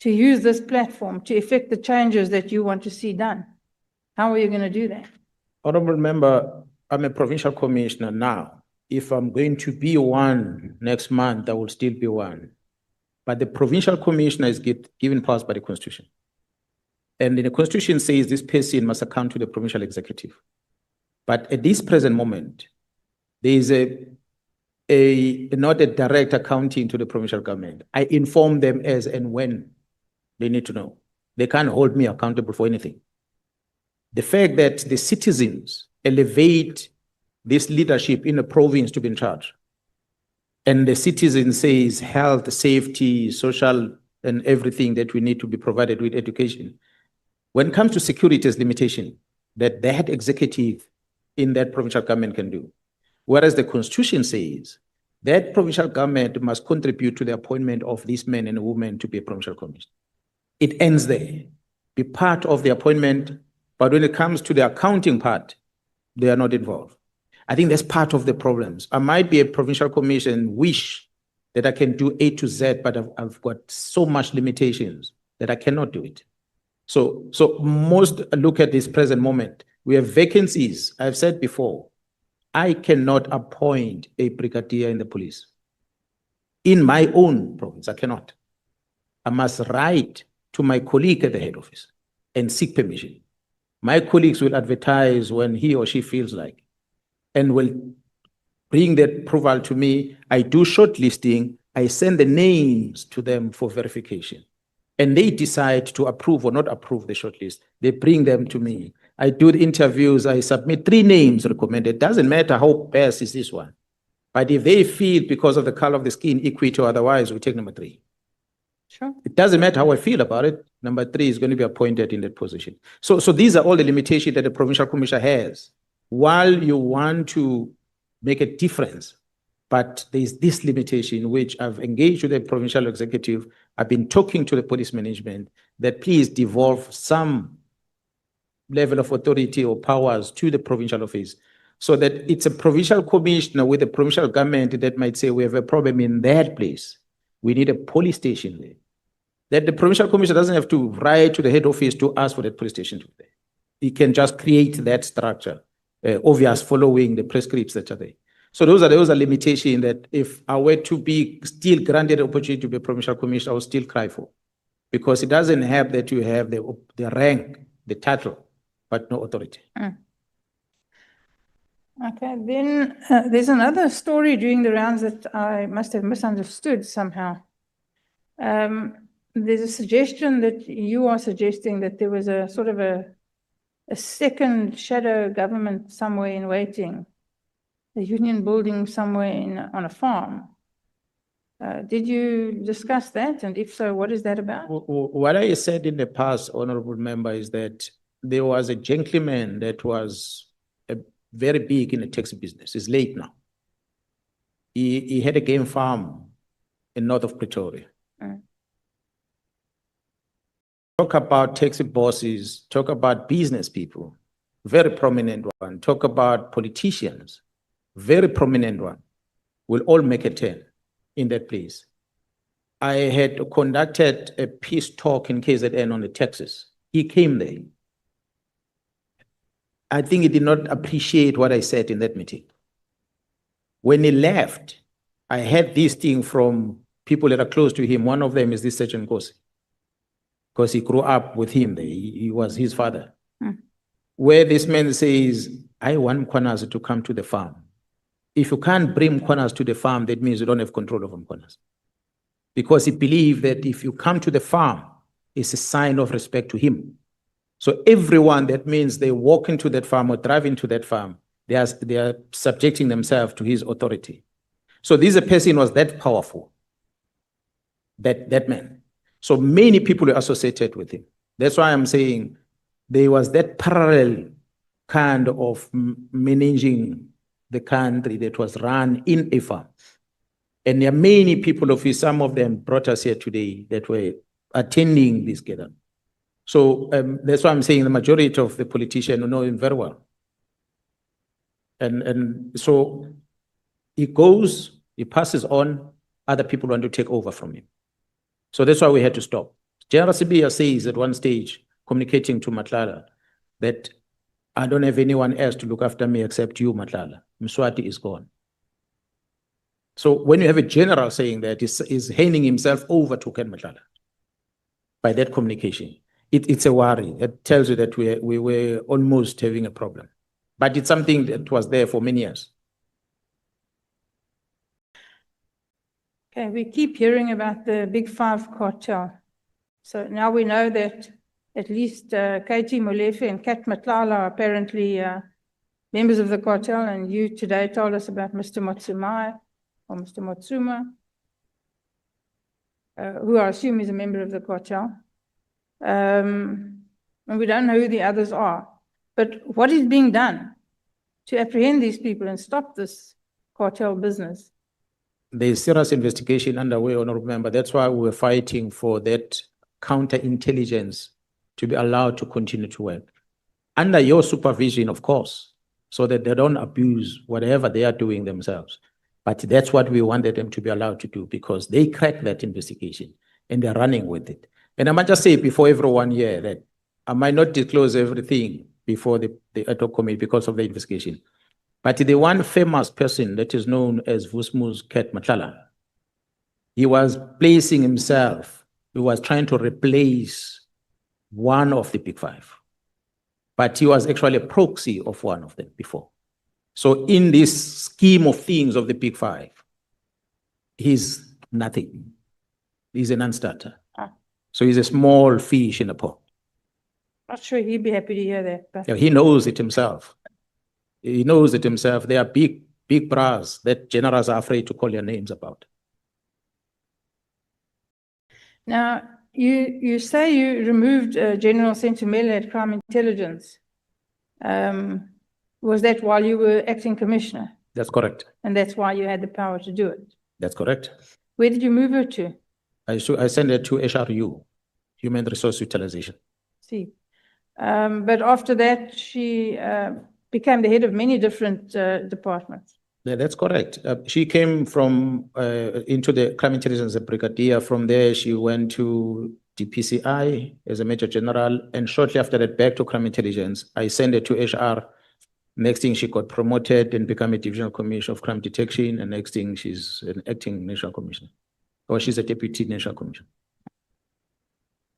to use this platform to effect the changes that you want to see done? How are you going to do that? Honorable member, I'm a provincial commissioner now. If I'm going to be one next month, I will still be one. But the provincial commissioner is given powers by the Constitution. And the Constitution says this person must account to the provincial executive. But at this present moment, there is not a direct accounting to the provincial government. I inform them as and when they need to know. They can't hold me accountable for anything. The fact that the citizens elevate this leadership in a province to be in charge, and the citizen says health, safety, social, and everything that we need to be provided with education. When it comes to security, there's limitation that that executive in that provincial government can do. Whereas the Constitution says that provincial government must contribute to the appointment of these men and women to be a provincial commissioner. It ends there. Be part of the appointment, but when it comes to the accounting part, they are not involved. I think that's part of the problems. I might be a provincial commission, wish that I can do A to Z, but I've got so much limitations that I cannot do it. So most look at this present moment. We have vacancies. I've said before, I cannot appoint a brigadier in the police. In my own province, I cannot. I must write to my colleague at the head office and seek permission. My colleagues will advertise when he or she feels like, and will bring that approval to me. I do shortlisting. I send the names to them for verification. And they decide to approve or not approve the shortlist. They bring them to me. I do the interviews. I submit 3 names recommended. Doesn't matter how best is this one. But if they feel because of the color of the skin, equity or otherwise, we take number 3. Sure. It doesn't matter how I feel about it. Number 3 is going to be appointed in that position. So these are all the limitations that the provincial commissioner has. While you want to make a difference, but there's this limitation which I've engaged with the provincial executive. I've been talking to the police management that please devolve some level of authority or powers to the provincial office so that it's a provincial commissioner with a provincial government that might say we have a problem in that place. We need a police station there. That the provincial commissioner doesn't have to write to the head office to ask for that police station to be there. He can just create that structure, obvious following the prescripts that are there. So those are limitations that if I were to be still granted the opportunity to be a provincial commissioner, I would still cry for. Because it doesn't have that you have the rank, the title, but no authority. Okay, then there's another story during the rounds that I must have misunderstood somehow. There's a suggestion that you are suggesting that there was a sort of a second shadow government somewhere in waiting, a union building somewhere on a farm. Did you discuss that? And if so, what is that about? What I said in the past, honorable member, is that there was a gentleman that was very big in the taxi business. He's late now. He had a game farm in north of Pretoria. Talk about taxi bosses, talk about business people, very prominent one. Talk about politicians, very prominent one. Will all make a turn in that place. I had conducted a peace talk in KZN on the taxes. He came there. I think he did not appreciate what I said in that meeting. When he left, I had this thing from people that are close to him. One of them is this Sergeant Nkosi, because he grew up with him there. He was his father. Where this man says, I want Mkhwanazi to come to the farm. If you can't bring Mkhwanazi to the farm, that means you don't have control over Mkhwanazi. Because he believed that if you come to the farm, it's a sign of respect to him. So everyone, that means they walk into that farm or drive into that farm, they are subjecting themselves to his authority. So this person was that powerful, that man. So many people are associated with him. That's why I'm saying there was that parallel kind of managing the country that was run in a farm. And there are many people of his, some of them brought us here today that were attending this gathering. So that's why I'm saying the majority of the politicians know him very well. And so he goes, he passes on, other people want to take over from him. So that's why we had to stop. General Cibia says at one stage, communicating to Matlala, that I don't have anyone else to look after me except you, Matlala. Mswati is gone. So when you have a general saying that, he's handing himself over to Ken Matlala by that communication. It's a worry. It tells you that we were almost having a problem. But it's something that was there for many years. Okay, we keep hearing about the Big Five cartel. So now we know that at least Katie Molefe and Kat Matlala are apparently members of the cartel, and you today told us about Mr. Motsumai or Mr. Motsuma, who I assume is a member of the cartel. And we don't know who the others are. But what is being done to apprehend these people and stop this cartel business? There's serious investigation underway, honorable member. That's why we were fighting for that counterintelligence to be allowed to continue to work. Under your supervision, of course, so that they don't abuse whatever they are doing themselves. But that's what we wanted them to be allowed to do, because they cracked that investigation and they're running with it. And I might just say before everyone here that I might not disclose everything before the ad hoc committee because of the investigation. But the one famous person that is known as Vusmu's Cat Matlala, he was placing himself, he was trying to replace one of the big five. But he was actually a proxy of one of them before. So in this scheme of things of the big five, he's nothing. He's a non-starter. So he's a small fish in a pond. Not sure he'd be happy to hear that, but Yeah, he knows it himself. He knows it himself. There are big bras that generals are afraid to call their names about. now you say you removed General Sentimela at Crime Intelligence. Was that while you were acting commissioner? That's correct. And that's why you had the power to do it? That's correct. Where did you move her to? I sent it to HRU, Human Resource Utilization. See. But after that, she became the head of many different departments. Yeah, that's correct. She came from into the crime intelligence as a brigadier. From there, she went to DPCI as a major general, and shortly after that, back to crime intelligence. I sent her to HR. Next thing, she got promoted and became a divisional commissioner of crime detection. And next thing, she's an acting national commissioner, or she's a deputy national commissioner.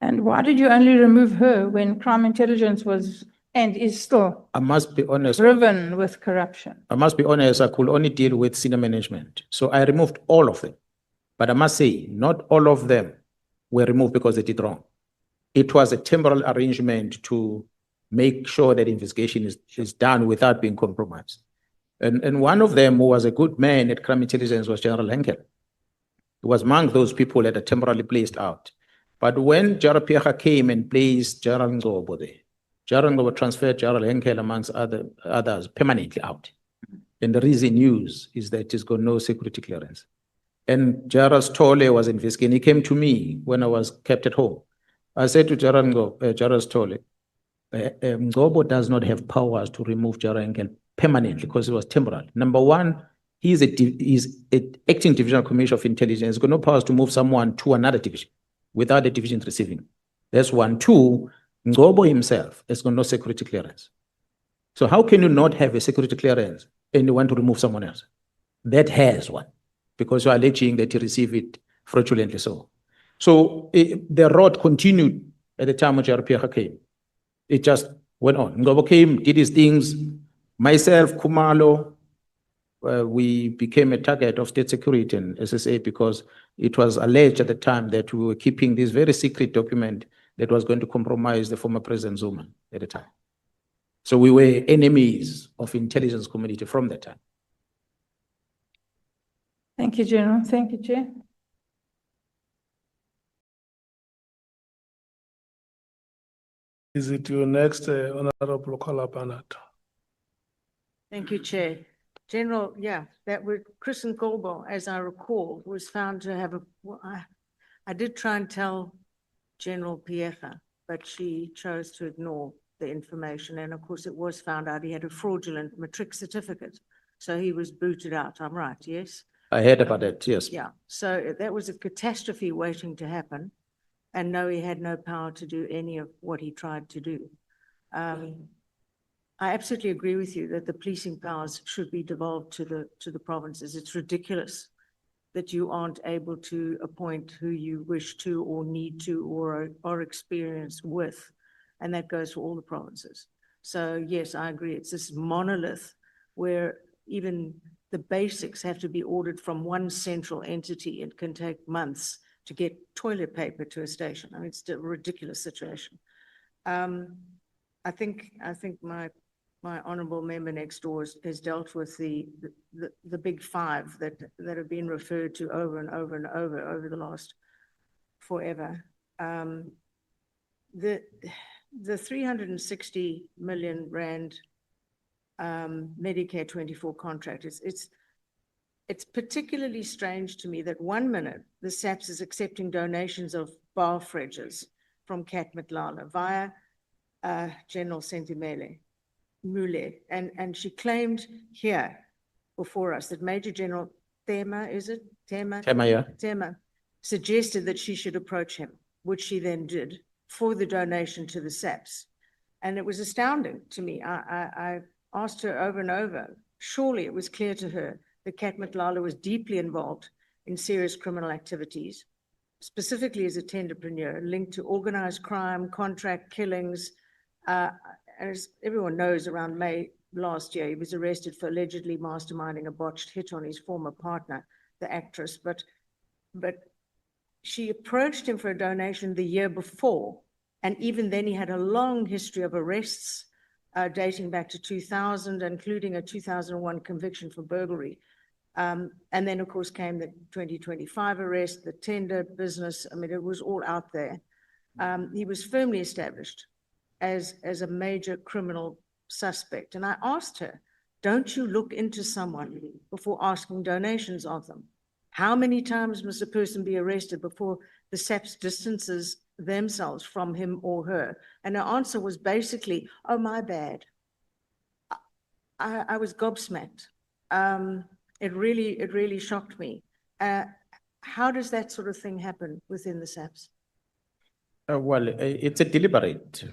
And why did you only remove her when crime intelligence was and is still I must be honest. driven with corruption? I must be honest, I could only deal with senior management. So I removed all of them. But I must say, not all of them were removed because they did wrong. It was a temporal arrangement to make sure that investigation is done without being compromised. And one of them, who was a good man at crime intelligence, was General Henkel. He was among those people that are temporarily placed out. But when General Pierre came and placed General Ngobo there, General Ngobo transferred General Henkel amongst others permanently out. And the reason used is that he's got no security clearance. And General Stolle was investigating. He came to me when I was kept at home. I said to General Stolle, Ngobo does not have powers to remove General Henkel permanently because it was temporal. Number one, he's an acting divisional commissioner of intelligence. He's got no powers to move someone to another division without the division receiving. That's one. Two, Ngobo himself has got no security clearance. So how can you not have a security clearance and you want to remove someone else that has one? Because you're alleging that he received it fraudulently so. So the road continued at the time when Jarapia came. It just went on. Ngobo came, did his things. Myself, Kumalo, we became a target of state security and SSA because it was alleged at the time that we were keeping this very secret document that was going to compromise the former President Zuma at the time. So we were enemies of intelligence community from that time. Thank you, General. Thank you, Chair. Is it your next, Honorable Kalapanat? Thank you, Chair. General, yeah, that were Chris Nkobo, as I recall, was found to have I did try and tell General Piecha, but she chose to ignore the information. And of course, it was found out he had a fraudulent matric certificate. So he was booted out. I'm right, yes? I heard about that, yes. Yeah, so that was a catastrophe waiting to happen. And no, he had no power to do any of what he tried to do. I absolutely agree with you that the policing powers should be devolved to the provinces. It's ridiculous that you aren't able to appoint who you wish to or need to or are experienced with. And that goes for all the provinces. So yes, I agree. It's this monolith where even the basics have to be ordered from one central entity. It can take months to get toilet paper to a station. I mean, it's a ridiculous situation. I think my honourable member next door has dealt with the big five that have been referred to over and over and over the last forever. The 360 million rand Medicare 24 contract, it's particularly strange to me that 1 minute the SAPS is accepting donations of bar fridges from Cat Matlala via General Sentimela. And she claimed here before us that Major General Tema, is it? Tema, yeah. Tema suggested that she should approach him, which she then did for the donation to the SAPS. And it was astounding to me. I asked her over and over, Surely it was clear to her that Matlala was deeply involved in serious criminal activities, specifically as a tenderpreneur linked to organized crime, contract killings. As everyone knows, around May last year, he was arrested for allegedly masterminding a botched hit on his former partner, the actress. But she approached him for a donation the year before, and even then he had a long history of arrests dating back to 2000, including a 2001 conviction for burglary. And then, of course, came the 2025 arrest, the tender business. I mean, it was all out there. He was firmly established as a major criminal suspect. And I asked her, don't you look into someone before asking donations of them? How many times must a person be arrested before the SAPS distances themselves from him or her? And her answer was basically, oh, my bad. I was gobsmacked. It really shocked me. How does that sort of thing happen within the SAPS? Well, it's a deliberate.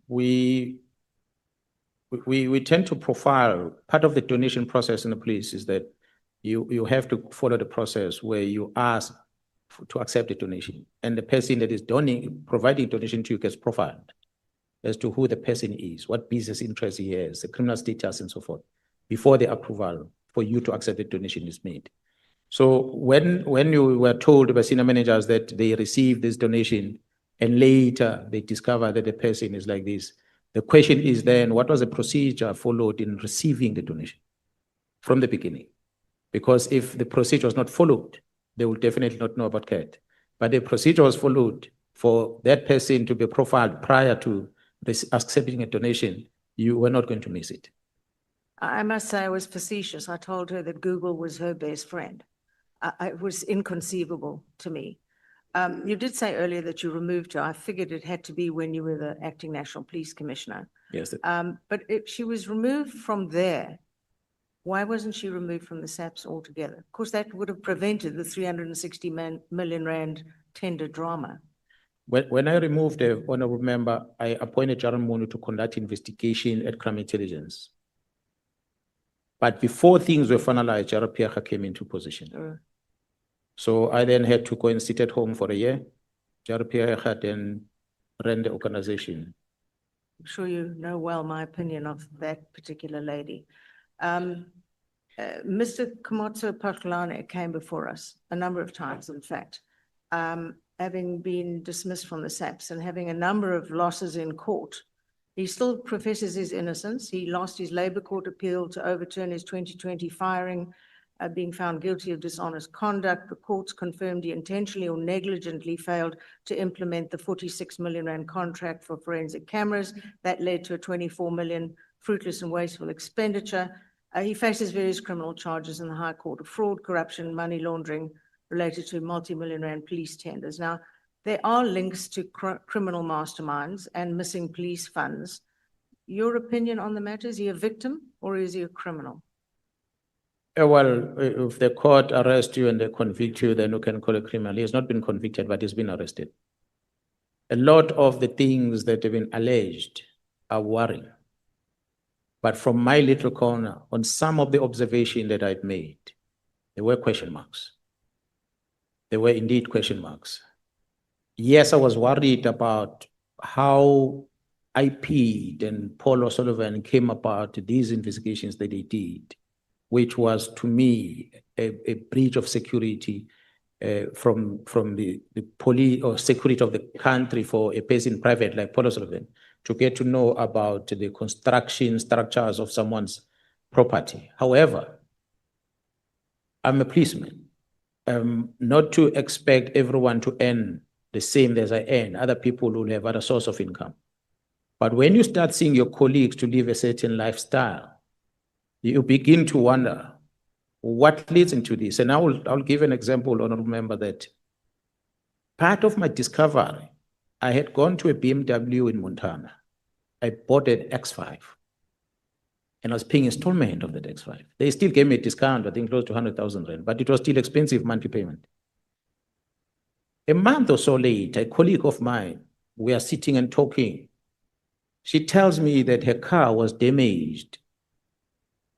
We tend to profile. Part of the donation process in the police is that you have to follow the process where you ask to accept a donation, and the person that is providing donation to you gets profiled as to who the person is, what business interest he has, the criminal status, and so forth, before the approval for you to accept the donation is made. So when you were told by senior managers that they received this donation and later they discover that the person is like this, the question is then, what was the procedure followed in receiving the donation from the beginning? Because if the procedure was not followed, they will definitely not know about CAT. But the procedure was followed for that person to be profiled prior to accepting a donation, you were not going to miss it. I must say I was facetious. I told her that Google was her best friend. It was inconceivable to me. You did say earlier that you removed her. I figured it had to be when you were the acting National Police Commissioner. Yes. But if she was removed from there, why wasn't she removed from the SAPS altogether? Of course, that would have prevented the 360 million rand tender drama. When I removed the honorable member, I appointed Jaron Munu to conduct investigation at crime intelligence. But before things were finalized, Jaron Pierre came into position. So I then had to go and sit at home for a year. Jaron Pierre then ran the organization. I'm sure you know well my opinion of that particular lady. Mr. Komotso Paklane came before us a number of times, in fact, having been dismissed from the SAPS and having a number of losses in court. He still professes his innocence. He lost his Labour Court appeal to overturn his 2020 firing, being found guilty of dishonest conduct. The courts confirmed he intentionally or negligently failed to implement the 46 million rand contract for forensic cameras. That led to a 24 million fruitless and wasteful expenditure. He faces various criminal charges in the High Court of fraud, corruption, money laundering related to multi-million rand police tenders. Now, there are links to criminal masterminds and missing police funds. Your opinion on the matter, is he a victim or is he a criminal? Well, if the court arrests you and they convict you, then you can call a criminal. He has not been convicted, but he's been arrested. A lot of the things that have been alleged are worrying. But from my little corner, on some of the observations that I'd made, there were question marks. There were indeed question marks. Yes, I was worried about how IP and Paul O'Sullivan came about these investigations that they did, which was to me a breach of security from the police or security of the country for a person private like Paul O'Sullivan to get to know about the construction structures of someone's property. However, I'm a policeman. Not to expect everyone to earn the same as I earn. Other people will have other source of income. But when you start seeing your colleagues to live a certain lifestyle, you begin to wonder what leads into this. And I'll give an example, honorable member, that part of my discovery, I had gone to a BMW in Montana. I bought an X5 and I was paying installment of that X5. They still gave me a discount, I think close to 100,000 rand, but it was still expensive monthly payment. A month or so later, a colleague of mine, we are sitting and talking. She tells me that her car was damaged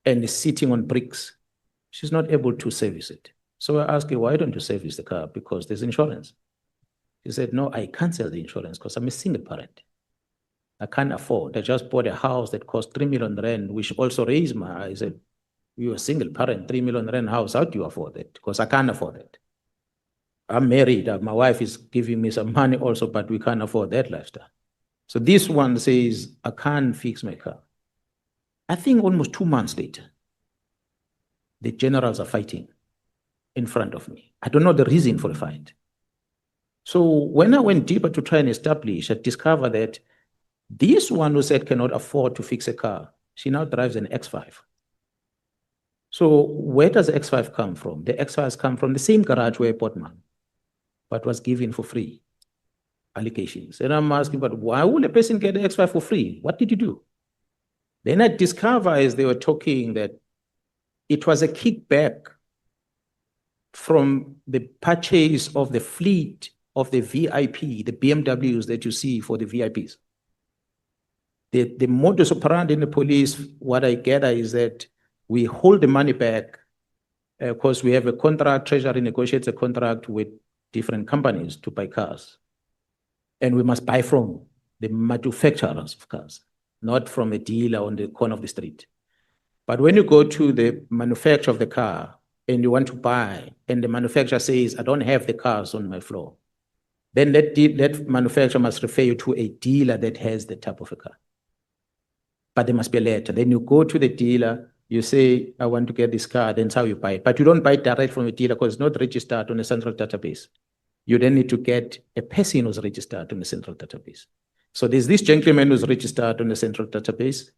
and is sitting on bricks. She's not able to service it. So I asked her, why don't you service the car? Because there's insurance. She said, no, I can't sell the insurance because I'm a single parent. I can't afford. I just bought a house that cost 3 million rand, which also raised my, I said, you're a single parent, 3 million rand house, how do you afford it? Because I can't afford it. I'm married, my wife is giving me some money also, but we can't afford that lifestyle. So this one says, I can't fix my car. I think almost 2 months later, the generals are fighting in front of me. I don't know the reason for the fight. So when I went deeper to try and establish, I discovered that this one who said cannot afford to fix a car, she now drives an X5. So where does the X5 come from? The X5 come from the same garage where I bought mine, but was given for free. Allegations. And I'm asking, but why would a person get the X5 for free? What did you do? Then I discovered as they were talking that it was a kickback from the purchase of the fleet of the VIP, the BMWs that you see for the VIPs. The modus operandi in the police, what I gather is that we hold the money back because we have a contract, Treasury negotiates a contract with different companies to buy cars. And we must buy from the manufacturers of cars, not from a dealer on the corner of the street. But when you go to the manufacturer of the car and you want to buy, and the manufacturer says, I don't have the cars on my floor, then that manufacturer must refer you to a dealer that has the type of a car. But there must be a letter. Then you go to the dealer, you say, I want to get this car, then that's how you buy it. But you don't buy it direct from a dealer because it's not registered on a central database. You then need to get a person who's registered on the central database. So there's this gentleman who's registered on the central database.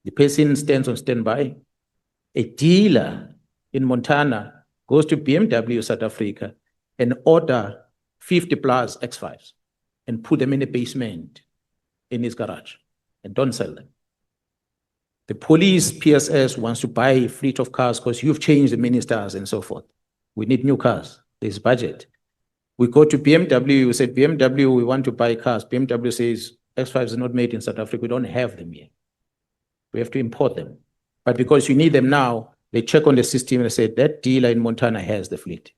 The person stands on standby. A dealer in Montana goes to BMW South Africa and order 50 plus X5s and put them in a basement in his garage and don't sell them. The police, PSS, wants to buy a fleet of cars because you've changed the ministers and so forth. We need new cars. There's budget. We go to BMW, we said, BMW, we want to buy cars. BMW says, X5 is not made in South Africa. We don't have them yet. We have to import them. But because you need them now, they check on the system and say, that dealer in Montana has the fleet.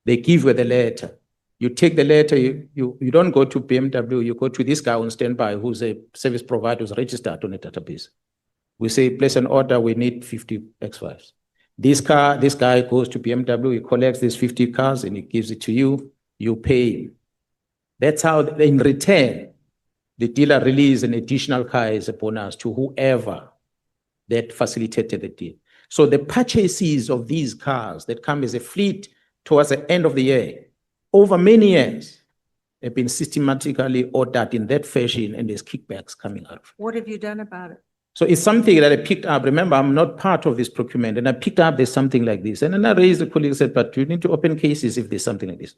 They give you the letter. You take the letter, you don't go to BMW, you go to this guy on standby who's a service provider who's registered on the database. We say, place an order, we need 50 X5s. This guy goes to BMW, he collects these 50 cars and he gives it to you, you pay him. That's how, in return, the dealer releases an additional car as a bonus to whoever that facilitated the deal. So the purchases of these cars that come as a fleet towards the end of the year, over many years, have been systematically ordered in that fashion and there's kickbacks coming out of it. What have you done about it? So it's something that I picked up. Remember, I'm not part of this procurement, and I picked up there's something like this. And then I raised the colleague and said, but you need to open cases if there's something like this.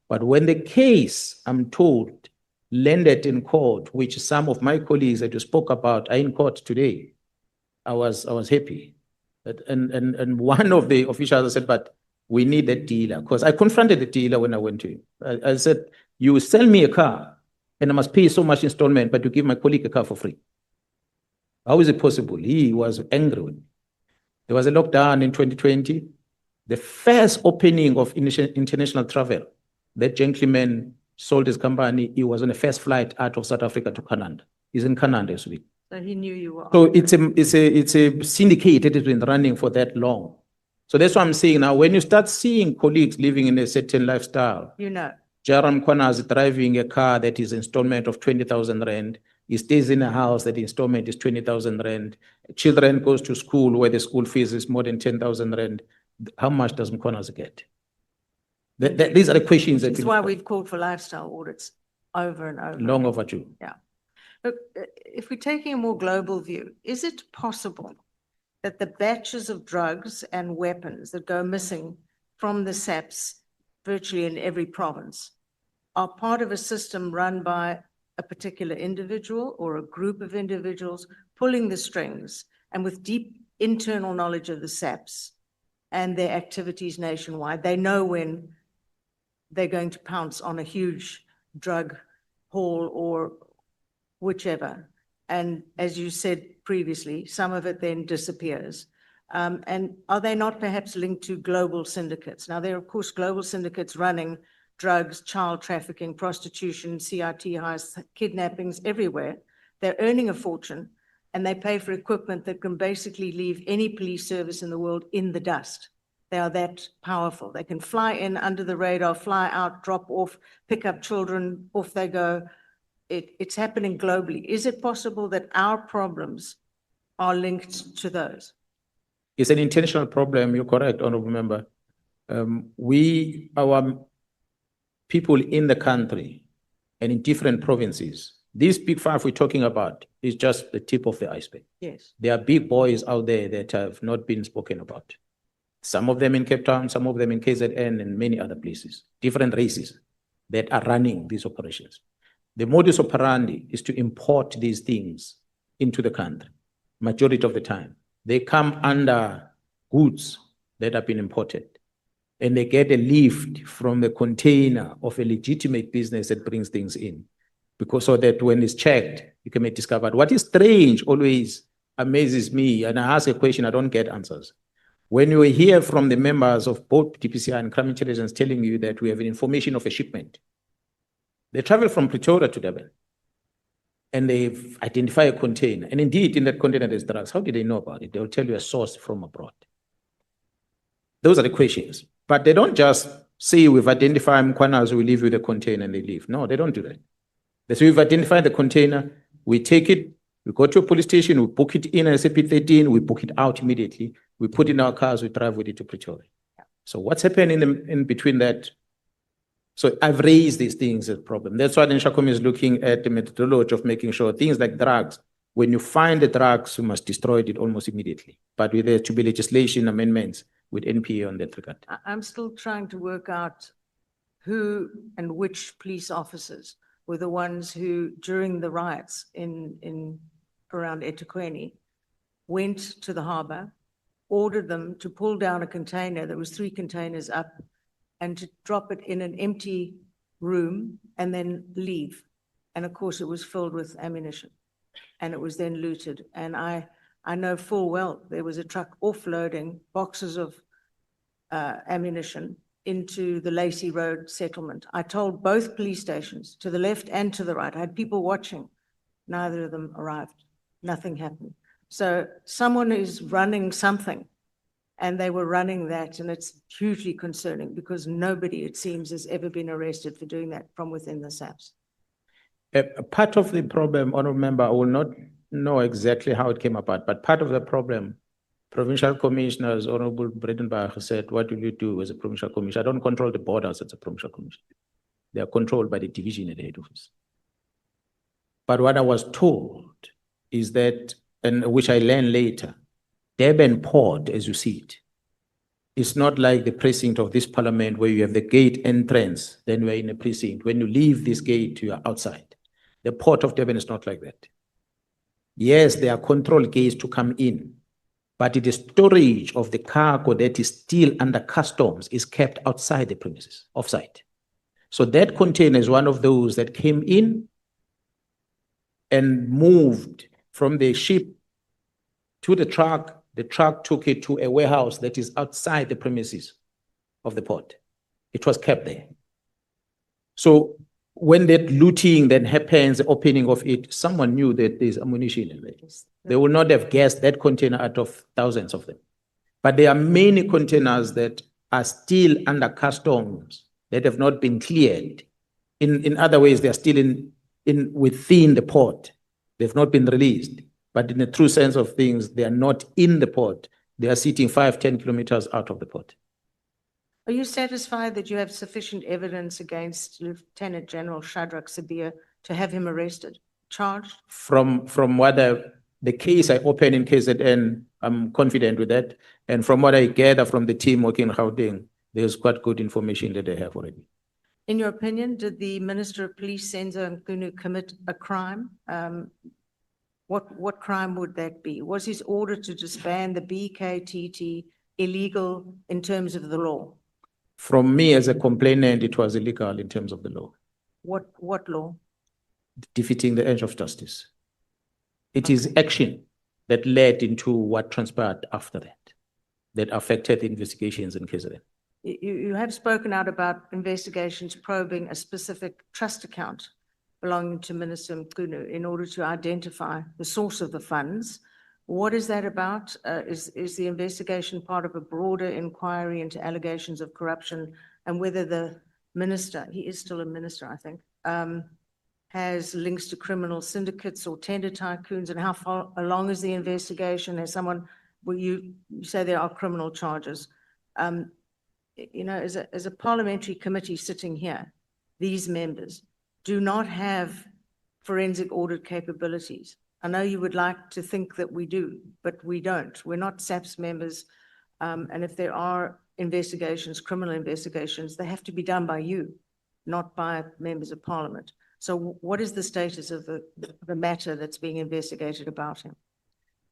But when the case, I'm told, landed in court, which some of my colleagues that you spoke about are in court today, I was happy. And one of the officials said, but we need that dealer. Because I confronted the dealer when I went to him. I said, you sell me a car, and I must pay so much installment, but you give my colleague a car for free. How is it possible? He was angry with me. There was a lockdown in 2020. The first opening of international travel, that gentleman sold his company. He was on the first flight out of South Africa to Canada. He's in Canada this week. So he knew you were. So it's a syndicate that has been running for that long. So that's what I'm saying now. When you start seeing colleagues living in a certain lifestyle, You know. Mkhwanazi driving a car that is installment of 20,000 rand. He stays in a house that the installment is 20,000 rand. Children goes to school where the school fees is more than 10,000 rand. How much does Mkhwanazi get? These are the questions that That's why we've called for lifestyle audits over and over. long overdue. Yeah. Look, if we're taking a more global view, is it possible that the batches of drugs and weapons that go missing from the SAPs virtually in every province are part of a system run by a particular individual or a group of individuals pulling the strings and with deep internal knowledge of the SAPs and their activities nationwide? They know when they're going to pounce on a huge drug haul or whichever, And as you said previously, some of it then disappears. And are they not perhaps linked to global syndicates? Now, there are, of course, global syndicates running drugs, child trafficking, prostitution, CRT heists, kidnappings everywhere. They're earning a fortune and they pay for equipment that can basically leave any police service in the world in the dust. They are that powerful. They can fly in under the radar, fly out, drop off, pick up children, off they go. It's happening globally. Is it possible that our problems are linked to those? It's an intentional problem. You're correct, Honorable Member. Our people in the country and in different provinces, these big five we're talking about is just the tip of the iceberg. Yes. There are big boys out there that have not been spoken about. Some of them in Cape Town, some of them in KZN and many other places, different races that are running these operations. The modus operandi is to import these things into the country. Majority of the time, they come under goods that have been imported and they get a lift from the container of a legitimate business that brings things in. Because so that when it's checked, you can be discovered. What is strange always amazes me, and I ask a question, I don't get answers. When you hear from the members of both DPCI and Crime Intelligence telling you that we have an information of a shipment, they travel from Pretoria to Durban and they've identified a container. And indeed, in that container, there's drugs. How did they know about it? They'll tell you a source from abroad. Those are the questions. But they don't just say, we've identified Mkhwanazi, we leave you the container and they leave. No, they don't do that. They say, we've identified the container, we take it, we go to a police station, we book it in as SAP13, we book it out immediately, we put it in our cars, we drive with it to Pretoria. So what's happening in between that? So I've raised these things as a problem. That's why the Nhlanhla is looking at the methodology of making sure things like drugs, when you find the drugs, you must destroy it almost immediately. But with there to be legislation amendments with NPA on that regard. I'm still trying to work out who and which police officers were the ones who, during the riots around eThekwini, went to the harbor, ordered them to pull down a container that was 3 containers up and to drop it in an empty room and then leave. And of course, it was filled with ammunition and it was then looted. And I know full well there was a truck offloading boxes of ammunition into the Lacey Road settlement. I told both police stations, to the left and to the right, I had people watching. Neither of them arrived. Nothing happened. So someone is running something, and they were running that, and it's hugely concerning because nobody, it seems, has ever been arrested for doing that from within the SAPS. Part of the problem, Honourable Member, I will not know exactly how it came about, but part of the problem, provincial commissioners, Honourable Bredenbach said, what will you do as a provincial commissioner? I don't control the borders as a provincial commissioner. They are controlled by the division at the head office. But what I was told is that, and which I learned later, Durban Port, as you see it, it's not like the precinct of this parliament where you have the gate entrance, then we're in a precinct. When you leave this gate, you are outside. The Port of Durban is not like that. Yes, there are control gates to come in, but the storage of the cargo that is still under customs is kept outside the premises, offsite. So that container is one of those that came in and moved from the ship to the truck. The truck took it to a warehouse that is outside the premises of the port. It was kept there. So when that looting then happens, the opening of it, someone knew that there's ammunition in there. They would not have guessed that container out of thousands of them. But there are many containers that are still under customs that have not been cleared. In other ways, they're still within the port. They've not been released. But in the true sense of things, they are not in the port. They are sitting 5-10 kilometers out of the port. Are you satisfied that you have sufficient evidence against Lieutenant General Shadrach Cibia to have him arrested, charged? From what the case I opened in KZN, I'm confident with that. And from what I gather from the team working in Gauteng, there's quite good information that they have already. In your opinion, did the Minister of Police, Senzo Mkhunu, commit a crime? What crime would that be? Was his order to disband the BKTT illegal in terms of the law? From me as a complainant, it was illegal in terms of the law. What law? Defeating the edge of justice. It is action that led into what transpired after that affected investigations in KZN. You have spoken out about investigations probing a specific trust account belonging to Minister Mkhunu in order to identify the source of the funds. What is that about? Is the investigation part of a broader inquiry into allegations of corruption and whether the minister, he is still a minister, I think, has links to criminal syndicates or tender tycoons, and how far along is the investigation? As someone, well, you say there are criminal charges. You know, as a parliamentary committee sitting here, these members do not have forensic audit capabilities. I know you would like to think that we do, but we don't. We're not SAPS members. And if there are investigations, criminal investigations, they have to be done by you, not by members of parliament. So what is the status of the matter that's being investigated about him?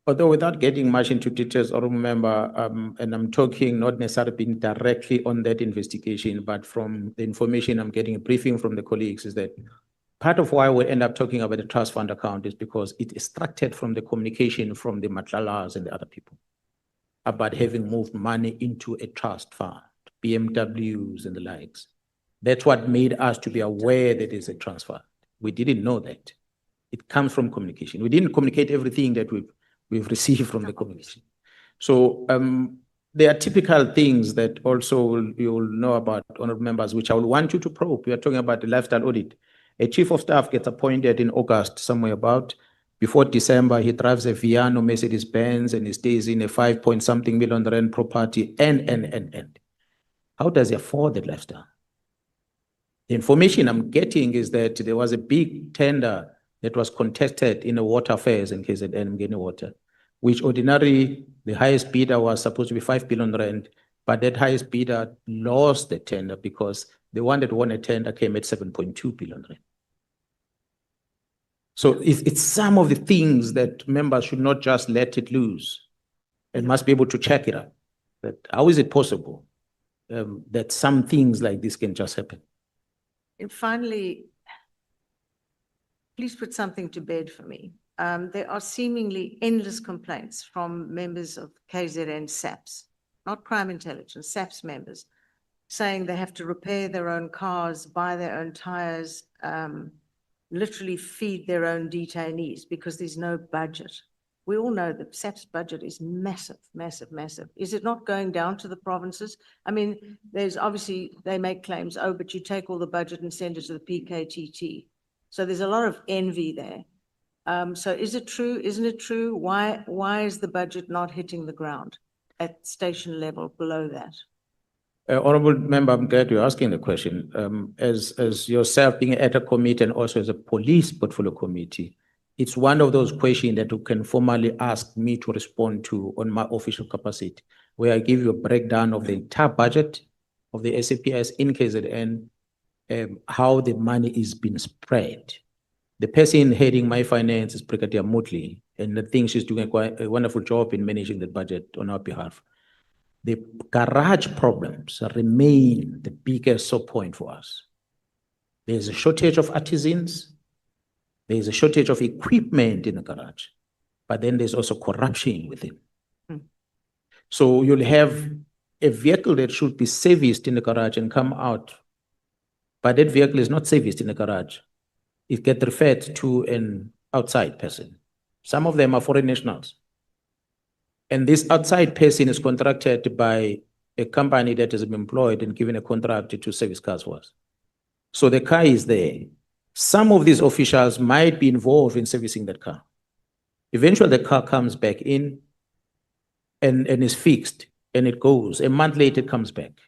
Although without getting much into details, I remember, and I'm talking not necessarily being directly on that investigation, but from the information I'm getting, a briefing from the colleagues, is that part of why we end up talking about the trust fund account is because it extracted from the communication from the Matlalas and the other people about having moved money into a trust fund, BMWs and the likes. That's what made us to be aware that it's a transfer. We didn't know that. It comes from communication. We didn't communicate everything that we've received from the communication. So there are typical things that also you'll know about, honorable members, which I will want you to probe. We are talking about the lifestyle audit. A chief of staff gets appointed in August, somewhere about. Before December, he drives a Viano Mercedes-Benz and he stays in a 5-point-something million rand property, and. How does he afford that lifestyle? The information I'm getting is that there was a big tender that was contested in the water affairs in KZN, Mgeni Water, which ordinarily the highest bidder was supposed to be 5 billion rand, but that highest bidder lost the tender because the one that won a tender came at 7.2 billion rand. So it's some of the things that members should not just let it loose and must be able to check it out. That how is it possible that some things like this can just happen? And finally, please put something to bed for me. There are seemingly endless complaints from members of KZN SAPS, not crime intelligence, SAPS members, saying they have to repair their own cars, buy their own tires, literally feed their own detainees because there's no budget. We all know that SAP's budget is massive, massive, massive. Is it not going down to the provinces? I mean, there's obviously, they make claims, oh, but you take all the budget and send it to the PKTT. So there's a lot of envy there. So is it true? Isn't it true? Why is the budget not hitting the ground at station level below that? Honorable member, I'm glad you're asking the question. As yourself being at a committee and also as a police portfolio committee, it's one of those questions that you can formally ask me to respond to on my official capacity, where I give you a breakdown of the entire budget of the SAPS in KZN, how the money is being spread. The person heading my finance is Brigadier Mutli, and I think she's doing a wonderful job in managing the budget on our behalf. The garage problems remain the biggest sore point for us. There's a shortage of artisans. There's a shortage of equipment in the garage, but then there's also corruption within. So you'll have a vehicle that should be serviced in the garage and come out, but that vehicle is not serviced in the garage. It gets referred to an outside person. Some of them are foreign nationals. And this outside person is contracted by a company that has been employed and given a contract to service cars for us. So the car is there. Some of these officials might be involved in servicing that car. Eventually, the car comes back in and is fixed, and it goes. A month later, it comes back.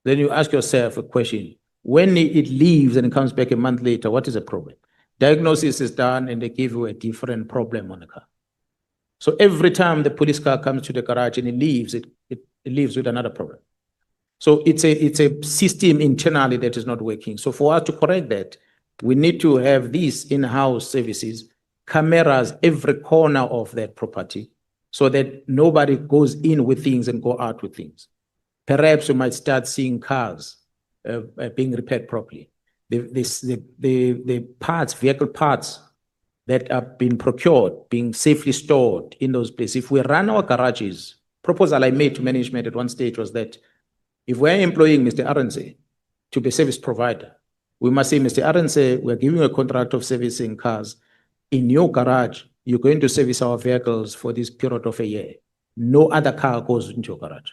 Then you ask yourself a question. When it leaves and it comes back a month later, what is the problem? Diagnosis is done, and they give you a different problem on the car. So every time the police car comes to the garage and it leaves, it leaves with another problem. So it's a system internally that is not working. So for us to correct that, we need to have these in-house services, cameras every corner of that property, so that nobody goes in with things and go out with things. Perhaps we might start seeing cars being repaired properly. The parts, vehicle parts, that are being procured, being safely stored in those places. If we run our garages, proposal I made to management at one stage was that if we're employing Mr. RNC to be a service provider, we must say, Mr. RNC, we're giving you a contract of servicing cars. In your garage, you're going to service our vehicles for this period of a year. No other car goes into your garage.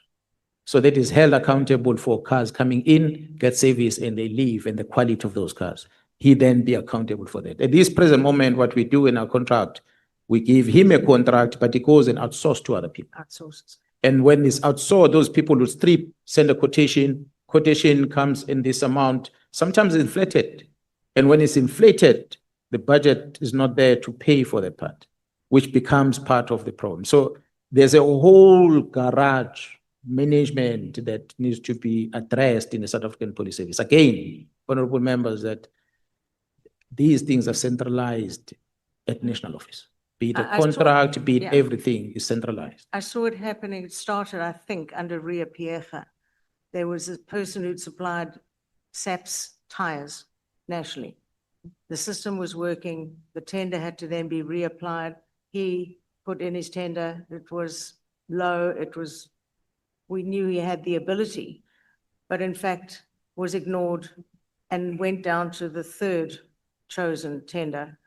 So that is held accountable for cars coming in, get service, and they leave, and the quality of those cars. He then be accountable for that. At this present moment, what we do in our contract, we give him a contract, but it goes and outsourced to other people. Outsources. And when it's outsourced, those people will strip, send a quotation comes in this amount, sometimes inflated. And when it's inflated, the budget is not there to pay for that part, which becomes part of the problem. So there's a whole garage management that needs to be addressed in the South African Police Service. Again, honorable members, that these things are centralized at national office. Be it a I saw- contract, be it yeah. everything is centralized. I saw it happening. It started, I think, under Ria Piecha. There was a person who'd supplied SAP's tires nationally. The system was working. The tender had to then be reapplied. He put in his tender. It was low. We knew he had the ability, but in fact was ignored and went down to the third chosen tender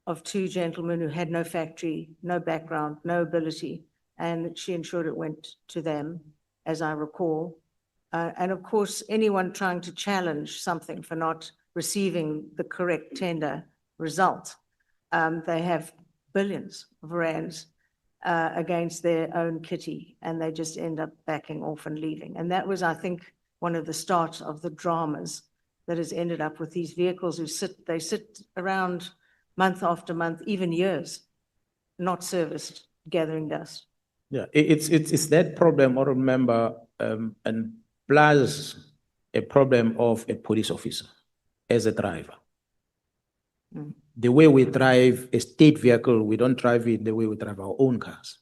of two gentlemen who had no factory, no background, no ability, and she ensured it went to them, as I recall. And of course, anyone trying to challenge something for not receiving the correct tender result, they have billions of rands against their own kitty, and they just end up backing off and leaving. And that was, I think, one of the start of the dramas that has ended up with these vehicles who sit around month after month, even years, not serviced, gathering dust. Yeah, it's that problem, or remember, and plus a problem of a police officer as a driver. The way we drive a state vehicle, we don't drive it the way we drive our own cars.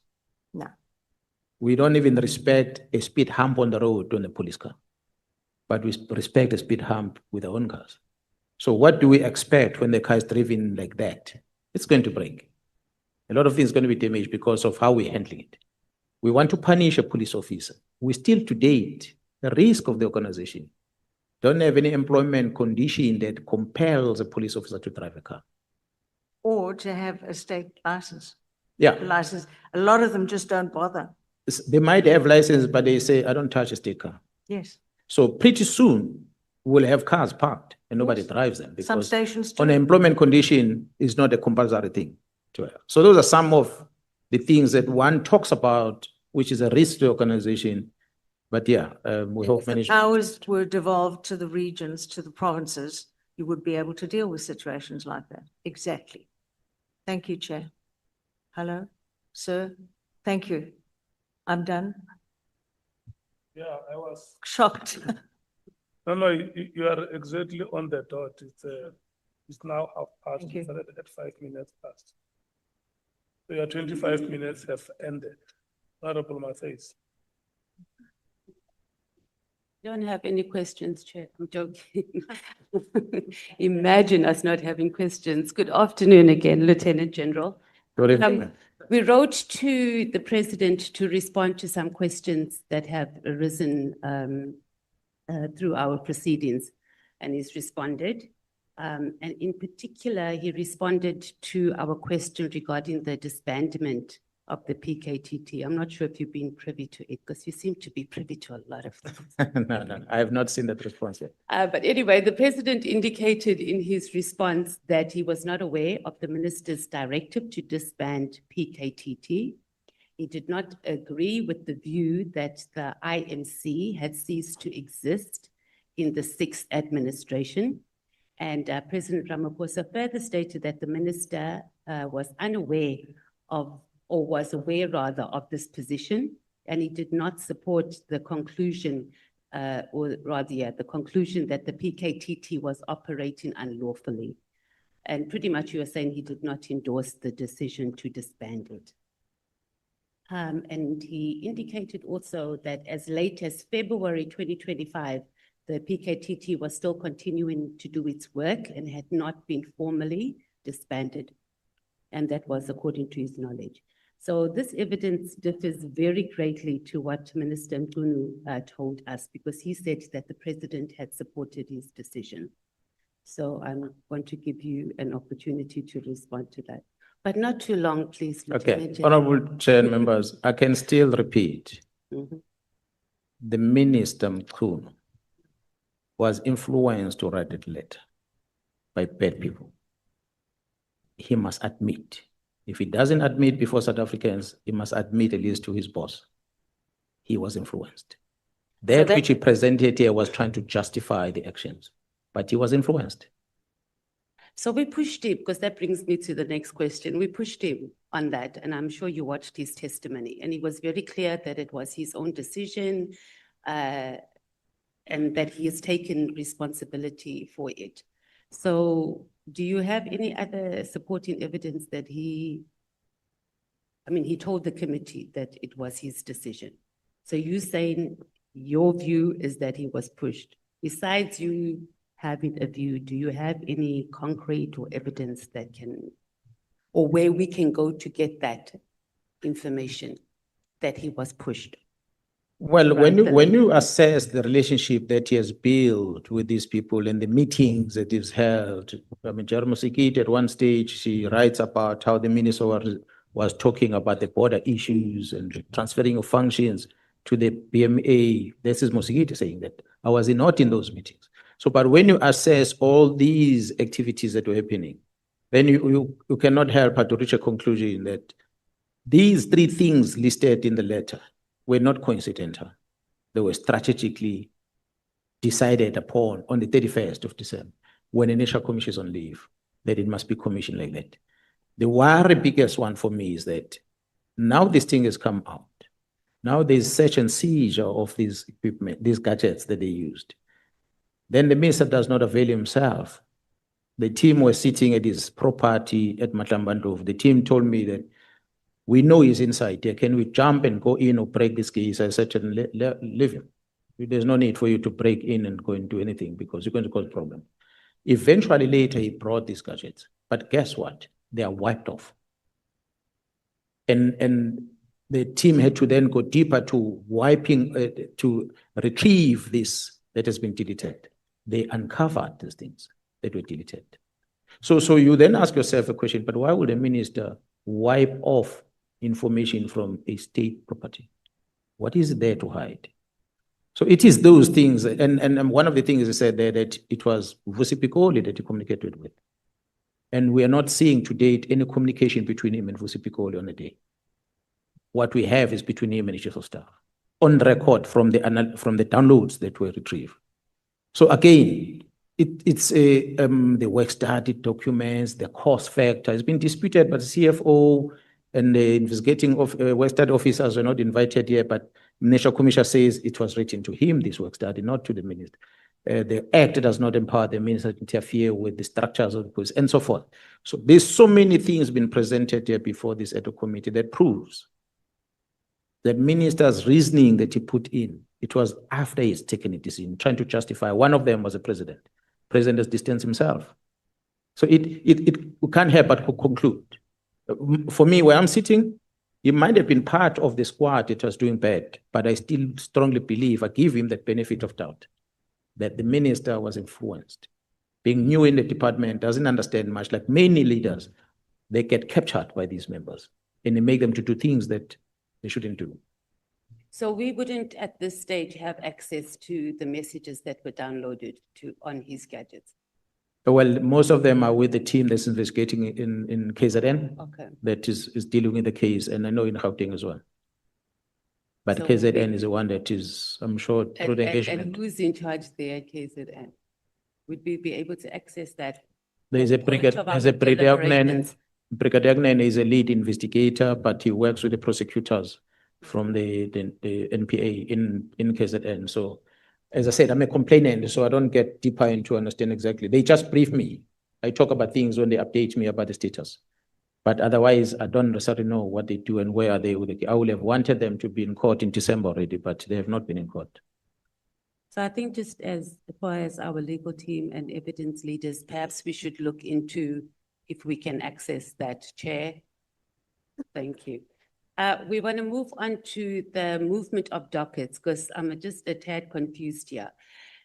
No. We don't even respect a speed hump on the road on a police car, but we respect a speed hump with our own cars. So what do we expect when the car is driven like that? It's going to break. A lot of things are going to be damaged because of how we're handling it. We want to punish a police officer. We still, to date, the risk of the organization don't have any employment condition that compels a police officer to drive a car. Or to have a state license. Yeah. License. A lot of them just don't bother. They might have license, but they say, I don't touch a state car. Yes. So pretty soon, we'll have cars parked and nobody drives them. Some Because stations on do. an employment condition is not a compulsory thing to have. So those are some of the things that one talks about, which is a risk to the organization. But yeah, we hope If the management. powers were devolved to the regions, to the provinces, you would be able to deal with situations like that. Exactly. Thank you, Chair. Hello, sir. Thank you. I'm done. Yeah, I was shocked. No, you are exactly on the dot. It's now 5:30. Thank you. It's already at 5 minutes past. So your 25 minutes have ended. Honorable Matthys. Don't have any questions, Chair. I'm joking. Imagine us not having questions. Good afternoon again, Lieutenant General. Good evening. We wrote to the President to respond to some questions that have arisen through our proceedings, and he's responded. And in particular, he responded to our question regarding the disbandment of the PKTT. I'm not sure if you've been privy to it, because you seem to be privy to a lot of things. No, I have not seen that response yet. But anyway, the President indicated in his response that he was not aware of the Minister's directive to disband PKTT. He did not agree with the view that the IMC had ceased to exist in the 6th administration. And President Ramaphosa further stated that the Minister was unaware of, or was aware rather, of this position, and he did not support the conclusion, the conclusion that the PKTT was operating unlawfully. And pretty much you are saying he did not endorse the decision to disband it. And he indicated also that as late as February 2025, the PKTT was still continuing to do its work and had not been formally disbanded. and that was according to his knowledge. So this evidence differs very greatly to what Minister Mkhwanazi told us, because he said that the president had supported his decision. So I want to give you an opportunity to respond to that, but not too long, please. Okay, Lieutenant General. Honorable Chair and members, I can still repeat. Mhm. The Minister Mkhwanazi was influenced to write that letter by bad people. He must admit. If he doesn't admit before South Africans, he must admit at least to his boss. He was influenced. That which he presented here was trying to justify the actions, but he was influenced. So we pushed him, because that brings me to the next question. We pushed him on that, and I'm sure you watched his testimony, and he was very clear that it was his own decision, and that he has taken responsibility for it. So do you have any other supporting evidence that he told the committee that it was his decision? So you saying your view is that he was pushed. Besides you having a view, do you have any concrete or evidence that can, or where we can go to get that information that he was pushed? Well, when you assess the relationship that he has built with these people and the meetings that he's held, Jeremy Musikiti at one stage, she writes about how the minister was talking about the border issues and transferring of functions to the PMA. This is Musikiti saying that. I was not in those meetings. So, but when you assess all these activities that were happening, then you cannot help but to reach a conclusion that these three things listed in the letter were not coincidental. They were strategically decided upon on the 31st of December, when the National Commission is on leave, that it must be commissioned like that. The very biggest one for me is that now this thing has come out. Now there's search and seizure of these equipment, these gadgets that they used. Then the minister does not avail himself. The team was sitting at his property at Matlambandov. The team told me that we know he's inside there. Can we jump and go in or break this case? I said, leave him. There's no need for you to break in and go and do anything, because you're going to cause a problem. Eventually later, he brought these gadgets. But guess what? They are wiped off. And the team had to then go deeper to to retrieve this that has been deleted. They uncovered these things that were deleted. So you then ask yourself a question, but why would a minister wipe off information from a state property? What is there to hide? So it is those things, and one of the things he said there, that it was Vusi Pikoli that he communicated with. And we are not seeing to date any communication between him and Vusi Pikoli on a day. What we have is between him and the chief of staff, on record from the downloads that were retrieved. So again, it's the work study documents, the cost factor has been disputed, but the CFO and the investigating work study officers were not invited here, but National Commission says it was written to him, this work study, not to the minister. The Act does not empower the minister to interfere with the structures of the police and so forth. So there's so many things been presented here before this ad hoc committee that proves the minister's reasoning that he put in, it was after he's taken a decision, trying to justify. One of them was the president. President has distanced himself. So we can't help but conclude. For me, where I'm sitting, he might have been part of the squad that was doing bad, but I still strongly believe, I give him that benefit of doubt, that the minister was influenced. Being new in the department, doesn't understand much, like many leaders, they get captured by these members and they make them to do things that they shouldn't do. So we wouldn't at this stage have access to the messages that were downloaded on his gadgets? Well, most of them are with the team that's investigating in KZN. Okay. That is dealing with the case, and I know in Gauteng as well. But So KZN is the one that is, I'm sure, through the engagement. And who's in charge there at KZN? Would we be able to access that? There's a Brigadier Gnane is a lead investigator, but he works with the prosecutors from the NPA in KZN. So, as I said, I'm a complainant, so I don't get deeper into understand exactly. They just brief me. I talk about things when they update me about the status. But otherwise, I don't necessarily know what they do and where are they with the case. I would have wanted them to be in court in December already, but they have not been in court. So I think just as far as our legal team and evidence leaders, perhaps we should look into if we can access that, Chair. Thank you. We want to move on to the movement of dockets because I'm just a tad confused here.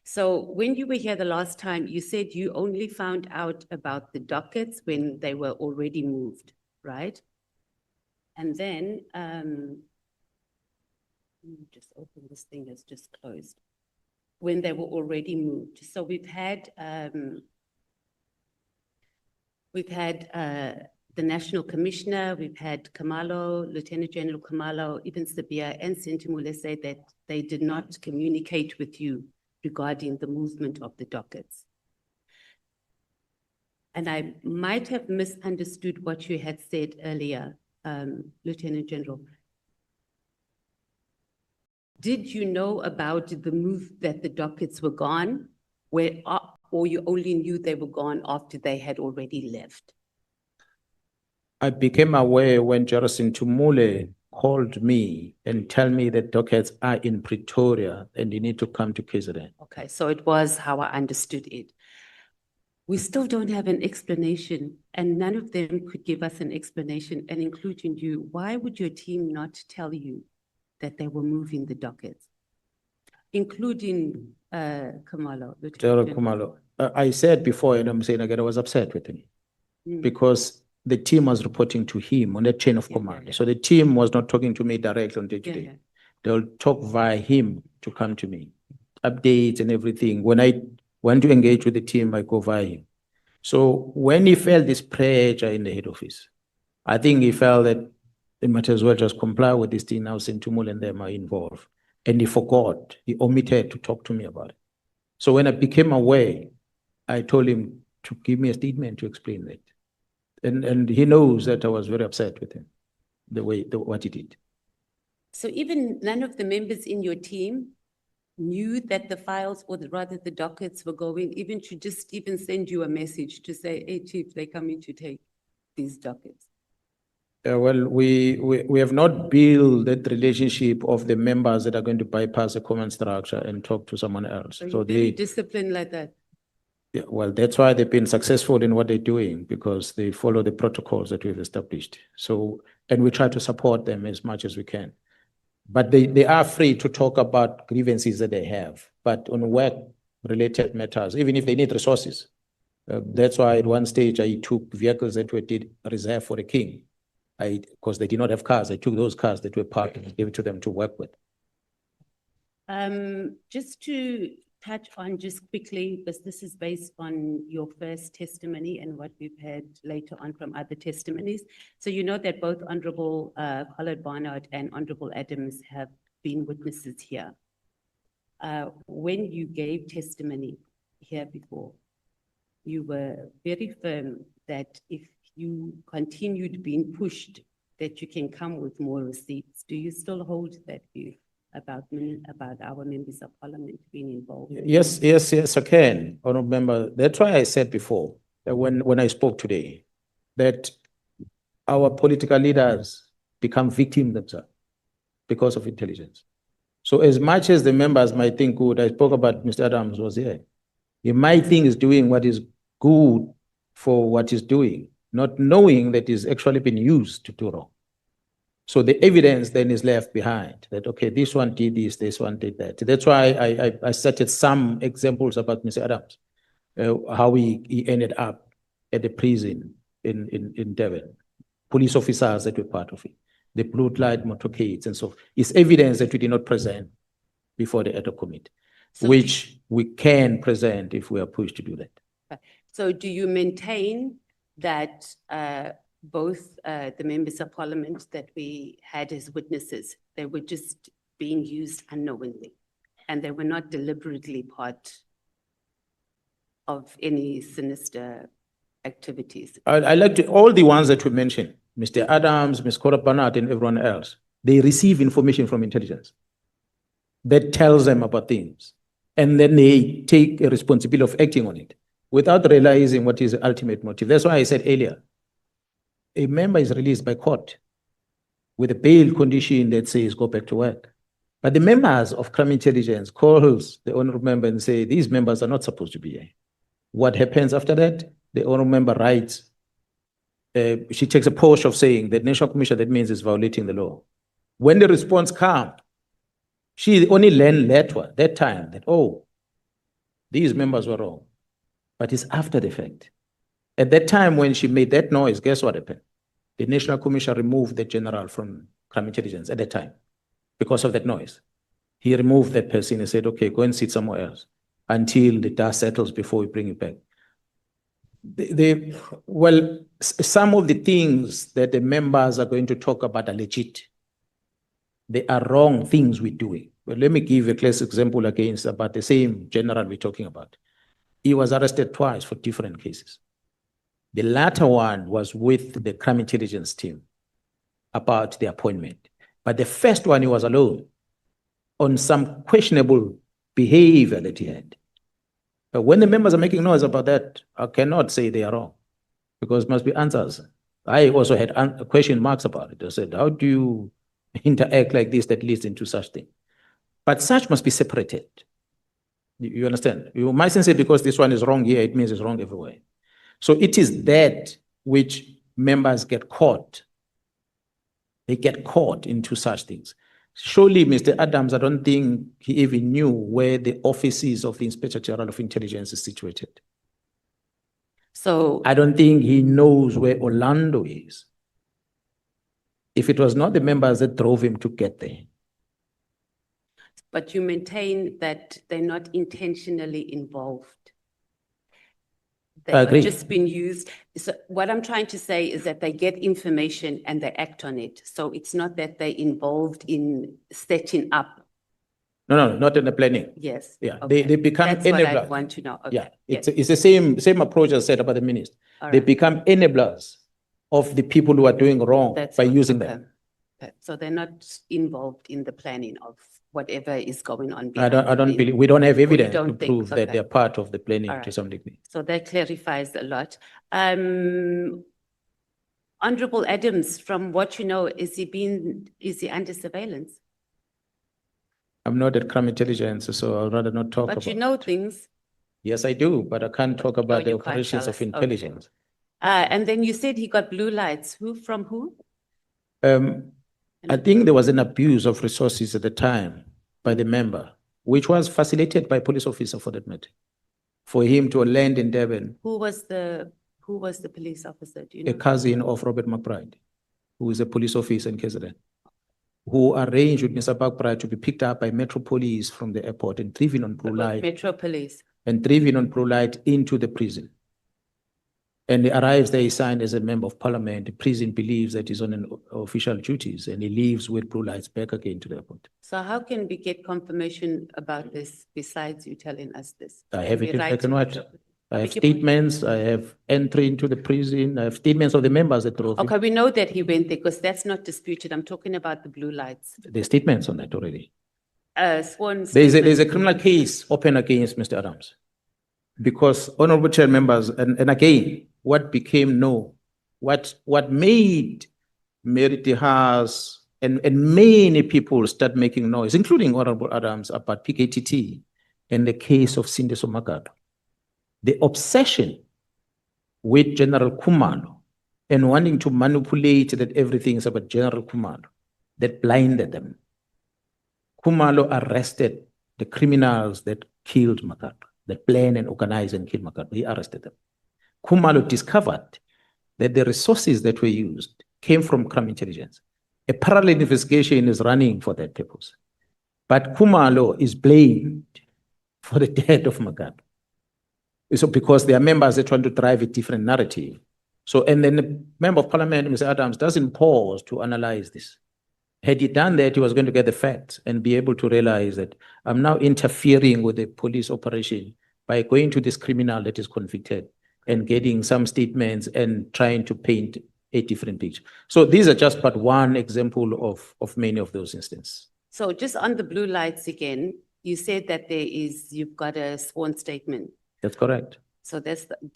So when you were here the last time, you said you only found out about the dockets when they were already moved, right? And then, let me just open this thing that's just closed. When they were already moved. So we've had the National Commissioner, we've had Kamalo, Lieutenant General Kamalo, even Cibia and Sentimule say that they did not communicate with you regarding the movement of the dockets. And I might have misunderstood what you had said earlier, Lieutenant General. Did you know about the move that the dockets were gone, or you only knew they were gone after they had already left? I became aware when Jarasin Tumule called me and tell me that dockets are in Pretoria and you need to come to KZN. Okay, so it was how I understood it. We still don't have an explanation, and none of them could give us an explanation, and including you. Why would your team not tell you that they were moving the dockets, including Kamalo? General Kumalo, I said before, and I'm saying again, I was upset with him because the team was reporting to him on the chain of command. So the team was not talking to me directly on day-to-day. They'll talk via him to come to me, updates and everything. When I want to engage with the team, I go via him. So when he felt this pressure in the head office, I think he felt that they might as well just comply with this thing now, Sentumul and them are involved. And he forgot, he omitted to talk to me about it. So when I became aware, I told him to give me a statement to explain that. And he knows that I was very upset with him, what he did. So even none of the members in your team knew that the files, or rather the dockets were going, even to just even send you a message to say, hey, Chief, they're coming to take these dockets? Well, we have not built that relationship of the members that are going to bypass the command structure and talk to someone else. So very disciplined like that. Yeah, well, that's why they've been successful in what they're doing, because they follow the protocols that we've established. So, and we try to support them as much as we can. But they are free to talk about grievances that they have. But on work-related matters, even if they need resources, that's why at one stage I took vehicles that were reserved for the king. Because they did not have cars, I took those cars that were parked and gave it to them to work with. Just to touch on just quickly, because this is based on your first testimony and what we've had later on from other testimonies. So you know that both Honorable Collard Barnard and Honorable Adams have been witnesses here. When you gave testimony here before, you were very firm that if you continued being pushed, that you can come with more receipts. Do you still hold that view about our members of parliament being involved? Yes, I can, Honourable Member. That's why I said before, that when I spoke today, that our political leaders become victims themselves because of intelligence. So as much as the members might think good, I spoke about Mr. Adams was here. He might think he's doing what is good for what he's doing, not knowing that it's actually been used to do wrong. So the evidence then is left behind that, okay, this one did this one did that. That's why I cited some examples about Mr. Adams, how he ended up at the prison in Devon, police officers that were part of it, the blue light motorcades and so forth. It's evidence that we did not present before the ad hoc committee, which we can present if we are pushed to do that. So do you maintain that both the members of parliament that we had as witnesses, they were just being used unknowingly and they were not deliberately part of any sinister activities? I like to, all the ones that we mentioned, Mr. Adams, Ms. Collard Barnard and everyone else, they receive information from intelligence that tells them about things. And then they take a responsibility of acting on it without realizing what is the ultimate motive. That's why I said earlier, a member is released by court with a bail condition that says go back to work. But the members of crime intelligence calls the honorable member and say, these members are not supposed to be here. What happens after that? The honorable member writes she takes a posture of saying that National Commission, that means it's violating the law. When the response comes, she only learned later, that time, that, oh, these members were wrong. But it's after the fact. At that time, when she made that noise, guess what happened? The National Commission removed the general from crime intelligence at that time because of that noise. He removed that person and said, okay, go and sit somewhere else until the dust settles before we bring you back. Well, some of the things that the members are going to talk about are legit. They are wrong things we're doing. But let me give a classic example against about the same general we're talking about. He was arrested twice for different cases. The latter one was with the crime intelligence team about the appointment. But the first one, he was alone on some questionable behavior that he had. But when the members are making noise about that, I cannot say they are wrong because it must be answers. I also had question marks about it. I said, how do you interact like this that leads into such thing? But such must be separated. You understand? You mustn't say because this one is wrong here, it means it's wrong everywhere. So it is that which members get caught. They get caught into such things. Surely, Mr. Adams, I don't think he even knew where the offices of the Inspector General of Intelligence is situated. So I don't think he knows where Orlando is. If it was not the members that drove him to get there. but you maintain that they're not intentionally involved. They I have agree. just been used. So what I'm trying to say is that they get information and they act on it. So it's not that they're involved in setting up. No, not in the planning. Yes. Yeah, okay. they become That's what I enablers. want to know. Okay. Yeah, yes. it's the same approach as said about the minister. All They right. become enablers of the people who are doing wrong That's by good. using Okay. them. Okay. So they're not involved in the planning of whatever is going on. I don't behind the believe, scene. we don't have Or you evidence to don't think- prove that okay. they're part of the planning All to right. some degree. So that clarifies a lot. Honorable Adams, from what you know, is he under surveillance? I'm not at crime intelligence, so I'd rather not talk But about. you know things. Yes, I do, but I can't talk about the you can't operations tell of us. Okay. intelligence. And then you said he got blue lights. Who from who? I think there was an abuse of resources at the time by the member, which was facilitated by a police officer for that matter, for him to land in Durban, Who was the police officer? Do you a know? cousin of Robert McBride, who is a police officer in KZN, who arranged with Mr. McBride to be picked up by Metro Police from the airport and driven on blue light Metro Police. into the prison. And he arrives there, he signed as a member of parliament. The prison believes that he's on an official duties and he leaves with blue lights back again to the airport. So how can we get confirmation about this besides you telling us this? I have Can it we in write black and to white. Metro? I have Beg your pardon? statements, I have entry into the prison, I have statements of the members that drove him. Okay, we know that he went there because that's not disputed. I'm talking about the blue lights. There's statements on that already. Sworn There's a statement. criminal case open against Mr. Adams. Because honorable chair members, and again, what became known, what made Merity House and many people start making noise, including Honorable Adams, about PKTT and the case of Sindiso Magado. The obsession with General Khumalo and wanting to manipulate that everything is about General Khumalo, that blinded them. Khumalo arrested the criminals that killed Magado, that planned and organized and killed Magado. He arrested them. Khumalo discovered that the resources that were used came from crime intelligence. A parallel investigation is running for that purpose. But Khumalo is blamed for the death of Magado. So because their members are trying to drive a different narrative. So, and then the member of parliament, Mr. Adams, doesn't pause to analyze this. Had he done that, he was going to get the facts and be able to realize that I'm now interfering with the police operation by going to this criminal that is convicted and getting some statements and trying to paint a different picture. So these are just but one example of many of those instances. So just on the blue lights again, you said that you've got a sworn statement. That's correct. So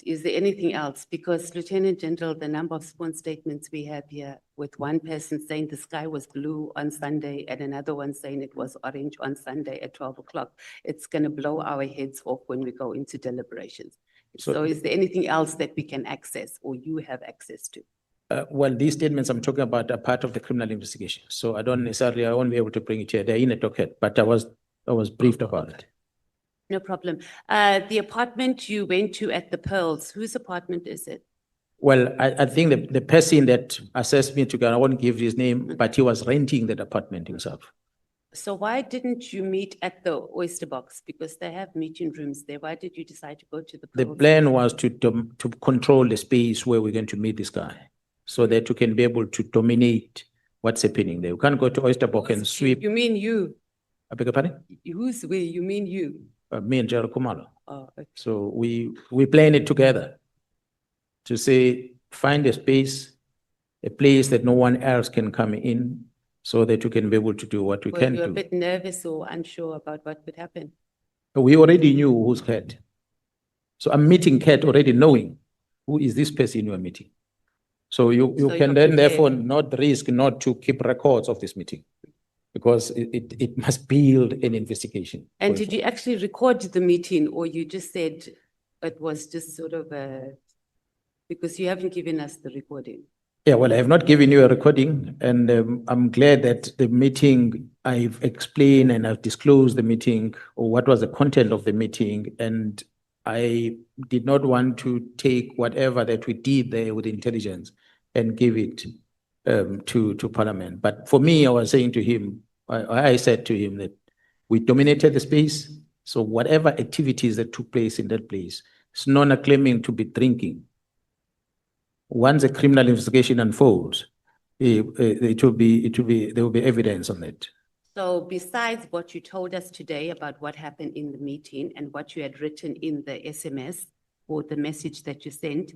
is there anything else? Because Lieutenant General, the number of sworn statements we have here with one person saying the sky was blue on Sunday and another one saying it was orange on Sunday at 12 o'clock. It's going to blow our heads off when we go into deliberations. So is there anything else that we can access or you have access to? Well, these statements I'm talking about are part of the criminal investigation. So I don't necessarily, I won't be able to bring it here. They're in a docket, but I was briefed about it. No problem. The apartment you went to at the Pearls, whose apartment is it? Well, I think the person that assessed me to go, I won't give his name, but he was renting that apartment himself. So why didn't you meet at the Oyster Box? Because they have meeting rooms there. Why did you decide to go to the The Pearls? plan was to control the space where we're going to meet this guy, so that you can be able to dominate what's happening there. You can't go to Oyster Box and sweep. You mean you? I beg your pardon? Who's we? You mean you? Me and Gerald Kumalo. Oh, okay. So we plan it together to say, find a space, a place that no one else can come in, so that you can be able to do what we Were can you a do. bit nervous or unsure about what could happen? We already knew who's Kat. So I'm meeting Kat already knowing who is this person you are meeting. So you So can you're then therefore prepared. not risk not to keep records of this meeting, because it must build an investigation. And did you actually record the meeting, or you just said it was just sort of a, because you haven't given us the recording? Yeah, well, I have not given you a recording, and I'm glad that the meeting, I've explained and I've disclosed the meeting, or what was the content of the meeting, and I did not want to take whatever that we did there with intelligence and give it to Parliament. But for me, I was saying to him, I said to him that we dominated the space, so whatever activities that took place in that place, Sona claiming to be drinking. Once a criminal investigation unfolds, there will be evidence on it. So besides what you told us today about what happened in the meeting and what you had written in the SMS or the message that you sent,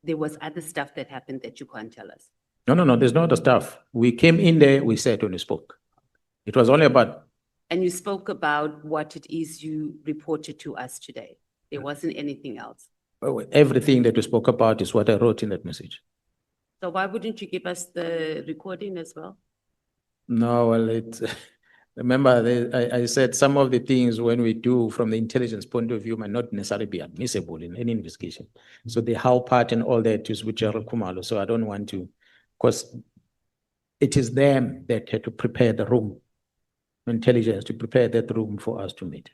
there was other stuff that happened that you can't tell us? No, there's no other stuff. We came in there, we sat and we spoke. It was only about. And you spoke about what it is you reported to us today. There wasn't anything else. Everything that we spoke about is what I wrote in that message. So why wouldn't you give us the recording as well? No, well, remember, I said some of the things when we do from the intelligence point of view might not necessarily be admissible in any investigation. So the how part and all that is with Gerald Kumalo. So I don't want to, because it is them that had to prepare the room, intelligence to prepare that room for us to meet.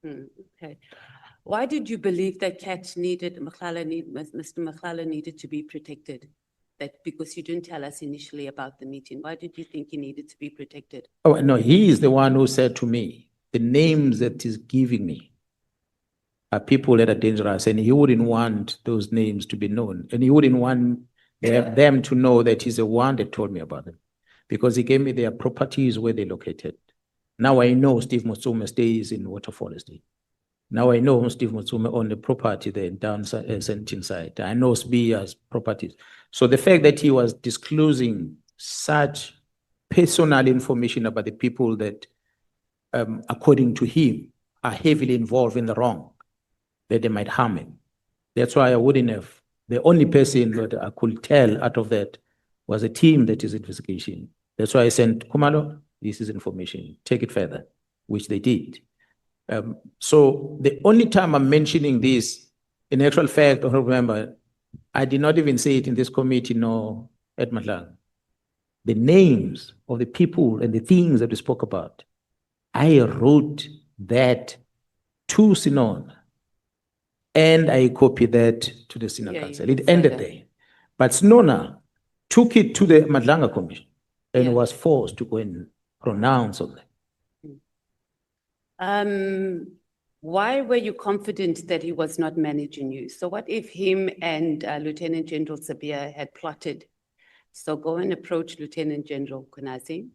Okay. Why did you believe that Mr. Nhlanhla needed to be protected? That because you didn't tell us initially about the meeting, why did you think he needed to be protected? Oh, no, he is the one who said to me, the names that he's giving me are people that are dangerous, and he wouldn't want those names to be known. And he wouldn't want them to know that he's the one that told me about them, because he gave me their properties where they're located. Now I know Steve Motsume stays in Waterfall Estate. Now I know Steve Motsume on the property there down Sentin side. I know Cibia's properties. So the fact that he was disclosing such personal information about the people that, according to him, are heavily involved in the wrong, that they might harm him. That's why I wouldn't have. The only person that I could tell out of that was a team that is investigation. That's why I sent Kumalo, this is information, take it further, which they did. So the only time I'm mentioning this, in actual fact, remember, I did not even say it in this committee, nor at Matlala. The names of the people and the things that we spoke about, I wrote that to Sona, and I copied that to the Senior Council. It ended there. But Sona took it to the Matlala Commission and was forced to go and pronounce on that. Why were you confident that he was not managing you? So what if him and Lieutenant General Cibia had plotted? So go and approach Lieutenant General Kunazi,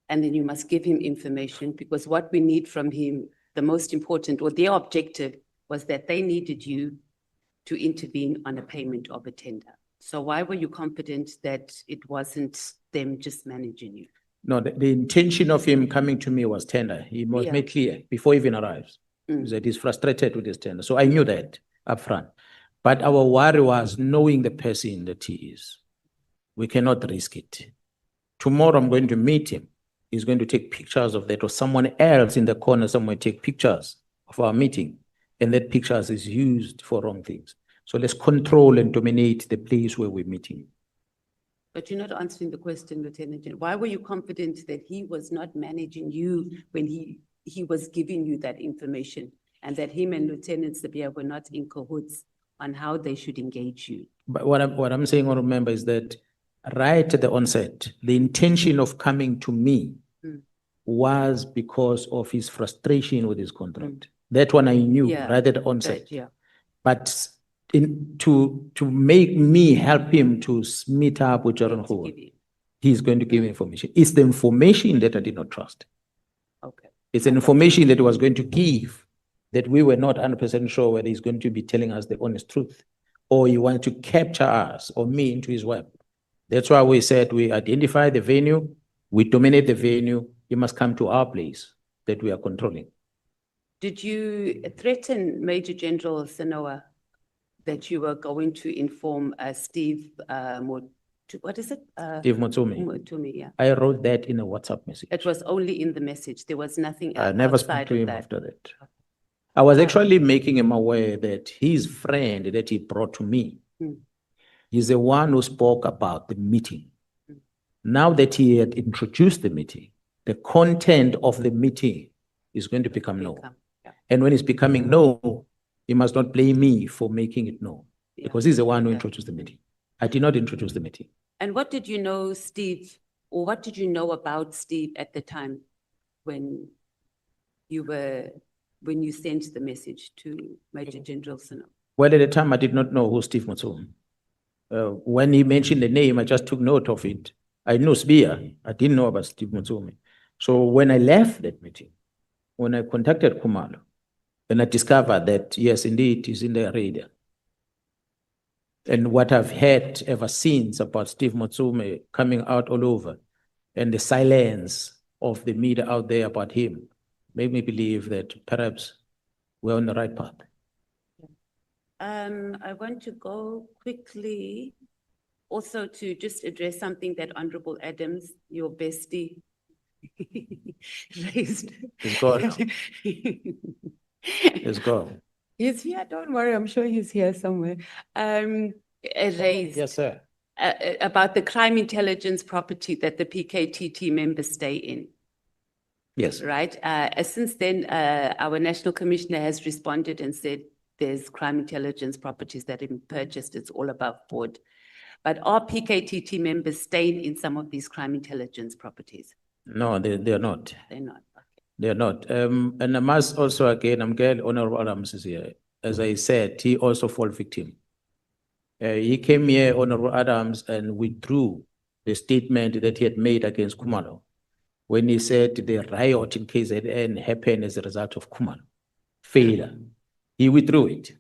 and then you must give him information, because what we need from him, the most important, or their objective, was that they needed you to intervene on a payment of a tender. So why were you confident that it wasn't them just managing you? No, the intention of him coming to me was tender. He was made clear before he even arrives that he's frustrated with his tender. So I knew that up front. But our worry was knowing the person that he is. We cannot risk it. Tomorrow I'm going to meet him. He's going to take pictures of that, or someone else in the corner somewhere take pictures of our meeting, and that pictures is used for wrong things. So let's control and dominate the place where we're meeting. But you're not answering the question, Lieutenant General. Why were you confident that he was not managing you when he was giving you that information, and that him and Lieutenant Cibia were not in cahoots on how they should engage you? But what I'm saying, honorable member, is that right at the onset, the intention of coming to me was because of his frustration with his contract. That one I knew Yeah, right at the onset. right, yeah. But to make me help him to meet up with Jordan Hall, he's going to give information. It's the information that I did not trust. Okay. It's an information that he was going to give that we were not 100% sure whether he's going to be telling us the honest truth, or he wanted to capture us or me into his web. That's why we said we identify the venue, we dominate the venue, you must come to our place that we are controlling. Did you threaten Major General Sanoa that you were going to inform Steve, what is it? Steve Motsumi. Motsumi, yeah. I wrote that in a WhatsApp message. It was only in the message. There was nothing I never spoke outside to of him that. after that. I was actually making him aware that his friend that he brought to me, he's the one who spoke about the meeting. Now that he had introduced the meeting, the content of the meeting is going to become known. And when it's becoming known, he must not blame me for making it known, because he's the one who introduced the meeting. I did not introduce the meeting. And what did you know, Steve, or what did you know about Steve at the time when you sent the message to Major General Sanoa? Well, at the time, I did not know who Steve Motsumi. When he mentioned the name, I just took note of it. I knew Cibia. I didn't know about Steve Motsumi. So when I left that meeting, when I contacted Khumalo, then I discovered that, yes, indeed, he's in the radar. And what I've heard ever since about Steve Motsumi coming out all over, and the silence of the media out there about him, made me believe that perhaps we're on the right path. I want to go quickly also to just address something that Honorable Adams, your bestie, raised. He's gone. He's gone. He's here, don't worry, I'm sure he's here somewhere. Raised. Yes, sir. About the crime intelligence property that the PKTT members stay in. Yes. Right? Since then, our National Commissioner has responded and said there's crime intelligence properties that have been purchased, it's all above board. But are PKTT members staying in some of these crime intelligence properties? No, they're not. They're not. They're not. And I must also, again, I'm glad Honorable Adams is here. As I said, he also fall victim. He came here, Honorable Adams, and withdrew the statement that he had made against Khumalo when he said the riot in KZN happened as a result of Khumalo failure. He withdrew it.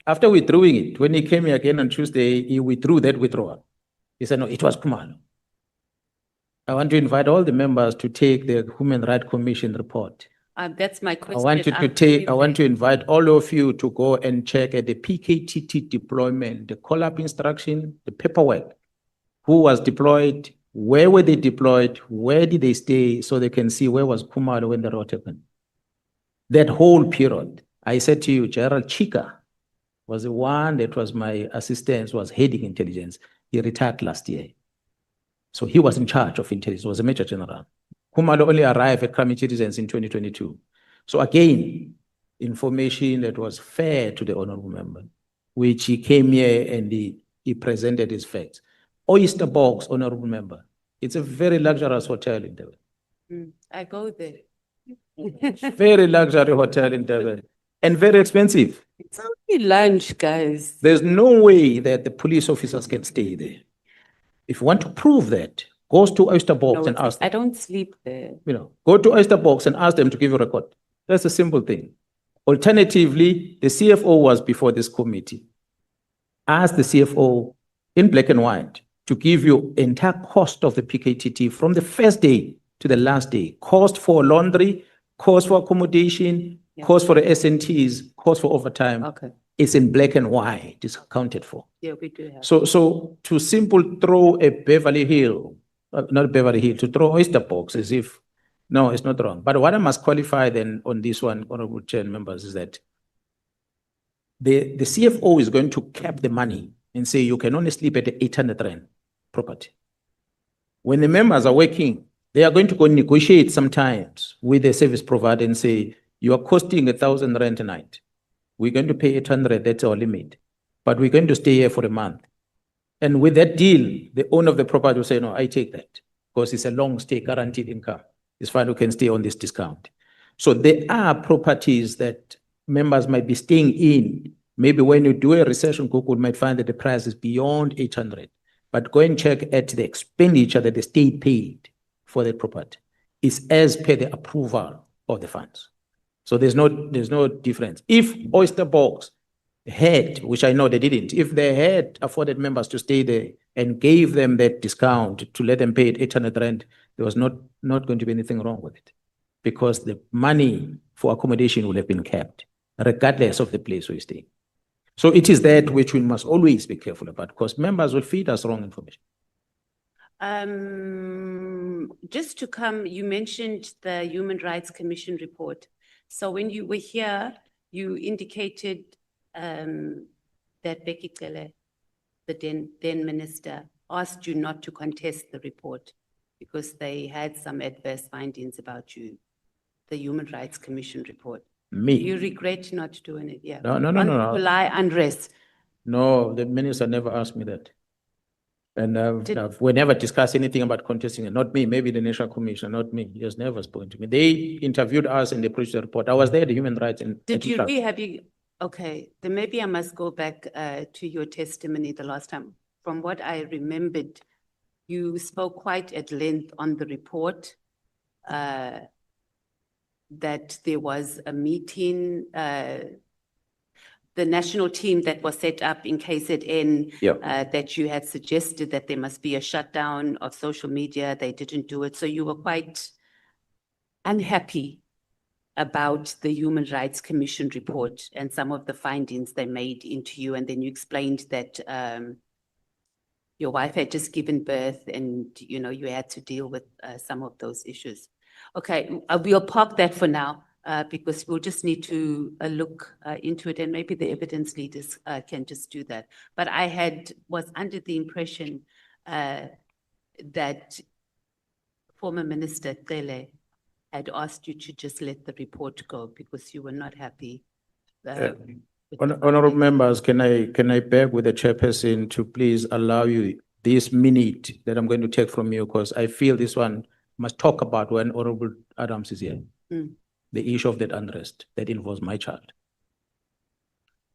After withdrawing it, when he came here again on Tuesday, he withdrew that withdrawal. He said, no, it was Khumalo. I want to invite all the members to take the Human Rights Commission report. That's my question. I want to invite all of you to go and check at the PKTT deployment, the call-up instruction, the paperwork, who was deployed, where were they deployed, where did they stay, so they can see where was Khumalo when the riot happened. That whole period, I said to you, General Chika was the one that was my assistant, was heading intelligence. He retired last year. So he was in charge of intelligence, was a major general. Khumalo only arrived at crime intelligence in 2022. So again, information that was fair to the honorable member, which he came here and he presented his facts. Oyster Box, honorable member, it's a very luxurious hotel in Durban. I go there. Very luxury hotel in Durban and very expensive. It's only lunch, guys. There's no way that the police officers can stay there. If you want to prove that, go to Oyster Box and ask them. I don't sleep there. Go to Oyster Box and ask them to give you a record. That's a simple thing. Alternatively, the CFO was before this committee. Ask the CFO in black and white to give you entire cost of the PKTT from the first day to the last day. Cost for laundry, cost for accommodation, cost for the SNTs, cost for overtime. Okay. It's in black and white. It's accounted for. Yeah, we do have. So to simple throw a Beverly Hill, not Beverly Hill, to throw Oyster Box as if, no, it's not wrong. But what I must qualify then on this one, honorable chair members, is that the CFO is going to cap the money and say you can only sleep at the 800 rand property. When the members are working, they are going to go negotiate sometimes with the service provider and say, you are costing 1,000 rand a night. We're going to pay 800, that's our limit. But we're going to stay here for a month. And with that deal, the owner of the property will say, no, I take that because it's a long stay guaranteed income. It's fine, we can stay on this discount. So there are properties that members might be staying in. Maybe when you do a research on Google, you might find that the price is beyond 800. But go and check at the expenditure that the state paid for the property. It's as per the approval of the funds. So there's no difference. If Oyster Box had, which I know they didn't, if they had afforded members to stay there and gave them that discount to let them pay it 800 rand, there was not going to be anything wrong with it, because the money for accommodation would have been kept regardless of the place we stay. So it is that which we must always be careful about, because members will feed us wrong information. Just to come, you mentioned the Human Rights Commission report. So when you were here, you indicated that Becky Cele, the then minister, asked you not to contest the report because they had some adverse findings about you, the Human Rights Commission report. Me? You regret not doing it, yeah. No. On July unrest. No, the minister never asked me that. And we never discussed anything about contesting it. Not me, maybe the National Commission, not me. He has never spoken to me. They interviewed us in the Procedural report. I was there, the human rights. Okay, then maybe I must go back to your testimony the last time. From what I remembered, you spoke quite at length on the report, that there was a meeting, the national team that was set up in KZN, that you had suggested that there must be a shutdown of social media. They didn't do it. So you were quite unhappy about the Human Rights Commission report and some of the findings they made into you. And then you explained that your wife had just given birth and, you know, you had to deal with some of those issues. Okay, we'll park that for now because we'll just need to look into it, and maybe the evidence leaders can just do that. But I was under the impression that former Minister Cele had asked you to just let the report go because you were not happy. Honorable members, can I beg with the chairperson to please allow you this minute that I'm going to take from you, because I feel this one must talk about when Honorable Adams is here. The issue of that unrest that involves my child.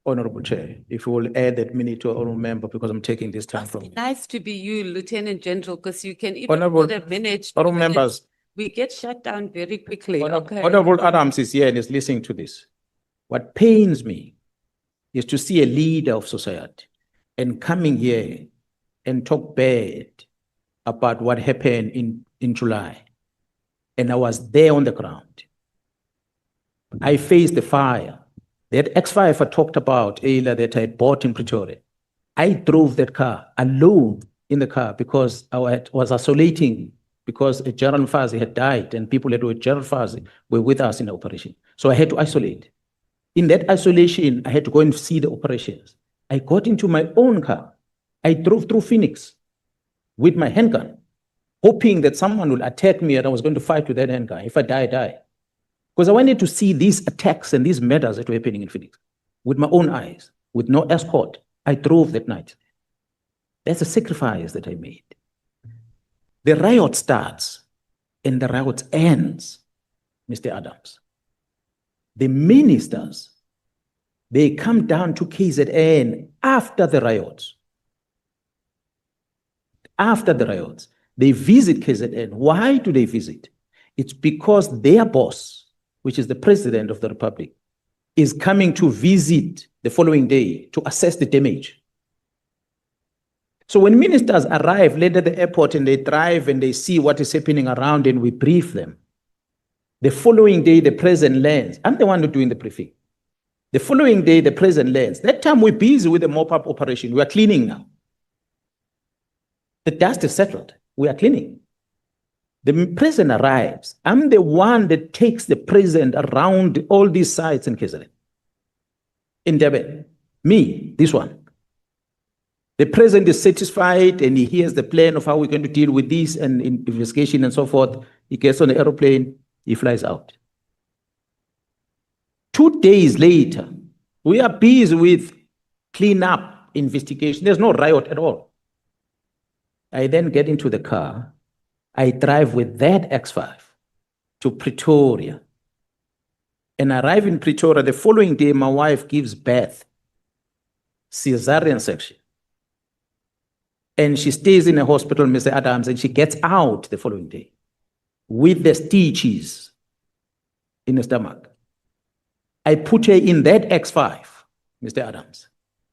Honorable Chair, if you will add that minute to Honorable Member, because I'm taking this time from you. Nice to be you, Lieutenant General, because you can even Honorable, put a minute. Honorable members. We get shut down very quickly. Honorable Adams is here and is listening to this. What pains me is to see a leader of society and coming here and talk bad about what happened in July. And I was there on the ground. I faced the fire. That X5 I talked about earlier that I bought in Pretoria. I drove that car alone in the car because I was isolating, because General Fazi had died and people that were General Fazi were with us in the operation. So I had to isolate. In that isolation, I had to go and see the operations. I got into my own car. I drove through Phoenix with my handgun, hoping that someone would attack me and I was going to fight with that handgun. If I die, I die. Because I wanted to see these attacks and these murders that were happening in Phoenix with my own eyes, with no escort. I drove that night. That's a sacrifice that I made. The riot starts and the riot ends, Mr. Adams. The ministers, they come down to KZN after the riots. After the riots, they visit KZN. Why do they visit? It's because their boss, which is the President of the Republic, is coming to visit the following day to assess the damage. So when ministers arrive late at the airport and they drive and they see what is happening around and we brief them, the following day the President lands. I'm the one who's doing the briefing. The following day the President lands. That time we're busy with the mop-up operation. We are cleaning now. The dust is settled. We are cleaning. The President arrives. I'm the one that takes the President around all these sites in KZN, in Durban. Me, this one. The president is satisfied and he hears the plan of how we're going to deal with this and investigation and so forth. He gets on the aeroplane, he flies out. 2 days later, we are busy with cleanup investigation. There's no riot at all. I then get into the car. I drive with that X5 to Pretoria. And arrive in Pretoria, the following day, my wife gives birth, cesarean section. And she stays in a hospital, Mr. Adams, and she gets out the following day with the stitches in the stomach. I put her in that X5, Mr. Adams.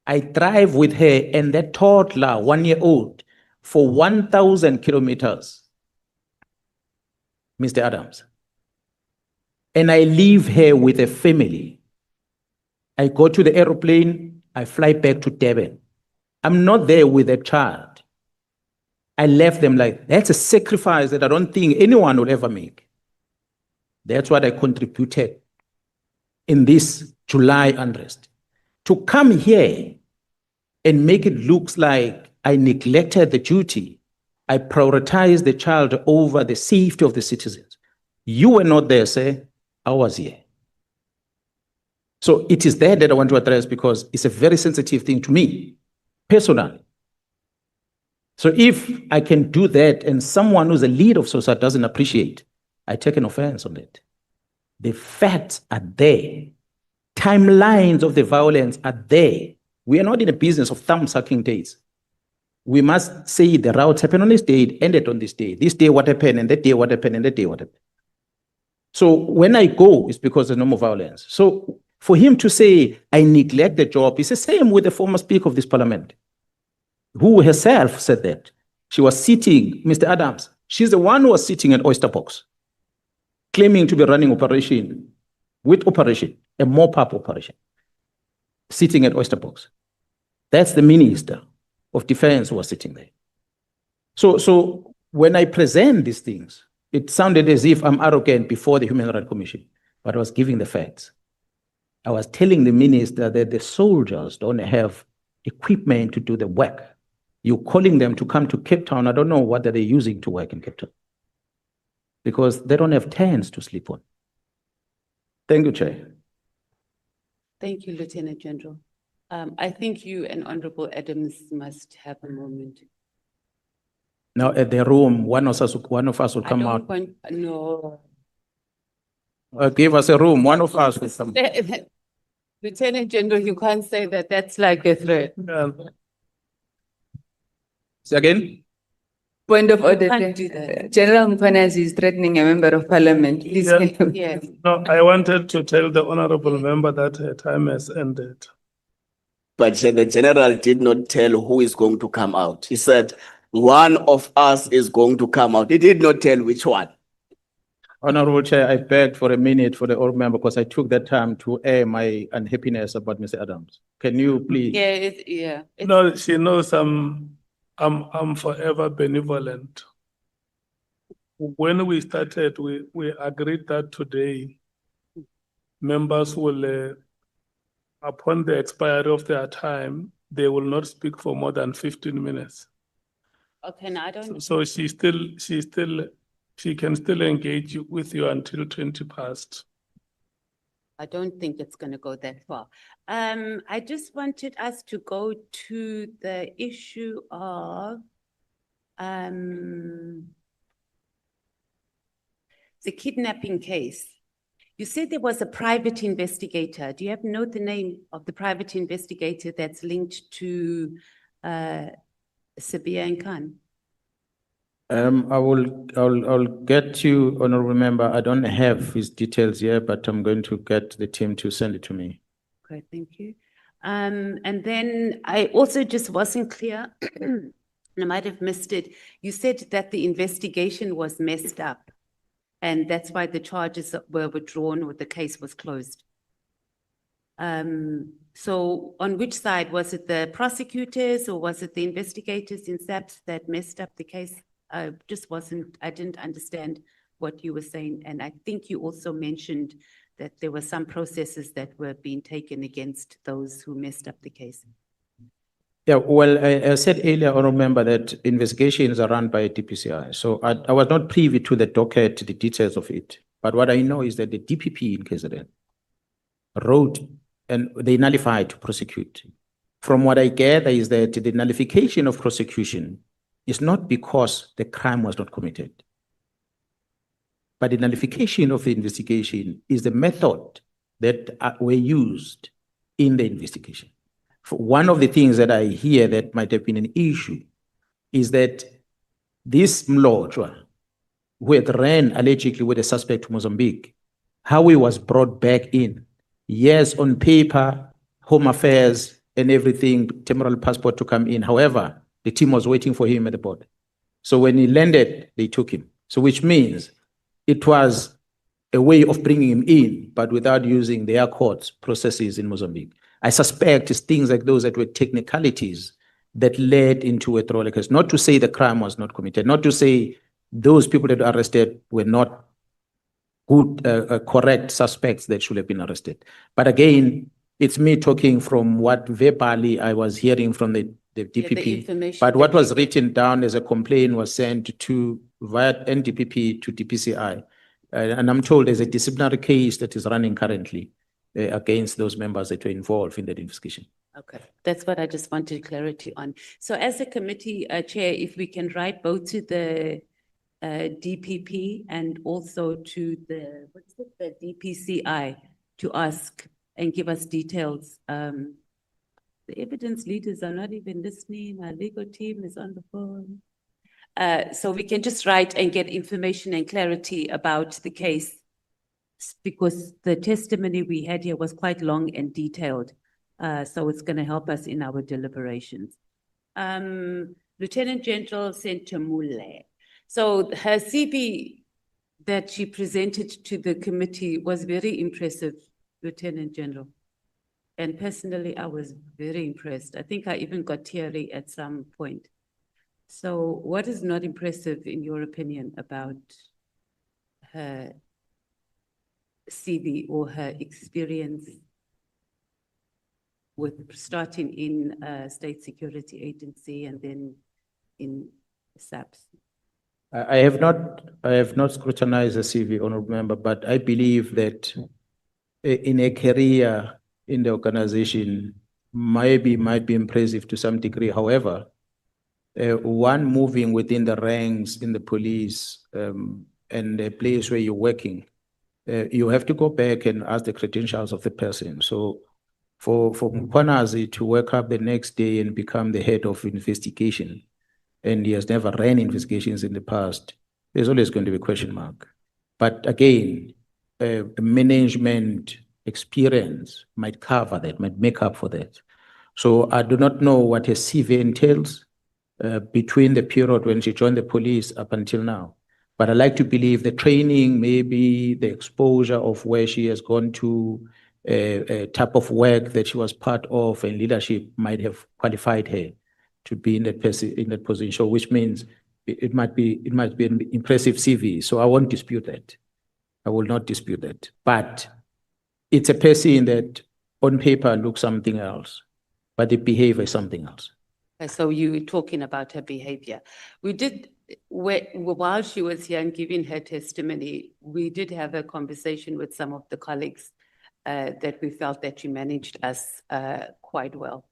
I drive with her and that toddler, 1-year-old, for 1,000 kilometers, Mr. Adams. And I leave her with a family. I go to the aeroplane, I fly back to Durban. I'm not there with a child. I left them like, that's a sacrifice that I don't think anyone will ever make. That's what I contributed in this July unrest. To come here and make it look like I neglected the duty, I prioritized the child over the safety of the citizens. You were not there, sir. I was here. So it is that I want to address because it's a very sensitive thing to me, personally. So if I can do that and someone who's a leader of society doesn't appreciate, I take an offense on it. The facts are there. Timelines of the violence are there. We are not in a business of thumb-sucking dates. We must say the routes happened on this day, it ended on this day what happened, and that day what happened, and that day what happened. So when I go, it's because there's no more violence. So for him to say, I neglect the job, it's the same with the former Speaker of this Parliament, who herself said that. She was sitting, Mr. Adams, she's the one who was sitting at Oyster Box, claiming to be running operation, a mop-up operation, sitting at Oyster Box. That's the Minister of Defense who was sitting there. So when I present these things, it sounded as if I'm arrogant before the Human Rights Commission, but I was giving the facts. I was telling the minister that the soldiers don't have equipment to do the work. You're calling them to come to Cape Town. I don't know what they're using to work in Cape Town because they don't have tents to sleep on. Thank you, Chair. Thank you, Lieutenant General. I think you and Honorable Adams must have a moment. Now at the room, one of us will come out. No. Give us a room, one of us will come. Lieutenant General, you can't say that. That's like a threat. Say again? Point of order. Can't do that. General Mkhwanazi is threatening a member of parliament. Please. Yes. No, I wanted to tell the honorable member that her time has ended. But the general did not tell who is going to come out. He said, one of us is going to come out. He did not tell which one. Honorable Chair, I begged for a minute for the old member because I took that time to air my unhappiness about Mr. Adams. Can you please? No, she knows I'm forever benevolent. When we started, we agreed that today members will, upon the expiry of their time, they will not speak for more than 15 minutes. Okay, now I don't. So she can still engage with you until 20 past. I don't think it's going to go that far. I just wanted us to go to the issue of the kidnapping case. You said there was a private investigator. Do you have know the name of the private investigator that's linked to Cibia and Khan? I'll get you, honorable member. I don't have his details here, but I'm going to get the team to send it to me. Okay, thank you. And then I also just wasn't clear, and I might have missed it. You said that the investigation was messed up, and that's why the charges were withdrawn or the case was closed. So on which side? Was it the prosecutors or was it the investigators in SAPS that messed up the case? I didn't understand what you were saying. And I think you also mentioned that there were some processes that were being taken against those who messed up the case. Yeah, well, I said earlier, honourable member, that investigations are run by DPCI. So I was not privy to the docket, the details of it. But what I know is that the DPP in KZN wrote and they nullified to prosecute. From what I gather is that the nullification of prosecution is not because the crime was not committed, but the nullification of the investigation is the method that were used in the investigation. One of the things that I hear that might have been an issue is that this Mlojwa, who had ran allegedly with a suspect to Mozambique, how he was brought back in. Yes, on paper, home affairs and everything, temporal passport to come in. However, the team was waiting for him at the border. So when he landed, they took him. So which means it was a way of bringing him in, but without using their courts processes in Mozambique. I suspect it's things like those that were technicalities that led into a withdrawal case. Not to say the crime was not committed, not to say those people that were arrested were not good, correct suspects that should have been arrested. But again, it's me talking from what verbally I was hearing from the DPP. information But that what was you- written down as a complaint was sent to via NDPP to DPCI. And I'm told there's a disciplinary case that is running currently against those members that were involved in that investigation. Okay, that's what I just wanted clarity on. So as a committee chair, if we can write both to the DPP and also to the, what's it, the DPCI to ask and give us details. The evidence leaders are not even listening. Our legal team is on the phone. So we can just write and get information and clarity about the case, because the testimony we had here was quite long and detailed. So it's going to help us in our deliberations. Lieutenant General Sentamule. So her CV that she presented to the committee was very impressive, Lieutenant General. And personally, I was very impressed. I think I even got teary at some point. So what is not impressive in your opinion about her CV or her experience with starting in a state security agency and then in SAPS? I have not scrutinized the CV, honorable member, but I believe that in a career in the organization might be impressive to some degree. However, one moving within the ranks in the police and the place where you're working, you have to go back and ask the credentials of the person. So for Mkhwanazi to wake up the next day and become the head of investigation, and he has never ran investigations in the past, there's always going to be a question mark. But again, management experience might cover that, might make up for that. So I do not know what her CV entails between the period when she joined the police up until now. But I like to believe the training, maybe the exposure of where she has gone to, a type of work that she was part of and leadership might have qualified her to be in that position, which means it might be an impressive CV. So I won't dispute that. I will not dispute that. But it's a person that on paper looks something else, but the behavior is something else. So you were talking about her behavior. We did, while she was here and giving her testimony, we did have a conversation with some of the colleagues that we felt that she managed us quite well.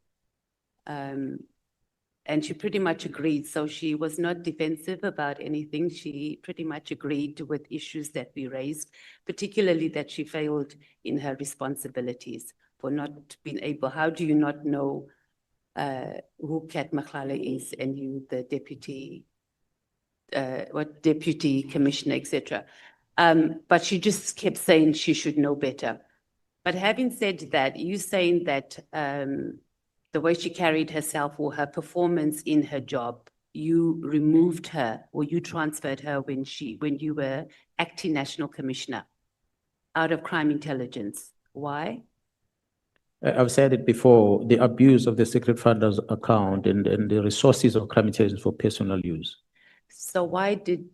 And she pretty much agreed. So she was not defensive about anything. She pretty much agreed with issues that we raised, particularly that she failed in her responsibilities for not being able. How do you not know who Kat Nhlanhla is and you, the deputy, deputy commissioner, etc. But she just kept saying she should know better. But having said that, you saying that the way she carried herself or her performance in her job, you removed her or you transferred her when you were acting national commissioner out of crime intelligence. Why? I've said it before, the abuse of the secret funders account and the resources of crime intelligence for personal use. So why did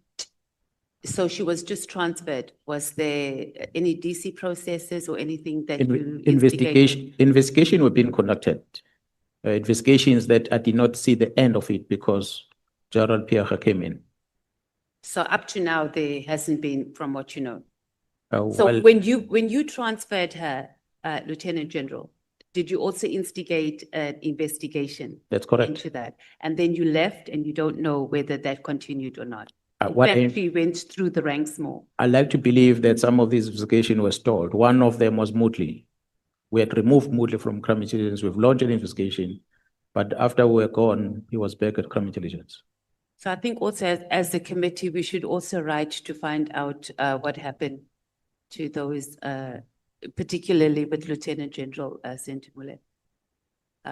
So she was just transferred. Was there any DC processes or anything that you Investigation, instigated? investigation were being conducted. Investigations that I did not see the end of it because Gerald Pierre came in. So up to now, there hasn't been, from what you know. So Well, when you transferred her, Lieutenant General, did you also instigate an investigation? That's correct. Into that, and then you left, and you don't know whether that continued or not. In what fact, I- she went through the ranks more. I like to believe that some of these investigations were stalled. One of them was Moodley. We had removed Moodley from crime intelligence. We've launched an investigation, but after we were gone, he was back at crime intelligence. So I think also as a committee, we should also write to find out what happened to those, particularly with Lieutenant General Sentimule.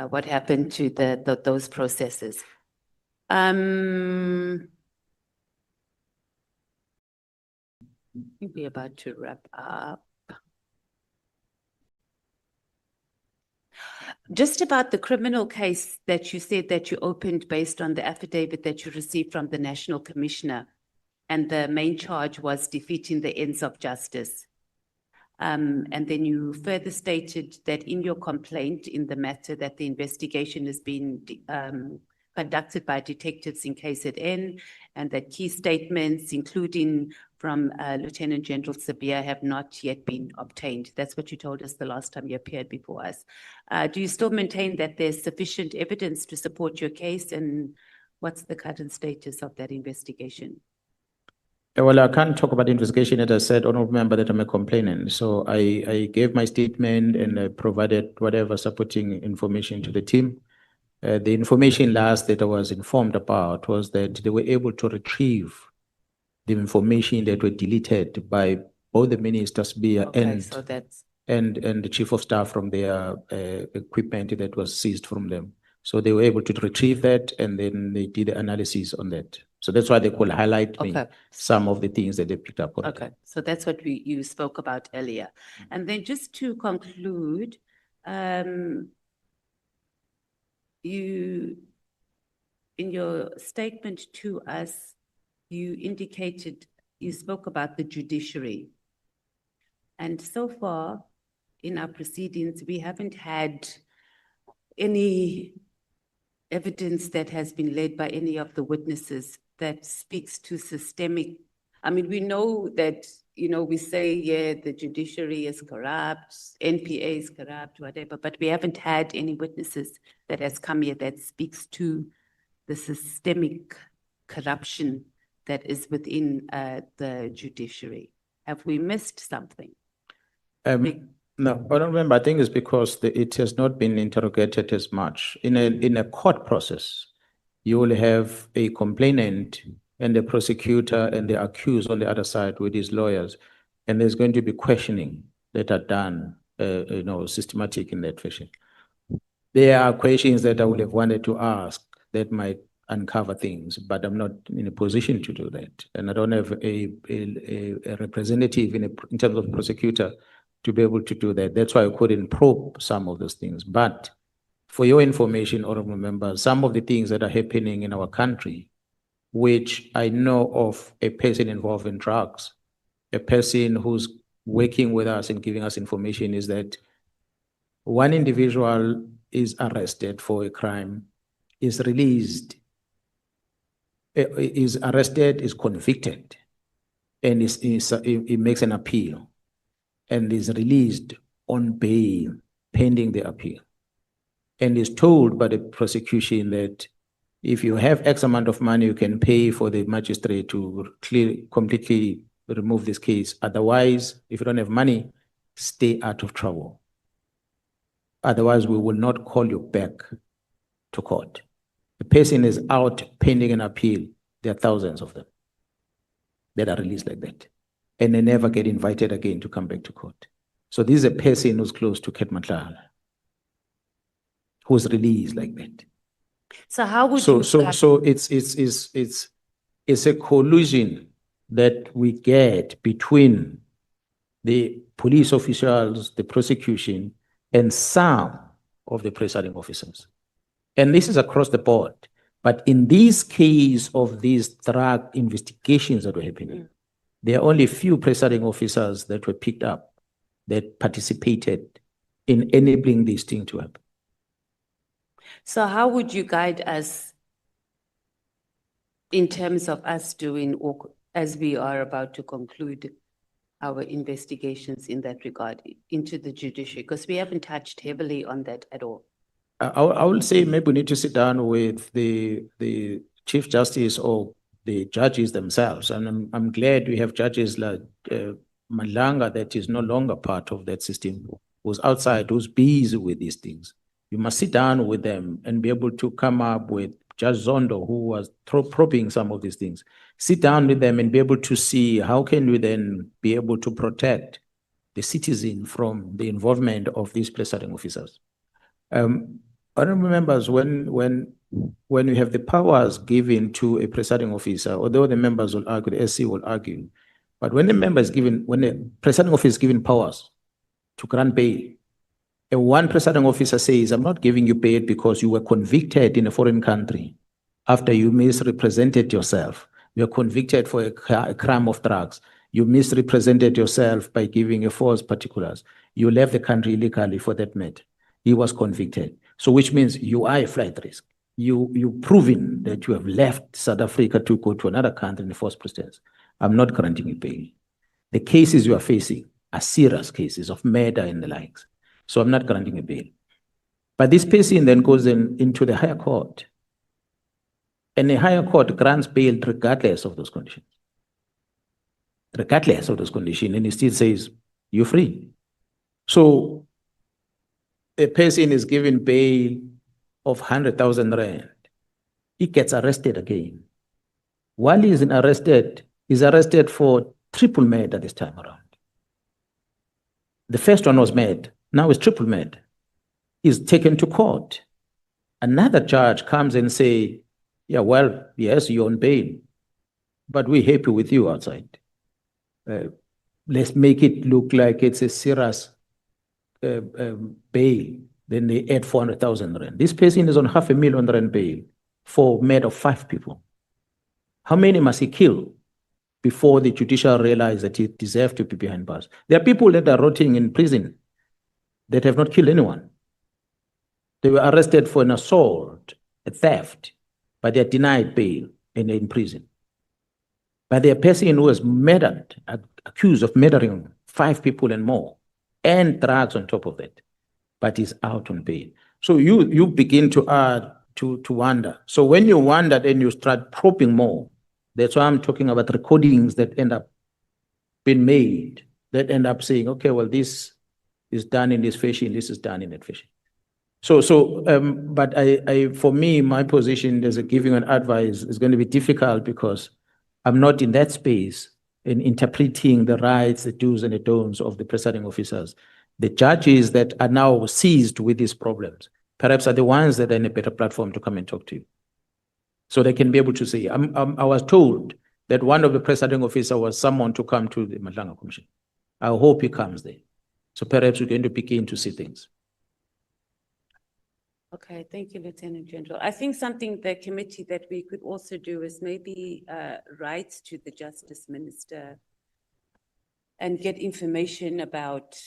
What happened to those processes? I think we're about to wrap up. Just about the criminal case that you said that you opened based on the affidavit that you received from the National Commissioner, and the main charge was defeating the ends of justice. And then you further stated that in your complaint in the matter that the investigation has been conducted by detectives in KZN, and that key statements, including from Lieutenant General Cibia, have not yet been obtained. That's what you told us the last time you appeared before us. Do you still maintain that there's sufficient evidence to support your case, and what's the current status of that investigation? Well, I can't talk about the investigation. As I said, honorable member, that I'm a complainant. So I gave my statement and I provided whatever supporting information to the team. The information last that I was informed about was that they were able to retrieve the information that were deleted by both the ministers, Seabir, Okay, so that's and the chief of staff from their equipment that was seized from them. So they were able to retrieve that, and then they did the analysis on that. So that's why they could highlight me Okay. some of the things that they picked up on. okay. So that's what you spoke about earlier. And then just to conclude, you, in your statement to us, you indicated, you spoke about the judiciary. And so far in our proceedings, we haven't had any evidence that has been led by any of the witnesses that speaks to systemic. I mean, we know that, you know, we say, yeah, the judiciary is corrupt, NPA is corrupt, whatever, but we haven't had any witnesses that has come here that speaks to the systemic corruption that is within the judiciary. Have we missed something? No, I don't remember. I think it's because it has not been interrogated as much. In a court process, you will have a complainant and the prosecutor and the accused on the other side with his lawyers, and there's going to be questioning that are done, systematic in that fashion. There are questions that I would have wanted to ask that might uncover things, but I'm not in a position to do that, and I don't have a representative in terms of prosecutor to be able to do that. That's why I couldn't probe some of those things. But for your information, honorable members, some of the things that are happening in our country, which I know of a person involved in drugs, a person who's working with us and giving us information, is that one individual is arrested for a crime, is released, is arrested, is convicted, and he makes an appeal and is released on bail pending the appeal, and is told by the prosecution that if you have X amount of money, you can pay for the magistrate to completely remove this case. Otherwise, if you don't have money, stay out of trouble. Otherwise, we will not call you back to court. The person is out pending an appeal. There are thousands of them that are released like that, and they never get invited again to come back to court. So this is a person who's close to Nhlanhla, who's released like that. So how would So you? it's a collusion that we get between the police officials, the prosecution, and some of the presiding officers. And this is across the board. But in this case of these drug investigations that were happening, There are only few presiding officers that were picked up that participated in enabling this thing to happen. So how would you guide us in terms of us doing, or as we are about to conclude our investigations in that regard into the judiciary? Because we haven't touched heavily on that at all. I will say maybe we need to sit down with the Chief Justice or the judges themselves. And I'm glad we have judges like Malanga that is no longer part of that system, who's outside, who's busy with these things. You must sit down with them and be able to come up with Judge Zondo, who was probing some of these things. Sit down with them and be able to see how can we then be able to protect the citizen from the involvement of these presiding officers. Honorable members, when you have the powers given to a presiding officer, although the members will argue, the SC will argue, but when the presiding officer is given powers to grant bail, and one presiding officer says, I'm not giving you bail because you were convicted in a foreign country after you misrepresented yourself. You were convicted for a crime of drugs. You misrepresented yourself by giving a false particulars. You left the country illegally for that matter. He was convicted. So which means you are a flight risk. You've proven that you have left South Africa to go to another country in the first place. I'm not granting you bail. The cases you are facing are serious cases of murder and the likes. So I'm not granting a bail. But this person then goes into the higher court. And the higher court grants bail regardless of those conditions. Regardless of those conditions. And it still says, you're free. So a person is given bail of 100,000 rand. He gets arrested again. While he's arrested for triple murder this time around. The first one was murder. Now it's triple murder. He's taken to court. Another judge comes and say, yeah, well, yes, you're on bail, but we're happy with you outside. Let's make it look like it's a serious bail. Then they add 400,000 rand. This person is on 500,000 rand bail for murder of 5 people. How many must he kill before the judicial realize that he deserves to be behind bars? There are people that are rotting in prison that have not killed anyone. They were arrested for an assault, a theft, but they are denied bail and they're in prison. But there are a person who was murdered, accused of murdering 5 people and more, and drugs on top of that, but is out on bail. So you begin to wonder. So when you wonder, then you start probing more. That's why I'm talking about recordings that end up being made, that end up saying, okay, well, this is done in this fashion, this is done in that fashion. But for me, my position as a giving an advice is going to be difficult because I'm not in that space in interpreting the rights, the do's and the don'ts of the presiding officers. The judges that are now seized with these problems, perhaps are the ones that are in a better platform to come and talk to you. So they can be able to say, I was told that one of the presiding officers was someone to come to the Nhlanhla Commission. I hope he comes there. So perhaps we're going to begin to see things. Okay, thank you, Lieutenant General. I think something the committee that we could also do is maybe write to the Justice Minister and get information about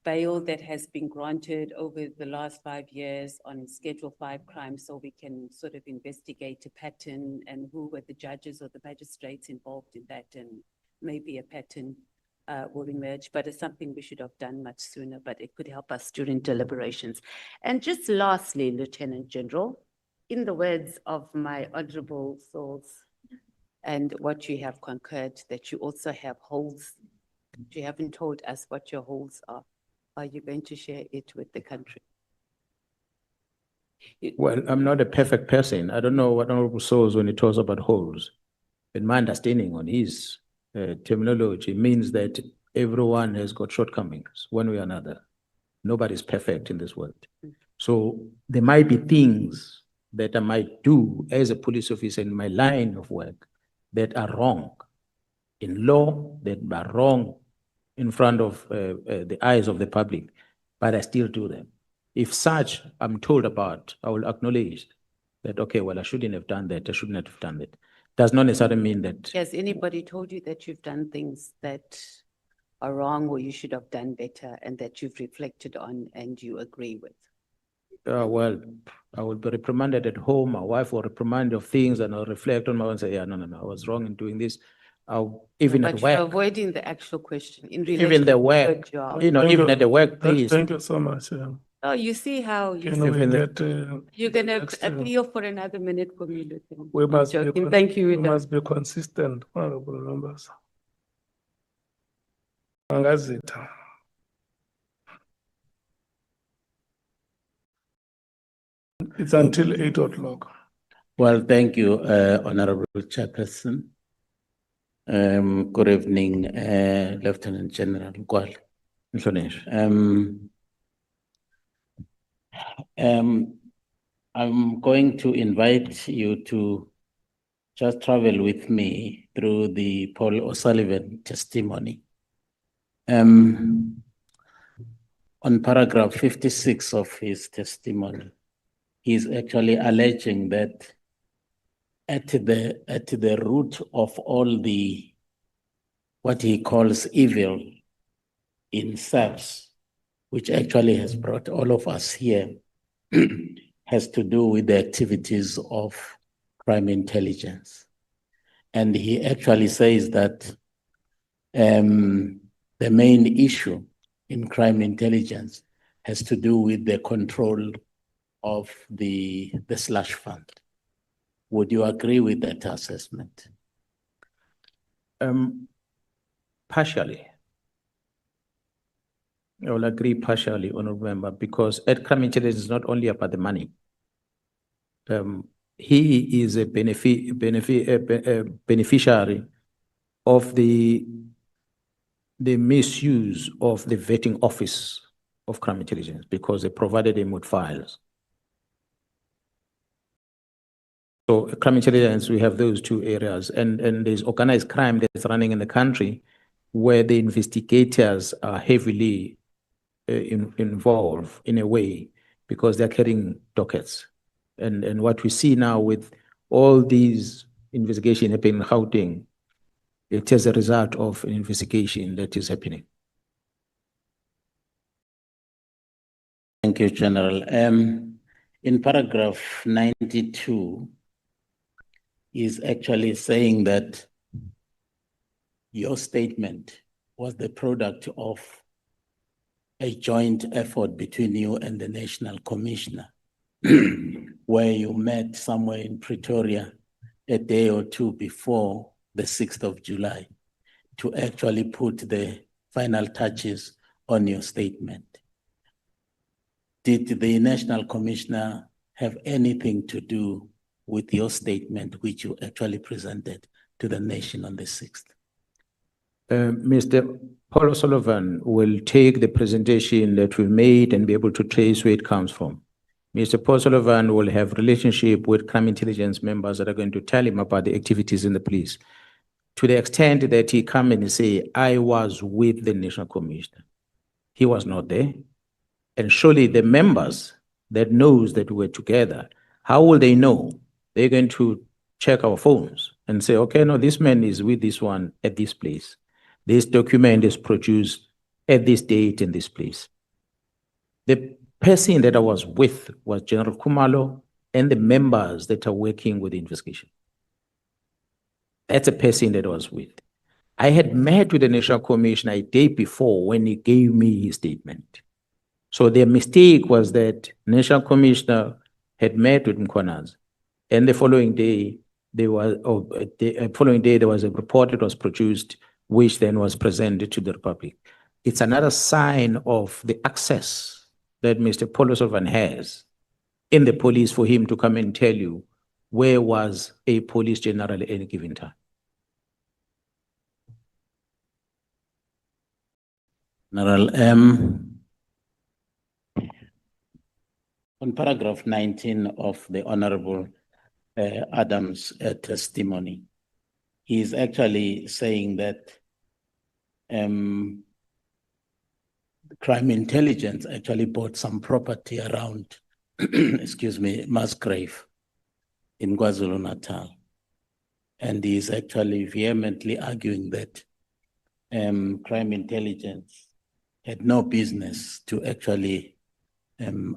bail that has been granted over the last 5 years on Schedule 5 crimes, so we can sort of investigate a pattern and who were the judges or the magistrates involved in that, and maybe a pattern will emerge, but it's something we should have done much sooner, but it could help us during deliberations. And just lastly, Lieutenant General, in the words of my honorable souls and what you have concurred, that you also have holes. You haven't told us what your holes are. Are you going to share it with the country? Well, I'm not a perfect person. I don't know what honorable souls when he talks about holes. But my understanding on his terminology means that everyone has got shortcomings one way or another. Nobody's perfect in this world. So there might be things that I might do as a police officer in my line of work that are wrong in law, that are wrong in front of the eyes of the public, but I still do them. If such I'm told about, I will acknowledge that, okay, well, I shouldn't have done that, I shouldn't have done that. does not necessarily mean that. Has anybody told you that you've done things that are wrong or you should have done better and that you've reflected on and you agree with? Well, I will be reprimanded at home. My wife will reprimand of things, and I'll reflect on my own and say, yeah, no, I was wrong in doing this. Even But at you're work, avoiding the actual question in relation even the to work, your job. you know, even at the workplace. Thank you so much. Oh, you see how you Can we get, you're gonna next, appeal for another minute for me, Lieutenant. we I'm must be, joking. Thank you. we Rita. must be consistent, honorable members. Mangazita. It's until 8 o'clock. Well, thank you, Honorable Chairperson. Good evening, Lieutenant General Gwal. I'm going to invite you to just travel with me through the Paul O'Sullivan testimony. On paragraph 56 of his testimony, he's actually alleging that at the root of all the what he calls evil in SAPS, which actually has brought all of us here, has to do with the activities of crime intelligence. And he actually says that the main issue in crime intelligence has to do with the control of the slush fund. Would you agree with that assessment? Partially. I will agree partially, Honorable Member, because at crime intelligence is not only about the money. He is a beneficiary of the misuse of the vetting office of crime intelligence because they provided him with files. So crime intelligence, we have those two areas, and there's organized crime that's running in the country where the investigators are heavily involved in a way because they're carrying dockets. And what we see now with all these investigations happening in Gauteng, it is a result of an investigation that is happening. Thank you, General. In paragraph 92, is actually saying that your statement was the product of a joint effort between you and the National Commissioner, where you met somewhere in Pretoria a day or two before the 6th of July to actually put the final touches on your statement. Did the National Commissioner have anything to do with your statement, which you actually presented to the nation on the 6th? Mr. Paul O'Sullivan will take the presentation that we made and be able to trace where it comes from. Mr. Paul O'Sullivan will have relationship with crime intelligence members that are going to tell him about the activities in the police. To the extent that he come and say, I was with the National Commissioner. He was not there. And surely the members that knows that we were together, how will they know? They're going to check our phones and say, okay, no, this man is with this one at this place. This document is produced at this date in this place. The person that I was with was General Kumalo and the members that are working with the investigation. That's a person that I was with. I had met with the National Commissioner a day before when he gave me his statement. So their mistake was that National Commissioner had met with Mkhwanazi, and the following day there was a report that was produced, which then was presented to the Republic. It's another sign of the access that Mr. Paul O'Sullivan has in the police for him to come and tell you where was a police general at any given time. General, on paragraph 19 of the Honorable Adams' testimony, he is actually saying that crime intelligence actually bought some property around, excuse me, Musgrave in KwaZulu-Natal. and he is actually vehemently arguing that crime intelligence had no business to actually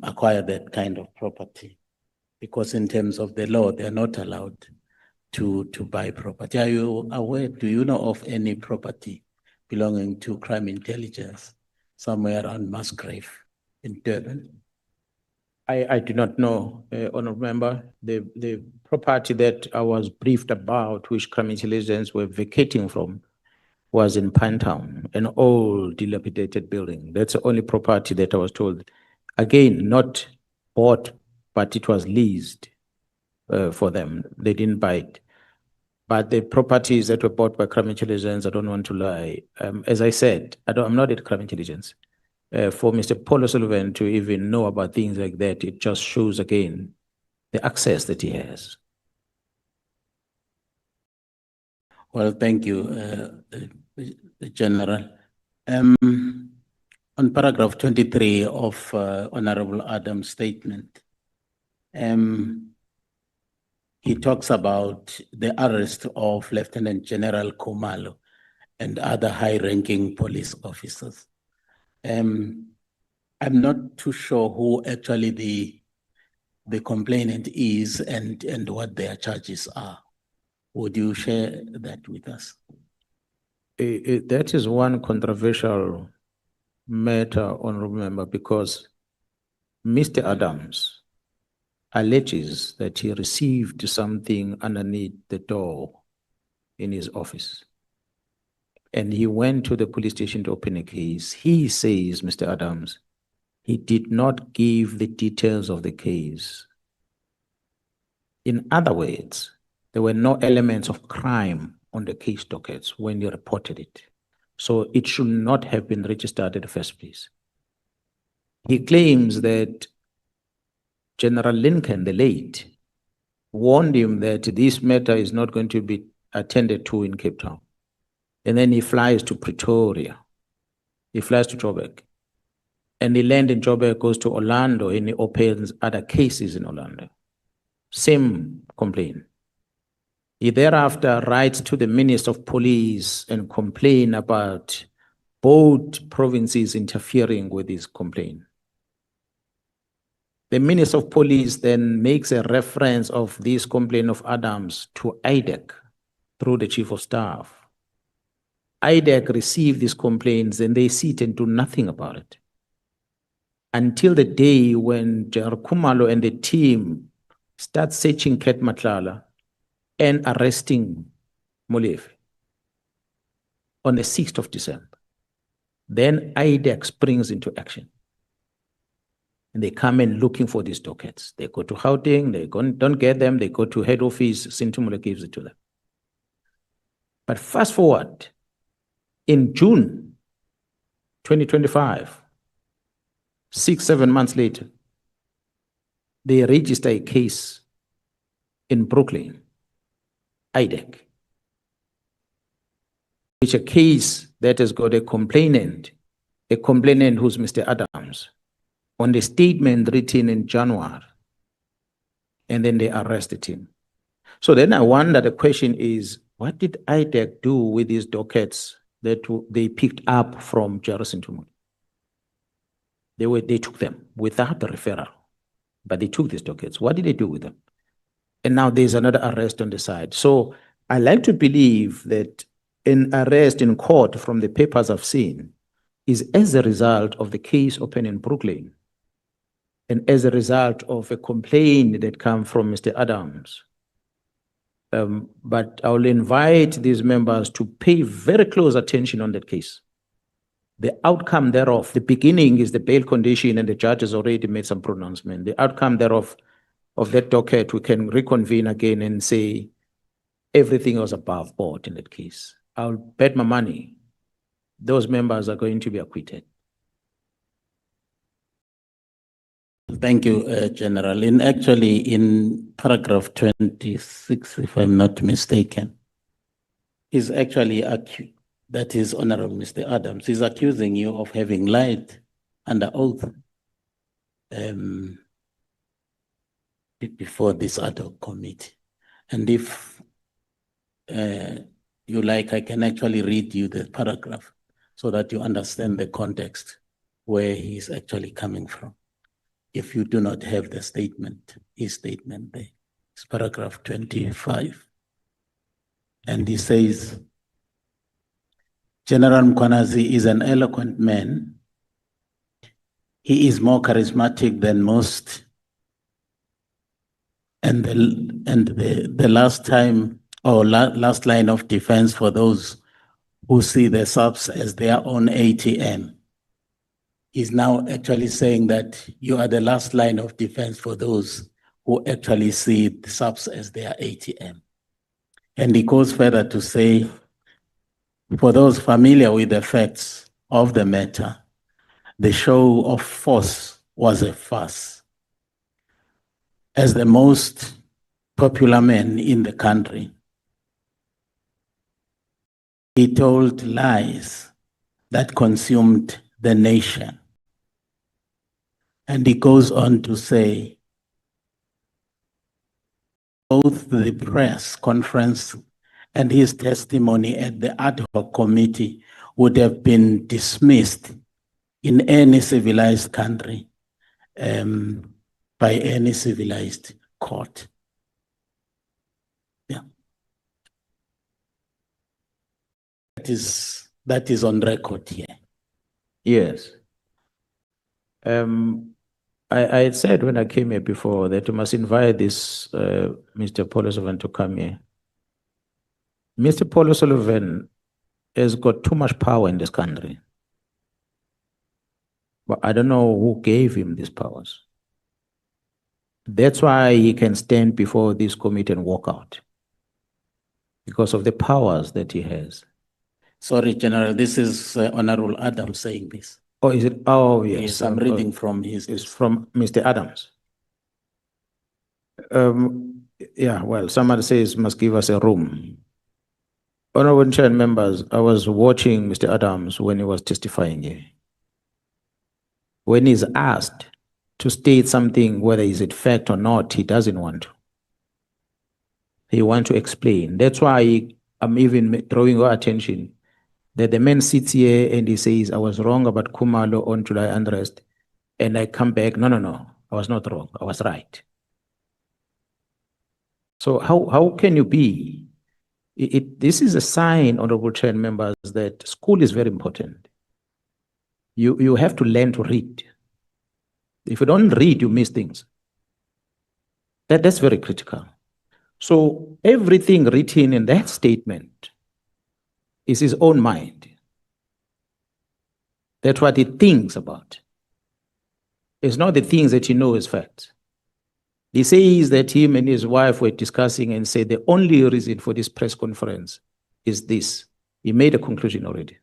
acquire that kind of property, because in terms of the law, they are not allowed to buy property. Are you aware, do you know of any property belonging to crime intelligence somewhere around Musgrave in Durban? I do not know, Honourable Member. The property that I was briefed about, which crime intelligence were vacating from, was in Pinetown, an old dilapidated building. That's the only property that I was told. Again, not bought, but it was leased for them. They didn't buy it. But the properties that were bought by crime intelligence, I don't want to lie. As I said, I'm not at crime intelligence. For Mr. Paul O'Sullivan to even know about things like that, it just shows again the access that he has. Well, thank you, General. On paragraph 23 of Honorable Adams' statement, he talks about the arrest of Lieutenant General Khumalo and other high-ranking police officers. I'm not too sure who actually the complainant is and what their charges are. Would you share that with us? That is one controversial matter, Honorable Member, because Mr. Adams alleges that he received something underneath the door in his office. And he went to the police station to open a case. He says, Mr. Adams, he did not give the details of the case. In other words, there were no elements of crime on the case dockets when you reported it. So it should not have been registered in the first place. He claims that General Lincoln, the late, warned him that this matter is not going to be attended to in Cape Town. And then he flies to Pretoria. He flies to Joburg. And he lands in Joburg, goes to Orlando, and he opens other cases in Orlando. Same complaint. He thereafter writes to the Minister of Police and complain about both provinces interfering with his complaint. The Minister of Police then makes a reference of this complaint of Adams to IDEC through the Chief of Staff. IDEC receive these complaints and they sit and do nothing about it. Until the day when General Khumalo and the team start searching Cat Matlala and arresting Molefe on the 6th of December. Then IDEC springs into action. And they come in looking for these dockets. They go to Gauteng, they don't get them, they go to head office, Sintumule gives it to them. But fast forward, in June 2025, 6-7 months later, they register a case in Brooklyn, IDEC, which a case that has got a complainant who's Mr. Adams, on the statement written in January, and then they arrested him. So then I wonder, the question is, what did IDEC do with these dockets that they picked up from Jarrison Tumul? They took them without the referral, but they took these dockets. What did they do with them? And now there's another arrest on the side. So I like to believe that an arrest in court, from the papers I've seen, is as a result of the case open in Brooklyn, and as a result of a complaint that came from Mr. Adams. But I will invite these members to pay very close attention on that case. The outcome thereof, the beginning is the bail condition, and the judge has already made some pronouncement. The outcome thereof, of that docket, we can reconvene again and say everything was above board in that case. I'll bet my money those members are going to be acquitted. Thank you, General. In paragraph 26, if I'm not mistaken, is actually that is Honorable Mr. Adams is accusing you of having lied under oath before this ad hoc committee. And if you like, I can actually read you the paragraph so that you understand the context where he's actually coming from. If you do not have the statement, his statement there, it's paragraph 25. And he says, General Mkhwanazi is an eloquent man. He is more charismatic than most. And the last time, or last line of defense for those who see the subs as their own ATM. He's now actually saying that you are the last line of defense for those who actually see the subs as their ATM. And he goes further to say, for those familiar with the facts of the matter, the show of force was a farce. As the most popular man in the country, he told lies that consumed the nation. And he goes on to say, both the press conference and his testimony at the ad hoc committee would have been dismissed in any civilized country by any civilized court. Yeah. That is on record here. Yes. I said when I came here before that you must invite this Mr. Paul O'Sullivan to come here. Mr. Paul O'Sullivan has got too much power in this country. But I don't know who gave him these powers. That's why he can stand before this committee and walk out. Because of the powers that he has. Sorry, General, this is Honorable Adams saying this. Oh, is it? Oh, yes. Yes, I'm reading from his. It's from Mr. Adams. Yeah, well, somebody says must give us a room. Honorable Chair and members, I was watching Mr. Adams when he was testifying here. When he's asked to state something, whether is it fact or not, he doesn't want to. He wants to explain. That's why I'm even drawing your attention that the man sits here and he says, I was wrong about Khumalo on July unrest. And I come back, no, I was not wrong, I was right. So how can you be? This is a sign, Honorable Chair and members, that school is very important. You have to learn to read. If you don't read, you miss things. That's very critical. So everything written in that statement is his own mind. That's what he thinks about. It's not the things that he knows as facts. He says that him and his wife were discussing and said the only reason for this press conference is this. He made a conclusion already.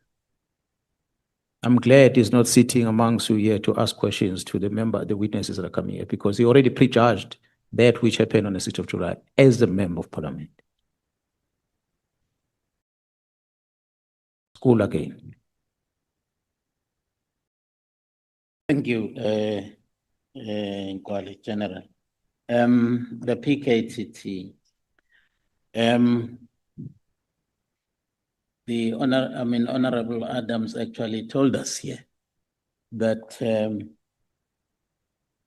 I'm glad he's not sitting amongst you here to ask questions to the witnesses that are coming here, because he already prejudged that which happened on the 6th of July as a member of parliament. School again. Thank you, Nkwali General. The PKTT, Honorable Adams actually told us here that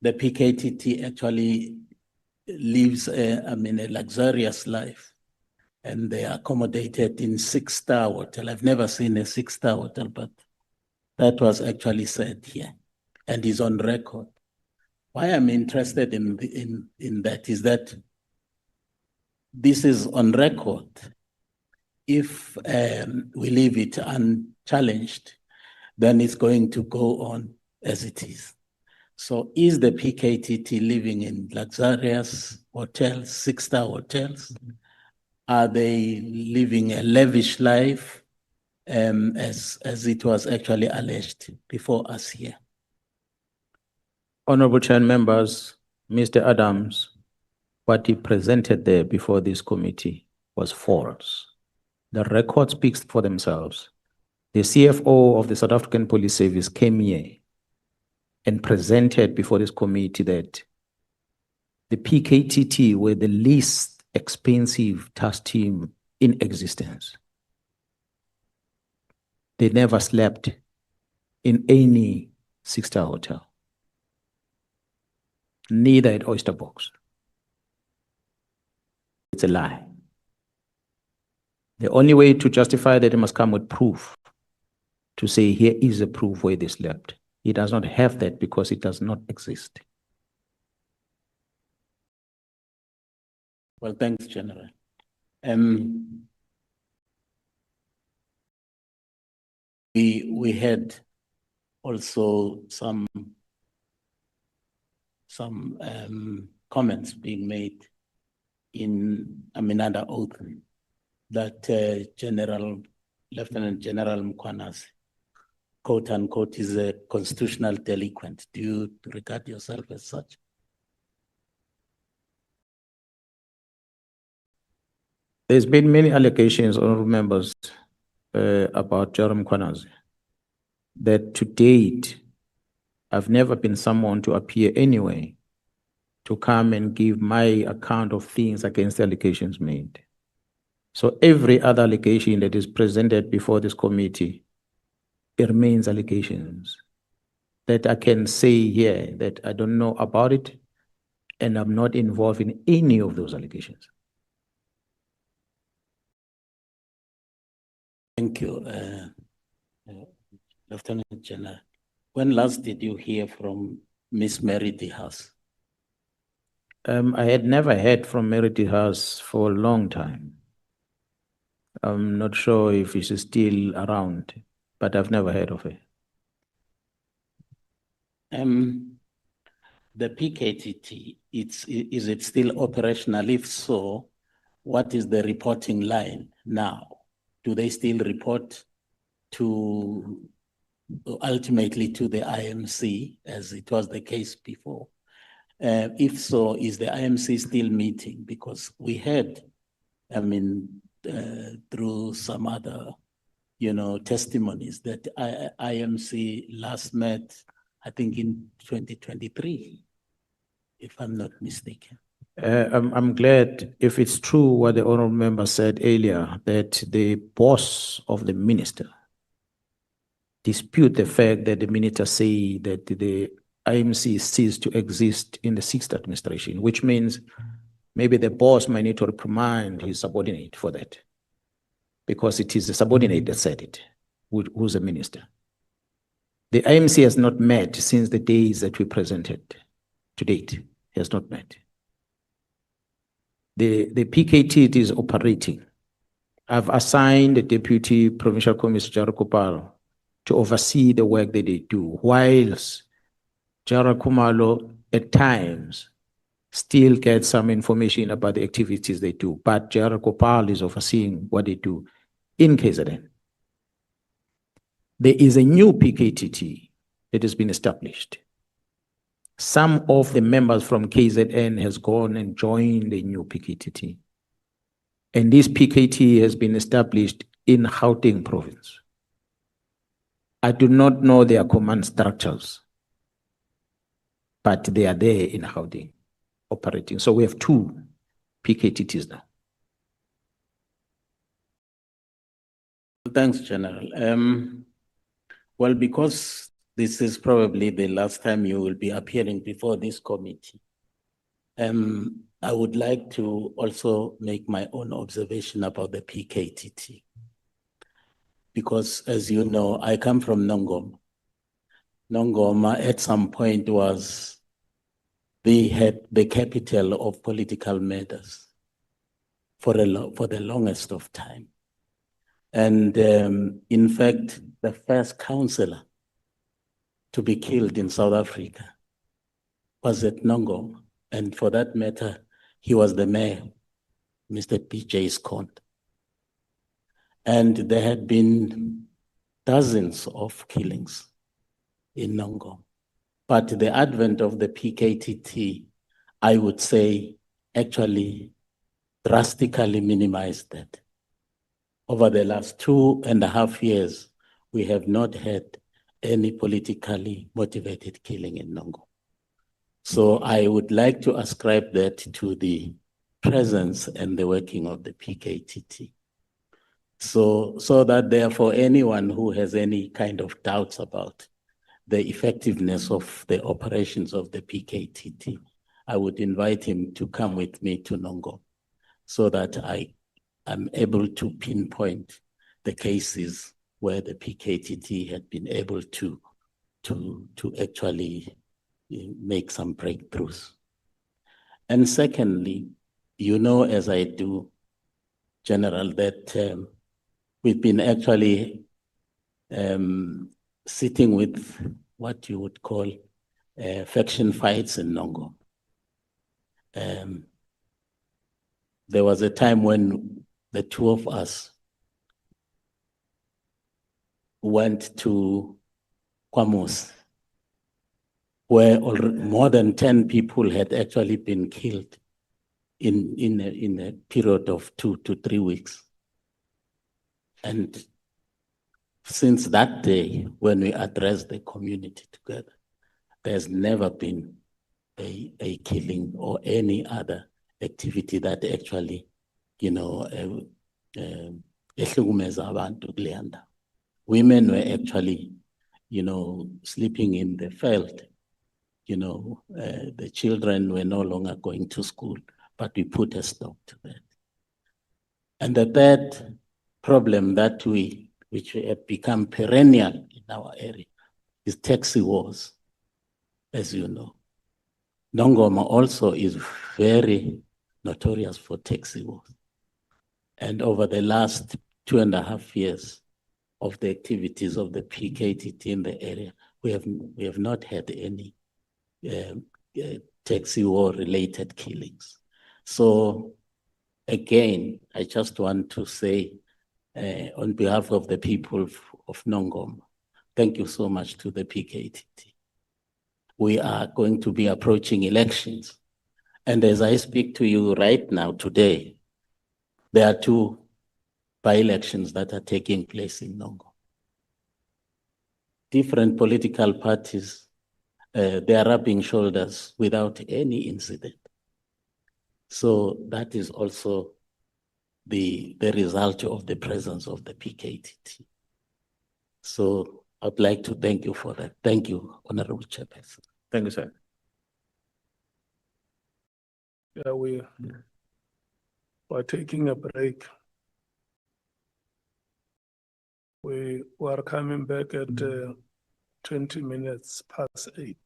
the PKTT actually lives a luxurious life, and they are accommodated in 6-star hotel. I've never seen a 6-star hotel, but that was actually said here and is on record. Why I'm interested in that is that this is on record. If we leave it unchallenged, then it's going to go on as it is. So is the PKTT living in luxurious hotels, 6-star hotels? Are they living a lavish life as it was actually alleged before us here? Honorable Chair and members, Mr. Adams, what he presented there before this committee was false. The record speaks for themselves. The CFO of the South African Police Service came here and presented before this committee that the PKTT were the least expensive task team in existence. They never slept in any six-star hotel, neither at Oyster Box. It's a lie. The only way to justify that, he must come with proof to say here is a proof where they slept. He does not have that because it does not exist. Well, thanks, General. We had also some comments being made in under oath that Lieutenant General Mkhwanazi, quote unquote, is a constitutional delinquent. Do you regard yourself as such? There's been many allegations, honorable members, about Jerome Kunazi, that to date, I've never been someone to appear anyway to come and give my account of things against the allegations made. So every other allegation that is presented before this committee, it remains allegations that I can say here that I don't know about it and I'm not involved in any of those allegations. Thank you, Lieutenant General. When last did you hear from Miss Mary DeHaas? I had never heard from Mary DeHaas for a long time. I'm not sure if she's still around, but I've never heard of her. The PKTT, is it still operational? If so, what is the reporting line now? Do they still report to ultimately to the IMC as it was the case before? If so, is the IMC still meeting? Because we heard, through some other, testimonies that IMC last met, I think in 2023, if I'm not mistaken. I'm glad if it's true what the honorable member said earlier, that the boss of the minister dispute the fact that the minister say that the IMC ceased to exist in the sixth administration, which means maybe the boss might need to reprimand his subordinate for that, because it is the subordinate that said it, who's the minister. The IMC has not met since the days that we presented to date, has not met. The PKT is operating. I've assigned the Deputy Provincial Commissioner Jara to oversee the work that they do, whilst Jara Kumalo at times still gets some information about the activities they do, but Jara Kopal is overseeing what they do in KZN. There is a new PKTT that has been established. Some of the members from KZN has gone and joined the new PKTT. And this PKT has been established in Gauteng province. I do not know their command structures, but they are there in Gauteng operating. So we have two PKTTs now. Thanks, General. Well, because this is probably the last time you will be appearing before this committee, I would like to also make my own observation about the PKTT. Because as you know, I come from Nongoma. Nongoma at some point was the capital of political matters for the longest of time. And in fact, the first councillor to be killed in South Africa was at Nongoma. And for that matter, he was the mayor, Mr. P.J. Scott. And there had been dozens of killings in Nongoma. But the advent of the PKTT, I would say, actually drastically minimized that. Over the last 2.5 years, we have not had any politically motivated killing in Nongoma. So I would like to ascribe that to the presence and the working of the PKTT. So that therefore anyone who has any kind of doubts about the effectiveness of the operations of the PKTT, I would invite him to come with me to Nongo so that I am able to pinpoint the cases where the PKTT had been able to actually make some breakthroughs. And secondly, you know, as I do, General, that we've been actually sitting with what you would call faction fights in Nongo. There was a time when the two of us went to Kwamos, where more than 10 people had actually been killed in a period of 2 to 3 weeks. And since that day, when we addressed the community together, there's never been a killing or any other activity that actually, you know, women were actually, you know, sleeping in the field. You know, the children were no longer going to school, but we put a stop to that. And the third problem that which have become perennial in our area is taxi wars, as you know. Nongoma also is very notorious for taxi wars. And over the last 2.5 years of the activities of the PKTT in the area, we have not had any taxi war related killings. So again, I just want to say on behalf of the people of Nongoma, thank you so much to the PKTT. We are going to be approaching elections. And as I speak to you right now, today, there are 2 by-elections that are taking place in Nongo. Different political parties, they are rubbing shoulders without any incident. So that is also the result of the presence of the PKTT. So I'd like to thank you for that. Thank you, Honorable Chairperson. Thank you, sir. Yeah, we're taking a break. We are coming back at 20 minutes past 8.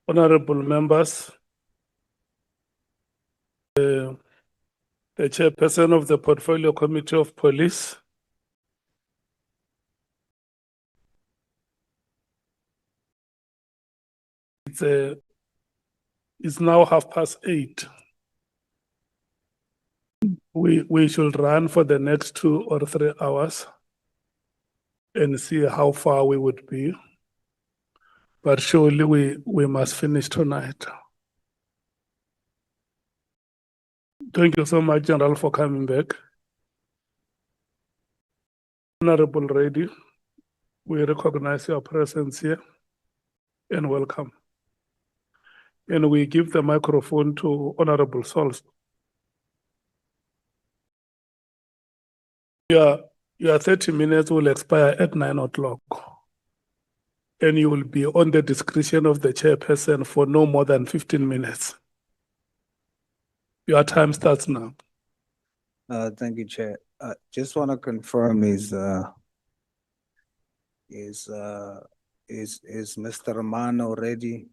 Honorable members, the chairperson of the Portfolio Committee of Police, it's now 8:30. We should run for the next 2 or 3 hours and see how far we would be. But surely we must finish tonight. Thank you so much, General, for coming back. Honorable Reddy, we recognize your presence here and welcome. And we give the microphone to Honorable Sols. Your 30 minutes will expire at 9 o'clock. And you will be on the discretion of the chairperson for no more than 15 minutes. Your time starts now. Thank you, Chair. Just want to confirm is Mr. Romano ready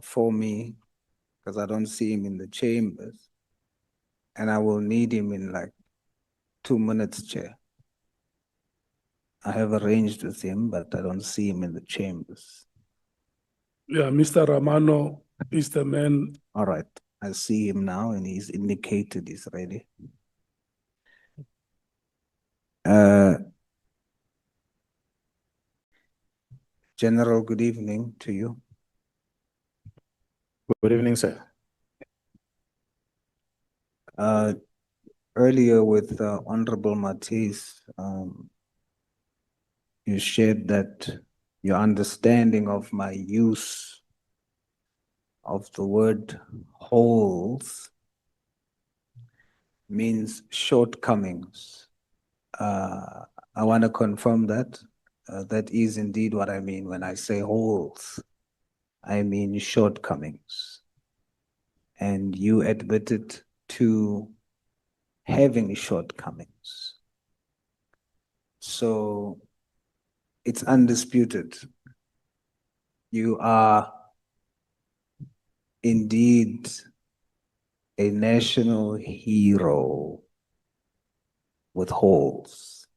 for me? Because I don't see him in the chambers. And I will need him in like 2 minutes, Chair. I have arranged with him, but I don't see him in the chambers. Yeah, Mr. Romano is the man. All right. I see him now and he's indicated he's ready. General, good evening to you. Good evening, sir. Earlier with Honorable Matisse, you shared that your understanding of my use of the word holes means shortcomings. I want to confirm that. That is indeed what I mean when I say holes. I mean shortcomings. And you admitted to having shortcomings. So it's undisputed. You are indeed a national hero with holes.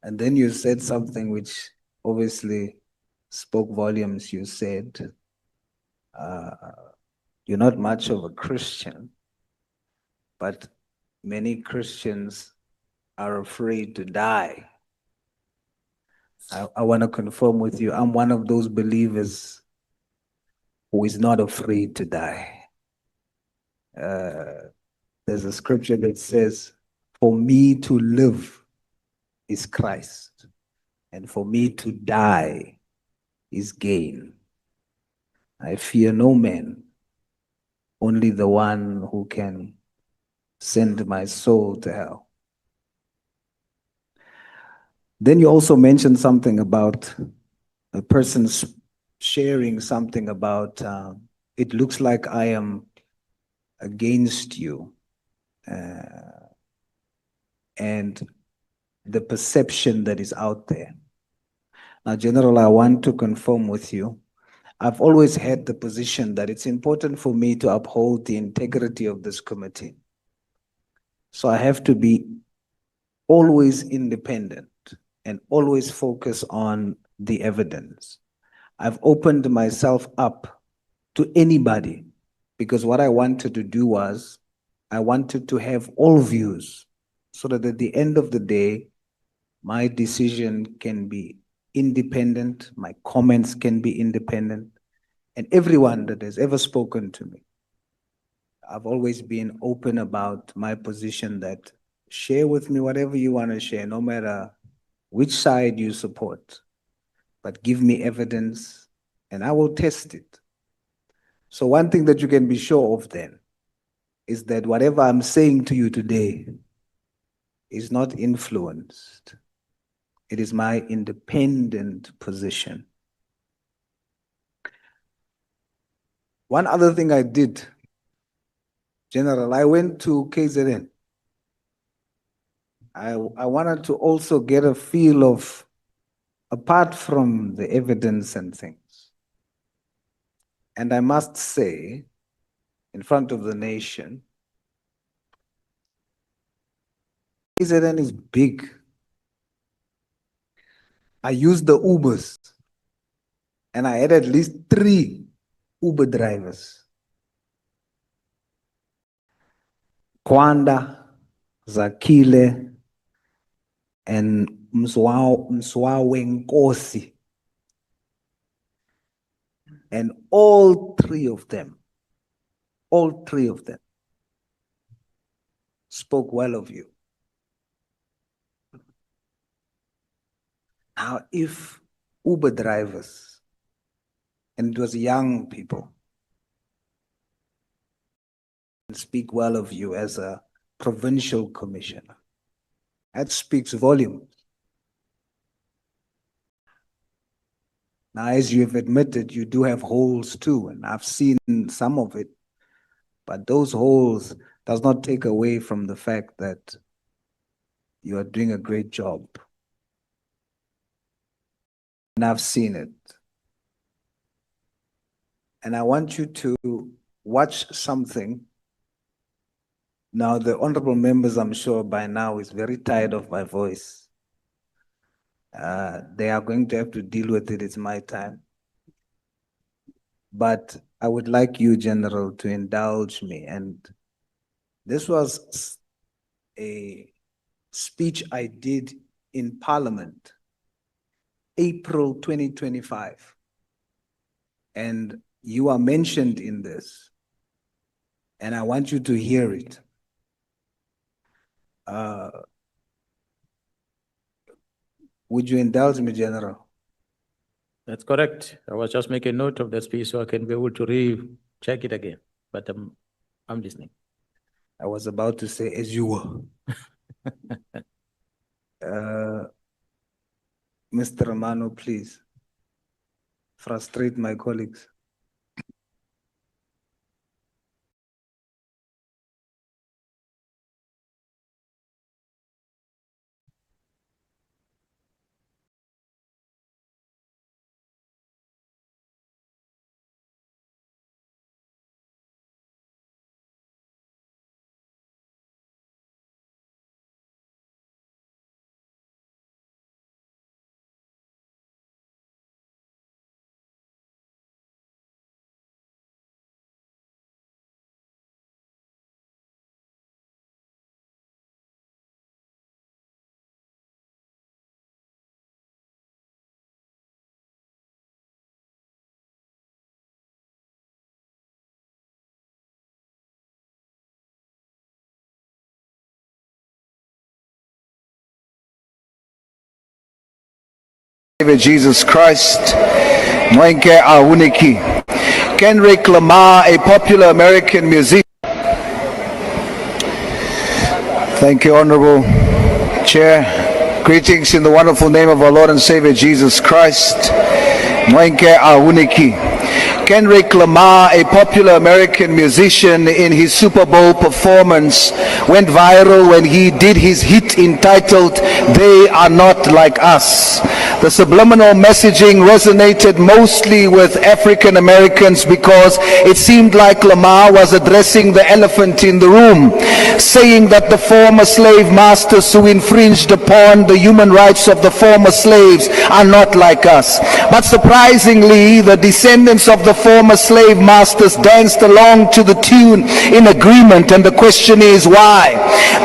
And then you said something which obviously spoke volumes. You said, you're not much of a Christian, but many Christians are afraid to die. I want to confirm with you, I'm one of those believers who is not afraid to die. There's a scripture that says, for me to live is Christ, and for me to die is gain. I fear no man, only the one who can send my soul to hell. Then you also mentioned something about a person sharing something about, it looks like I am against you. And the perception that is out there. Now, General, I want to confirm with you, I've always had the position that it's important for me to uphold the integrity of this committee. So I have to be always independent and always focus on the evidence. I've opened myself up to anybody because what I wanted to do was I wanted to have all views so that at the end of the day, my decision can be independent, my comments can be independent, and everyone that has ever spoken to me, I've always been open about my position that share with me whatever you want to share, no matter which side you support, but give me evidence and I will test it. So one thing that you can be sure of then is that whatever I'm saying to you today is not influenced. It is my independent position. One other thing I did, General, I went to KZN. I wanted to also get a feel of, apart from the evidence and things, and I must say, in front of the nation, KZN is big. I used the Ubers, and I had at least 3 Uber drivers. Kwanda, Zakile, and Mswawenkosi. And all three of them spoke well of you. Now, if Uber drivers, and it was young people, speak well of you as a provincial commissioner, that speaks volumes. Now, as you have admitted, you do have holes too, and I've seen some of it, but those holes does not take away from the fact that you are doing a great job. And I've seen it. And I want you to watch something. Now, the honorable members, I'm sure by now, is very tired of my voice. They are going to have to deal with it. It's my time. But I would like you, General, to indulge me. And this was a speech I did in Parliament, April 2025. And you are mentioned in this. And I want you to hear it. Would you indulge me, General? That's correct. I was just making note of that speech so I can be able to recheck it again. But I'm listening. I was about to say, as you were. Mr. Romano, please. Frustrate my colleagues. Jesus Christ, Moinke Ahuniki, Kendrick Lamar, a popular American musician. Thank you, Honorable Chair. Greetings in the wonderful name of our Lord and Savior Jesus Christ, Moinke Ahuniki. Kendrick Lamar, a popular American musician, in his Super Bowl performance went viral when he did his hit entitled "They Are Not Like Us." The subliminal messaging resonated mostly with African Americans because it seemed like Lamar was addressing the elephant in the room, saying that the former slave masters who infringed upon the human rights of the former slaves are not like us. But surprisingly, the descendants of the former slave masters danced along to the tune in agreement, and the question is why?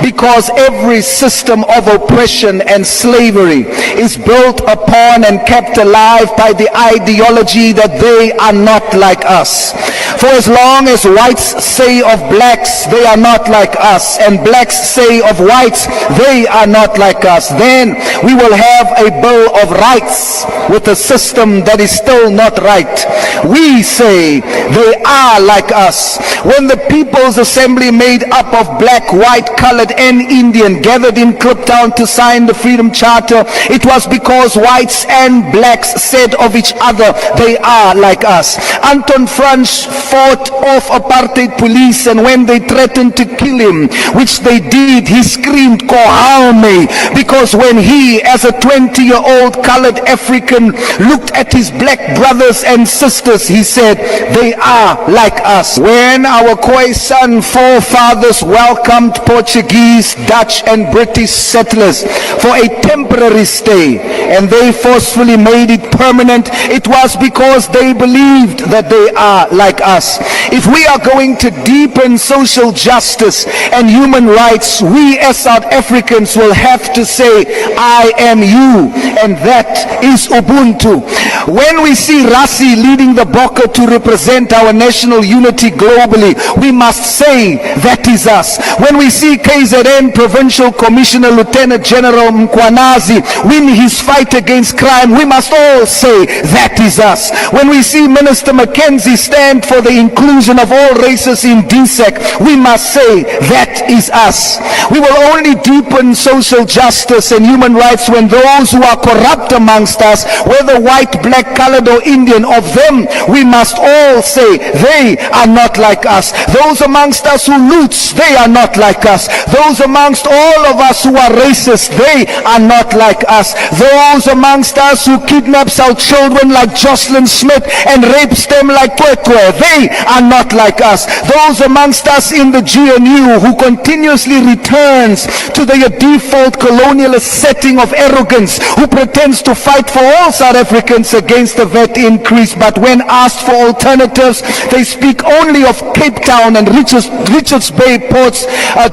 Because every system of oppression and slavery is built upon and kept alive by the ideology that they are not like us. For as long as whites say of blacks they are not like us, and blacks say of whites they are not like us, then we will have a bill of rights with a system that is still not right. We say they are like us. When the People's Assembly, made up of black, white, colored and Indian, gathered in Kliptown to sign the Freedom Charter, it was because whites and blacks said of each other they are like us. Anton Franz fought off apartheid police, and when they threatened to kill him, which they did, he screamed "Kohaume," because when he, as a 20-year-old colored African, looked at his black brothers and sisters, he said, they are like us. When our Khoisan forefathers welcomed Portuguese, Dutch and British settlers for a temporary stay, and they forcefully made it permanent, it was because they believed that they are like us. If we are going to deepen social justice and human rights, we as South Africans will have to say, I am you, and that is Ubuntu. When we see Rassi leading the Bokke to represent our national unity globally, we must say, that is us. When we see KZN Provincial Commissioner Lieutenant General Mkhwanazi win his fight against crime, we must all say, that is us. When we see Minister Mackenzie stand for the inclusion of all races in DSEC, we must say, that is us. We will only deepen social justice and human rights when those who are corrupt amongst us, whether white, black, colored or Indian, of them we must all say, they are not like us. Those amongst us who loots, they are not like us. Those amongst all of us who are racist, they are not like us. Those amongst us who kidnaps our children like Jocelyn Smith and rapes them like Kwekwe, they are not like us. Those amongst us in the GNU who continuously returns to their default colonialist setting of arrogance, who pretends to fight for all South Africans against the VAT increase, but when asked for alternatives, they speak only of Cape Town and Richards Bay ports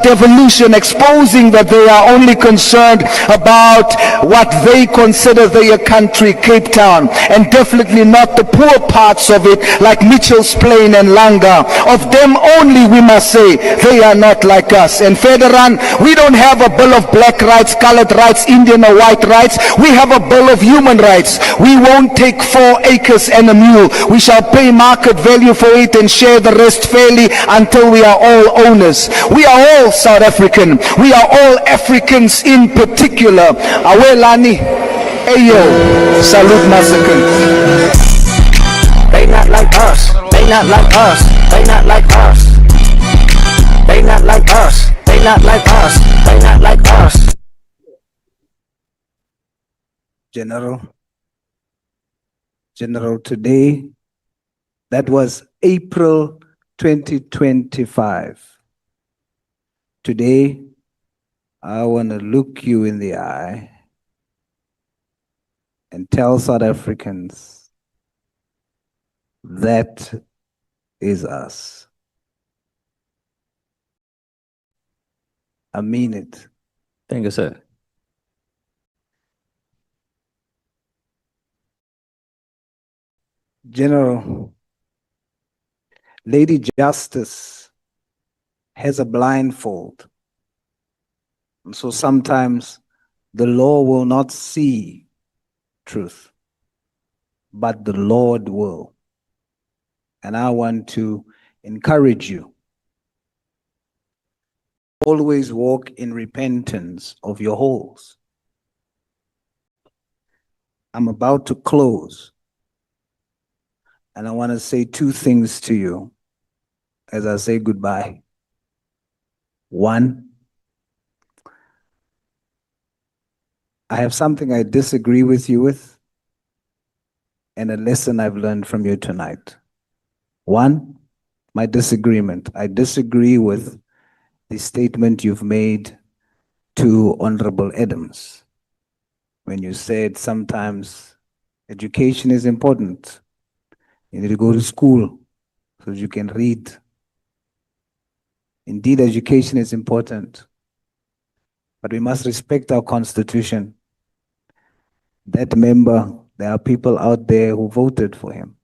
devolution, exposing that they are only concerned about what they consider their country, Cape Town, and definitely not the poor parts of it like Mitchell's Plain and Langa. Of them only we must say they are not like us. And Federan, we don't have a bill of black rights, colored rights, Indian or white rights. We have a bill of human rights. We won't take 4 acres and a mule. We shall pay market value for it and share the rest fairly until we are all owners. We are all South African. We are all Africans in particular. Awelani, Ayo, salute massacre. They not like us. They not like us. They not like us. They not like us. They not like us. They not like us. General, today, that was April 2025. Today, I want to look you in the eye and tell South Africans, that is us. I mean it. Thank you, sir. General, Lady Justice has a blindfold. And so sometimes the law will not see truth, but the Lord will. And I want to encourage you. Always walk in repentance of your holes. I'm about to close. And I want to say 2 things to you as I say goodbye. 1, I have something I disagree with you with, and a lesson I've learned from you tonight. 1, my disagreement. I disagree with the statement you've made to Honorable Adams when you said sometimes education is important. You need to go to school so that you can read. Indeed, education is important, but we must respect our Constitution. That member, there are people out there who voted for him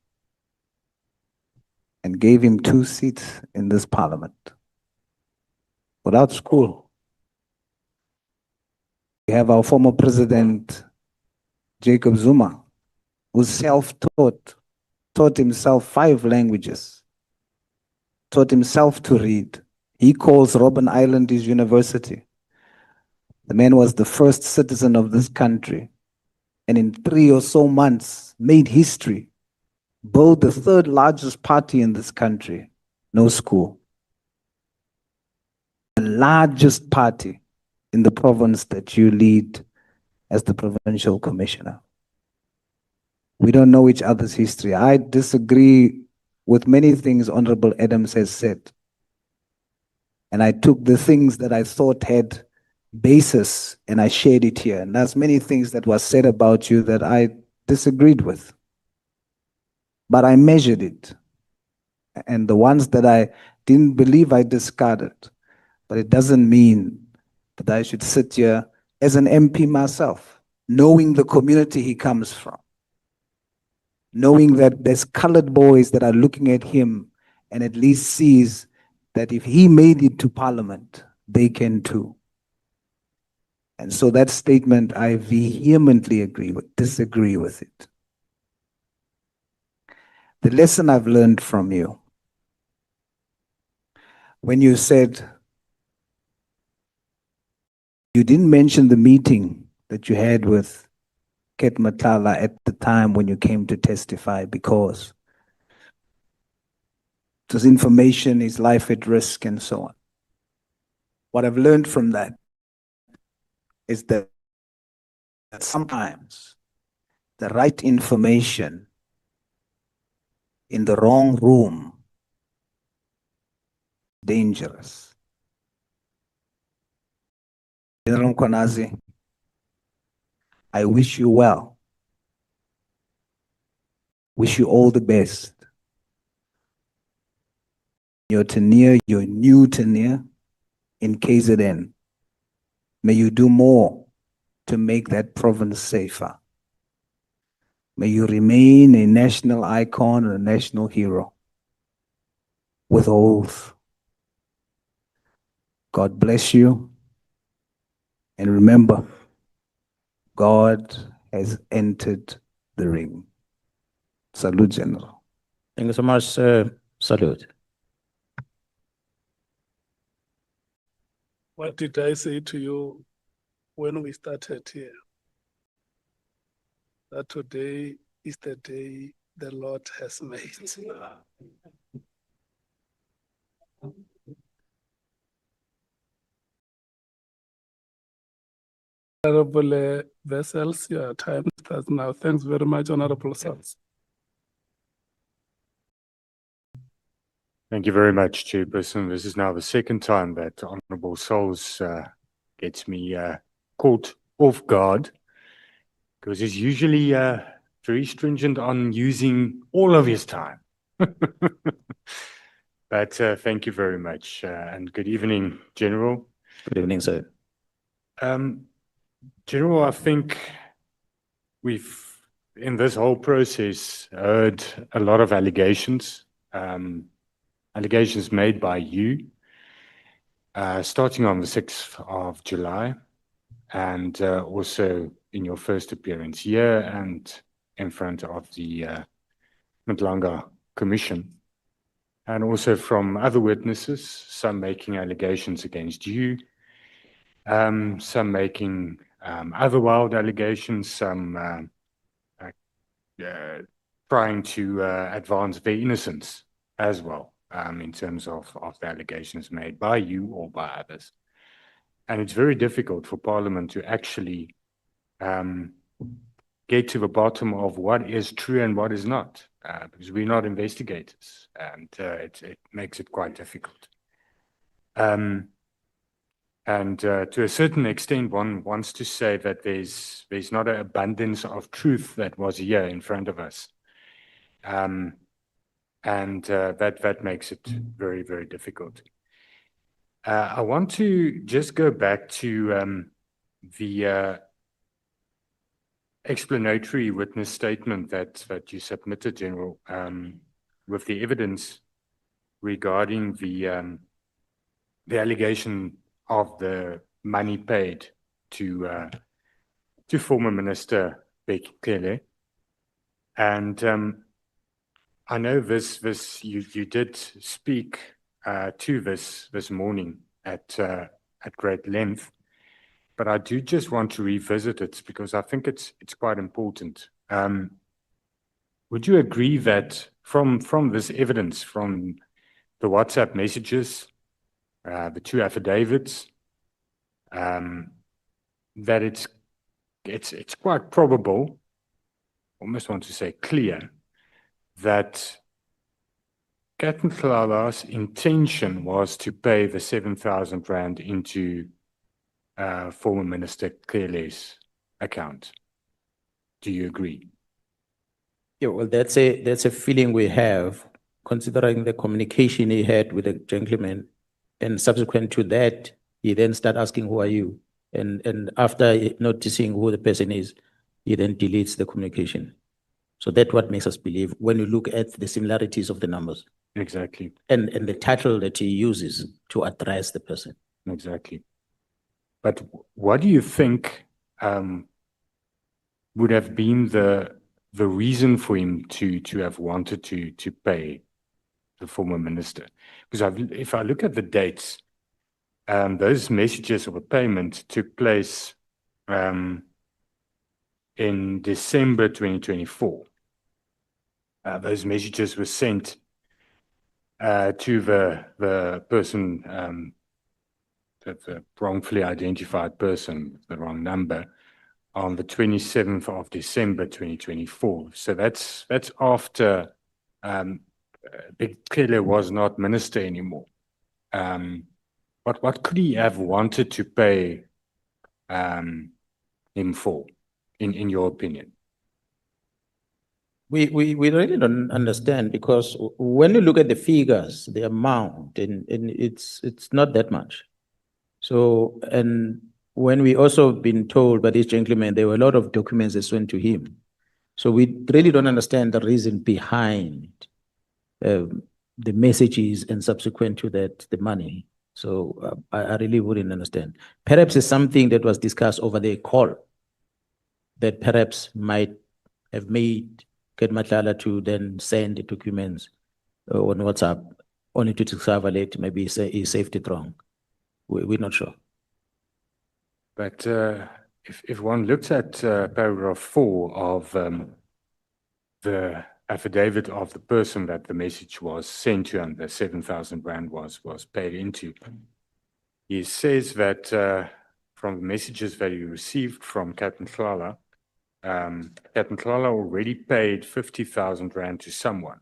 and gave him 2 seats in this parliament without school. We have our former president, Jacob Zuma, who's self-taught, taught himself 5 languages, taught himself to read. He calls Robben Island his university. The man was the first citizen of this country, and in 3 or so months made history build the third largest party in this country, no school. The largest party in the province that you lead as the provincial commissioner. We don't know each other's history. I disagree with many things Honorable Adams has said. And I took the things that I thought had basis and I shared it here. And there's many things that were said about you that I disagreed with. But I measured it. And the ones that I didn't believe, I discarded. But it doesn't mean that I should sit here as an MP myself, knowing the community he comes from, knowing that there's colored boys that are looking at him and at least sees that if he made it to Parliament, they can too. And so that statement, I vehemently disagree with it. The lesson I've learned from you, when you said, you didn't mention the meeting that you had with Matlala at the time when you came to testify because there's information, his life at risk and so on. What I've learned from that is that sometimes the right information in the wrong room is dangerous. General Kunazi, I wish you well. Wish you all the best. Your tenure, your new tenure in KZN. May you do more to make that province safer. May you remain a national icon and a national hero. With oath. God bless you. And remember, God has entered the ring. Salute, General. Thank you so much, salute. What did I say to you when we started here? That today is the day the Lord has made. Honorable Vessels, your time starts now. Thanks very much, Honorable Sons. Thank you very much, Chairperson. This is now the second time that Honorable Souls gets me caught off guard, because he's usually very stringent on using all of his time. But thank you very much, and good evening, General. Good evening, sir. General, I think we've, in this whole process, heard a lot of allegations. Allegations made by you, starting on the 6th of July, and also in your first appearance here and in front of the Nhlanhla Commission, and also from other witnesses, some making allegations against you, some making other wild allegations, some trying to advance their innocence as well. In terms of the allegations made by you or by others. And it's very difficult for Parliament to actually get to the bottom of what is true and what is not, because we're not investigators, and it makes it quite difficult. And to a certain extent, one wants to say that there's not an abundance of truth that was here in front of us. And that makes it very, very difficult. I want to just go back to the explanatory witness statement that you submitted, General, with the evidence regarding the allegation of the money paid to former Minister Bekele. And I know you did speak to this morning at great length, but I do just want to revisit it because I think it's quite important. would you agree that from this evidence, from the WhatsApp messages, the two affidavits, that it's quite probable, almost want to say clear, that Nhlanhla's intention was to pay the 7,000 rand into former Minister Cele's account? Do you agree? Yeah, well, that's a feeling we have, considering the communication he had with the gentleman, and subsequent to that, he then start asking, "Who are you?" And after noticing who the person is, he then deletes the communication. So that's what makes us believe when you look at the similarities of the numbers. Exactly. And the title that he uses to address the person. Exactly. But what do you think would have been the reason for him to have wanted to pay the former minister? Because if I look at the dates, those messages of a payment took place in December 2024. Those messages were sent to the person, the wrongfully identified person, the wrong number, on the 27th of December 2024. So that's after Cele was not minister anymore. What could he have wanted to pay him for, in your opinion? We really don't understand, because when you look at the figures, the amount, and it's not that much. So, and when we also been told by this gentleman, there were a lot of documents that went to him. So we really don't understand the reason behind the messages and subsequent to that, the money. So I really wouldn't understand. Perhaps it's something that was discussed over the call that perhaps might have made Matlala to then send the documents on WhatsApp, only to discover later maybe he saved it wrong. We're not sure. But if one looks at paragraph 4 of the affidavit of the person that the message was sent to and the 7,000 rand was paid into, he says that from the messages that he received from Nhlanhla, Nhlanhla already paid 50,000 rand to someone,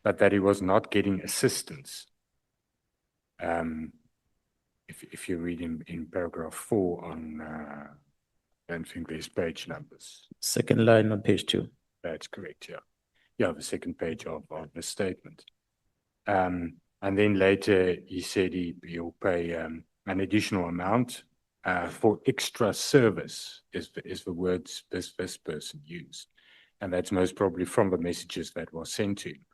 but that he was not getting assistance. If you read in paragraph 4 on, I don't think there's page numbers. Second line on page 2. That's correct, yeah. Yeah, the second page of the statement. And then later he said he'll pay an additional amount for extra service, is the words this person used. And that's most probably from the messages that were sent to him.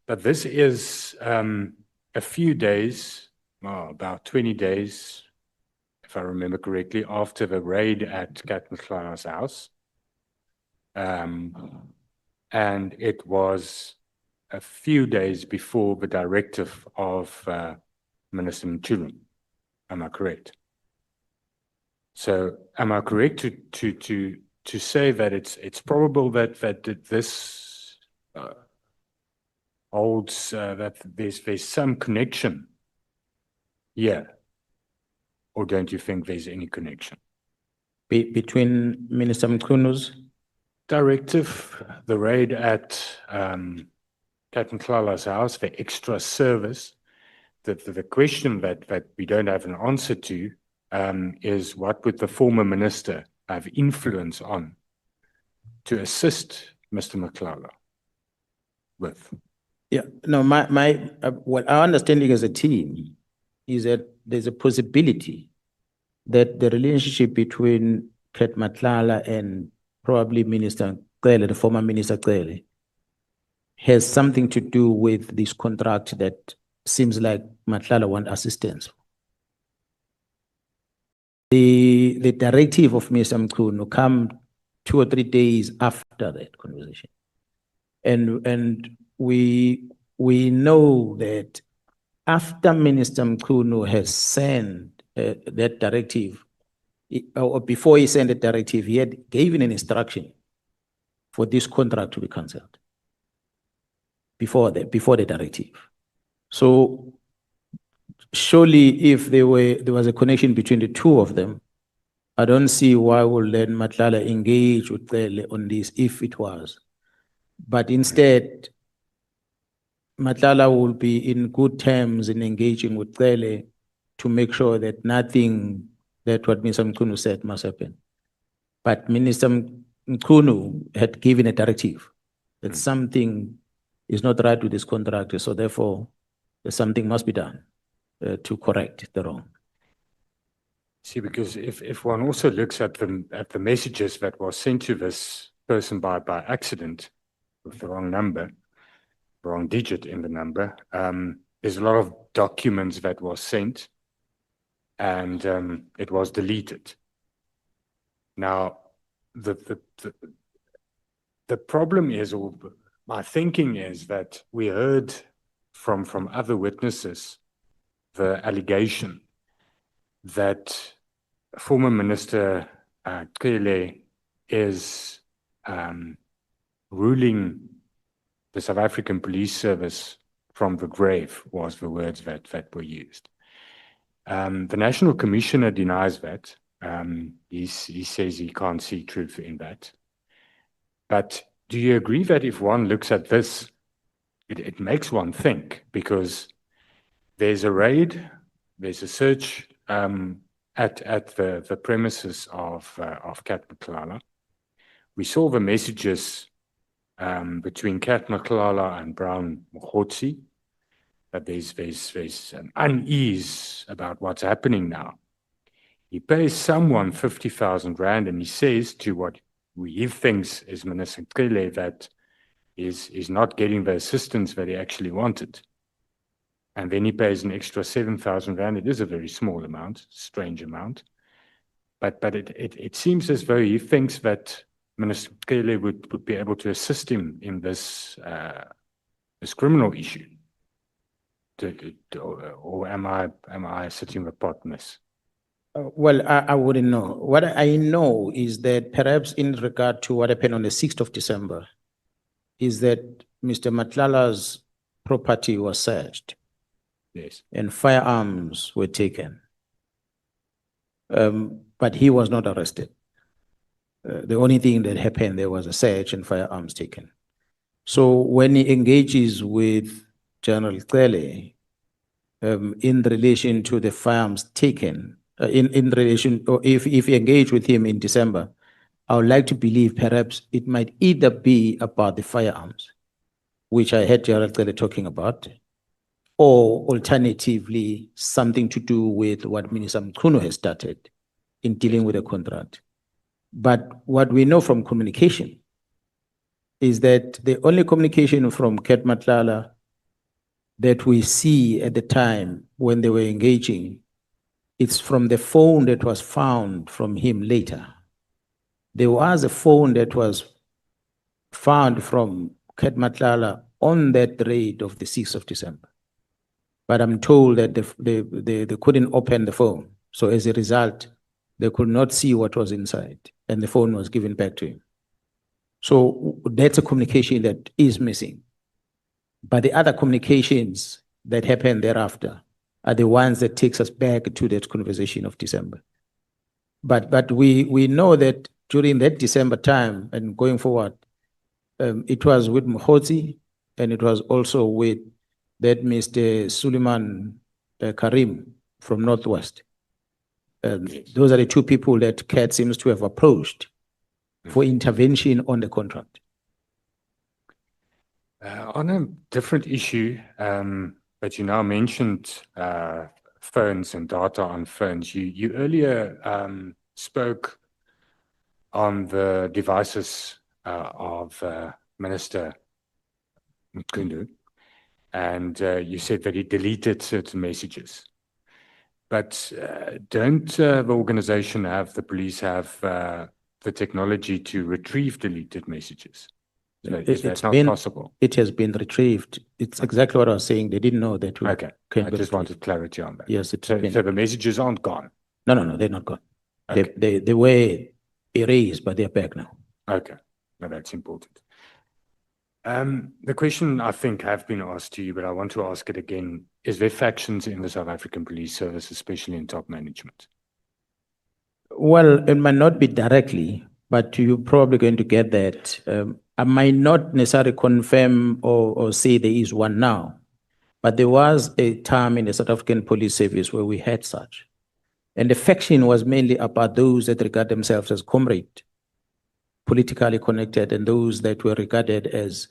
But this is a few days, about 20 days, if I remember correctly, after the raid at Nhlanhla's house. And it was a few days before the directive of Minister Mkhwanazi. Am I correct? So am I correct to say that it's probable that this holds that there's some connection here, or don't you think there's any connection between Minister Mkhwanazi's directive, the raid at Nhlanhla's house, the extra service? The question that we don't have an answer to is what would the former minister have influence on to assist Mr. Matlala with? Yeah, no, what our understanding as a team is that there's a possibility that the relationship between Matlala and probably Minister Cele, the former Minister Cele, has something to do with this contract that seems like Matlala want assistance. The directive of Mr. Mkhwanazi come 2 or 3 days after that conversation. And we know that after Minister Mkhwanazi has sent that directive, or before he sent the directive, he had given an instruction for this contract to be cancelled before the directive. So surely if there was a connection between the two of them, I don't see why would then Matlala engage with Cele on this if it was. But instead, Matlala will be in good terms in engaging with Cele to make sure that nothing that what Mr. Mkhunu said must happen. But Minister Mkhunu had given a directive that something is not right with this contract, so therefore something must be done to correct the wrong. See, because if one also looks at the messages that were sent to this person by accident with the wrong number, wrong digit in the number, there's a lot of documents that was sent and it was deleted. Now, the problem is, or my thinking is that we heard from other witnesses the allegation that former Minister Cele is ruling the South African Police Service from the grave, was the words that were used. The National Commissioner denies that. He says he can't see truth in that. But do you agree that if one looks at this, it makes one think, because there's a raid, there's a search at the premises of Kat Matlala. We saw the messages between Kat Matlala and Brown Mkhwanazi, that there's an unease about what's happening now. He pays someone 50,000 rand, and he says to what he thinks is Minister Cele that is not getting the assistance that he actually wanted. And then he pays an extra 7,000 rand. It is a very small amount, strange amount. But it seems as though he thinks that Minister Cele would be able to assist him in this criminal issue. Or am I sitting with partners? Well, I wouldn't know. What I know is that perhaps in regard to what happened on the 6th of December, is that Mr. Matlala's property was searched. Yes. And firearms were taken. But he was not arrested. The only thing that happened, there was a search and firearms taken. So when he engages with General Cele in relation to the firearms taken, in relation, or if you engage with him in December, I would like to believe perhaps it might either be about the firearms, which I heard General Cele talking about, or alternatively, something to do with what Minister Mkhunu has started in dealing with the contract. But what we know from communication is that the only communication from Kat Matlala that we see at the time when they were engaging, it's from the phone that was found from him later. There was a phone that was found from Kat Matlala on that raid of the 6th of December. But I'm told that they couldn't open the phone. So as a result, they could not see what was inside, and the phone was given back to him. So that's a communication that is missing. But the other communications that happened thereafter are the ones that takes us back to that conversation of December. But we know that during that December time and going forward, it was with Mkhwanazi, and it was also with that Mr. Suleiman Karim from Northwest. Those are the two people that Kat seems to have approached for intervention on the contract. On a different issue, but you now mentioned phones and data on phones. You earlier spoke on the devices of Minister Mkhwanazi, and you said that he deleted certain messages. But don't the organization have, the police have the technology to retrieve deleted messages? So it's not possible. It has been retrieved. It's exactly what I was saying. They didn't know that. Okay. I just wanted clarity on that. Yes. So the messages aren't gone? No, they're not gone. Okay. They were erased, but they're back now. Okay. No, that's important. The question I think have been asked to you, but I want to ask it again. Is there factions in the South African Police Service, especially in top management? Well, it might not be directly, but you're probably going to get that. I might not necessarily confirm or say there is one now, but there was a time in the South African Police Service where we had such. And the faction was mainly about those that regard themselves as comrade, politically connected, and those that were regarded as,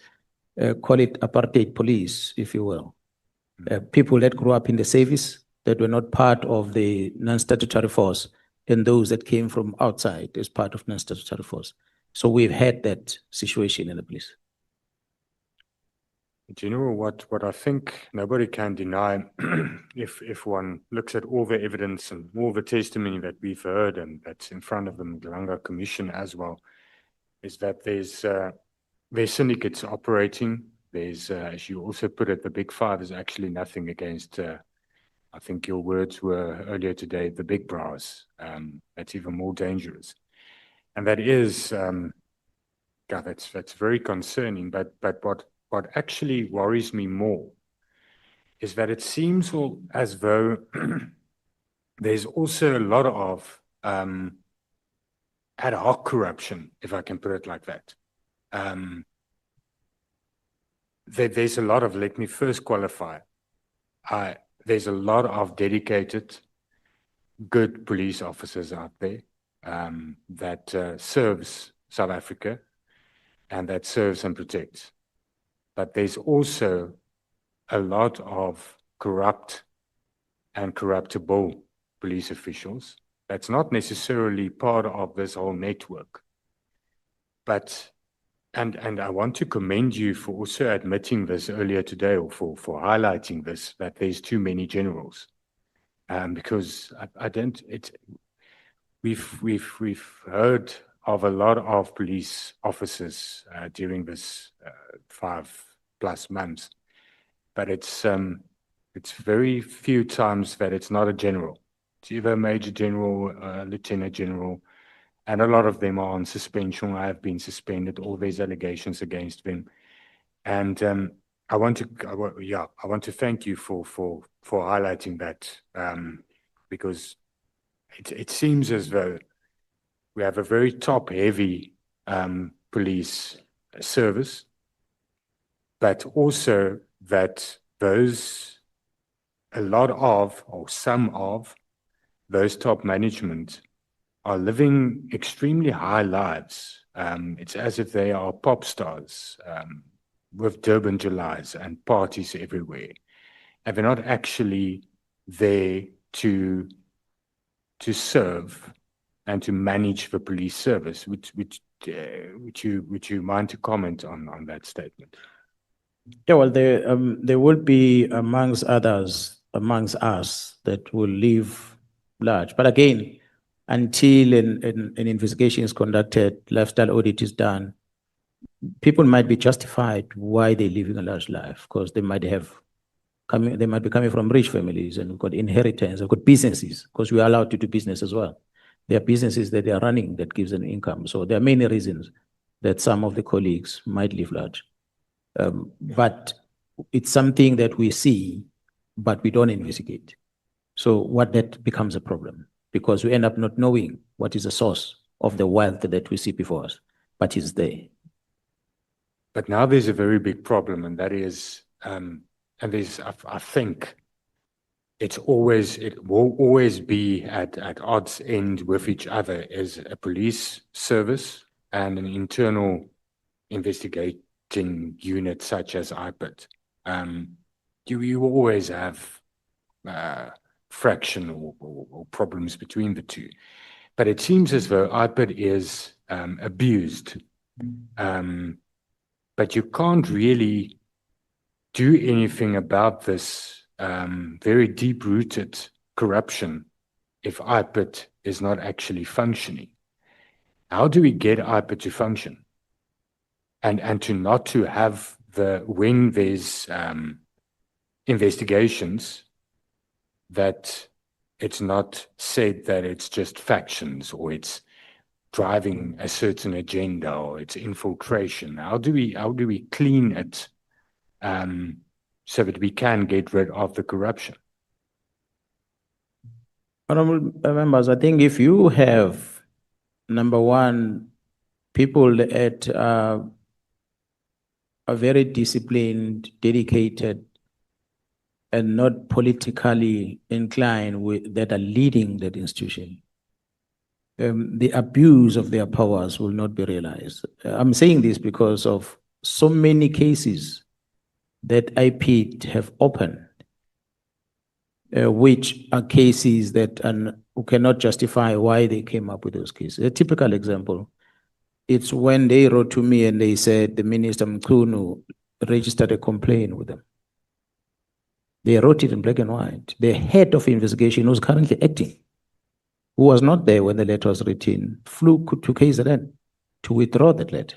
call it apartheid police, if you will. People that grew up in the service that were not part of the non-statutory force, and those that came from outside as part of non-statutory force. So we've had that situation in the police. General, what I think nobody can deny, if one looks at all the evidence and all the testimony that we've heard and that's in front of the Nhlanhla Commission as well, is that there's syndicates operating. There's, as you also put it, the big five is actually nothing against, I think your words were earlier today, the big brows. That's even more dangerous. And that is, that's very concerning, but what actually worries me more is that it seems as though there's also a lot of ad hoc corruption, if I can put it like that. There's a lot of, let me first qualify, there's a lot of dedicated, good police officers out there that serves South Africa and that serves and protects. But there's also a lot of corrupt and corruptible police officials. That's not necessarily part of this whole network. But, and I want to commend you for also admitting this earlier today, or for highlighting this, that there's too many generals. Because we've heard of a lot of police officers during this 5+ months, but it's very few times that it's not a general. It's either a major general, lieutenant general, and a lot of them are on suspension. I have been suspended. All these allegations against them, and I want to thank you for highlighting that, because it seems as though we have a very top-heavy police service, but also that a lot of, or some of, those top management are living extremely high lives. It's as if they are pop stars with Durban Julys and parties everywhere, and they're not actually there to serve and to manage the police service. Would you mind to comment on that statement? Yeah, well, there would be amongst us that will live large. But again, until an investigation is conducted, lifestyle audit is done, people might be justified why they're living a large life, because they might be coming from rich families and got inheritance, they've got businesses, because we are allowed to do business as well. There are businesses that they are running that gives an income. So there are many reasons that some of the colleagues might live large. But it's something that we see, but we don't investigate. So what that becomes a problem, because we end up not knowing what is the source of the wealth that we see before us, but it's there. But now there's a very big problem, and that is, and there's, I think, it will always be at odds end with each other, is a police service and an internal investigating unit such as IPID. You will always have fraction or problems between the two. But it seems as though IPID is abused. But you can't really do anything about this very deep-rooted corruption if IPID is not actually functioning. How do we get IPID to function? And to have when there's investigations, that it's not said that it's just factions, or it's driving a certain agenda or it's infiltration? How do we clean it so that we can get rid of the corruption? Honorable members, I think if you have, number one, people that are very disciplined, dedicated, and not politically inclined that are leading that institution, the abuse of their powers will not be realized. I'm saying this because of so many cases that IP have opened, which are cases that who cannot justify why they came up with those cases. A typical example, it's when they wrote to me and they said the Minister Mkhwanazi registered a complaint with them. They wrote it in black and white. The head of investigation who's currently acting, who was not there when the letter was written, flew to KZN to withdraw that letter.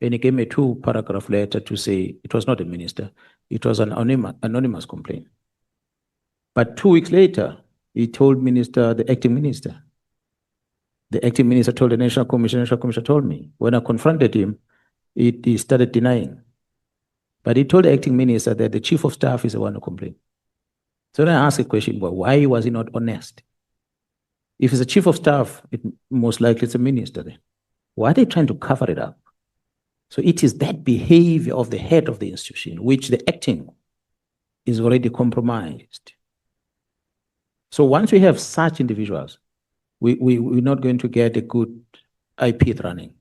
And he gave me a 2-paragraph letter to say it was not a minister, it was an anonymous complaint. But 2 weeks later, he told the acting minister. The acting minister told the National Commission told me. When I confronted him, he started denying. But he told the acting minister that the chief of staff is the one who complained. So then I asked a question, well, why was he not honest? If it's a chief of staff, most likely it's a minister then. Why are they trying to cover it up? So it is that behavior of the head of the institution, which the acting is already compromised. So once we have such individuals, we're not going to get a good IP running.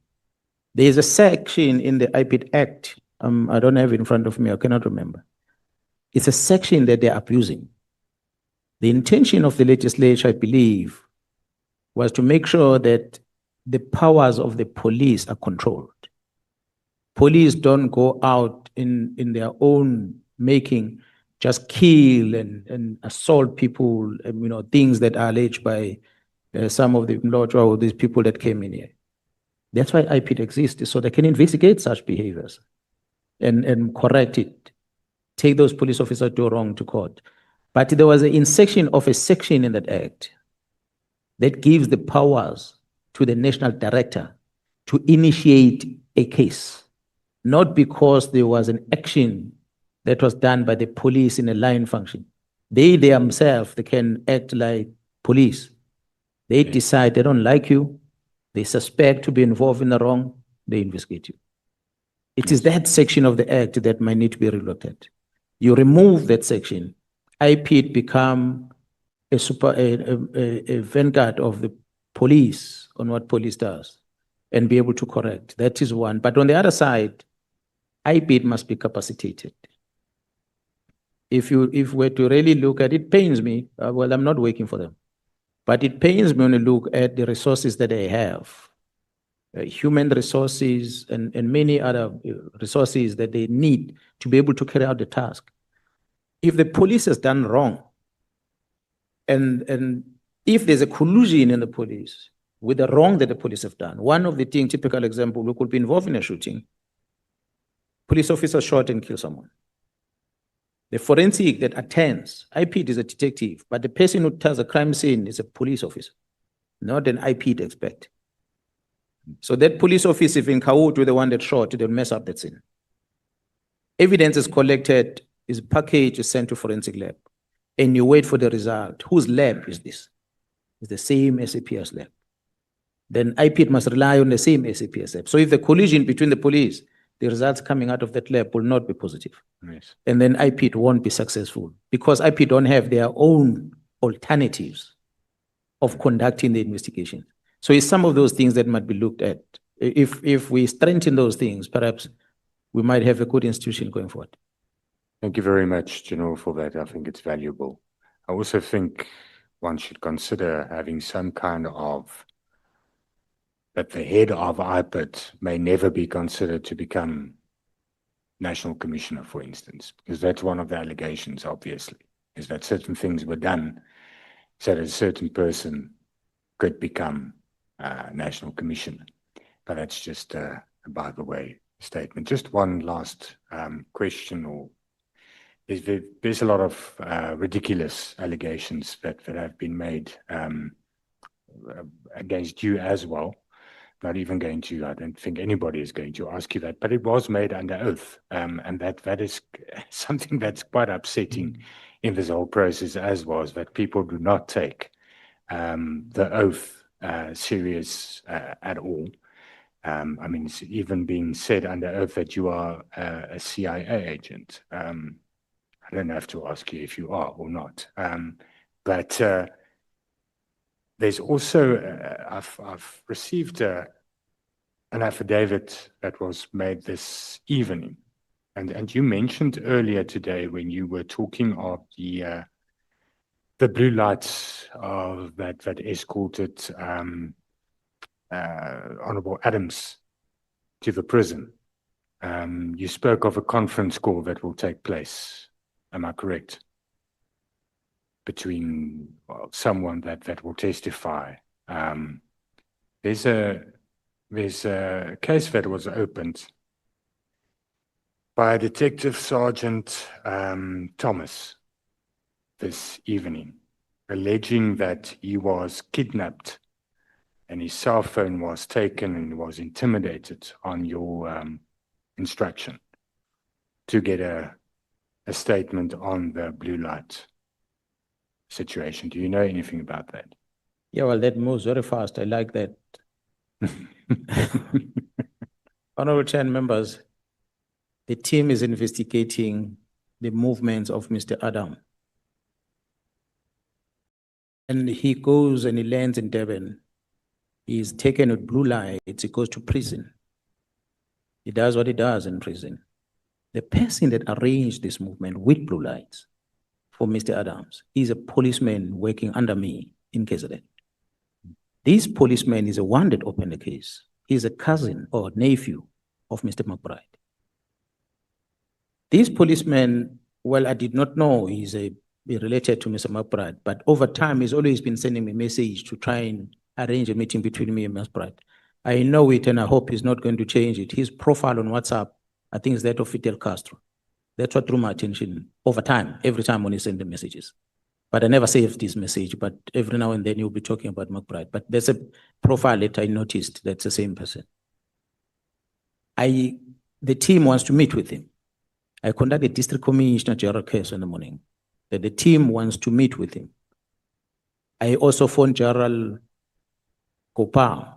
There is a section in the IP Act, I don't have it in front of me, I cannot remember. It's a section that they're abusing. The intention of the legislature, I believe, was to make sure that the powers of the police are controlled. Police don't go out in their own making, just kill and assault people, things that are alleged by some of the or these people that came in here. That's why IP exists, so they can investigate such behaviors and correct it. Take those police officers do wrong to court. But there was a section in that act that gives the powers to the national director to initiate a case, not because there was an action that was done by the police in a line function. They themselves, they can act like police. They decide they don't like you, they suspect to be involved in the wrong, they investigate you. It is that section of the act that might need to be relooked at. You remove that section, IP become a vanguard of the police on what police does and be able to correct. That is one. But on the other side, IP must be capacitated. If we're to really look at it, pains me. Well, I'm not working for them, but it pains me when you look at the resources that they have, human resources and many other resources that they need to be able to carry out the task. If the police has done wrong, and if there's a collusion in the police with the wrong that the police have done, one of the things, typical example, we could be involved in a shooting. Police officer shot and killed someone. The forensic that attends, IP is a detective, but the person who tells a crime scene is a police officer, not an IP expert. So that police officer, if in cahoots with the one that shot, they'll mess up that scene. Evidence is collected, is packaged, is sent to forensic lab, and you wait for the result. Whose lab is this? It's the same SAPS lab. Then IP must rely on the same SAPS lab. So if the collision between the police, the results coming out of that lab will not be positive. Yes. And then IP won't be successful because IP don't have their own alternatives of conducting the investigation. So it's some of those things that might be looked at. If we strengthen those things, perhaps we might have a good institution going forward. Thank you very much, General, for that. I think it's valuable. I also think one should consider having some kind of, that the head of IPIT may never be considered to become National Commissioner, for instance, because that's one of the allegations, obviously, is that certain things were done so that a certain person could become National Commissioner. But that's just a by the way statement. Just one last question, or there's a lot of ridiculous allegations that have been made against you as well. not even going to, I don't think anybody is going to ask you that, but it was made under oath. And that is something that's quite upsetting in this whole process, as was that people do not take the oath serious at all. I mean, it's even being said under oath that you are a CIA agent. I don't have to ask you if you are or not. But there's also, I've received an affidavit that was made this evening. And you mentioned earlier today when you were talking of the blue lights that escorted Honorable Adams to the prison. You spoke of a conference call that will take place. Am I correct? Between someone that will testify. There's a case that was opened by Detective Sergeant Thomas this evening, alleging that he was kidnapped and his cell phone was taken and was intimidated on your instruction to get a statement on the blue light situation. Do you know anything about that? Yeah, well, that moves very fast. I like that. Honorable Chair and members, the team is investigating the movements of Mr. Adam. And he goes and he lands in Durban. He is taken with blue lights. He goes to prison. He does what he does in prison. The person that arranged this movement with blue lights for Mr. Adams is a policeman working under me in KZN. This policeman is the one that opened the case. He's a cousin or nephew of Mr. McBride. This policeman, well, I did not know he's related to Mr. McBride, but over time, he's always been sending me a message to try and arrange a meeting between me and McBride. I know it, and I hope he's not going to change it. His profile on WhatsApp, I think, is that of Fidel Castro. That's what drew my attention over time, every time when he sent the messages. But I never saved this message, but every now and then you'll be talking about McBride. But there's a profile that I noticed that's the same person. The team wants to meet with him. I conducted District Commissioner General case in the morning. That the team wants to meet with him. I also phoned General Kopar,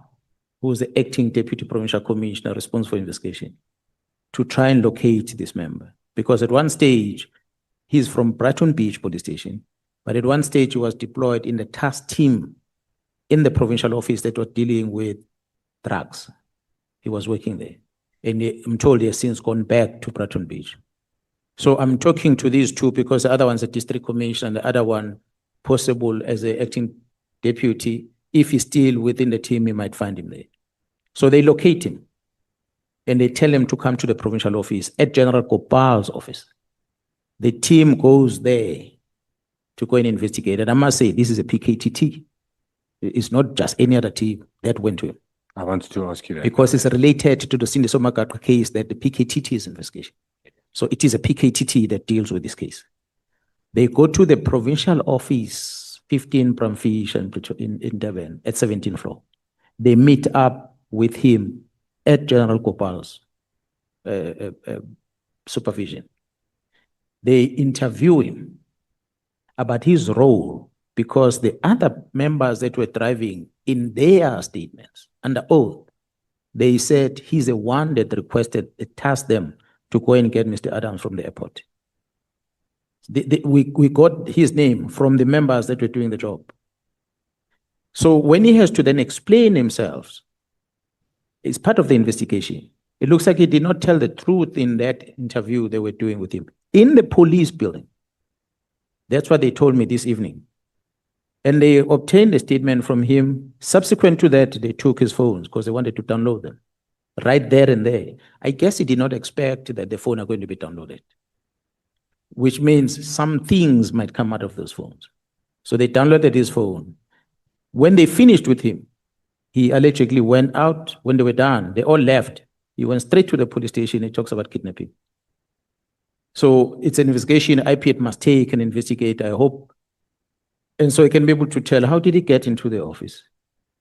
who is the acting Deputy Provincial Commissioner responsible for investigation, to try and locate this member. Because at one stage, he's from Brighton Beach Police Station, but at one stage he was deployed in the task team in the provincial office that was dealing with drugs. He was working there. And I'm told he has since gone back to Brighton Beach. So I'm talking to these two because the other one's a district commissioner and the other one possible as an acting deputy. If he's still within the team, he might find him there. So they locate him and they tell him to come to the provincial office at General Gopal's office. The team goes there to go and investigate. And I must say, this is a PKTT. It's not just any other team that went to him. I wanted to ask you that. Because it's related to the Cindy Somagata case that the PKTT is investigation. So it is a PKTT that deals with this case. They go to the provincial office, 15 Bramfish in Durban at 17th floor. They meet up with him at General Gopal's supervision. They interview him about his role because the other members that were driving in their statements under oath, they said he's the one that requested, tasked them to go and get Mr. Adams from the airport. We got his name from the members that were doing the job. So when he has to then explain himself, it's part of the investigation. It looks like he did not tell the truth in that interview they were doing with him in the police building. That's what they told me this evening. And they obtained a statement from him. Subsequent to that, they took his phones because they wanted to download them right there and there. I guess he did not expect that the phone are going to be downloaded, which means some things might come out of those phones. So they downloaded his phone. When they finished with him, he allegedly went out. When they were done, they all left. He went straight to the police station. He talks about kidnapping. So it's an investigation IPAT must take and investigate, I hope. And so he can be able to tell, how did he get into the office?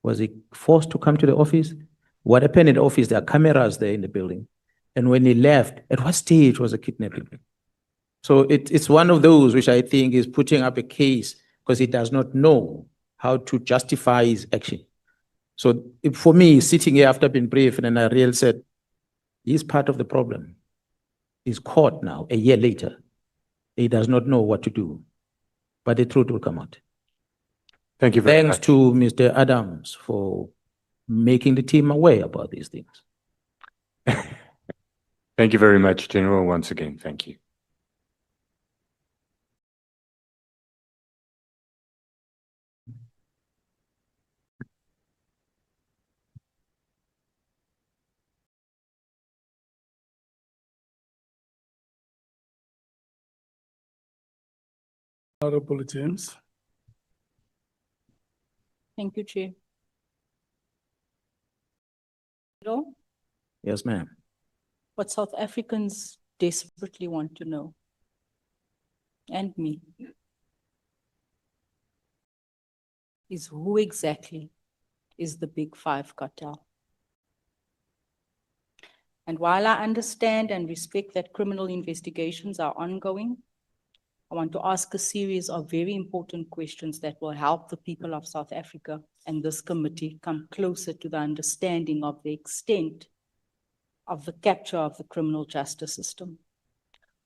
Was he forced to come to the office? What happened in the office, there are cameras there in the building. And when he left, at what stage was the kidnapping? So it's one of those which I think is putting up a case because he does not know how to justify his action. So for me, sitting here after being briefed, and I really said, he's part of the problem. He's caught now, a year later. He does not know what to do, but the truth will come out. Thank you very Thanks much. to Mr. Adams for making the team aware about these things. Thank you very much, General, once again. Thank you. Honorable James. Thank you, Chair. Hello? Yes, ma'am. What South Africans desperately want to know, and me, is who exactly is the Big Five cartel? And while I understand and respect that criminal investigations are ongoing, I want to ask a series of very important questions that will help the people of South Africa and this committee come closer to the understanding of the extent of the capture of the criminal justice system.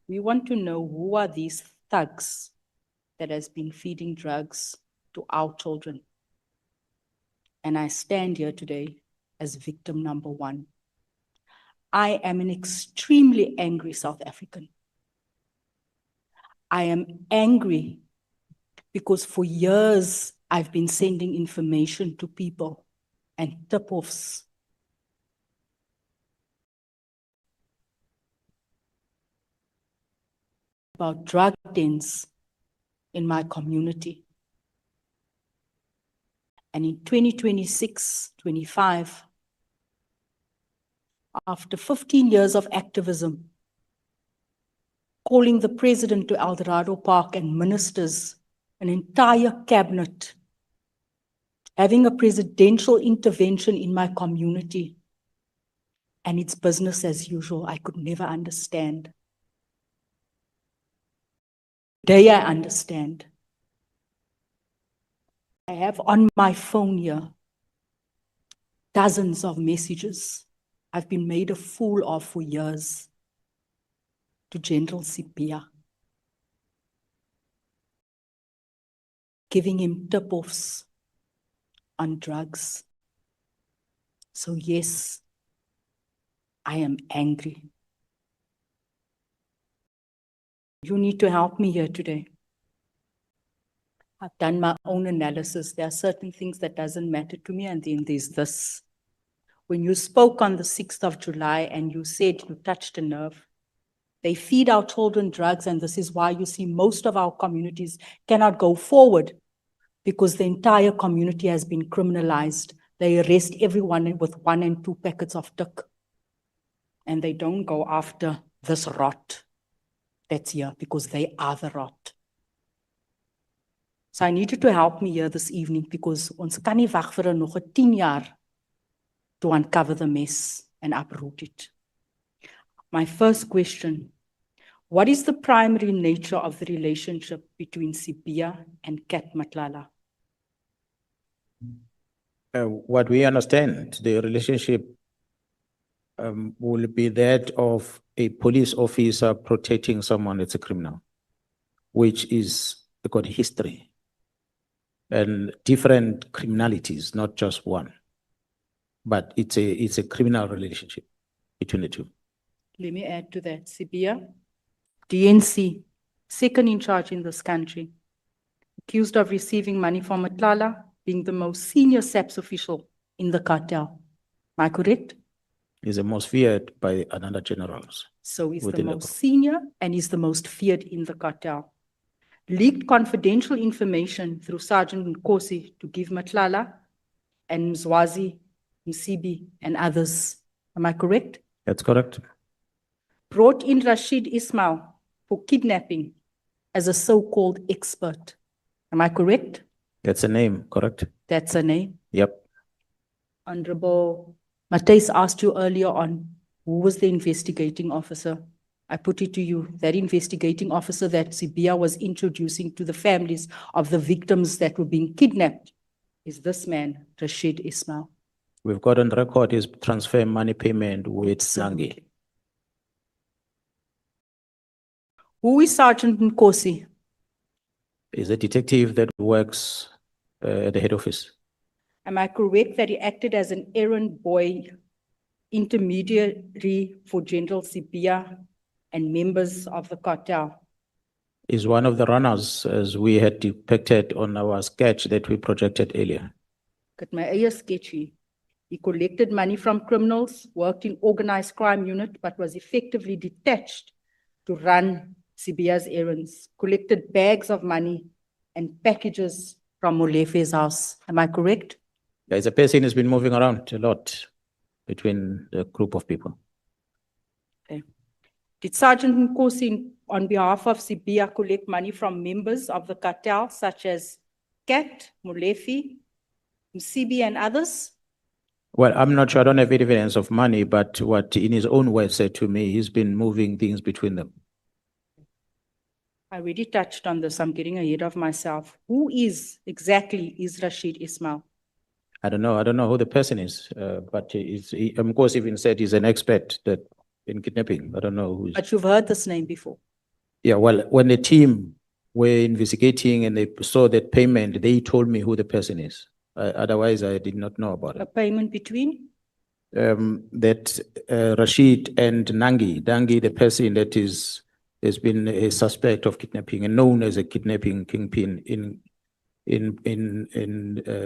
We want to know who are these thugs that has been feeding drugs to our children. And I stand here today as victim number one. I am an extremely angry South African. I am angry because for years I've been sending information to people and tip-offs about drug dens in my community. And in 2026-25, after 15 years of activism, calling the president to Eldorado Park and ministers, an entire cabinet, having a presidential intervention in my community, and it's business as usual. I could never understand. Today I understand. I have on my phone here dozens of messages I've been made a fool of for years to General Cibia, giving him tip-offs on drugs. So yes, I am angry. You need to help me here today. I've done my own analysis. There are certain things that doesn't matter to me, and then there's this. When you spoke on the 6th of July and you said you touched a nerve, they feed our children drugs, and this is why you see most of our communities cannot go forward, because the entire community has been criminalized. They arrest everyone with 1 and 2 packets of tik, and they don't go after this rot that's here, because they are the rot. So I need you to help me here this evening, because ons kan nie wag vir nog 10 jaar to uncover the mess and uproot it. My first question, what is the primary nature of the relationship between Cibia and Cat Matlala? What we understand, the relationship will be that of a police officer protecting someone that's a criminal, which is got history and different criminalities, not just one, but it's a criminal relationship between the two. Let me add to that. Cibia, DNC, second in charge in this country, accused of receiving money from Matlala, being the most senior SAPS official in the cartel. Am I correct? Is the most feared by another generals. So he's the within most senior and he's the most feared in the cartel. Leaked confidential information through Sergeant Nkosi to give Matlala and Mzwazi, Msibi, and others. Am I correct? That's correct. Brought in Rashid Ismail for kidnapping as a so-called expert. Am I correct? That's a name, correct? That's a name. Yep. Honorable Matthijs asked you earlier on, who was the investigating officer? I put it to you, that investigating officer that Cibia was introducing to the families of the victims that were being kidnapped is this man, Rashid Ismail. We've got on record his transfer money payment with Nangi. Who is Sergeant Nkosi? He's a detective that works at the head office. Am I correct that he acted as an errand boy, intermediary for General Cibia and members of the cartel? Is one of the runners, as we had depicted on our sketch that we projected earlier. At my eie sketch hier, he collected money from criminals, worked in organized crime unit, but was effectively detached to run Cibia's errands, collected bags of money and packages from Molefe's house. Am I correct? There's a person who's been moving around a lot between the group of people. Okay. Did Sergeant Nkosi, on behalf of Cibia, collect money from members of the cartel, such as Kat, Molefe, Cibia, and others? Well, I'm not sure, I don't have evidence of money, but what in his own words said to me, he's been moving things between them. I already touched on this, I'm getting ahead of myself. Who is exactly Rashid Ismail? I don't know who the person is, but of course, even said he's an expert in kidnapping. I don't know who. But you've heard this name before. Yeah, well, when the team were investigating and they saw that payment, they told me who the person is. Otherwise, I did not know about A it. payment between? That Rashid and Nangi, the person that has been a suspect of kidnapping and known as a kidnapping kingpin in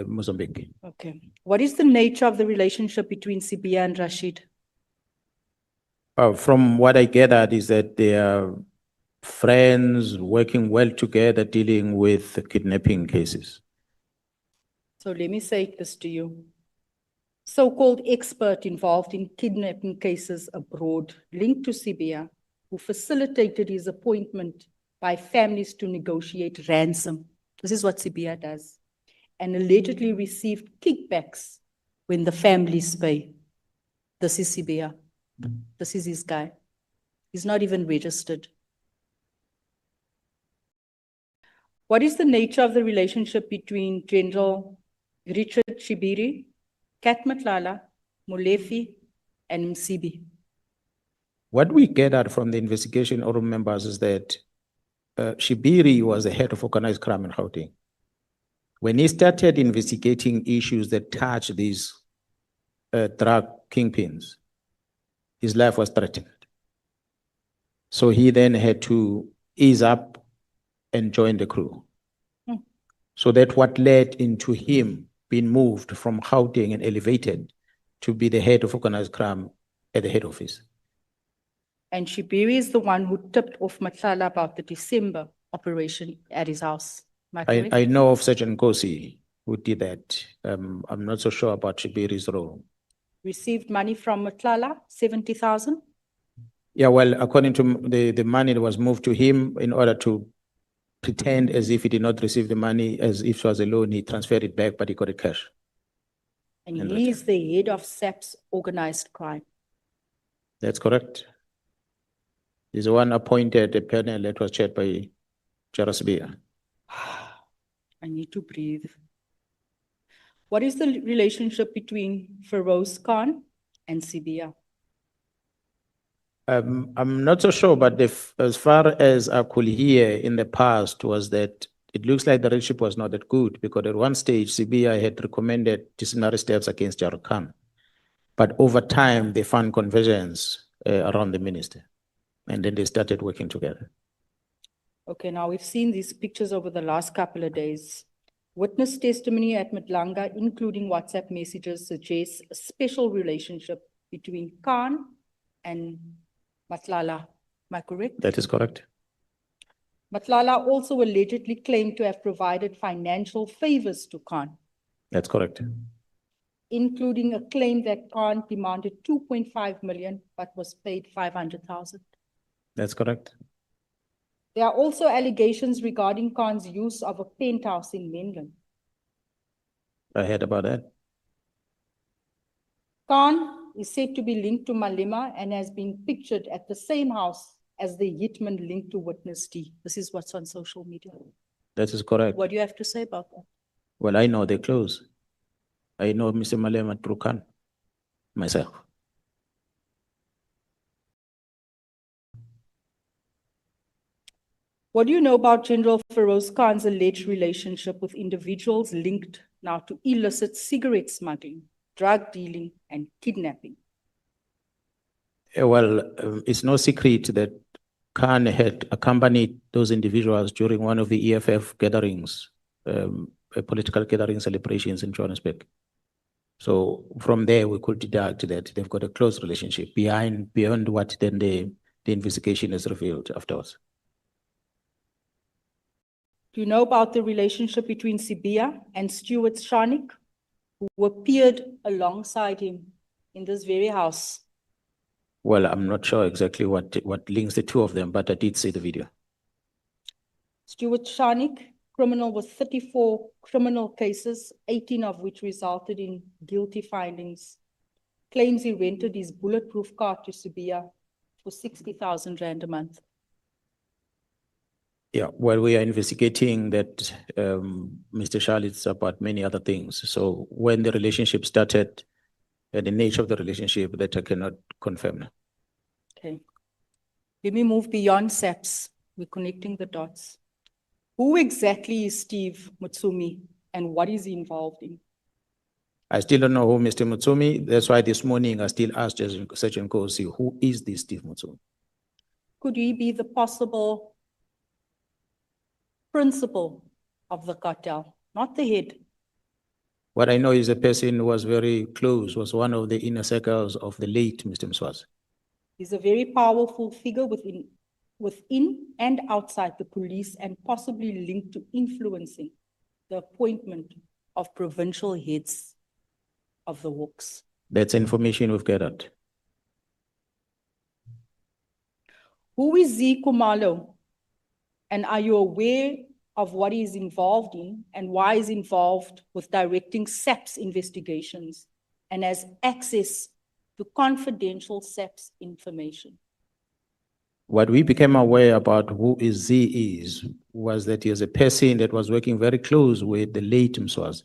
Mozambique. Okay. What is the nature of the relationship between Cibia and Rashid? From what I gathered is that they are friends working well together, dealing with kidnapping cases. So let me say this to you. So-called expert involved in kidnapping cases abroad, linked to Cibia, who facilitated his appointment by families to negotiate ransom. This is what Cibia does. And allegedly received kickbacks when the families pay. This is Cibia. This is his guy. He's not even registered. What is the nature of the relationship between General Richard Shibiri, Kat Matlala, Molefe, and Msibi? What we gathered from the investigation of members is that Shibiri was the head of organized crime in Gauteng. When he started investigating issues that touch these drug kingpins, his life was threatened. So he then had to ease up and join the crew. So that what led into him being moved from Gauteng and elevated to be the head of organized crime at the head office. And Shibiri is the one who tipped off Matlala about the December operation at his house. Am I correct? I know of Sergeant Nkosi who did that. I'm not so sure about Shibiri's role. Received money from Matlala, 70,000. Yeah, well, according to the money that was moved to him in order to pretend as if he did not receive the money, as if it was a loan, he transferred it back, but he got it cash. And he is the head of SAP's organized crime. That's correct. He's the one appointed a panel that was chaired by Seabir. I need to breathe. What is the relationship between Feroz Khan and Cibia? I'm not so sure, but as far as I could hear in the past was that it looks like the relationship was not that good because at one stage, Cibia had recommended disciplinary steps against Jarrah Khan. But over time, they found convergence around the minister. And then they started working together. Okay, now we've seen these pictures over the last couple of days. Witness testimony at Nhlanhla, including WhatsApp messages, suggests a special relationship between Khan and Matlala. Am I correct? That is correct. Matlala also allegedly claimed to have provided financial favors to Khan, That's correct. including a claim that Khan demanded 2.5 million, but was paid 500,000. That's correct. There are also allegations regarding Khan's use of a penthouse in Menlyn. I heard about that. Khan is said to be linked to Malema and has been pictured at the same house as the hitman linked to witness D. This is what's on social media. That is correct. What do you have to say about that? Well, I know they're close. I know Mr. Malema Trukan myself. What do you know about General Feroz Khan's alleged relationship with individuals linked now to illicit cigarette smuggling, drug dealing, and kidnapping? Well, it's no secret that Khan had accompanied those individuals during one of the EFF gatherings, a political gathering celebrations in Johannesburg. So from there, we could deduct that they've got a close relationship beyond what then the investigation has revealed afterwards. Do you know about the relationship between Cibia and Stuart Sharnik, who appeared alongside him in this very house? Well, I'm not sure exactly what links the two of them, but I did see the video. Stuart Sharnik, criminal with 34 criminal cases, 18 of which resulted in guilty findings, claims he rented his bulletproof car to Cibia for 60,000 Rand a month. Yeah, well, we are investigating that Mr. Charlotte's about many other things. So when the relationship started, and the nature of the relationship, that I cannot confirm. Okay. Let me move beyond SAPS. We're connecting the dots. Who exactly is Steve Mutsumi and what is he involved in? I still don't know who Mr. Mutsumi. That's why this morning I still asked Sergeant Kosi, who is this Steve Mutsumi? Could he be the possible principal of the cartel, not the head? What I know is a person who was very close, was one of the inner circles of the late Mr. Mswazi. He's a very powerful figure within and outside the police and possibly linked to influencing the appointment of provincial heads of the works. That's information we've gathered. Who is Z Kumalo? And are you aware of what he is involved in and why he's involved with directing SAPS investigations and has access to confidential SAPS information? What we became aware about who is Z was that he is a person that was working very close with the late Mswazi,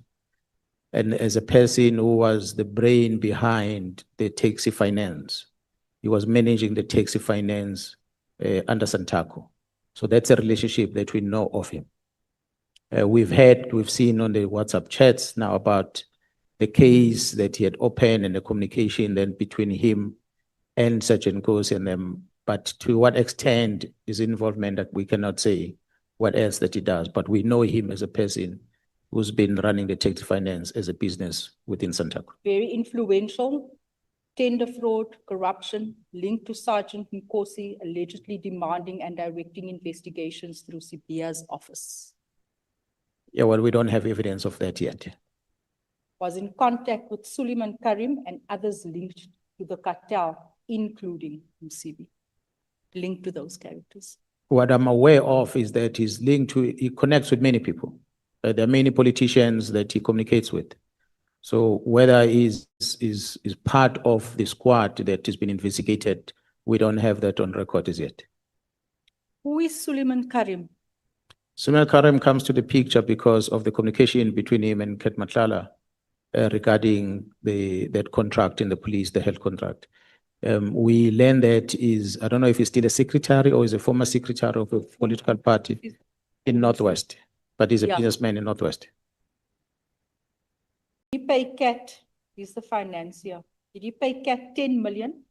and as a person who was the brain behind the taxi finance. He was managing the taxi finance under Santaco. So that's a relationship that we know of him. We've seen on the WhatsApp chats now about the case that he had opened and the communication then between him and Sergeant Kosi and them. But to what extent is involvement that we cannot say what else that he does. But we know him as a person who's been running the taxi finance as a business within Santaco. Very influential, tender fraud, corruption, linked to Sergeant Nkosi, allegedly demanding and directing investigations through Cibia's office. Yeah, well, we don't have evidence of that yet. Was in contact with Suleiman Karim and others linked to the cartel, including Msibi, linked to those characters. What I'm aware of is that he connects with many people. There are many politicians that he communicates with. So whether he's part of the squad that has been investigated, we don't have that on record as yet. Who is Suleiman Karim? Suleiman Karim comes to the picture because of the communication between him and Matlala regarding that contract in the police, the health contract. We learned that I don't know if he's still a secretary or is a former secretary of a political party in Northwest, but he's a businessman in Northwest. He paid Cat, he's the financier. Did he pay Cat 10 million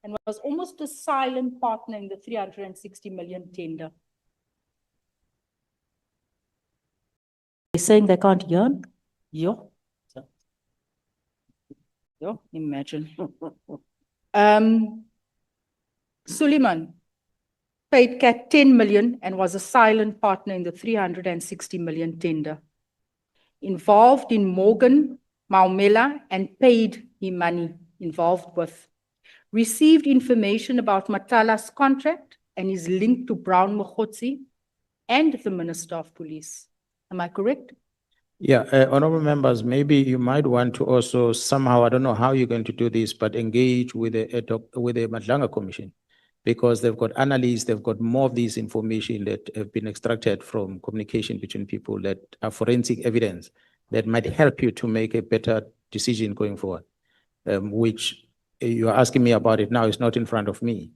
and was almost a silent partner in the 360 million tender? They're saying they can't hear? Yo. Yo, imagine. Suleiman paid Cat 10 million and was a silent partner in the 360 million tender. Involved in Morgan, Maumela, and paid him money involved with. Received information about Matlala's contract and is linked to Brown Mkhwanazi and the Minister of Police. Am I correct? Yeah, honorable members, maybe you might want to also somehow, I don't know how you're going to do this, but engage with the Nhlanhla Commission, because they've got analysts, they've got more of this information that have been extracted from communication between people that are forensic evidence that might help you to make a better decision going forward, which you're asking me about it now is not in front of me.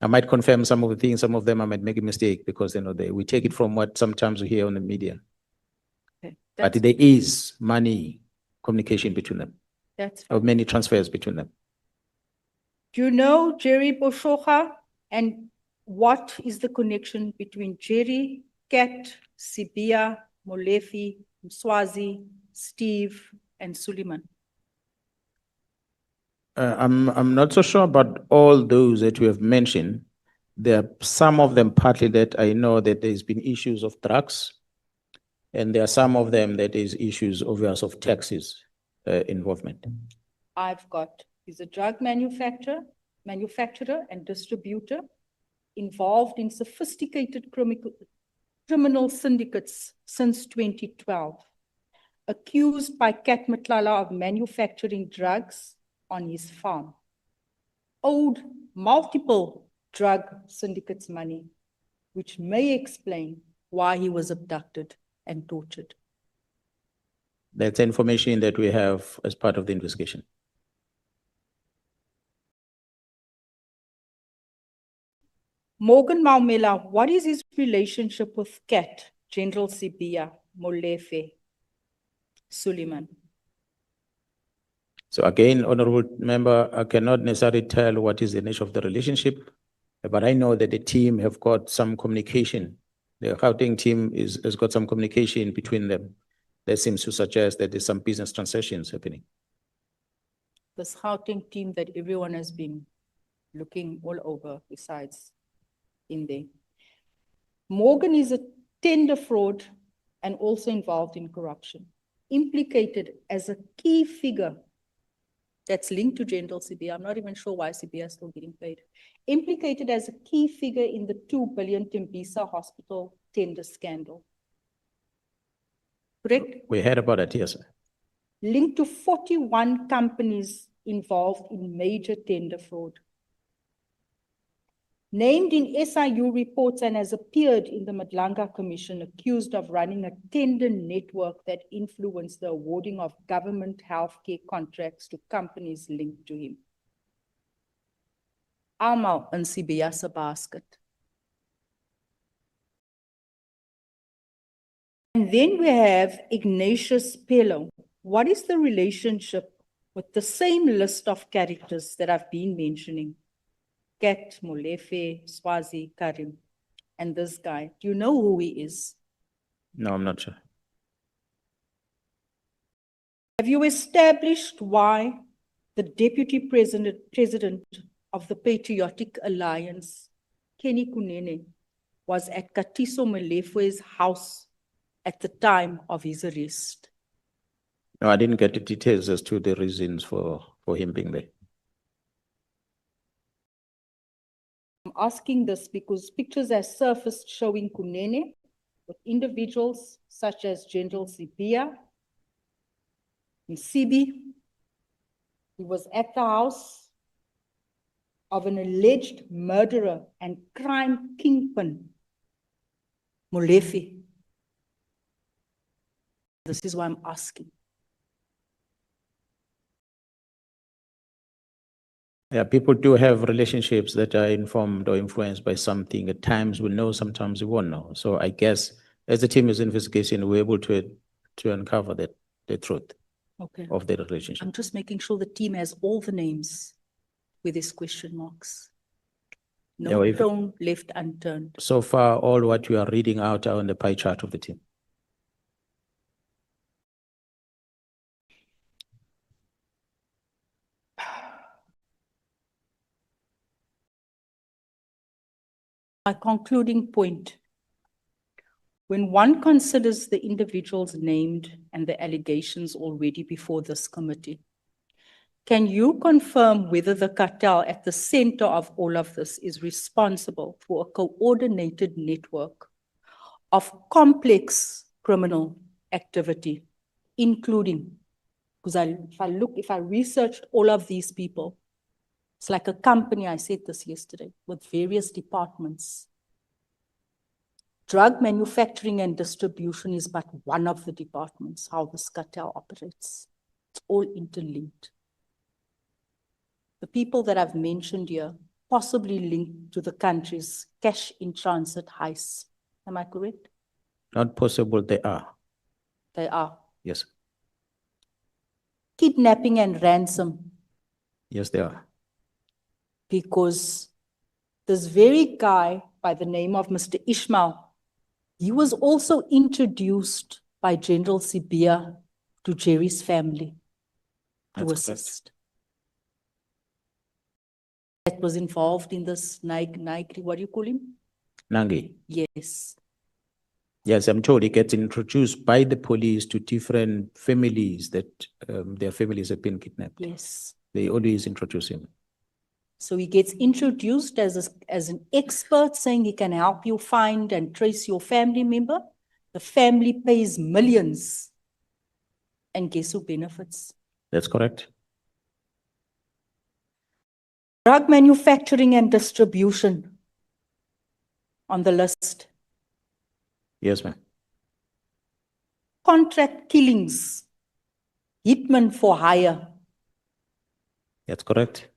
I might confirm some of the things, some of them I might make a mistake because we take it from what sometimes we hear on the media. But there is money communication between them, That's or many transfers between them. Do you know Jerry Boshoga? And what is the connection between Jerry, Kat, Cibia, Molefi, Mswazi, Steve, and Suleiman? I'm not so sure about all those that you have mentioned. There are some of them partly that I know that there's been issues of drugs, and there are some of them that is issues obvious of taxes involvement. I've got, he's a drug manufacturer and distributor involved in sophisticated criminal syndicates since 2012, accused by Kat Matlala of manufacturing drugs on his farm, owed multiple drug syndicates money, which may explain why he was abducted and tortured. That's information that we have as part of the investigation. Morgan Maumela, what is his relationship with Kat, General Cibia, Molefe, Suleiman? So again, honorable member, I cannot necessarily tell what is the nature of the relationship, but I know that the team have got some communication. The Gauteng team has got some communication between them that seems to suggest that there's some business transactions happening. This Gauteng team that everyone has been looking all over besides in there. Morgan is a tender fraud and also involved in corruption, implicated as a key figure that's linked to General Cibia. I'm not even sure why Cibia is still getting paid. Implicated as a key figure in the 2 billion Tembisa hospital tender scandal. Correct? We heard about it, yes. Linked to 41 companies involved in major tender fraud. Named in SIU reports and has appeared in the Nhlanhla Commission, accused of running a tender network that influenced the awarding of government healthcare contracts to companies linked to him. Almal in Cibia's basket. And then we have Ignatius Pello. What is the relationship with the same list of characters that I've been mentioning? Kat, Molefe, Swazi, Karim, and this guy. Do you know who he is? No, I'm not sure. Have you established why the deputy president of the Patriotic Alliance, Kenny Kunene, was at Katiso Molefe's house at the time of his arrest? No, I didn't get the details as to the reasons for him being there. I'm asking this because pictures have surfaced showing Kunene with individuals such as General Cibia, Seabir. He was at the house of an alleged murderer and crime kingpin, Molefe. This is why I'm asking. Yeah, people do have relationships that are informed or influenced by something. At times we know, sometimes we won't know. So I guess as the team is investigating, we're able to uncover the truth of the relationship. I'm just making sure the team has all the names with these question marks. No Yeah, stone left unturned. So far, all what you are reading out are on the pie chart of the team. My concluding point. When one considers the individuals named and the allegations already before this committee, can you confirm whether the cartel at the center of all of this is responsible for a coordinated network of complex criminal activity including, because if I researched all of these people, it's like a company, I said this yesterday, with various departments. Drug manufacturing and distribution is but one of the departments, how this cartel operates. It's all interlinked. The people that I've mentioned here possibly linked to the country's cash in transit heist. Am I correct? Not possible, they are. They are. Yes. Kidnapping and ransom, Yes, they are. because this very guy by the name of Mr. Ishmael, he was also introduced by General Cibia to Jerry's family to That's assist. That was involved in this Nangi, what do you call him? Nangi. Yes. Yes, I'm told he gets introduced by the police to different families that their families have been kidnapped. Yes. They always introduce him. So he gets introduced as an expert, saying he can help you find and trace your family member. The family pays millions. And guess who benefits? That's correct. Drug manufacturing and distribution on the list. Yes, ma'am. Contract killings, hitman for hire. That's correct.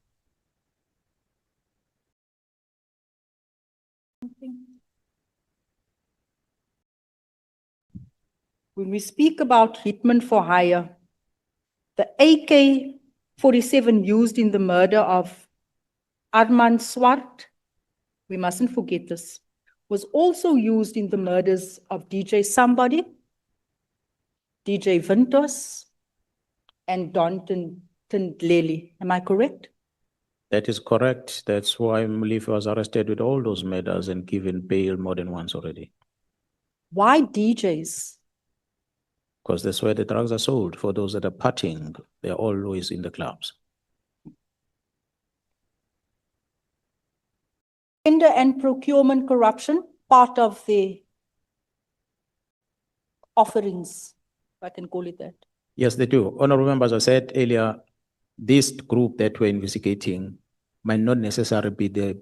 When we speak about hitman for hire, the AK-47 used in the murder of Armand Swart, we mustn't forget this, was also used in the murders of DJ Somebody, DJ Vintos, and Don Tindleli. Am I correct? That is correct. That's why Mulife was arrested with all those murders and given bail more than once already. Why DJs? Because that's where the drugs are sold. For those that are partying, they're always in the clubs. Tender and procurement corruption, part of the offerings, if I can call it that. Yes, they do. Honorable members, I said earlier, this group that we're investigating might not necessarily be the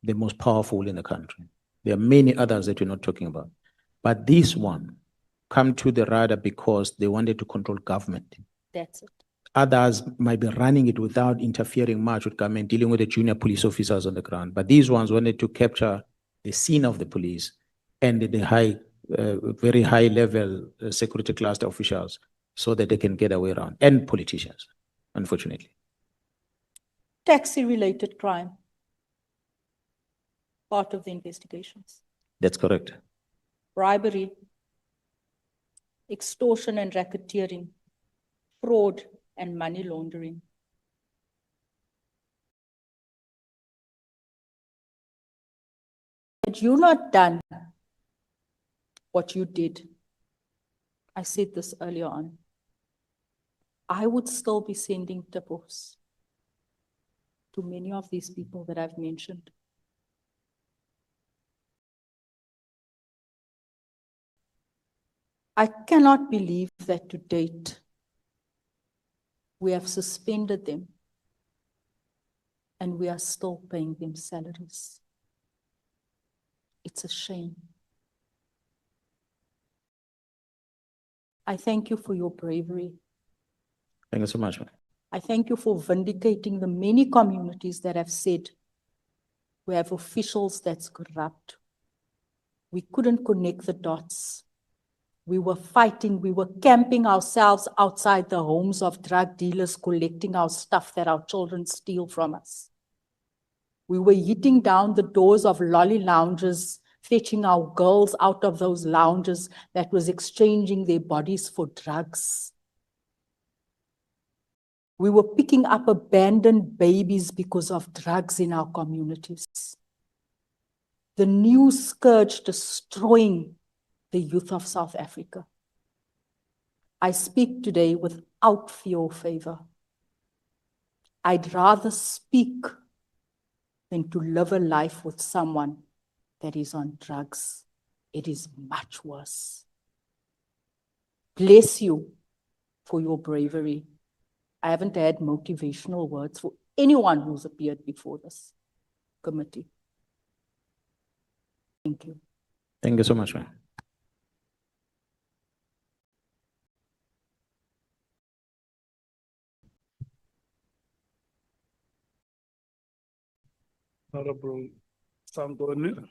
most powerful in the country. There are many others that we're not talking about. But this one come to the radar because they wanted to control government. That's it. Others might be running it without interfering much with government, dealing with the junior police officers on the ground. But these ones wanted to capture the scene of the police and the very high level security cluster officials so that they can get away around, and politicians, unfortunately. Taxi-related crime, part of the investigations. That's correct. Bribery, extortion and racketeering, fraud and money laundering. Had you not done what you did, I said this earlier on, I would still be sending tip-offs to many of these people that I've mentioned. I cannot believe that to date, we have suspended them and we are still paying them salaries. It's a shame. I thank you for your bravery. Thank you so much. I thank you for vindicating the many communities that have said we have officials that's corrupt. We couldn't connect the dots. We were fighting, we were camping ourselves outside the homes of drug dealers, collecting our stuff that our children steal from us. We were hitting down the doors of lolly lounges, fetching our girls out of those lounges that was exchanging their bodies for drugs. We were picking up abandoned babies because of drugs in our communities. The new scourge destroying the youth of South Africa. I speak today without fear or favor. I'd rather speak than to live a life with someone that is on drugs. It is much worse. Bless you for your bravery. I haven't had motivational words for anyone who's appeared before this committee. Thank you. Thank you so much, ma'am. Honorable Sangoni.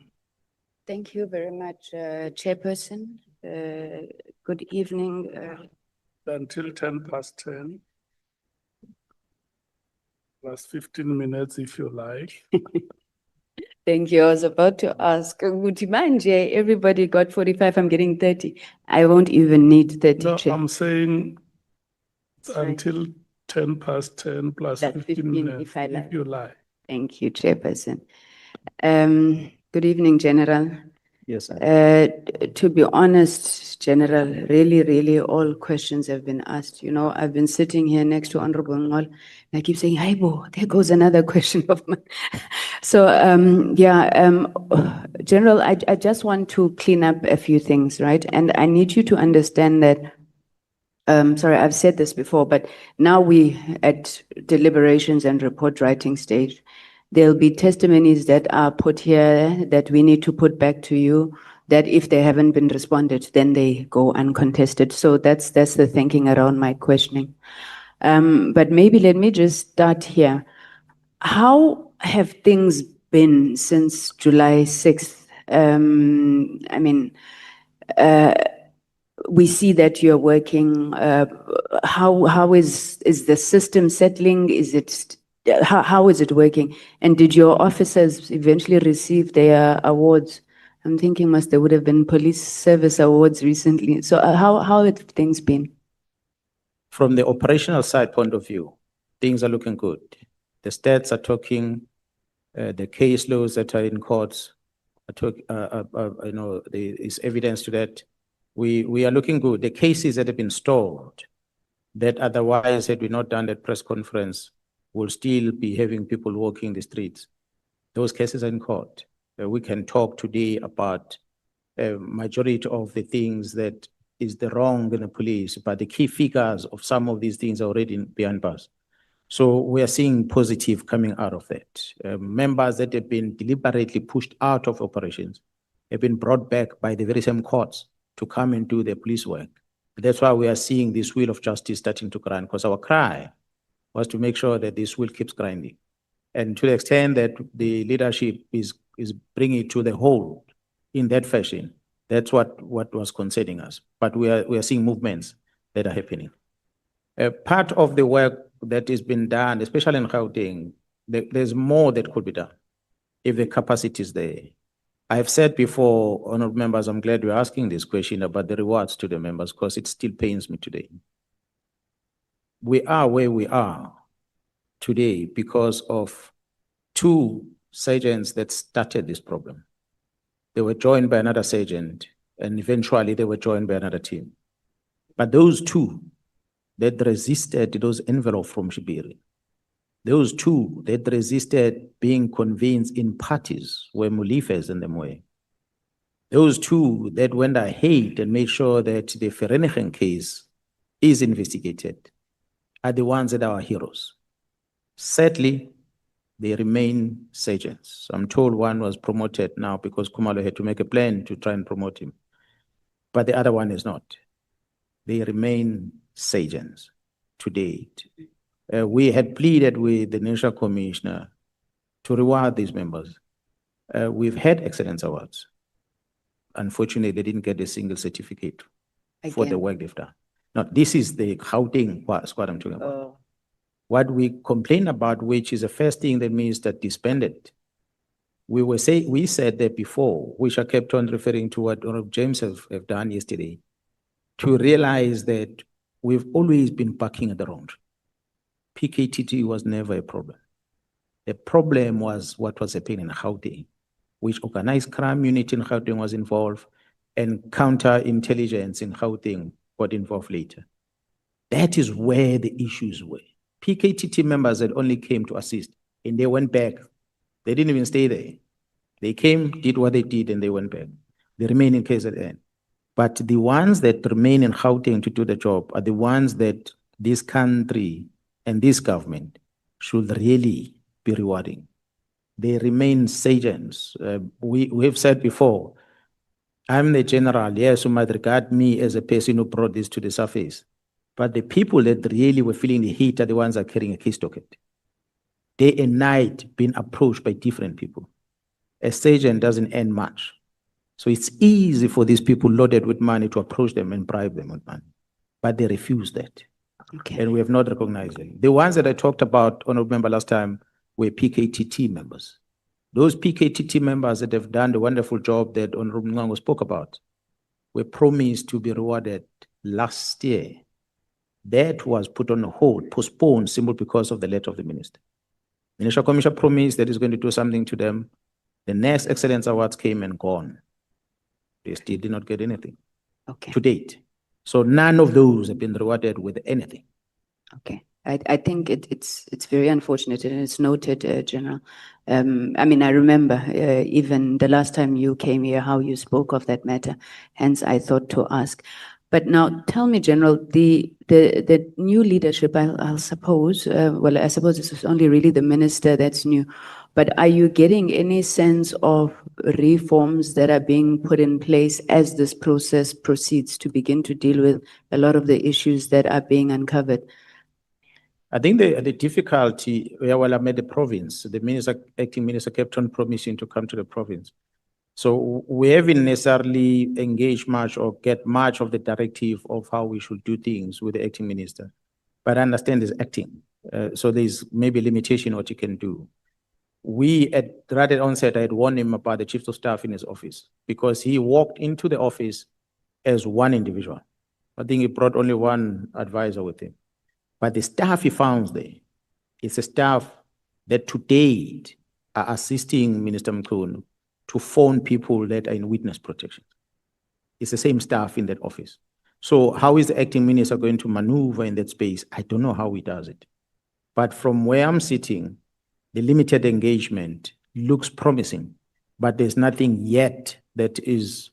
Thank you very much, Chairperson. Good evening. Until 10 past 10. Plus 15 minutes if you like. Thank you. I was about to ask, Guti manje, everybody got 45, I'm getting 30. I won't even need 30, No, Chair. I'm saying Sorry. until 10 past 10 plus That's 15 15 minutes if I like. if you like. Thank you, Chairperson. Good evening, General. Yes, sir. To be honest, General, really, all questions have been asked. You know, I've been sitting here next to Honorable Ngol, and I keep saying, "Hey, bo, there goes another question of mine." So, General, I just want to clean up a few things, right? And I need you to understand that. Sorry, I've said this before, but now we at deliberations and report writing stage. There'll be testimonies that are put here that we need to put back to you, that if they haven't been responded, then they go uncontested. So that's the thinking around my questioning. But maybe let me just start here. How have things been since July 6th? I mean, we see that you're working. How is the system settling? Is it how is it working? And did your officers eventually receive their awards? I'm thinking there would have been police service awards recently. So how have things been? From the operational side point of view, things are looking good. The stats are talking, the case laws that are in courts are talking, there is evidence to that. We are looking good. The cases that have been stalled, that otherwise had we not done that press conference, will still be having people walking the streets. Those cases are in court. We can talk today about majority of the things that is the wrong in the police, but the key figures of some of these things are already behind bars. So we are seeing positive coming out of that. Members that have been deliberately pushed out of operations have been brought back by the very same courts to come and do their police work. That's why we are seeing this wheel of justice starting to grind, because our cry was to make sure that this wheel keeps grinding. And to the extent that the leadership is bringing it to the hold in that fashion, that's what was concerning us. But we are seeing movements that are happening. Part of the work that is being done, especially in Gauteng, there's more that could be done if the capacity is there. I have said before, honorable members, I'm glad you're asking this question about the rewards to the members, because it still pains me today. We are where we are today because of two sergeants that started this problem. They were joined by another sergeant, and eventually they were joined by another team. But those two that resisted those envelopes from Seabir, those two that resisted being convinced in parties where Mulifes and them were, those two that went ahead and made sure that the Vereeniging case is investigated, are the ones that are our heroes. Sadly, they remain sergeants. I'm told one was promoted now because Khumalo had to make a plan to try and promote him. But the other one is not. They remain sergeants to date. We had pleaded with the National Commissioner to reward these members. We've had excellence awards. Unfortunately, they didn't get a single certificate for the work they've done. Now, this is the Gauteng squad I'm talking about. What we complain about, which is the first thing that means that disbanded. We said that before, which I kept on referring to what Honorable James have done yesterday, to realize that we've always been backing at the wrong. PKTT was never a problem. The problem was what was happening in Gauteng, which organized crime unit in Gauteng was involved, and counterintelligence in Gauteng got involved later. That is where the issues were. PKTT members that only came to assist, and they went back. They didn't even stay there. They came, did what they did, and they went back. They remain in case at the end. But the ones that remain in Gauteng to do the job are the ones that this country and this government should really be rewarding. They remain sergeants. We've said before, I'm the general, yes, who might regard me as a person who brought this to the surface. But the people that really were feeling the heat are the ones that are carrying a case docket. Day and night being approached by different people. A sergeant doesn't earn much. So it's easy for these people loaded with money to approach them and bribe them with money. But they refuse that. Okay. And we have not recognized them. The ones that I talked about, Honorable Member, last time were PKTT members. Those PKTT members that have done the wonderful job that Honorable Nhlanhla spoke about were promised to be rewarded last year. That was put on hold, postponed, simply because of the letter of the minister. Minister Commissioner promised that he's going to do something to them. The next Excellence Awards came and gone. They still did not get anything to date. So none of those have been rewarded with anything. Okay. I think it's very unfortunate and it's noted, General. I mean, I remember even the last time you came here, how you spoke of that matter. Hence, I thought to ask. But now tell me, General, the new leadership, I'll suppose, well, I suppose this is only really the minister that's new, but are you getting any sense of reforms that are being put in place as this process proceeds to begin to deal with a lot of the issues that are being uncovered? I think the difficulty, well, I'm at the province. The minister, acting minister kept on promising to come to the province. So we haven't necessarily engaged much or get much of the directive of how we should do things with the acting minister. But I understand he's acting. So there's maybe a limitation what he can do. We right at onset, I had warned him about the chief of staff in his office because he walked into the office as one individual. I think he brought only one advisor with him. But the staff he found there, it's a staff that to date are assisting Minister Mkhwanazi to phone people that are in witness protection. It's the same staff in that office. So how is the acting minister going to maneuver in that space? I don't know how he does it. But from where I'm sitting, the limited engagement looks promising, but there's nothing yet that is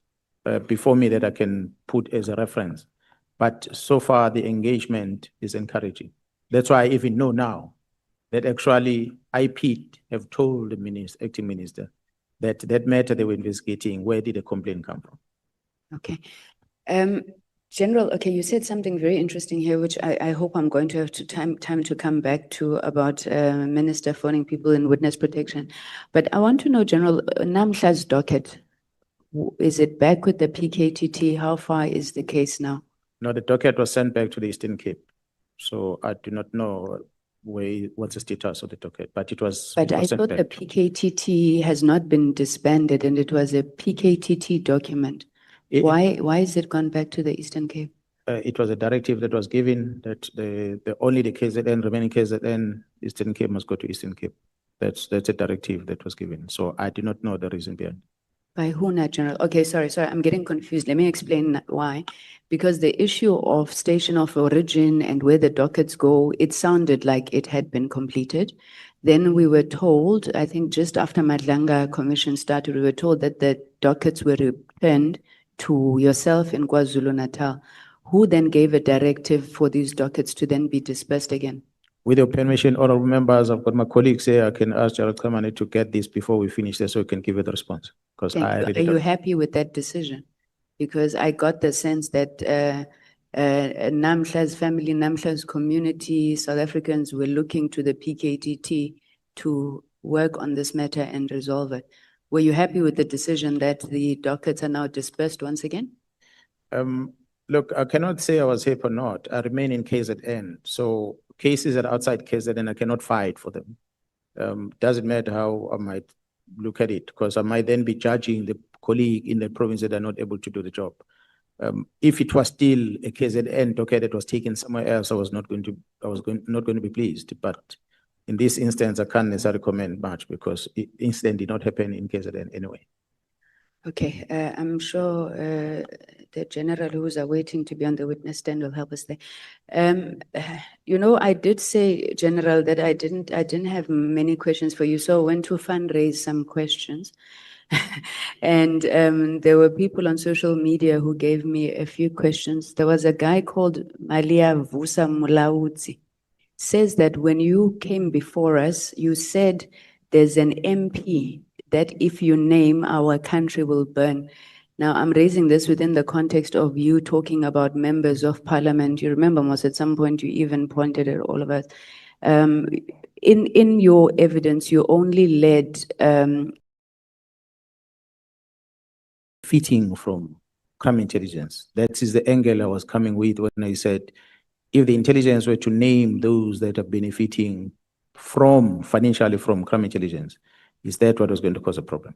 before me that I can put as a reference. But so far, the engagement is encouraging. That's why I even know now that actually IP have told the minister, acting minister that that matter they were investigating, where did the complaint come from? Okay. General, okay, you said something very interesting here, which I hope I'm going to have time to come back to about minister phoning people in witness protection. But I want to know, General, Nhlanhla's docket, is it back with the PKTT? How far is the case now? No, the docket was sent back to the Eastern Cape. So I do not know what's the status of the docket, but it was. But I thought the PKTT has not been disbanded and it was a PKTT document. Why is it gone back to the Eastern Cape? It was a directive that was given that only the KZN, remaining KZN, Eastern Cape must go to Eastern Cape. That's a directive that was given. So I do not know the reason behind. By who now, General? Okay, sorry, I'm getting confused. Let me explain why. Because the issue of station of origin and where the dockets go, it sounded like it had been completed. Then we were told, I think just after Madlanga Commission started, we were told that the dockets were returned to yourself in KwaZulu-Natal, who then gave a directive for these dockets to then be dispersed again. With your permission, honorable members, I've got my colleagues here. I can ask Gerald Kamani to get this before we finish this so we can give it a response. Because Are you happy with that decision? Because I got the sense that Nhlanhla's family, Nhlanhla's community, South Africans were looking to the PKTT to work on this matter and resolve it. Were you happy with the decision that the dockets are now dispersed once again? Look, I cannot say I was happy or not. I remain in KZN. So cases that are outside KZN, I cannot fight for them. Doesn't matter how I might look at it, because I might then be judging the colleague in the province that are not able to do the job. If it was still a KZN docket that was taken somewhere else, I was not going to be pleased. But in this instance, I can't necessarily comment much because the incident did not happen in KZN anyway. Okay, I'm sure the general who's awaiting to be on the witness stand will help us there. You know, I did say, General, that I didn't have many questions for you, so I went to fundraise some questions. And there were people on social media who gave me a few questions. There was a guy called Malia Vusa Mulaudzi. Says that when you came before us, you said there's an MP that if you name, our country will burn. Now, I'm raising this within the context of you talking about members of parliament. You remember, Mos, at some point you even pointed at all of us. In your evidence, you only led Fitting from crime intelligence. That is the angle I was coming with when I said, if the intelligence were to name those that are benefiting from financially from crime intelligence, is that what was going to cause a problem?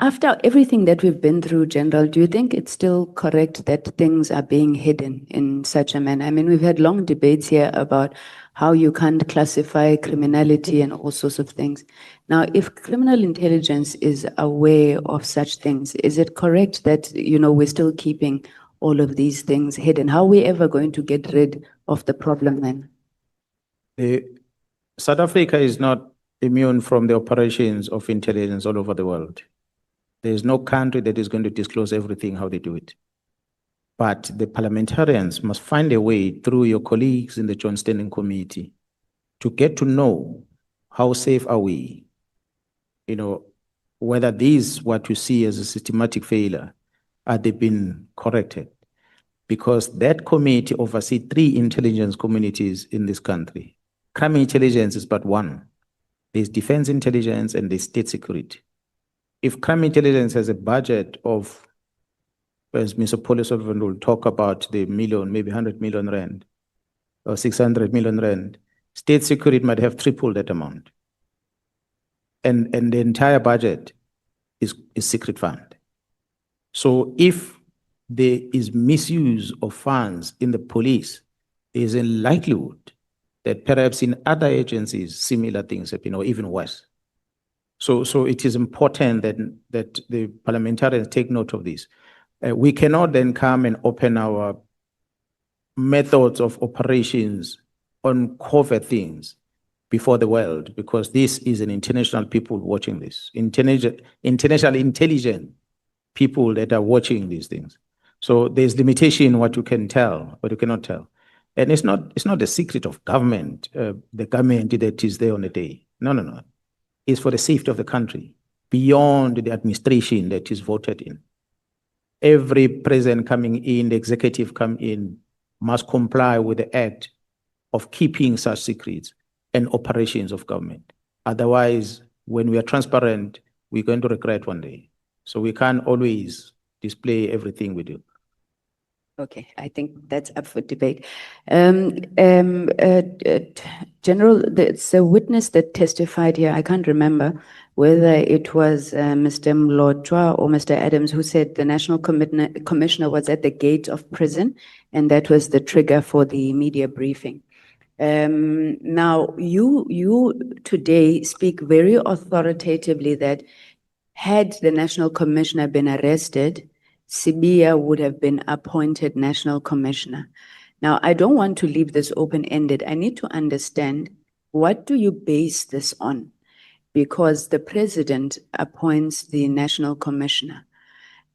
After everything that we've been through, General, do you think it's still correct that things are being hidden in such a manner? I mean, we've had long debates here about how you can't classify criminality and all sorts of things. Now, if criminal intelligence is aware of such things, is it correct that, you know, we're still keeping all of these things hidden? How are we ever going to get rid of the problem then? South Africa is not immune from the operations of intelligence all over the world. There is no country that is going to disclose everything, how they do it. But the parliamentarians must find a way through your colleagues in the Joint Standing Committee to get to know how safe are we, you know, whether these, what you see as a systematic failure, are they been corrected? Because that committee oversees 3 intelligence communities in this country. Crime intelligence is but one. There's defense intelligence and there's state security. If crime intelligence has a budget of, as Mr. Police will talk about the million, maybe 100 million rand or 600 million rand, state security might have tripled that amount. And the entire budget is secret fund. So if there is misuse of funds in the police, there is a likelihood that perhaps in other agencies, similar things happen, or even worse. So it is important that the parliamentarians take note of this. We cannot then come and open our methods of operations on covert things before the world, because this is an international people watching this, international intelligent people that are watching these things. So there's limitation what you can tell, what you cannot tell. And it's not a secret of government, the government that is there on the day. No. It's for the safety of the country, beyond the administration that is voted in. Every president coming in, the executive come in, must comply with the act of keeping such secrets and operations of government. Otherwise, when we are transparent, we're going to regret one day. So we can't always display everything we do. Okay, I think that's up for debate. General, there's a witness that testified here. I can't remember whether it was Mr. Mlotshwa or Mr. Adams who said the National Commissioner was at the gate of prison, and that was the trigger for the media briefing. Now, you today speak very authoritatively that had the National Commissioner been arrested, Cibia would have been appointed National Commissioner. Now, I don't want to leave this open-ended. I need to understand, what do you base this on? Because the president appoints the National Commissioner.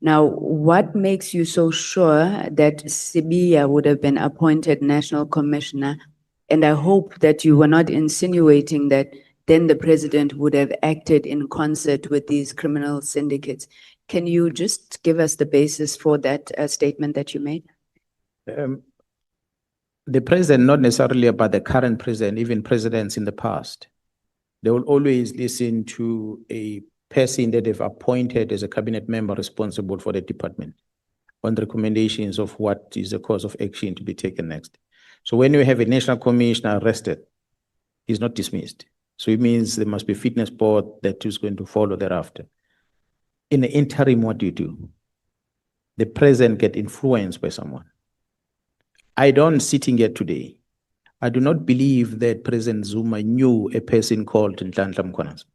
Now, what makes you so sure that Cibia would have been appointed National Commissioner? And I hope that you were not insinuating that then the president would have acted in concert with these criminal syndicates. Can you just give us the basis for that statement that you made? The president, not necessarily about the current president, even presidents in the past, they will always listen to a person that they've appointed as a cabinet member responsible for the department on the recommendations of what is the course of action to be taken next. So when you have a national commissioner arrested, he's not dismissed. So it means there must be a fitness board that is going to follow thereafter. In the interim, what do? The president get influenced by someone. I don't, sitting here today, I do not believe that President Zuma knew a person called Nhlanhla Mkhwanazi.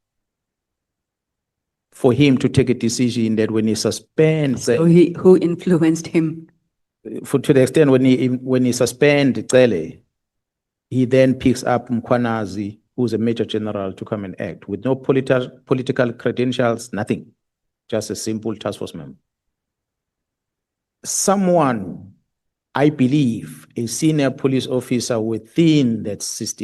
For him to take a decision that when he suspends... So who influenced him? To the extent when he suspends Cele, he then picks up Mkhwanazi who's a major general to come and act with no political credentials, nothing, just a simple task force member. Someone, I believe, a senior police officer within that system